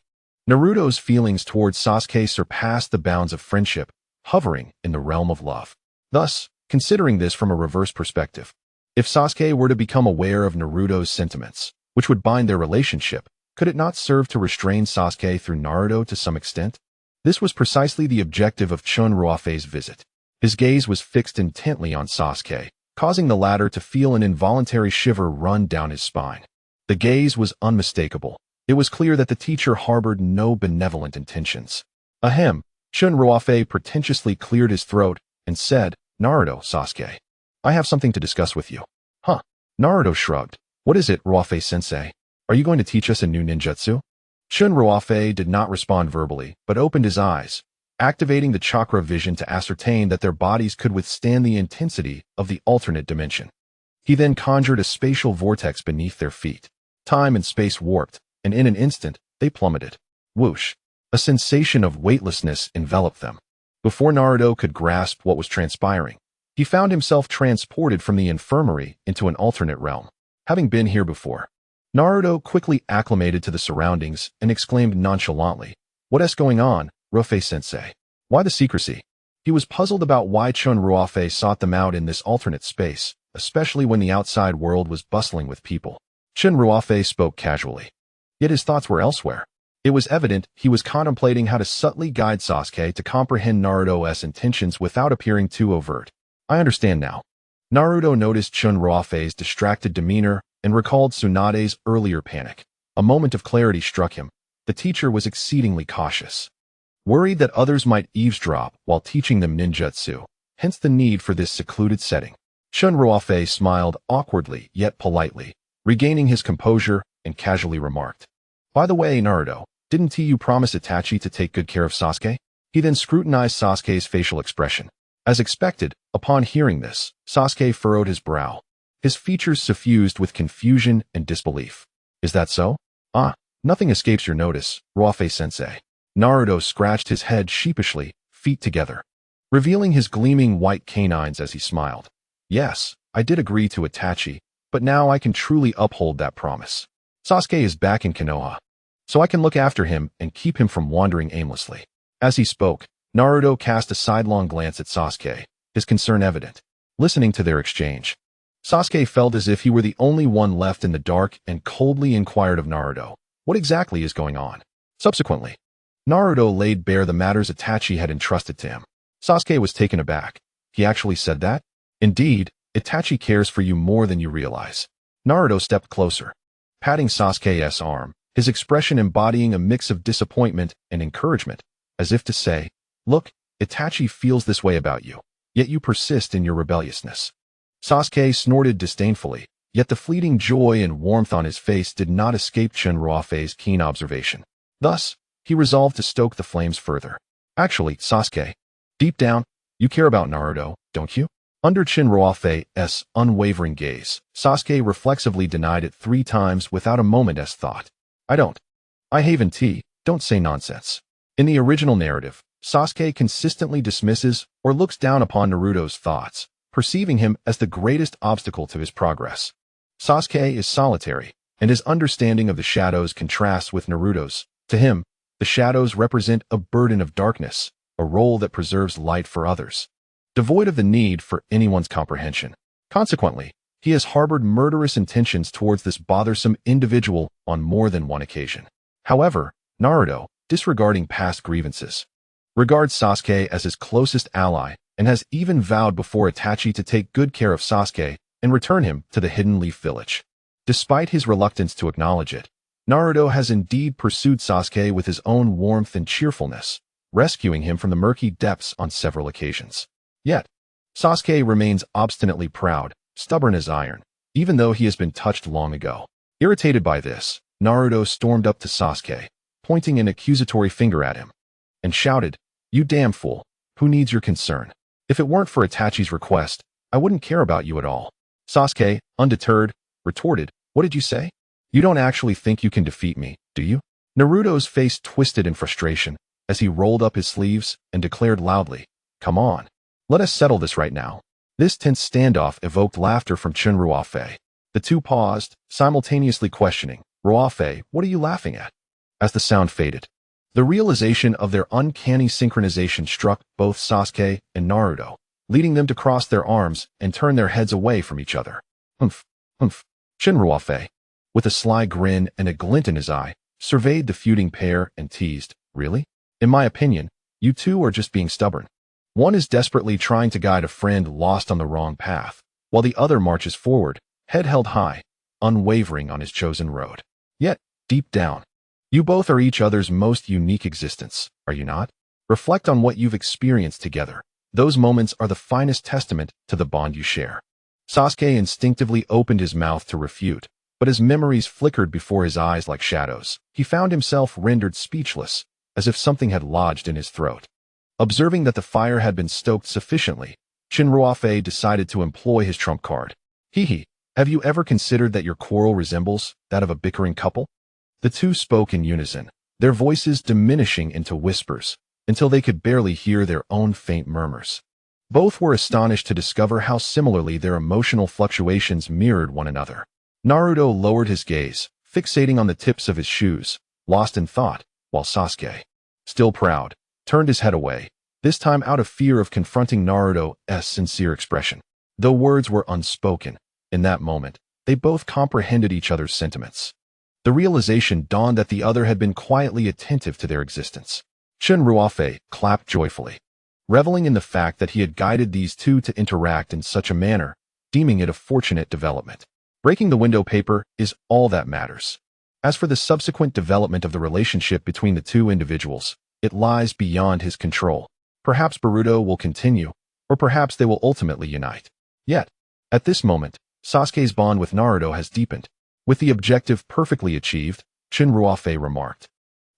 Naruto's feelings towards Sasuke surpass the bounds of friendship, hovering in the realm of love. Thus, considering this from a reverse perspective, if Sasuke were to become aware of Naruto's sentiments, which would bind their relationship, could it not serve to restrain Sasuke through Naruto to some extent? This was precisely the objective of Chen Ruofei's visit. His gaze was fixed intently on Sasuke, causing the latter to feel an involuntary shiver run down his spine. The gaze was unmistakable. It was clear that the teacher harbored no benevolent intentions. Ahem, Chen Ruofei pretentiously cleared his throat and said, "Naruto, Sasuke, I have something to discuss with you." Huh? Naruto shrugged. "What is it, Ruofei-sensei? Are you going to teach us a new ninjutsu?" Chen Ruofei did not respond verbally, but opened his eyes, activating the chakra vision to ascertain that their bodies could withstand the intensity of the alternate dimension. He then conjured a spatial vortex beneath their feet. Time and space warped, and in an instant, they plummeted. Whoosh! A sensation of weightlessness enveloped them. Before Naruto could grasp what was transpiring, he found himself transported from the infirmary into an alternate realm. Having been here before, Naruto quickly acclimated to the surroundings and exclaimed nonchalantly, "What is going on, Ruofei-sensei? Why the secrecy?" He was puzzled about why Chen Ruofei sought them out in this alternate space, especially when the outside world was bustling with people. Chen Ruofei spoke casually, yet his thoughts were elsewhere. It was evident he was contemplating how to subtly guide Sasuke to comprehend Naruto's intentions without appearing too overt. "I understand now." Naruto noticed Chen Ruofei's distracted demeanor and recalled Tsunade's earlier panic. A moment of clarity struck him. The teacher was exceedingly cautious, worried that others might eavesdrop while teaching them ninjutsu, hence the need for this secluded setting. Chen Ruofei smiled awkwardly yet politely, regaining his composure, and casually remarked, "By the way, Naruto, didn't you promise Itachi to take good care of Sasuke?" He then scrutinized Sasuke's facial expression. As expected, upon hearing this, Sasuke furrowed his brow, his features suffused with confusion and disbelief. "Is that so? Nothing escapes your notice, Ruofei-sensei." Naruto scratched his head sheepishly, feet together, revealing his gleaming white canines as he smiled. "Yes, I did agree to Itachi, but now I can truly uphold that promise. Sasuke is back in Konoha, so I can look after him and keep him from wandering aimlessly." As he spoke, Naruto cast a sidelong glance at Sasuke, his concern evident. Listening to their exchange, Sasuke felt as if he were the only one left in the dark and coldly inquired of Naruto, "What exactly is going on?" Subsequently, Naruto laid bare the matters Itachi had entrusted to him. Sasuke was taken aback. "He actually said that?" "Indeed, Itachi cares for you more than you realize." Naruto stepped closer, patting Sasuke's arm, his expression embodying a mix of disappointment and encouragement, as if to say, "Look, Itachi feels this way about you, yet you persist in your rebelliousness." Sasuke snorted disdainfully, yet the fleeting joy and warmth on his face did not escape Chen Ruofei's keen observation. Thus, he resolved to stoke the flames further. "Actually, Sasuke, deep down, you care about Naruto, don't you?" Under Chen Ruofei's unwavering gaze, Sasuke reflexively denied it 3 times without a moment's thought. "I don't. I haven tea, don't say nonsense." In the original narrative, Sasuke consistently dismisses or looks down upon Naruto's thoughts, perceiving him as the greatest obstacle to his progress. Sasuke is solitary, and his understanding of the shadows contrasts with Naruto's. To him, the shadows represent a burden of darkness, a role that preserves light for others, devoid of the need for anyone's comprehension. Consequently, he has harbored murderous intentions towards this bothersome individual on more than one occasion. However, Naruto, disregarding past grievances, regards Sasuke as his closest ally and has even vowed before Itachi to take good care of Sasuke and return him to the Hidden Leaf Village. Despite his reluctance to acknowledge it, Naruto has indeed pursued Sasuke with his own warmth and cheerfulness, rescuing him from the murky depths on several occasions. Yet, Sasuke remains obstinately proud, stubborn as iron, even though he has been touched long ago. Irritated by this, Naruto stormed up to Sasuke, pointing an accusatory finger at him, and shouted, "You damn fool, who needs your concern? If it weren't for Itachi's request, I wouldn't care about you at all." Sasuke, undeterred, retorted, "What did you say? You don't actually think you can defeat me, do you?" Naruto's face twisted in frustration as he rolled up his sleeves and declared loudly, "Come on, let us settle this right now." This tense standoff evoked laughter from Chen Ruofei. The two paused, simultaneously questioning, "Ruofei, what are you laughing at?" As the sound faded, the realization of their uncanny synchronization struck both Sasuke and Naruto, leading them to cross their arms and turn their heads away from each other. Humph, humph. Chen Ruofei, with a sly grin and a glint in his eye, surveyed the feuding pair and teased, "Really? In my opinion, you two are just being stubborn. One is desperately trying to guide a friend lost on the wrong path, while the other marches forward, head held high, unwavering on his chosen road. Yet, deep down, you both are each other's most unique existence, are you not? Reflect on what you've experienced together. Those moments are the finest testament to the bond you share." Sasuke instinctively opened his mouth to refute, but as memories flickered before his eyes like shadows, he found himself rendered speechless, as if something had lodged in his throat. Observing that the fire had been stoked sufficiently, Chen Ruofei decided to employ his trump card. "Hee, have you ever considered that your quarrel resembles that of a bickering couple?" The two spoke in unison, their voices diminishing into whispers, until they could barely hear their own faint murmurs. Both were astonished to discover how similarly their emotional fluctuations mirrored one another. Naruto lowered his gaze, fixating on the tips of his shoes, lost in thought, while Sasuke, still proud, turned his head away, this time out of fear of confronting Naruto's sincere expression. Though words were unspoken, in that moment, they both comprehended each other's sentiments. The realization dawned that the other had been quietly attentive to their existence. Chen Ruofei clapped joyfully, reveling in the fact that he had guided these two to interact in such a manner, deeming it a fortunate development. Breaking the window paper is all that matters. As for the subsequent development of the relationship between the two individuals, it lies beyond his control. Perhaps Boruto will continue, or perhaps they will ultimately unite. Yet, at this moment, Sasuke's bond with Naruto has deepened. With the objective perfectly achieved, Chen Ruofei remarked,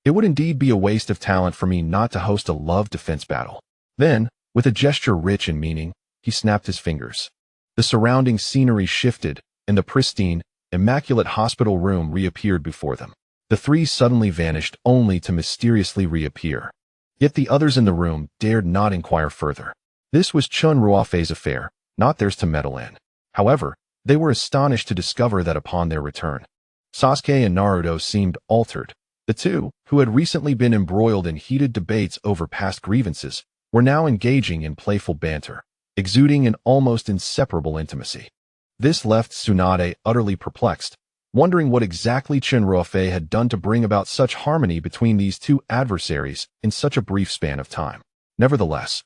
"It would indeed be a waste of talent for me not to host a love defense battle." Then, with a gesture rich in meaning, he snapped his fingers. The surrounding scenery shifted, and the pristine, immaculate hospital room reappeared before them. The three suddenly vanished only to mysteriously reappear. Yet the others in the room dared not inquire further. This was Chen Ruofei's affair, not theirs to meddle in. However, they were astonished to discover that upon their return, Sasuke and Naruto seemed altered. The two, who had recently been embroiled in heated debates over past grievances, were now engaging in playful banter, exuding an almost inseparable intimacy. This left Tsunade utterly perplexed, wondering what exactly Chen Ruofei had done to bring about such harmony between these two adversaries in such a brief span of time. Nevertheless,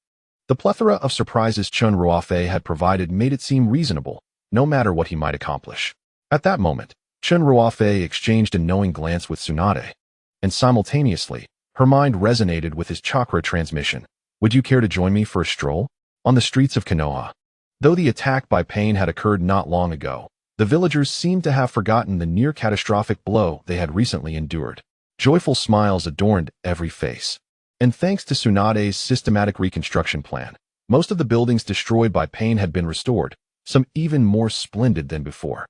the plethora of surprises Chen Ruofei had provided made it seem reasonable, no matter what he might accomplish. At that moment, Chen Ruofei exchanged a knowing glance with Tsunade, and simultaneously, her mind resonated with his chakra transmission. "Would you care to join me for a stroll on the streets of Konoha?" Though the attack by Pain had occurred not long ago, the villagers seemed to have forgotten the near-catastrophic blow they had recently endured. Joyful smiles adorned every face. And thanks to Tsunade's systematic reconstruction plan, most of the buildings destroyed by Pain had been restored, some even more splendid than before.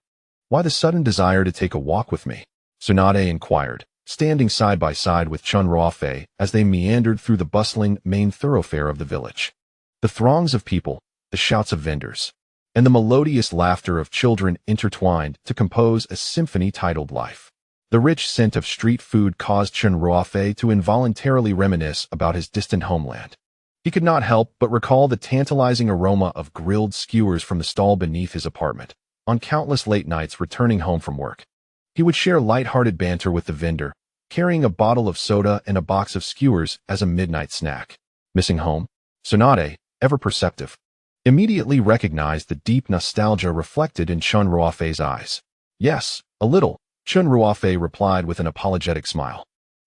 "Why the sudden desire to take a walk with me?" Tsunade inquired, standing side by side with Chen Ruofei as they meandered through the bustling main thoroughfare of the village. The throngs of people, the shouts of vendors, and the melodious laughter of children intertwined to compose a symphony titled Life. The rich scent of street food caused Chen Ruofei to involuntarily reminisce about his distant homeland. He could not help but recall the tantalizing aroma of grilled skewers from the stall beneath his apartment. On countless late nights returning home from work, he would share light-hearted banter with the vendor, carrying a bottle of soda and a box of skewers as a midnight snack. Missing home? Tsunade, ever perceptive, immediately recognized the deep nostalgia reflected in Chen Ruofei's eyes. "Yes, a little," Chen Ruofei replied with an apologetic smile.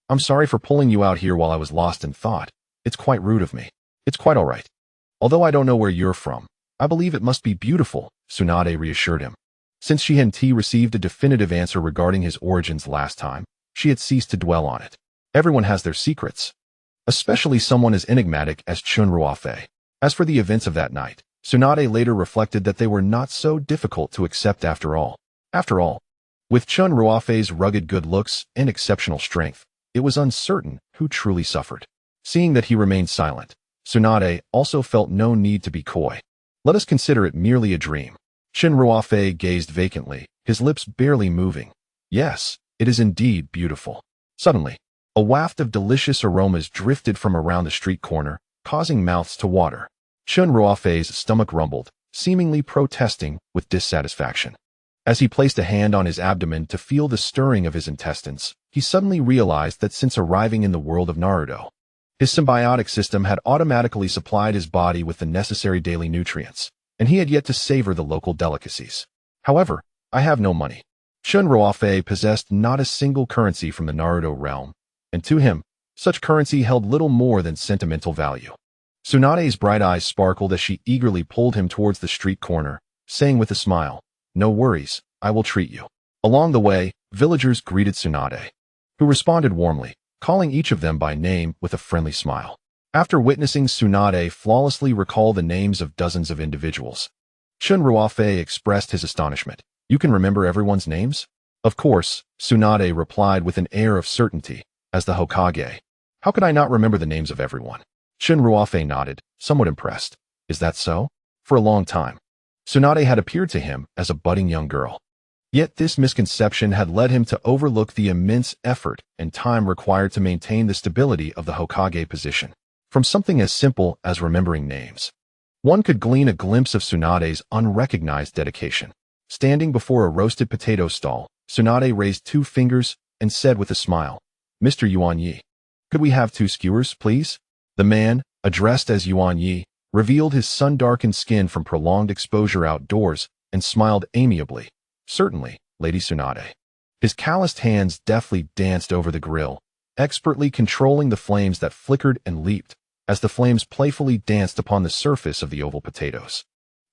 "I'm sorry for pulling you out here while I was lost in thought. It's quite rude of me. It's quite all right. Although I don't know where you're from, I believe it must be beautiful," Tsunade reassured him. Since she had received a definitive answer regarding his origins last time, she had ceased to dwell on it. Everyone has their secrets, especially someone as enigmatic as Chen Ruofei. As for the events of that night, Tsunade later reflected that they were not so difficult to accept after all. After all, with Chen Ruofei's rugged good looks and exceptional strength, it was uncertain who truly suffered. Seeing that he remained silent, Tsunade also felt no need to be coy. "Let us consider it merely a dream." Chen Ruofei gazed vacantly, his his lips barely moving. Yes, it is indeed beautiful. Suddenly, a waft of delicious aromas drifted from around the street corner, causing mouths to water. Chen Ruofei's stomach rumbled, seemingly protesting with dissatisfaction. As he placed a hand on his abdomen to feel the stirring of his intestines, he suddenly realized that since arriving in the world of Naruto, his symbiotic system had automatically supplied his body with the necessary daily nutrients, and he had yet to savor the local delicacies. However, I have no money. Chen Ruofei possessed not a single currency from the Naruto realm, and to him, such currency held little more than sentimental value. Tsunade's bright eyes sparkled as she eagerly pulled him towards the street corner, saying with a smile, "No worries, I will treat you." Along the way, villagers greeted Tsunade, who responded warmly, calling each of them by name with a friendly smile. After witnessing Tsunade flawlessly recall the names of dozens of individuals, Chen Ruofei expressed his astonishment. "You can remember everyone's names?" "Of course," Tsunade replied with an air of certainty, "as the Hokage. How could I not remember the names of everyone?" Chen Ruofei nodded, somewhat impressed. "Is that so?" For a long time, Tsunade had appeared to him as a budding young girl. Yet this misconception had led him to overlook the immense effort and time required to maintain the stability of the Hokage position. From something as simple as remembering names, one could glean a glimpse of Tsunade's unrecognized dedication. Standing before a roasted potato stall, Tsunade raised 2 fingers and said with a smile, "Mr. Yuan Yi, could we have 2 skewers, please?" The man, addressed as Yuan Yi, revealed his sun-darkened skin from prolonged exposure outdoors and smiled amiably. "Certainly, Lady Tsunade." His calloused hands deftly danced over the grill, expertly controlling the flames that flickered and leaped as the flames playfully danced upon the surface of the oval potatoes.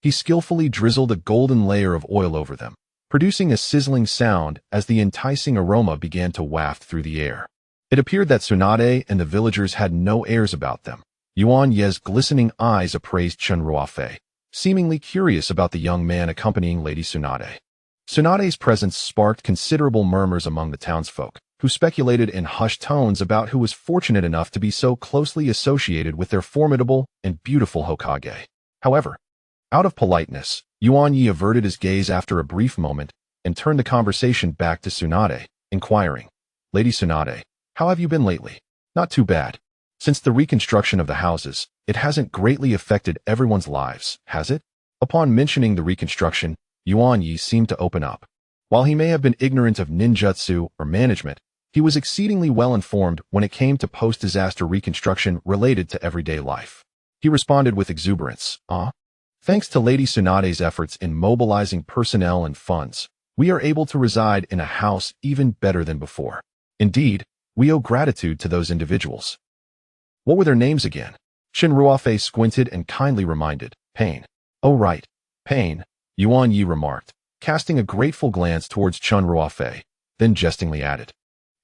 He skillfully drizzled a golden layer of oil over them, producing a sizzling sound as the enticing aroma began to waft through the air. It appeared that Tsunade and the villagers had no airs about them. Yuan Ye's glistening eyes appraised Chen Ruofei, seemingly curious about the young man accompanying Lady Tsunade. Tsunade's presence sparked considerable murmurs among the townsfolk, who speculated in hushed tones about who was fortunate enough to be so closely associated with their formidable and beautiful Hokage. However, out of politeness, Yuan Yi averted his gaze after a brief moment and turned the conversation back to Tsunade, inquiring, "Lady Tsunade, how have you been lately?" "Not too bad. Since the reconstruction of the houses, it hasn't greatly affected everyone's lives, has it?" Upon mentioning the reconstruction, Yuan Yi seemed to open up. While he may have been ignorant of ninjutsu or management, he was exceedingly well informed when it came to post-disaster reconstruction related to everyday life. He responded with exuberance, Thanks to Lady Tsunade's efforts in mobilizing personnel and funds, we are able to reside in a house even better than before. Indeed, we owe gratitude to those individuals." "What were their names again?" Chen Ruofei squinted and kindly reminded, "Pain." "Oh right, Pain," Yuan Yi remarked, casting a grateful glance towards Chen Ruofei, then jestingly added,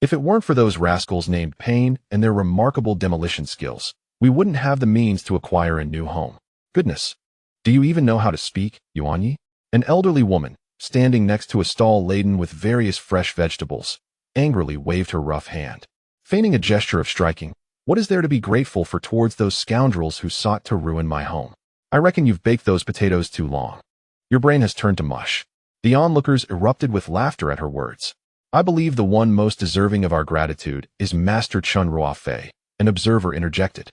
"If it weren't for those rascals named Pain and their remarkable demolition skills, we wouldn't have the means to acquire a new home." "Goodness, do you even know how to speak, Yuan Yi?" An elderly woman, standing next to a stall laden with various fresh vegetables, angrily waved her rough hand, feigning a gesture of striking. "What is there to be grateful for towards those scoundrels who sought to ruin my home? I reckon you've baked those potatoes too long. Your brain has turned to mush." The onlookers erupted with laughter at her words. "I believe the one most deserving of our gratitude is Master Chen Ruofei," an observer interjected.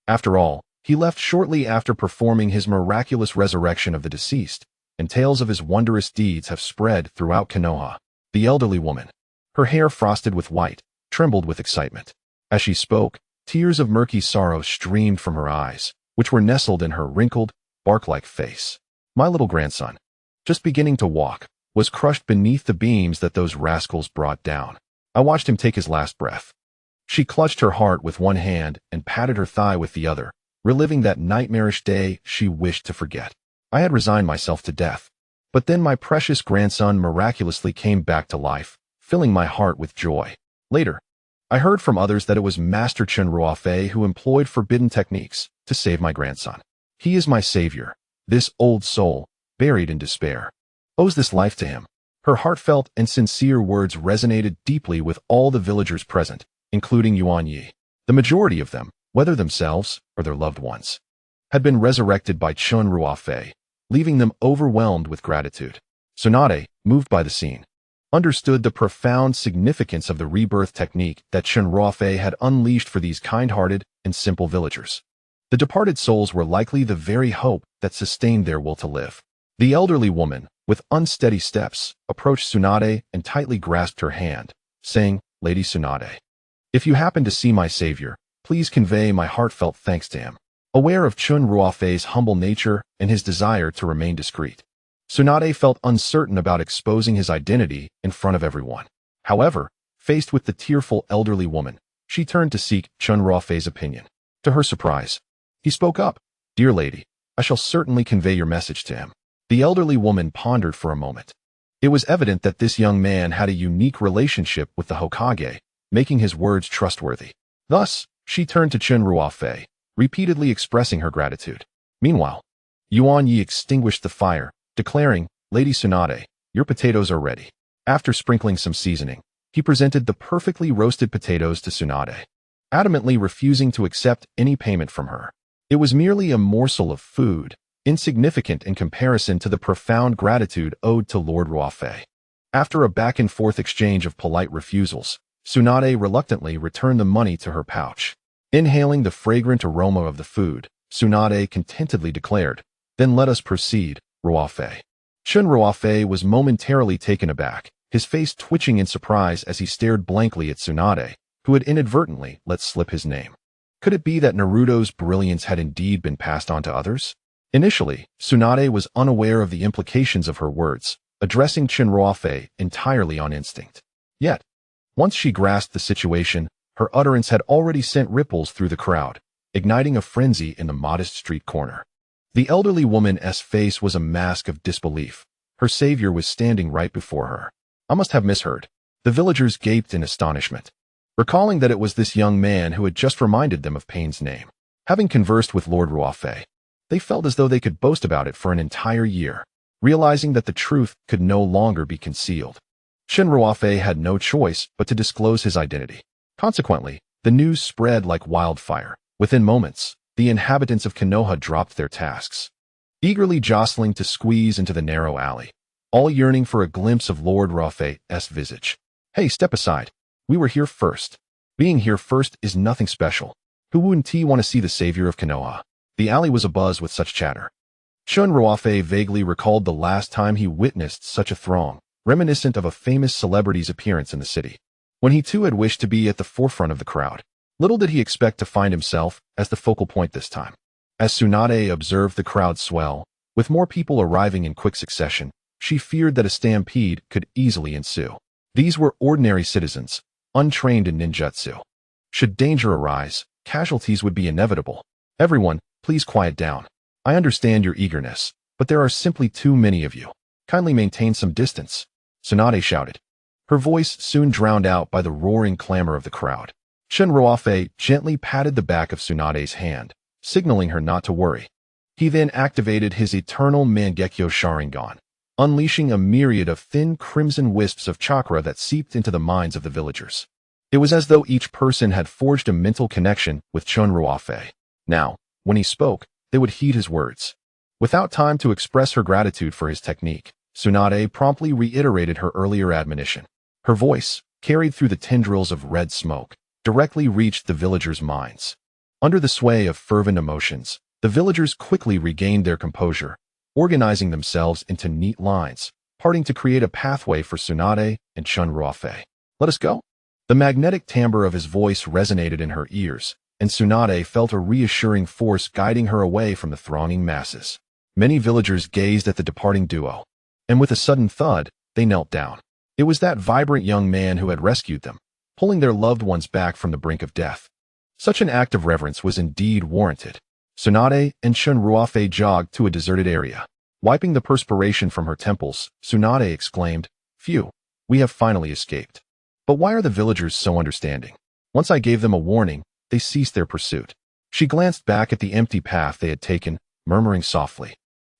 "After all, he left shortly after performing his miraculous resurrection of the deceased, and tales of his wondrous deeds have spread throughout Konoha." The elderly woman, her hair frosted with white, trembled with excitement. As she spoke, tears of murky sorrow streamed from her eyes, which were nestled in her wrinkled, bark-like face. "My little grandson, just beginning to walk, was crushed beneath the beams that those rascals brought down. I watched him take his last breath." She clutched her heart with one hand and patted her thigh with the other, reliving that nightmarish day she wished to forget. "I had resigned myself to death. But then my precious grandson miraculously came back to life, filling my heart with joy. Later, I heard from others that it was Master Chen Ruofei who employed forbidden techniques to save my grandson. He is my savior. This old soul, buried in despair, owes this life to him." Her heartfelt and sincere words resonated deeply with all the villagers present, including Yuan Yi. The majority of them, whether themselves or their loved ones, had been resurrected by Chen Ruofei, leaving them overwhelmed with gratitude. Tsunade, moved by the scene, understood the profound significance of the rebirth technique that Chen Ruofei had unleashed for these kind-hearted and simple villagers. The departed souls were likely the very hope that sustained their will to live. The elderly woman, with unsteady steps, approached Tsunade and tightly grasped her hand, saying, "Lady Tsunade, if you happen to see my savior, please convey my heartfelt thanks to him." Aware of Chen Ruofei's humble nature and his desire to remain discreet, Tsunade felt uncertain about exposing his identity in front of everyone. However, faced with the tearful elderly woman, she turned to seek Chen Ruofei's opinion. To her surprise, he spoke up, "Dear lady, I shall certainly convey your message to him." The elderly woman pondered for a moment. It was evident that this young man had a unique relationship with the Hokage, making his words trustworthy. Thus, she turned to Chen Ruofei, repeatedly expressing her gratitude. Meanwhile, Yuan Yi extinguished the fire, declaring, "Lady Tsunade, your potatoes are ready." After sprinkling some seasoning, he presented the perfectly roasted potatoes to Tsunade, adamantly refusing to accept any payment from her. It was merely a morsel of food, insignificant in comparison to the profound gratitude owed to Lord Ruofei. After a back-and-forth exchange of polite refusals, Tsunade reluctantly returned the money to her pouch. Inhaling the fragrant aroma of the food, Tsunade contentedly declared, "Then let us proceed, Ruofei." Chen Ruofei was momentarily taken aback, his face twitching in surprise as he stared blankly at Tsunade, who had inadvertently let slip his name. Could it be that Naruto's brilliance had indeed been passed on to others? Initially, Tsunade was unaware of the implications of her words, addressing Chen Ruofei entirely on instinct. Yet, once she grasped the situation, her utterance had already sent ripples through the crowd, igniting a frenzy in the modest street corner. The elderly woman's face was a mask of disbelief. Her savior was standing right before her. "I must have misheard." The villagers gaped in astonishment, recalling that it was this young man who had just reminded them of Pain's name. Having conversed with Lord Ruofei, they felt as though they could boast about it for an entire year, realizing that the truth could no longer be concealed. Chen Ruofei had no choice but to disclose his identity. Consequently, the news spread like wildfire. Within moments, the inhabitants of Konoha dropped their tasks, eagerly jostling to squeeze into the narrow alley, all yearning for a glimpse of Lord Ruofei's visage. "Hey, step aside. We were here first." Being here first is nothing special. Who wouldn't want to see the savior of Konoha? The alley was abuzz with such chatter. Chen Ruofei vaguely recalled the last time he witnessed such a throng, reminiscent of a famous celebrity's appearance in the city, when he too had wished to be at the forefront of the crowd. Little did he expect to find himself as the focal point this time. As Tsunade observed the crowd swell, with more people arriving in quick succession, she feared that a stampede could easily ensue. These were ordinary citizens, untrained in ninjutsu. Should danger arise, casualties would be inevitable. "Everyone, please quiet down. I understand your eagerness, but there are simply too many of you. Kindly maintain some distance," Tsunade shouted, her voice soon drowned out by the roaring clamor of the crowd. Chen Ruofei gently patted the back of Tsunade's hand, signaling her not to worry. He then activated his Eternal Mangekyō Sharingan, unleashing a myriad of thin crimson wisps of chakra that seeped into the minds of the villagers. It was as though each person had forged a mental connection with Chen Ruofei. Now, when he spoke, they would heed his words. Without time to express her gratitude for his technique, Tsunade promptly reiterated her earlier admonition. Her voice, carried through the tendrils of red smoke, directly reached the villagers' minds. Under the sway of fervent emotions, the villagers quickly regained their composure, organizing themselves into neat lines, parting to create a pathway for Tsunade and Chen Ruofei. "Let us go." The magnetic timbre of his voice resonated in her ears, and Tsunade felt a reassuring force guiding her away from the thronging masses. Many villagers gazed at the departing duo, and with a sudden thud, they knelt down. It was that vibrant young man who had rescued them, pulling their loved ones back from the brink of death. Such an act of reverence was indeed warranted. Tsunade and Chen Ruofei jogged to a deserted area. Wiping the perspiration from her temples, Tsunade exclaimed, "Phew, we have finally escaped. But why are the villagers so understanding? Once I gave them a warning, they ceased their pursuit." She glanced back at the empty path they had taken, murmuring softly.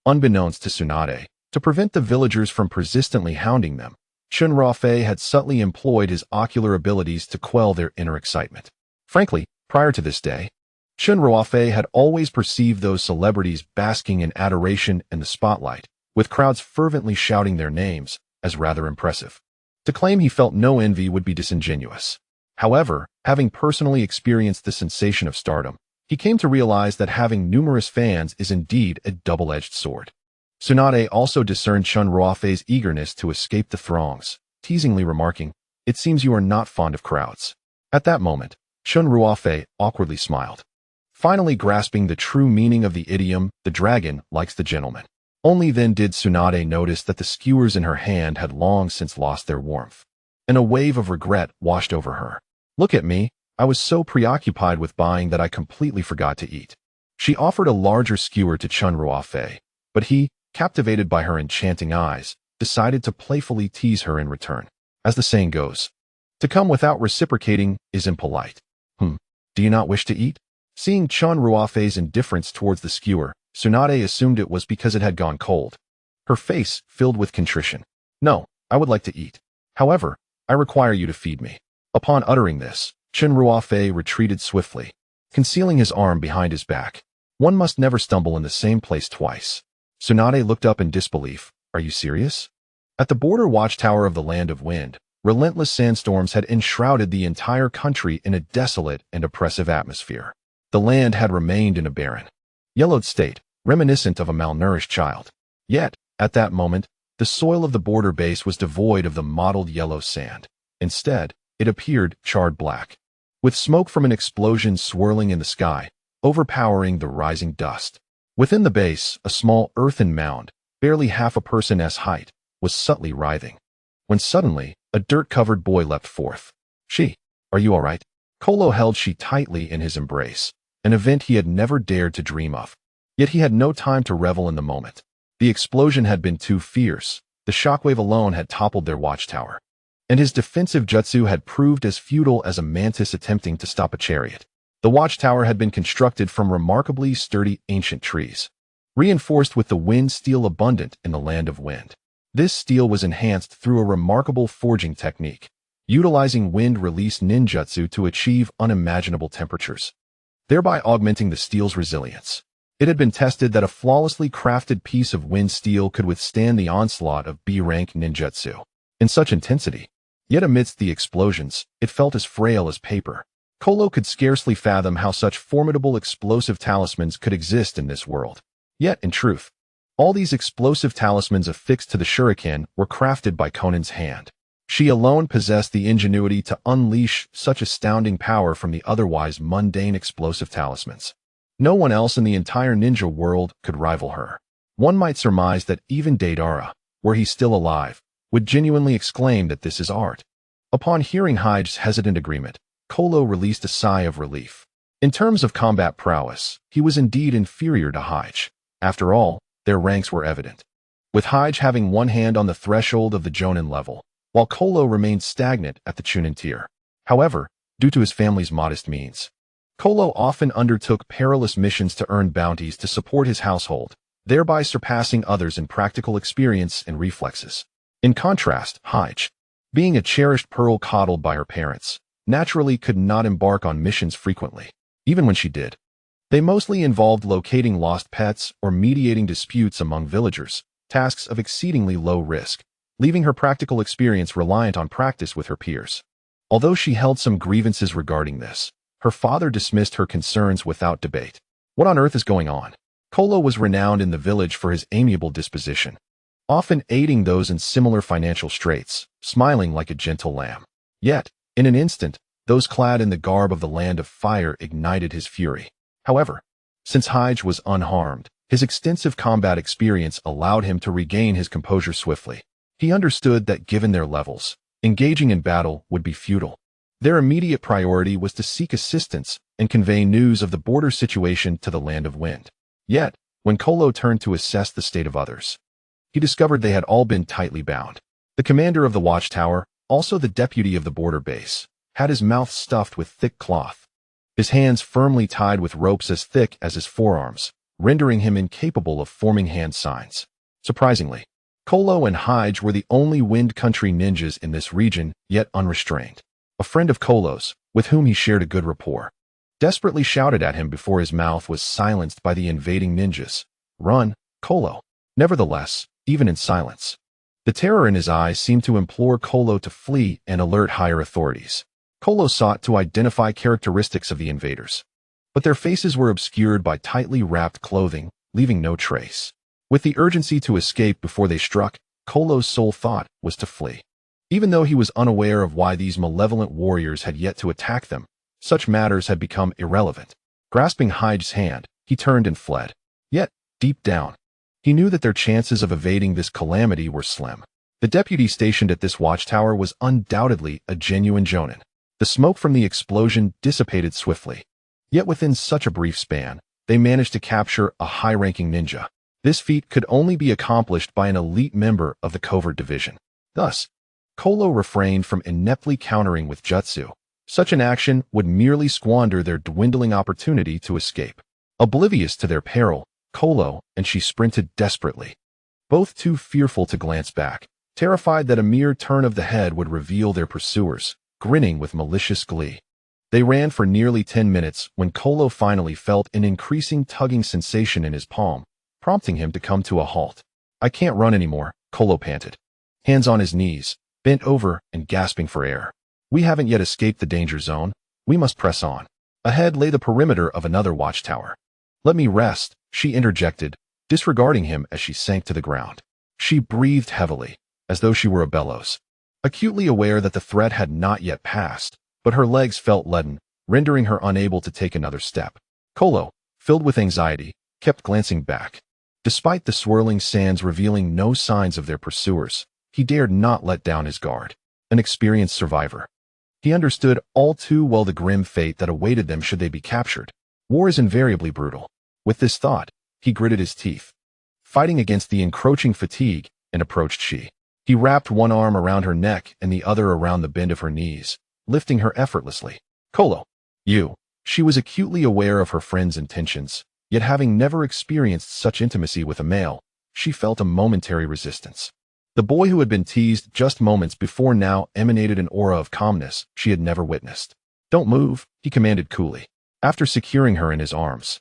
Unbeknownst to Tsunade, to prevent the villagers from persistently hounding them, Chen Ruofei had subtly employed his ocular abilities to quell their inner excitement. Frankly, prior to this day, Chen Ruofei had always perceived those celebrities basking in adoration and the spotlight, with crowds fervently shouting their names as rather impressive. To claim he felt no envy would be disingenuous. However, having personally experienced the sensation of stardom, he came to realize that having numerous fans is indeed a double-edged sword. Tsunade also discerned Chen Ruofei's eagerness to escape the throngs, teasingly remarking, "It seems you are not fond of crowds." At that moment, Chen Ruofei awkwardly smiled, finally grasping the true meaning of the idiom, "The dragon likes the gentleman." Only then did Tsunade notice that the skewers in her hand had long since lost their warmth, and a wave of regret washed over her. "Look at me, I was so preoccupied with buying that I completely forgot to eat." She offered a larger skewer to Chen Ruofei, but he, captivated by her enchanting eyes, decided to playfully tease her in return. As the saying goes, to come without reciprocating is impolite. Do you not wish to eat?" Seeing Chen Ruofei's indifference towards the skewer, Tsunade assumed it was because it had gone cold. Her face filled with contrition. "No, I would like to eat. However, I require you to feed me." Upon uttering this, Chen Ruofei retreated swiftly, concealing his arm behind his back. One must never stumble in the same place twice. Tsunade looked up in disbelief. "Are you serious?" At the border watchtower of the Land of Wind, relentless sandstorms had enshrouded the entire country in a desolate and oppressive atmosphere. The land had remained in a barren, yellowed state, reminiscent of a malnourished child. Yet, at that moment, the soil of the border base was devoid of the mottled yellow sand. Instead, it appeared charred black, with smoke from an explosion swirling in the sky, overpowering the rising dust. Within the base, a small earthen mound, barely half a person's height, was subtly writhing. When suddenly, a dirt-covered boy leapt forth. "She, are you all right?" Kolo held She tightly in his embrace, an event he had never dared to dream of. Yet he had no time to revel in the moment. The explosion had been too fierce, the shockwave alone had toppled their watchtower, and his defensive jutsu had proved as futile as a mantis attempting to stop a chariot. The watchtower had been constructed from remarkably sturdy ancient trees, reinforced with the wind steel abundant in the Land of Wind. This steel was enhanced through a remarkable forging technique, utilizing wind-release ninjutsu to achieve unimaginable temperatures, thereby augmenting the steel's resilience. It had been tested that a flawlessly crafted piece of wind steel could withstand the onslaught of B-rank ninjutsu in such intensity. Yet amidst the explosions, it felt as frail as paper. Kolo could scarcely fathom how such formidable explosive talismans could exist in this world. Yet, in truth, all these explosive talismans affixed to the shuriken were crafted by Conan's hand. She alone possessed the ingenuity to unleash such astounding power from the otherwise mundane explosive talismans. No one else in the entire ninja world could rival her. One might surmise that even Deidara, were he still alive, would genuinely exclaim that this is art. Upon hearing Hyde's hesitant agreement, Kolo released a sigh of relief. In terms of combat prowess, he was indeed inferior to Hyde. After all, their ranks were evident, with Hyde having one hand on the threshold of the Jonin level, while Kolo remained stagnant at the Chunin tier. However, due to his family's modest means, Kolo often undertook perilous missions to earn bounties to support his household, thereby surpassing others in practical experience and reflexes. In contrast, Hyde, being a cherished pearl coddled by her parents, naturally could not embark on missions frequently. Even when she did, they mostly involved locating lost pets or mediating disputes among villagers, tasks of exceedingly low risk, leaving her practical experience reliant on practice with her peers. Although she held some grievances regarding this, her father dismissed her concerns without debate. What on earth is going on? Kolo was renowned in the village for his amiable disposition, often aiding those in similar financial straits, smiling like a gentle lamb. Yet, in an instant, those clad in the garb of the Land of Fire ignited his fury. However, since Hyde was unharmed, his extensive combat experience allowed him to regain his composure swiftly. He understood that given their levels, engaging in battle would be futile. Their immediate priority was to seek assistance and convey news of the border situation to the Land of Wind. Yet, when Kolo turned to assess the state of others, he discovered they had all been tightly bound. The commander of the watchtower, also the deputy of the border base, had his mouth stuffed with thick cloth, his hands firmly tied with ropes as thick as his forearms, rendering him incapable of forming hand signs. Surprisingly, Kolo and Hyde were the only Wind Country ninjas in this region, yet unrestrained. A friend of Kolo's, with whom he shared a good rapport, desperately shouted at him before his mouth was silenced by the invading ninjas, "Run, Kolo!" Nevertheless, even in silence. The terror in his eyes seemed to implore Kolo to flee and alert higher authorities. Kolo sought to identify characteristics of the invaders, but their faces were obscured by tightly wrapped clothing, leaving no trace. With the urgency to escape before they struck, Kolo's sole thought was to flee. Even though he was unaware of why these malevolent warriors had yet to attack them, such matters had become irrelevant. Grasping Hyde's hand, he turned and fled. Yet, deep down, he knew that their chances of evading this calamity were slim. The deputy stationed at this watchtower was undoubtedly a genuine Jonin. The smoke from the explosion dissipated swiftly. Yet within such a brief span, they managed to capture a high-ranking ninja. This feat could only be accomplished by an elite member of the covert division. Thus, Kolo refrained from ineptly countering with jutsu. Such an action would merely squander their dwindling opportunity to escape. Oblivious to their peril, Kolo and she sprinted desperately, both too fearful to glance back, terrified that a mere turn of the head would reveal their pursuers, grinning with malicious glee. They ran for nearly 10 minutes when Kolo finally felt an increasing tugging sensation in his palm, prompting him to come to a halt. "I can't run anymore," Kolo panted, hands on his knees, bent over and gasping for air. "We haven't yet escaped the danger zone. We must press on." Ahead lay the perimeter of another watchtower. "Let me rest," she interjected, disregarding him as she sank to the ground. She breathed heavily, as though she were a bellows, acutely aware that the threat had not yet passed, but her legs felt leaden, rendering her unable to take another step. Kolo, filled with anxiety, kept glancing back. Despite the swirling sands revealing no signs of their pursuers, he dared not let down his guard. An experienced survivor, he understood all too well the grim fate that awaited them should they be captured. War is invariably brutal. With this thought, he gritted his teeth, fighting against the encroaching fatigue, and approached she. He wrapped one arm around her neck and the other around the bend of her knees, lifting her effortlessly. "Kolo, you." She was acutely aware of her friend's intentions, yet having never experienced such intimacy with a male, she felt a momentary resistance. The boy who had been teased just moments before now emanated an aura of calmness she had never witnessed. "Don't move," he commanded coolly. After securing her in his arms,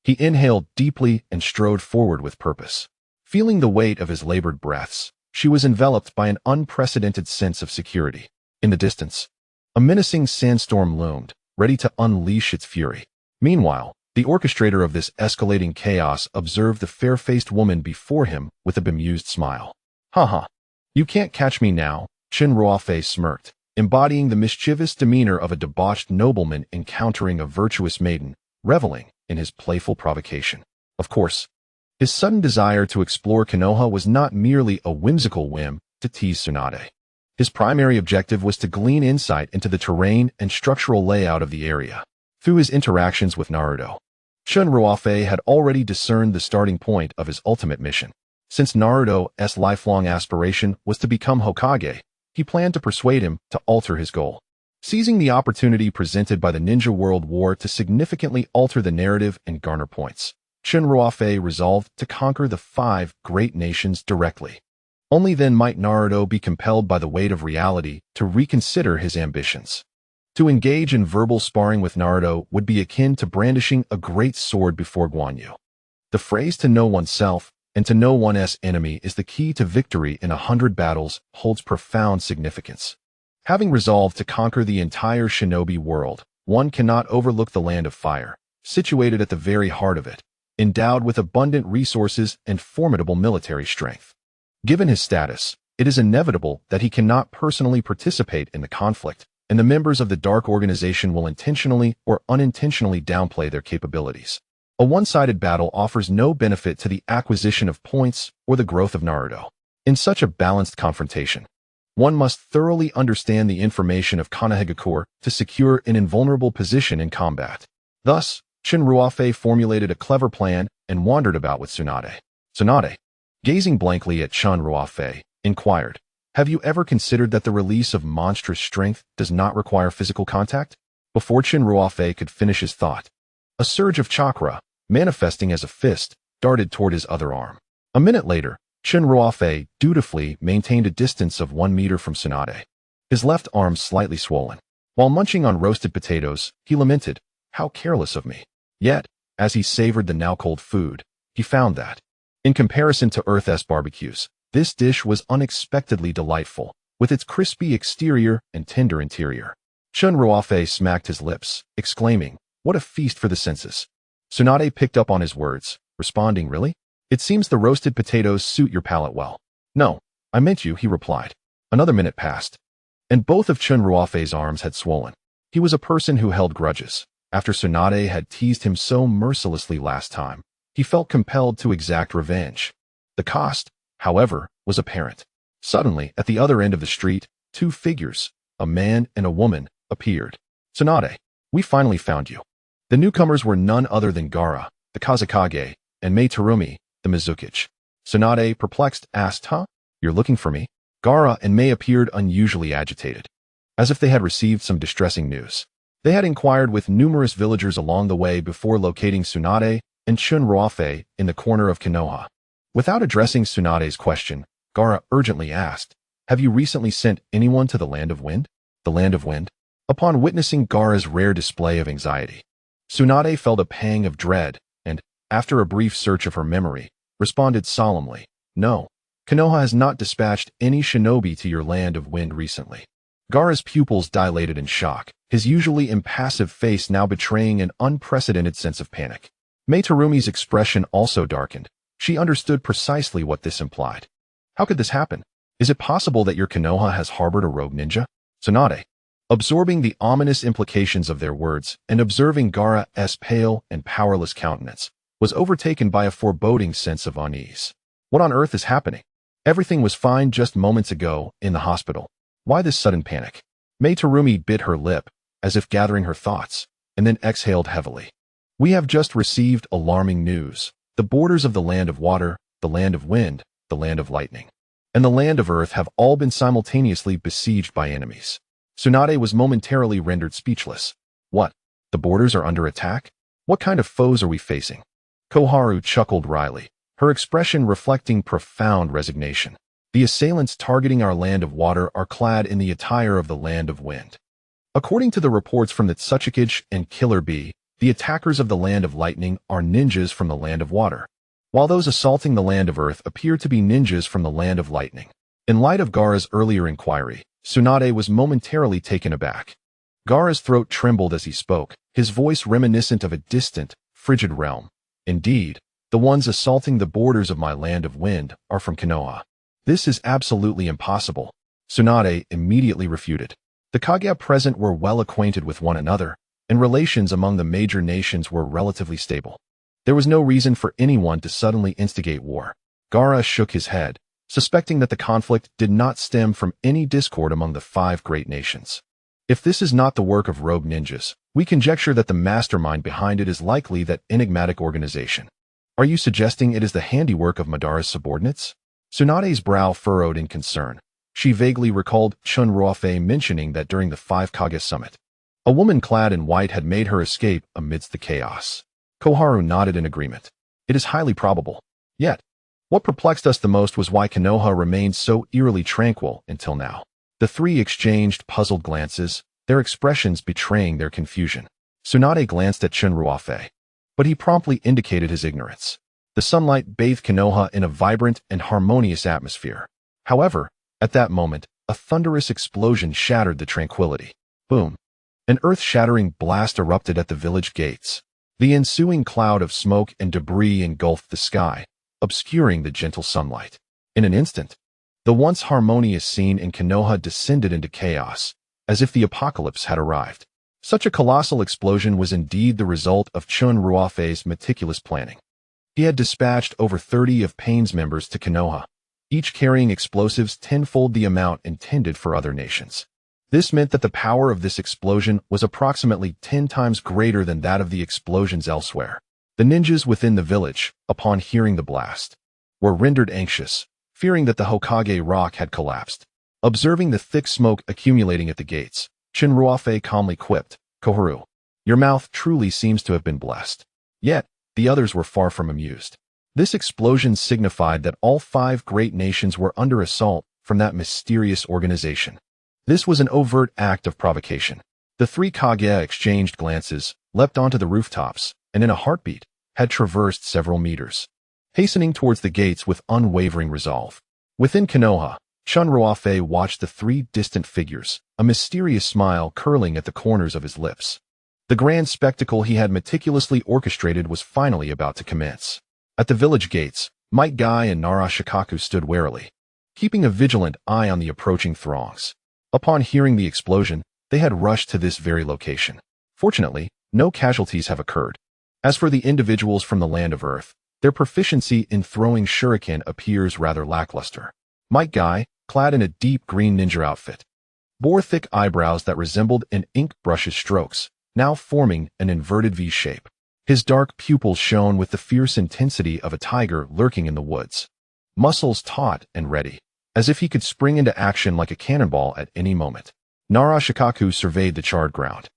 he inhaled deeply and strode forward with purpose. Feeling the weight of his labored breaths, she was enveloped by an unprecedented sense of security. In the distance, a menacing sandstorm loomed, ready to unleash its fury. Meanwhile, the orchestrator of this escalating chaos observed the fair-faced woman before him with a bemused smile. "Ha, you can't catch me now," Chen Ruofei smirked, embodying the mischievous demeanor of a debauched nobleman encountering a virtuous maiden, reveling in his playful provocation. Of course, his sudden desire to explore Konoha was not merely a whimsical whim to tease Tsunade. His primary objective was to glean insight into the terrain and structural layout of the area. Through his interactions with Naruto, Chen Ruofei had already discerned the starting point of his ultimate mission. Since Naruto's lifelong aspiration was to become Hokage, he planned to persuade him to alter his goal. Seizing the opportunity presented by the Ninja World War to significantly alter the narrative and garner points, Chen Ruofei resolved to conquer the 5 great nations directly. Only then might Naruto be compelled by the weight of reality to reconsider his ambitions. To engage in verbal sparring with Naruto would be akin to brandishing a great sword before Guanyu. The phrase "to know oneself" and "to know one's enemy" is the key to victory in 100 battles holds profound significance. Having resolved to conquer the entire shinobi world, one cannot overlook the Land of Fire, situated at the very heart of it, endowed with abundant resources and formidable military strength. Given his status, it is inevitable that he cannot personally participate in the conflict, and the members of the Dark Organization will intentionally or unintentionally downplay their capabilities. A one-sided battle offers no benefit to the acquisition of points or the growth of Naruto. In such a balanced confrontation, one must thoroughly understand the information of Konohagakure to secure an invulnerable position in combat. Thus, Chen Ruofei formulated a clever plan and wandered about with Tsunade. Tsunade, gazing blankly at Chen Ruofei, inquired, "Have you ever considered that the release of monstrous strength does not require physical contact?" Before Chen Ruofei could finish his thought, a surge of chakra, manifesting as a fist, darted toward his other arm. A minute later, Chen Ruofei dutifully maintained a distance of 1 meter from Tsunade, his left arm slightly swollen. While munching on roasted potatoes, he lamented, "How careless of me." Yet, as he savored the now-cold food, he found that, In comparison to Earth's barbecues, this dish was unexpectedly delightful, with its crispy exterior and tender interior. Chen Ruofei smacked his lips, exclaiming, "What a feast for the senses." Tsunade picked up on his words, responding, "Really? It seems the roasted potatoes suit your palate well." "No, I meant you," he replied. Another minute passed, and both of Chen Ruofei's arms had swollen. He was a person who held grudges. After Tsunade had teased him so mercilessly last time, he felt compelled to exact revenge. The cost, however, was apparent. Suddenly, at the other end of the street, two figures, a man and a woman, appeared. "Tsunade, we finally found you." The newcomers were none other than Gaara, the Kazekage, and Mei Terumi, the Mizukichi. Tsunade, perplexed, asked, "Huh? You're looking for me?" Gaara and Mei appeared unusually agitated, as if they had received some distressing news. They had inquired with numerous villagers along the way before locating Tsunade and Chen Ruofei in the corner of Konoha. Without addressing Tsunade's question, Gaara urgently asked, "Have you recently sent anyone to the Land of Wind?" The Land of Wind? Upon witnessing Gaara's rare display of anxiety, Tsunade felt a pang of dread and, after a brief search of her memory, responded solemnly, "No, Konoha has not dispatched any shinobi to your Land of Wind recently." Gaara's pupils dilated in shock, his usually impassive face now betraying an unprecedented sense of panic. Mei Terumi's expression also darkened. She understood precisely what this implied. "How could this happen? Is it possible that your Konoha has harbored a rogue ninja?" Tsunade, absorbing the ominous implications of their words and observing Gaara's pale and powerless countenance, was overtaken by a foreboding sense of unease. What on earth is happening? Everything was fine just moments ago in the hospital. Why this sudden panic? Mei Terumi bit her lip, as if gathering her thoughts, and then exhaled heavily. "We have just received alarming news. The borders of the Land of Water, the Land of Wind, the Land of Lightning, and the Land of Earth have all been simultaneously besieged by enemies." Tsunade was momentarily rendered speechless. "What? The borders are under attack? What kind of foes are we facing?" Koharu chuckled wryly, her expression reflecting profound resignation. "The assailants targeting our Land of Water are clad in the attire of the Land of Wind. According to the reports from the Tsuchikage and Killer Bee, the attackers of the Land of Lightning are ninjas from the Land of Water, while those assaulting the Land of Earth appear to be ninjas from the Land of Lightning." In light of Gaara's earlier inquiry, Tsunade was momentarily taken aback. Gaara's throat trembled as he spoke, his voice reminiscent of a distant, frigid realm. "Indeed, the ones assaulting the borders of my Land of Wind are from Konoha." "This is absolutely impossible," Tsunade immediately refuted. The Kage present were well acquainted with one another, and relations among the major nations were relatively stable. There was no reason for anyone to suddenly instigate war. Gaara shook his head, suspecting that the conflict did not stem from any discord among the five great nations. "If this is not the work of rogue ninjas, we conjecture that the mastermind behind it is likely that enigmatic organization." "Are you suggesting it is the handiwork of Madara's subordinates?" Tsunade's brow furrowed in concern. She vaguely recalled Chen Ruofei mentioning that during the Five Kage Summit, a woman clad in white had made her escape amidst the chaos. Koharu nodded in agreement. "It is highly probable. Yet, what perplexed us the most was why Konoha remained so eerily tranquil until now." The three exchanged puzzled glances, their expressions betraying their confusion. Tsunade glanced at Chen Ruofei, but he promptly indicated his ignorance. The sunlight bathed Konoha in a vibrant and harmonious atmosphere. However, at that moment, a thunderous explosion shattered the tranquility. Boom! An earth-shattering blast erupted at the village gates. The ensuing cloud of smoke and debris engulfed the sky, obscuring the gentle sunlight. In an instant, the once harmonious scene in Konoha descended into chaos, as if the apocalypse had arrived. Such a colossal explosion was indeed the result of Chen Ruofei's meticulous planning. He had dispatched over 30 of Pain's members to Konoha, each carrying explosives tenfold the amount intended for other nations. This meant that the power of this explosion was approximately 10 times greater than that of the explosions elsewhere. The ninjas within the village, upon hearing the blast, were rendered anxious, fearing that the Hokage rock had collapsed. Observing the thick smoke accumulating at the gates, Chen Ruofei calmly quipped, "Koharu, your mouth truly seems to have been blessed." Yet, the others were far from amused. This explosion signified that all five great nations were under assault from that mysterious organization. This was an overt act of provocation. The three Kage exchanged glances, leapt onto the rooftops, and in a heartbeat, had traversed several meters. hastening towards the gates with unwavering resolve. Within Konoha, Chen Ruofei watched the three distant figures, a mysterious smile curling at the corners of his lips. The grand spectacle he had meticulously orchestrated was finally about to commence. At the village gates, Might Guy and Nara Shikaku stood warily, keeping a vigilant eye on the approaching throngs. Upon hearing the explosion, they had rushed to this very location. Fortunately, no casualties have occurred. As for the individuals from the land of Earth, their proficiency in throwing shuriken appears rather lackluster. Might Guy, clad in a deep green ninja outfit, bore thick eyebrows that resembled an ink brush's strokes, now forming an inverted V shape. His dark pupils shone with the fierce intensity of a tiger lurking in the woods. Muscles taut and ready, as if he could spring into action like a cannonball at any moment. Nara Shikaku surveyed the charred ground,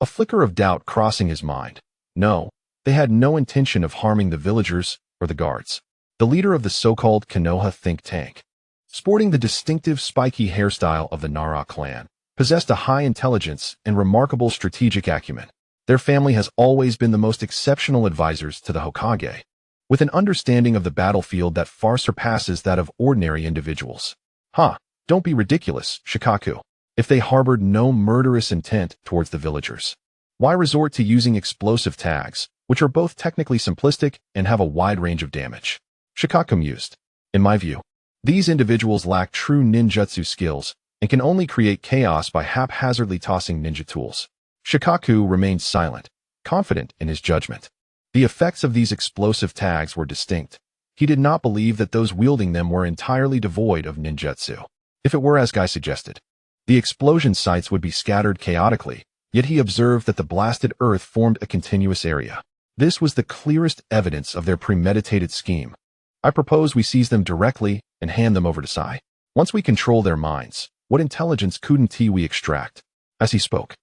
a flicker of doubt crossing his mind. No, they had no intention of harming the villagers or the guards. The leader of the so-called Konoha think tank, sporting the distinctive spiky hairstyle of the Nara clan, possessed a high intelligence and remarkable strategic acumen. Their family has always been the most exceptional advisors to the Hokage, with an understanding of the battlefield that far surpasses that of ordinary individuals. Don't be ridiculous, Shikaku. If they harbored no murderous intent towards the villagers, why resort to using explosive tags, which are both technically simplistic and have a wide range of damage? Shikaku mused. In my view, these individuals lack true ninjutsu skills and can only create chaos by haphazardly tossing ninja tools. Shikaku remained silent, confident in his judgment. The effects of these explosive tags were distinct. He did not believe that those wielding them were entirely devoid of ninjutsu. If it were as Guy suggested, the explosion sites would be scattered chaotically, yet he observed that the blasted earth formed a continuous area. This was the clearest evidence of their premeditated scheme. I propose we seize them directly and hand them over to Sai. Once we control their minds, what intelligence couldn't we extract? As he spoke,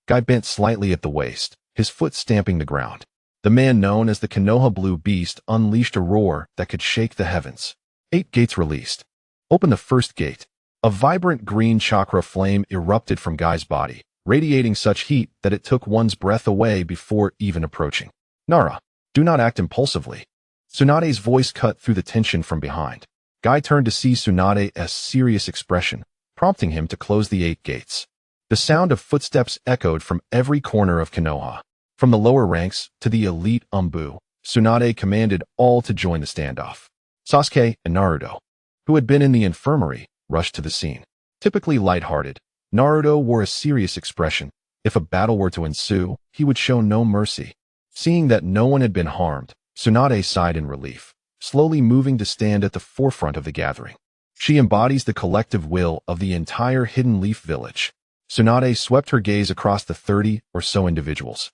Guy bent slightly at the waist, his foot stamping the ground. The man known as the Konoha Blue Beast unleashed a roar that could shake the heavens. 8 gates released. Open the first gate. A vibrant green chakra flame erupted from Guy's body, radiating such heat that it took one's breath away before even approaching. Nara, do not act impulsively. Tsunade's voice cut through the tension from behind. Guy turned to see Tsunade's serious expression, prompting him to close the 8 gates. The sound of footsteps echoed from every corner of Konoha. From the lower ranks to the elite Umbu, Tsunade commanded all to join the standoff. Sasuke and Naruto, who had been in the infirmary, rushed to the scene. Typically lighthearted, Naruto wore a serious expression. If a battle were to ensue, he would show no mercy. Seeing that no one had been harmed, Tsunade sighed in relief, slowly moving to stand at the forefront of the gathering. She embodies the collective will of the entire Hidden Leaf village. Tsunade swept her gaze across the 30 or so individuals,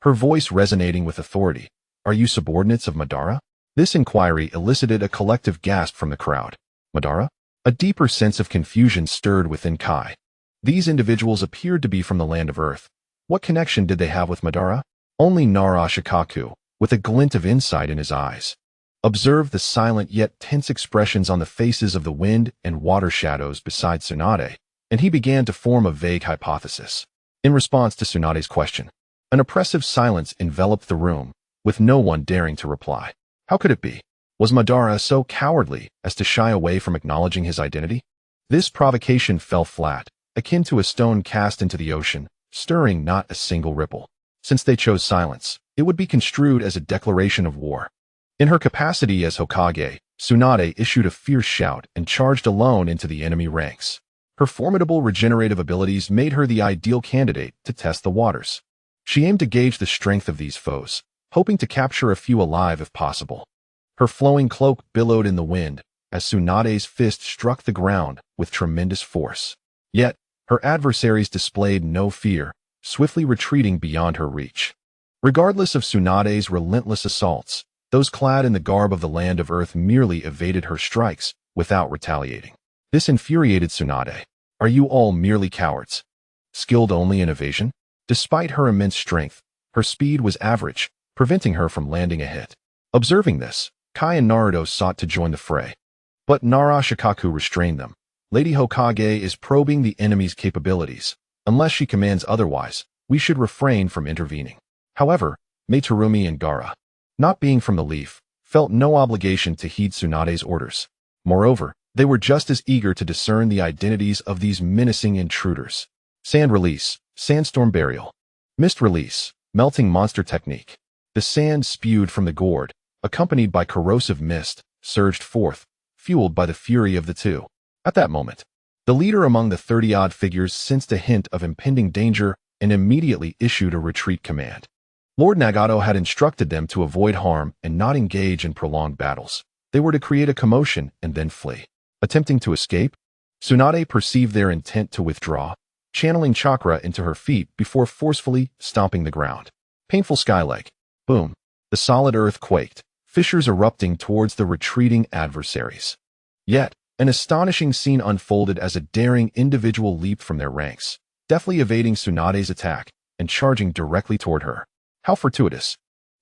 her voice resonating with authority. Are you subordinates of Madara? This inquiry elicited a collective gasp from the crowd. Madara? A deeper sense of confusion stirred within Kai. These individuals appeared to be from the land of Earth. What connection did they have with Madara? Only Nara Shikaku, with a glint of insight in his eyes, observed the silent yet tense expressions on the faces of the wind and water shadows beside Tsunade, and he began to form a vague hypothesis. In response to Tsunade's question, an oppressive silence enveloped the room, with no one daring to reply. How could it be? Was Madara so cowardly as to shy away from acknowledging his identity? This provocation fell flat, akin to a stone cast into the ocean, stirring not a single ripple. Since they chose silence, it would be construed as a declaration of war. In her capacity as Hokage, Tsunade issued a fierce shout and charged alone into the enemy ranks. Her formidable regenerative abilities made her the ideal candidate to test the waters. She aimed to gauge the strength of these foes, hoping to capture a few alive if possible. Her flowing cloak billowed in the wind as Tsunade's fist struck the ground with tremendous force. Yet, her adversaries displayed no fear, swiftly retreating beyond her reach. Regardless of Tsunade's relentless assaults, those clad in the garb of the land of Earth merely evaded her strikes without retaliating. This infuriated Tsunade. Are you all merely cowards, skilled only in evasion? Despite her immense strength, her speed was average, preventing her from landing a hit. Observing this, Kai and Naruto sought to join the fray. But Nara Shikaku restrained them. Lady Hokage is probing the enemy's capabilities. Unless she commands otherwise, we should refrain from intervening. However, Meiterumi and Gaara, not being from the Leaf, felt no obligation to heed Tsunade's orders. Moreover, they were just as eager to discern the identities of these menacing intruders. Sand release, sandstorm burial. Mist release, melting monster technique. The sand spewed from the gourd, accompanied by corrosive mist, surged forth, fueled by the fury of the two. At that moment, the leader among the 30-odd figures sensed a hint of impending danger and immediately issued a retreat command. Lord Nagato had instructed them to avoid harm and not engage in prolonged battles. They were to create a commotion and then flee. Attempting to escape, Tsunade perceived their intent to withdraw, channeling chakra into her feet before forcefully stomping the ground. Painful skyleg. Boom. The solid earth quaked, fissures erupting towards the retreating adversaries. Yet, an astonishing scene unfolded as a daring individual leaped from their ranks, deftly evading Tsunade's attack and charging directly toward her. How fortuitous.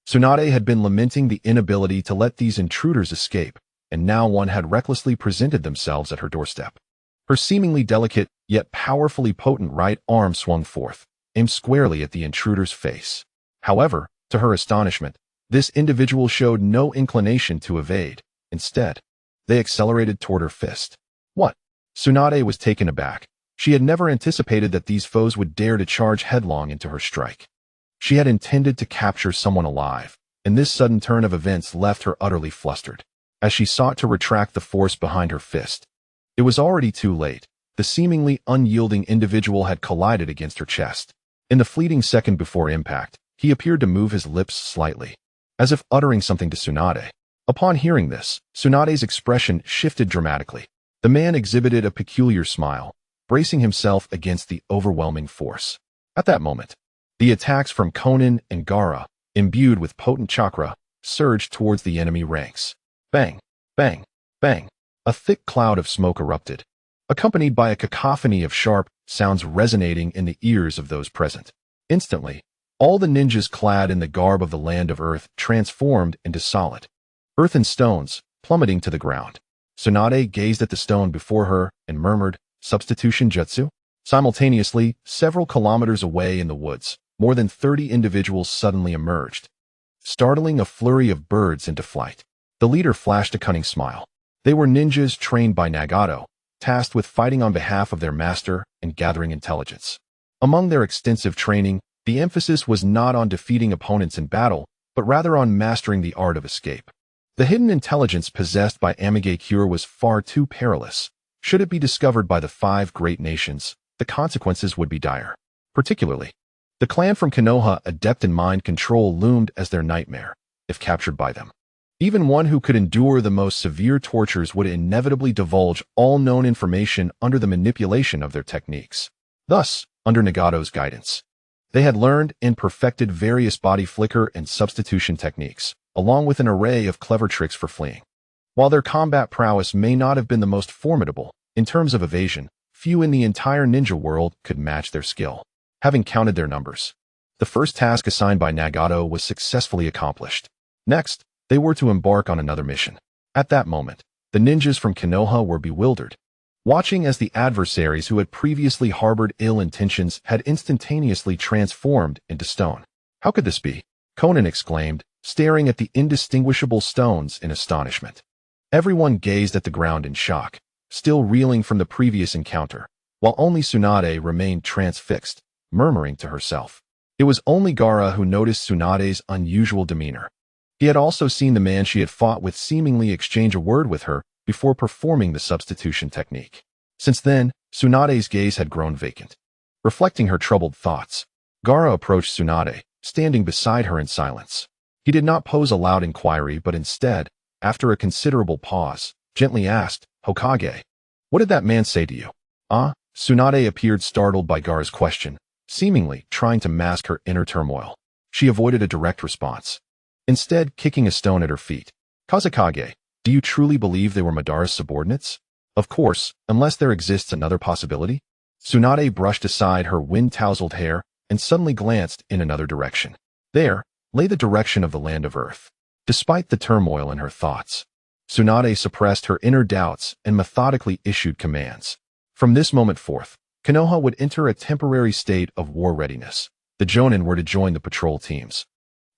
Tsunade had been lamenting the inability to let these intruders escape, and now one had recklessly presented themselves at her doorstep. Her seemingly delicate, yet powerfully potent right arm swung forth, aimed squarely at the intruder's face. However, to her astonishment, this individual showed no inclination to evade. Instead, they accelerated toward her fist. What? Tsunade was taken aback. She had never anticipated that these foes would dare to charge headlong into her strike. She had intended to capture someone alive, and this sudden turn of events left her utterly flustered. As she sought to retract the force behind her fist, it was already too late. The seemingly unyielding individual had collided against her chest. In the fleeting second before impact, he appeared to move his lips slightly, as if uttering something to Tsunade. Upon hearing this, Tsunade's expression shifted dramatically. The man exhibited a peculiar smile, bracing himself against the overwhelming force. At that moment, the attacks from Konan and Gaara, imbued with potent chakra, surged towards the enemy ranks. Bang, bang, bang. A thick cloud of smoke erupted, accompanied by a cacophony of sharp sounds resonating in the ears of those present. Instantly, all the ninjas clad in the garb of the land of earth transformed into solid earthen stones, plummeting to the ground. Tsunade gazed at the stone before her and murmured, "Substitution jutsu?" Simultaneously, several kilometers away in the woods, more than 30 individuals suddenly emerged, startling a flurry of birds into flight. The leader flashed a cunning smile. They were ninjas trained by Nagato, tasked with fighting on behalf of their master and gathering intelligence. Among their extensive training, the emphasis was not on defeating opponents in battle, but rather on mastering the art of escape. The hidden intelligence possessed by Mangekyō was far too perilous. Should it be discovered by the 5 great nations, the consequences would be dire. Particularly, the clan from Konoha adept in mind control loomed as their nightmare, if captured by them. Even one who could endure the most severe tortures would inevitably divulge all known information under the manipulation of their techniques. Thus, under Nagato's guidance, they had learned and perfected various body flicker and substitution techniques, along with an array of clever tricks for fleeing. While their combat prowess may not have been the most formidable, in terms of evasion, few in the entire ninja world could match their skill. Having counted their numbers, the first task assigned by Nagato was successfully accomplished. Next, they were to embark on another mission. At that moment, the ninjas from Konoha were bewildered, watching as the adversaries who had previously harbored ill intentions had instantaneously transformed into stone. How could this be? Konan exclaimed, staring at the indistinguishable stones in astonishment. Everyone gazed at the ground in shock, still reeling from the previous encounter, while only Tsunade remained transfixed, murmuring to herself. It was only Gaara who noticed Tsunade's unusual demeanor. He had also seen the man she had fought with seemingly exchange a word with her before performing the substitution technique. Since then, Tsunade's gaze had grown vacant. Reflecting her troubled thoughts, Gaara approached Tsunade, standing beside her in silence. He did not pose a loud inquiry, but instead, after a considerable pause, gently asked, "Hokage, what did that man say to you?" Tsunade appeared startled by Gaara's question, seemingly trying to mask her inner turmoil. She avoided a direct response, instead kicking a stone at her feet. "Kazekage, do you truly believe they were Madara's subordinates?" "Of course, unless there exists another possibility." Tsunade brushed aside her wind-tousled hair and suddenly glanced in another direction. There lay the direction of the land of earth. Despite the turmoil in her thoughts, Tsunade suppressed her inner doubts and methodically issued commands. From this moment forth, Konoha would enter a temporary state of war readiness. The Jonin were to join the patrol teams,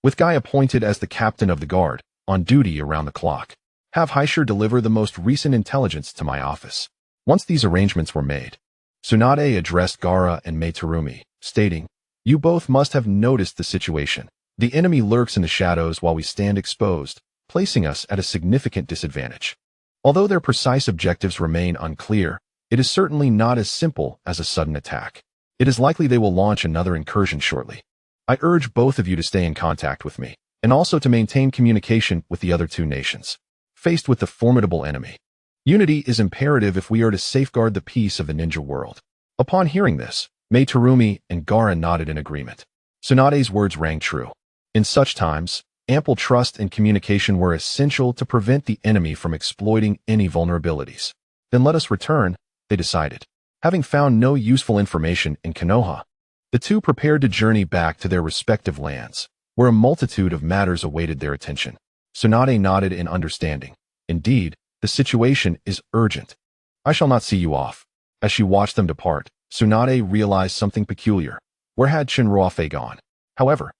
with Guy appointed as the captain of the guard, on duty around the clock. Have Haisher deliver the most recent intelligence to my office. Once these arrangements were made, Tsunade addressed Gaara and Meitarumi, stating, "You both must have noticed the situation. The enemy lurks in the shadows while we stand exposed, placing us at a significant disadvantage. Although their precise objectives remain unclear, it is certainly not as simple as a sudden attack. It is likely they will launch another incursion shortly. I urge both of you to stay in contact with me, and also to maintain communication with the other two nations, faced with the formidable enemy. Unity is imperative if we are to safeguard the peace of the ninja world." Upon hearing this, Meitarumi and Gaara nodded in agreement. Tsunade's words rang true. In such times, ample trust and communication were essential to prevent the enemy from exploiting any vulnerabilities. "Then let us return," they decided. Having found no useful information in Konoha, the two prepared to journey back to their respective lands, where a multitude of matters awaited their attention. Tsunade nodded in understanding. Indeed, the situation is urgent. "I shall not see you off." As she watched them depart, Tsunade realized something peculiar. Where had Chen Ruofei gone? However,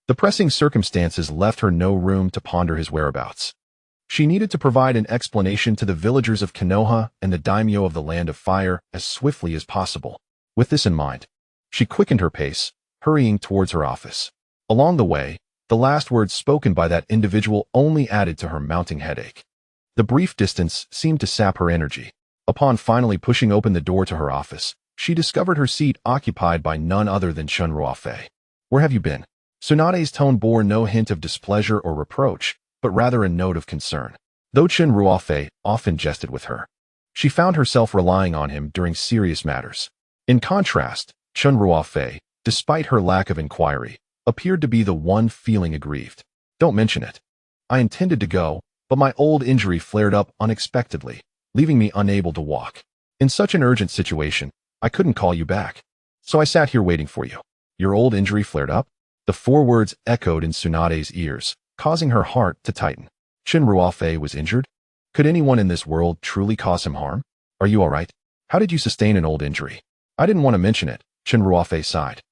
the pressing circumstances left her no room to ponder his whereabouts. She needed to provide an explanation to the villagers of Konoha and the daimyo of the Land of Fire as swiftly as possible. With this in mind, she quickened her pace, hurrying towards her office. Along the way, the last words spoken by that individual only added to her mounting headache. The brief distance seemed to sap her energy. Upon finally pushing open the door to her office, she discovered her seat occupied by none other than Chen Ruofei. "Where have you been?" Tsunade's tone bore no hint of displeasure or reproach, but rather a note of concern. Though Chen Ruofei often jested with her, she found herself relying on him during serious matters. In contrast, Chen Ruofei, despite her lack of inquiry, appeared to be the one feeling aggrieved. "Don't mention it. I intended to go, but my old injury flared up unexpectedly, leaving me unable to walk. In such an urgent situation, I couldn't call you back. So I sat here waiting for you." "Your old injury flared up?" The four words echoed in Tsunade's ears, causing her heart to tighten. Chen Ruofei was injured? Could anyone in this world truly cause him harm? "Are you all right? How did you sustain an old injury?" "I didn't want to mention it," Chen Ruofei sighed,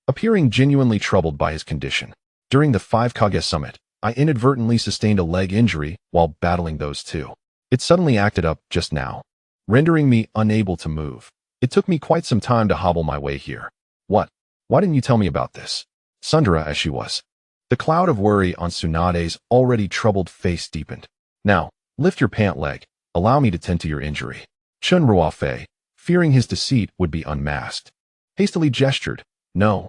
appearing genuinely troubled by his condition. "During the 5 Kage summit, I inadvertently sustained a leg injury while battling those two. It suddenly acted up just now, rendering me unable to move. It took me quite some time to hobble my way here." "What? Why didn't you tell me about this?" Sundara as she was. The cloud of worry on Tsunade's already troubled face deepened. "Now, lift your pant leg. Allow me to tend to your injury." Chen Ruofei, fearing his deceit would be unmasked, hastily gestured. No,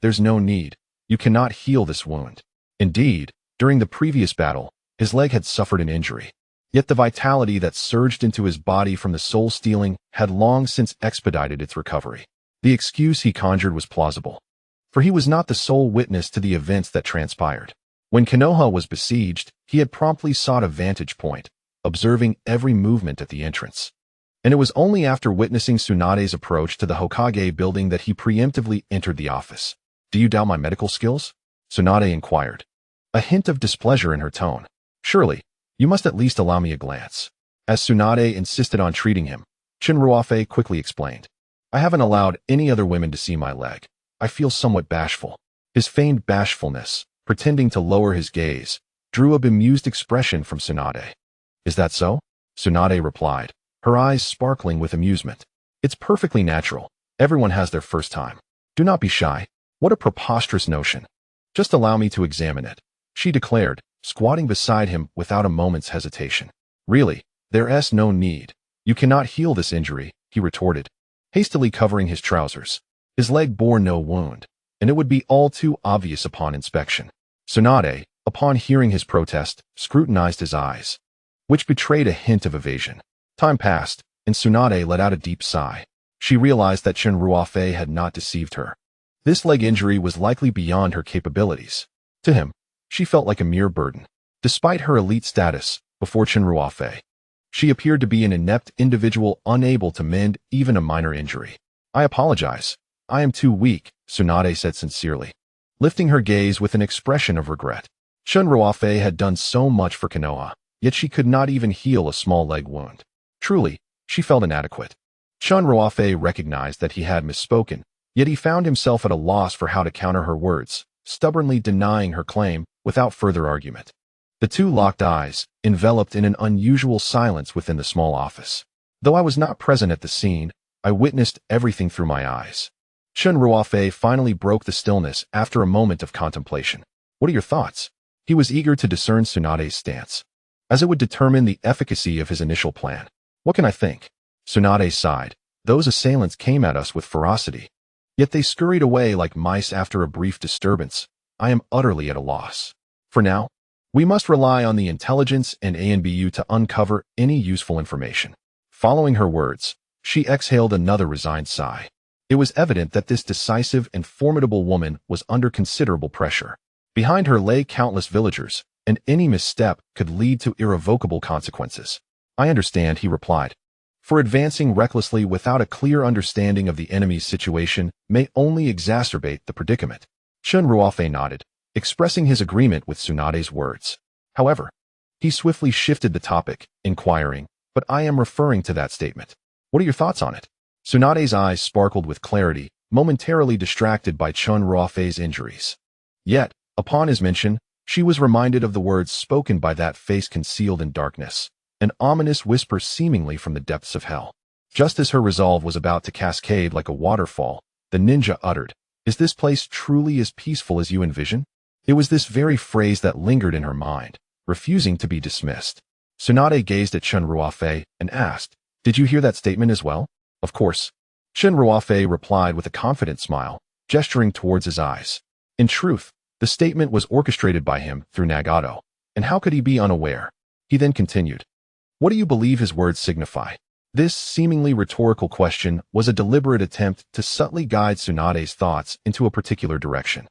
there's no need. You cannot heal this wound." Indeed, during the previous battle, his leg had suffered an injury. Yet the vitality that surged into his body from the soul stealing had long since expedited its recovery. The excuse he conjured was plausible, for he was not the sole witness to the events that transpired. When Konoha was besieged, he had promptly sought a vantage point, observing every movement at the entrance. And it was only after witnessing Tsunade's approach to the Hokage building that he preemptively entered the office. "Do you doubt my medical skills?" Tsunade inquired, a hint of displeasure in her tone. "Surely, you must at least allow me a glance." As Tsunade insisted on treating him, Chen Ruofei quickly explained, "I haven't allowed any other women to see my leg. I feel somewhat bashful." His feigned bashfulness, pretending to lower his gaze, drew a bemused expression from Tsunade. "Is that so?" Tsunade replied, her eyes sparkling with amusement. "It's perfectly natural. Everyone has their first time. Do not be shy. What a preposterous notion. Just allow me to examine it," she declared, squatting beside him without a moment's hesitation. "Really, there's no need. You cannot heal this injury," he retorted, hastily covering his trousers. His leg bore no wound, and it would be all too obvious upon inspection. Tsunade, upon hearing his protest, scrutinized his eyes, which betrayed a hint of evasion. Time passed, and Tsunade let out a deep sigh. She realized that Chen Ruofei had not deceived her. This leg injury was likely beyond her capabilities. To him, she felt like a mere burden. Despite her elite status before Chen Ruofei, she appeared to be an inept individual unable to mend even a minor injury. "I apologize. I am too weak," Tsunade said sincerely, lifting her gaze with an expression of regret. Chen Ruofei had done so much for Konoha, yet she could not even heal a small leg wound. Truly, she felt inadequate. Chen Ruofei recognized that he had misspoken, yet he found himself at a loss for how to counter her words, stubbornly denying her claim without further argument. The two locked eyes, enveloped in an unusual silence within the small office. Though I was not present at the scene, I witnessed everything through my eyes. Chen Ruofei finally broke the stillness after a moment of contemplation. What are your thoughts? He was eager to discern Tsunade's stance, as it would determine the efficacy of his initial plan. What can I think? Tsunade sighed. Those assailants came at us with ferocity. Yet they scurried away like mice after a brief disturbance. I am utterly at a loss. For now, we must rely on the intelligence and ANBU to uncover any useful information. Following her words, she exhaled another resigned sigh. It was evident that this decisive and formidable woman was under considerable pressure. Behind her lay countless villagers, and any misstep could lead to irrevocable consequences. I understand, he replied. For advancing recklessly without a clear understanding of the enemy's situation may only exacerbate the predicament. Chen Ruofei nodded, expressing his agreement with Tsunade's words. However, he swiftly shifted the topic, inquiring, but I am referring to that statement. What are your thoughts on it? Tsunade's eyes sparkled with clarity, momentarily distracted by Chen Ruofei's injuries. Yet, upon his mention, she was reminded of the words spoken by that face concealed in darkness, an ominous whisper seemingly from the depths of hell. Just as her resolve was about to cascade like a waterfall, the ninja uttered, "Is this place truly as peaceful as you envision?" It was this very phrase that lingered in her mind, refusing to be dismissed. Tsunade gazed at Chen Ruofei and asked, "Did you hear that statement as well?" "Of course." Chen Ruofei replied with a confident smile, gesturing towards his eyes. In truth, the statement was orchestrated by him through Nagato, and how could he be unaware? He then continued, "What do you believe his words signify?" This seemingly rhetorical question was a deliberate attempt to subtly guide Tsunade's thoughts into a particular direction.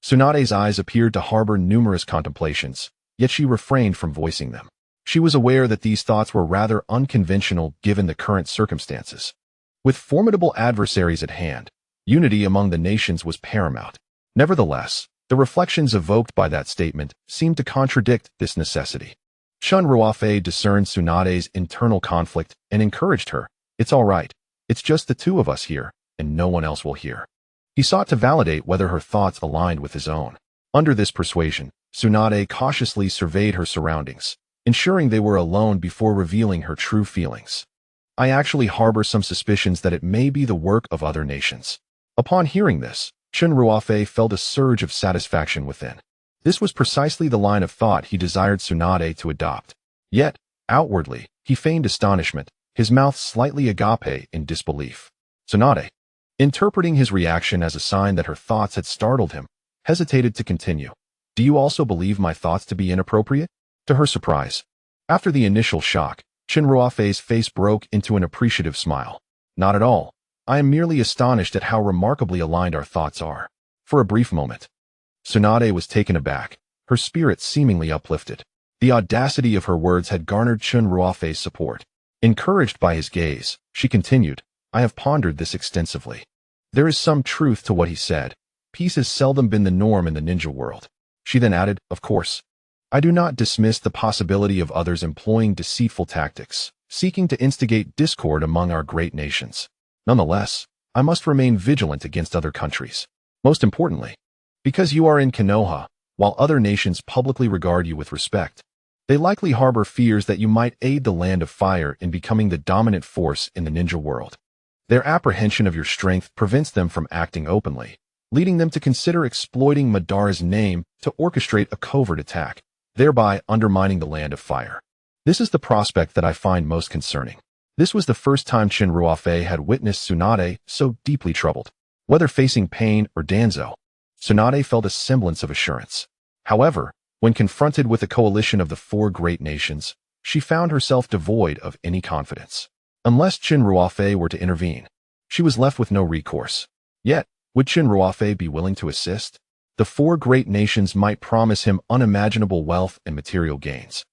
Tsunade's eyes appeared to harbor numerous contemplations, yet she refrained from voicing them. She was aware that these thoughts were rather unconventional given the current circumstances. With formidable adversaries at hand, unity among the nations was paramount. Nevertheless, the reflections evoked by that statement seemed to contradict this necessity. Chen Ruofei discerned Tsunade's internal conflict and encouraged her. "It's all right. It's just the two of us here, and no one else will hear." He sought to validate whether her thoughts aligned with his own. Under this persuasion, Tsunade cautiously surveyed her surroundings, ensuring they were alone before revealing her true feelings. "I actually harbor some suspicions that it may be the work of other nations." Upon hearing this, Chen Ruofei felt a surge of satisfaction within. This was precisely the line of thought he desired Tsunade to adopt. Yet, outwardly, he feigned astonishment, his mouth slightly agape in disbelief. Tsunade, interpreting his reaction as a sign that her thoughts had startled him, hesitated to continue. "Do you also believe my thoughts to be inappropriate?" To her surprise, after the initial shock, Chen Ruofei's face broke into an appreciative smile. "Not at all. I am merely astonished at how remarkably aligned our thoughts are." For a brief moment, Tsunade was taken aback, her spirit seemingly uplifted. The audacity of her words had garnered Chen Ruofei's support. Encouraged by his gaze, she continued, "I have pondered this extensively. There is some truth to what he said. Peace has seldom been the norm in the ninja world." She then added, "Of course, I do not dismiss the possibility of others employing deceitful tactics, seeking to instigate discord among our great nations. Nonetheless, I must remain vigilant against other countries. Most importantly, because you are in Konoha, while other nations publicly regard you with respect, they likely harbor fears that you might aid the Land of Fire in becoming the dominant force in the ninja world. Their apprehension of your strength prevents them from acting openly, leading them to consider exploiting Madara's name to orchestrate a covert attack, thereby undermining the Land of Fire. This is the prospect that I find most concerning." This was the first time Chen Ruofei had witnessed Tsunade so deeply troubled. Whether facing pain or danzo, Tsunade felt a semblance of assurance. However, when confronted with a coalition of the four great nations, she found herself devoid of any confidence. Unless Chen Ruofei were to intervene, she was left with no recourse. Yet, would Chen Ruofei be willing to assist? The four great nations might promise him unimaginable wealth and material gains.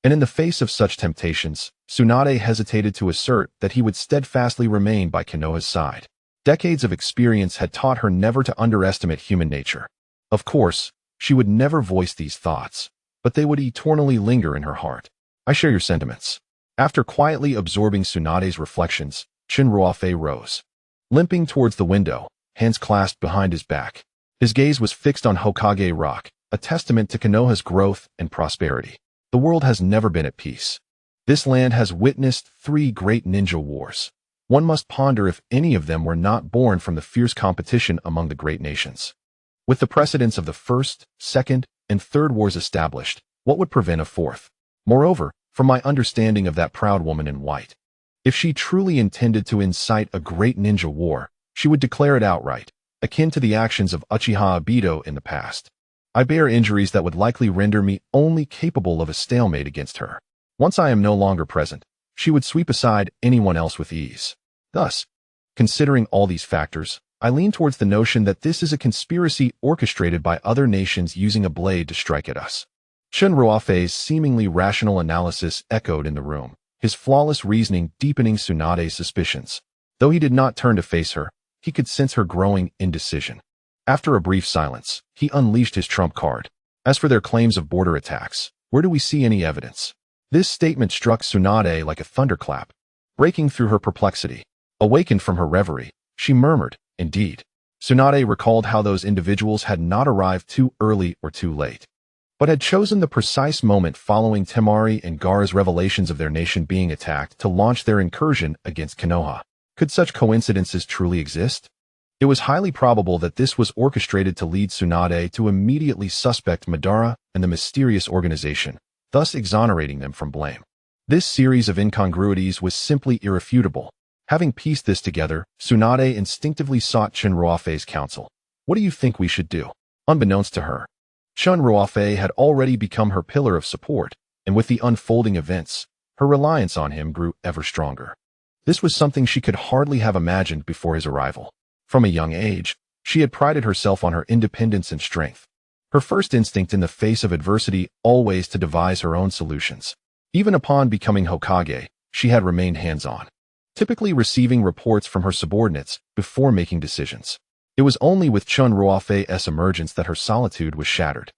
And in the face of such temptations, Tsunade hesitated to assert that he would steadfastly remain by Konoha's side. Decades of experience had taught her never to underestimate human nature. Of course, she would never voice these thoughts, but they would eternally linger in her heart. "I share your sentiments." After quietly absorbing Tsunade's reflections, Chen Ruofei rose. Limping towards the window, hands clasped behind his back, his gaze was fixed on Hokage Rock, a testament to Konoha's growth and prosperity. The world has never been at peace. This land has witnessed 3 great ninja wars. One must ponder if any of them were not born from the fierce competition among the great nations. With the precedents of the First, Second, and Third Wars established, what would prevent a fourth? Moreover, from my understanding of that proud woman in white, if she truly intended to incite a great ninja war, she would declare it outright, akin to the actions of Uchiha Obito in the past. I bear injuries that would likely render me only capable of a stalemate against her. Once I am no longer present, she would sweep aside anyone else with ease. Thus, considering all these factors, I lean towards the notion that this is a conspiracy orchestrated by other nations using a blade to strike at us. Chen Ruofei's seemingly rational analysis echoed in the room, his flawless reasoning deepening Tsunade's suspicions. Though he did not turn to face her, he could sense her growing indecision. After a brief silence, he unleashed his trump card. As for their claims of border attacks, where do we see any evidence? This statement struck Tsunade like a thunderclap, breaking through her perplexity. Awakened from her reverie, she murmured, "Indeed." Tsunade recalled how those individuals had not arrived too early or too late, but had chosen the precise moment following Temari and Gaara's revelations of their nation being attacked to launch their incursion against Konoha. Could such coincidences truly exist? It was highly probable that this was orchestrated to lead Tsunade to immediately suspect Madara and the mysterious organization, thus exonerating them from blame. This series of incongruities was simply irrefutable. Having pieced this together, Tsunade instinctively sought Chen Ruofei's counsel. "What do you think we should do?" Unbeknownst to her, Chen Ruofei had already become her pillar of support, and with the unfolding events, her reliance on him grew ever stronger. This was something she could hardly have imagined before his arrival. From a young age, she had prided herself on her independence and strength. Her first instinct in the face of adversity always to devise her own solutions. Even upon becoming Hokage, she had remained hands-on, typically receiving reports from her subordinates before making decisions. It was only with Chen Ruofei's emergence that her solitude was shattered.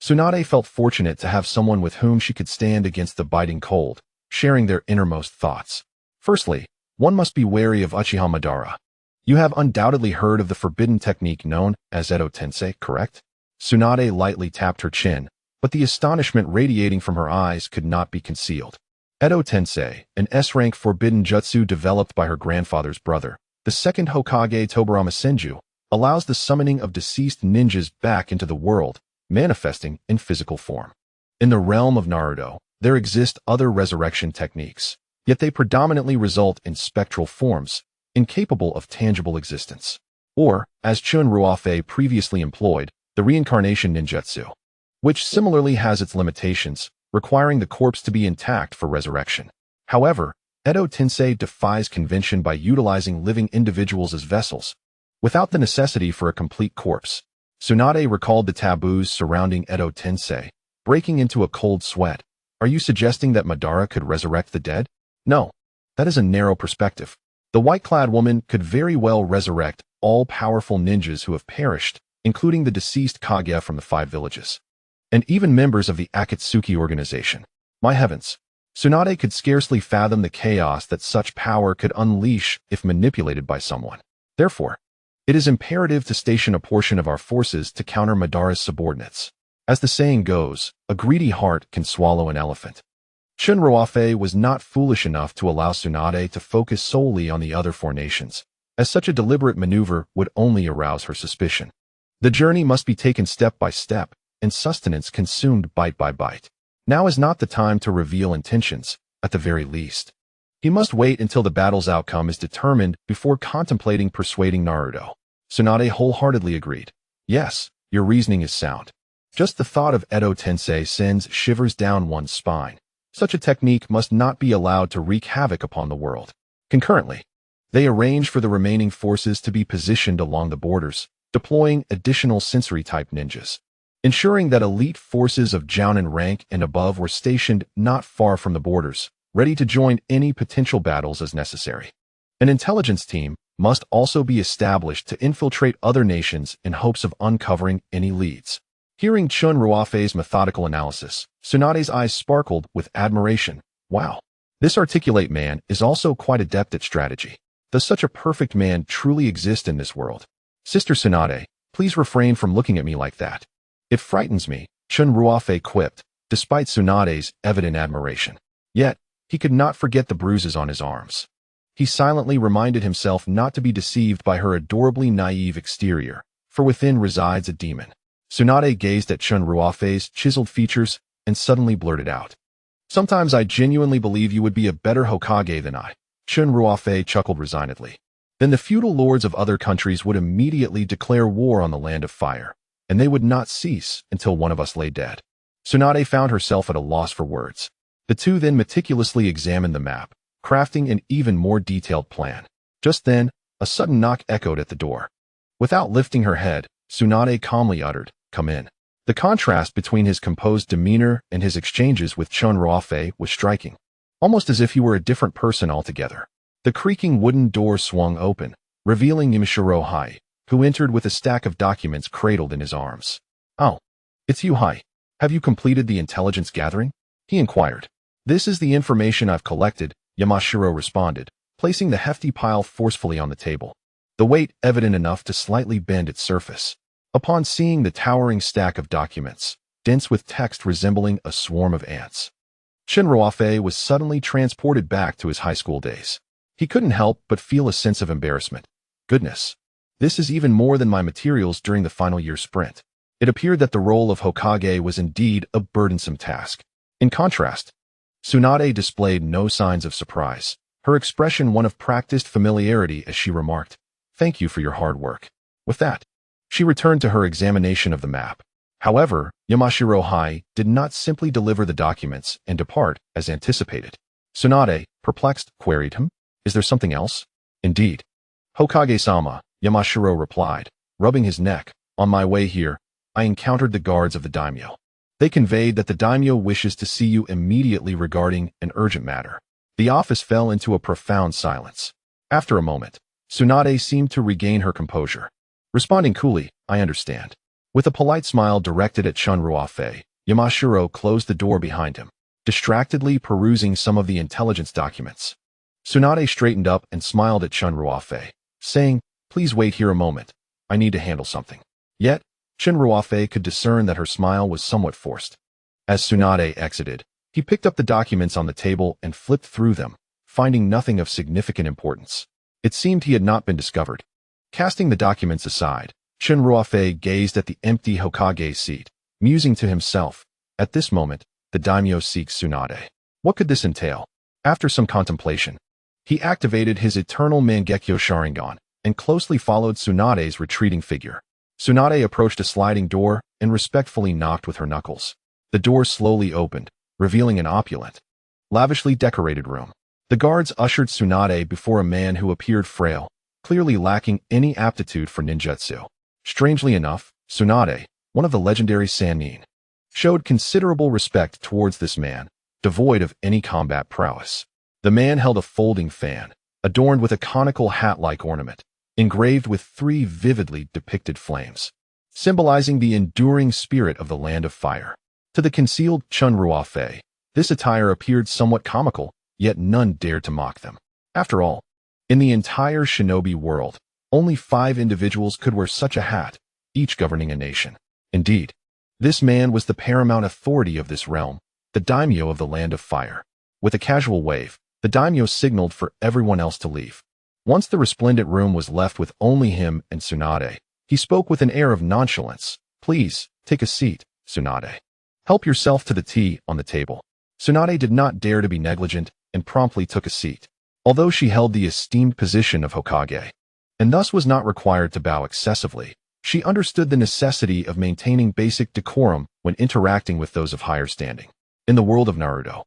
Tsunade felt fortunate to have someone with whom she could stand against the biting cold, sharing their innermost thoughts. Firstly, one must be wary of Uchiha Madara. You have undoubtedly heard of the forbidden technique known as Edo Tensei, correct? Tsunade lightly tapped her chin, but the astonishment radiating from her eyes could not be concealed. Edo Tensei, an S-rank forbidden jutsu developed by her grandfather's brother, the second Hokage Tobirama Senju, allows the summoning of deceased ninjas back into the world, manifesting in physical form. In the realm of Naruto, there exist other resurrection techniques, yet they predominantly result in spectral forms, incapable of tangible existence. Or, as Chen Ruofei previously employed, the reincarnation ninjutsu, which similarly has its limitations, requiring the corpse to be intact for resurrection. However, Edo Tensei defies convention by utilizing living individuals as vessels, without the necessity for a complete corpse. Tsunade recalled the taboos surrounding Edo Tensei, breaking into a cold sweat. Are you suggesting that Madara could resurrect the dead? No, that is a narrow perspective. The white-clad woman could very well resurrect all powerful ninjas who have perished, including the deceased Kage from the 5 villages, and even members of the Akatsuki organization. My heavens, Tsunade could scarcely fathom the chaos that such power could unleash if manipulated by someone. Therefore, it is imperative to station a portion of our forces to counter Madara's subordinates. As the saying goes, a greedy heart can swallow an elephant. Chen Ruofei was not foolish enough to allow Tsunade to focus solely on the other 4 nations, as such a deliberate maneuver would only arouse her suspicion. The journey must be taken step by step, and sustenance consumed bite by bite. Now is not the time to reveal intentions, at the very least. He must wait until the battle's outcome is determined before contemplating persuading Naruto. Tsunade wholeheartedly agreed. Yes, your reasoning is sound. Just the thought of Edo Tensei sends shivers down one's spine. Such a technique must not be allowed to wreak havoc upon the world. Concurrently, they arrange for the remaining forces to be positioned along the borders, deploying additional sensory-type ninjas, ensuring that elite forces of Jounin rank and above were stationed not far from the borders, ready to join any potential battles as necessary. An intelligence team must also be established to infiltrate other nations in hopes of uncovering any leads. Hearing Chen Ruofei's methodical analysis, Tsunade's eyes sparkled with admiration. Wow, this articulate man is also quite adept at strategy. Does such a perfect man truly exist in this world? Sister Tsunade, please refrain from looking at me like that. It frightens me, Chen Ruofei quipped, despite Tsunade's evident admiration. Yet, he could not forget the bruises on his arms. He silently reminded himself not to be deceived by her adorably naive exterior, for within resides a demon. Tsunade gazed at Chen Ruofei's chiseled features and suddenly blurted out, "Sometimes I genuinely believe you would be a better Hokage than I." Chen Ruofei chuckled resignedly. Then the feudal lords of other countries would immediately declare war on the land of fire, and they would not cease until one of us lay dead. Tsunade found herself at a loss for words. The two then meticulously examined the map, crafting an even more detailed plan. Just then, a sudden knock echoed at the door. Without lifting her head, Tsunade calmly uttered, "Come in." The contrast between his composed demeanor and his exchanges with Chen Ruofei was striking, almost as if he were a different person altogether. The creaking wooden door swung open, revealing Yamashiro Hai, who entered with a stack of documents cradled in his arms. "Oh, it's you, Hai. Have you completed the intelligence gathering?" he inquired. "This is the information I've collected," Yamashiro responded, placing the hefty pile forcefully on the table, the weight evident enough to slightly bend its surface. Upon seeing the towering stack of documents, dense with text resembling a swarm of ants, Chen Ruofei was suddenly transported back to his high school days. He couldn't help but feel a sense of embarrassment. Goodness, this is even more than my materials during the final year sprint. It appeared that the role of Hokage was indeed a burdensome task. In contrast, Tsunade displayed no signs of surprise, her expression one of practiced familiarity as she remarked, "Thank you for your hard work." With that, she returned to her examination of the map. However, Yamashiro Hai did not simply deliver the documents and depart as anticipated. Tsunade, perplexed, queried him, "Is there something else?" "Indeed. Hokage-sama," Yamashiro replied, rubbing his neck. "On my way here, I encountered the guards of the daimyo. They conveyed that the daimyo wishes to see you immediately regarding an urgent matter." The office fell into a profound silence. After a moment, Tsunade seemed to regain her composure. Responding coolly, "I understand." With a polite smile directed at Chen Ruofei, Yamashiro closed the door behind him, distractedly perusing some of the intelligence documents. Tsunade straightened up and smiled at Chen Ruofei, saying, "Please wait here a moment. I need to handle something." Yet, Chen Ruofei could discern that her smile was somewhat forced. As Tsunade exited, he picked up the documents on the table and flipped through them, finding nothing of significant importance. It seemed he had not been discovered. Casting the documents aside, Chen Ruofei gazed at the empty Hokage seat, musing to himself, "At this moment, the daimyo seeks Tsunade. What could this entail?" After some contemplation, he activated his Eternal Mangekyō Sharingan and closely followed Tsunade's retreating figure. Tsunade approached a sliding door and respectfully knocked with her knuckles. The door slowly opened, revealing an opulent, lavishly decorated room. The guards ushered Tsunade before a man who appeared frail, clearly lacking any aptitude for ninjutsu. Strangely enough, Tsunade, one of the legendary Sannin, showed considerable respect towards this man, devoid of any combat prowess. The man held a folding fan, adorned with a conical hat-like ornament, engraved with 3 vividly depicted flames, symbolizing the enduring spirit of the land of fire. To the concealed Chen Ruofei, this attire appeared somewhat comical, yet none dared to mock them. After all, in the entire shinobi world, only 5 individuals could wear such a hat, each governing a nation. Indeed, this man was the paramount authority of this realm, the daimyo of the land of fire. With a casual wave, the daimyo signaled for everyone else to leave. Once the resplendent room was left with only him and Tsunade, he spoke with an air of nonchalance. "Please, take a seat, Tsunade. Help yourself to the tea on the table." Tsunade did not dare to be negligent and promptly took a seat. Although she held the esteemed position of Hokage, and thus was not required to bow excessively, she understood the necessity of maintaining basic decorum when interacting with those of higher standing. In the world of Naruto,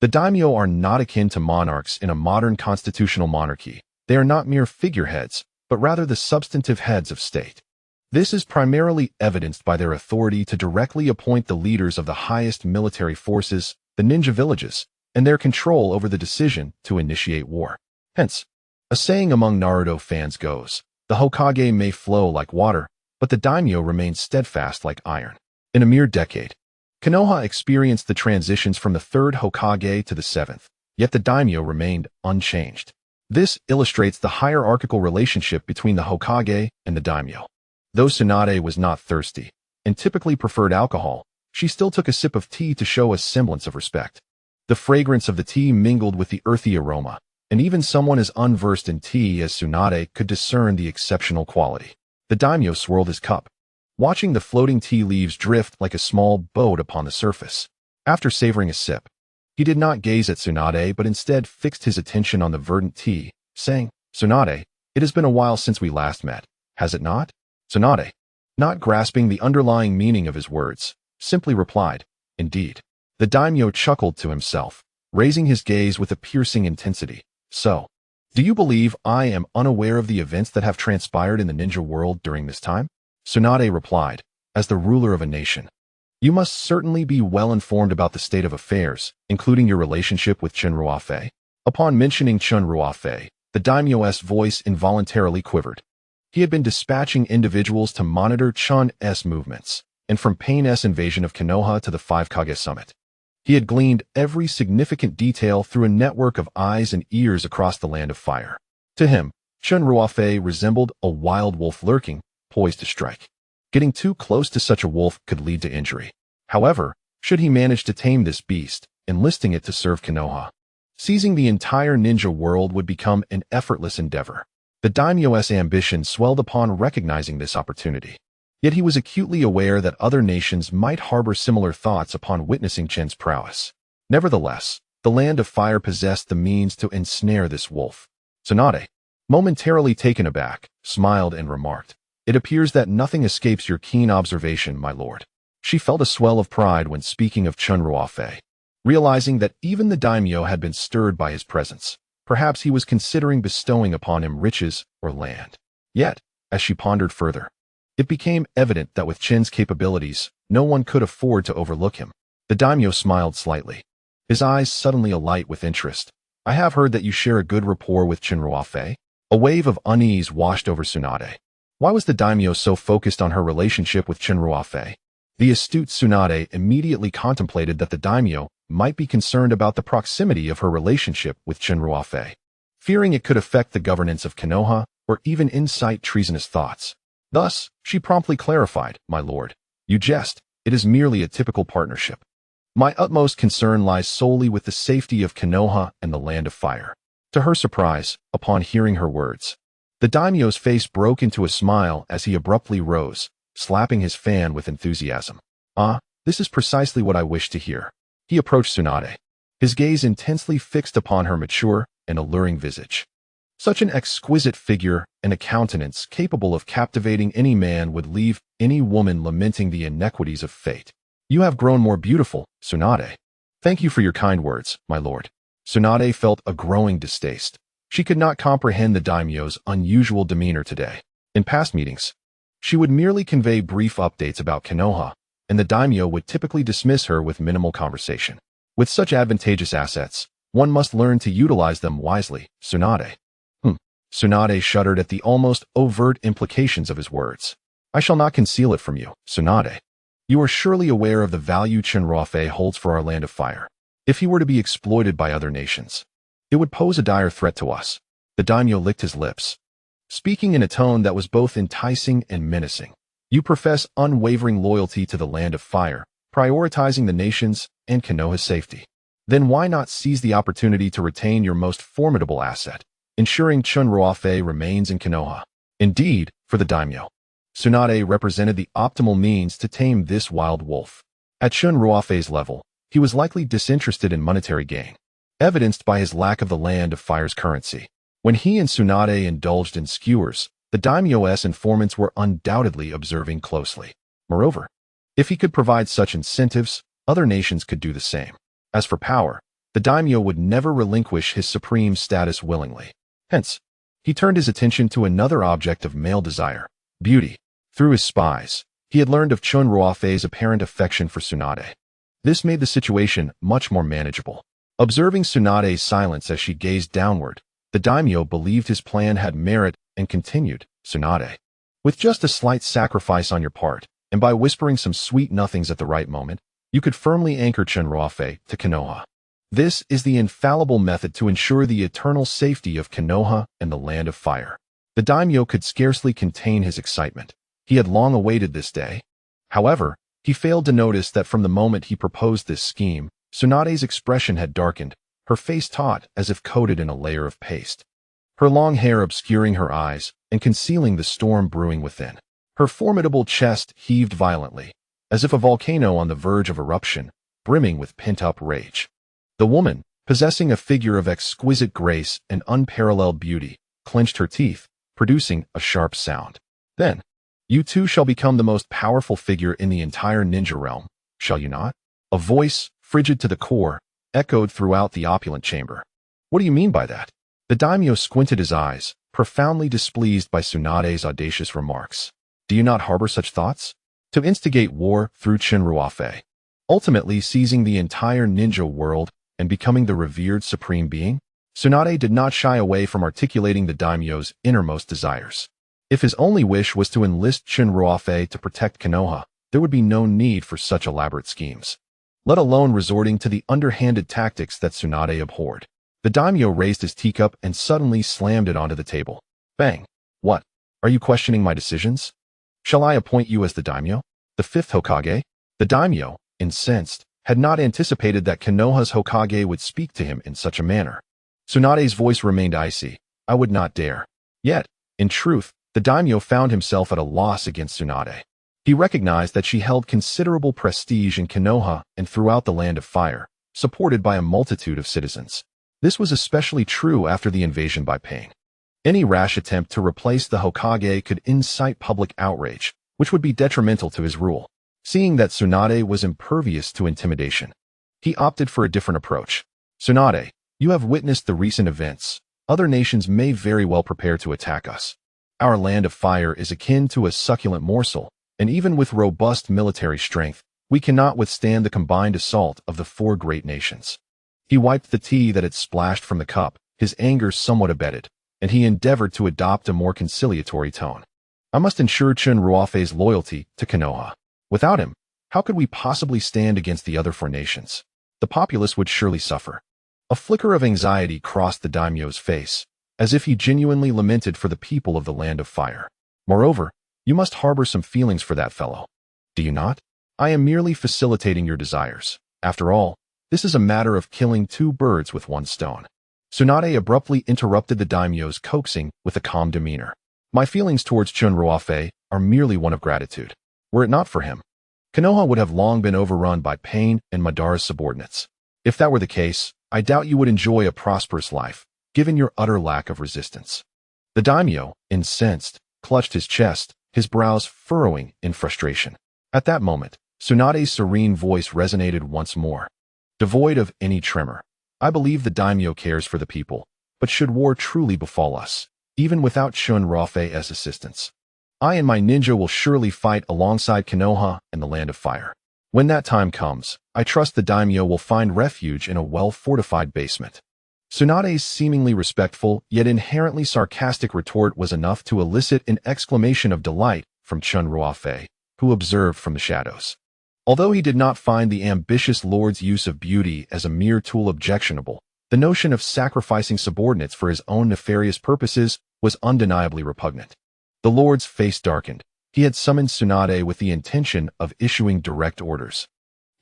the daimyo are not akin to monarchs in a modern constitutional monarchy. They are not mere figureheads, but rather the substantive heads of state. This is primarily evidenced by their authority to directly appoint the leaders of the highest military forces, the ninja villages, and their control over the decision to initiate war. Hence, a saying among Naruto fans goes, "The Hokage may flow like water, but the daimyo remains steadfast like iron." In a mere decade, Konoha experienced the transitions from the 3rd Hokage to the 7th, yet the daimyo remained unchanged. This illustrates the hierarchical relationship between the Hokage and the daimyo. Though Tsunade was not thirsty and typically preferred alcohol, she still took a sip of tea to show a semblance of respect. The fragrance of the tea mingled with the earthy aroma, and even someone as unversed in tea as Tsunade could discern the exceptional quality. The daimyo swirled his cup, watching the floating tea leaves drift like a small boat upon the surface. After savoring a sip, he did not gaze at Tsunade but instead fixed his attention on the verdant tea, saying, "Tsunade, it has been a while since we last met, has it not?" Tsunade, not grasping the underlying meaning of his words, simply replied, "Indeed." The daimyo chuckled to himself, raising his gaze with a piercing intensity. "So, do you believe I am unaware of the events that have transpired in the ninja world during this time?" Tsunade replied, "As the ruler of a nation, you must certainly be well informed about the state of affairs, including your relationship with Chen Ruofei." Upon mentioning Chen Ruofei, the daimyo's voice involuntarily quivered. He had been dispatching individuals to monitor Chun's movements, and from Pain's invasion of Konoha to the Five Kage Summit, he had gleaned every significant detail through a network of eyes and ears across the land of fire. To him, Chen Ruofei resembled a wild wolf lurking, poised to strike. Getting too close to such a wolf could lead to injury. However, should he manage to tame this beast, enlisting it to serve Konoha, seizing the entire ninja world would become an effortless endeavor. The daimyo's ambition swelled upon recognizing this opportunity. Yet he was acutely aware that other nations might harbor similar thoughts upon witnessing Chen's prowess. Nevertheless, the land of fire possessed the means to ensnare this wolf. Tsunade, momentarily taken aback, smiled and remarked, "It appears that nothing escapes your keen observation, my lord." She felt a swell of pride when speaking of Chen Ruofei, realizing that even the daimyo had been stirred by his presence. Perhaps he was considering bestowing upon him riches or land. Yet, as she pondered further, it became evident that with Chen's capabilities, no one could afford to overlook him. The daimyo smiled slightly, his eyes suddenly alight with interest. "I have heard that you share a good rapport with Chen Ruofei." A wave of unease washed over Tsunade. Why was the daimyo so focused on her relationship with Chen Ruofei? The astute Tsunade immediately contemplated that the daimyo might be concerned about the proximity of her relationship with Chen Ruofei, fearing it could affect the governance of Konoha or even incite treasonous thoughts. Thus, she promptly clarified, "My lord, you jest. It is merely a typical partnership. My utmost concern lies solely with the safety of Konoha and the land of fire." To her surprise, upon hearing her words, the daimyo's face broke into a smile as he abruptly rose, slapping his fan with enthusiasm. "Ah, this is precisely what I wish to hear." He approached Tsunade, his gaze intensely fixed upon her mature and alluring visage. Such an exquisite figure and a countenance capable of captivating any man would leave any woman lamenting the inequities of fate. "You have grown more beautiful, Tsunade." "Thank you for your kind words, my lord." Tsunade felt a growing distaste. She could not comprehend the daimyo's unusual demeanor today. In past meetings, she would merely convey brief updates about Konoha, and the daimyo would typically dismiss her with minimal conversation. With such advantageous assets, one must learn to utilize them wisely, Tsunade. Tsunade shuddered at the almost overt implications of his words. "I shall not conceal it from you, Tsunade. You are surely aware of the value Chen Ruofei holds for our land of fire. If he were to be exploited by other nations, it would pose a dire threat to us." The daimyo licked his lips, speaking in a tone that was both enticing and menacing. "You profess unwavering loyalty to the land of fire, prioritizing the nation's and Konoha's safety. Then why not seize the opportunity to retain your most formidable asset, ensuring Chen Ruofei remains in Konoha?" Indeed, for the daimyo, Tsunade represented the optimal means to tame this wild wolf. At Chen Ruofei's level, he was likely disinterested in monetary gain, evidenced by his lack of the land of fire's currency. When he and Tsunade indulged in skewers, the daimyo's informants were undoubtedly observing closely. Moreover, if he could provide such incentives, other nations could do the same. As for power, the daimyo would never relinquish his supreme status willingly. Hence, he turned his attention to another object of male desire, beauty. Through his spies, he had learned of Chen Ruofei's apparent affection for Tsunade. This made the situation much more manageable. Observing Tsunade's silence as she gazed downward, the daimyo believed his plan had merit and continued, "Tsunade, with just a slight sacrifice on your part, and by whispering some sweet nothings at the right moment, you could firmly anchor Chen Ruofei to Konoha. This is the infallible method to ensure the eternal safety of Konoha and the land of fire." The daimyo could scarcely contain his excitement. He had long awaited this day. However, He failed to notice that from the moment he proposed this scheme, Tsunade's expression had darkened, her face taut as if coated in a layer of paste. Her long hair obscuring her eyes and concealing the storm brewing within. Her formidable chest heaved violently, as if a volcano on the verge of eruption, brimming with pent-up rage. The woman, possessing a figure of exquisite grace and unparalleled beauty, clenched her teeth, producing a sharp sound. Then, you too shall become the most powerful figure in the entire ninja realm, shall you not? A voice, frigid to the core, echoed throughout the opulent chamber. What do you mean by that? The daimyo squinted his eyes, profoundly displeased by Tsunade's audacious remarks. Do you not harbor such thoughts? To instigate war through Chen Ruofei, ultimately seizing the entire ninja world and becoming the revered supreme being? Tsunade did not shy away from articulating the daimyo's innermost desires. If his only wish was to enlist Chen Ruofei to protect Konoha, there would be no need for such elaborate schemes, let alone resorting to the underhanded tactics that Tsunade abhorred. The daimyo raised his teacup and suddenly slammed it onto the table. Bang! What? Are you questioning my decisions? Shall I appoint you as the daimyo? The fifth Hokage? The daimyo, incensed, had not anticipated that Konoha's Hokage would speak to him in such a manner. Tsunade's voice remained icy. I would not dare. Yet, in truth, the daimyo found himself at a loss against Tsunade. He recognized that she held considerable prestige in Konoha and throughout the Land of Fire, supported by a multitude of citizens. This was especially true after the invasion by Pain. Any rash attempt to replace the Hokage could incite public outrage, which would be detrimental to his rule. Seeing that Tsunade was impervious to intimidation, he opted for a different approach. Tsunade, you have witnessed the recent events. Other nations may very well prepare to attack us. Our Land of Fire is akin to a succulent morsel, and even with robust military strength, we cannot withstand the combined assault of the four great nations. He wiped the tea that had splashed from the cup, his anger somewhat abated, and he endeavored to adopt a more conciliatory tone. I must ensure Chen Ruofei's loyalty to Konoha. Without him, how could we possibly stand against the other four nations? The populace would surely suffer. A flicker of anxiety crossed the daimyo's face, as if he genuinely lamented for the people of the Land of Fire. Moreover, you must harbor some feelings for that fellow. Do you not? I am merely facilitating your desires. After all, this is a matter of killing two birds with one stone. Tsunade abruptly interrupted the daimyo's coaxing with a calm demeanor. My feelings towards Chen Ruofei are merely one of gratitude. Were it not for him, Konoha would have long been overrun by Pain and Madara's subordinates. If that were the case, I doubt you would enjoy a prosperous life, given your utter lack of resistance. The daimyo, incensed, clutched his chest, his brows furrowing in frustration. At that moment, Tsunade's serene voice resonated once more. Devoid of any tremor, I believe the daimyo cares for the people, but should war truly befall us, even without Chen Ruofei's assistance, I and my ninja will surely fight alongside Konoha and the Land of Fire. When that time comes, I trust the daimyo will find refuge in a well-fortified basement. Tsunade's seemingly respectful, yet inherently sarcastic retort was enough to elicit an exclamation of delight from Chen Ruofei, who observed from the shadows. Although he did not find the ambitious lord's use of beauty as a mere tool objectionable, the notion of sacrificing subordinates for his own nefarious purposes was undeniably repugnant. The lord's face darkened. He had summoned Tsunade with the intention of issuing direct orders.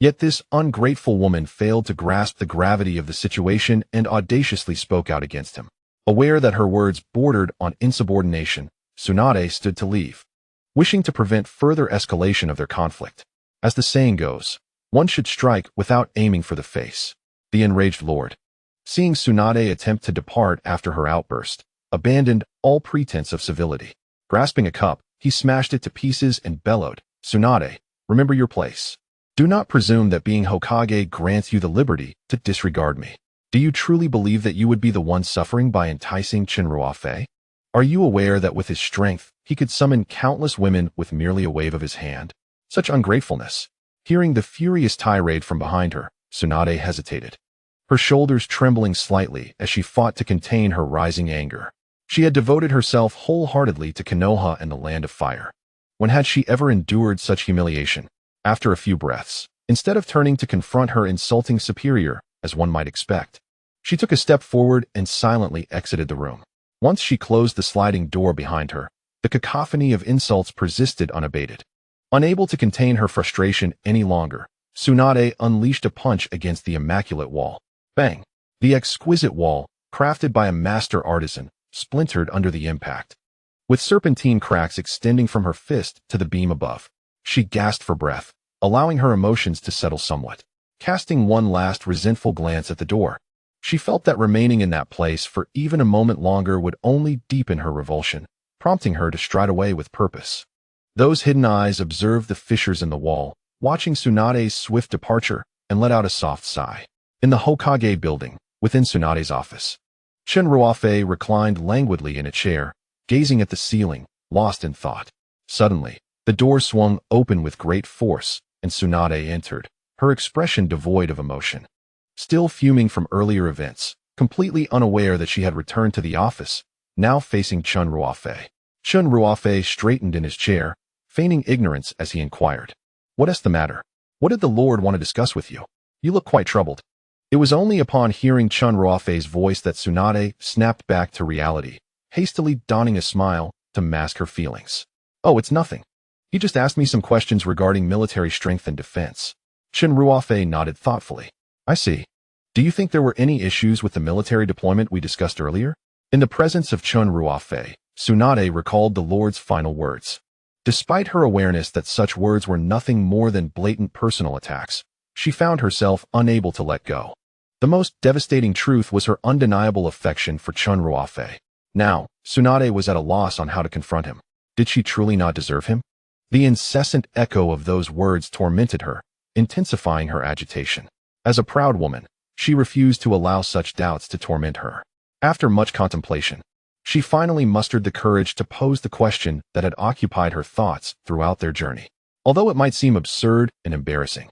Yet this ungrateful woman failed to grasp the gravity of the situation and audaciously spoke out against him. Aware that her words bordered on insubordination, Tsunade stood to leave, wishing to prevent further escalation of their conflict. As the saying goes, one should strike without aiming for the face. The enraged lord, seeing Tsunade attempt to depart after her outburst, abandoned all pretense of civility. Grasping a cup, he smashed it to pieces and bellowed, "Tsunade, remember your place. Do not presume that being Hokage grants you the liberty to disregard me. Do you truly believe that you would be the one suffering by enticing Chen Ruofei? Are you aware that with his strength, he could summon countless women with merely a wave of his hand? Such ungratefulness." Hearing the furious tirade from behind her, Tsunade hesitated, her shoulders trembling slightly as she fought to contain her rising anger. She had devoted herself wholeheartedly to Konoha and the Land of Fire. When had she ever endured such humiliation? After a few breaths, instead of turning to confront her insulting superior, as one might expect, she took a step forward and silently exited the room. Once she closed the sliding door behind her, the cacophony of insults persisted unabated. Unable to contain her frustration any longer, Tsunade unleashed a punch against the immaculate wall. Bang! The exquisite wall, crafted by a master artisan, splintered under the impact. With serpentine cracks extending from her fist to the beam above, she gasped for breath, allowing her emotions to settle somewhat. Casting one last resentful glance at the door, she felt that remaining in that place for even a moment longer would only deepen her revulsion, prompting her to stride away with purpose. Those hidden eyes observed the fissures in the wall, watching Tsunade's swift departure, and let out a soft sigh. In the Hokage building, within Tsunade's office, Chen Ruofei reclined languidly in a chair, gazing at the ceiling, lost in thought. Suddenly, the door swung open with great force, and Tsunade entered, her expression devoid of emotion. Still fuming from earlier events, completely unaware that she had returned to the office, now facing Chen Ruofei. Chen Ruofei straightened in his chair, feigning ignorance as he inquired, "What is the matter? What did the Lord want to discuss with you? You look quite troubled." It was only upon hearing Chen Ruofei's voice that Tsunade snapped back to reality, hastily donning a smile to mask her feelings. "Oh, it's nothing. He just asked me some questions regarding military strength and defense." Chen Ruofei nodded thoughtfully. "I see. Do you think there were any issues with the military deployment we discussed earlier?" In the presence of Chen Ruofei, Tsunade recalled the Lord's final words. Despite her awareness that such words were nothing more than blatant personal attacks, she found herself unable to let go. The most devastating truth was her undeniable affection for Chen Ruofei. Now, Tsunade was at a loss on how to confront him. Did she truly not deserve him? The incessant echo of those words tormented her, intensifying her agitation. As a proud woman, she refused to allow such doubts to torment her. After much contemplation, she finally mustered the courage to pose the question that had occupied her thoughts throughout their journey. Although it might seem absurd and embarrassing,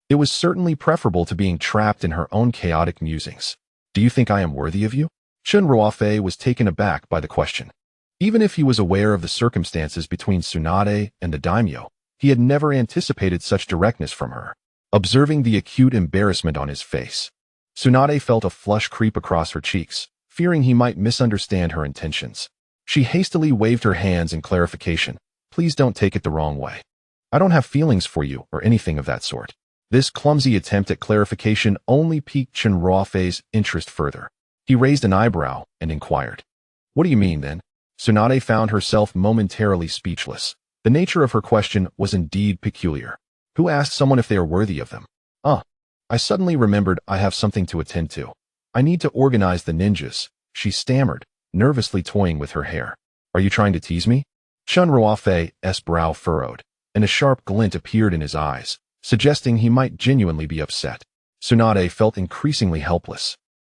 it was certainly preferable to being trapped in her own chaotic musings. "Do you think I am worthy of you?" Chen Ruofei was taken aback by the question. Even if he was aware of the circumstances between Tsunade and the daimyo, he had never anticipated such directness from her. Observing the acute embarrassment on his face, Tsunade felt a flush creep across her cheeks, fearing he might misunderstand her intentions. She hastily waved her hands in clarification. "Please don't take it the wrong way. I don't have feelings for you or anything of that sort." This clumsy attempt at clarification only piqued Chen Ruofei's interest further. He raised an eyebrow and inquired, "What do you mean, then?" Tsunade found herself momentarily speechless. The nature of her question was indeed peculiar. Who asked someone if they are worthy of them? I suddenly remembered I have something to attend to. I need to organize the ninjas," she stammered, nervously toying with her hair. "Are you trying to tease me?" Chen Ruofei's brow furrowed, and a sharp glint appeared in his eyes, suggesting he might genuinely be upset. Tsunade felt increasingly helpless.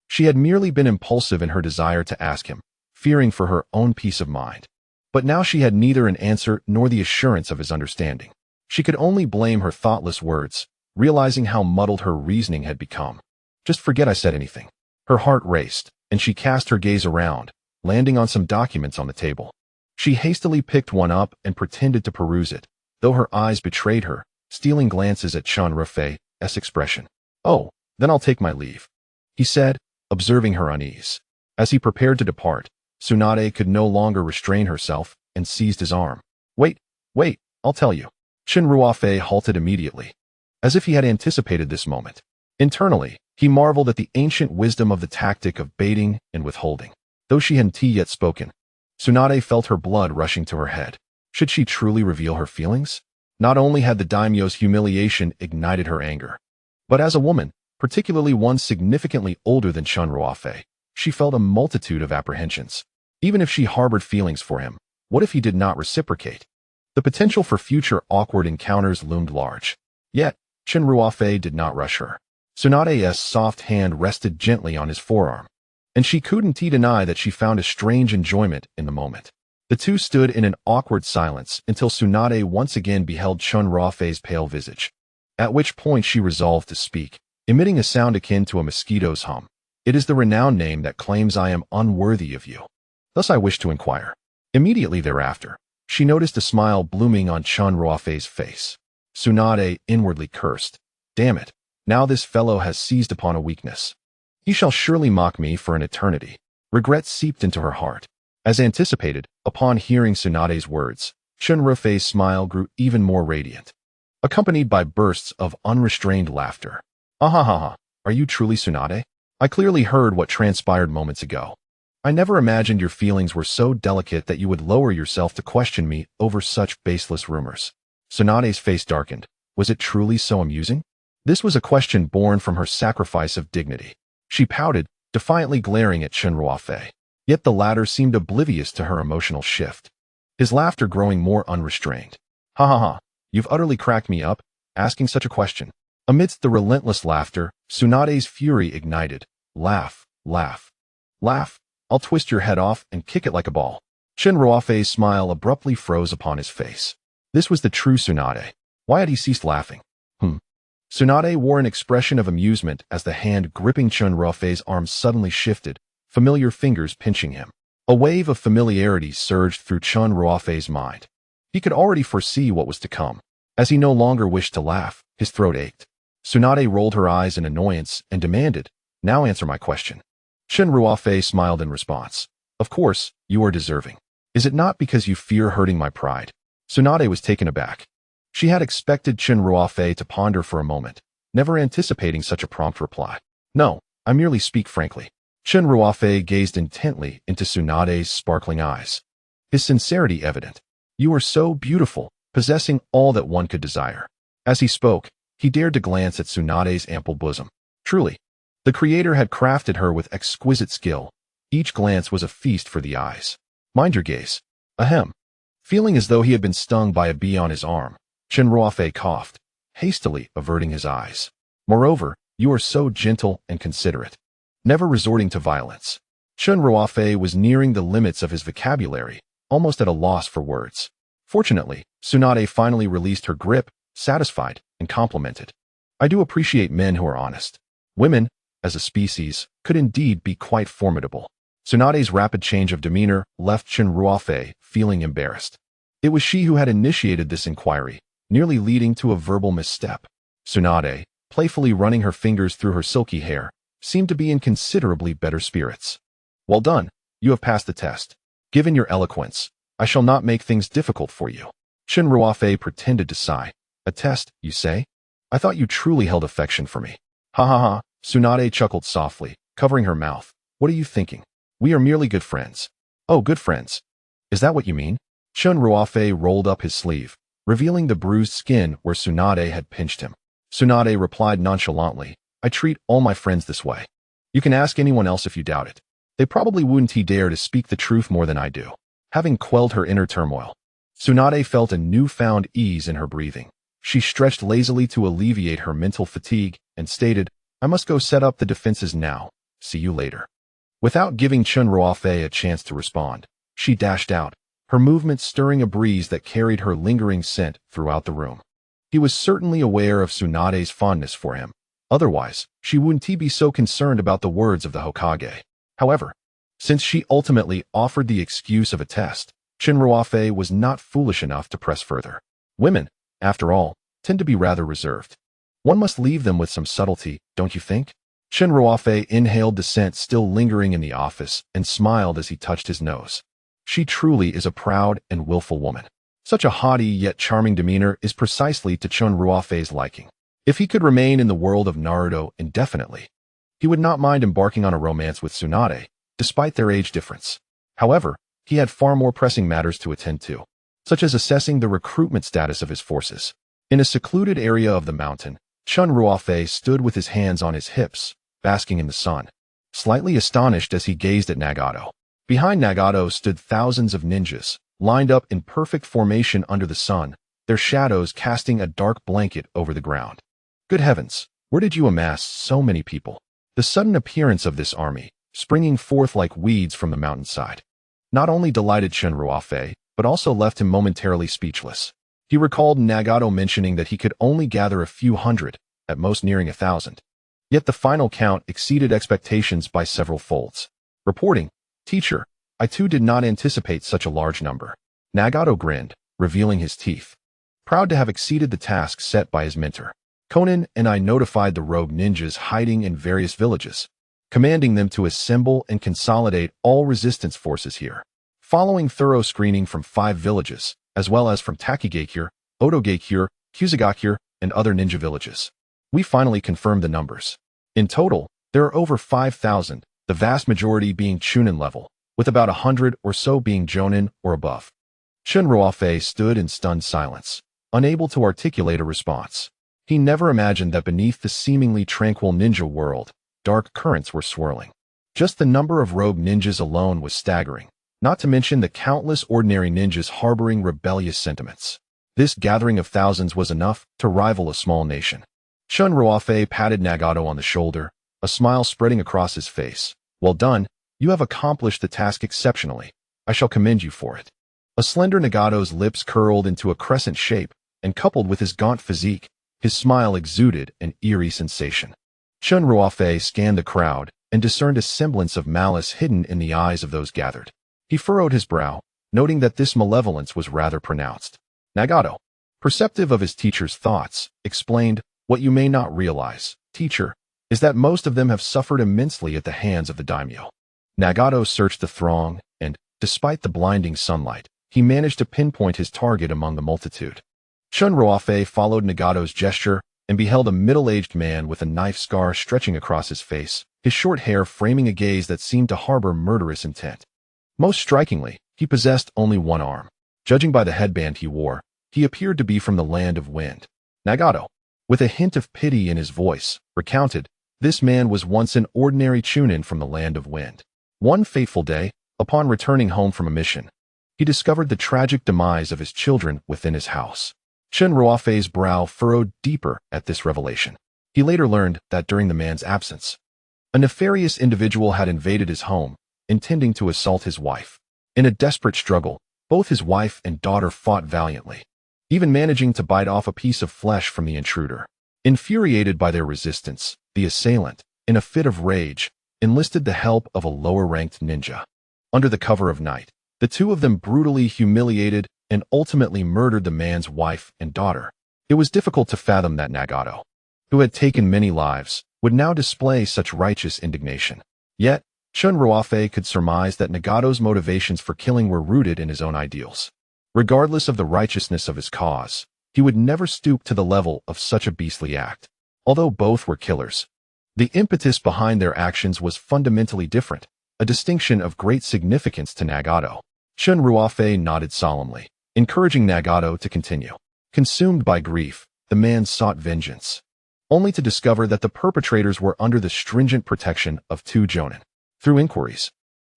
She had merely been impulsive in her desire to ask him, fearing for her own peace of mind. But now she had neither an answer nor the assurance of his understanding. She could only blame her thoughtless words, realizing how muddled her reasoning had become. "Just forget I said anything." Her heart raced, and she cast her gaze around, landing on some documents on the table. She hastily picked one up and pretended to peruse it, though her eyes betrayed her, stealing glances at Chen Ruofei's expression. "Oh, then I'll take my leave," he said, observing her unease. As he prepared to depart, Tsunade could no longer restrain herself and seized his arm. Wait, I'll tell you." Chen Ruofei halted immediately, as if he had anticipated this moment. Internally, he marveled at the ancient wisdom of the tactic of baiting and withholding. Though she hadn't yet spoken, Tsunade felt her blood rushing to her head. Should she truly reveal her feelings? Not only had the daimyo's humiliation ignited her anger, but as a woman, particularly one significantly older than Chen Ruofei, she felt a multitude of apprehensions. Even if she harbored feelings for him, what if he did not reciprocate? The potential for future awkward encounters loomed large. Yet, Chen Ruofei did not rush her. Tsunade's soft hand rested gently on his forearm, and she couldn't deny that she found a strange enjoyment in the moment. The two stood in an awkward silence until Tsunade once again beheld Chen Ruofei's pale visage, at which point she resolved to speak, emitting a sound akin to a mosquito's hum. "It is the renowned name that claims I am unworthy of you. Thus I wish to inquire." Immediately thereafter, she noticed a smile blooming on Chen Ruofei's face. Tsunade inwardly cursed. "Damn it, now this fellow has seized upon a weakness. He shall surely mock me for an eternity." Regret seeped into her heart. As anticipated, upon hearing Tsunade's words, Chen Ruofei's smile grew even more radiant, accompanied by bursts of unrestrained laughter. Ahahaha, are you truly Tsunade? I clearly heard what transpired moments ago. I never imagined your feelings were so delicate that you would lower yourself to question me over such baseless rumors. Tsunade's face darkened. Was it truly so amusing? This was a question born from her sacrifice of dignity. She pouted, defiantly glaring at Chen Ruofei. Yet the latter seemed oblivious to her emotional shift, his laughter growing more unrestrained. Ha ha ha, you've utterly cracked me up, asking such a question. Amidst the relentless laughter, Tsunade's fury ignited. Laugh, laugh, laugh. I'll twist your head off and kick it like a ball. Chen Ruofei's smile abruptly froze upon his face. This was the true Tsunade. Why had he ceased laughing? Tsunade wore an expression of amusement as the hand gripping Chen Ruofei's arm suddenly shifted, familiar fingers pinching him. A wave of familiarity surged through Chen Ruofei's mind. He could already foresee what was to come. As he no longer wished to laugh, his throat ached. Tsunade rolled her eyes in annoyance and demanded, "Now answer my question." Chen Ruofei smiled in response. "Of course, you are deserving. Is it not because you fear hurting my pride?" Tsunade was taken aback. She had expected Chen Ruofei to ponder for a moment, never anticipating such a prompt reply. "No, I merely speak frankly." Chen Ruofei gazed intently into Tsunade's sparkling eyes, his sincerity evident. "You are so beautiful, possessing all that one could desire." As he spoke, he dared to glance at Tsunade's ample bosom. Truly, the Creator had crafted her with exquisite skill. Each glance was a feast for the eyes. "Mind your gaze." Ahem. Feeling as though he had been stung by a bee on his arm, Chen Ruofei coughed, hastily averting his eyes. "Moreover, you are so gentle and considerate, never resorting to violence." Chen Ruofei was nearing the limits of his vocabulary, almost at a loss for words. Fortunately, Tsunade finally released her grip, satisfied, and complimented. "I do appreciate men who are honest. Women, as a species, could indeed be quite formidable." Tsunade's rapid change of demeanor left Chen Ruofei feeling embarrassed. It was she who had initiated this inquiry, nearly leading to a verbal misstep. Tsunade, playfully running her fingers through her silky hair, seemed to be in considerably better spirits. "Well done, you have passed the test. Given your eloquence, I shall not make things difficult for you." Chen Ruofei pretended to sigh. "A test, you say? I thought you truly held affection for me." "Ha ha ha," Tsunade chuckled softly, covering her mouth. "What are you thinking? We are merely good friends." "Oh, good friends. Is that what you mean?" Chen Ruofei rolled up his sleeve, revealing the bruised skin where Tsunade had pinched him. Tsunade replied nonchalantly, "I treat all my friends this way. You can ask anyone else if you doubt it. They probably wouldn't dare to speak the truth more than I do." Having quelled her inner turmoil, Tsunade felt a newfound ease in her breathing. She stretched lazily to alleviate her mental fatigue and stated, "I must go set up the defenses now. See you later." Without giving Chen Ruofei a chance to respond, she dashed out, her movements stirring a breeze that carried her lingering scent throughout the room. He was certainly aware of Tsunade's fondness for him. Otherwise, she wouldn't be so concerned about the words of the Hokage. However, since she ultimately offered the excuse of a test, Chen Ruofei was not foolish enough to press further. Women, after all, tend to be rather reserved. One must leave them with some subtlety, don't you think? Chen Ruofei inhaled the scent still lingering in the office and smiled as he touched his nose. She truly is a proud and willful woman. Such a haughty yet charming demeanor is precisely to Chen Ruofei's liking. If he could remain in the world of Naruto indefinitely, he would not mind embarking on a romance with Tsunade, despite their age difference. However, he had far more pressing matters to attend to, such as assessing the recruitment status of his forces. In a secluded area of the mountain, Chen Ruofei stood with his hands on his hips, basking in the sun, slightly astonished as he gazed at Nagato. Behind Nagato stood thousands of ninjas, lined up in perfect formation under the sun, their shadows casting a dark blanket over the ground. Good heavens, where did you amass so many people? The sudden appearance of this army, springing forth like weeds from the mountainside, not only delighted Chen Ruofei, but also left him momentarily speechless. He recalled Nagato mentioning that he could only gather a few hundred, at most nearing 1,000. Yet the final count exceeded expectations by several folds. Reporting, "Teacher, I too did not anticipate such a large number." Nagato grinned, revealing his teeth, proud to have exceeded the task set by his mentor. "Conan and I notified the rogue ninjas hiding in various villages, commanding them to assemble and consolidate all resistance forces here. Following thorough screening from 5 villages, as well as from Takigakure, Otogakure, Kusagakure, and other ninja villages. We finally confirmed the numbers. In total, there are over 5,000, the vast majority being Chunin level, with about 100 or so being Jonin or above. Chen Ruofei stood in stunned silence, unable to articulate a response. He never imagined that beneath the seemingly tranquil ninja world, dark currents were swirling. Just the number of rogue ninjas alone was staggering, not to mention the countless ordinary ninjas harboring rebellious sentiments. This gathering of thousands was enough to rival a small nation. Chen Ruofei patted Nagato on the shoulder, a smile spreading across his face. Well done, you have accomplished the task exceptionally. I shall commend you for it. A slender Nagato's lips curled into a crescent shape, and coupled with his gaunt physique, his smile exuded an eerie sensation. Chen Ruofei scanned the crowd and discerned a semblance of malice hidden in the eyes of those gathered. He furrowed his brow, noting that this malevolence was rather pronounced. Nagato, perceptive of his teacher's thoughts, explained, "What you may not realize, teacher, is that most of them have suffered immensely at the hands of the daimyo." Nagato searched the throng, and, despite the blinding sunlight, he managed to pinpoint his target among the multitude. Chen Ruofei followed Nagato's gesture and beheld a middle-aged man with a knife scar stretching across his face, his short hair framing a gaze that seemed to harbor murderous intent. Most strikingly, he possessed only one arm. Judging by the headband he wore, he appeared to be from the land of wind. Nagato, with a hint of pity in his voice, recounted, this man was once an ordinary Chunin from the land of wind. One fateful day, upon returning home from a mission, he discovered the tragic demise of his children within his house. Chen Ruofei's brow furrowed deeper at this revelation. He later learned that during the man's absence, a nefarious individual had invaded his home, intending to assault his wife. In a desperate struggle, both his wife and daughter fought valiantly, even managing to bite off a piece of flesh from the intruder. Infuriated by their resistance, the assailant, in a fit of rage, enlisted the help of a lower-ranked ninja. Under the cover of night, the two of them brutally humiliated and ultimately murdered the man's wife and daughter. It was difficult to fathom that Nagato, who had taken many lives, would now display such righteous indignation. Yet, Chen Ruofei could surmise that Nagato's motivations for killing were rooted in his own ideals. Regardless of the righteousness of his cause, he would never stoop to the level of such a beastly act. Although both were killers, the impetus behind their actions was fundamentally different, a distinction of great significance to Nagato. Chen Ruofei nodded solemnly, encouraging Nagato to continue. Consumed by grief, the man sought vengeance, only to discover that the perpetrators were under the stringent protection of two jonin. Through inquiries,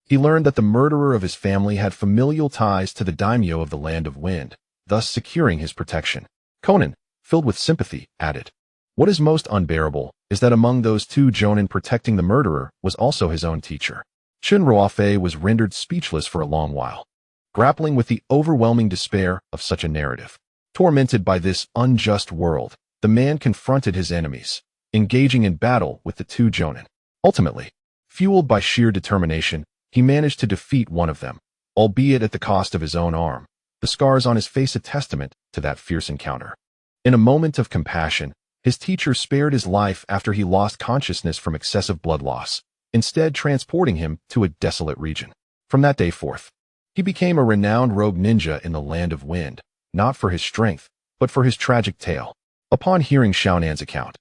he learned that the murderer of his family had familial ties to the daimyo of the Land of Wind, thus securing his protection. Conan, filled with sympathy, added, "What is most unbearable is that among those two jonin protecting the murderer was also his own teacher." Chen Ruofei was rendered speechless for a long while, grappling with the overwhelming despair of such a narrative. Tormented by this unjust world, the man confronted his enemies, engaging in battle with the two jonin. Ultimately, fueled by sheer determination, he managed to defeat one of them, albeit at the cost of his own arm, the scars on his face a testament to that fierce encounter. In a moment of compassion, his teacher spared his life after he lost consciousness from excessive blood loss, instead transporting him to a desolate region. From that day forth, he became a renowned rogue ninja in the Land of Wind, not for his strength, but for his tragic tale. Upon hearing Xiaonan's account,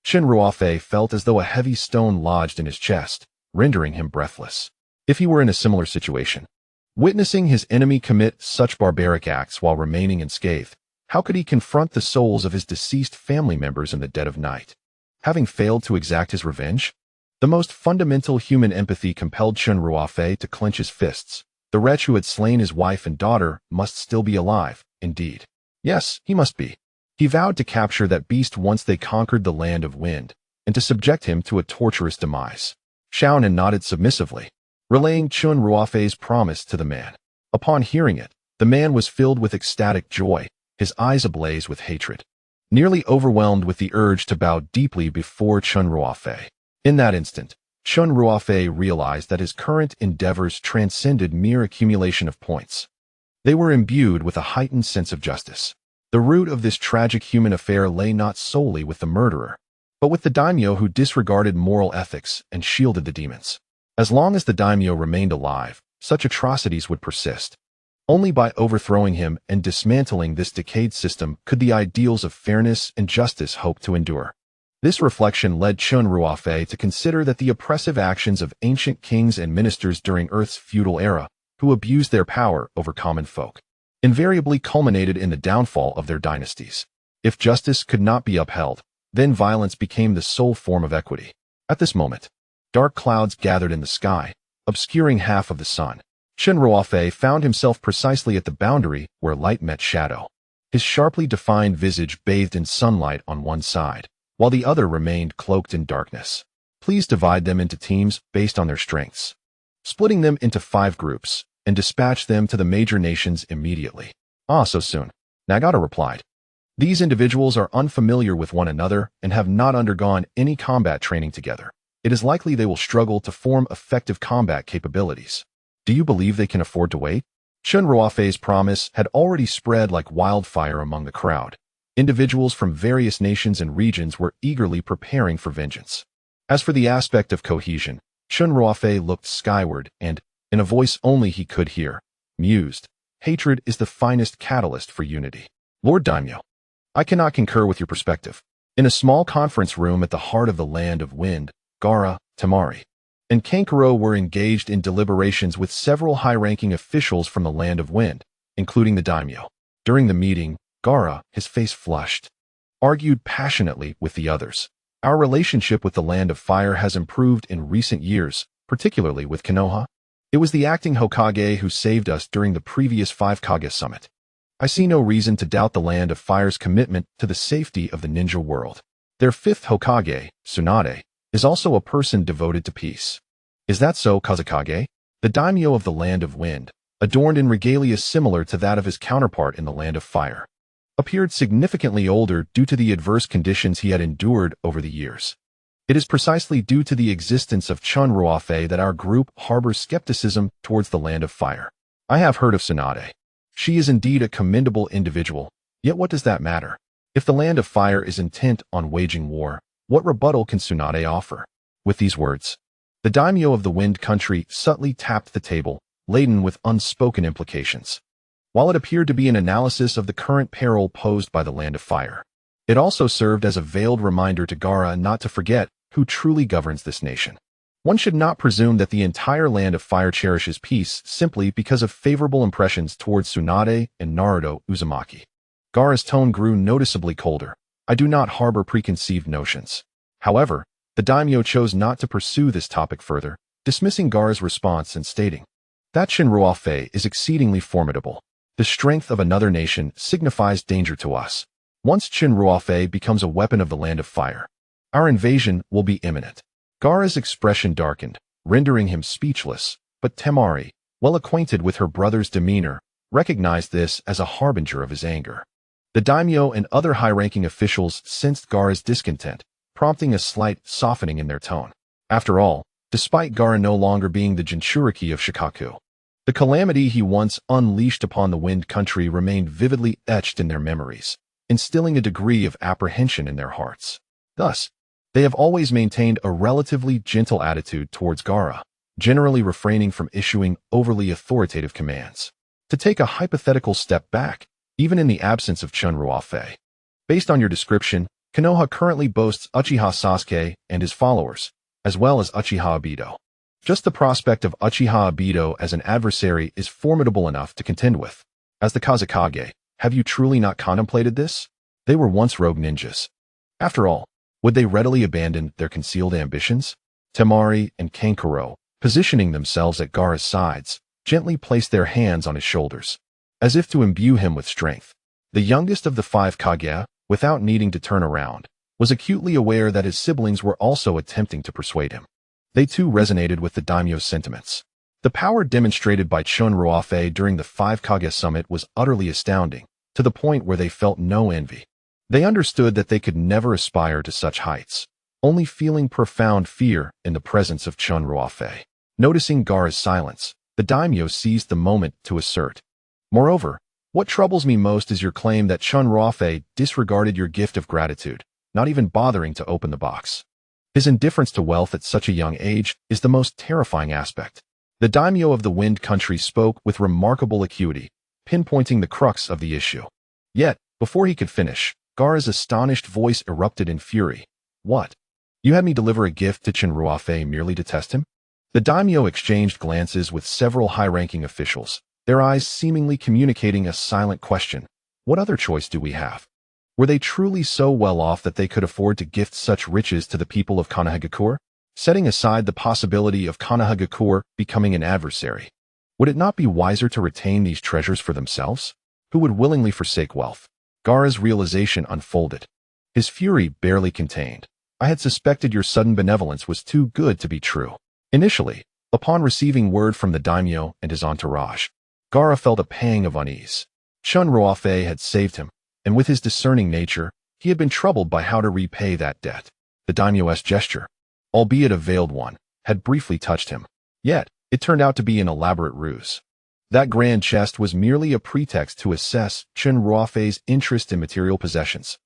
Chen Ruofei felt as though a heavy stone lodged in his chest, rendering him breathless. If he were in a similar situation, witnessing his enemy commit such barbaric acts while remaining unscathed, how could he confront the souls of his deceased family members in the dead of night? Having failed to exact his revenge? The most fundamental human empathy compelled Chen Ruofei to clench his fists. The wretch who had slain his wife and daughter must still be alive, indeed. Yes, he must be. He vowed to capture that beast once they conquered the Land of Wind, and to subject him to a torturous demise. Xiaonan nodded submissively, relaying Chen Ruofei's promise to the man. Upon hearing it, the man was filled with ecstatic joy, his eyes ablaze with hatred, nearly overwhelmed with the urge to bow deeply before Chen Ruofei. In that instant, Chen Ruofei realized that his current endeavors transcended mere accumulation of points. They were imbued with a heightened sense of justice. The root of this tragic human affair lay not solely with the murderer, but with the daimyo who disregarded moral ethics and shielded the demons. As long as the daimyo remained alive, such atrocities would persist. Only by overthrowing him and dismantling this decayed system could the ideals of fairness and justice hope to endure. This reflection led Chen Ruofei to consider that the oppressive actions of ancient kings and ministers during Earth's feudal era, who abused their power over common folk, invariably culminated in the downfall of their dynasties. If justice could not be upheld, then violence became the sole form of equity. At this moment, dark clouds gathered in the sky, obscuring half of the sun. Chen Ruofei found himself precisely at the boundary where light met shadow. His sharply defined visage bathed in sunlight on one side, while the other remained cloaked in darkness. Please divide them into teams based on their strengths, splitting them into 5 groups, and dispatch them to the major nations immediately. Ah, so soon? Nagata replied. These individuals are unfamiliar with one another and have not undergone any combat training together. It is likely they will struggle to form effective combat capabilities. Do you believe they can afford to wait? Chen Ruofei's promise had already spread like wildfire among the crowd. Individuals from various nations and regions were eagerly preparing for vengeance. As for the aspect of cohesion, Chen Ruofei looked skyward and, in a voice only he could hear, mused, hatred is the finest catalyst for unity. Lord Daimyo, I cannot concur with your perspective. In a small conference room at the heart of the land of wind, Gaara, Temari, and Kankuro were engaged in deliberations with several high-ranking officials from the land of wind, including the daimyo. During the meeting, Gaara, his face flushed, argued passionately with the others. Our relationship with the land of fire has improved in recent years, particularly with Konoha. It was the acting Hokage who saved us during the previous 5 Kage summit. I see no reason to doubt the land of fire's commitment to the safety of the ninja world. Their 5th Hokage, Tsunade, is also a person devoted to peace. Is that so, Kazekage? The daimyo of the land of wind, adorned in regalia similar to that of his counterpart in the land of fire, appeared significantly older due to the adverse conditions he had endured over the years. It is precisely due to the existence of Chen Ruofei that our group harbors skepticism towards the land of fire. I have heard of Tsunade. She is indeed a commendable individual, yet what does that matter? If the land of fire is intent on waging war, what rebuttal can Tsunade offer? With these words, the daimyo of the wind country subtly tapped the table, laden with unspoken implications. While it appeared to be an analysis of the current peril posed by the land of fire, it also served as a veiled reminder to Gaara not to forget who truly governs this nation. One should not presume that the entire land of fire cherishes peace simply because of favorable impressions towards Tsunade and Naruto Uzumaki. Gaara's tone grew noticeably colder. I do not harbor preconceived notions. However, the daimyo chose not to pursue this topic further, dismissing Gaara's response and stating, that Chen Ruofei is exceedingly formidable. The strength of another nation signifies danger to us. Once Chen Ruofei becomes a weapon of the land of fire, our invasion will be imminent. Gaara's expression darkened, rendering him speechless, but Temari, well acquainted with her brother's demeanor, recognized this as a harbinger of his anger. The daimyo and other high-ranking officials sensed Gaara's discontent, prompting a slight softening in their tone. After all, despite Gaara no longer being the Jinchuriki of Shikaku, the calamity he once unleashed upon the wind country remained vividly etched in their memories, instilling a degree of apprehension in their hearts. Thus, they have always maintained a relatively gentle attitude towards Gaara, generally refraining from issuing overly authoritative commands. To take a hypothetical step back, even in the absence of Chen Ruofei. Based on your description, Konoha currently boasts Uchiha Sasuke and his followers, as well as Uchiha Obito. Just the prospect of Uchiha Obito as an adversary is formidable enough to contend with. As the Kazekage, have you truly not contemplated this? They were once rogue ninjas. After all, would they readily abandon their concealed ambitions? Temari and Kankuro, positioning themselves at Gaara's sides, gently placed their hands on his shoulders, as if to imbue him with strength. The youngest of the 5 Kage, without needing to turn around, was acutely aware that his siblings were also attempting to persuade him. They too resonated with the daimyo's sentiments. The power demonstrated by Chen Ruofei during the 5 Kage summit was utterly astounding, to the point where they felt no envy. They understood that they could never aspire to such heights, only feeling profound fear in the presence of Chen Ruofei. Noticing Gaara's silence, the daimyo seized the moment to assert, moreover, what troubles me most is your claim that Chen Ruofei disregarded your gift of gratitude, not even bothering to open the box. His indifference to wealth at such a young age is the most terrifying aspect. The daimyo of the wind country spoke with remarkable acuity, pinpointing the crux of the issue. Yet, before he could finish, Gaara's astonished voice erupted in fury. What? You had me deliver a gift to Chen Ruofei merely to test him? The daimyo exchanged glances with several high-ranking officials, their eyes seemingly communicating a silent question. What other choice do we have? Were they truly so well off that they could afford to gift such riches to the people of Konohagakure? Setting aside the possibility of Konohagakure becoming an adversary, would it not be wiser to retain these treasures for themselves? Who would willingly forsake wealth? Gaara's realization unfolded. His fury barely contained. I had suspected your sudden benevolence was too good to be true. Initially, upon receiving word from the daimyo and his entourage, Gaara felt a pang of unease. Chen Ruofei had saved him, and with his discerning nature, he had been troubled by how to repay that debt. The daimyo's gesture, albeit a veiled one, had briefly touched him. Yet, it turned out to be an elaborate ruse. That grand chest was merely a pretext to assess Chen Ruofei's interest in material possessions.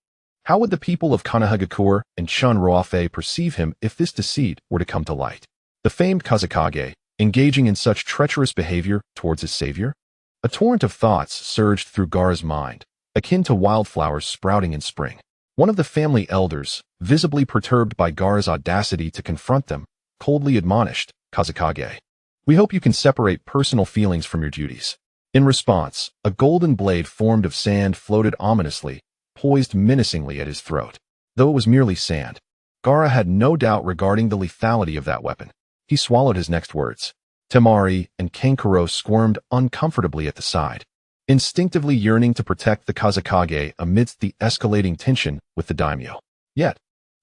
How would the people of Konohagakure and Chen Ruofei perceive him if this deceit were to come to light? The famed Kazekage, engaging in such treacherous behavior towards his savior? A torrent of thoughts surged through Gaara's mind, akin to wildflowers sprouting in spring. One of the family elders, visibly perturbed by Gaara's audacity to confront them, coldly admonished, Kazekage, we hope you can separate personal feelings from your duties. In response, a golden blade formed of sand floated ominously, poised menacingly at his throat. Though it was merely sand, Gaara had no doubt regarding the lethality of that weapon. He swallowed his next words. Temari and Kankuro squirmed uncomfortably at the side, instinctively yearning to protect the Kazekage amidst the escalating tension with the daimyo. Yet,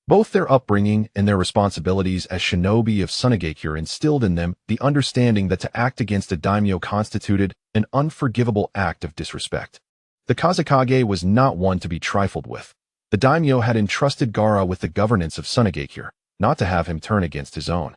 both their upbringing and their responsibilities as shinobi of Sunagakure instilled in them the understanding that to act against a daimyo constituted an unforgivable act of disrespect. The Kazekage was not one to be trifled with. The daimyo had entrusted Gaara with the governance of Sunagakure, not to have him turn against his own.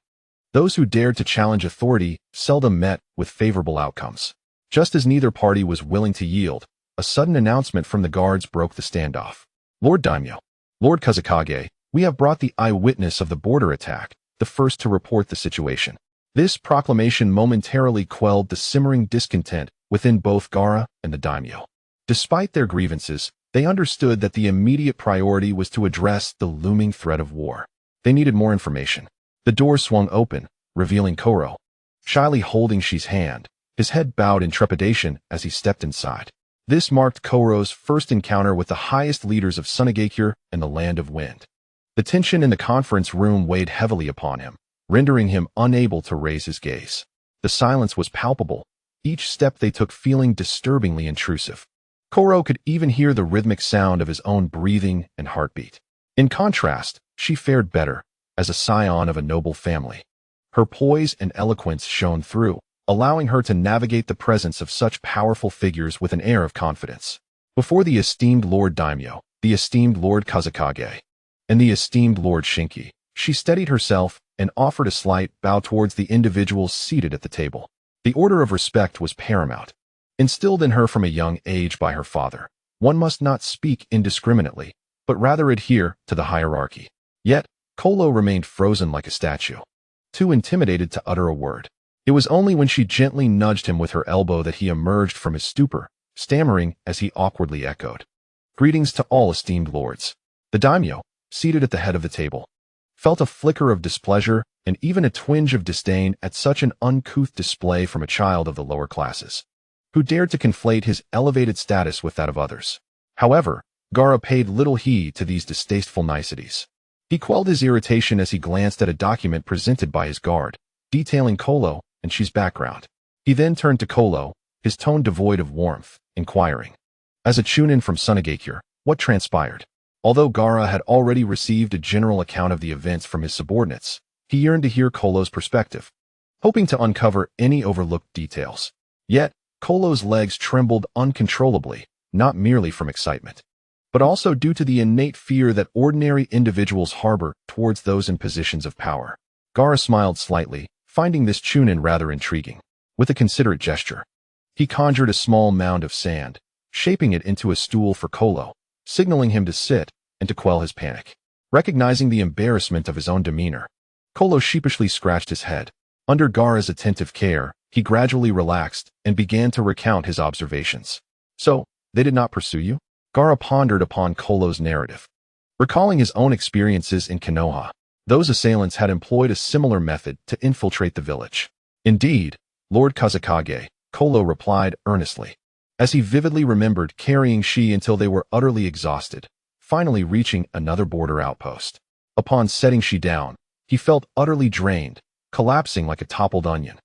Those who dared to challenge authority seldom met with favorable outcomes. Just as neither party was willing to yield, a sudden announcement from the guards broke the standoff. Lord Daimyo, Lord Kazekage, we have brought the eyewitness of the border attack, the first to report the situation. This proclamation momentarily quelled the simmering discontent within both Gaara and the daimyo. Despite their grievances, they understood that the immediate priority was to address the looming threat of war. They needed more information. The door swung open, revealing Koro, shyly holding Shi's hand, his head bowed in trepidation as he stepped inside. This marked Koro's first encounter with the highest leaders of Sunagakure and the Land of Wind. The tension in the conference room weighed heavily upon him, rendering him unable to raise his gaze. The silence was palpable, each step they took feeling disturbingly intrusive. Koro could even hear the rhythmic sound of his own breathing and heartbeat. In contrast, she fared better, as a scion of a noble family. Her poise and eloquence shone through, allowing her to navigate the presence of such powerful figures with an air of confidence. Before the esteemed Lord Daimyo, the esteemed Lord Kazekage, and the esteemed Lord Shinki, she steadied herself and offered a slight bow towards the individuals seated at the table. The order of respect was paramount. Instilled in her from a young age by her father, one must not speak indiscriminately, but rather adhere to the hierarchy. Yet, Kolo remained frozen like a statue, too intimidated to utter a word. It was only when she gently nudged him with her elbow that he emerged from his stupor, stammering as he awkwardly echoed, "Greetings to all esteemed lords." The daimyo, seated at the head of the table, felt a flicker of displeasure and even a twinge of disdain at such an uncouth display from a child of the lower classes, who dared to conflate his elevated status with that of others. However, Gaara paid little heed to these distasteful niceties. He quelled his irritation as he glanced at a document presented by his guard, detailing Kolo and Shi's background. He then turned to Kolo, his tone devoid of warmth, inquiring, "As a chunin from Sunagakure, what transpired?" Although Gaara had already received a general account of the events from his subordinates, he yearned to hear Kolo's perspective, hoping to uncover any overlooked details. Yet, Kolo's legs trembled uncontrollably, not merely from excitement, but also due to the innate fear that ordinary individuals harbor towards those in positions of power. Gaara smiled slightly, finding this chunin rather intriguing. With a considerate gesture, he conjured a small mound of sand, shaping it into a stool for Kolo, signaling him to sit and to quell his panic. Recognizing the embarrassment of his own demeanor, Kolo sheepishly scratched his head. Under Gaara's attentive care, He gradually relaxed and began to recount his observations. So, they did not pursue you? Gaara pondered upon Kolo's narrative. Recalling his own experiences in Konoha, those assailants had employed a similar method to infiltrate the village. Indeed, Lord Kazekage, Kolo replied earnestly, as he vividly remembered carrying Shi until they were utterly exhausted, finally reaching another border outpost. Upon setting Shi down, he felt utterly drained, collapsing like a toppled onion.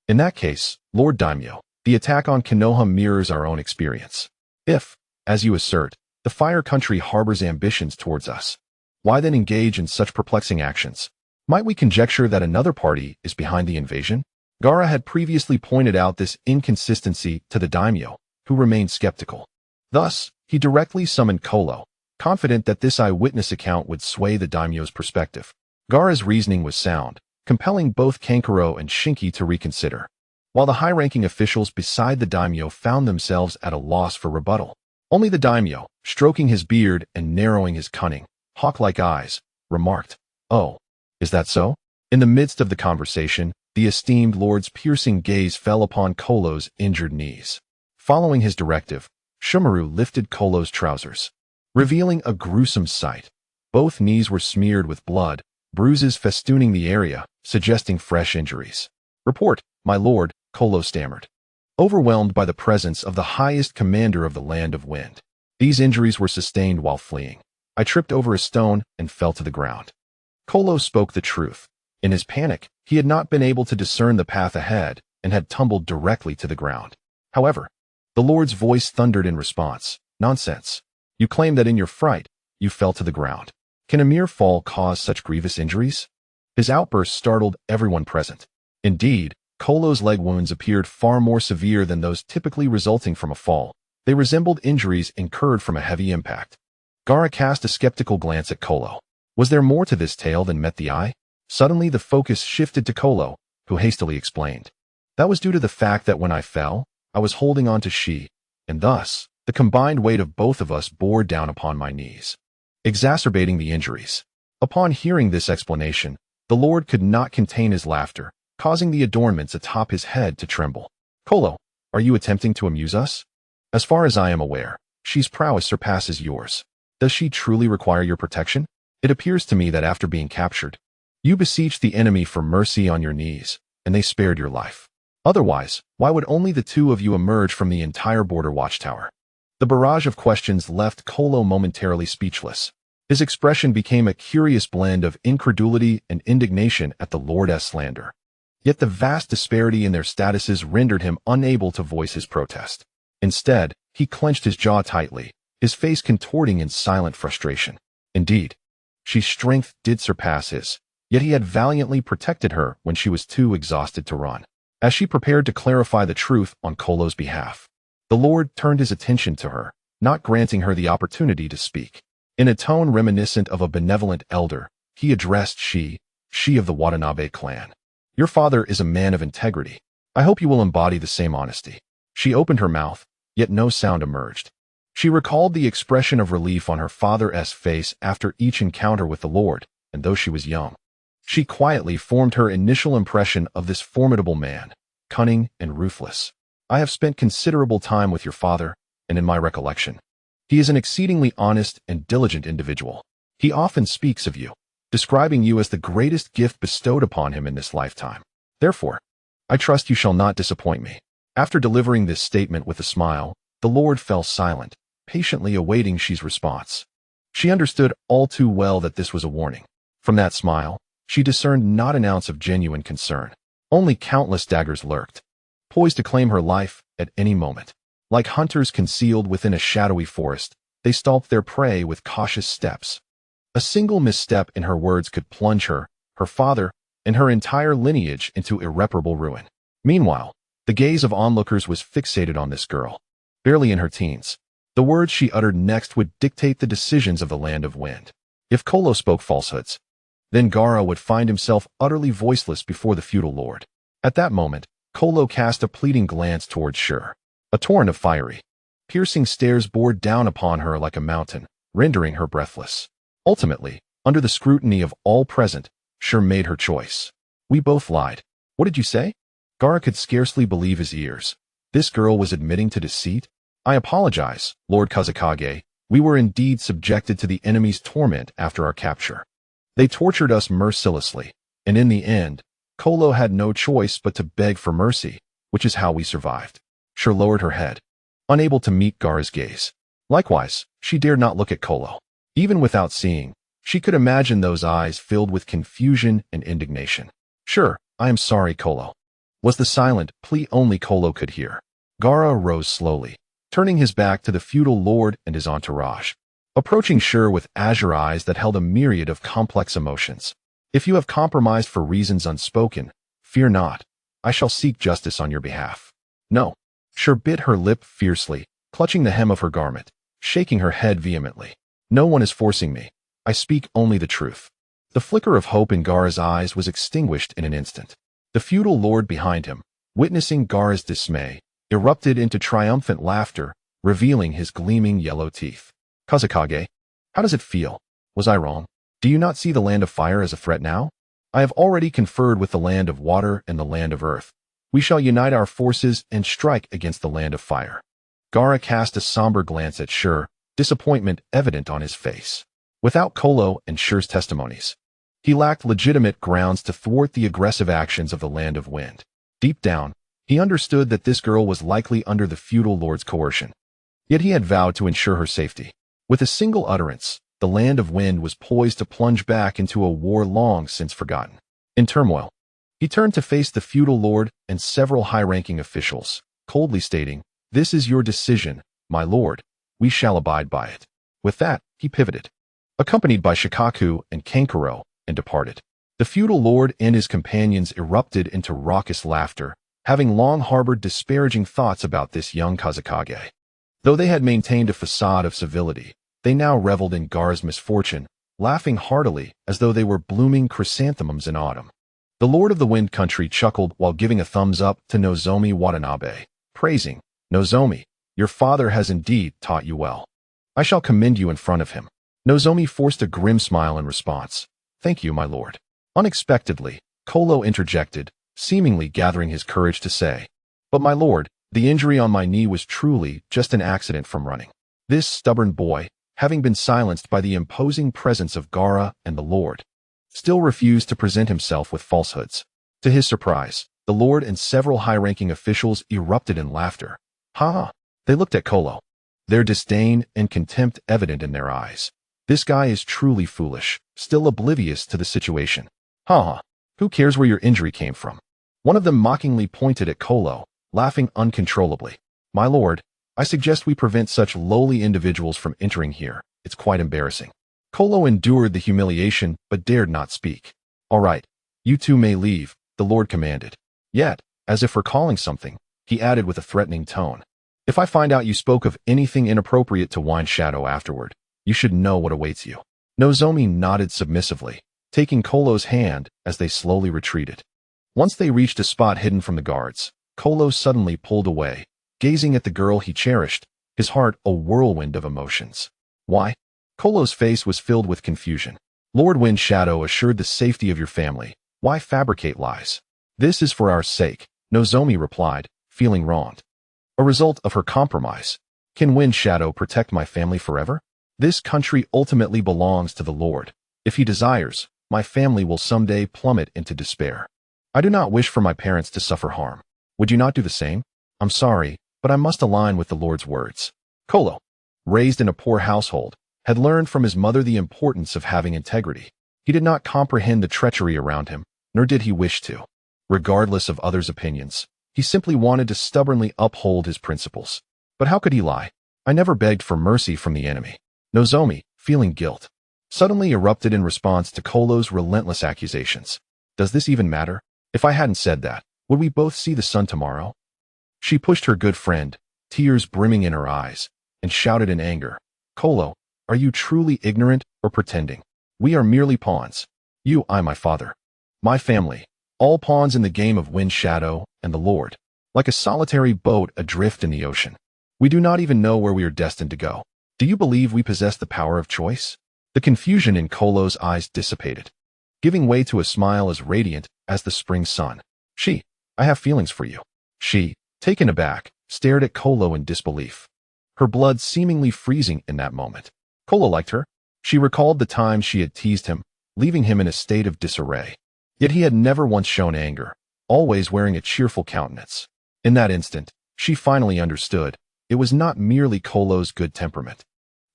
In that case, Lord Daimyo, the attack on Konoha mirrors our own experience. If, as you assert, the Fire Country harbors ambitions towards us, why then engage in such perplexing actions? Might we conjecture that another party is behind the invasion? Gaara had previously pointed out this inconsistency to the daimyo, who remained skeptical. Thus, he directly summoned Kolo, confident that this eyewitness account would sway the daimyo's perspective. Gaara's reasoning was sound, compelling both Kankuro and Shinki to reconsider, while the high-ranking officials beside the daimyo found themselves at a loss for rebuttal. Only the daimyo, stroking his beard and narrowing his cunning, hawk-like eyes, remarked, "Oh, is that so?" In the midst of the conversation, the esteemed lord's piercing gaze fell upon Kolo's injured knees. Following his directive, Shumaru lifted Kolo's trousers, revealing a gruesome sight. Both knees were smeared with blood, bruises festooning the area, suggesting fresh injuries. "Report, my lord," Kolo stammered, overwhelmed by the presence of the highest commander of the Land of Wind. "These injuries were sustained while fleeing. I tripped over a stone and fell to the ground." Kolo spoke the truth. In his panic, he had not been able to discern the path ahead and had tumbled directly to the ground. However, the Lord's voice thundered in response, "Nonsense. You claim that in your fright, you fell to the ground. Can a mere fall cause such grievous injuries?" His outburst startled everyone present. Indeed, Kolo's leg wounds appeared far more severe than those typically resulting from a fall. They resembled injuries incurred from a heavy impact. Gaara cast a skeptical glance at Kolo. Was there more to this tale than met the eye? Suddenly the focus shifted to Kolo, who hastily explained, "That was due to the fact that when I fell, I was holding on to Shi, and thus, the combined weight of both of us bore down upon my knees, exacerbating the injuries." Upon hearing this explanation, the Lord could not contain his laughter, causing the adornments atop his head to tremble. "Kolo, are you attempting to amuse us? As far as I am aware, Shi's prowess surpasses yours. Does she truly require your protection? It appears to me that after being captured, you beseeched the enemy for mercy on your knees, and they spared your life. Otherwise, why would only the two of you emerge from the entire border watchtower?" The barrage of questions left Kolo momentarily speechless. His expression became a curious blend of incredulity and indignation at the Lord's slander. Yet the vast disparity in their statuses rendered him unable to voice his protest. Instead, he clenched his jaw tightly, his face contorting in silent frustration. Indeed, Shi's strength did surpass his, yet he had valiantly protected her when she was too exhausted to run. As she prepared to clarify the truth on Kolo's behalf, the Lord turned his attention to her, not granting her the opportunity to speak. In a tone reminiscent of a benevolent elder, he addressed Shi of the Watanabe clan. "Your father is a man of integrity. I hope you will embody the same honesty." She opened her mouth, yet no sound emerged. She recalled the expression of relief on her father's face after each encounter with the Lord, and though she was young, she quietly formed her initial impression of this formidable man, cunning and ruthless. "I have spent considerable time with your father, and in my recollection, he is an exceedingly honest and diligent individual. He often speaks of you, describing you as the greatest gift bestowed upon him in this lifetime. Therefore, I trust you shall not disappoint me." After delivering this statement with a smile, the Lord fell silent, patiently awaiting Shi's response. She understood all too well that this was a warning. From that smile, she discerned not an ounce of genuine concern. Only countless daggers lurked, poised to claim her life at any moment. Like hunters concealed within a shadowy forest, they stalked their prey with cautious steps. A single misstep in her words could plunge her, her father, and her entire lineage into irreparable ruin. Meanwhile, the gaze of onlookers was fixated on this girl, barely in her teens. The words she uttered next would dictate the decisions of the Land of Wind. If Kolo spoke falsehoods, then Gaara would find himself utterly voiceless before the feudal lord. At that moment, Kolo cast a pleading glance towards Shur. A torrent of fiery, piercing stares bore down upon her like a mountain, rendering her breathless. Ultimately, under the scrutiny of all present, Shur made her choice. "We both lied. What did you say?" Gaara could scarcely believe his ears. This girl was admitting to deceit? I apologize, Lord Kazekage. We were indeed subjected to the enemy's torment after our capture. They tortured us mercilessly, and in the end, Kolo had no choice but to beg for mercy, which is how we survived. She lowered her head, unable to meet Gaara's gaze. Likewise, she dared not look at Kolo. Even without seeing, she could imagine those eyes filled with confusion and indignation. Sure, I am sorry, Kolo, was the silent plea only Kolo could hear. Gaara rose slowly, turning his back to the feudal lord and his entourage, approaching Shur with azure eyes that held a myriad of complex emotions. If you have compromised for reasons unspoken, fear not. I shall seek justice on your behalf. No. Shur bit her lip fiercely, clutching the hem of her garment, shaking her head vehemently. No one is forcing me. I speak only the truth. The flicker of hope in Gaara's eyes was extinguished in an instant. The feudal lord behind him, witnessing Gaara's dismay, erupted into triumphant laughter, revealing his gleaming yellow teeth. Kazekage, how does it feel? Was I wrong? Do you not see the land of fire as a threat now? I have already conferred with the land of water and the land of earth. We shall unite our forces and strike against the land of fire. Gaara cast a somber glance at Shur, disappointment evident on his face. Without Kolo and Shur's testimonies, he lacked legitimate grounds to thwart the aggressive actions of the land of wind. Deep down, he understood that this girl was likely under the feudal lord's coercion. Yet he had vowed to ensure her safety. With a single utterance, the land of wind was poised to plunge back into a war long since forgotten. In turmoil, he turned to face the feudal lord and several high-ranking officials, coldly stating, "This is your decision, my lord. We shall abide by it." With that, he pivoted, accompanied by Shikaku and Kankuro, and departed. The feudal lord and his companions erupted into raucous laughter, having long harbored disparaging thoughts about this young Kazekage. Though they had maintained a facade of civility, they now reveled in Gaara's misfortune, laughing heartily as though they were blooming chrysanthemums in autumn. The Lord of the Wind Country chuckled while giving a thumbs up to Nozomi Watanabe, praising, "Nozomi, your father has indeed taught you well. I shall commend you in front of him." Nozomi forced a grim smile in response. "Thank you, my lord." Unexpectedly, Kolo interjected, seemingly gathering his courage to say, "But my lord, the injury on my knee was truly just an accident from running." This stubborn boy, having been silenced by the imposing presence of Gaara and the lord, still refused to present himself with falsehoods. To his surprise, the lord and several high-ranking officials erupted in laughter. Ha ha! They looked at Kolo, their disdain and contempt evident in their eyes. This guy is truly foolish, still oblivious to the situation. Ha ha! Who cares where your injury came from? One of them mockingly pointed at Kolo, laughing uncontrollably. "My lord, I suggest we prevent such lowly individuals from entering here. It's quite embarrassing." Kolo endured the humiliation but dared not speak. "All right, you two may leave," the lord commanded. Yet, as if recalling something, he added with a threatening tone, "If I find out you spoke of anything inappropriate to Wine Shadow afterward, you should know what awaits you." Nozomi nodded submissively, taking Kolo's hand as they slowly retreated. Once they reached a spot hidden from the guards, Kolo suddenly pulled away, gazing at the girl he cherished, his heart a whirlwind of emotions. Why? Kolo's face was filled with confusion. Lord Wind Shadow assured the safety of your family. Why fabricate lies? "This is for our sake," Nozomi replied, feeling wronged. "A result of her compromise. Can Wind Shadow protect my family forever? This country ultimately belongs to the Lord. If he desires, my family will someday plummet into despair. I do not wish for my parents to suffer harm. Would you not do the same? I'm sorry, but I must align with the Lord's words." Kolo, raised in a poor household, had learned from his mother the importance of having integrity. He did not comprehend the treachery around him, nor did he wish to. Regardless of others' opinions, he simply wanted to stubbornly uphold his principles. But how could he lie? "I never begged for mercy from the enemy." Nozomi, feeling guilt, suddenly erupted in response to Kolo's relentless accusations. "Does this even matter? If I hadn't said that, would we both see the sun tomorrow?" She pushed her good friend, tears brimming in her eyes, and shouted in anger, "Kolo, are you truly ignorant or pretending? We are merely pawns. You, my father, my family, all pawns in the game of Wind Shadow and the Lord, like a solitary boat adrift in the ocean. We do not even know where we are destined to go. Do you believe we possess the power of choice?" The confusion in Kolo's eyes dissipated, giving way to a smile as radiant as the spring sun. "She, I have feelings for you. She, taken aback, stared at Kolo in disbelief, her blood seemingly freezing in that moment. Kolo liked her. She recalled the times she had teased him, leaving him in a state of disarray. Yet he had never once shown anger, always wearing a cheerful countenance. In that instant, she finally understood. It was not merely Kolo's good temperament.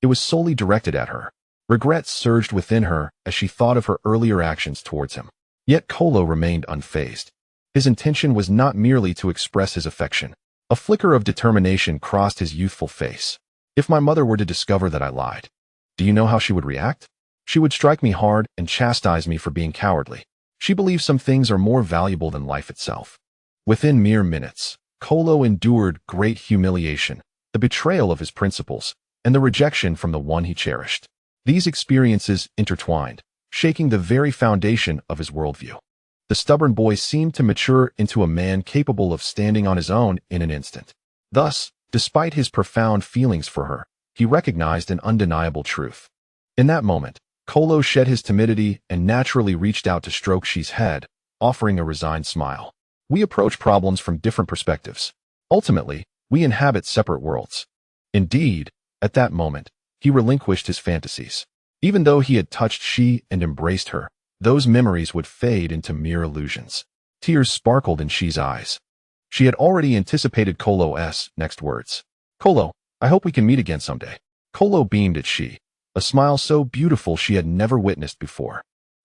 It was solely directed at her. Regret surged within her as she thought of her earlier actions towards him. Yet Kolo remained unfazed. His intention was not merely to express his affection. A flicker of determination crossed his youthful face. If my mother were to discover that I lied, do you know how she would react? She would strike me hard and chastise me for being cowardly. She believes some things are more valuable than life itself. Within mere minutes, Kolo endured great humiliation, the betrayal of his principles, and the rejection from the one he cherished. These experiences intertwined, shaking the very foundation of his worldview. The stubborn boy seemed to mature into a man capable of standing on his own in an instant. Thus, despite his profound feelings for her, he recognized an undeniable truth. In that moment, Kolo shed his timidity and naturally reached out to stroke Shi's head, offering a resigned smile. We approach problems from different perspectives. Ultimately, we inhabit separate worlds. Indeed, at that moment, he relinquished his fantasies. Even though he had touched Shi and embraced her, those memories would fade into mere illusions. Tears sparkled in Shi's eyes. She had already anticipated Kolo's next words. Kolo, I hope we can meet again someday. Kolo beamed at Shi, a smile so beautiful she had never witnessed before.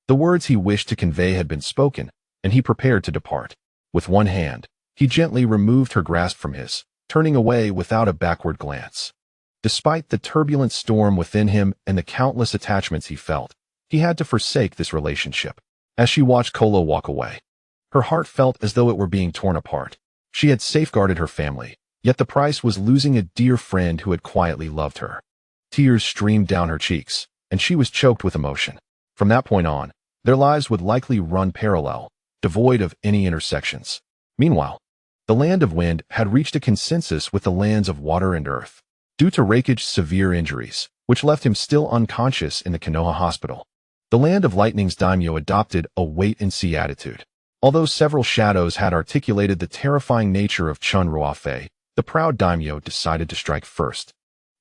The words he wished to convey had been spoken, and he prepared to depart. With one hand, he gently removed her grasp from his, turning away without a backward glance. Despite the turbulent storm within him and the countless attachments he felt, he had to forsake this relationship. As she watched Kolo walk away, her heart felt as though it were being torn apart. She had safeguarded her family, yet the price was losing a dear friend who had quietly loved her. Tears streamed down her cheeks, and she was choked with emotion. From that point on, their lives would likely run parallel, devoid of any intersections. Meanwhile, the Land of Wind had reached a consensus with the lands of Water and Earth. Due to Reikich's severe injuries, which left him still unconscious in the Konoha hospital, the Land of Lightning's daimyo adopted a wait-and-see attitude. Although several shadows had articulated the terrifying nature of Chen Ruofei, the proud daimyo decided to strike first,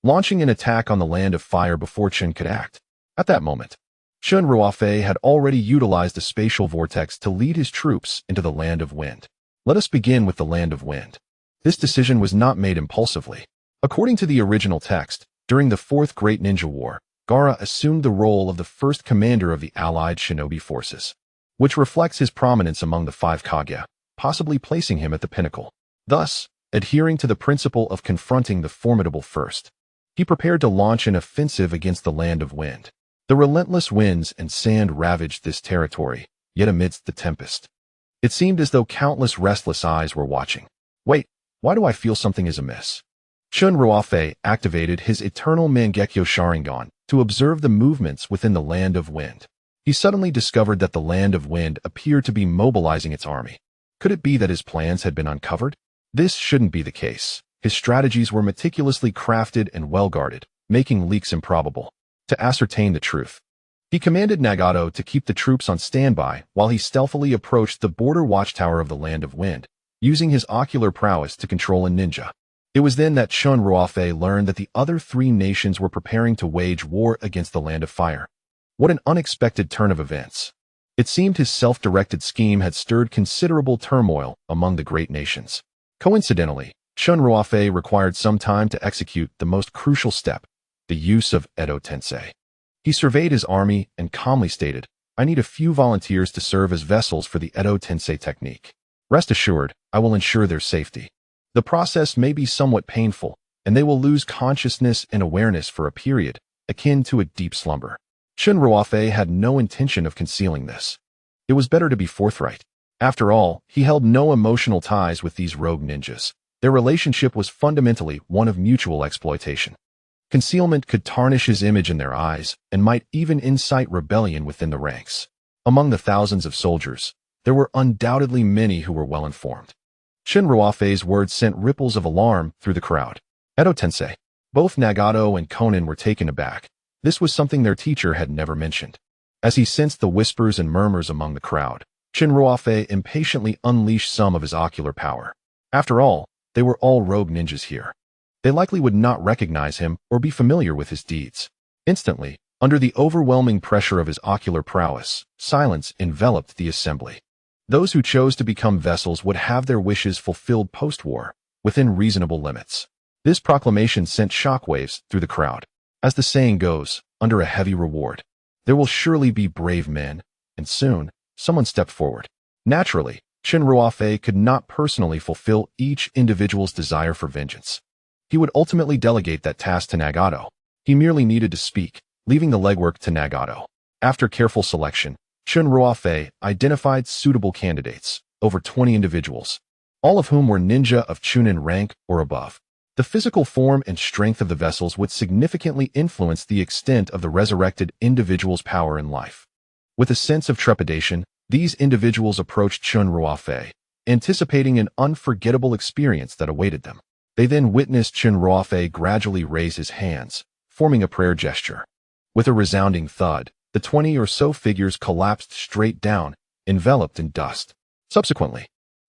launching an attack on the Land of Fire before Chen could act. At that moment, Chen Ruofei had already utilized a spatial vortex to lead his troops into the Land of Wind. Let us begin with the Land of Wind. This decision was not made impulsively. According to the original text, during the Fourth Great Ninja War, Gaara assumed the role of the first commander of the allied shinobi forces, which reflects his prominence among the five Kage, possibly placing him at the pinnacle. Thus, adhering to the principle of confronting the formidable first, he prepared to launch an offensive against the Land of Wind. The relentless winds and sand ravaged this territory, yet amidst the tempest, it seemed as though countless restless eyes were watching. Wait, why do I feel something is amiss? Chen Ruofei activated his Eternal Mangekyō Sharingan to observe the movements within the Land of Wind. He suddenly discovered that the Land of Wind appeared to be mobilizing its army. Could it be that his plans had been uncovered? This shouldn't be the case. His strategies were meticulously crafted and well-guarded, making leaks improbable. To ascertain the truth, he commanded Nagato to keep the troops on standby while he stealthily approached the border watchtower of the Land of Wind, using his ocular prowess to control a ninja. It was then that Chen Ruofei learned that the other three nations were preparing to wage war against the Land of Fire. What an unexpected turn of events. It seemed his self-directed scheme had stirred considerable turmoil among the great nations. Coincidentally, Chen Ruofei required some time to execute the most crucial step, the use of Edo Tensei. He surveyed his army and calmly stated, I need a few volunteers to serve as vessels for the Edo Tensei technique. Rest assured, I will ensure their safety. The process may be somewhat painful, and they will lose consciousness and awareness for a period, akin to a deep slumber. Chen Ruofei had no intention of concealing this. It was better to be forthright. After all, he held no emotional ties with these rogue ninjas. Their relationship was fundamentally one of mutual exploitation. Concealment could tarnish his image in their eyes, and might even incite rebellion within the ranks. Among the thousands of soldiers, there were undoubtedly many who were well informed. Chen Ruofei's words sent ripples of alarm through the crowd. Edo Tensei. Both Nagato and Konan were taken aback. This was something their teacher had never mentioned. As he sensed the whispers and murmurs among the crowd, Chen Ruofei impatiently unleashed some of his ocular power. After all, they were all rogue ninjas here. They likely would not recognize him or be familiar with his deeds. Instantly, under the overwhelming pressure of his ocular prowess, silence enveloped the assembly. Those who chose to become vessels would have their wishes fulfilled post-war, within reasonable limits. This proclamation sent shockwaves through the crowd. As the saying goes, under a heavy reward, there will surely be brave men, and soon, someone stepped forward. Naturally, Chen Ruofei could not personally fulfill each individual's desire for vengeance. He would ultimately delegate that task to Nagato. He merely needed to speak, leaving the legwork to Nagato. After careful selection, Chen Ruofei identified suitable candidates, over 20 individuals, all of whom were ninja of Chunin rank or above. The physical form and strength of the vessels would significantly influence the extent of the resurrected individual's power in life. With a sense of trepidation, these individuals approached Chen Ruofei, anticipating an unforgettable experience that awaited them. They then witnessed Chen Ruofei gradually raise his hands, forming a prayer gesture. With a resounding thud, the 20 or so figures collapsed straight down, enveloped in dust. Subsequently,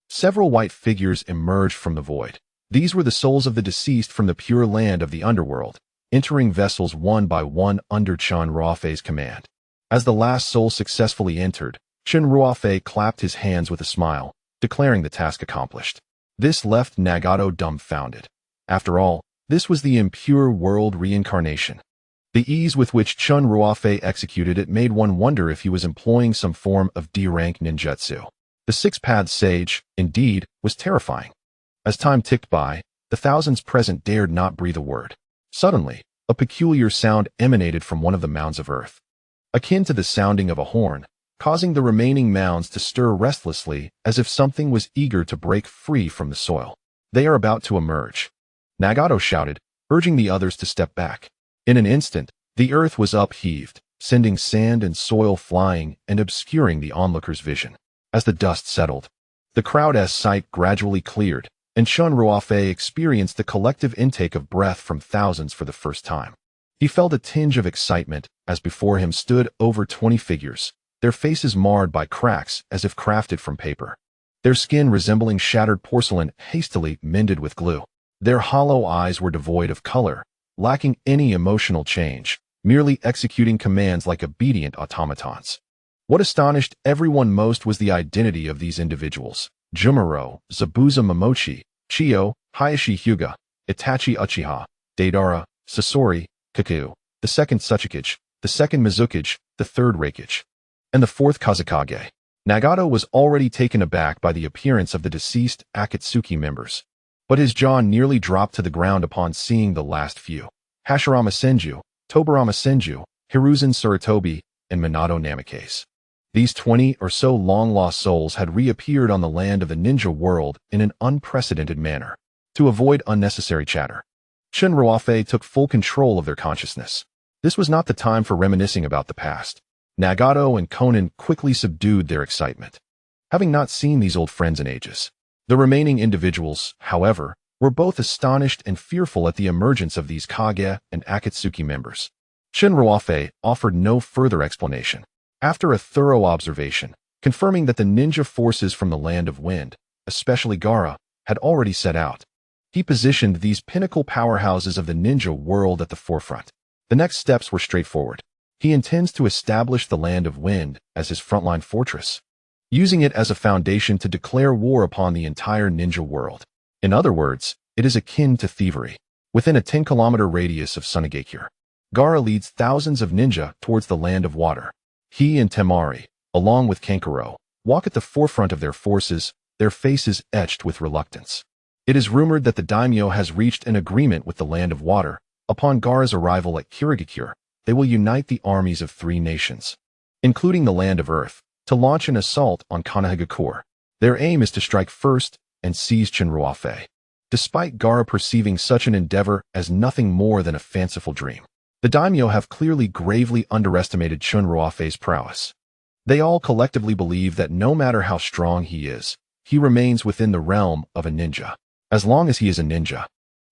several white figures emerged from the void. These were the souls of the deceased from the pure land of the underworld, entering vessels one by one under Chen Ruofei's command. As the last soul successfully entered, Chen Ruofei clapped his hands with a smile, declaring the task accomplished. This left Nagato dumbfounded. After all, this was the impure world reincarnation. The ease with which Chen Ruofei executed it made one wonder if he was employing some form of D-rank ninjutsu. The six-path sage, indeed, was terrifying. As time ticked by, the thousands present dared not breathe a word. Suddenly, a peculiar sound emanated from one of the mounds of earth, akin to the sounding of a horn, causing the remaining mounds to stir restlessly as if something was eager to break free from the soil. They are about to emerge, Nagato shouted, urging the others to step back. In an instant, the earth was upheaved, sending sand and soil flying and obscuring the onlooker's vision. As the dust settled, the crowd's sight gradually cleared, and Chen Ruofei experienced the collective intake of breath from thousands for the first time. He felt a tinge of excitement as before him stood over 20 figures, their faces marred by cracks as if crafted from paper, their skin resembling shattered porcelain hastily mended with glue. Their hollow eyes were devoid of color, lacking any emotional change, merely executing commands like obedient automatons. What astonished everyone most was the identity of these individuals. Jumaro, Zabuza Momochi, Chiyo, Hayashi Hyuga, Itachi Uchiha, Deidara, Sasori, Kaku, the second Tsuchikage, the second Mizukage, the third Reikage, and the fourth Kazekage. Nagato was already taken aback by the appearance of the deceased Akatsuki members, but his jaw nearly dropped to the ground upon seeing the last few. Hashirama Senju, Tobarama Senju, Hiruzen Sarutobi, and Minato Namikaze. These 20 or so long-lost souls had reappeared on the land of the ninja world in an unprecedented manner. To avoid unnecessary chatter, Chen Ruofei took full control of their consciousness. This was not the time for reminiscing about the past. Nagato and Konan quickly subdued their excitement, having not seen these old friends in ages. The remaining individuals, however, were both astonished and fearful at the emergence of these Kage and Akatsuki members. Chen Ruofei offered no further explanation. After a thorough observation, confirming that the ninja forces from the Land of Wind, especially Gaara, had already set out, he positioned these pinnacle powerhouses of the ninja world at the forefront. The next steps were straightforward. He intends to establish the Land of Wind as his frontline fortress, using it as a foundation to declare war upon the entire ninja world. In other words, it is akin to thievery. Within a 10-kilometer radius of Sunagakure, Gaara leads thousands of ninja towards the Land of Water. He and Temari, along with Kankuro, walk at the forefront of their forces, their faces etched with reluctance. It is rumored that the daimyo has reached an agreement with the Land of Water. Upon Gaara's arrival at Kirigakure, they will unite the armies of 3 nations, including the Land of Earth, to launch an assault on Konohagakure. Their aim is to strike first and seize Chen Ruofei, despite Gaara perceiving such an endeavor as nothing more than a fanciful dream. The daimyo have clearly gravely underestimated Chen Ruofei's prowess. They all collectively believe that no matter how strong he is, he remains within the realm of a ninja. As long as he is a ninja,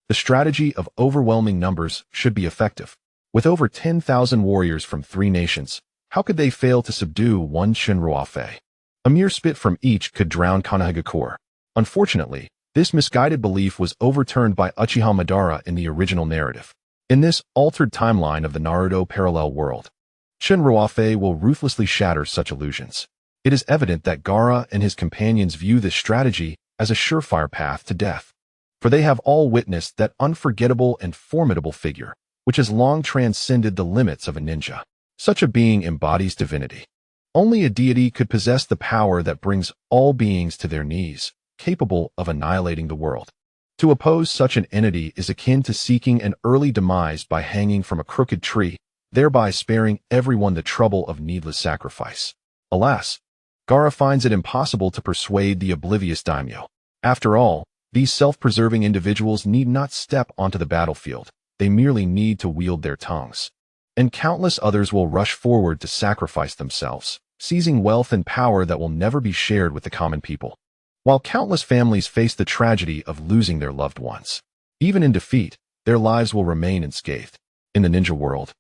the strategy of overwhelming numbers should be effective. With over 10,000 warriors from 3 nations, how could they fail to subdue one Chen Ruofei? A mere spit from each could drown Konohagakure. Unfortunately, this misguided belief was overturned by Uchiha Madara in the original narrative. In this altered timeline of the Naruto parallel world, Chen Ruofei will ruthlessly shatter such illusions. It is evident that Gaara and his companions view this strategy as a surefire path to death, for they have all witnessed that unforgettable and formidable figure, which has long transcended the limits of a ninja. Such a being embodies divinity. Only a deity could possess the power that brings all beings to their knees, capable of annihilating the world. To oppose such an entity is akin to seeking an early demise by hanging from a crooked tree, thereby sparing everyone the trouble of needless sacrifice. Alas, Gaara finds it impossible to persuade the oblivious daimyo. After all, these self-preserving individuals need not step onto the battlefield, they merely need to wield their tongues. And countless others will rush forward to sacrifice themselves, seizing wealth and power that will never be shared with the common people. While countless families face the tragedy of losing their loved ones, even in defeat, their lives will remain unscathed. In the ninja world,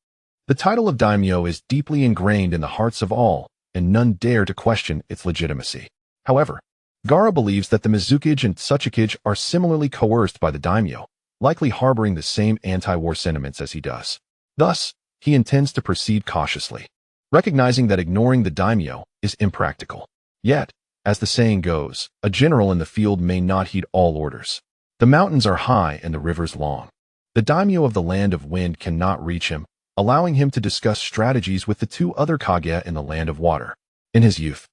the title of daimyo is deeply ingrained in the hearts of all, and none dare to question its legitimacy. However, Gaara believes that the Mizukage and Tsuchikage are similarly coerced by the daimyo, likely harboring the same anti-war sentiments as he does. Thus, he intends to proceed cautiously, recognizing that ignoring the daimyo is impractical. Yet, as the saying goes, a general in the field may not heed all orders. The mountains are high and the rivers long. The daimyo of the Land of Wind cannot reach him, allowing him to discuss strategies with the two other Kage in the Land of Water. In his youth,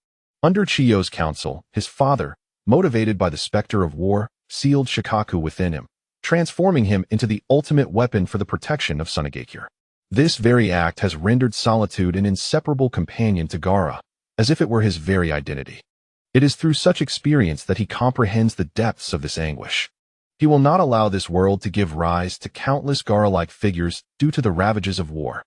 under Chiyo's counsel, his father, motivated by the specter of war, sealed Shikaku within him, transforming him into the ultimate weapon for the protection of Sunagakure. This very act has rendered solitude an inseparable companion to Gaara, as if it were his very identity. It is through such experience that he comprehends the depths of this anguish. He will not allow this world to give rise to countless Gaara-like figures due to the ravages of war.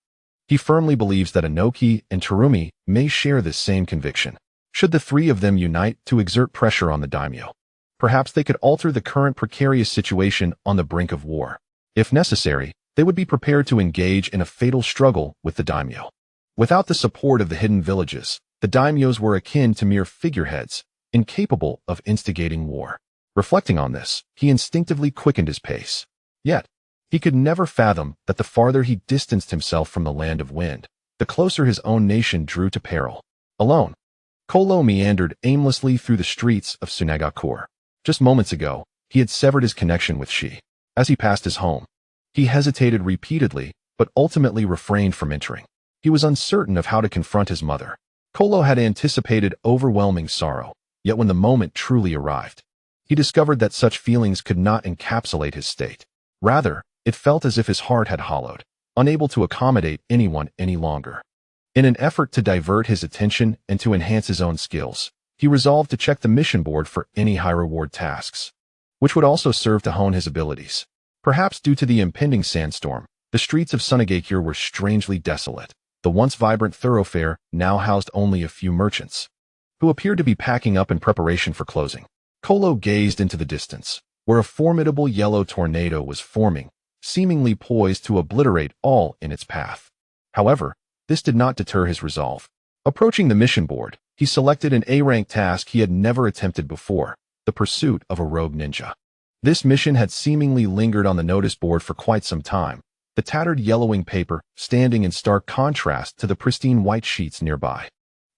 He firmly believes that Inoki and Terumi may share this same conviction. Should the three of them unite to exert pressure on the daimyo, perhaps they could alter the current precarious situation on the brink of war. If necessary, they would be prepared to engage in a fatal struggle with the daimyo. Without the support of the hidden villages, the daimyos were akin to mere figureheads, incapable of instigating war. Reflecting on this, he instinctively quickened his pace. Yet, he could never fathom that the farther he distanced himself from the Land of Wind, the closer his own nation drew to peril. Alone, Kolo meandered aimlessly through the streets of Sunagakure. Just moments ago, he had severed his connection with Shi. As he passed his home, he hesitated repeatedly, but ultimately refrained from entering. He was uncertain of how to confront his mother. Kolo had anticipated overwhelming sorrow, yet when the moment truly arrived, he discovered that such feelings could not encapsulate his state. Rather, it felt as if his heart had hollowed, unable to accommodate anyone any longer. In an effort to divert his attention and to enhance his own skills, he resolved to check the mission board for any high-reward tasks, which would also serve to hone his abilities. Perhaps due to the impending sandstorm, the streets of Sunagakure were strangely desolate. The once vibrant thoroughfare now housed only a few merchants, who appeared to be packing up in preparation for closing. Kolo gazed into the distance, where a formidable yellow tornado was forming, seemingly poised to obliterate all in its path. However, this did not deter his resolve. Approaching the mission board, he selected an A-rank task he had never attempted before, the pursuit of a rogue ninja. This mission had seemingly lingered on the notice board for quite some time, the tattered yellowing paper standing in stark contrast to the pristine white sheets nearby,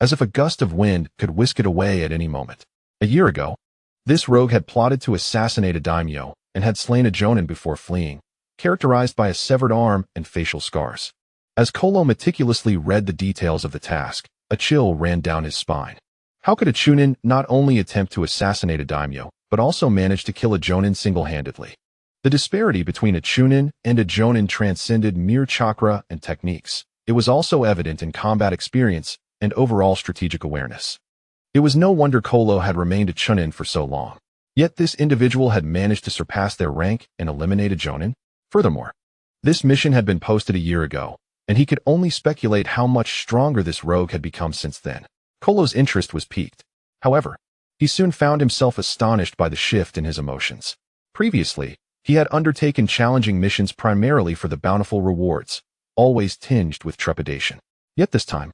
as if a gust of wind could whisk it away at any moment. A year ago, this rogue had plotted to assassinate a daimyo and had slain a jonin before fleeing, characterized by a severed arm and facial scars. As Kolo meticulously read the details of the task, a chill ran down his spine. How could a chunin not only attempt to assassinate a daimyo, but also manage to kill a jonin single-handedly? The disparity between a chunin and a jonin transcended mere chakra and techniques. It was also evident in combat experience and overall strategic awareness. It was no wonder Kolo had remained a chunin for so long. Yet this individual had managed to surpass their rank and eliminate a jonin. Furthermore, this mission had been posted a year ago, and he could only speculate how much stronger this rogue had become since then. Kolo's interest was piqued. However, he soon found himself astonished by the shift in his emotions. Previously, he had undertaken challenging missions primarily for the bountiful rewards, always tinged with trepidation. Yet this time,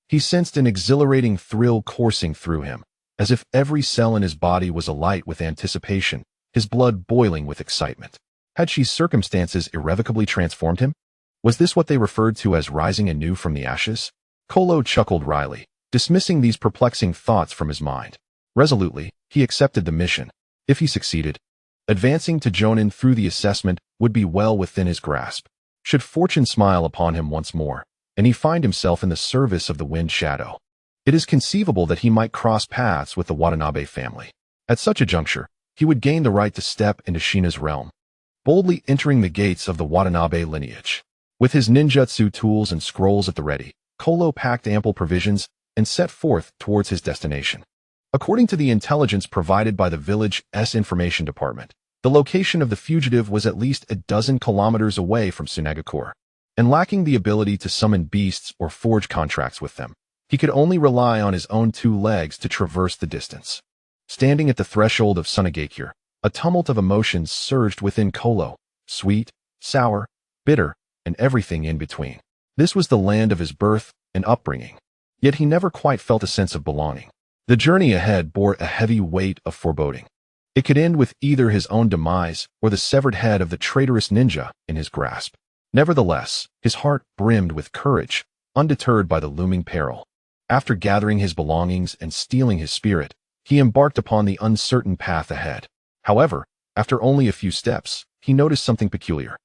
He sensed an exhilarating thrill coursing through him, as if every cell in his body was alight with anticipation, his blood boiling with excitement. Had Shi's circumstances irrevocably transformed him? Was this what they referred to as rising anew from the ashes? Kolo chuckled wryly, dismissing these perplexing thoughts from his mind. Resolutely, he accepted the mission. If he succeeded, advancing to Jonin through the assessment would be well within his grasp. Should fortune smile upon him once more, and he find himself in the service of the Wind Shadow, it is conceivable that he might cross paths with the Watanabe family. At such a juncture, he would gain the right to step into Shina's realm, boldly entering the gates of the Watanabe lineage. With his ninjutsu tools and scrolls at the ready, Kolo packed ample provisions and set forth towards his destination. According to the intelligence provided by the village's information department, the location of the fugitive was at least 12 kilometers away from Tsunagakure, and lacking the ability to summon beasts or forge contracts with them, he could only rely on his own 2 legs to traverse the distance. Standing at the threshold of Tsunagakure, a tumult of emotions surged within Kolo, sweet, sour, bitter, and everything in between. This was the land of his birth and upbringing, yet he never quite felt a sense of belonging. The journey ahead bore a heavy weight of foreboding. It could end with either his own demise or the severed head of the traitorous ninja in his grasp. Nevertheless, his heart brimmed with courage, undeterred by the looming peril. After gathering his belongings and steeling his spirit, he embarked upon the uncertain path ahead. However, after only a few steps, he noticed something peculiar.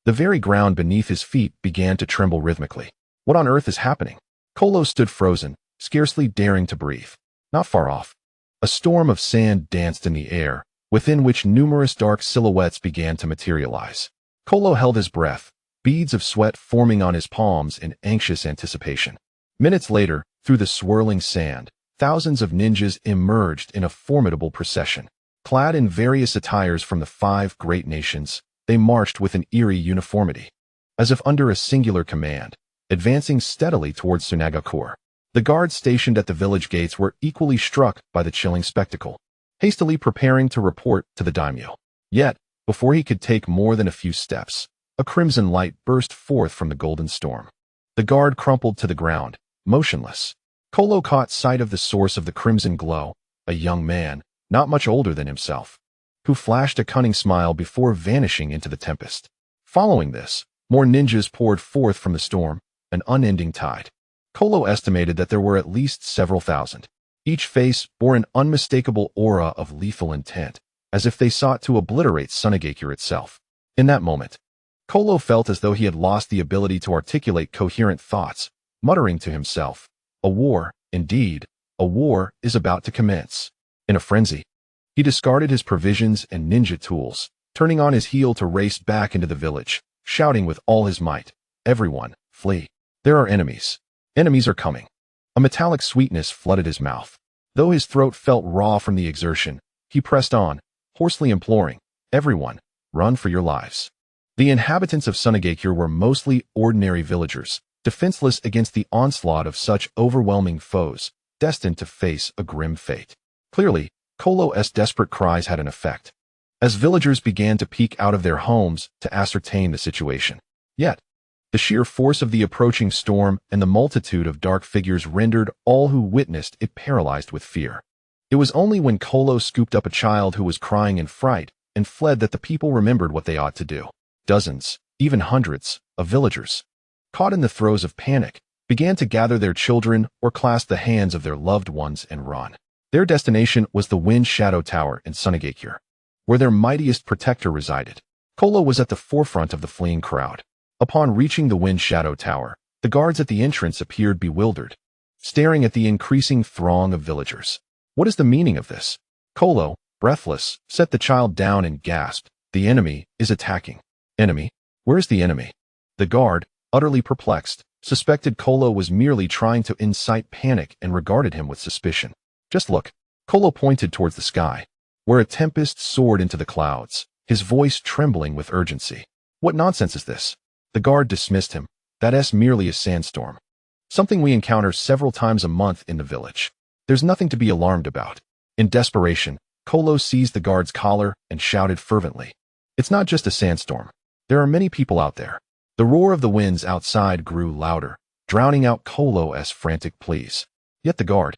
The very ground beneath his feet began to tremble rhythmically. What on earth is happening? Kolo stood frozen, scarcely daring to breathe. Not far off, a storm of sand danced in the air, within which numerous dark silhouettes began to materialize. Kolo held his breath, beads of sweat forming on his palms in anxious anticipation. Minutes later, through the swirling sand, thousands of ninjas emerged in a formidable procession. Clad in various attires from the 5 great nations, they marched with an eerie uniformity, as if under a singular command, advancing steadily towards Tsunagakure. The guards stationed at the village gates were equally struck by the chilling spectacle, hastily preparing to report to the daimyo. Yet, before he could take more than a few steps, a crimson light burst forth from the golden storm. The guard crumpled to the ground, motionless. Kolo caught sight of the source of the crimson glow, a young man, not much older than himself, who flashed a cunning smile before vanishing into the tempest. Following this, more ninjas poured forth from the storm, an unending tide. Kolo estimated that there were at least several thousand. Each face bore an unmistakable aura of lethal intent, as if they sought to obliterate Tsunagakure itself. In that moment, Kolo felt as though he had lost the ability to articulate coherent thoughts, muttering to himself, "A war, indeed, a war is about to commence." In a frenzy, he discarded his provisions and ninja tools, turning on his heel to race back into the village, shouting with all his might, "Everyone, flee. There are enemies. Enemies are coming." A metallic sweetness flooded his mouth. Though his throat felt raw from the exertion, he pressed on, hoarsely imploring, "Everyone, run for your lives." The inhabitants of Tsunagakure were mostly ordinary villagers, defenseless against the onslaught of such overwhelming foes, destined to face a grim fate. Clearly, Kolo's desperate cries had an effect, as villagers began to peek out of their homes to ascertain the situation. Yet, the sheer force of the approaching storm and the multitude of dark figures rendered all who witnessed it paralyzed with fear. It was only when Kolo scooped up a child who was crying in fright and fled that the people remembered what they ought to do. Dozens, even hundreds, of villagers, caught in the throes of panic, began to gather their children or clasp the hands of their loved ones and run. Their destination was the Wind Shadow Tower in Tsunagakure, where their mightiest protector resided. Kolo was at the forefront of the fleeing crowd. Upon reaching the Wind Shadow Tower, the guards at the entrance appeared bewildered, staring at the increasing throng of villagers. What is the meaning of this? Kolo, breathless, set the child down and gasped, "The enemy is attacking." Enemy? Where's the enemy? The guard, utterly perplexed, suspected Kolo was merely trying to incite panic and regarded him with suspicion. "Just look." Kolo pointed towards the sky, where a tempest soared into the clouds, his voice trembling with urgency. "What nonsense is this?" The guard dismissed him. "That's merely a sandstorm. Something we encounter several times a month in the village. There's nothing to be alarmed about." In desperation, Kolo seized the guard's collar and shouted fervently, "It's not just a sandstorm. There are many people out there." The roar of the winds outside grew louder, drowning out Kolo's frantic pleas. Yet the guard,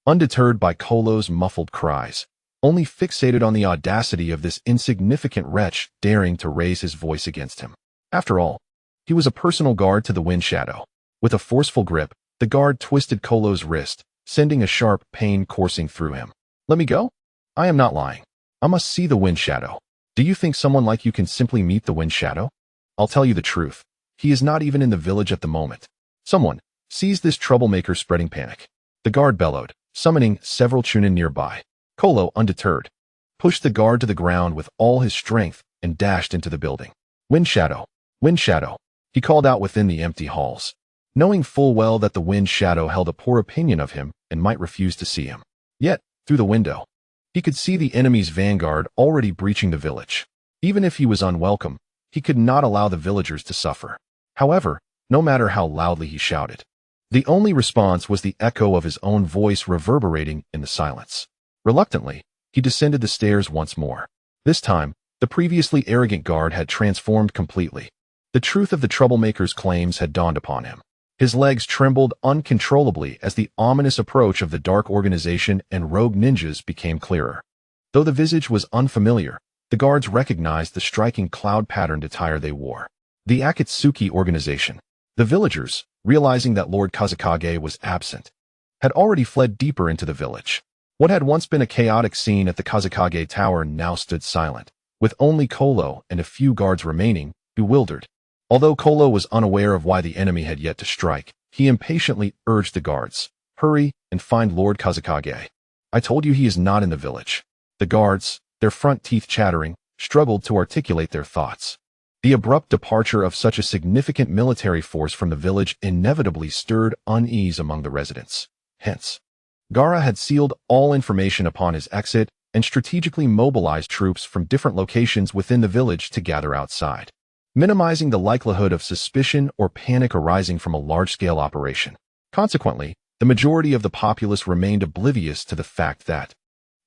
undeterred by Kolo's muffled cries, only fixated on the audacity of this insignificant wretch daring to raise his voice against him. After all, he was a personal guard to the Wind Shadow. With a forceful grip, the guard twisted Kolo's wrist, sending a sharp pain coursing through him. Let me go? I am not lying. I must see the Wind Shadow. Do you think someone like you can simply meet the Wind Shadow? I'll tell you the truth. He is not even in the village at the moment. Someone, seize this troublemaker spreading panic. The guard bellowed, summoning several chunin nearby. Kolo, undeterred, pushed the guard to the ground with all his strength and dashed into the building. Wind Shadow, Wind Shadow, he called out within the empty halls, knowing full well that the Wind Shadow held a poor opinion of him and might refuse to see him. Yet, through the window, he could see the enemy's vanguard already breaching the village. Even if he was unwelcome, he could not allow the villagers to suffer. However, no matter how loudly he shouted, the only response was the echo of his own voice reverberating in the silence. Reluctantly, he descended the stairs once more. This time, the previously arrogant guard had transformed completely. The truth of the troublemaker's claims had dawned upon him. His legs trembled uncontrollably as the ominous approach of the dark organization and rogue ninjas became clearer. Though the visage was unfamiliar, the guards recognized the striking cloud-patterned attire they wore. The Akatsuki organization. The villagers, realizing that Lord Kazekage was absent, had already fled deeper into the village. What had once been a chaotic scene at the Kazekage Tower now stood silent, with only Kolo and a few guards remaining, bewildered. Although Kolo was unaware of why the enemy had yet to strike, he impatiently urged the guards, "Hurry and find Lord Kazekage. I told you he is not in the village." The guards, their front teeth chattering, struggled to articulate their thoughts. The abrupt departure of such a significant military force from the village inevitably stirred unease among the residents. Hence, Gaara had sealed all information upon his exit and strategically mobilized troops from different locations within the village to gather outside, minimizing the likelihood of suspicion or panic arising from a large-scale operation. Consequently, the majority of the populace remained oblivious to the fact that,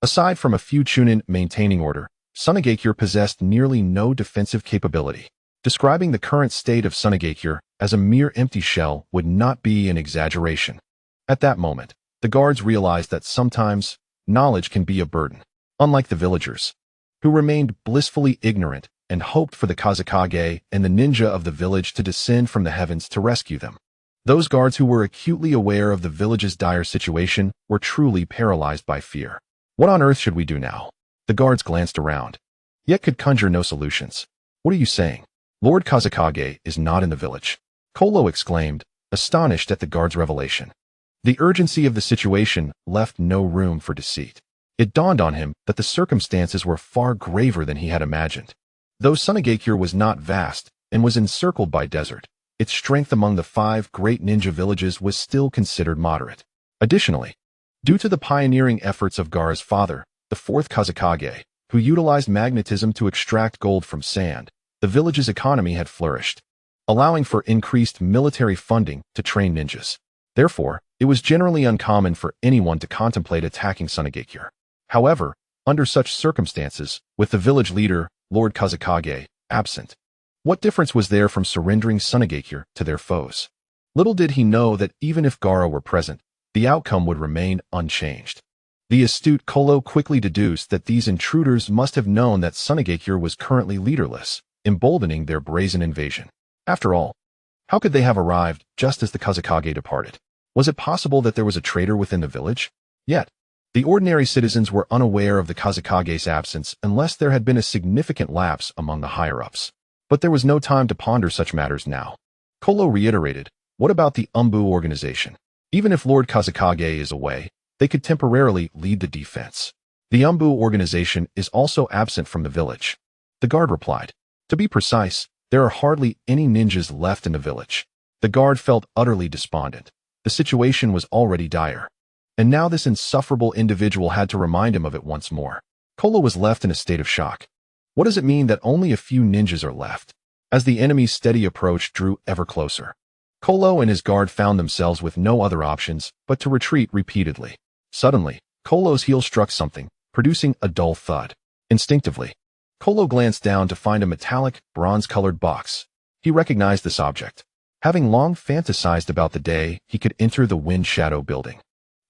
aside from a few chunin maintaining order, Sunagakure possessed nearly no defensive capability. Describing the current state of Sunagakure as a mere empty shell would not be an exaggeration. At that moment, the guards realized that sometimes knowledge can be a burden. Unlike the villagers, who remained blissfully ignorant and hoped for the Kazekage and the ninja of the village to descend from the heavens to rescue them. Those guards who were acutely aware of the village's dire situation were truly paralyzed by fear. What on earth should we do now? The guards glanced around, yet could conjure no solutions. What are you saying? Lord Kazekage is not in the village, Kolo exclaimed, astonished at the guard's revelation. The urgency of the situation left no room for deceit. It dawned on him that the circumstances were far graver than he had imagined. Though Sunagakure was not vast and was encircled by desert, its strength among the 5 great ninja villages was still considered moderate. Additionally, due to the pioneering efforts of Gaara's father, the 4th Kazekage, who utilized magnetism to extract gold from sand, the village's economy had flourished, allowing for increased military funding to train ninjas. Therefore, it was generally uncommon for anyone to contemplate attacking Sunagakure. However, under such circumstances, with the village leader, Lord Kazekage, absent, what difference was there from surrendering Sunagakure to their foes? Little did he know that even if Gaara were present, the outcome would remain unchanged. The astute Kolo quickly deduced that these intruders must have known that Sunagakure was currently leaderless, emboldening their brazen invasion. After all, how could they have arrived just as the Kazekage departed? Was it possible that there was a traitor within the village? Yet, the ordinary citizens were unaware of the Kazekage's absence unless there had been a significant lapse among the higher-ups. But there was no time to ponder such matters now. Kolo reiterated, what about the Umbu organization? Even if Lord Kazekage is away, they could temporarily lead the defense. The Umbu organization is also absent from the village. The guard replied. To be precise, there are hardly any ninjas left in the village. The guard felt utterly despondent. The situation was already dire. And now this insufferable individual had to remind him of it once more. Kolo was left in a state of shock. What does it mean that only a few ninjas are left? As the enemy's steady approach drew ever closer, Kolo and his guard found themselves with no other options but to retreat repeatedly. Suddenly, Kolo's heel struck something, producing a dull thud. Instinctively, Kolo glanced down to find a metallic, bronze-colored box. He recognized this object. Having long fantasized about the day he could enter the Wind Shadow building,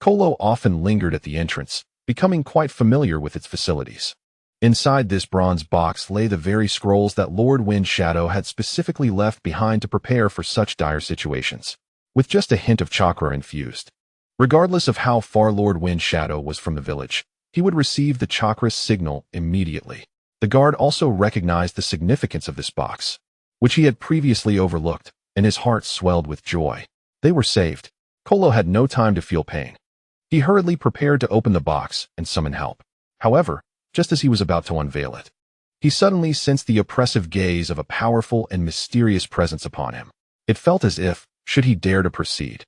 Kolo often lingered at the entrance, becoming quite familiar with its facilities. Inside this bronze box lay the very scrolls that Lord Wind Shadow had specifically left behind to prepare for such dire situations, with just a hint of chakra infused. Regardless of how far Lord Wind Shadow was from the village, he would receive the chakra's signal immediately. The guard also recognized the significance of this box, which he had previously overlooked, and his heart swelled with joy. They were saved. Kolo had no time to feel pain. He hurriedly prepared to open the box and summon help. However, just as he was about to unveil it, he suddenly sensed the oppressive gaze of a powerful and mysterious presence upon him. It felt as if, should he dare to proceed,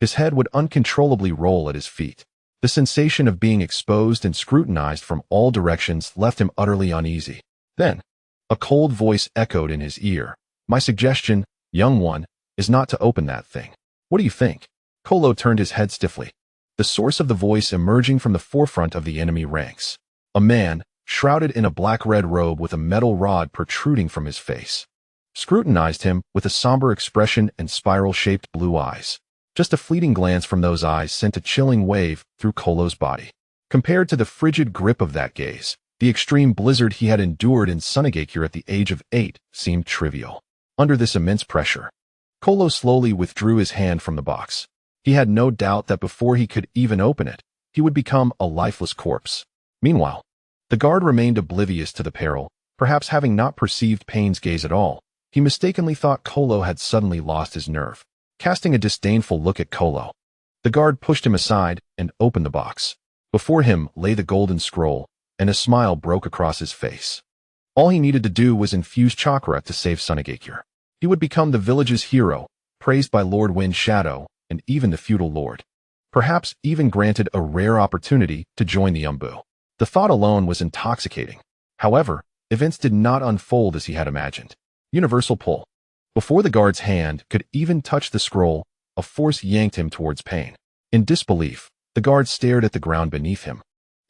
his head would uncontrollably roll at his feet. The sensation of being exposed and scrutinized from all directions left him utterly uneasy. Then, a cold voice echoed in his ear. "My suggestion, young one, is not to open that thing. What do you think?" Kolo turned his head stiffly, the source of the voice emerging from the forefront of the enemy ranks. A man, shrouded in a black-red robe with a metal rod protruding from his face, scrutinized him with a somber expression and spiral-shaped blue eyes. Just a fleeting glance from those eyes sent a chilling wave through Kolo's body. Compared to the frigid grip of that gaze, the extreme blizzard he had endured in Sunagakure at the age of 8 seemed trivial. Under this immense pressure, Kolo slowly withdrew his hand from the box. He had no doubt that before he could even open it, he would become a lifeless corpse. Meanwhile, the guard remained oblivious to the peril, perhaps having not perceived Pain's gaze at all. He mistakenly thought Kolo had suddenly lost his nerve. Casting a disdainful look at Kolo, the guard pushed him aside and opened the box. Before him lay the golden scroll, and a smile broke across his face. All he needed to do was infuse chakra to save Sunagakure. He would become the village's hero, praised by Lord Wind Shadow and even the feudal lord. Perhaps even granted a rare opportunity to join the Umbu. The thought alone was intoxicating. However, events did not unfold as he had imagined. Universal pull. Before the guard's hand could even touch the scroll, a force yanked him towards Pain. In disbelief, the guard stared at the ground beneath him,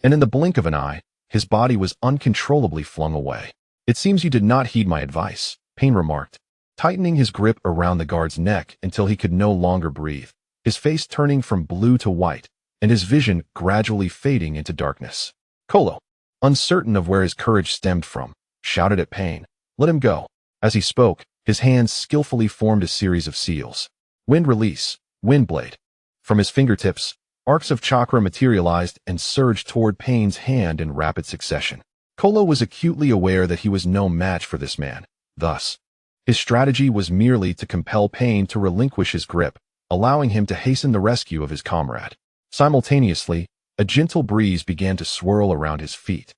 and in the blink of an eye, his body was uncontrollably flung away. "It seems you did not heed my advice," Pain remarked, tightening his grip around the guard's neck until he could no longer breathe, his face turning from blue to white, and his vision gradually fading into darkness. Kolo, uncertain of where his courage stemmed from, shouted at Pain, "Let him go." As he spoke, his hands skillfully formed a series of seals. Wind release, wind blade. From his fingertips, arcs of chakra materialized and surged toward Pain's hand in rapid succession. Kolo was acutely aware that he was no match for this man. Thus, his strategy was merely to compel Pain to relinquish his grip, allowing him to hasten the rescue of his comrade. Simultaneously, a gentle breeze began to swirl around his feet,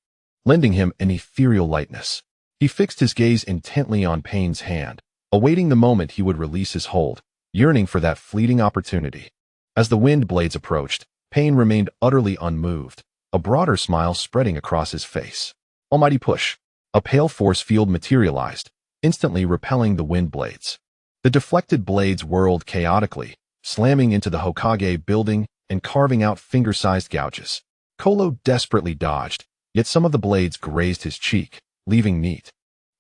lending him an ethereal lightness. He fixed his gaze intently on Pain's hand, awaiting the moment he would release his hold, yearning for that fleeting opportunity. As the wind blades approached, Pain remained utterly unmoved, a broader smile spreading across his face. Almighty push. A pale force field materialized, instantly repelling the wind blades. The deflected blades whirled chaotically, slamming into the Hokage building and carving out finger-sized gouges. Kolo desperately dodged, yet some of the blades grazed his cheek, leaving neat,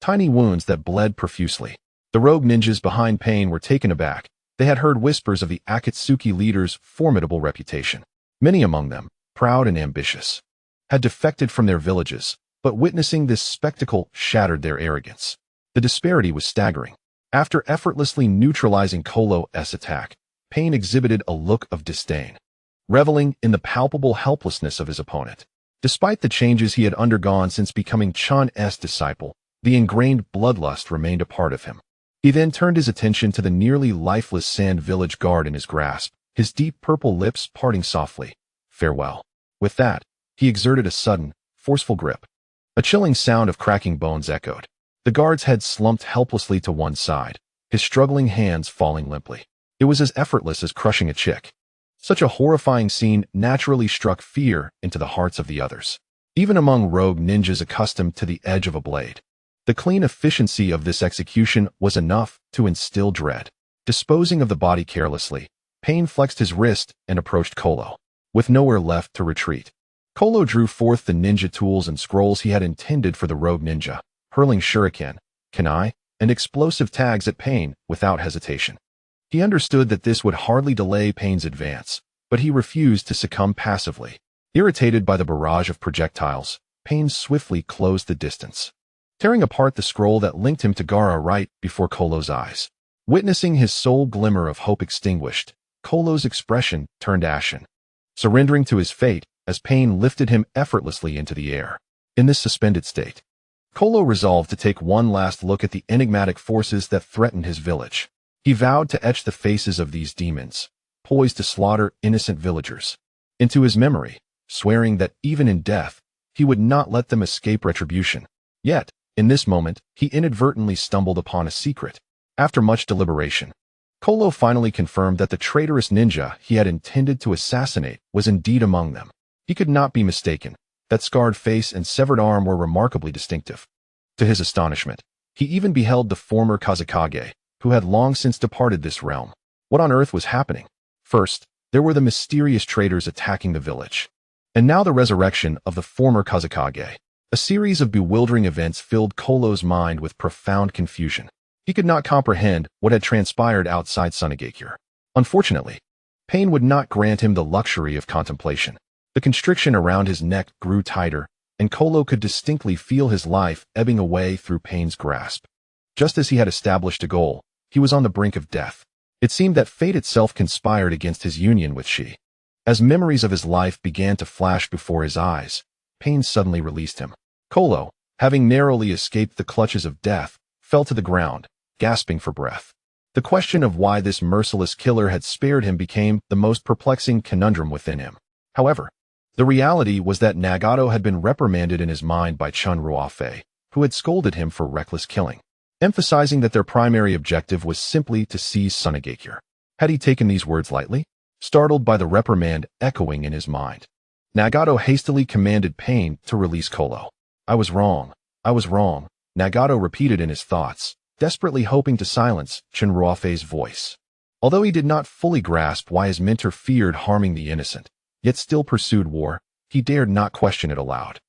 tiny wounds that bled profusely. The rogue ninjas behind Pain were taken aback. They had heard whispers of the Akatsuki leader's formidable reputation. Many among them, proud and ambitious, had defected from their villages, but witnessing this spectacle shattered their arrogance. The disparity was staggering. After effortlessly neutralizing Kolo's attack, Pain exhibited a look of disdain, reveling in the palpable helplessness of his opponent. Despite the changes he had undergone since becoming Chan's disciple, the ingrained bloodlust remained a part of him. He then turned his attention to the nearly lifeless sand village guard in his grasp, his deep purple lips parting softly. "Farewell." With that, he exerted a sudden, forceful grip. A chilling sound of cracking bones echoed. The guard's head slumped helplessly to one side, his struggling hands falling limply. It was as effortless as crushing a chick. Such a horrifying scene naturally struck fear into the hearts of the others, even among rogue ninjas accustomed to the edge of a blade. The clean efficiency of this execution was enough to instill dread. Disposing of the body carelessly, Pain flexed his wrist and approached Kolo. With nowhere left to retreat, Kolo drew forth the ninja tools and scrolls he had intended for the rogue ninja, hurling shuriken, kunai, and explosive tags at Pain without hesitation. He understood that this would hardly delay Pain's advance, but he refused to succumb passively. Irritated by the barrage of projectiles, Pain swiftly closed the distance, tearing apart the scroll that linked him to Gaara right before Kolo's eyes. Witnessing his sole glimmer of hope extinguished, Kolo's expression turned ashen, surrendering to his fate as Pain lifted him effortlessly into the air. In this suspended state, Kolo resolved to take one last look at the enigmatic forces that threatened his village. He vowed to etch the faces of these demons, poised to slaughter innocent villagers, into his memory, swearing that even in death, he would not let them escape retribution. Yet, in this moment, he inadvertently stumbled upon a secret. After much deliberation, Kolo finally confirmed that the traitorous ninja he had intended to assassinate was indeed among them. He could not be mistaken. That scarred face and severed arm were remarkably distinctive. To his astonishment, he even beheld the former Kazekage, who had long since departed this realm. What on earth was happening? First, there were the mysterious traitors attacking the village, and now the resurrection of the former Kazekage. A series of bewildering events filled Kolo's mind with profound confusion. He could not comprehend what had transpired outside Sunagakure. Unfortunately, Pain would not grant him the luxury of contemplation. The constriction around his neck grew tighter, and Kolo could distinctly feel his life ebbing away through Pain's grasp. Just as he had established a goal, he was on the brink of death. It seemed that fate itself conspired against his union with she. As memories of his life began to flash before his eyes, Pain suddenly released him. Kolo, having narrowly escaped the clutches of death, fell to the ground, gasping for breath. The question of why this merciless killer had spared him became the most perplexing conundrum within him. However, the reality was that Nagato had been reprimanded in his mind by Chen Ruofei, who had scolded him for reckless killing, emphasizing that their primary objective was simply to seize Sunagakure. Had he taken these words lightly? Startled by the reprimand echoing in his mind, Nagato hastily commanded Pain to release Kolo. I was wrong, Nagato repeated in his thoughts, desperately hoping to silence Chen Ruofei's voice. Although he did not fully grasp why his mentor feared harming the innocent, yet still pursued war, he dared not question it aloud.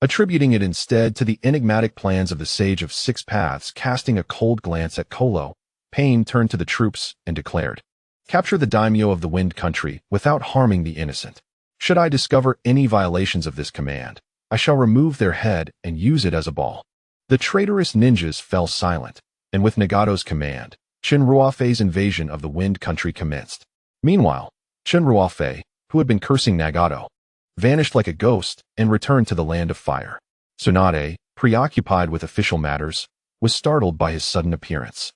Attributing it instead to the enigmatic plans of the Sage of Six Paths, casting a cold glance at Kolo, Pain turned to the troops and declared, "Capture the daimyo of the Wind Country without harming the innocent. Should I discover any violations of this command, I shall remove their head and use it as a ball." The traitorous ninjas fell silent, and with Nagato's command, Chen Ruofei's invasion of the Wind Country commenced. Meanwhile, Chen Ruofei, who had been cursing Nagato, vanished like a ghost and returned to the land of fire. Tsunade, preoccupied with official matters, was startled by his sudden appearance.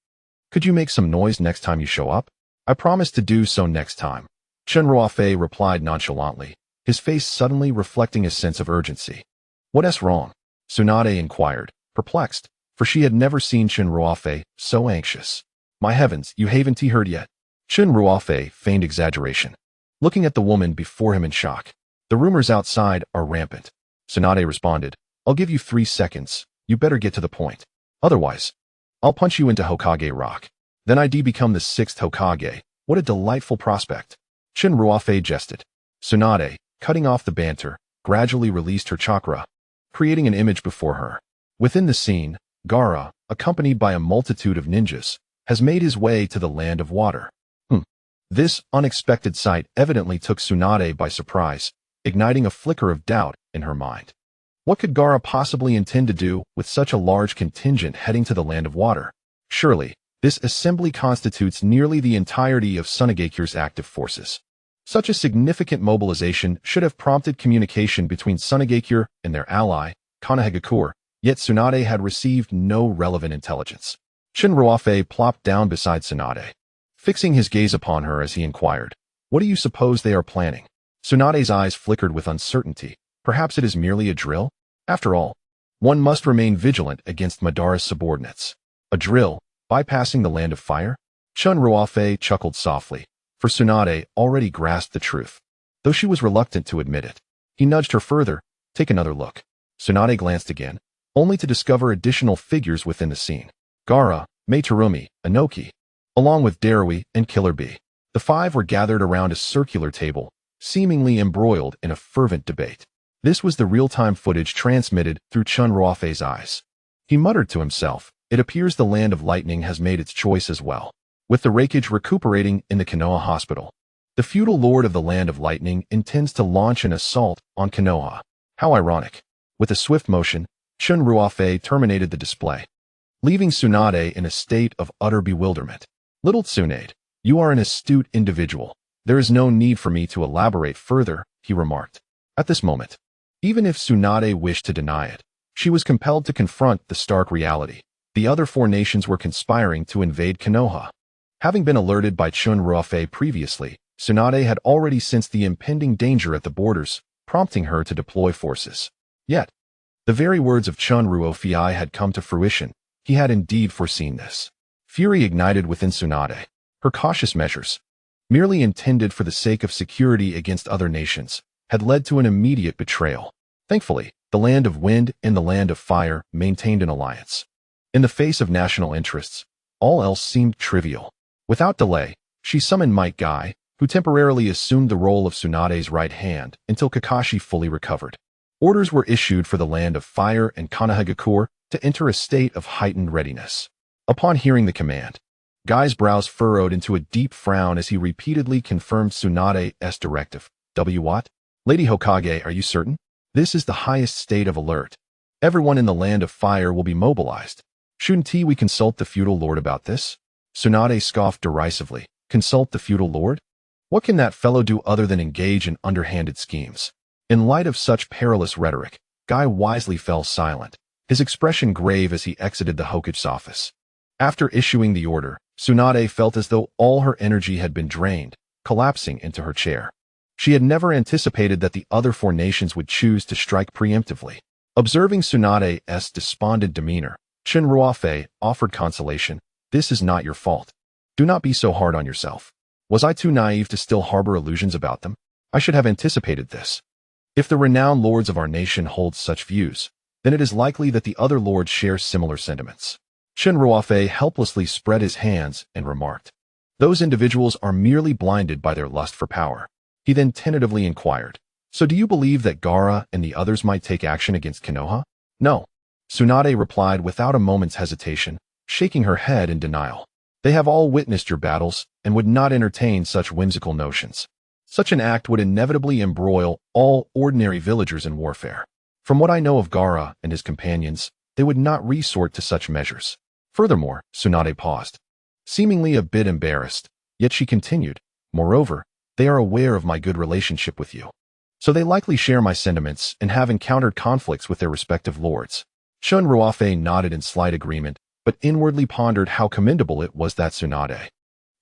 "Could you make some noise next time you show up?" "I promise to do so next time," Chen Ruofei replied nonchalantly, his face suddenly reflecting a sense of urgency. "What's wrong?" Tsunade inquired, perplexed, for she had never seen Chen Ruofei so anxious. "My heavens, you haven't heard yet?" Chen Ruofei feigned exaggeration, looking at the woman before him in shock. "The rumors outside are rampant." Tsunade responded, "I'll give you 3 seconds. You better get to the point. Otherwise, I'll punch you into Hokage Rock. Then I'd become the 6th Hokage. What a delightful prospect." Chen Ruofei jested. Tsunade, cutting off the banter, gradually released her chakra, creating an image before her. Within the scene, Gaara, accompanied by a multitude of ninjas, has made his way to the land of water. This unexpected sight evidently took Tsunade by surprise, igniting a flicker of doubt in her mind. What could Gaara possibly intend to do with such a large contingent heading to the land of water? Surely, this assembly constitutes nearly the entirety of Sunagakure's active forces. Such a significant mobilization should have prompted communication between Sunagakure and their ally, Konohagakure, yet Tsunade had received no relevant intelligence. Chen Ruofei plopped down beside Tsunade, fixing his gaze upon her as he inquired, "What do you suppose they are planning?" Tsunade's eyes flickered with uncertainty. Perhaps it is merely a drill? After all, one must remain vigilant against Madara's subordinates. A drill, bypassing the land of fire? Chen Ruofei chuckled softly, for Tsunade already grasped the truth, though she was reluctant to admit it. He nudged her further. "Take another look." Tsunade glanced again, only to discover additional figures within the scene. Gaara, Meitarumi, Inoki, along with Darui and Killer Bee. The 5 were gathered around a circular table, seemingly embroiled in a fervent debate. This was the real-time footage transmitted through Chen Ruofei's eyes. He muttered to himself, "It appears the land of lightning has made its choice as well." with the wreckage recuperating in the Konoha hospital. The feudal lord of the Land of Lightning intends to launch an assault on Konoha. How ironic. With a swift motion, Chen Ruofei terminated the display, leaving Tsunade in a state of utter bewilderment. Little Tsunade, you are an astute individual. There is no need for me to elaborate further, he remarked. At this moment, even if Tsunade wished to deny it, she was compelled to confront the stark reality. The other four nations were conspiring to invade Konoha. Having been alerted by Chen Ruofei previously, Tsunade had already sensed the impending danger at the borders, prompting her to deploy forces. Yet, the very words of Chen Ruofei had come to fruition. He had indeed foreseen this. Fury ignited within Tsunade. Her cautious measures, merely intended for the sake of security against other nations, had led to an immediate betrayal. Thankfully, the Land of Wind and the Land of Fire maintained an alliance. In the face of national interests, all else seemed trivial. Without delay, she summoned Might Guy, who temporarily assumed the role of Tsunade's right hand until Kakashi fully recovered. Orders were issued for the Land of Fire and Konohagakure to enter a state of heightened readiness. Upon hearing the command, Guy's brows furrowed into a deep frown as he repeatedly confirmed Tsunade's directive. What? Lady Hokage, are you certain? This is the highest state of alert. Everyone in the Land of Fire will be mobilized. Shouldn't we consult the feudal lord about this? Tsunade scoffed derisively. Consult the feudal lord? What can that fellow do other than engage in underhanded schemes? In light of such perilous rhetoric, Guy wisely fell silent, his expression grave as he exited the Hokage's office. After issuing the order, Tsunade felt as though all her energy had been drained, collapsing into her chair. She had never anticipated that the other four nations would choose to strike preemptively. Observing Tsunade's despondent demeanor, Chen Ruofei offered consolation. This is not your fault. Do not be so hard on yourself. Was I too naive to still harbor illusions about them? I should have anticipated this. If the renowned lords of our nation hold such views, then it is likely that the other lords share similar sentiments. Chen Ruofei helplessly spread his hands and remarked, those individuals are merely blinded by their lust for power. He then tentatively inquired, so do you believe that Gaara and the others might take action against Konoha? No. Tsunade replied without a moment's hesitation, shaking her head in denial. They have all witnessed your battles and would not entertain such whimsical notions. Such an act would inevitably embroil all ordinary villagers in warfare. From what I know of Gaara and his companions, they would not resort to such measures. Furthermore, Tsunade paused, seemingly a bit embarrassed, yet she continued, moreover, they are aware of my good relationship with you. So they likely share my sentiments and have encountered conflicts with their respective lords. Chen Ruofei nodded in slight agreement, but inwardly pondered how commendable it was that Tsunade,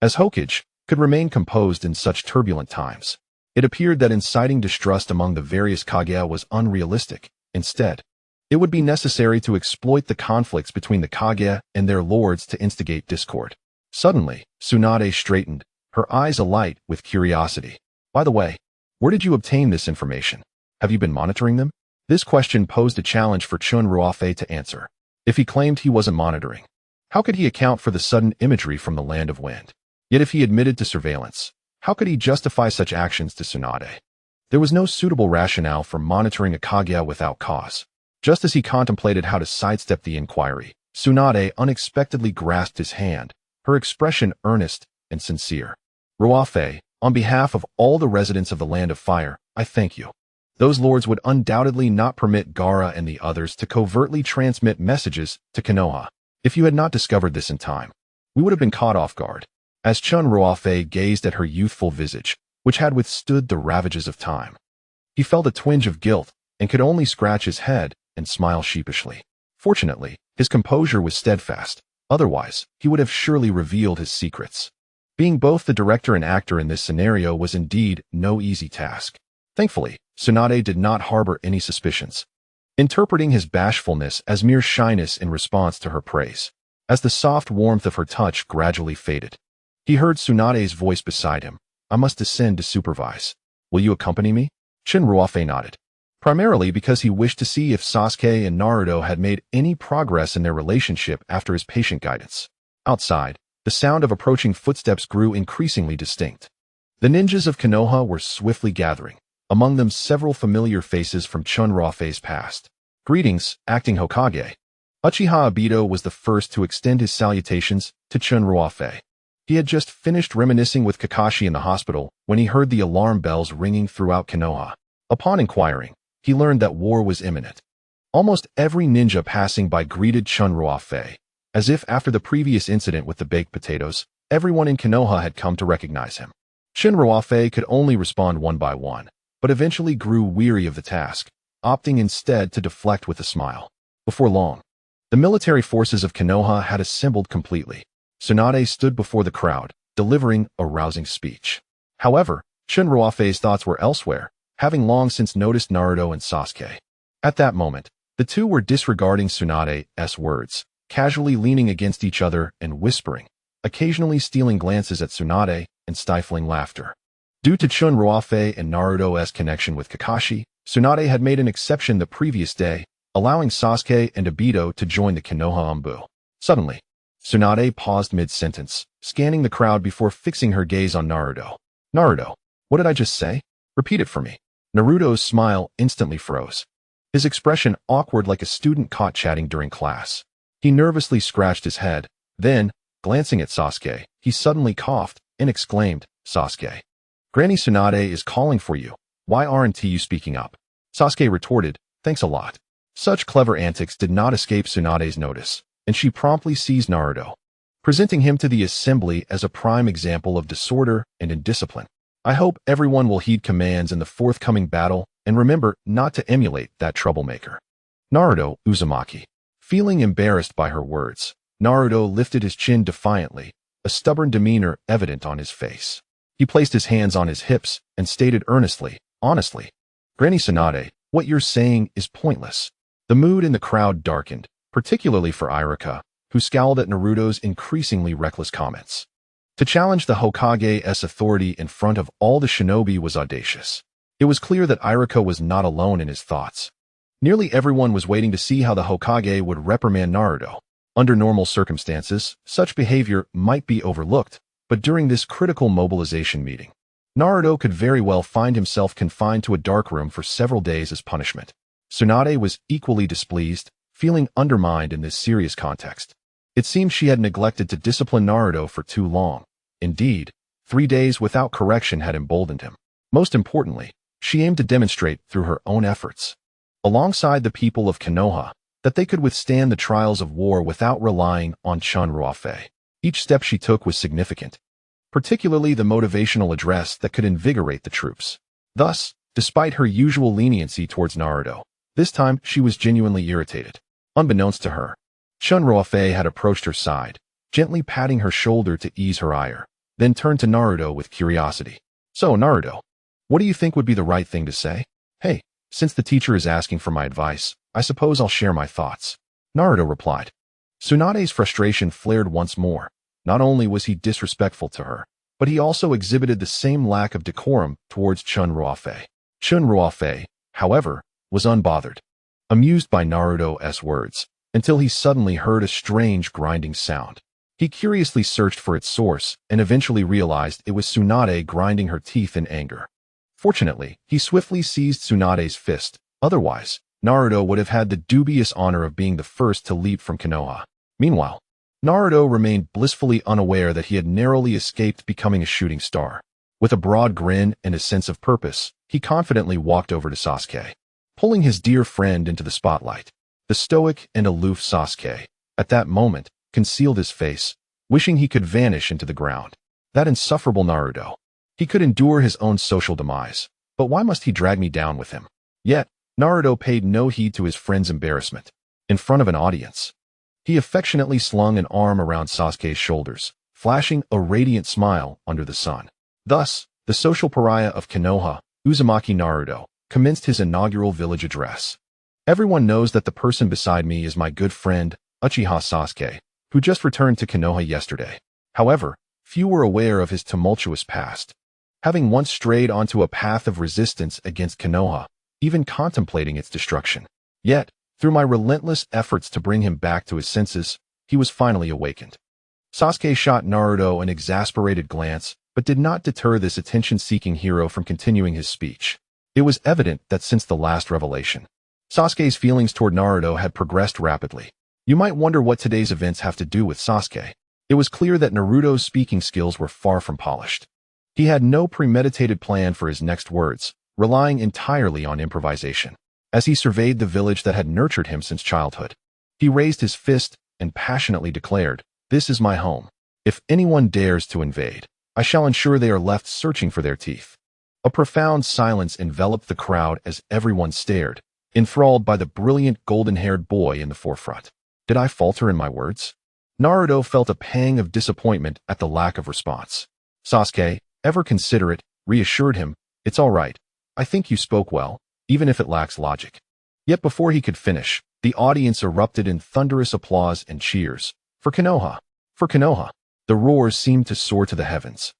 as Hokage, could remain composed in such turbulent times. It appeared that inciting distrust among the various Kage was unrealistic. Instead, it would be necessary to exploit the conflicts between the Kage and their lords to instigate discord. Suddenly, Tsunade straightened, her eyes alight with curiosity. By the way, where did you obtain this information? Have you been monitoring them? This question posed a challenge for Chen Ruofei to answer. If he claimed he wasn't monitoring, how could he account for the sudden imagery from the Land of Wind? Yet if he admitted to surveillance, how could he justify such actions to Tsunade? There was no suitable rationale for monitoring a Kage without cause. Just as he contemplated how to sidestep the inquiry, Tsunade unexpectedly grasped his hand, her expression earnest and sincere. Ruofei, on behalf of all the residents of the Land of Fire, I thank you. Those lords would undoubtedly not permit Gaara and the others to covertly transmit messages to Konoha. If you had not discovered this in time, we would have been caught off guard. As Chen Ruofei gazed at her youthful visage, which had withstood the ravages of time, he felt a twinge of guilt and could only scratch his head and smile sheepishly. Fortunately, his composure was steadfast. Otherwise, he would have surely revealed his secrets. Being both the director and actor in this scenario was indeed no easy task. Thankfully, Tsunade did not harbor any suspicions, interpreting his bashfulness as mere shyness in response to her praise. As the soft warmth of her touch gradually faded, he heard Tsunade's voice beside him. I must descend to supervise. Will you accompany me? Chen Ruofei nodded, primarily because he wished to see if Sasuke and Naruto had made any progress in their relationship after his patient guidance. Outside, the sound of approaching footsteps grew increasingly distinct. The ninjas of Konoha were swiftly gathering, among them several familiar faces from Chen Ruofei's past. Greetings, acting Hokage. Uchiha Obito was the first to extend his salutations to Chen Ruofei. He had just finished reminiscing with Kakashi in the hospital when he heard the alarm bells ringing throughout Konoha. Upon inquiring, he learned that war was imminent. Almost every ninja passing by greeted Chen Ruofei, as if after the previous incident with the baked potatoes, everyone in Konoha had come to recognize him. Chen Ruofei could only respond one by one, but eventually grew weary of the task, opting instead to deflect with a smile. Before long, the military forces of Konoha had assembled completely. Tsunade stood before the crowd, delivering a rousing speech. However, Chen Ruofei's thoughts were elsewhere, having long since noticed Naruto and Sasuke. At that moment, the two were disregarding Tsunade's words, casually leaning against each other and whispering, occasionally stealing glances at Tsunade and stifling laughter. Due to Chen Ruofei and Naruto's connection with Kakashi, Tsunade had made an exception the previous day, allowing Sasuke and Obito to join the Konoha Anbu. Suddenly, Tsunade paused mid-sentence, scanning the crowd before fixing her gaze on Naruto. Naruto, what did I just say? Repeat it for me. Naruto's smile instantly froze. His expression awkward like a student caught chatting during class. He nervously scratched his head. Then, glancing at Sasuke, he suddenly coughed and exclaimed, Sasuke. Granny Tsunade is calling for you. Why aren't you speaking up? Sasuke retorted, thanks a lot. Such clever antics did not escape Tsunade's notice, and she promptly seized Naruto, presenting him to the assembly as a prime example of disorder and indiscipline. I hope everyone will heed commands in the forthcoming battle and remember not to emulate that troublemaker. Naruto Uzumaki. Feeling embarrassed by her words, Naruto lifted his chin defiantly, a stubborn demeanor evident on his face. He placed his hands on his hips and stated earnestly, honestly, Granny Tsunade, what you're saying is pointless. The mood in the crowd darkened, particularly for Irika, who scowled at Naruto's increasingly reckless comments. To challenge the Hokage's authority in front of all the shinobi was audacious. It was clear that Irika was not alone in his thoughts. Nearly everyone was waiting to see how the Hokage would reprimand Naruto. Under normal circumstances, such behavior might be overlooked, but during this critical mobilization meeting, Naruto could very well find himself confined to a dark room for several days as punishment. Tsunade was equally displeased, feeling undermined in this serious context. It seemed she had neglected to discipline Naruto for too long. Indeed, 3 days without correction had emboldened him. Most importantly, she aimed to demonstrate through her own efforts, alongside the people of Konoha, that they could withstand the trials of war without relying on Chen Ruofei. Each step she took was significant, particularly the motivational address that could invigorate the troops. Thus, despite her usual leniency towards Naruto, this time she was genuinely irritated. Unbeknownst to her, Chen Ruofei had approached her side, gently patting her shoulder to ease her ire, then turned to Naruto with curiosity. So, Naruto, what do you think would be the right thing to say? Hey, since the teacher is asking for my advice, I suppose I'll share my thoughts. Naruto replied. Tsunade's frustration flared once more. Not only was he disrespectful to her, but he also exhibited the same lack of decorum towards Chen Ruofei. Chen Ruofei, however, was unbothered, amused by Naruto's words, until he suddenly heard a strange grinding sound. He curiously searched for its source and eventually realized it was Tsunade grinding her teeth in anger. Fortunately, he swiftly seized Tsunade's fist. Otherwise, Naruto would have had the dubious honor of being the first to leap from Konoha. Meanwhile, Naruto remained blissfully unaware that he had narrowly escaped becoming a shooting star. With a broad grin and a sense of purpose, he confidently walked over to Sasuke, pulling his dear friend into the spotlight. The stoic and aloof Sasuke, at that moment, concealed his face, wishing he could vanish into the ground. That insufferable Naruto. He could endure his own social demise, but why must he drag me down with him? Yet, Naruto paid no heed to his friend's embarrassment. In front of an audience, he affectionately slung an arm around Sasuke's shoulders, flashing a radiant smile under the sun. Thus, the social pariah of Konoha, Uzumaki Naruto, commenced his inaugural village address. Everyone knows that the person beside me is my good friend, Uchiha Sasuke, who just returned to Konoha yesterday. However, few were aware of his tumultuous past. Having once strayed onto a path of resistance against Konoha, even contemplating its destruction. Yet, through my relentless efforts to bring him back to his senses, he was finally awakened. Sasuke shot Naruto an exasperated glance, but did not deter this attention-seeking hero from continuing his speech. It was evident that since the last revelation, Sasuke's feelings toward Naruto had progressed rapidly. You might wonder what today's events have to do with Sasuke. It was clear that Naruto's speaking skills were far from polished. He had no premeditated plan for his next words, relying entirely on improvisation. As he surveyed the village that had nurtured him since childhood, he raised his fist and passionately declared, "This is my home. If anyone dares to invade, I shall ensure they are left searching for their teeth." A profound silence enveloped the crowd as everyone stared, enthralled by the brilliant golden-haired boy in the forefront. Did I falter in my words? Naruto felt a pang of disappointment at the lack of response. Sasuke, ever considerate, reassured him, "It's all right. I think you spoke well, even if it lacks logic." Yet before he could finish, the audience erupted in thunderous applause and cheers. For Konoha! For Konoha! The roars seemed to soar to the heavens,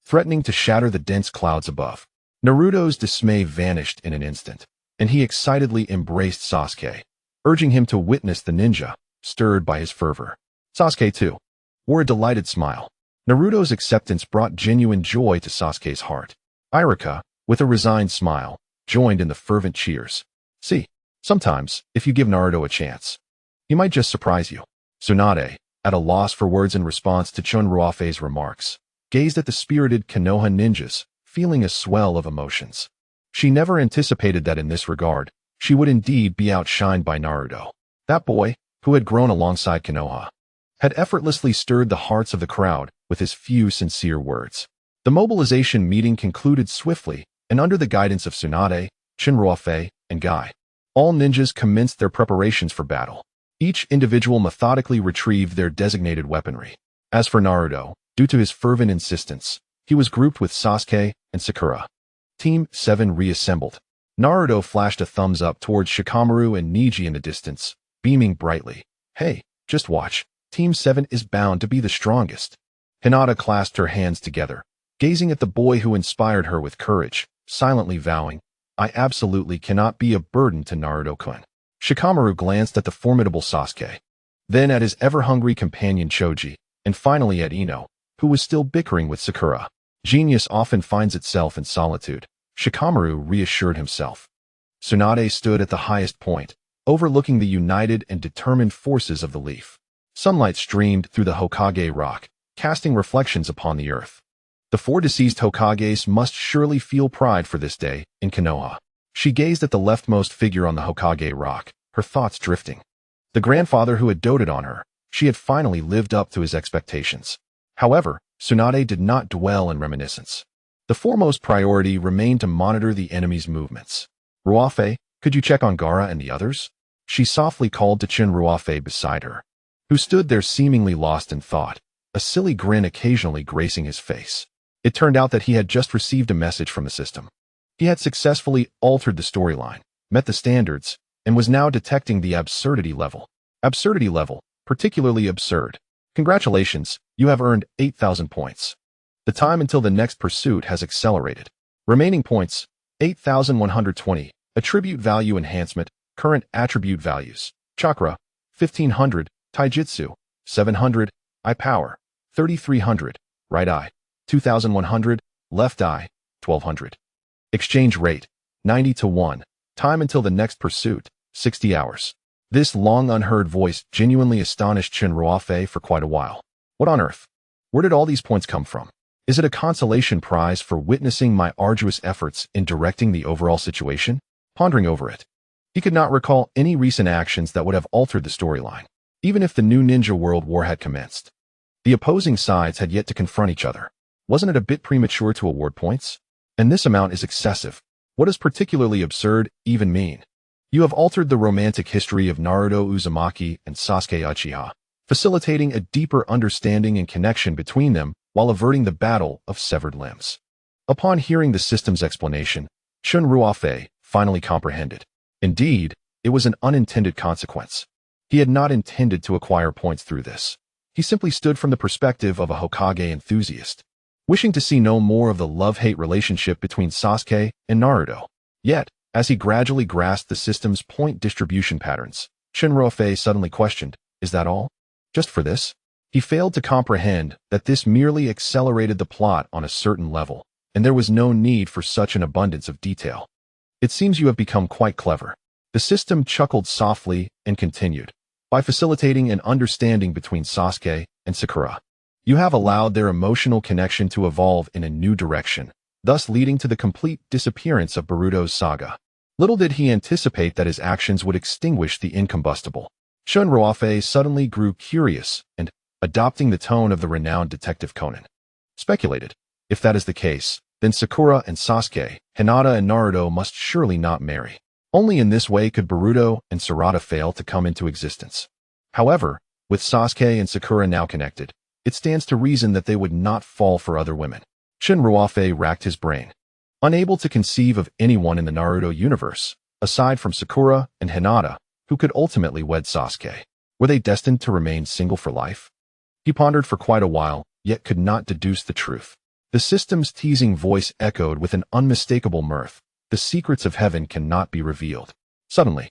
threatening to shatter the dense clouds above. Naruto's dismay vanished in an instant, and he excitedly embraced Sasuke, urging him to witness the ninja, stirred by his fervor. Sasuke, too, wore a delighted smile. Naruto's acceptance brought genuine joy to Sasuke's heart. Iruka, with a resigned smile, joined in the fervent cheers. See, sometimes, if you give Naruto a chance, he might just surprise you. Tsunade, at a loss for words in response to Chen Ruofei's remarks, gazed at the spirited Konoha ninjas, feeling a swell of emotions. She never anticipated that in this regard, she would indeed be outshined by Naruto. That boy, who had grown alongside Konoha, had effortlessly stirred the hearts of the crowd with his few sincere words. The mobilization meeting concluded swiftly, and under the guidance of Tsunade, Chen Ruofei, and Guy, all ninjas commenced their preparations for battle. Each individual methodically retrieved their designated weaponry. As for Naruto, due to his fervent insistence, he was grouped with Sasuke and Sakura. Team 7 reassembled. Naruto flashed a thumbs up towards Shikamaru and Neji in the distance, beaming brightly. "Hey, just watch. Team 7 is bound to be the strongest." Hinata clasped her hands together, gazing at the boy who inspired her with courage, silently vowing, "I absolutely cannot be a burden to Naruto-kun." Shikamaru glanced at the formidable Sasuke, then at his ever-hungry companion Choji, and finally at Ino, who was still bickering with Sakura. Genius often finds itself in solitude, Shikamaru reassured himself. Tsunade stood at the highest point, overlooking the united and determined forces of the leaf. Sunlight streamed through the Hokage rock, casting reflections upon the earth. The 4 deceased Hokages must surely feel pride for this day in Konoha. She gazed at the leftmost figure on the Hokage rock, her thoughts drifting. The grandfather who had doted on her, she had finally lived up to his expectations. However, Tsunade did not dwell in reminiscence. The foremost priority remained to monitor the enemy's movements. "Ruofei, could you check on Gaara and the others?" She softly called to Chen Ruofei beside her, who stood there seemingly lost in thought, a silly grin occasionally gracing his face. It turned out that he had just received a message from the system. He had successfully altered the storyline, met the standards, and was now detecting the absurdity level. Absurdity level, particularly absurd. Congratulations, you have earned 8,000 points. The time until the next pursuit has accelerated. Remaining points, 8,120. Attribute value enhancement, current attribute values. Chakra, 1,500. Taijutsu, 700. Eye power, 3,300. Right eye, 2,100. Left eye, 1,200. Exchange rate, 90-1. Time until the next pursuit, 60 hours. This long unheard voice genuinely astonished Chen Ruofei for quite a while. What on earth? Where did all these points come from? Is it a consolation prize for witnessing my arduous efforts in directing the overall situation? Pondering over it, he could not recall any recent actions that would have altered the storyline, even if the new Ninja World War had commenced. The opposing sides had yet to confront each other. Wasn't it a bit premature to award points? And this amount is excessive. What does particularly absurd even mean? You have altered the romantic history of Naruto Uzumaki and Sasuke Uchiha, facilitating a deeper understanding and connection between them while averting the battle of severed limbs. Upon hearing the system's explanation, Chen Ruofei finally comprehended. Indeed, it was an unintended consequence. He had not intended to acquire points through this. He simply stood from the perspective of a Hokage enthusiast, wishing to see no more of the love-hate relationship between Sasuke and Naruto. Yet, as he gradually grasped the system's point distribution patterns, Chen Ruofei suddenly questioned, "Is that all? Just for this?" He failed to comprehend that this merely accelerated the plot on a certain level, and there was no need for such an abundance of detail. "It seems you have become quite clever." The system chuckled softly and continued, "By facilitating an understanding between Sasuke and Sakura, You have allowed their emotional connection to evolve in a new direction, thus leading to the complete disappearance of Boruto's saga. Little did he anticipate that his actions would extinguish the incombustible. Chen Ruofei suddenly grew curious and, adopting the tone of the renowned Detective Conan, speculated, if that is the case, then Sakura and Sasuke, Hinata and Naruto must surely not marry. Only in this way could Boruto and Sarada fail to come into existence. However, with Sasuke and Sakura now connected, it stands to reason that they would not fall for other women. Chen Ruofei racked his brain, unable to conceive of anyone in the Naruto universe, aside from Sakura and Hinata, who could ultimately wed Sasuke. Were they destined to remain single for life? He pondered for quite a while, yet could not deduce the truth. The system's teasing voice echoed with an unmistakable mirth. The secrets of heaven cannot be revealed. Suddenly,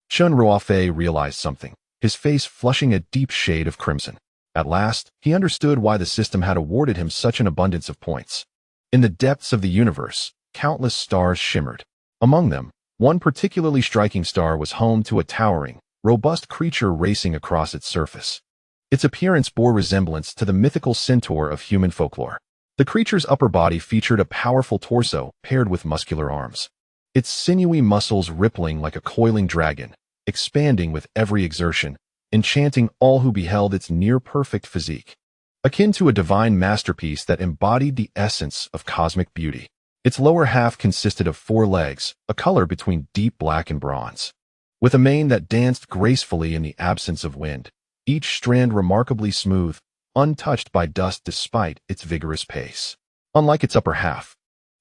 Chen Ruofei realized something, his face flushing a deep shade of crimson. At last, he understood why the system had awarded him such an abundance of points. In the depths of the universe, countless stars shimmered. Among them, one particularly striking star was home to a towering, robust creature racing across its surface. Its appearance bore resemblance to the mythical centaur of human folklore. The creature's upper body featured a powerful torso paired with muscular arms. Its sinewy muscles rippling like a coiling dragon, expanding with every exertion, enchanting all who beheld its near-perfect physique. Akin to a divine masterpiece that embodied the essence of cosmic beauty. Its lower half consisted of 4 legs, a color between deep black and bronze. With a mane that danced gracefully in the absence of wind, each strand remarkably smooth, untouched by dust despite its vigorous pace. Unlike its upper half,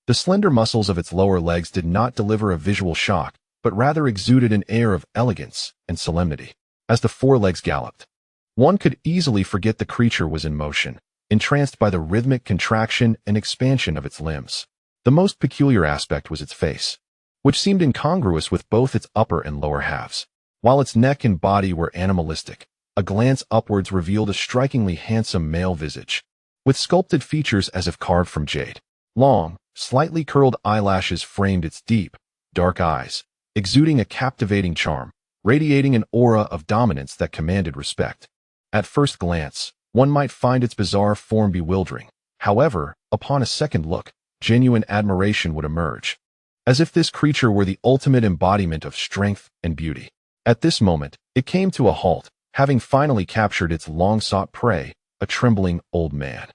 the slender muscles of its lower legs did not deliver a visual shock, but rather exuded an air of elegance and solemnity. As the 4 legs galloped, one could easily forget the creature was in motion, entranced by the rhythmic contraction and expansion of its limbs. The most peculiar aspect was its face, which seemed incongruous with both its upper and lower halves. While its neck and body were animalistic, a glance upwards revealed a strikingly handsome male visage, with sculpted features as if carved from jade. Long, slightly curled eyelashes framed its deep, dark eyes, exuding a captivating charm, radiating an aura of dominance that commanded respect. At first glance, one might find its bizarre form bewildering. However, upon a second look, genuine admiration would emerge, as if this creature were the ultimate embodiment of strength and beauty. At this moment, it came to a halt, having finally captured its long-sought prey, a trembling old man.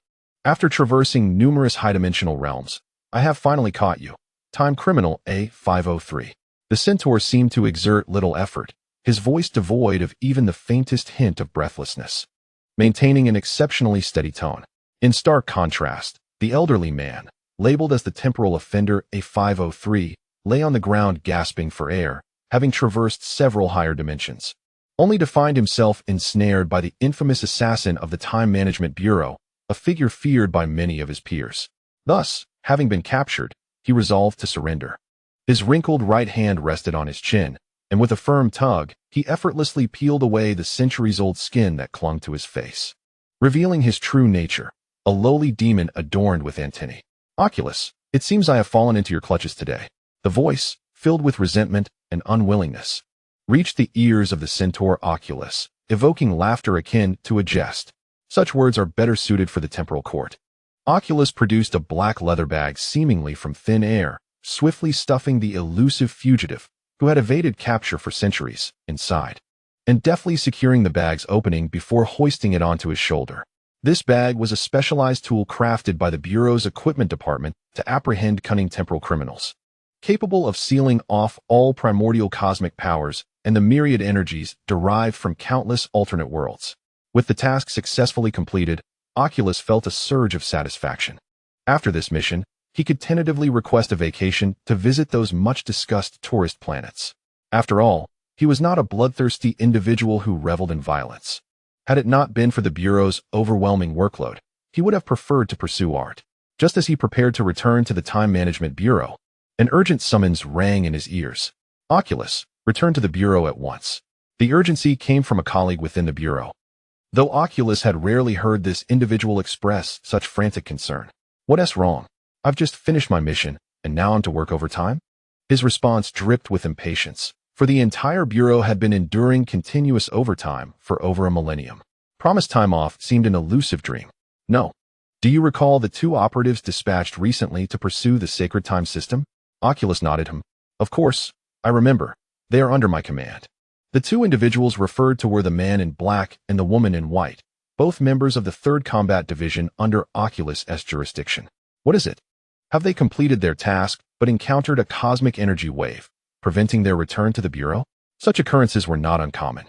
After traversing numerous high-dimensional realms, I have finally caught you. Time Criminal A503. The centaur seemed to exert little effort, his voice devoid of even the faintest hint of breathlessness, maintaining an exceptionally steady tone. In stark contrast, the elderly man, labeled as the temporal offender A503, lay on the ground gasping for air, having traversed several higher dimensions, only to find himself ensnared by the infamous assassin of the Time Management Bureau, a figure feared by many of his peers. Thus, having been captured, he resolved to surrender. His wrinkled right hand rested on his chin, and with a firm tug, he effortlessly peeled away the centuries-old skin that clung to his face, revealing his true nature, a lowly demon adorned with antennae. Oculus, it seems I have fallen into your clutches today. The voice, filled with resentment and unwillingness, reached the ears of the centaur Oculus, evoking laughter akin to a jest. Such words are better suited for the temporal court. Oculus produced a black leather bag seemingly from thin air, swiftly stuffing the elusive fugitive, who had evaded capture for centuries, inside, and deftly securing the bag's opening before hoisting it onto his shoulder. This bag was a specialized tool crafted by the Bureau's equipment department to apprehend cunning temporal criminals, capable of sealing off all primordial cosmic powers and the myriad energies derived from countless alternate worlds. With the task successfully completed, Oculus felt a surge of satisfaction. After this mission, he could tentatively request a vacation to visit those much-discussed tourist planets. After all, he was not a bloodthirsty individual who reveled in violence. Had it not been for the Bureau's overwhelming workload, he would have preferred to pursue art. Just as he prepared to return to the Time Management Bureau, an urgent summons rang in his ears. Oculus, return to the Bureau at once. The urgency came from a colleague within the Bureau, though Oculus had rarely heard this individual express such frantic concern. What's wrong? I've just finished my mission, and now I'm to work overtime? His response dripped with impatience, for the entire Bureau had been enduring continuous overtime for over a millennium. Promised time off seemed an elusive dream. No. Do you recall the two operatives dispatched recently to pursue the sacred time system? Oculus nodded him. Of course, I remember. They are under my command. The two individuals referred to were the man in black and the woman in white, both members of the 3rd Combat Division under Oculus's jurisdiction. What is it? Have they completed their task but encountered a cosmic energy wave, preventing their return to the Bureau? Such occurrences were not uncommon.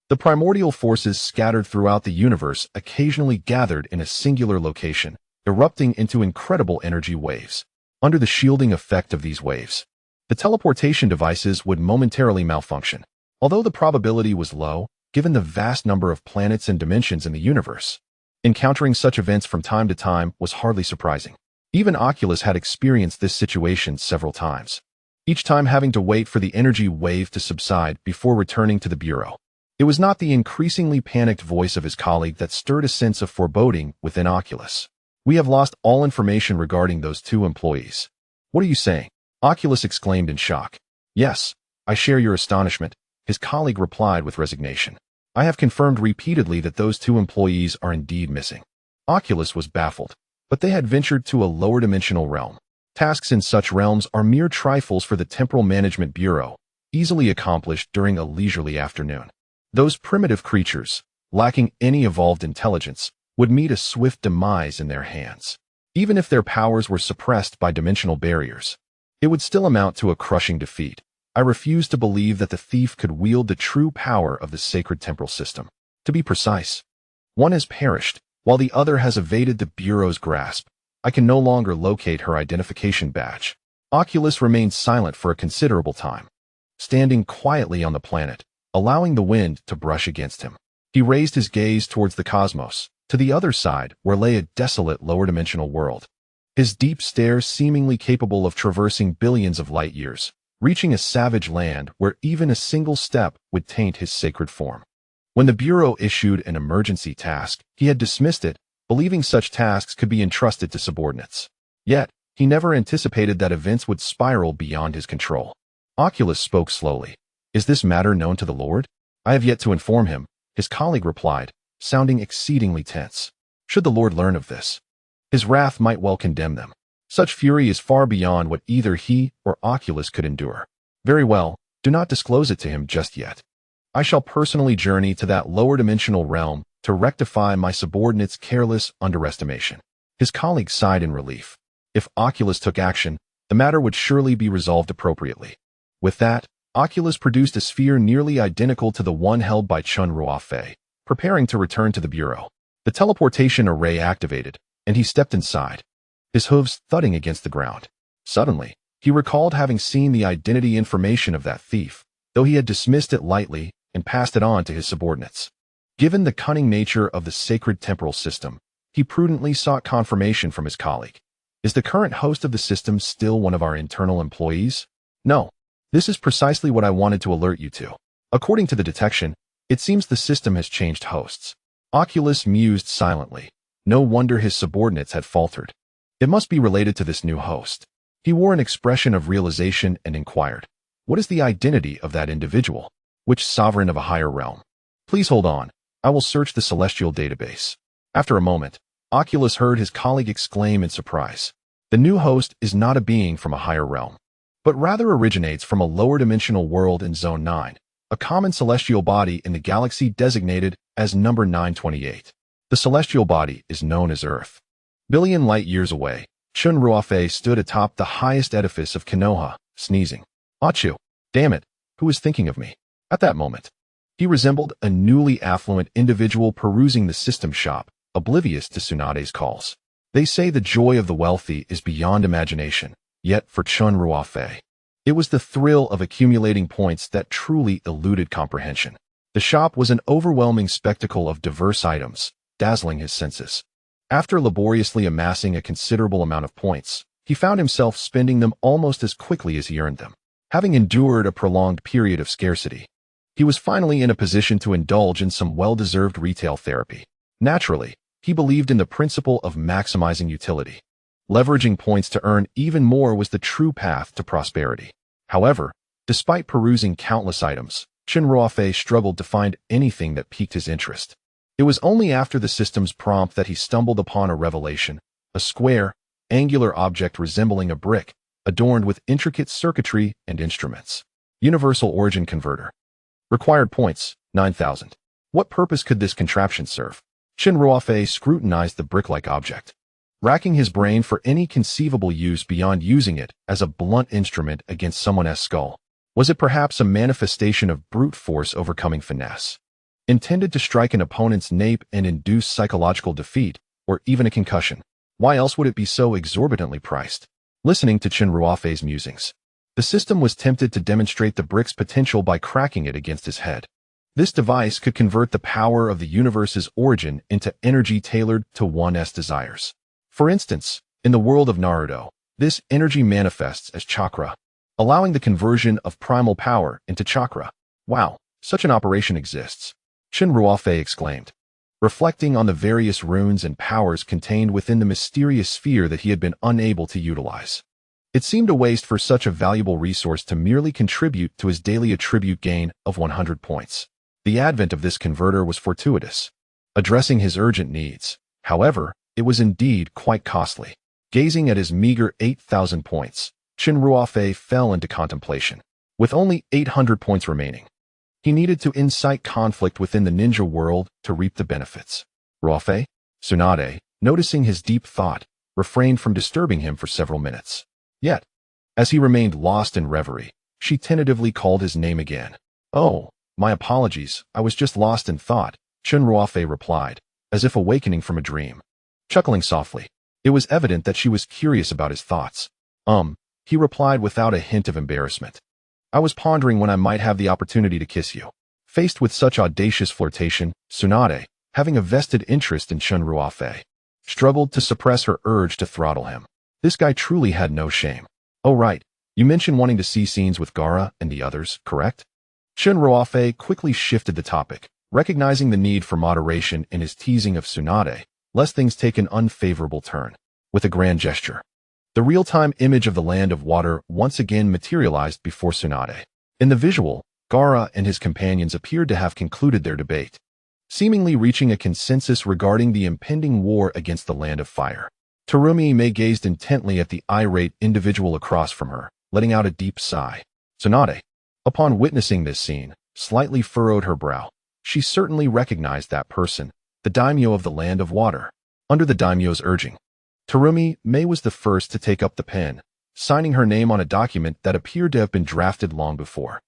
The primordial forces scattered throughout the universe occasionally gathered in a singular location, erupting into incredible energy waves. Under the shielding effect of these waves, the teleportation devices would momentarily malfunction. Although the probability was low, given the vast number of planets and dimensions in the universe, encountering such events from time to time was hardly surprising. Even Oculus had experienced this situation several times, each time having to wait for the energy wave to subside before returning to the Bureau. It was not the increasingly panicked voice of his colleague that stirred a sense of foreboding within Oculus. We have lost all information regarding those two employees. What are you saying? Oculus exclaimed in shock. Yes, I share your astonishment, his colleague replied with resignation. I have confirmed repeatedly that those two employees are indeed missing. Oculus was baffled, but they had ventured to a lower dimensional realm. Tasks in such realms are mere trifles for the Temporal Management Bureau, easily accomplished during a leisurely afternoon. Those primitive creatures, lacking any evolved intelligence, would meet a swift demise in their hands. Even if their powers were suppressed by dimensional barriers, it would still amount to a crushing defeat. I refuse to believe that the thief could wield the true power of the sacred temporal system. To be precise, one has perished, while the other has evaded the Bureau's grasp. I can no longer locate her identification badge. Oculus remained silent for a considerable time, standing quietly on the planet, allowing the wind to brush against him. He raised his gaze towards the cosmos, to the other side where lay a desolate lower-dimensional world. His deep stare seemingly capable of traversing billions of light years, reaching a savage land where even a single step would taint his sacred form. When the Bureau issued an emergency task, he had dismissed it, believing such tasks could be entrusted to subordinates. Yet, he never anticipated that events would spiral beyond his control. Oculus spoke slowly. Is this matter known to the Lord? I have yet to inform him, his colleague replied, sounding exceedingly tense. Should the Lord learn of this, his wrath might well condemn them. Such fury is far beyond what either he or Oculus could endure. Very well, do not disclose it to him just yet. I shall personally journey to that lower dimensional realm to rectify my subordinate's careless underestimation. His colleague sighed in relief. If Oculus took action, the matter would surely be resolved appropriately. With that, Oculus produced a sphere nearly identical to the one held by Chen Ruofei, preparing to return to the Bureau. The teleportation array activated, and he stepped inside, his hooves thudding against the ground. Suddenly, he recalled having seen the identity information of that thief, though he had dismissed it lightly and passed it on to his subordinates. Given the cunning nature of the sacred temporal system, he prudently sought confirmation from his colleague. Is the current host of the system still one of our internal employees? No. This is precisely what I wanted to alert you to. According to the detection, it seems the system has changed hosts. Oculus mused silently. No wonder his subordinates had faltered. It must be related to this new host. He wore an expression of realization and inquired, what is the identity of that individual? Which sovereign of a higher realm? Please hold on. I will search the celestial database. After a moment, Oculus heard his colleague exclaim in surprise. The new host is not a being from a higher realm, but rather originates from a lower dimensional world in Zone 9, a common celestial body in the galaxy designated as number 928. The celestial body is known as Earth. Billion light years away, Chen Ruofei stood atop the highest edifice of Konoha, sneezing. Achu, damn it, who is thinking of me? At that moment, he resembled a newly affluent individual perusing the system shop, oblivious to Tsunade's calls. They say the joy of the wealthy is beyond imagination, yet for Chen Ruofei, it was the thrill of accumulating points that truly eluded comprehension. The shop was an overwhelming spectacle of diverse items, dazzling his senses. After laboriously amassing a considerable amount of points, he found himself spending them almost as quickly as he earned them. Having endured a prolonged period of scarcity, he was finally in a position to indulge in some well-deserved retail therapy. Naturally, he believed in the principle of maximizing utility. Leveraging points to earn even more was the true path to prosperity. However, despite perusing countless items, Chen Ruofei struggled to find anything that piqued his interest. It was only after the system's prompt that he stumbled upon a revelation, a square, angular object resembling a brick, adorned with intricate circuitry and instruments. Universal Origin Converter. Required points, 9,000. What purpose could this contraption serve? Chen Ruofei scrutinized the brick-like object, racking his brain for any conceivable use beyond using it as a blunt instrument against someone's skull. Was it perhaps a manifestation of brute force overcoming finesse, intended to strike an opponent's nape and induce psychological defeat, or even a concussion? Why else would it be so exorbitantly priced? Listening to Chen Ruofei's musings, the system was tempted to demonstrate the brick's potential by cracking it against his head. This device could convert the power of the universe's origin into energy tailored to one's desires. For instance, in the world of Naruto, this energy manifests as chakra, allowing the conversion of primal power into chakra. Wow, such an operation exists, Chen Ruofei exclaimed, reflecting on the various runes and powers contained within the mysterious sphere that he had been unable to utilize. It seemed a waste for such a valuable resource to merely contribute to his daily attribute gain of 100 points. The advent of this converter was fortuitous, addressing his urgent needs. However, it was indeed quite costly. Gazing at his meager 8,000 points, Chen Ruofei fell into contemplation. With only 800 points remaining, he needed to incite conflict within the ninja world to reap the benefits. Ruofei, Tsunade, noticing his deep thought, refrained from disturbing him for several minutes. Yet, as he remained lost in reverie, she tentatively called his name again. "Oh, my apologies, I was just lost in thought," Chen Ruofei replied, as if awakening from a dream. Chuckling softly, it was evident that she was curious about his thoughts. He replied without a hint of embarrassment. "I was pondering when I might have the opportunity to kiss you." Faced with such audacious flirtation, Tsunade, having a vested interest in Chen Ruofei, struggled to suppress her urge to throttle him. This guy truly had no shame. "Oh right, you mentioned wanting to see scenes with Gaara and the others, correct?" Chen Ruofei quickly shifted the topic, recognizing the need for moderation in his teasing of Tsunade, lest things take an unfavorable turn. With a grand gesture, the real-time image of the land of water once again materialized before Tsunade. In the visual, Gaara and his companions appeared to have concluded their debate, seemingly reaching a consensus regarding the impending war against the land of fire. Terumi gazed intently at the irate individual across from her, letting out a deep sigh. Tsunade, upon witnessing this scene, slightly furrowed her brow. She certainly recognized that person, the daimyo of the land of water. Under the daimyo's urging, Terumi was the first to take up the pen, signing her name on a document that appeared to have been drafted long before.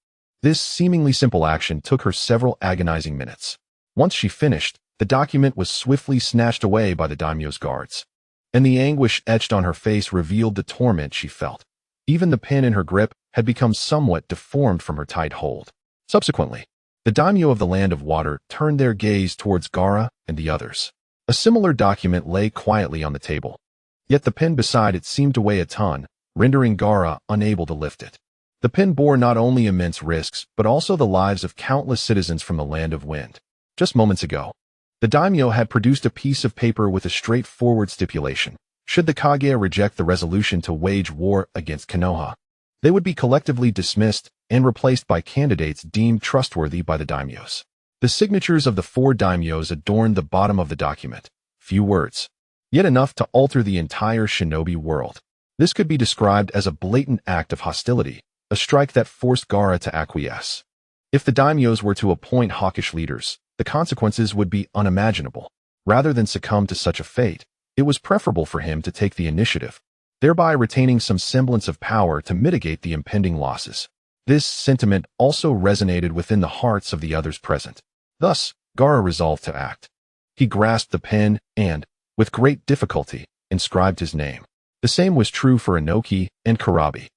This seemingly simple action took her several agonizing minutes. Once she finished, the document was swiftly snatched away by the daimyo's guards, and the anguish etched on her face revealed the torment she felt. Even the pen in her grip had become somewhat deformed from her tight hold. Subsequently, the daimyo of the land of water turned their gaze towards Gaara and the others. A similar document lay quietly on the table, yet the pen beside it seemed to weigh a ton, rendering Gaara unable to lift it. The pen bore not only immense risks, but also the lives of countless citizens from the land of wind. Just moments ago, the daimyo had produced a piece of paper with a straightforward stipulation. Should the Kage reject the resolution to wage war against Konoha, they would be collectively dismissed and replaced by candidates deemed trustworthy by the daimyos. The signatures of the 4 daimyos adorned the bottom of the document. Few words, yet enough to alter the entire shinobi world. This could be described as a blatant act of hostility, a strike that forced Gaara to acquiesce. If the daimyos were to appoint hawkish leaders, the consequences would be unimaginable. Rather than succumb to such a fate, it was preferable for him to take the initiative, thereby retaining some semblance of power to mitigate the impending losses. This sentiment also resonated within the hearts of the others present. Thus, Gaara resolved to act. He grasped the pen and, with great difficulty, inscribed his name. The same was true for Inoki and Karabi.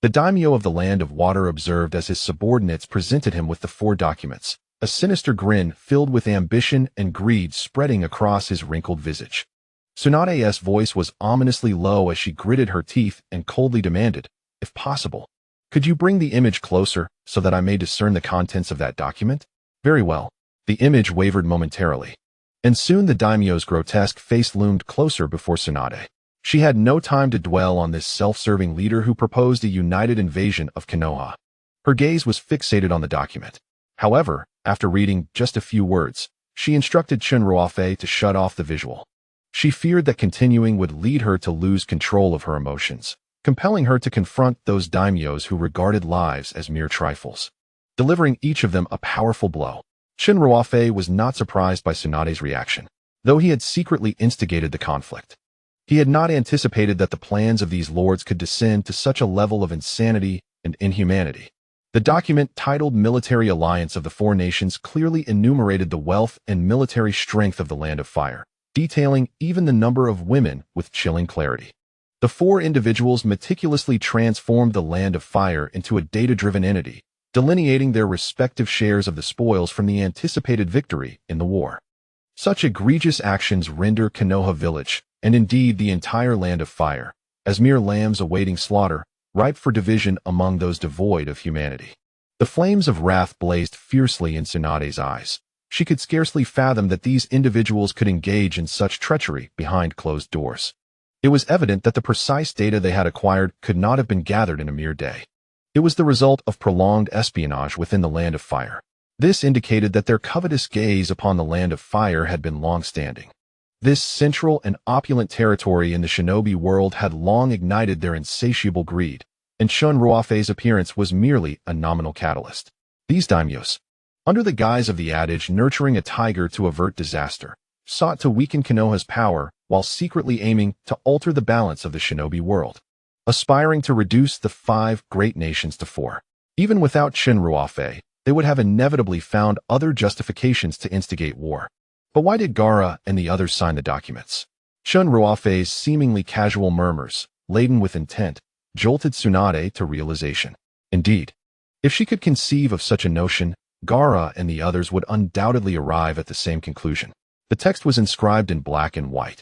The daimyo of the land of water observed as his subordinates presented him with the 4 documents, a sinister grin filled with ambition and greed spreading across his wrinkled visage. Tsunade's voice was ominously low as she gritted her teeth and coldly demanded, "If possible, could you bring the image closer so that I may discern the contents of that document?" Very well. The image wavered momentarily, and soon the daimyo's grotesque face loomed closer before Tsunade. She had no time to dwell on this self-serving leader who proposed a united invasion of Konoha. Her gaze was fixated on the document. However, after reading just a few words, She instructed Chen Ruofei to shut off the visual. She feared that continuing would lead her to lose control of her emotions, compelling her to confront those daimyos who regarded lives as mere trifles, delivering each of them a powerful blow. Chen Ruofei was not surprised by Tsunade's reaction, though he had secretly instigated the conflict. He had not anticipated that the plans of these lords could descend to such a level of insanity and inhumanity. The document titled Military Alliance of the Four Nations clearly enumerated the wealth and military strength of the Land of Fire, detailing even the number of women with chilling clarity. The four individuals meticulously transformed the Land of Fire into a data-driven entity, delineating their respective shares of the spoils from the anticipated victory in the war. Such egregious actions render Konoha village, and indeed the entire Land of Fire, as mere lambs awaiting slaughter, ripe for division among those devoid of humanity. The flames of wrath blazed fiercely in Tsunade's eyes. She could scarcely fathom that these individuals could engage in such treachery behind closed doors. It was evident that the precise data they had acquired could not have been gathered in a mere day. It was the result of prolonged espionage within the Land of Fire. This indicated that their covetous gaze upon the Land of Fire had been long-standing. This central and opulent territory in the shinobi world had long ignited their insatiable greed, and Chen Ruofei's appearance was merely a nominal catalyst. These daimyos, under the guise of the adage nurturing a tiger to avert disaster, sought to weaken Konoha's power while secretly aiming to alter the balance of the shinobi world, aspiring to reduce the 5 great nations to 4. Even without Chen Ruofei, they would have inevitably found other justifications to instigate war. But why did Gaara and the others sign the documents? Chen Ruofei's seemingly casual murmurs, laden with intent, jolted Tsunade to realization. Indeed, if she could conceive of such a notion, Gaara and the others would undoubtedly arrive at the same conclusion. The text was inscribed in black and white,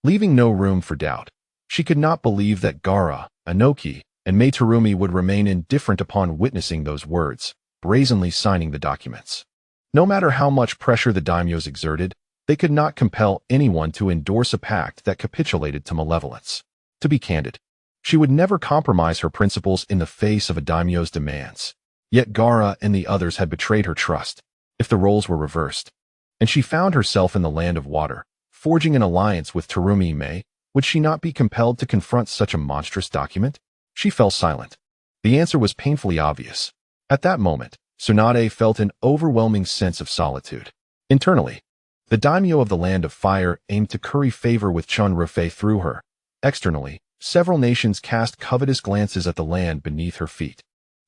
leaving no room for doubt. She could not believe that Gaara, Anoki, and Mei Terumi would remain indifferent upon witnessing those words, brazenly signing the documents. No matter how much pressure the daimyos exerted, they could not compel anyone to endorse a pact that capitulated to malevolence. To be candid, she would never compromise her principles in the face of a daimyo's demands. Yet Gaara and the others had betrayed her trust, if the roles were reversed, and she found herself in the Land of Water, forging an alliance with Terumi Mei. Would she not be compelled to confront such a monstrous document? She fell silent. The answer was painfully obvious. At that moment, Tsunade felt an overwhelming sense of solitude. Internally, the daimyo of the Land of Fire aimed to curry favor with Chen Ruofei through her. Externally, several nations cast covetous glances at the land beneath her feet.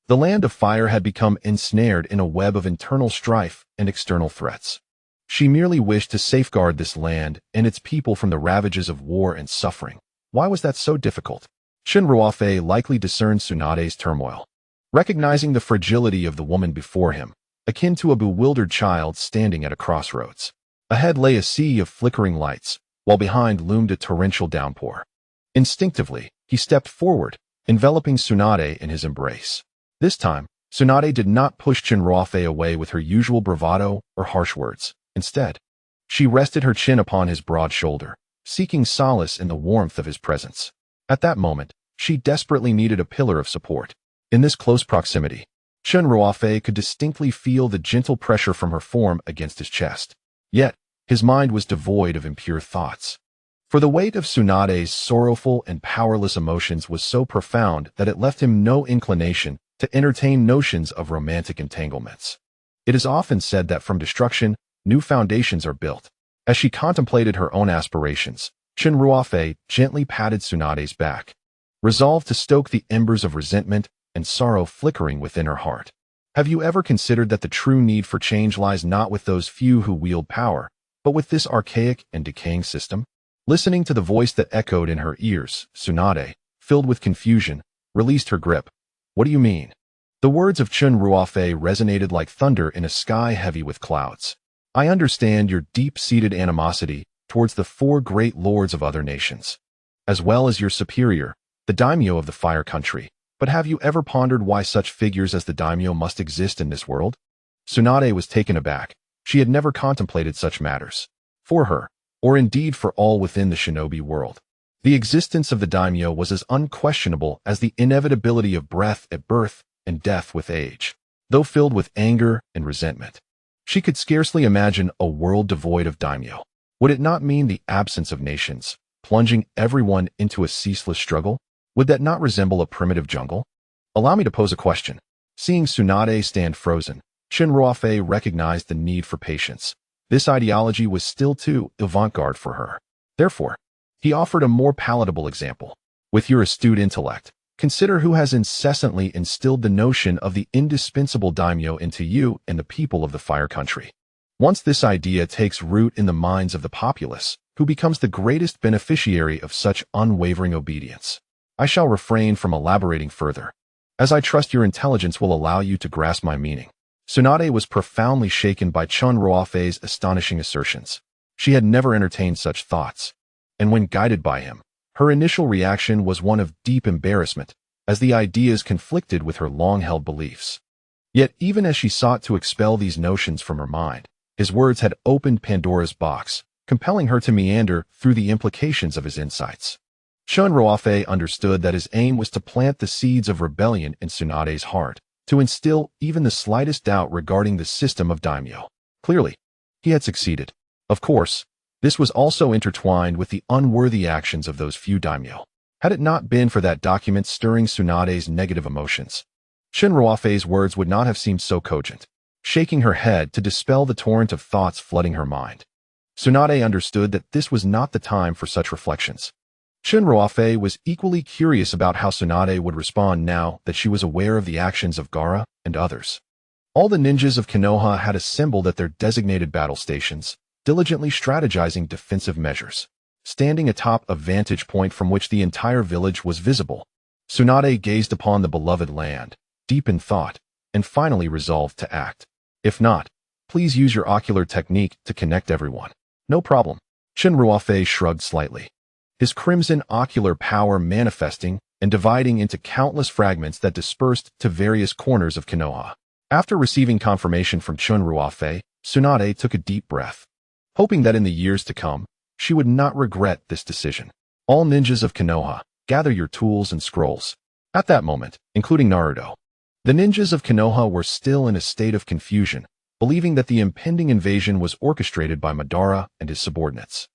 The Land of Fire had become ensnared in a web of internal strife and external threats. She merely wished to safeguard this land and its people from the ravages of war and suffering. Why was that so difficult? Chen Ruofei likely discerned Tsunade's turmoil. Recognizing the fragility of the woman before him, akin to a bewildered child standing at a crossroads. Ahead lay a sea of flickering lights, while behind loomed a torrential downpour. Instinctively, he stepped forward, enveloping Tsunade in his embrace. This time, Tsunade did not push Chen Ruofei away with her usual bravado or harsh words. Instead, she rested her chin upon his broad shoulder, seeking solace in the warmth of his presence. At that moment, she desperately needed a pillar of support. In this close proximity, Chen Ruofei could distinctly feel the gentle pressure from her form against his chest. Yet, his mind was devoid of impure thoughts. For the weight of Tsunade's sorrowful and powerless emotions was so profound that it left him no inclination to entertain notions of romantic entanglements. It is often said that from destruction, new foundations are built. As she contemplated her own aspirations, Chen Ruofei gently patted Tsunade's back, resolved to stoke the embers of resentment and sorrow flickering within her heart. Have you ever considered that the true need for change lies not with those few who wield power, but with this archaic and decaying system? Listening to the voice that echoed in her ears, Tsunade, filled with confusion, released her grip. What do you mean? The words of Chen Ruofei resonated like thunder in a sky heavy with clouds. I understand your deep-seated animosity towards the 4 great lords of other nations, as well as your superior, the daimyo of the Fire Country. But have you ever pondered why such figures as the daimyo must exist in this world? Tsunade was taken aback. She had never contemplated such matters. For her, or indeed for all within the shinobi world, the existence of the daimyo was as unquestionable as the inevitability of breath at birth and death with age. Though filled with anger and resentment, She could scarcely imagine a world devoid of daimyo. Would it not mean the absence of nations, plunging everyone into a ceaseless struggle? Would that not resemble a primitive jungle? Allow me to pose a question. Seeing Tsunade stand frozen, Chen Ruofei recognized the need for patience. This ideology was still too avant-garde for her. Therefore, he offered a more palatable example. With your astute intellect, consider who has incessantly instilled the notion of the indispensable daimyo into you and the people of the Fire Country. Once this idea takes root in the minds of the populace, who becomes the greatest beneficiary of such unwavering obedience? I shall refrain from elaborating further, as I trust your intelligence will allow you to grasp my meaning. Tsunade was profoundly shaken by Chen Ruofei's astonishing assertions. She had never entertained such thoughts, and when guided by him, her initial reaction was one of deep embarrassment, as the ideas conflicted with her long-held beliefs. Yet even as she sought to expel these notions from her mind, his words had opened Pandora's box, compelling her to meander through the implications of his insights. Chen Ruofei understood that his aim was to plant the seeds of rebellion in Tsunade's heart, to instill even the slightest doubt regarding the system of daimyo. Clearly, he had succeeded. Of course, this was also intertwined with the unworthy actions of those few daimyo. Had it not been for that document stirring Tsunade's negative emotions, Chen Ruofei's words would not have seemed so cogent, shaking her head to dispel the torrent of thoughts flooding her mind. Tsunade understood that this was not the time for such reflections. Chen Ruofei was equally curious about how Tsunade would respond now that she was aware of the actions of Gaara and others. All the ninjas of Konoha had assembled at their designated battle stations, diligently strategizing defensive measures. Standing atop a vantage point from which the entire village was visible, Tsunade gazed upon the beloved land, deep in thought, and finally resolved to act. If not, please use your ocular technique to connect everyone. No problem. Chen Ruofei shrugged slightly, his crimson ocular power manifesting and dividing into countless fragments that dispersed to various corners of Konoha. After receiving confirmation from Chen Ruofei, Tsunade took a deep breath, hoping that in the years to come, she would not regret this decision. All ninjas of Konoha, gather your tools and scrolls. At that moment, including Naruto, the ninjas of Konoha were still in a state of confusion, believing that the impending invasion was orchestrated by Madara and his subordinates.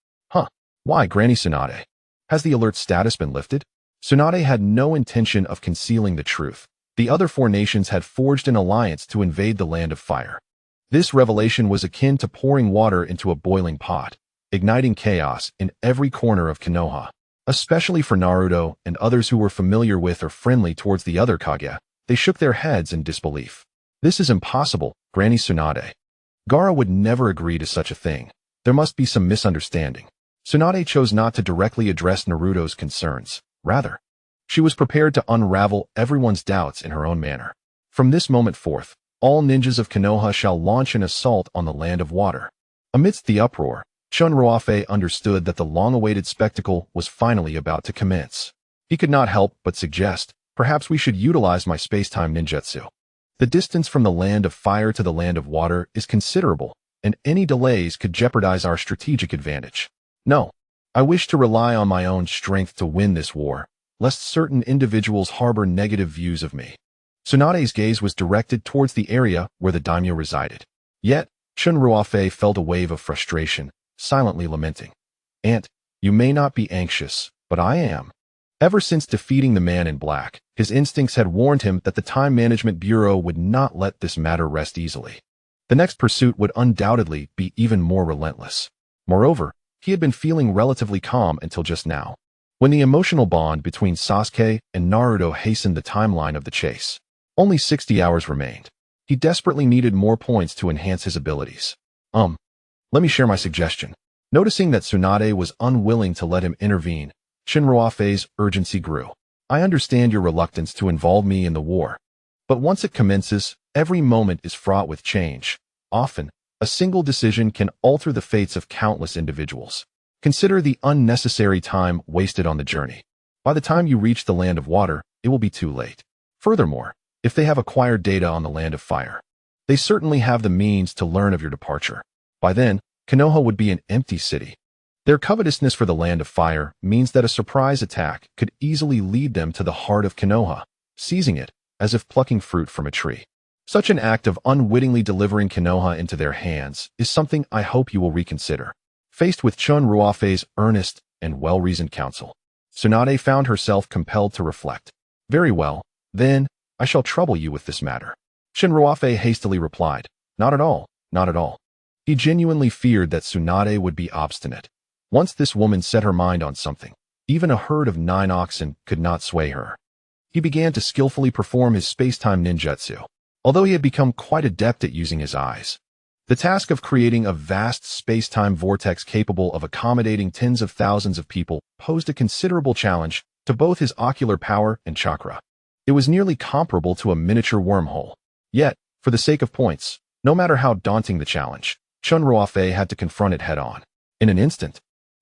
Why, Granny Tsunade? Has the alert status been lifted? Tsunade had no intention of concealing the truth. The other four nations had forged an alliance to invade the Land of Fire. This revelation was akin to pouring water into a boiling pot, igniting chaos in every corner of Konoha. Especially for Naruto and others who were familiar with or friendly towards the other Kage, they shook their heads in disbelief. This is impossible, Granny Tsunade. Gaara would never agree to such a thing. There must be some misunderstanding. Tsunade chose not to directly address Naruto's concerns. Rather, she was prepared to unravel everyone's doubts in her own manner. From this moment forth, all ninjas of Konoha shall launch an assault on the Land of Water. Amidst the uproar, Chen Ruofei understood that the long-awaited spectacle was finally about to commence. He could not help but suggest, perhaps we should utilize my space-time ninjutsu. The distance from the Land of Fire to the Land of Water is considerable, and any delays could jeopardize our strategic advantage. No, I wish to rely on my own strength to win this war, lest certain individuals harbor negative views of me. Tsunade's gaze was directed towards the area where the daimyo resided. Yet, Chen Ruofei felt a wave of frustration, silently lamenting. Aunt, you may not be anxious, but I am. Ever since defeating the man in black, his instincts had warned him that the Time Management Bureau would not let this matter rest easily. The next pursuit would undoubtedly be even more relentless. Moreover, he had been feeling relatively calm until just now, when the emotional bond between Sasuke and Naruto hastened the timeline of the chase. Only 60 hours remained. He desperately needed more points to enhance his abilities. Let me share my suggestion. Noticing that Tsunade was unwilling to let him intervene, Chen Ruofei's urgency grew. I understand your reluctance to involve me in the war, but once it commences, every moment is fraught with change. Often, a single decision can alter the fates of countless individuals. Consider the unnecessary time wasted on the journey. By the time you reach the Land of Water, it will be too late. Furthermore, if they have acquired data on the Land of Fire, they certainly have the means to learn of your departure. By then, Konoha would be an empty city. Their covetousness for the Land of Fire means that a surprise attack could easily lead them to the heart of Konoha, seizing it as if plucking fruit from a tree. Such an act of unwittingly delivering Konoha into their hands is something I hope you will reconsider. Faced with Chen Ruofei's earnest and well-reasoned counsel, Tsunade found herself compelled to reflect. Very well, then, I shall trouble you with this matter. Chen Ruofei hastily replied, Not at all, not at all. He genuinely feared that Tsunade would be obstinate. Once this woman set her mind on something, even a herd of 9 oxen could not sway her. He began to skillfully perform his space-time ninjutsu, although he had become quite adept at using his eyes. The task of creating a vast space-time vortex capable of accommodating tens of thousands of people posed a considerable challenge to both his ocular power and chakra. It was nearly comparable to a miniature wormhole. Yet, for the sake of points, no matter how daunting the challenge, Chen Ruofei had to confront it head-on. In an instant,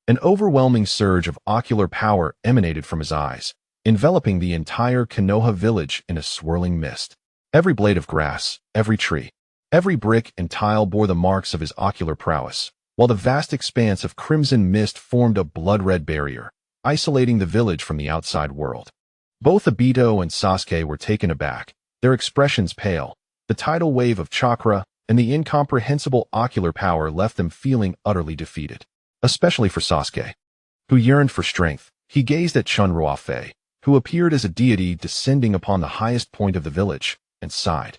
an overwhelming surge of ocular power emanated from his eyes, enveloping the entire Konoha village in a swirling mist. Every blade of grass, every tree, every brick and tile bore the marks of his ocular prowess, while the vast expanse of crimson mist formed a blood-red barrier, isolating the village from the outside world. Both Obito and Sasuke were taken aback, their expressions pale. The tidal wave of chakra and the incomprehensible ocular power left them feeling utterly defeated. Especially for Sasuke, who yearned for strength. He gazed at Chen Ruofei, who appeared as a deity descending upon the highest point of the village, and sighed.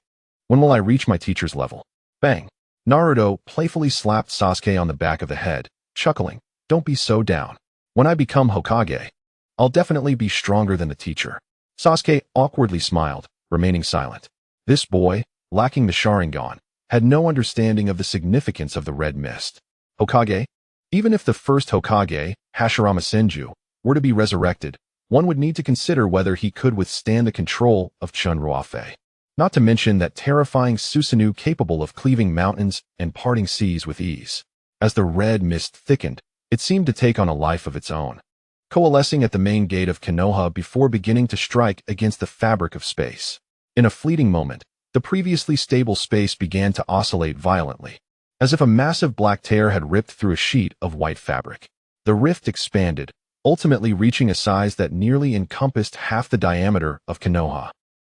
When will I reach my teacher's level? Bang! Naruto playfully slapped Sasuke on the back of the head, chuckling, Don't be so down. When I become Hokage, I'll definitely be stronger than the teacher. Sasuke awkwardly smiled, remaining silent. This boy, lacking the Sharingan, had no understanding of the significance of the red mist. Hokage? Even if the first Hokage, Hashirama Senju, were to be resurrected, one would need to consider whether he could withstand the control of Chen Ruofei. Not to mention that terrifying Susanoo capable of cleaving mountains and parting seas with ease. As the red mist thickened, it seemed to take on a life of its own, coalescing at the main gate of Konoha before beginning to strike against the fabric of space. In a fleeting moment, the previously stable space began to oscillate violently, as if a massive black tear had ripped through a sheet of white fabric. The rift expanded, ultimately reaching a size that nearly encompassed half the diameter of Konoha.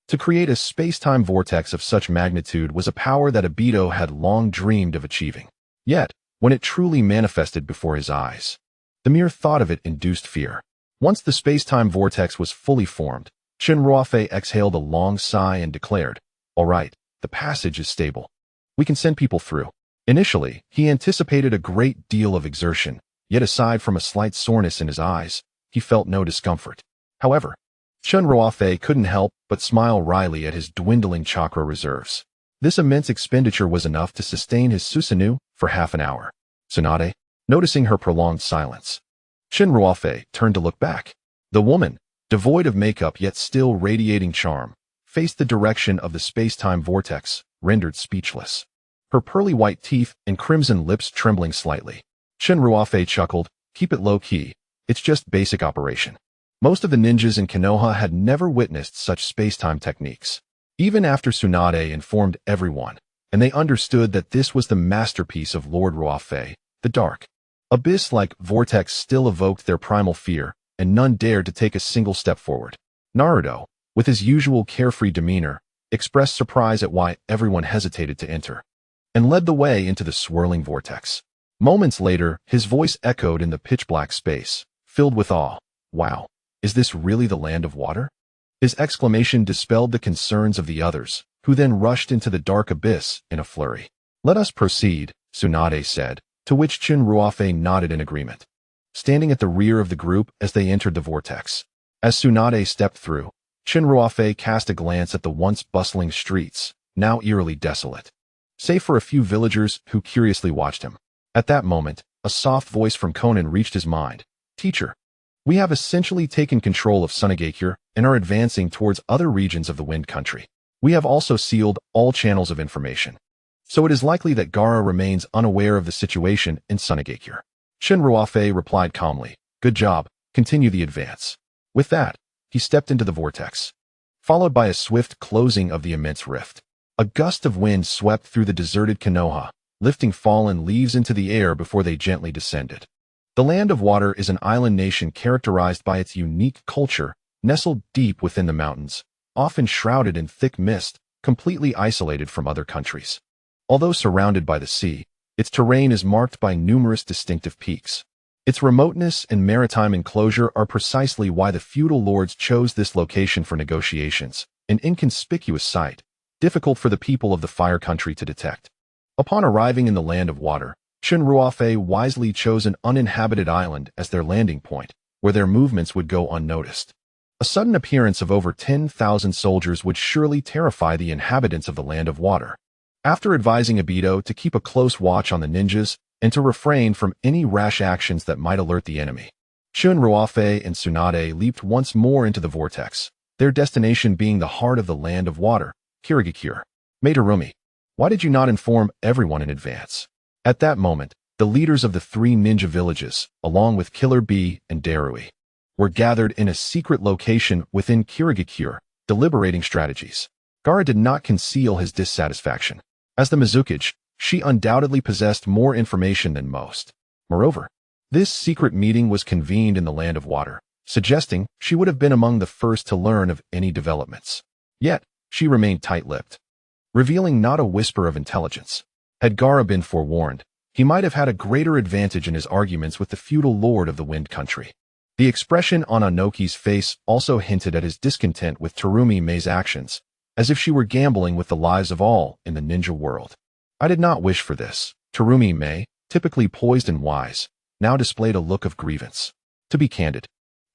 To create a space-time vortex of such magnitude was a power that Obito had long dreamed of achieving. Yet, when it truly manifested before his eyes, the mere thought of it induced fear. Once the space-time vortex was fully formed, Chen Ruofei exhaled a long sigh and declared, All right, the passage is stable. We can send people through. Initially, he anticipated a great deal of exertion, yet aside from a slight soreness in his eyes, he felt no discomfort. However, Chen Ruofei couldn't help but smile wryly at his dwindling chakra reserves. This immense expenditure was enough to sustain his Susanoo for half an hour. Tsunade, noticing her prolonged silence, Chen Ruofei turned to look back. The woman, devoid of makeup yet still radiating charm, faced the direction of the space-time vortex, rendered speechless. Her pearly white teeth and crimson lips trembling slightly. Chen Ruofei chuckled, Keep it low-key, it's just basic operation. Most of the ninjas in Konoha had never witnessed such space-time techniques. Even after Tsunade informed everyone, and they understood that this was the masterpiece of Lord Ruofei, the dark abyss-like vortex still evoked their primal fear, and none dared to take a single step forward. Naruto, with his usual carefree demeanor, expressed surprise at why everyone hesitated to enter, and led the way into the swirling vortex. Moments later, his voice echoed in the pitch-black space, filled with awe. Wow, is this really the land of water? His exclamation dispelled the concerns of the others, who then rushed into the dark abyss in a flurry. Let us proceed, Tsunade said, to which Chen Ruofei nodded in agreement, standing at the rear of the group as they entered the vortex. As Tsunade stepped through, Chen Ruofei cast a glance at the once bustling streets, now eerily desolate, save for a few villagers who curiously watched him. At that moment, a soft voice from Konan reached his mind. Teacher, we have essentially taken control of Sunagakure and are advancing towards other regions of the Wind Country. We have also sealed all channels of information, so it is likely that Gaara remains unaware of the situation in Sunagakure. Chen Ruofei replied calmly, Good job, continue the advance. With that, he stepped into the vortex, followed by a swift closing of the immense rift. A gust of wind swept through the deserted Konoha, lifting fallen leaves into the air before they gently descended. The Land of Water is an island nation characterized by its unique culture, nestled deep within the mountains, often shrouded in thick mist, completely isolated from other countries. Although surrounded by the sea, its terrain is marked by numerous distinctive peaks. Its remoteness and maritime enclosure are precisely why the feudal lords chose this location for negotiations, an inconspicuous site, difficult for the people of the Fire Country to detect. Upon arriving in the Land of Water, Chen Ruofei wisely chose an uninhabited island as their landing point, where their movements would go unnoticed. A sudden appearance of over 10,000 soldiers would surely terrify the inhabitants of the Land of Water. After advising Obito to keep a close watch on the ninjas and to refrain from any rash actions that might alert the enemy, Chen Ruofei and Tsunade leaped once more into the vortex, their destination being the heart of the Land of Water, Kirigakure. Materumi, why did you not inform everyone in advance? At that moment, the leaders of the 3 ninja villages, along with Killer Bee and Darui, were gathered in a secret location within Kirigakure, deliberating strategies. Gaara did not conceal his dissatisfaction. As the Mizukage, she undoubtedly possessed more information than most. Moreover, this secret meeting was convened in the Land of Water, suggesting she would have been among the first to learn of any developments. Yet, she remained tight-lipped, revealing not a whisper of intelligence. Had Gaara been forewarned, he might have had a greater advantage in his arguments with the feudal lord of the Wind Country. The expression on Anoki's face also hinted at his discontent with Terumi Mei's actions, as if she were gambling with the lives of all in the ninja world. I did not wish for this. Terumi Mei, typically poised and wise, now displayed a look of grievance. To be candid,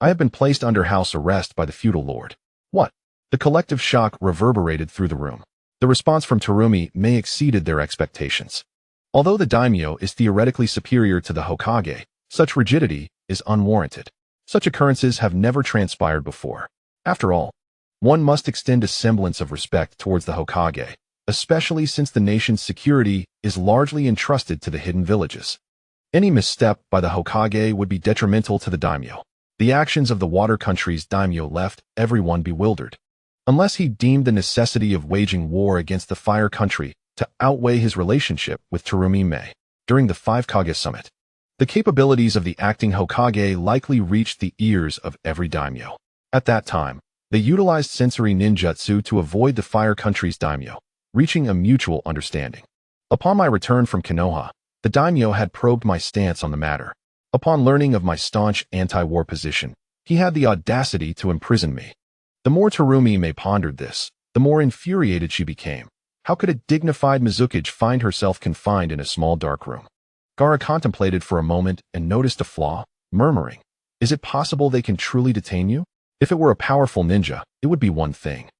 I have been placed under house arrest by the feudal lord. What? The collective shock reverberated through the room. The response from Terumi Mei exceeded their expectations. Although the daimyo is theoretically superior to the Hokage, such rigidity is unwarranted. Such occurrences have never transpired before. After all, one must extend a semblance of respect towards the Hokage, especially since the nation's security is largely entrusted to the hidden villages. Any misstep by the Hokage would be detrimental to the daimyo. The actions of the Water Country's daimyo left everyone bewildered. Unless he deemed the necessity of waging war against the Fire Country to outweigh his relationship with Terumi Mei during the 5 Kage summit. The capabilities of the acting Hokage likely reached the ears of every daimyo. At that time, they utilized sensory ninjutsu to avoid the Fire Country's daimyo, reaching a mutual understanding. Upon my return from Konoha, the daimyo had probed my stance on the matter. Upon learning of my staunch anti-war position, he had the audacity to imprison me. The more Terumi Mei pondered this, the more infuriated she became. How could a dignified Mizukage find herself confined in a small dark room? Gaara contemplated for a moment and noticed a flaw, murmuring, "Is it possible they can truly detain you? If it were a powerful ninja, it would be one thing.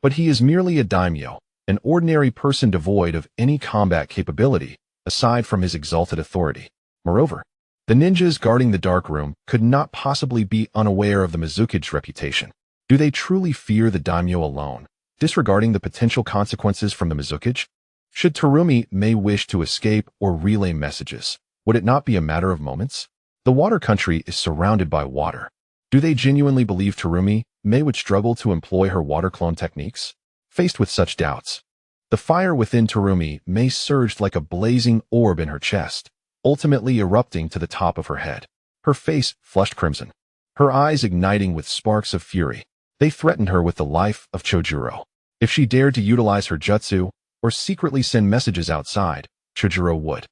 But he is merely a daimyo, an ordinary person devoid of any combat capability, aside from his exalted authority. Moreover, the ninjas guarding the dark room could not possibly be unaware of the Mizukage's reputation. Do they truly fear the daimyo alone, disregarding the potential consequences from the Mizukage? Should Terumi Mei wish to escape or relay messages, would it not be a matter of moments? The Water Country is surrounded by water. Do they genuinely believe Terumi Mei would struggle to employ her water clone techniques? Faced with such doubts, the fire within Terumi Mei surged like a blazing orb in her chest, ultimately erupting to the top of her head. Her face flushed crimson, her eyes igniting with sparks of fury. They threatened her with the life of Chojuro. If she dared to utilize her jutsu, or secretly send messages outside, Chojuro would.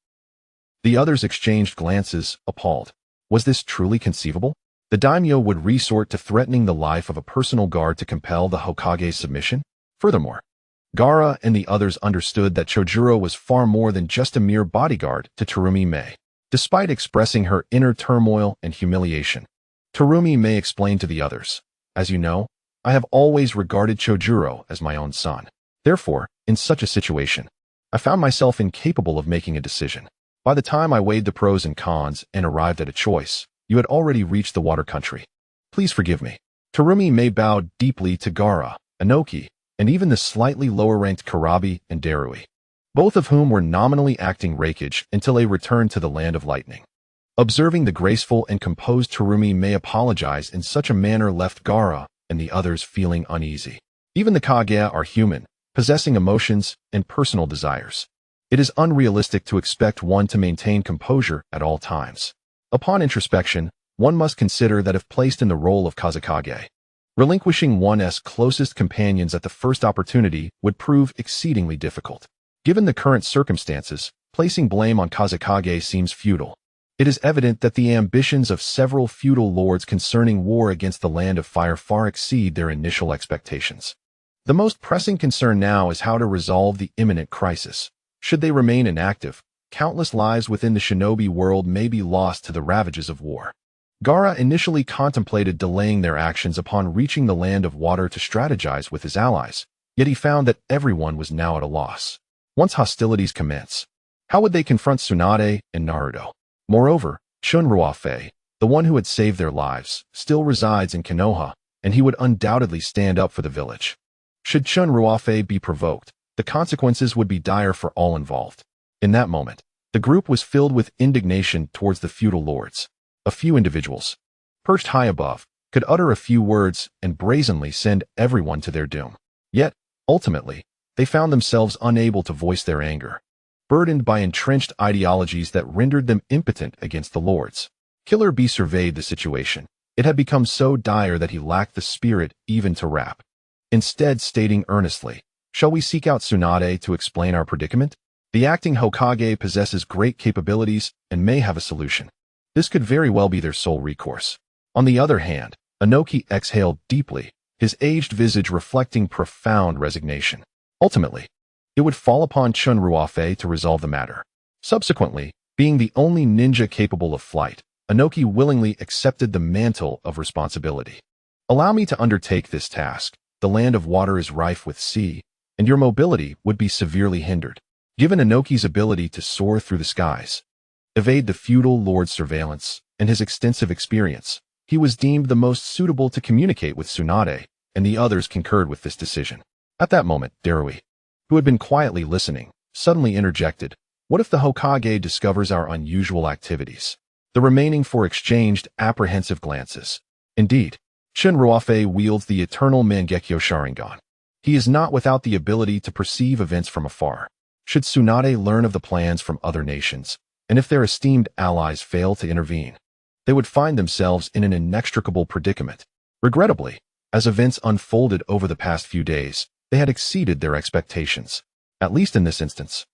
The others exchanged glances, appalled. Was this truly conceivable? The daimyo would resort to threatening the life of a personal guard to compel the Hokage's submission? Furthermore, Gaara and the others understood that Chojuro was far more than just a mere bodyguard to Terumi Mei. Despite expressing her inner turmoil and humiliation, Terumi Mei explained to the others, "As you know, I have always regarded Chojuro as my own son. Therefore, in such a situation, I found myself incapable of making a decision. By the time I weighed the pros and cons and arrived at a choice, you had already reached the Water Country. Please forgive me." Terumi Mei bowed deeply to Gaara, Anoki, and even the slightly lower-ranked Karabi and Darui, both of whom were nominally acting Raikage until they returned to the Land of Lightning. Observing the graceful and composed Terumi Mei apologize in such a manner left Gaara and the others feeling uneasy. Even the Kage are human, possessing emotions and personal desires. It is unrealistic to expect one to maintain composure at all times. Upon introspection, one must consider that if placed in the role of Kazekage, Relinquishing one's closest companions at the first opportunity would prove exceedingly difficult. Given the current circumstances, placing blame on Kazekage seems futile. It is evident that the ambitions of several feudal lords concerning war against the Land of Fire far exceed their initial expectations. The most pressing concern now is how to resolve the imminent crisis. Should they remain inactive, countless lives within the shinobi world may be lost to the ravages of war. Gaara initially contemplated delaying their actions upon reaching the Land of Water to strategize with his allies, yet he found that everyone was now at a loss. Once hostilities commence, how would they confront Tsunade and Naruto? Moreover, Chen Ruofei, the one who had saved their lives, still resides in Konoha, and he would undoubtedly stand up for the village. Should Chen Ruofei be provoked, the consequences would be dire for all involved. In that moment, the group was filled with indignation towards the feudal lords. A few individuals, perched high above, could utter a few words and brazenly send everyone to their doom. Yet, ultimately, they found themselves unable to voice their anger, burdened by entrenched ideologies that rendered them impotent against the lords. Killer Bee surveyed the situation. It had become so dire that he lacked the spirit even to rap. Instead, stating earnestly, "Shall we seek out Tsunade to explain our predicament? The acting Hokage possesses great capabilities and may have a solution. This could very well be their sole recourse." On the other hand, Inoki exhaled deeply, his aged visage reflecting profound resignation. Ultimately, it would fall upon Chen Ruofei to resolve the matter. Subsequently, being the only ninja capable of flight, Inoki willingly accepted the mantle of responsibility. "Allow me to undertake this task. The Land of Water is rife with sea, and your mobility would be severely hindered." Given Inoki's ability to soar through the skies, evade the feudal lord's surveillance, and his extensive experience, he was deemed the most suitable to communicate with Tsunade, and the others concurred with this decision. At that moment, Darui, who had been quietly listening, suddenly interjected, "What if the Hokage discovers our unusual activities?" The remaining four exchanged apprehensive glances. Indeed, Chen Ruofei wields the Eternal Mangekyō Sharingan. He is not without the ability to perceive events from afar. Should Tsunade learn of the plans from other nations, and if their esteemed allies fail to intervene, they would find themselves in an inextricable predicament. Regrettably, as events unfolded over the past few days, they had exceeded their expectations. At least in this instance,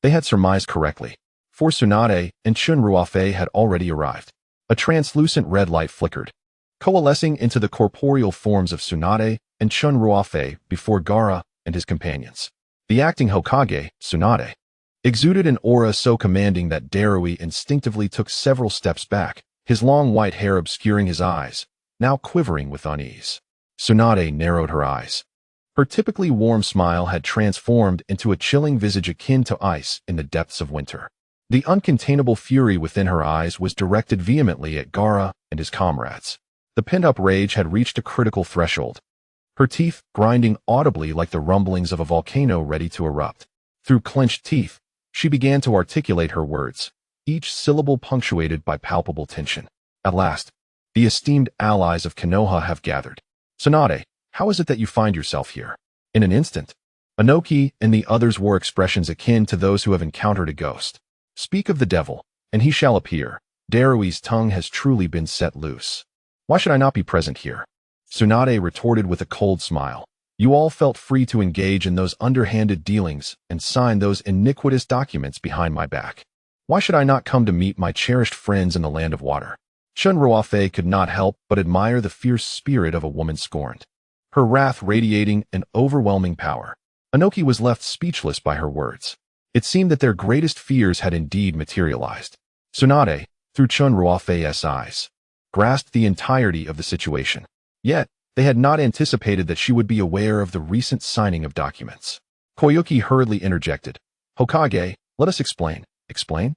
they had surmised correctly, for Tsunade and Chen Ruofei had already arrived. A translucent red light flickered, coalescing into the corporeal forms of Tsunade and Chen Ruofei before Gaara and his companions. The acting Hokage, Tsunade, exuded an aura so commanding that Darui instinctively took several steps back, his long white hair obscuring his eyes, now quivering with unease. Tsunade narrowed her eyes. Her typically warm smile had transformed into a chilling visage akin to ice in the depths of winter. The uncontainable fury within her eyes was directed vehemently at Gaara and his comrades. The pent-up rage had reached a critical threshold, her teeth grinding audibly like the rumblings of a volcano ready to erupt. Through clenched teeth, she began to articulate her words, each syllable punctuated by palpable tension. At last, the esteemed allies of Konoha have gathered. "Tsunade, how is it that you find yourself here?" In an instant, Inoki and the others wore expressions akin to those who have encountered a ghost. "Speak of the devil, and he shall appear. Darui's tongue has truly been set loose. Why should I not be present here?" Tsunade retorted with a cold smile. "You all felt free to engage in those underhanded dealings and sign those iniquitous documents behind my back. Why should I not come to meet my cherished friends in the Land of Water?" Chen Ruofei could not help but admire the fierce spirit of a woman scorned, her wrath radiating an overwhelming power. Inoki was left speechless by her words. It seemed that their greatest fears had indeed materialized. Tsunade, through Chen Ruofei's eyes, grasped the entirety of the situation. Yet, they had not anticipated that she would be aware of the recent signing of documents. Koyuki hurriedly interjected, "Hokage, let us explain." "Explain?"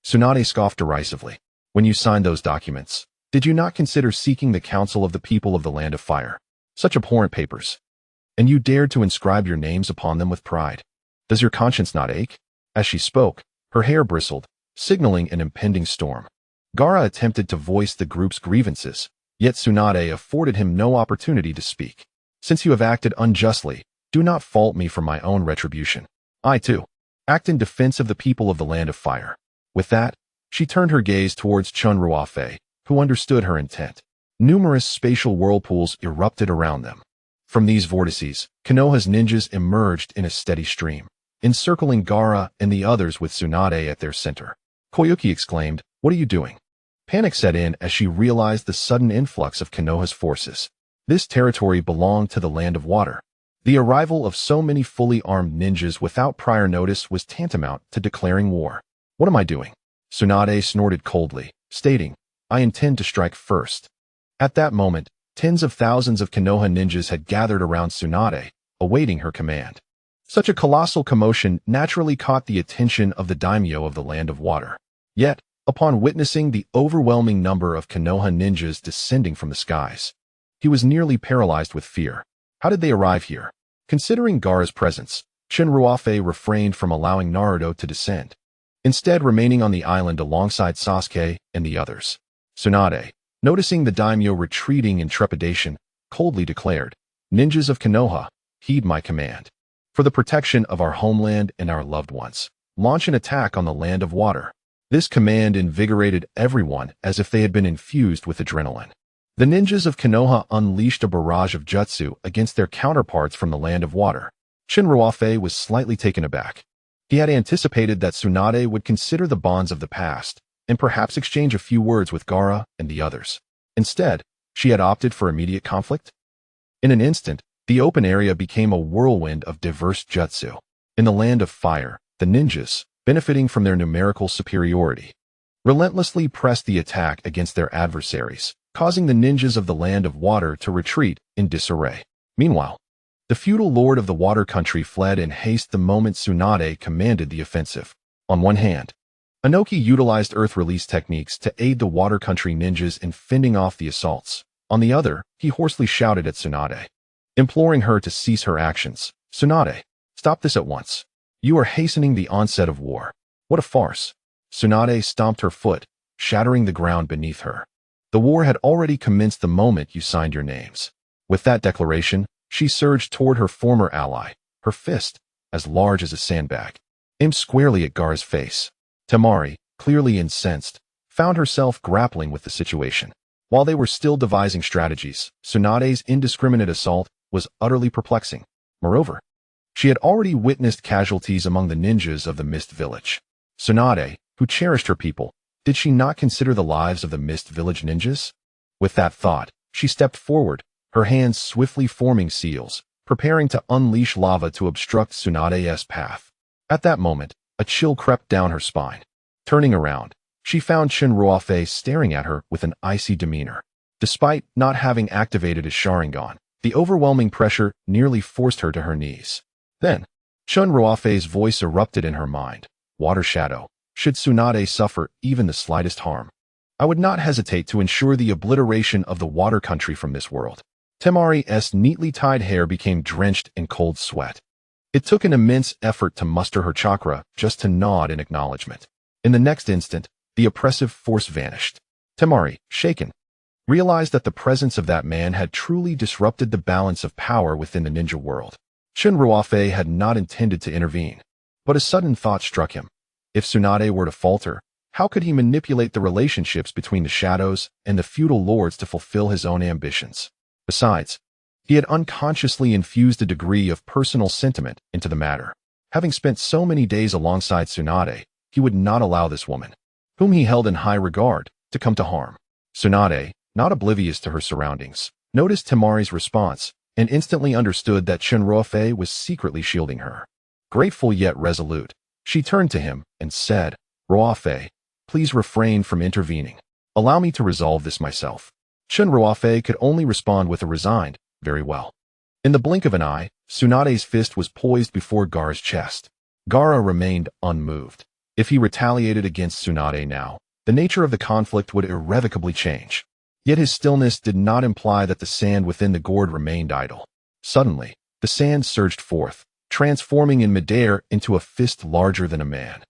Tsunade scoffed derisively. "When you signed those documents, did you not consider seeking the counsel of the people of the Land of Fire? Such abhorrent papers. And you dared to inscribe your names upon them with pride. Does your conscience not ache?" As she spoke, her hair bristled, signaling an impending storm. Gaara attempted to voice the group's grievances, yet Tsunade afforded him no opportunity to speak. "Since you have acted unjustly, do not fault me for my own retribution. I, too, act in defense of the people of the Land of Fire." With that, she turned her gaze towards Chen Ruofei, who understood her intent. Numerous spatial whirlpools erupted around them. From these vortices, Konoha's ninjas emerged in a steady stream, encircling Gaara and the others with Tsunade at their center. Koyuki exclaimed, "What are you doing?" Panic set in as she realized the sudden influx of Konoha's forces. This territory belonged to the Land of Water. The arrival of so many fully armed ninjas without prior notice was tantamount to declaring war. "What am I doing?" Tsunade snorted coldly, stating, "I intend to strike first." At that moment, tens of thousands of Konoha ninjas had gathered around Tsunade, awaiting her command. Such a colossal commotion naturally caught the attention of the daimyo of the Land of Water. Yet, upon witnessing the overwhelming number of Konoha ninjas descending from the skies, he was nearly paralyzed with fear. How did they arrive here? Considering Gaara's presence, Chen Ruofei refrained from allowing Naruto to descend, instead remaining on the island alongside Sasuke and the others. Tsunade, noticing the daimyo retreating in trepidation, coldly declared, "Ninjas of Konoha, heed my command. For the protection of our homeland and our loved ones, launch an attack on the Land of Water." This command invigorated everyone as if they had been infused with adrenaline. The ninjas of Konoha unleashed a barrage of jutsu against their counterparts from the Land of Water. Chen Ruofei was slightly taken aback. He had anticipated that Tsunade would consider the bonds of the past and perhaps exchange a few words with Gaara and the others. Instead, she had opted for immediate conflict. In an instant, the open area became a whirlwind of diverse jutsu. In the Land of Fire, the ninjas, benefiting from their numerical superiority, relentlessly pressed the attack against their adversaries, causing the ninjas of the Land of Water to retreat in disarray. Meanwhile, the feudal lord of the water country fled in haste the moment Tsunade commanded the offensive. On one hand, Inoki utilized earth release techniques to aid the water country ninjas in fending off the assaults. On the other, he hoarsely shouted at Tsunade, imploring her to cease her actions. "Tsunade, stop this at once. You are hastening the onset of war." What a farce. Tsunade stomped her foot, shattering the ground beneath her. The war had already commenced the moment you signed your names. With that declaration, she surged toward her former ally, her fist, as large as a sandbag, aimed squarely at Gaara's face. Temari, clearly incensed, found herself grappling with the situation. While they were still devising strategies, Tsunade's indiscriminate assault was utterly perplexing. Moreover, she had already witnessed casualties among the ninjas of the Mist Village. Tsunade, who cherished her people, did she not consider the lives of the Mist Village ninjas? With that thought, she stepped forward, her hands swiftly forming seals, preparing to unleash lava to obstruct Tsunade's path. At that moment, a chill crept down her spine. Turning around, she found Chen Ruofei staring at her with an icy demeanor. Despite not having activated his Sharingan, the overwhelming pressure nearly forced her to her knees. Then, Chen Ruofei's voice erupted in her mind. "Water Shadow, should Tsunade suffer even the slightest harm, I would not hesitate to ensure the obliteration of the water country from this world." Temari's neatly tied hair became drenched in cold sweat. It took an immense effort to muster her chakra just to nod in acknowledgement. In the next instant, the oppressive force vanished. Temari, shaken, realized that the presence of that man had truly disrupted the balance of power within the ninja world. Chen Ruofei had not intended to intervene, but a sudden thought struck him. If Tsunade were to falter, how could he manipulate the relationships between the shadows and the feudal lords to fulfill his own ambitions? Besides, he had unconsciously infused a degree of personal sentiment into the matter. Having spent so many days alongside Tsunade, he would not allow this woman, whom he held in high regard, to come to harm. Tsunade, not oblivious to her surroundings, noticed Temari's response and instantly understood that Chen Ruofei was secretly shielding her. Grateful yet resolute, she turned to him and said, "Ruofei, please refrain from intervening. Allow me to resolve this myself." Chen Ruofei could only respond with a resigned, "Very well." In the blink of an eye, Tsunade's fist was poised before Gaara's chest. Gaara remained unmoved. If he retaliated against Tsunade now, the nature of the conflict would irrevocably change. Yet his stillness did not imply that the sand within the gourd remained idle. Suddenly, the sand surged forth, transforming in midair into a fist larger than a man.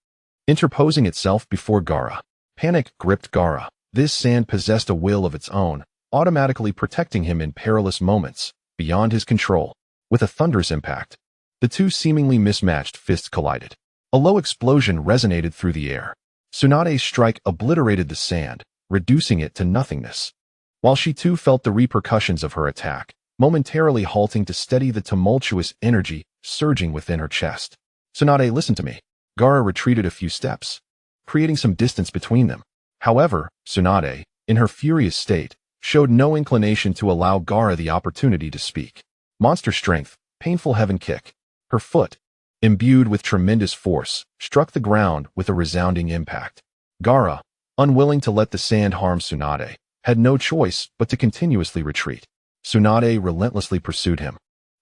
Interposing itself before Gaara, panic gripped Gaara. This sand possessed a will of its own, automatically protecting him in perilous moments, beyond his control. With a thunderous impact, the two seemingly mismatched fists collided. A low explosion resonated through the air. Tsunade's strike obliterated the sand, reducing it to nothingness. while she too felt the repercussions of her attack, momentarily halting to steady the tumultuous energy surging within her chest. "Tsunade, listen to me." Gaara retreated a few steps, creating some distance between them. However, Tsunade, in her furious state, showed no inclination to allow Gaara the opportunity to speak. Monster strength, painful heaven kick. Her foot, imbued with tremendous force, struck the ground with a resounding impact. Gaara, unwilling to let the sand harm Tsunade, had no choice but to continuously retreat. Tsunade relentlessly pursued him,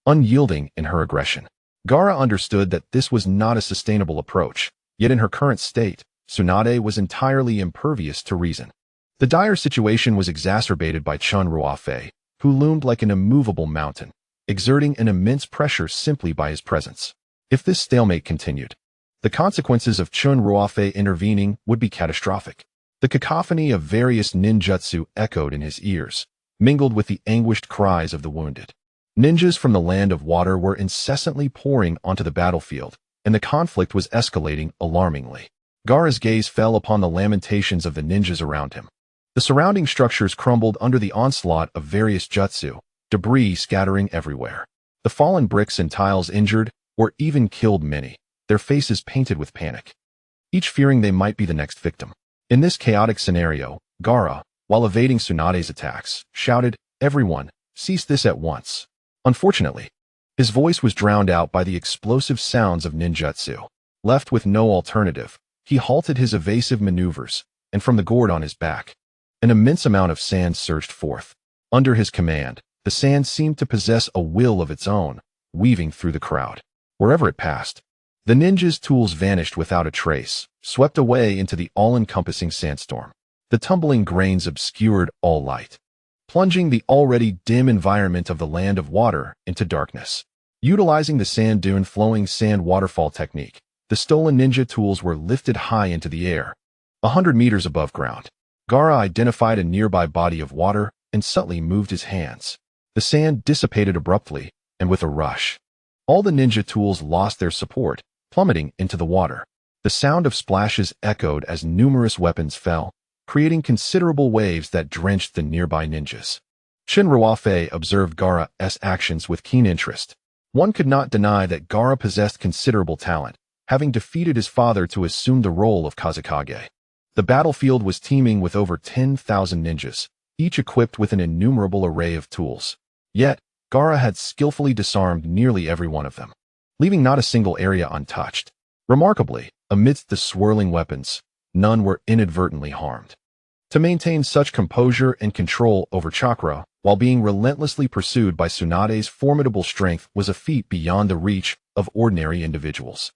unyielding in her aggression. Gaara understood that this was not a sustainable approach, yet in her current state, Tsunade was entirely impervious to reason. The dire situation was exacerbated by Chen Ruofei, who loomed like an immovable mountain, exerting an immense pressure simply by his presence. If this stalemate continued, the consequences of Chen Ruofei intervening would be catastrophic. The cacophony of various ninjutsu echoed in his ears, mingled with the anguished cries of the wounded. Ninjas from the land of water were incessantly pouring onto the battlefield, and the conflict was escalating alarmingly. Gaara's gaze fell upon the lamentations of the ninjas around him. The surrounding structures crumbled under the onslaught of various jutsu, debris scattering everywhere. The fallen bricks and tiles injured or even killed many, their faces painted with panic, each fearing they might be the next victim. In this chaotic scenario, Gaara, while evading Tsunade's attacks, shouted, "Everyone, cease this at once." Unfortunately, his voice was drowned out by the explosive sounds of ninjutsu. Left with no alternative, he halted his evasive maneuvers, and from the gourd on his back, an immense amount of sand surged forth. Under his command, the sand seemed to possess a will of its own, weaving through the crowd. Wherever it passed, the ninja's tools vanished without a trace, swept away into the all-encompassing sandstorm. The tumbling grains obscured all light, plunging the already dim environment of the land of water into darkness. Utilizing the sand dune flowing sand waterfall technique, the stolen ninja tools were lifted high into the air, 100 meters above ground. Gaara identified a nearby body of water and subtly moved his hands. The sand dissipated abruptly, and with a rush, all the ninja tools lost their support, plummeting into the water. The sound of splashes echoed as numerous weapons fell, creating considerable waves that drenched the nearby ninjas. Chen Ruofei observed Gaara's actions with keen interest. One could not deny that Gaara possessed considerable talent, having defeated his father to assume the role of Kazekage. The battlefield was teeming with over 10,000 ninjas, each equipped with an innumerable array of tools. Yet, Gaara had skillfully disarmed nearly every one of them, leaving not a single area untouched. Remarkably, amidst the swirling weapons, none were inadvertently harmed. To maintain such composure and control over chakra while being relentlessly pursued by Tsunade's formidable strength was a feat beyond the reach of ordinary individuals.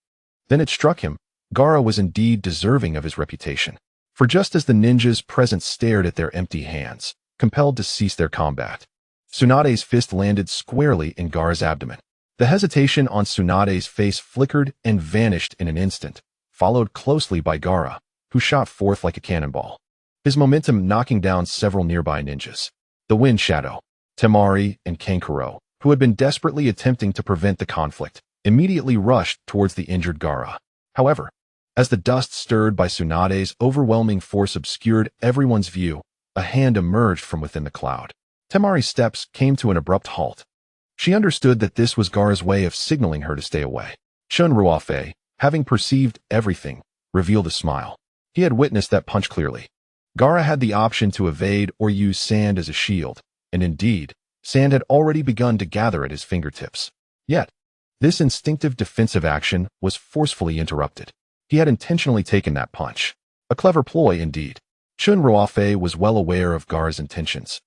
Then it struck him, Gaara was indeed deserving of his reputation. For just as the ninjas present stared at their empty hands, compelled to cease their combat, Tsunade's fist landed squarely in Gaara's abdomen. The hesitation on Tsunade's face flickered and vanished in an instant, followed closely by Gaara, who shot forth like a cannonball, his momentum knocking down several nearby ninjas. The Wind Shadow, Temari, and Kankuro, who had been desperately attempting to prevent the conflict, immediately rushed towards the injured Gaara. However, as the dust stirred by Tsunade's overwhelming force obscured everyone's view, a hand emerged from within the cloud. Temari's steps came to an abrupt halt. She understood that this was Gaara's way of signaling her to stay away. Chen Ruofei, having perceived everything, revealed a smile. He had witnessed that punch clearly. Gaara had the option to evade or use sand as a shield, and indeed, sand had already begun to gather at his fingertips. Yet, this instinctive defensive action was forcefully interrupted. He had intentionally taken that punch. A clever ploy indeed. Chen Ruofei was well aware of Gaara's intentions,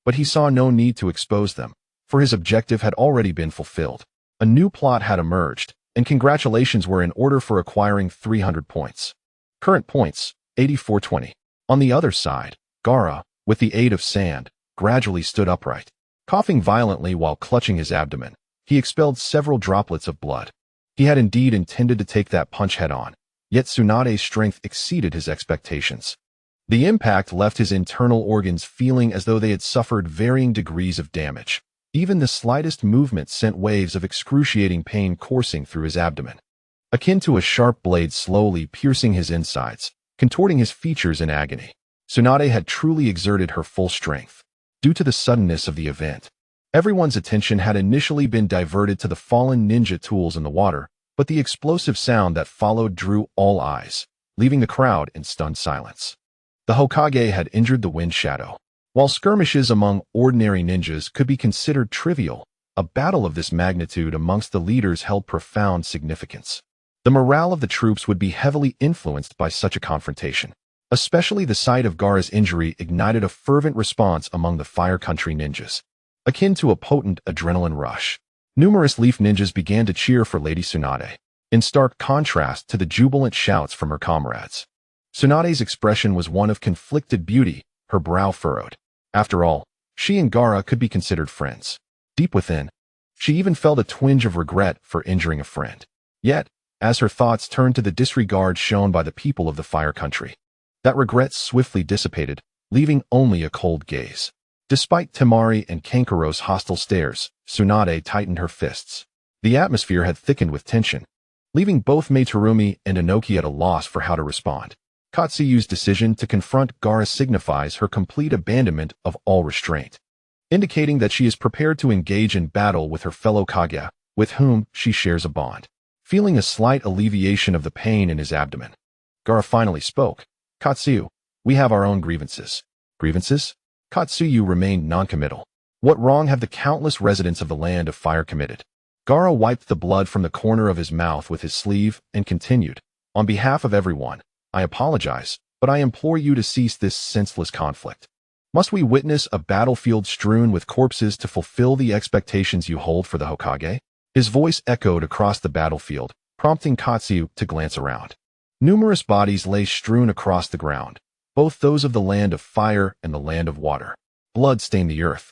but he saw no need to expose them, for his objective had already been fulfilled. A new plot had emerged, and congratulations were in order for acquiring 300 points. Current points, 8420. On the other side, Gaara, with the aid of sand, gradually stood upright. Coughing violently while clutching his abdomen, he expelled several droplets of blood. He had indeed intended to take that punch head-on, yet Tsunade's strength exceeded his expectations. The impact left his internal organs feeling as though they had suffered varying degrees of damage. Even the slightest movement sent waves of excruciating pain coursing through his abdomen, akin to a sharp blade slowly piercing his insides, contorting his features in agony. Tsunade had truly exerted her full strength. due to the suddenness of the event. Everyone's attention had initially been diverted to the fallen ninja tools in the water, but the explosive sound that followed drew all eyes, leaving the crowd in stunned silence. The Hokage had injured the wind shadow. While skirmishes among ordinary ninjas could be considered trivial, a battle of this magnitude amongst the leaders held profound significance. The morale of the troops would be heavily influenced by such a confrontation. Especially the sight of Gaara's injury ignited a fervent response among the Fire Country ninjas, akin to a potent adrenaline rush. Numerous Leaf ninjas began to cheer for Lady Tsunade, in stark contrast to the jubilant shouts from her comrades. Tsunade's expression was one of conflicted beauty, her brow furrowed. After all, she and Gaara could be considered friends. Deep within, she even felt a twinge of regret for injuring a friend. Yet, as her thoughts turned to the disregard shown by the people of the Fire Country, that regret swiftly dissipated, leaving only a cold gaze. Despite Temari and Kankaro's hostile stares, Tsunade tightened her fists. The atmosphere had thickened with tension, leaving both Meitarumi and Inoki at a loss for how to respond. Katsuyu's decision to confront Gaara signifies her complete abandonment of all restraint, indicating that she is prepared to engage in battle with her fellow Kage, with whom she shares a bond. Feeling a slight alleviation of the pain in his abdomen, Gaara finally spoke. "Katsuyu, we have our own grievances." "Grievances?" Katsuyu remained noncommittal. "What wrong have the countless residents of the Land of Fire committed?" Gaara wiped the blood from the corner of his mouth with his sleeve and continued, "On behalf of everyone, I apologize, but I implore you to cease this senseless conflict. Must we witness a battlefield strewn with corpses to fulfill the expectations you hold for the Hokage?" His voice echoed across the battlefield, prompting Katsuyu to glance around. Numerous bodies lay strewn across the ground, both those of the Land of Fire and the Land of Water. Blood stained the earth,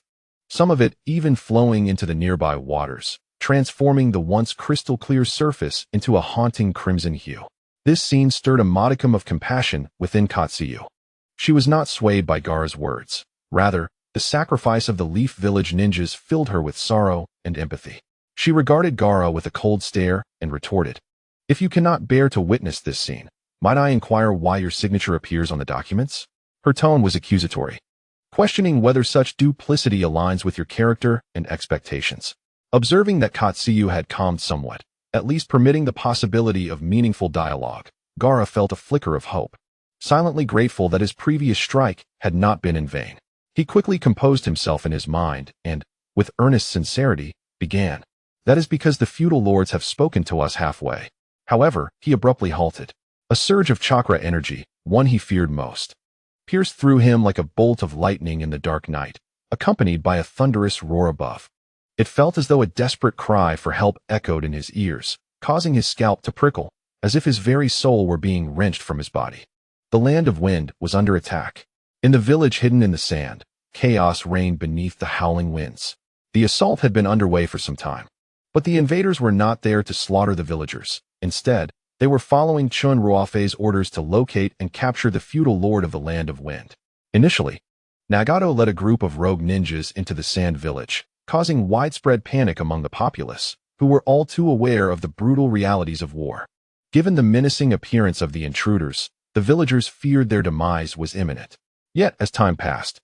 some of it even flowing into the nearby waters, transforming the once crystal-clear surface into a haunting crimson hue. This scene stirred a modicum of compassion within Katsuyu. She was not swayed by Gaara's words. Rather, the sacrifice of the Leaf Village ninjas filled her with sorrow and empathy. She regarded Gaara with a cold stare and retorted, "If you cannot bear to witness this scene, might I inquire why your signature appears on the documents?" Her tone was accusatory, questioning whether such duplicity aligns with your character and expectations. Observing that Katsuyu had calmed somewhat, at least permitting the possibility of meaningful dialogue, Gaara felt a flicker of hope, silently grateful that his previous strike had not been in vain. He quickly composed himself in his mind and, with earnest sincerity, began, "That is because the feudal lords have spoken to us halfway." However, he abruptly halted. A surge of chakra energy, one he feared most, pierced through him like a bolt of lightning in the dark night, accompanied by a thunderous roar above. It felt as though a desperate cry for help echoed in his ears, causing his scalp to prickle, as if his very soul were being wrenched from his body. The Land of Wind was under attack. In the village hidden in the sand, chaos reigned beneath the howling winds. The assault had been underway for some time, but the invaders were not there to slaughter the villagers. Instead, they were following Chen Ruofei's orders to locate and capture the feudal lord of the Land of Wind. Initially, Nagato led a group of rogue ninjas into the sand village, causing widespread panic among the populace, who were all too aware of the brutal realities of war. Given the menacing appearance of the intruders, the villagers feared their demise was imminent. Yet, as time passed,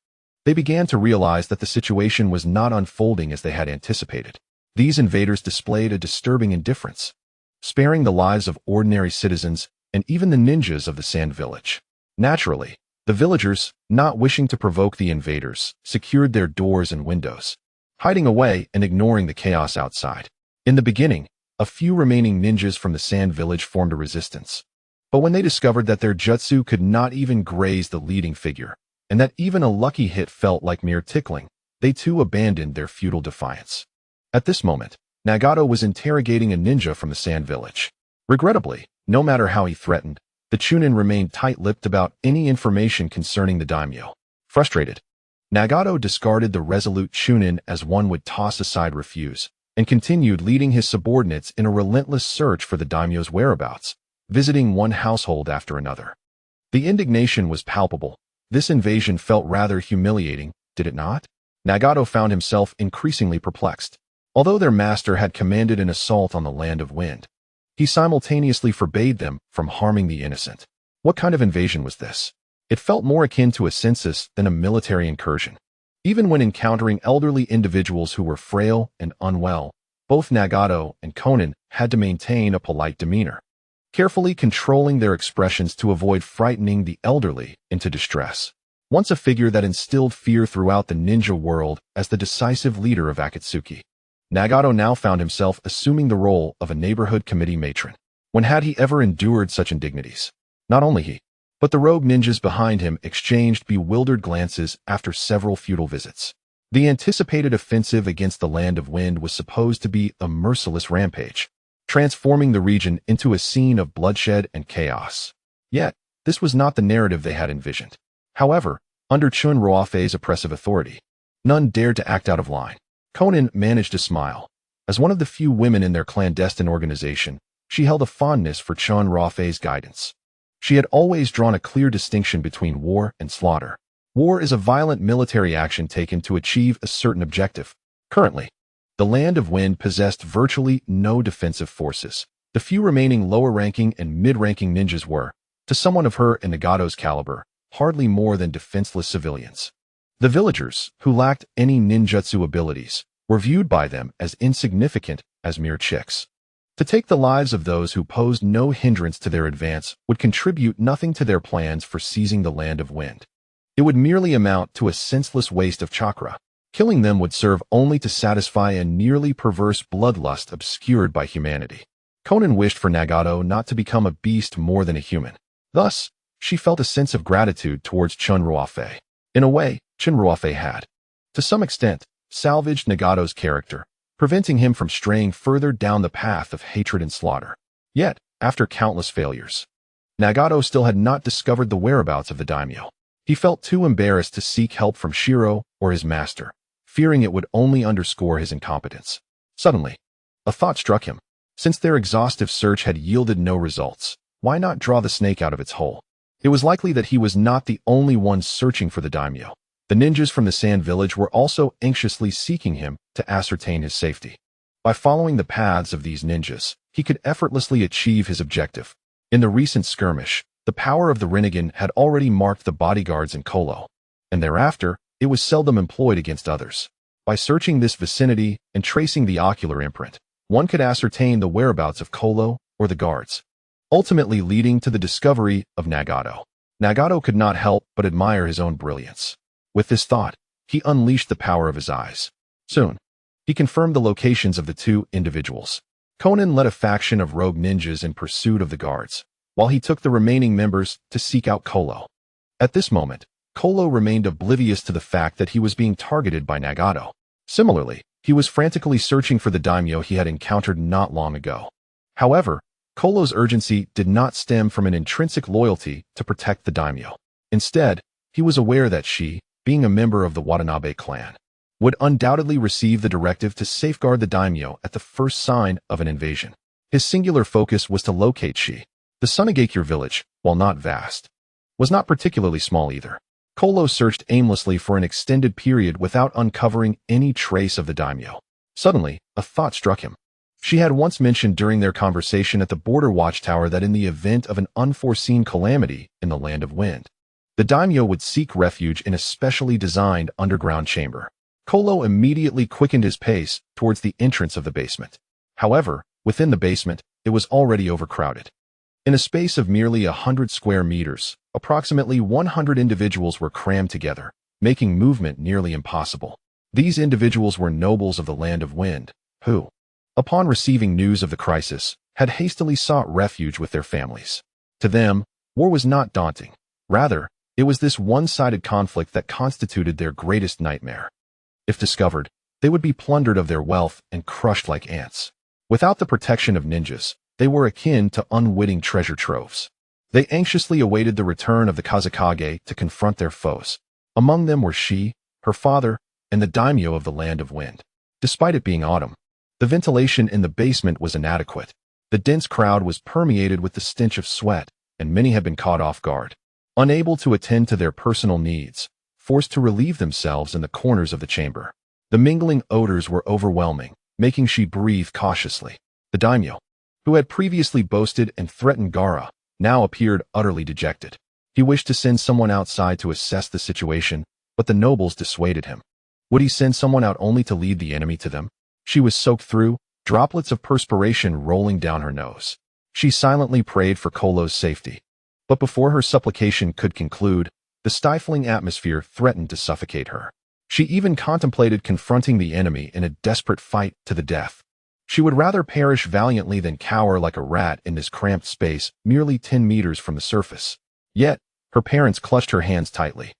they began to realize that the situation was not unfolding as they had anticipated. These invaders displayed a disturbing indifference, sparing the lives of ordinary citizens and even the ninjas of the sand village. Naturally, the villagers, not wishing to provoke the invaders, secured their doors and windows, hiding away and ignoring the chaos outside. In the beginning, a few remaining ninjas from the sand village formed a resistance. But when they discovered that their jutsu could not even graze the leading figure, and that even a lucky hit felt like mere tickling, they too abandoned their futile defiance. At this moment, Nagato was interrogating a ninja from the sand village. Regrettably, no matter how he threatened, the Chunin remained tight-lipped about any information concerning the daimyo. Frustrated, Nagato discarded the resolute Chunin as one would toss aside refuse, and continued leading his subordinates in a relentless search for the daimyo's whereabouts, visiting one household after another. The indignation was palpable. This invasion felt rather humiliating, did it not? Nagato found himself increasingly perplexed. Although their master had commanded an assault on the Land of Wind, he simultaneously forbade them from harming the innocent. What kind of invasion was this? It felt more akin to a census than a military incursion. Even when encountering elderly individuals who were frail and unwell, both Nagato and Konan had to maintain a polite demeanor, carefully controlling their expressions to avoid frightening the elderly into distress. Once a figure that instilled fear throughout the ninja world as the decisive leader of Akatsuki, Nagato now found himself assuming the role of a neighborhood committee matron. When had he ever endured such indignities? Not only he, but the rogue ninjas behind him exchanged bewildered glances after several futile visits. The anticipated offensive against the Land of Wind was supposed to be a merciless rampage, transforming the region into a scene of bloodshed and chaos. Yet, this was not the narrative they had envisioned. However, under Chen Ruofei's oppressive authority, none dared to act out of line. Konan managed to smile. As one of the few women in their clandestine organization, she held a fondness for Chen Ruofei's guidance. She had always drawn a clear distinction between war and slaughter. War is a violent military action taken to achieve a certain objective. Currently, the Land of Wind possessed virtually no defensive forces. The few remaining lower-ranking and mid-ranking ninjas were, to someone of her and Nagato's caliber, hardly more than defenseless civilians. The villagers, who lacked any ninjutsu abilities, were viewed by them as insignificant as mere chicks. To take the lives of those who posed no hindrance to their advance would contribute nothing to their plans for seizing the Land of Wind. It would merely amount to a senseless waste of chakra. Killing them would serve only to satisfy a nearly perverse bloodlust obscured by humanity. Konan wished for Nagato not to become a beast more than a human. Thus, she felt a sense of gratitude towards Chen Ruofei. In a way, Chen Ruofei had, to some extent, salvaged Nagato's character, preventing him from straying further down the path of hatred and slaughter. Yet, after countless failures, Nagato still had not discovered the whereabouts of the daimyo. He felt too embarrassed to seek help from Shiro or his master, fearing it would only underscore his incompetence. Suddenly, a thought struck him. Since their exhaustive search had yielded no results, why not draw the snake out of its hole? It was likely that he was not the only one searching for the daimyo. The ninjas from the Sand Village were also anxiously seeking him to ascertain his safety. By following the paths of these ninjas, he could effortlessly achieve his objective. In the recent skirmish, the power of the Rinnegan had already marked the bodyguards in Kolo, and thereafter, it was seldom employed against others. By searching this vicinity and tracing the ocular imprint, one could ascertain the whereabouts of Kolo or the guards, ultimately leading to the discovery of Nagato. Nagato could not help but admire his own brilliance. With this thought, he unleashed the power of his eyes. Soon, he confirmed the locations of the two individuals. Konan led a faction of rogue ninjas in pursuit of the guards, while he took the remaining members to seek out Kolo. At this moment, Kolo remained oblivious to the fact that he was being targeted by Nagato. Similarly, he was frantically searching for the daimyo he had encountered not long ago. However, Kolo's urgency did not stem from an intrinsic loyalty to protect the daimyo. Instead, he was aware that she, being a member of the Watanabe clan, would undoubtedly receive the directive to safeguard the daimyo at the first sign of an invasion. His singular focus was to locate she. The Sunagakure village, while not vast, was not particularly small either. Kolo searched aimlessly for an extended period without uncovering any trace of the daimyo. Suddenly, a thought struck him. She had once mentioned during their conversation at the border watchtower that in the event of an unforeseen calamity in the Land of Wind, the daimyo would seek refuge in a specially designed underground chamber. Kolo immediately quickened his pace towards the entrance of the basement. However, within the basement, it was already overcrowded. In a space of merely 100 square meters, approximately 100 individuals were crammed together, making movement nearly impossible. These individuals were nobles of the Land of Wind, who, upon receiving news of the crisis, had hastily sought refuge with their families. To them, war was not daunting. Rather, it was this one-sided conflict that constituted their greatest nightmare. If discovered, they would be plundered of their wealth and crushed like ants. Without the protection of ninjas, they were akin to unwitting treasure troves. They anxiously awaited the return of the Kazekage to confront their foes. Among them were she, her father, and the daimyo of the Land of Wind. Despite it being autumn, the ventilation in the basement was inadequate. The dense crowd was permeated with the stench of sweat, and many had been caught off guard. Unable to attend to their personal needs, forced to relieve themselves in the corners of the chamber. The mingling odors were overwhelming, making she breathe cautiously. The daimyo, who had previously boasted and threatened Gaara, now appeared utterly dejected. He wished to send someone outside to assess the situation, but the nobles dissuaded him. Would he send someone out only to lead the enemy to them? She was soaked through, droplets of perspiration rolling down her nose. She silently prayed for Kolo's safety. But before her supplication could conclude, the stifling atmosphere threatened to suffocate her. She even contemplated confronting the enemy in a desperate fight to the death. She would rather perish valiantly than cower like a rat in this cramped space merely 10 meters from the surface. Yet, her parents clutched her hands tightly,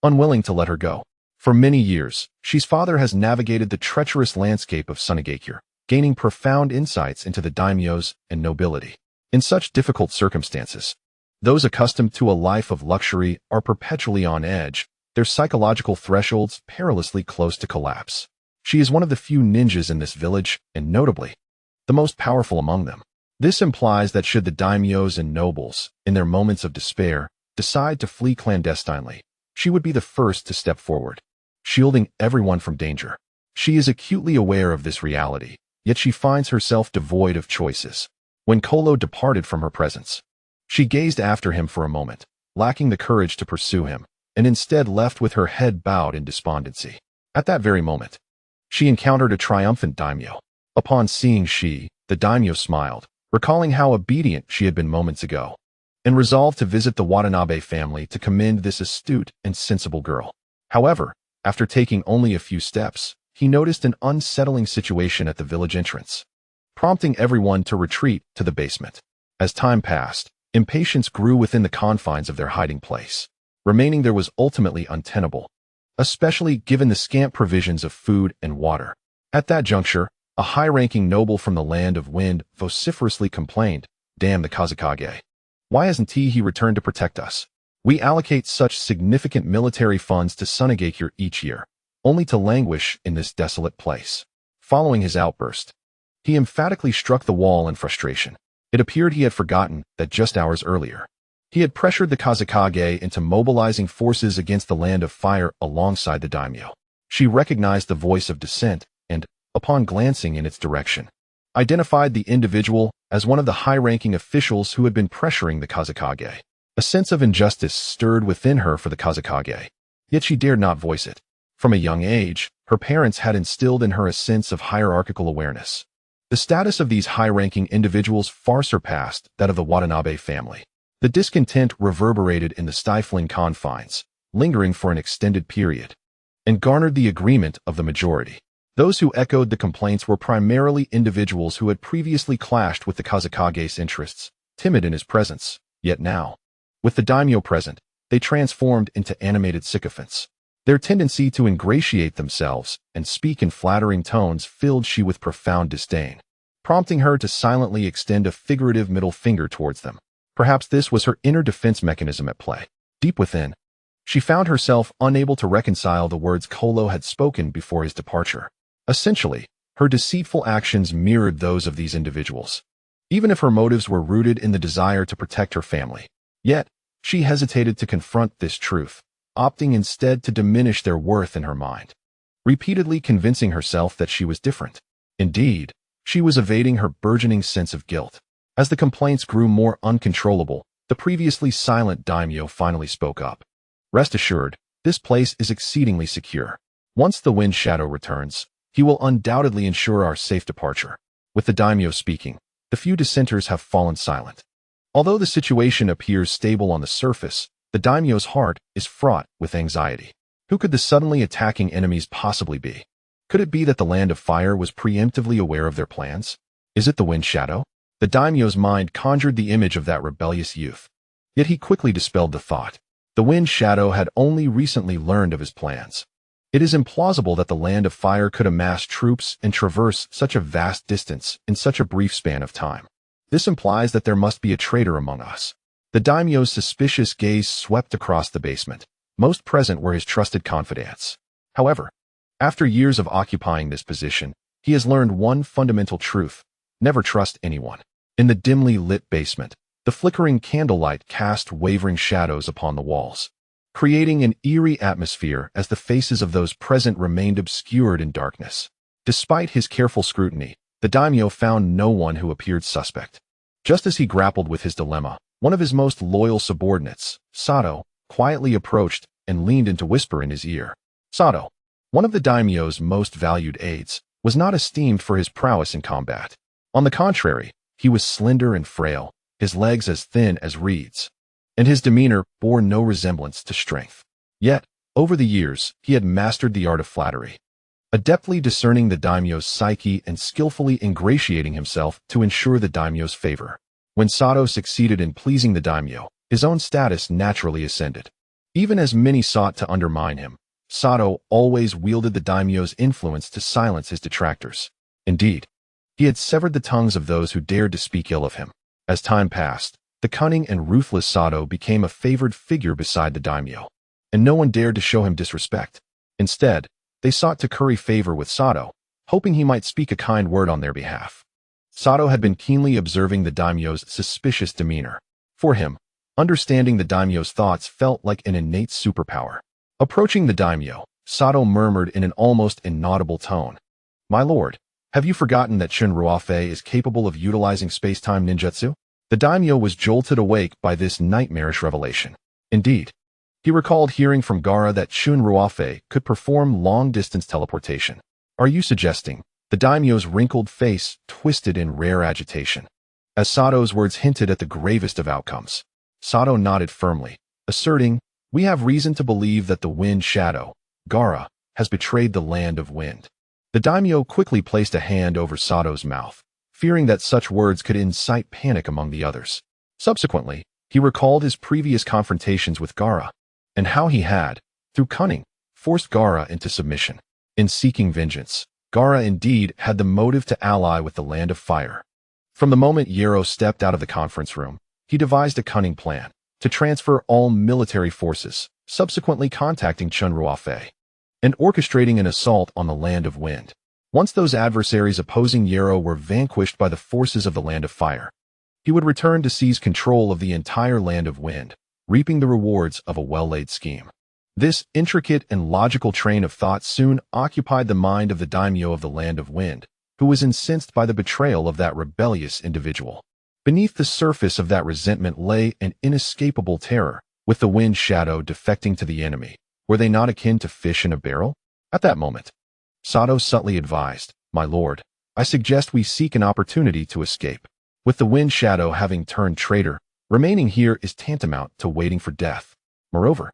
unwilling to let her go. For many years, Shi's father has navigated the treacherous landscape of Sunagakure, gaining profound insights into the daimyos and nobility. In such difficult circumstances, those accustomed to a life of luxury are perpetually on edge, their psychological thresholds perilously close to collapse. She is one of the few ninjas in this village, and notably, the most powerful among them. This implies that should the daimyos and nobles, in their moments of despair, decide to flee clandestinely, she would be the first to step forward, shielding everyone from danger. She is acutely aware of this reality, yet she finds herself devoid of choices. When Kolo departed from her presence, she gazed after him for a moment, lacking the courage to pursue him, and instead left with her head bowed in despondency. At that very moment, she encountered a triumphant daimyo. Upon seeing Shi, the daimyo smiled, recalling how obedient she had been moments ago, and resolved to visit the Watanabe family to commend this astute and sensible girl. However, after taking only a few steps, he noticed an unsettling situation at the village entrance, prompting everyone to retreat to the basement. As time passed, impatience grew within the confines of their hiding place. Remaining there was ultimately untenable, especially given the scant provisions of food and water. At that juncture, a high-ranking noble from the land of wind vociferously complained, "Damn the Kazekage. Why hasn't he returned to protect us? We allocate such significant military funds to Sunagakure each year, only to languish in this desolate place." Following his outburst, he emphatically struck the wall in frustration. It appeared he had forgotten that just hours earlier, he had pressured the Kazekage into mobilizing forces against the Land of Fire alongside the daimyo. She recognized the voice of dissent and, upon glancing in its direction, identified the individual as one of the high-ranking officials who had been pressuring the Kazekage. A sense of injustice stirred within her for the Kazekage, yet she dared not voice it. From a young age, her parents had instilled in her a sense of hierarchical awareness. The status of these high-ranking individuals far surpassed that of the Watanabe family. The discontent reverberated in the stifling confines, lingering for an extended period, and garnered the agreement of the majority. Those who echoed the complaints were primarily individuals who had previously clashed with the Kazekage's interests, timid in his presence, yet now, with the daimyo present, they transformed into animated sycophants. Their tendency to ingratiate themselves and speak in flattering tones filled Shi with profound disdain, prompting her to silently extend a figurative middle finger towards them. Perhaps this was her inner defense mechanism at play. Deep within, she found herself unable to reconcile the words Kolo had spoken before his departure. Essentially, her deceitful actions mirrored those of these individuals, even if her motives were rooted in the desire to protect her family. Yet, she hesitated to confront this truth, opting instead to diminish their worth in her mind, repeatedly convincing herself that she was different. Indeed, she was evading her burgeoning sense of guilt. As the complaints grew more uncontrollable, the previously silent daimyo finally spoke up. "Rest assured, this place is exceedingly secure. Once the wind shadow returns, he will undoubtedly ensure our safe departure." With the daimyo speaking, the few dissenters have fallen silent. Although the situation appears stable on the surface, the daimyo's heart is fraught with anxiety. Who could the suddenly attacking enemies possibly be? Could it be that the Land of Fire was preemptively aware of their plans? Is it the wind shadow? The daimyo's mind conjured the image of that rebellious youth. Yet he quickly dispelled the thought. The wind shadow had only recently learned of his plans. It is implausible that the Land of Fire could amass troops and traverse such a vast distance in such a brief span of time. This implies that there must be a traitor among us. The daimyo's suspicious gaze swept across the basement. Most present were his trusted confidants. However, after years of occupying this position, he has learned one fundamental truth: never trust anyone. In the dimly lit basement, the flickering candlelight cast wavering shadows upon the walls, creating an eerie atmosphere as the faces of those present remained obscured in darkness. Despite his careful scrutiny, the daimyo found no one who appeared suspect. Just as he grappled with his dilemma, one of his most loyal subordinates, Sato, quietly approached and leaned in to whisper in his ear. "Sato, One of the daimyo's most valued aides was not esteemed for his prowess in combat. On the contrary, he was slender and frail, his legs as thin as reeds, and his demeanor bore no resemblance to strength. Yet, over the years, he had mastered the art of flattery, adeptly discerning the daimyo's psyche and skillfully ingratiating himself to ensure the daimyo's favor. When Sato succeeded in pleasing the daimyo, his own status naturally ascended. Even as many sought to undermine him, Sato always wielded the daimyo's influence to silence his detractors. Indeed, he had severed the tongues of those who dared to speak ill of him. As time passed, the cunning and ruthless Sato became a favored figure beside the daimyo, and no one dared to show him disrespect. Instead, they sought to curry favor with Sato, hoping he might speak a kind word on their behalf. Sato had been keenly observing the daimyo's suspicious demeanor. For him, understanding the daimyo's thoughts felt like an innate superpower. Approaching the daimyo, Sato murmured in an almost inaudible tone, "My lord, have you forgotten that Chen Ruofei is capable of utilizing space-time ninjutsu?" The daimyo was jolted awake by this nightmarish revelation. Indeed, he recalled hearing from Gaara that Chen Ruofei could perform long-distance teleportation. "Are you suggesting?" The daimyo's wrinkled face twisted in rare agitation. As Sato's words hinted at the gravest of outcomes, Sato nodded firmly, asserting, "We have reason to believe that the wind shadow, Gaara, has betrayed the land of wind." The daimyo quickly placed a hand over Sato's mouth, fearing that such words could incite panic among the others. Subsequently, he recalled his previous confrontations with Gaara, and how he had, through cunning, forced Gaara into submission. In seeking vengeance, Gaara indeed had the motive to ally with the Land of Fire. From the moment Yero stepped out of the conference room, he devised a cunning plan to transfer all military forces, subsequently contacting Chen Ruofei, and orchestrating an assault on the Land of Wind. Once those adversaries opposing Yero were vanquished by the forces of the Land of Fire, he would return to seize control of the entire Land of Wind, reaping the rewards of a well-laid scheme. This intricate and logical train of thought soon occupied the mind of the daimyo of the Land of Wind, who was incensed by the betrayal of that rebellious individual. Beneath the surface of that resentment lay an inescapable terror. With the wind shadow defecting to the enemy, were they not akin to fish in a barrel? At that moment, Sato subtly advised, "My lord, I suggest we seek an opportunity to escape. With the wind shadow having turned traitor, remaining here is tantamount to waiting for death. Moreover,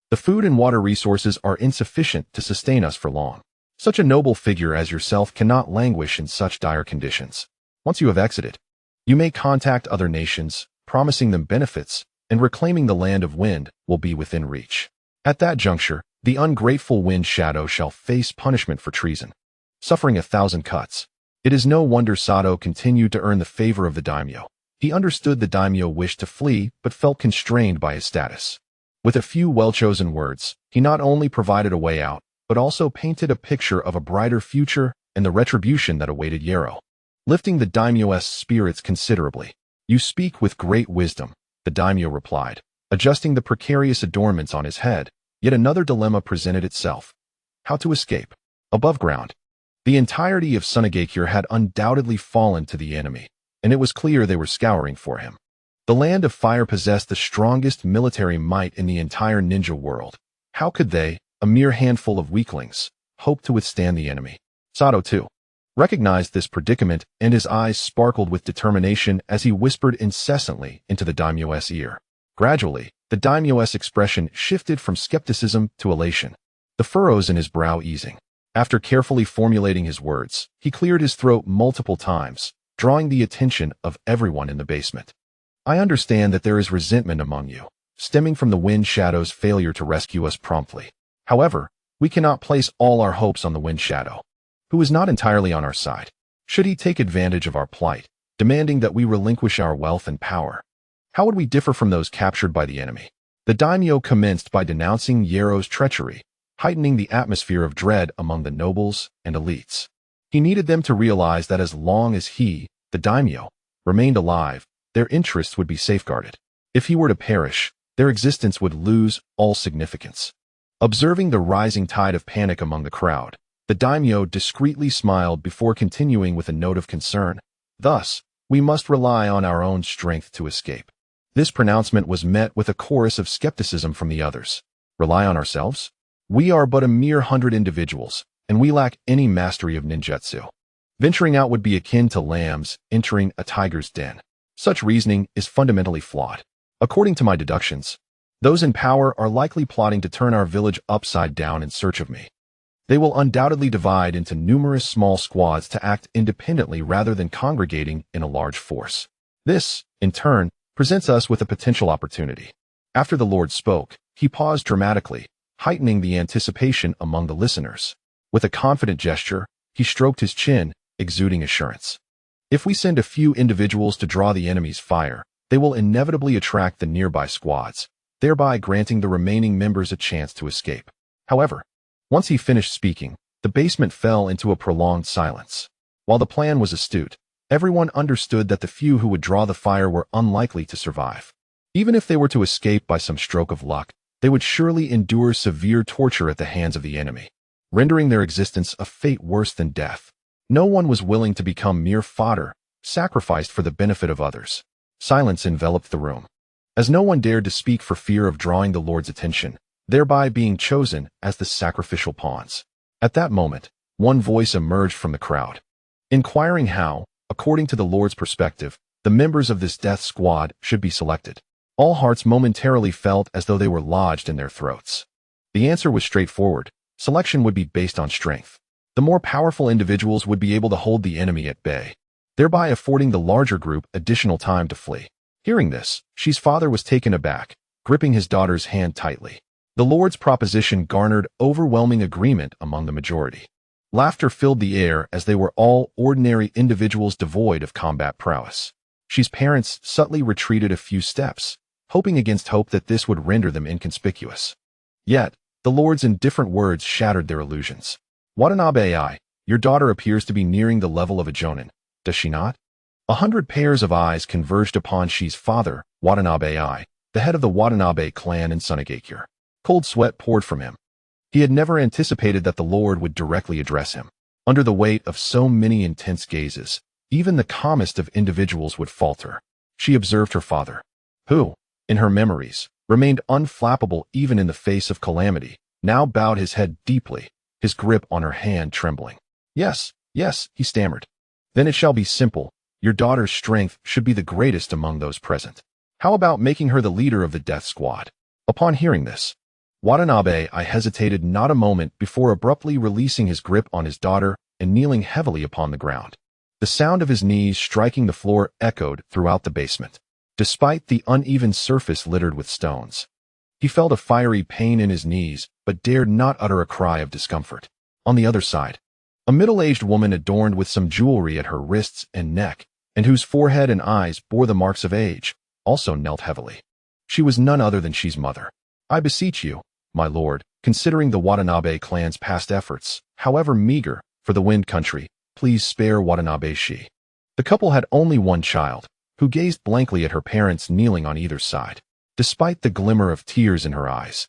the food and water resources are insufficient to sustain us for long. Such a noble figure as yourself cannot languish in such dire conditions. Once you have exited, you may contact other nations, promising them benefits, and reclaiming the Land of Wind will be within reach. At that juncture, the ungrateful wind shadow shall face punishment for treason, suffering 1,000 cuts." It is no wonder Sato continued to earn the favor of the daimyo. He understood the daimyo wished to flee, but felt constrained by his status. With a few well-chosen words, he not only provided a way out, but also painted a picture of a brighter future and the retribution that awaited Yero, lifting the daimyo's spirits considerably. "You speak with great wisdom," the daimyo replied, adjusting the precarious adornments on his head. Yet another dilemma presented itself: how to escape. Above ground, the entirety of Sunagakure had undoubtedly fallen to the enemy, and it was clear they were scouring for him. The Land of Fire possessed the strongest military might in the entire ninja world. How could they, a mere handful of weaklings, hope to withstand the enemy? Sato, too, recognized this predicament, and his eyes sparkled with determination as he whispered incessantly into the daimyo's ear. Gradually, the daimyo's expression shifted from skepticism to elation, the furrows in his brow easing. After carefully formulating his words, he cleared his throat multiple times, drawing the attention of everyone in the basement. "I understand that there is resentment among you, stemming from the Wind Shadow's failure to rescue us promptly. However, we cannot place all our hopes on the Wind Shadow, who is not entirely on our side. Should he take advantage of our plight, demanding that we relinquish our wealth and power, how would we differ from those captured by the enemy?" The daimyo commenced by denouncing Yero's treachery, heightening the atmosphere of dread among the nobles and elites. He needed them to realize that as long as he, the daimyo, remained alive, their interests would be safeguarded. If he were to perish, their existence would lose all significance. Observing the rising tide of panic among the crowd, the daimyo discreetly smiled before continuing with a note of concern. "Thus, we must rely on our own strength to escape." This pronouncement was met with a chorus of skepticism from the others. "Rely on ourselves? We are but a mere 100 individuals, and we lack any mastery of ninjutsu. Venturing out would be akin to lambs entering a tiger's den. Such reasoning is fundamentally flawed. According to my deductions, those in power are likely plotting to turn our village upside down in search of me. They will undoubtedly divide into numerous small squads to act independently rather than congregating in a large force. This, in turn, presents us with a potential opportunity. After the Lord spoke, he paused dramatically, heightening the anticipation among the listeners. With a confident gesture, he stroked his chin, exuding assurance. If we send a few individuals to draw the enemy's fire, they will inevitably attract the nearby squads, thereby granting the remaining members a chance to escape. However, once he finished speaking, the basement fell into a prolonged silence. While the plan was astute, everyone understood that the few who would draw the fire were unlikely to survive. Even if they were to escape by some stroke of luck, they would surely endure severe torture at the hands of the enemy, rendering their existence a fate worse than death. No one was willing to become mere fodder, sacrificed for the benefit of others. Silence enveloped the room, as no one dared to speak for fear of drawing the Lord's attention, thereby being chosen as the sacrificial pawns. At that moment, one voice emerged from the crowd, inquiring how, according to the Lord's perspective, the members of this death squad should be selected. All hearts momentarily felt as though they were lodged in their throats. The answer was straightforward. Selection would be based on strength. The more powerful individuals would be able to hold the enemy at bay, thereby affording the larger group additional time to flee. Hearing this, Shi's father was taken aback, gripping his daughter's hand tightly. The Lord's proposition garnered overwhelming agreement among the majority. Laughter filled the air as they were all ordinary individuals devoid of combat prowess. Shi's parents subtly retreated a few steps, hoping against hope that this would render them inconspicuous. Yet, the Lord's indifferent words shattered their illusions. Watanabe, your daughter appears to be nearing the level of a jonin, does she not? 100 pairs of eyes converged upon Shi's father, Watanabe, the head of the Watanabe clan in Sunagakure. Cold sweat poured from him. He had never anticipated that the Lord would directly address him. Under the weight of so many intense gazes, even the calmest of individuals would falter. She observed her father, who, in her memories, remained unflappable even in the face of calamity, now bowed his head deeply, his grip on her hand trembling. Yes, he stammered. Then it shall be simple. Your daughter's strength should be the greatest among those present. How about making her the leader of the death squad? Upon hearing this, Watanabe hesitated not a moment before abruptly releasing his grip on his daughter and kneeling heavily upon the ground. The sound of his knees striking the floor echoed throughout the basement. Despite the uneven surface littered with stones, he felt a fiery pain in his knees but dared not utter a cry of discomfort. On the other side, a middle-aged woman adorned with some jewelry at her wrists and neck, and whose forehead and eyes bore the marks of age, also knelt heavily. She was none other than Shi's mother. I beseech you, my lord, considering the Watanabe clan's past efforts, however meager, for the Wind Country, please spare Watanabe Shi. The couple had only one child, who gazed blankly at her parents kneeling on either side. Despite the glimmer of tears in her eyes,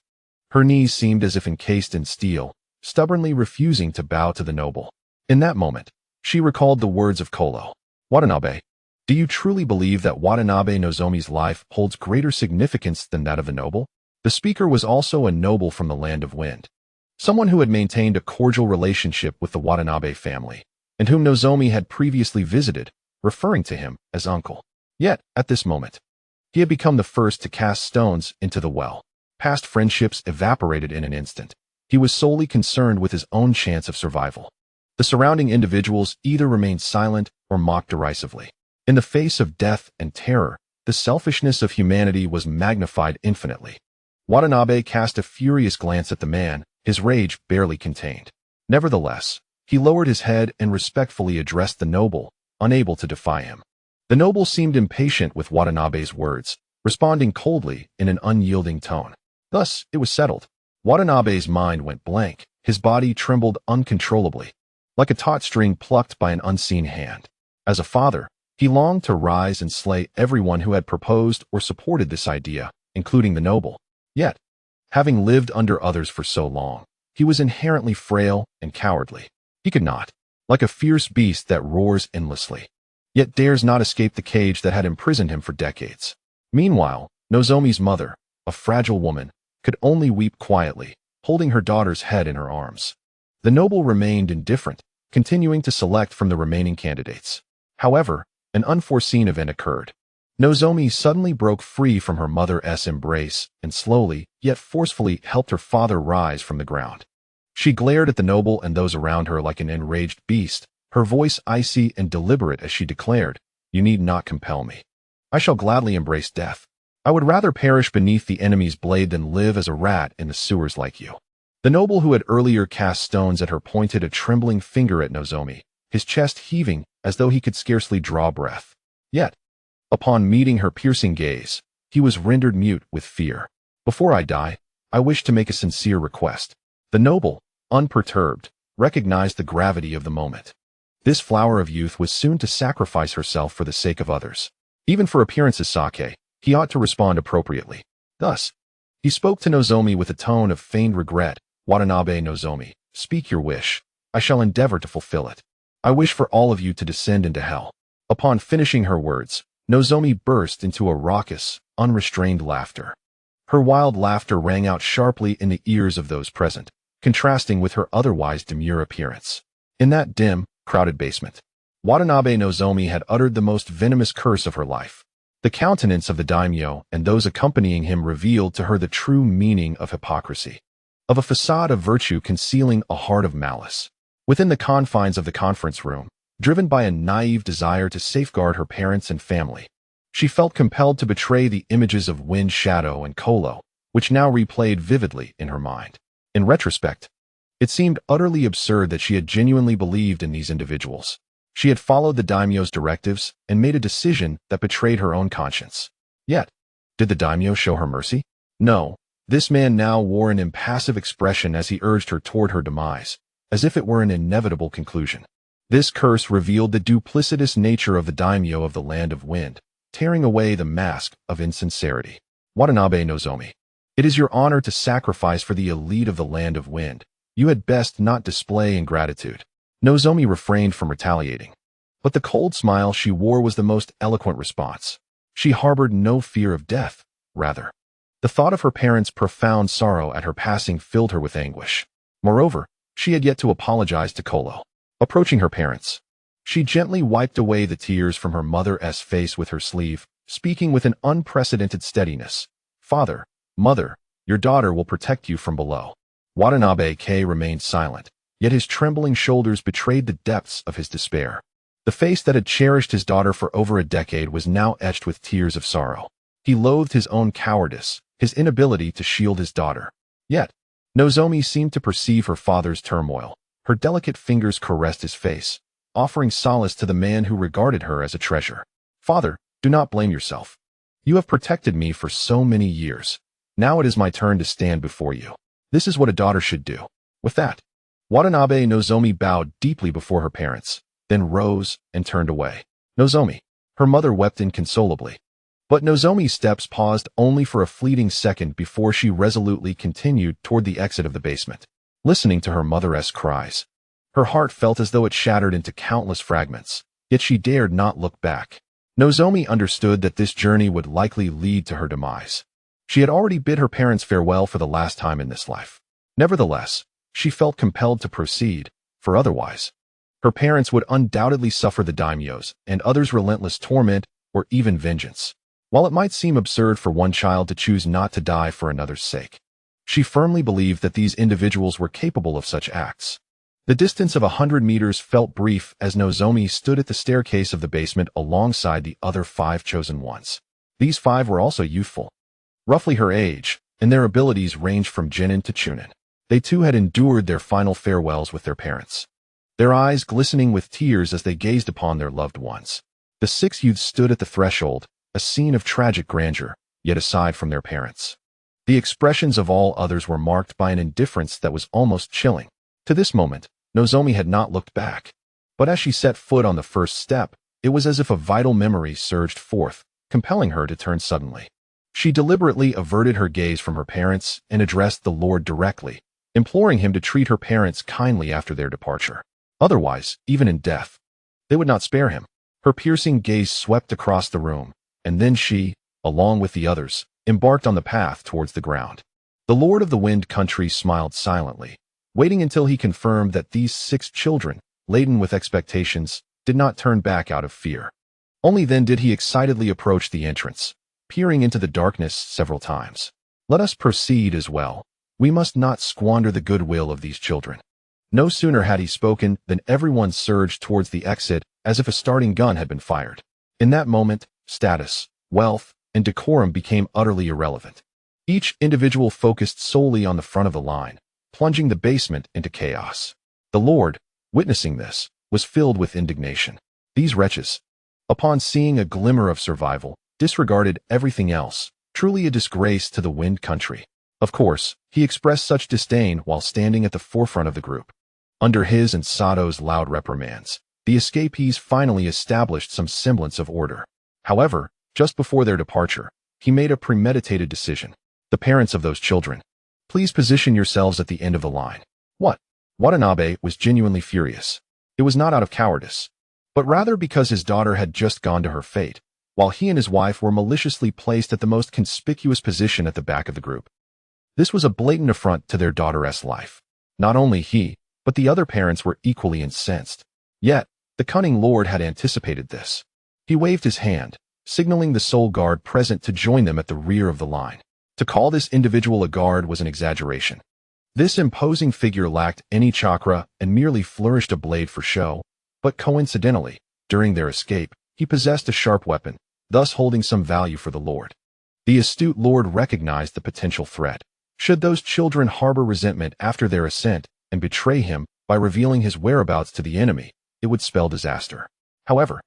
her knees seemed as if encased in steel, stubbornly refusing to bow to the noble. In that moment, she recalled the words of Kolo. Watanabe, do you truly believe that Watanabe Nozomi's life holds greater significance than that of the noble? The speaker was also a noble from the land of wind, someone who had maintained a cordial relationship with the Watanabe family, and whom Nozomi had previously visited, referring to him as uncle. Yet, at this moment, he had become the first to cast stones into the well. Past friendships evaporated in an instant. He was solely concerned with his own chance of survival. The surrounding individuals either remained silent or mocked derisively. In the face of death and terror, the selfishness of humanity was magnified infinitely. Watanabe cast a furious glance at the man, his rage barely contained. Nevertheless, he lowered his head and respectfully addressed the noble, unable to defy him. The noble seemed impatient with Watanabe's words, responding coldly in an unyielding tone. Thus, it was settled. Watanabe's mind went blank, his body trembled uncontrollably, like a taut string plucked by an unseen hand. As a father, he longed to rise and slay everyone who had proposed or supported this idea, including the noble. Yet, having lived under others for so long, he was inherently frail and cowardly. He could not, like a fierce beast that roars endlessly, yet dares not escape the cage that had imprisoned him for decades. Meanwhile, Nozomi's mother, a fragile woman, could only weep quietly, holding her daughter's head in her arms. The noble remained indifferent, continuing to select from the remaining candidates. However, an unforeseen event occurred. Nozomi suddenly broke free from her mother's embrace and slowly, yet forcefully, helped her father rise from the ground. She glared at the noble and those around her like an enraged beast, her voice icy and deliberate as she declared, "You need not compel me. I shall gladly embrace death. I would rather perish beneath the enemy's blade than live as a rat in the sewers like you." The noble who had earlier cast stones at her pointed a trembling finger at Nozomi, his chest heaving as though he could scarcely draw breath. Yet, upon meeting her piercing gaze, he was rendered mute with fear. "Before I die, I wish to make a sincere request." The noble, unperturbed, recognized the gravity of the moment. This flower of youth was soon to sacrifice herself for the sake of others. Even for appearance's sake, he ought to respond appropriately. Thus, he spoke to Nozomi with a tone of feigned regret. "Watanabe Nozomi, speak your wish. I shall endeavor to fulfill it. I wish for all of you to descend into hell." Upon finishing her words, Nozomi burst into a raucous, unrestrained laughter. Her wild laughter rang out sharply in the ears of those present, contrasting with her otherwise demure appearance. In that dim, crowded basement, Watanabe Nozomi had uttered the most venomous curse of her life. The countenance of the daimyo and those accompanying him revealed to her the true meaning of hypocrisy, of a facade of virtue concealing a heart of malice. Within the confines of the conference room, driven by a naive desire to safeguard her parents and family, she felt compelled to betray the images of Wind Shadow and Kolo, which now replayed vividly in her mind. In retrospect, it seemed utterly absurd that she had genuinely believed in these individuals. She had followed the daimyo's directives and made a decision that betrayed her own conscience. Yet, did the daimyo show her mercy? No. This man now wore an impassive expression as he urged her toward her demise, as if it were an inevitable conclusion. This curse revealed the duplicitous nature of the daimyo of the Land of Wind, tearing away the mask of insincerity. "Watanabe Nozomi, it is your honor to sacrifice for the elite of the Land of Wind. You had best not display ingratitude." Nozomi refrained from retaliating, but the cold smile she wore was the most eloquent response. She harbored no fear of death, rather. The thought of her parents' profound sorrow at her passing filled her with anguish. Moreover, she had yet to apologize to Kolo. Approaching her parents, she gently wiped away the tears from her mother's face with her sleeve, speaking with an unprecedented steadiness. "Father, mother, your daughter will protect you from below." Watanabe K remained silent, yet his trembling shoulders betrayed the depths of his despair. The face that had cherished his daughter for over a decade was now etched with tears of sorrow. He loathed his own cowardice, his inability to shield his daughter. Yet, Nozomi seemed to perceive her father's turmoil. Her delicate fingers caressed his face, offering solace to the man who regarded her as a treasure. "Father, do not blame yourself. You have protected me for so many years. Now it is my turn to stand before you. This is what a daughter should do." With that, Watanabe Nozomi bowed deeply before her parents, then rose and turned away. "Nozomi." Her mother wept inconsolably. But Nozomi's steps paused only for a fleeting second before she resolutely continued toward the exit of the basement. Listening to her mother's cries, her heart felt as though it shattered into countless fragments, yet she dared not look back. Nozomi understood that this journey would likely lead to her demise. She had already bid her parents farewell for the last time in this life. Nevertheless, she felt compelled to proceed, for otherwise, her parents would undoubtedly suffer the daimyo's and others' relentless torment or even vengeance. While it might seem absurd for one child to choose not to die for another's sake, she firmly believed that these individuals were capable of such acts. The distance of 100 meters felt brief as Nozomi stood at the staircase of the basement alongside the other 5 chosen ones. These 5 were also youthful, roughly her age, and their abilities ranged from Genin to Chunin. They too had endured their final farewells with their parents, their eyes glistening with tears as they gazed upon their loved ones. The 6 youths stood at the threshold, a scene of tragic grandeur, yet aside from their parents, the expressions of all others were marked by an indifference that was almost chilling. To this moment, Nozomi had not looked back, but as she set foot on the first step, it was as if a vital memory surged forth, compelling her to turn suddenly. She deliberately averted her gaze from her parents and addressed the Lord directly, imploring him to treat her parents kindly after their departure. Otherwise, even in death, they would not spare him. Her piercing gaze swept across the room, and then she, along with the others, embarked on the path towards the ground. The Lord of the Wind Country smiled silently, waiting until he confirmed that these 6 children, laden with expectations, did not turn back out of fear. Only then did he excitedly approach the entrance, peering into the darkness several times. Let us proceed as well. We must not squander the goodwill of these children. No sooner had he spoken than everyone surged towards the exit as if a starting gun had been fired. In that moment, status, wealth, and decorum became utterly irrelevant. Each individual focused solely on the front of the line, plunging the basement into chaos. The Lord, witnessing this, was filled with indignation. These wretches, upon seeing a glimmer of survival, disregarded everything else, truly a disgrace to the Wind Country. Of course, he expressed such disdain while standing at the forefront of the group. Under his and Sato's loud reprimands, the escapees finally established some semblance of order. However, just before their departure, he made a premeditated decision. The parents of those children, please position yourselves at the end of the line. What? Watanabe was genuinely furious. It was not out of cowardice, but rather because his daughter had just gone to her fate, while he and his wife were maliciously placed at the most conspicuous position at the back of the group. This was a blatant affront to their daughter's life. Not only he, but the other parents were equally incensed. Yet, the cunning lord had anticipated this. He waved his hand, signaling the soul guard present to join them at the rear of the line. To call this individual a guard was an exaggeration. This imposing figure lacked any chakra and merely flourished a blade for show, but coincidentally, during their escape, he possessed a sharp weapon, thus holding some value for the lord. The astute lord recognized the potential threat. Should those children harbor resentment after their ascent and betray him by revealing his whereabouts to the enemy, it would spell disaster. However,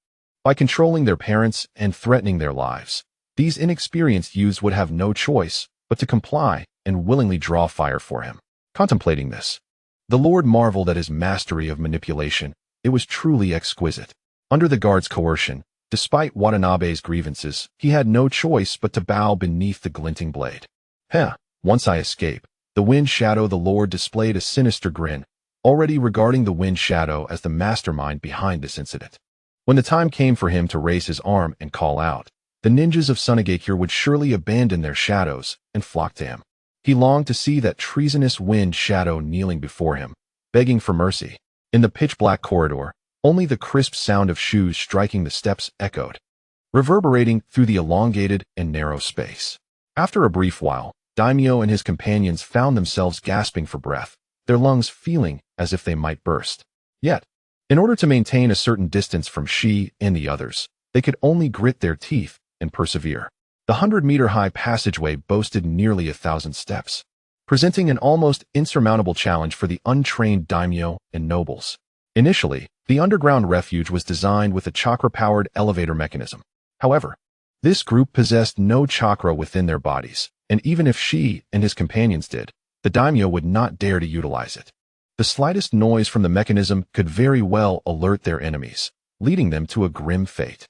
by controlling their parents and threatening their lives, these inexperienced youths would have no choice but to comply and willingly draw fire for him. Contemplating this, the lord marveled at his mastery of manipulation. It was truly exquisite. Under the guard's coercion, despite Watanabe's grievances, he had no choice but to bow beneath the glinting blade. Once I escape, the Wind Shadow. The lord displayed a sinister grin, already regarding the Wind Shadow as the mastermind behind this incident. When the time came for him to raise his arm and call out, the ninjas of Sunagakure would surely abandon their shadows and flock to him. He longed to see that treasonous Wind Shadow kneeling before him, begging for mercy. In the pitch-black corridor, only the crisp sound of shoes striking the steps echoed, reverberating through the elongated and narrow space. After a brief while, Daimyo and his companions found themselves gasping for breath, their lungs feeling as if they might burst. Yet, in order to maintain a certain distance from she and the others, they could only grit their teeth and persevere. The 100-meter-high passageway boasted nearly 1,000 steps, presenting an almost insurmountable challenge for the untrained daimyo and nobles. Initially, the underground refuge was designed with a chakra-powered elevator mechanism. However, this group possessed no chakra within their bodies, and even if she and his companions did, the daimyo would not dare to utilize it. The slightest noise from the mechanism could very well alert their enemies, leading them to a grim fate.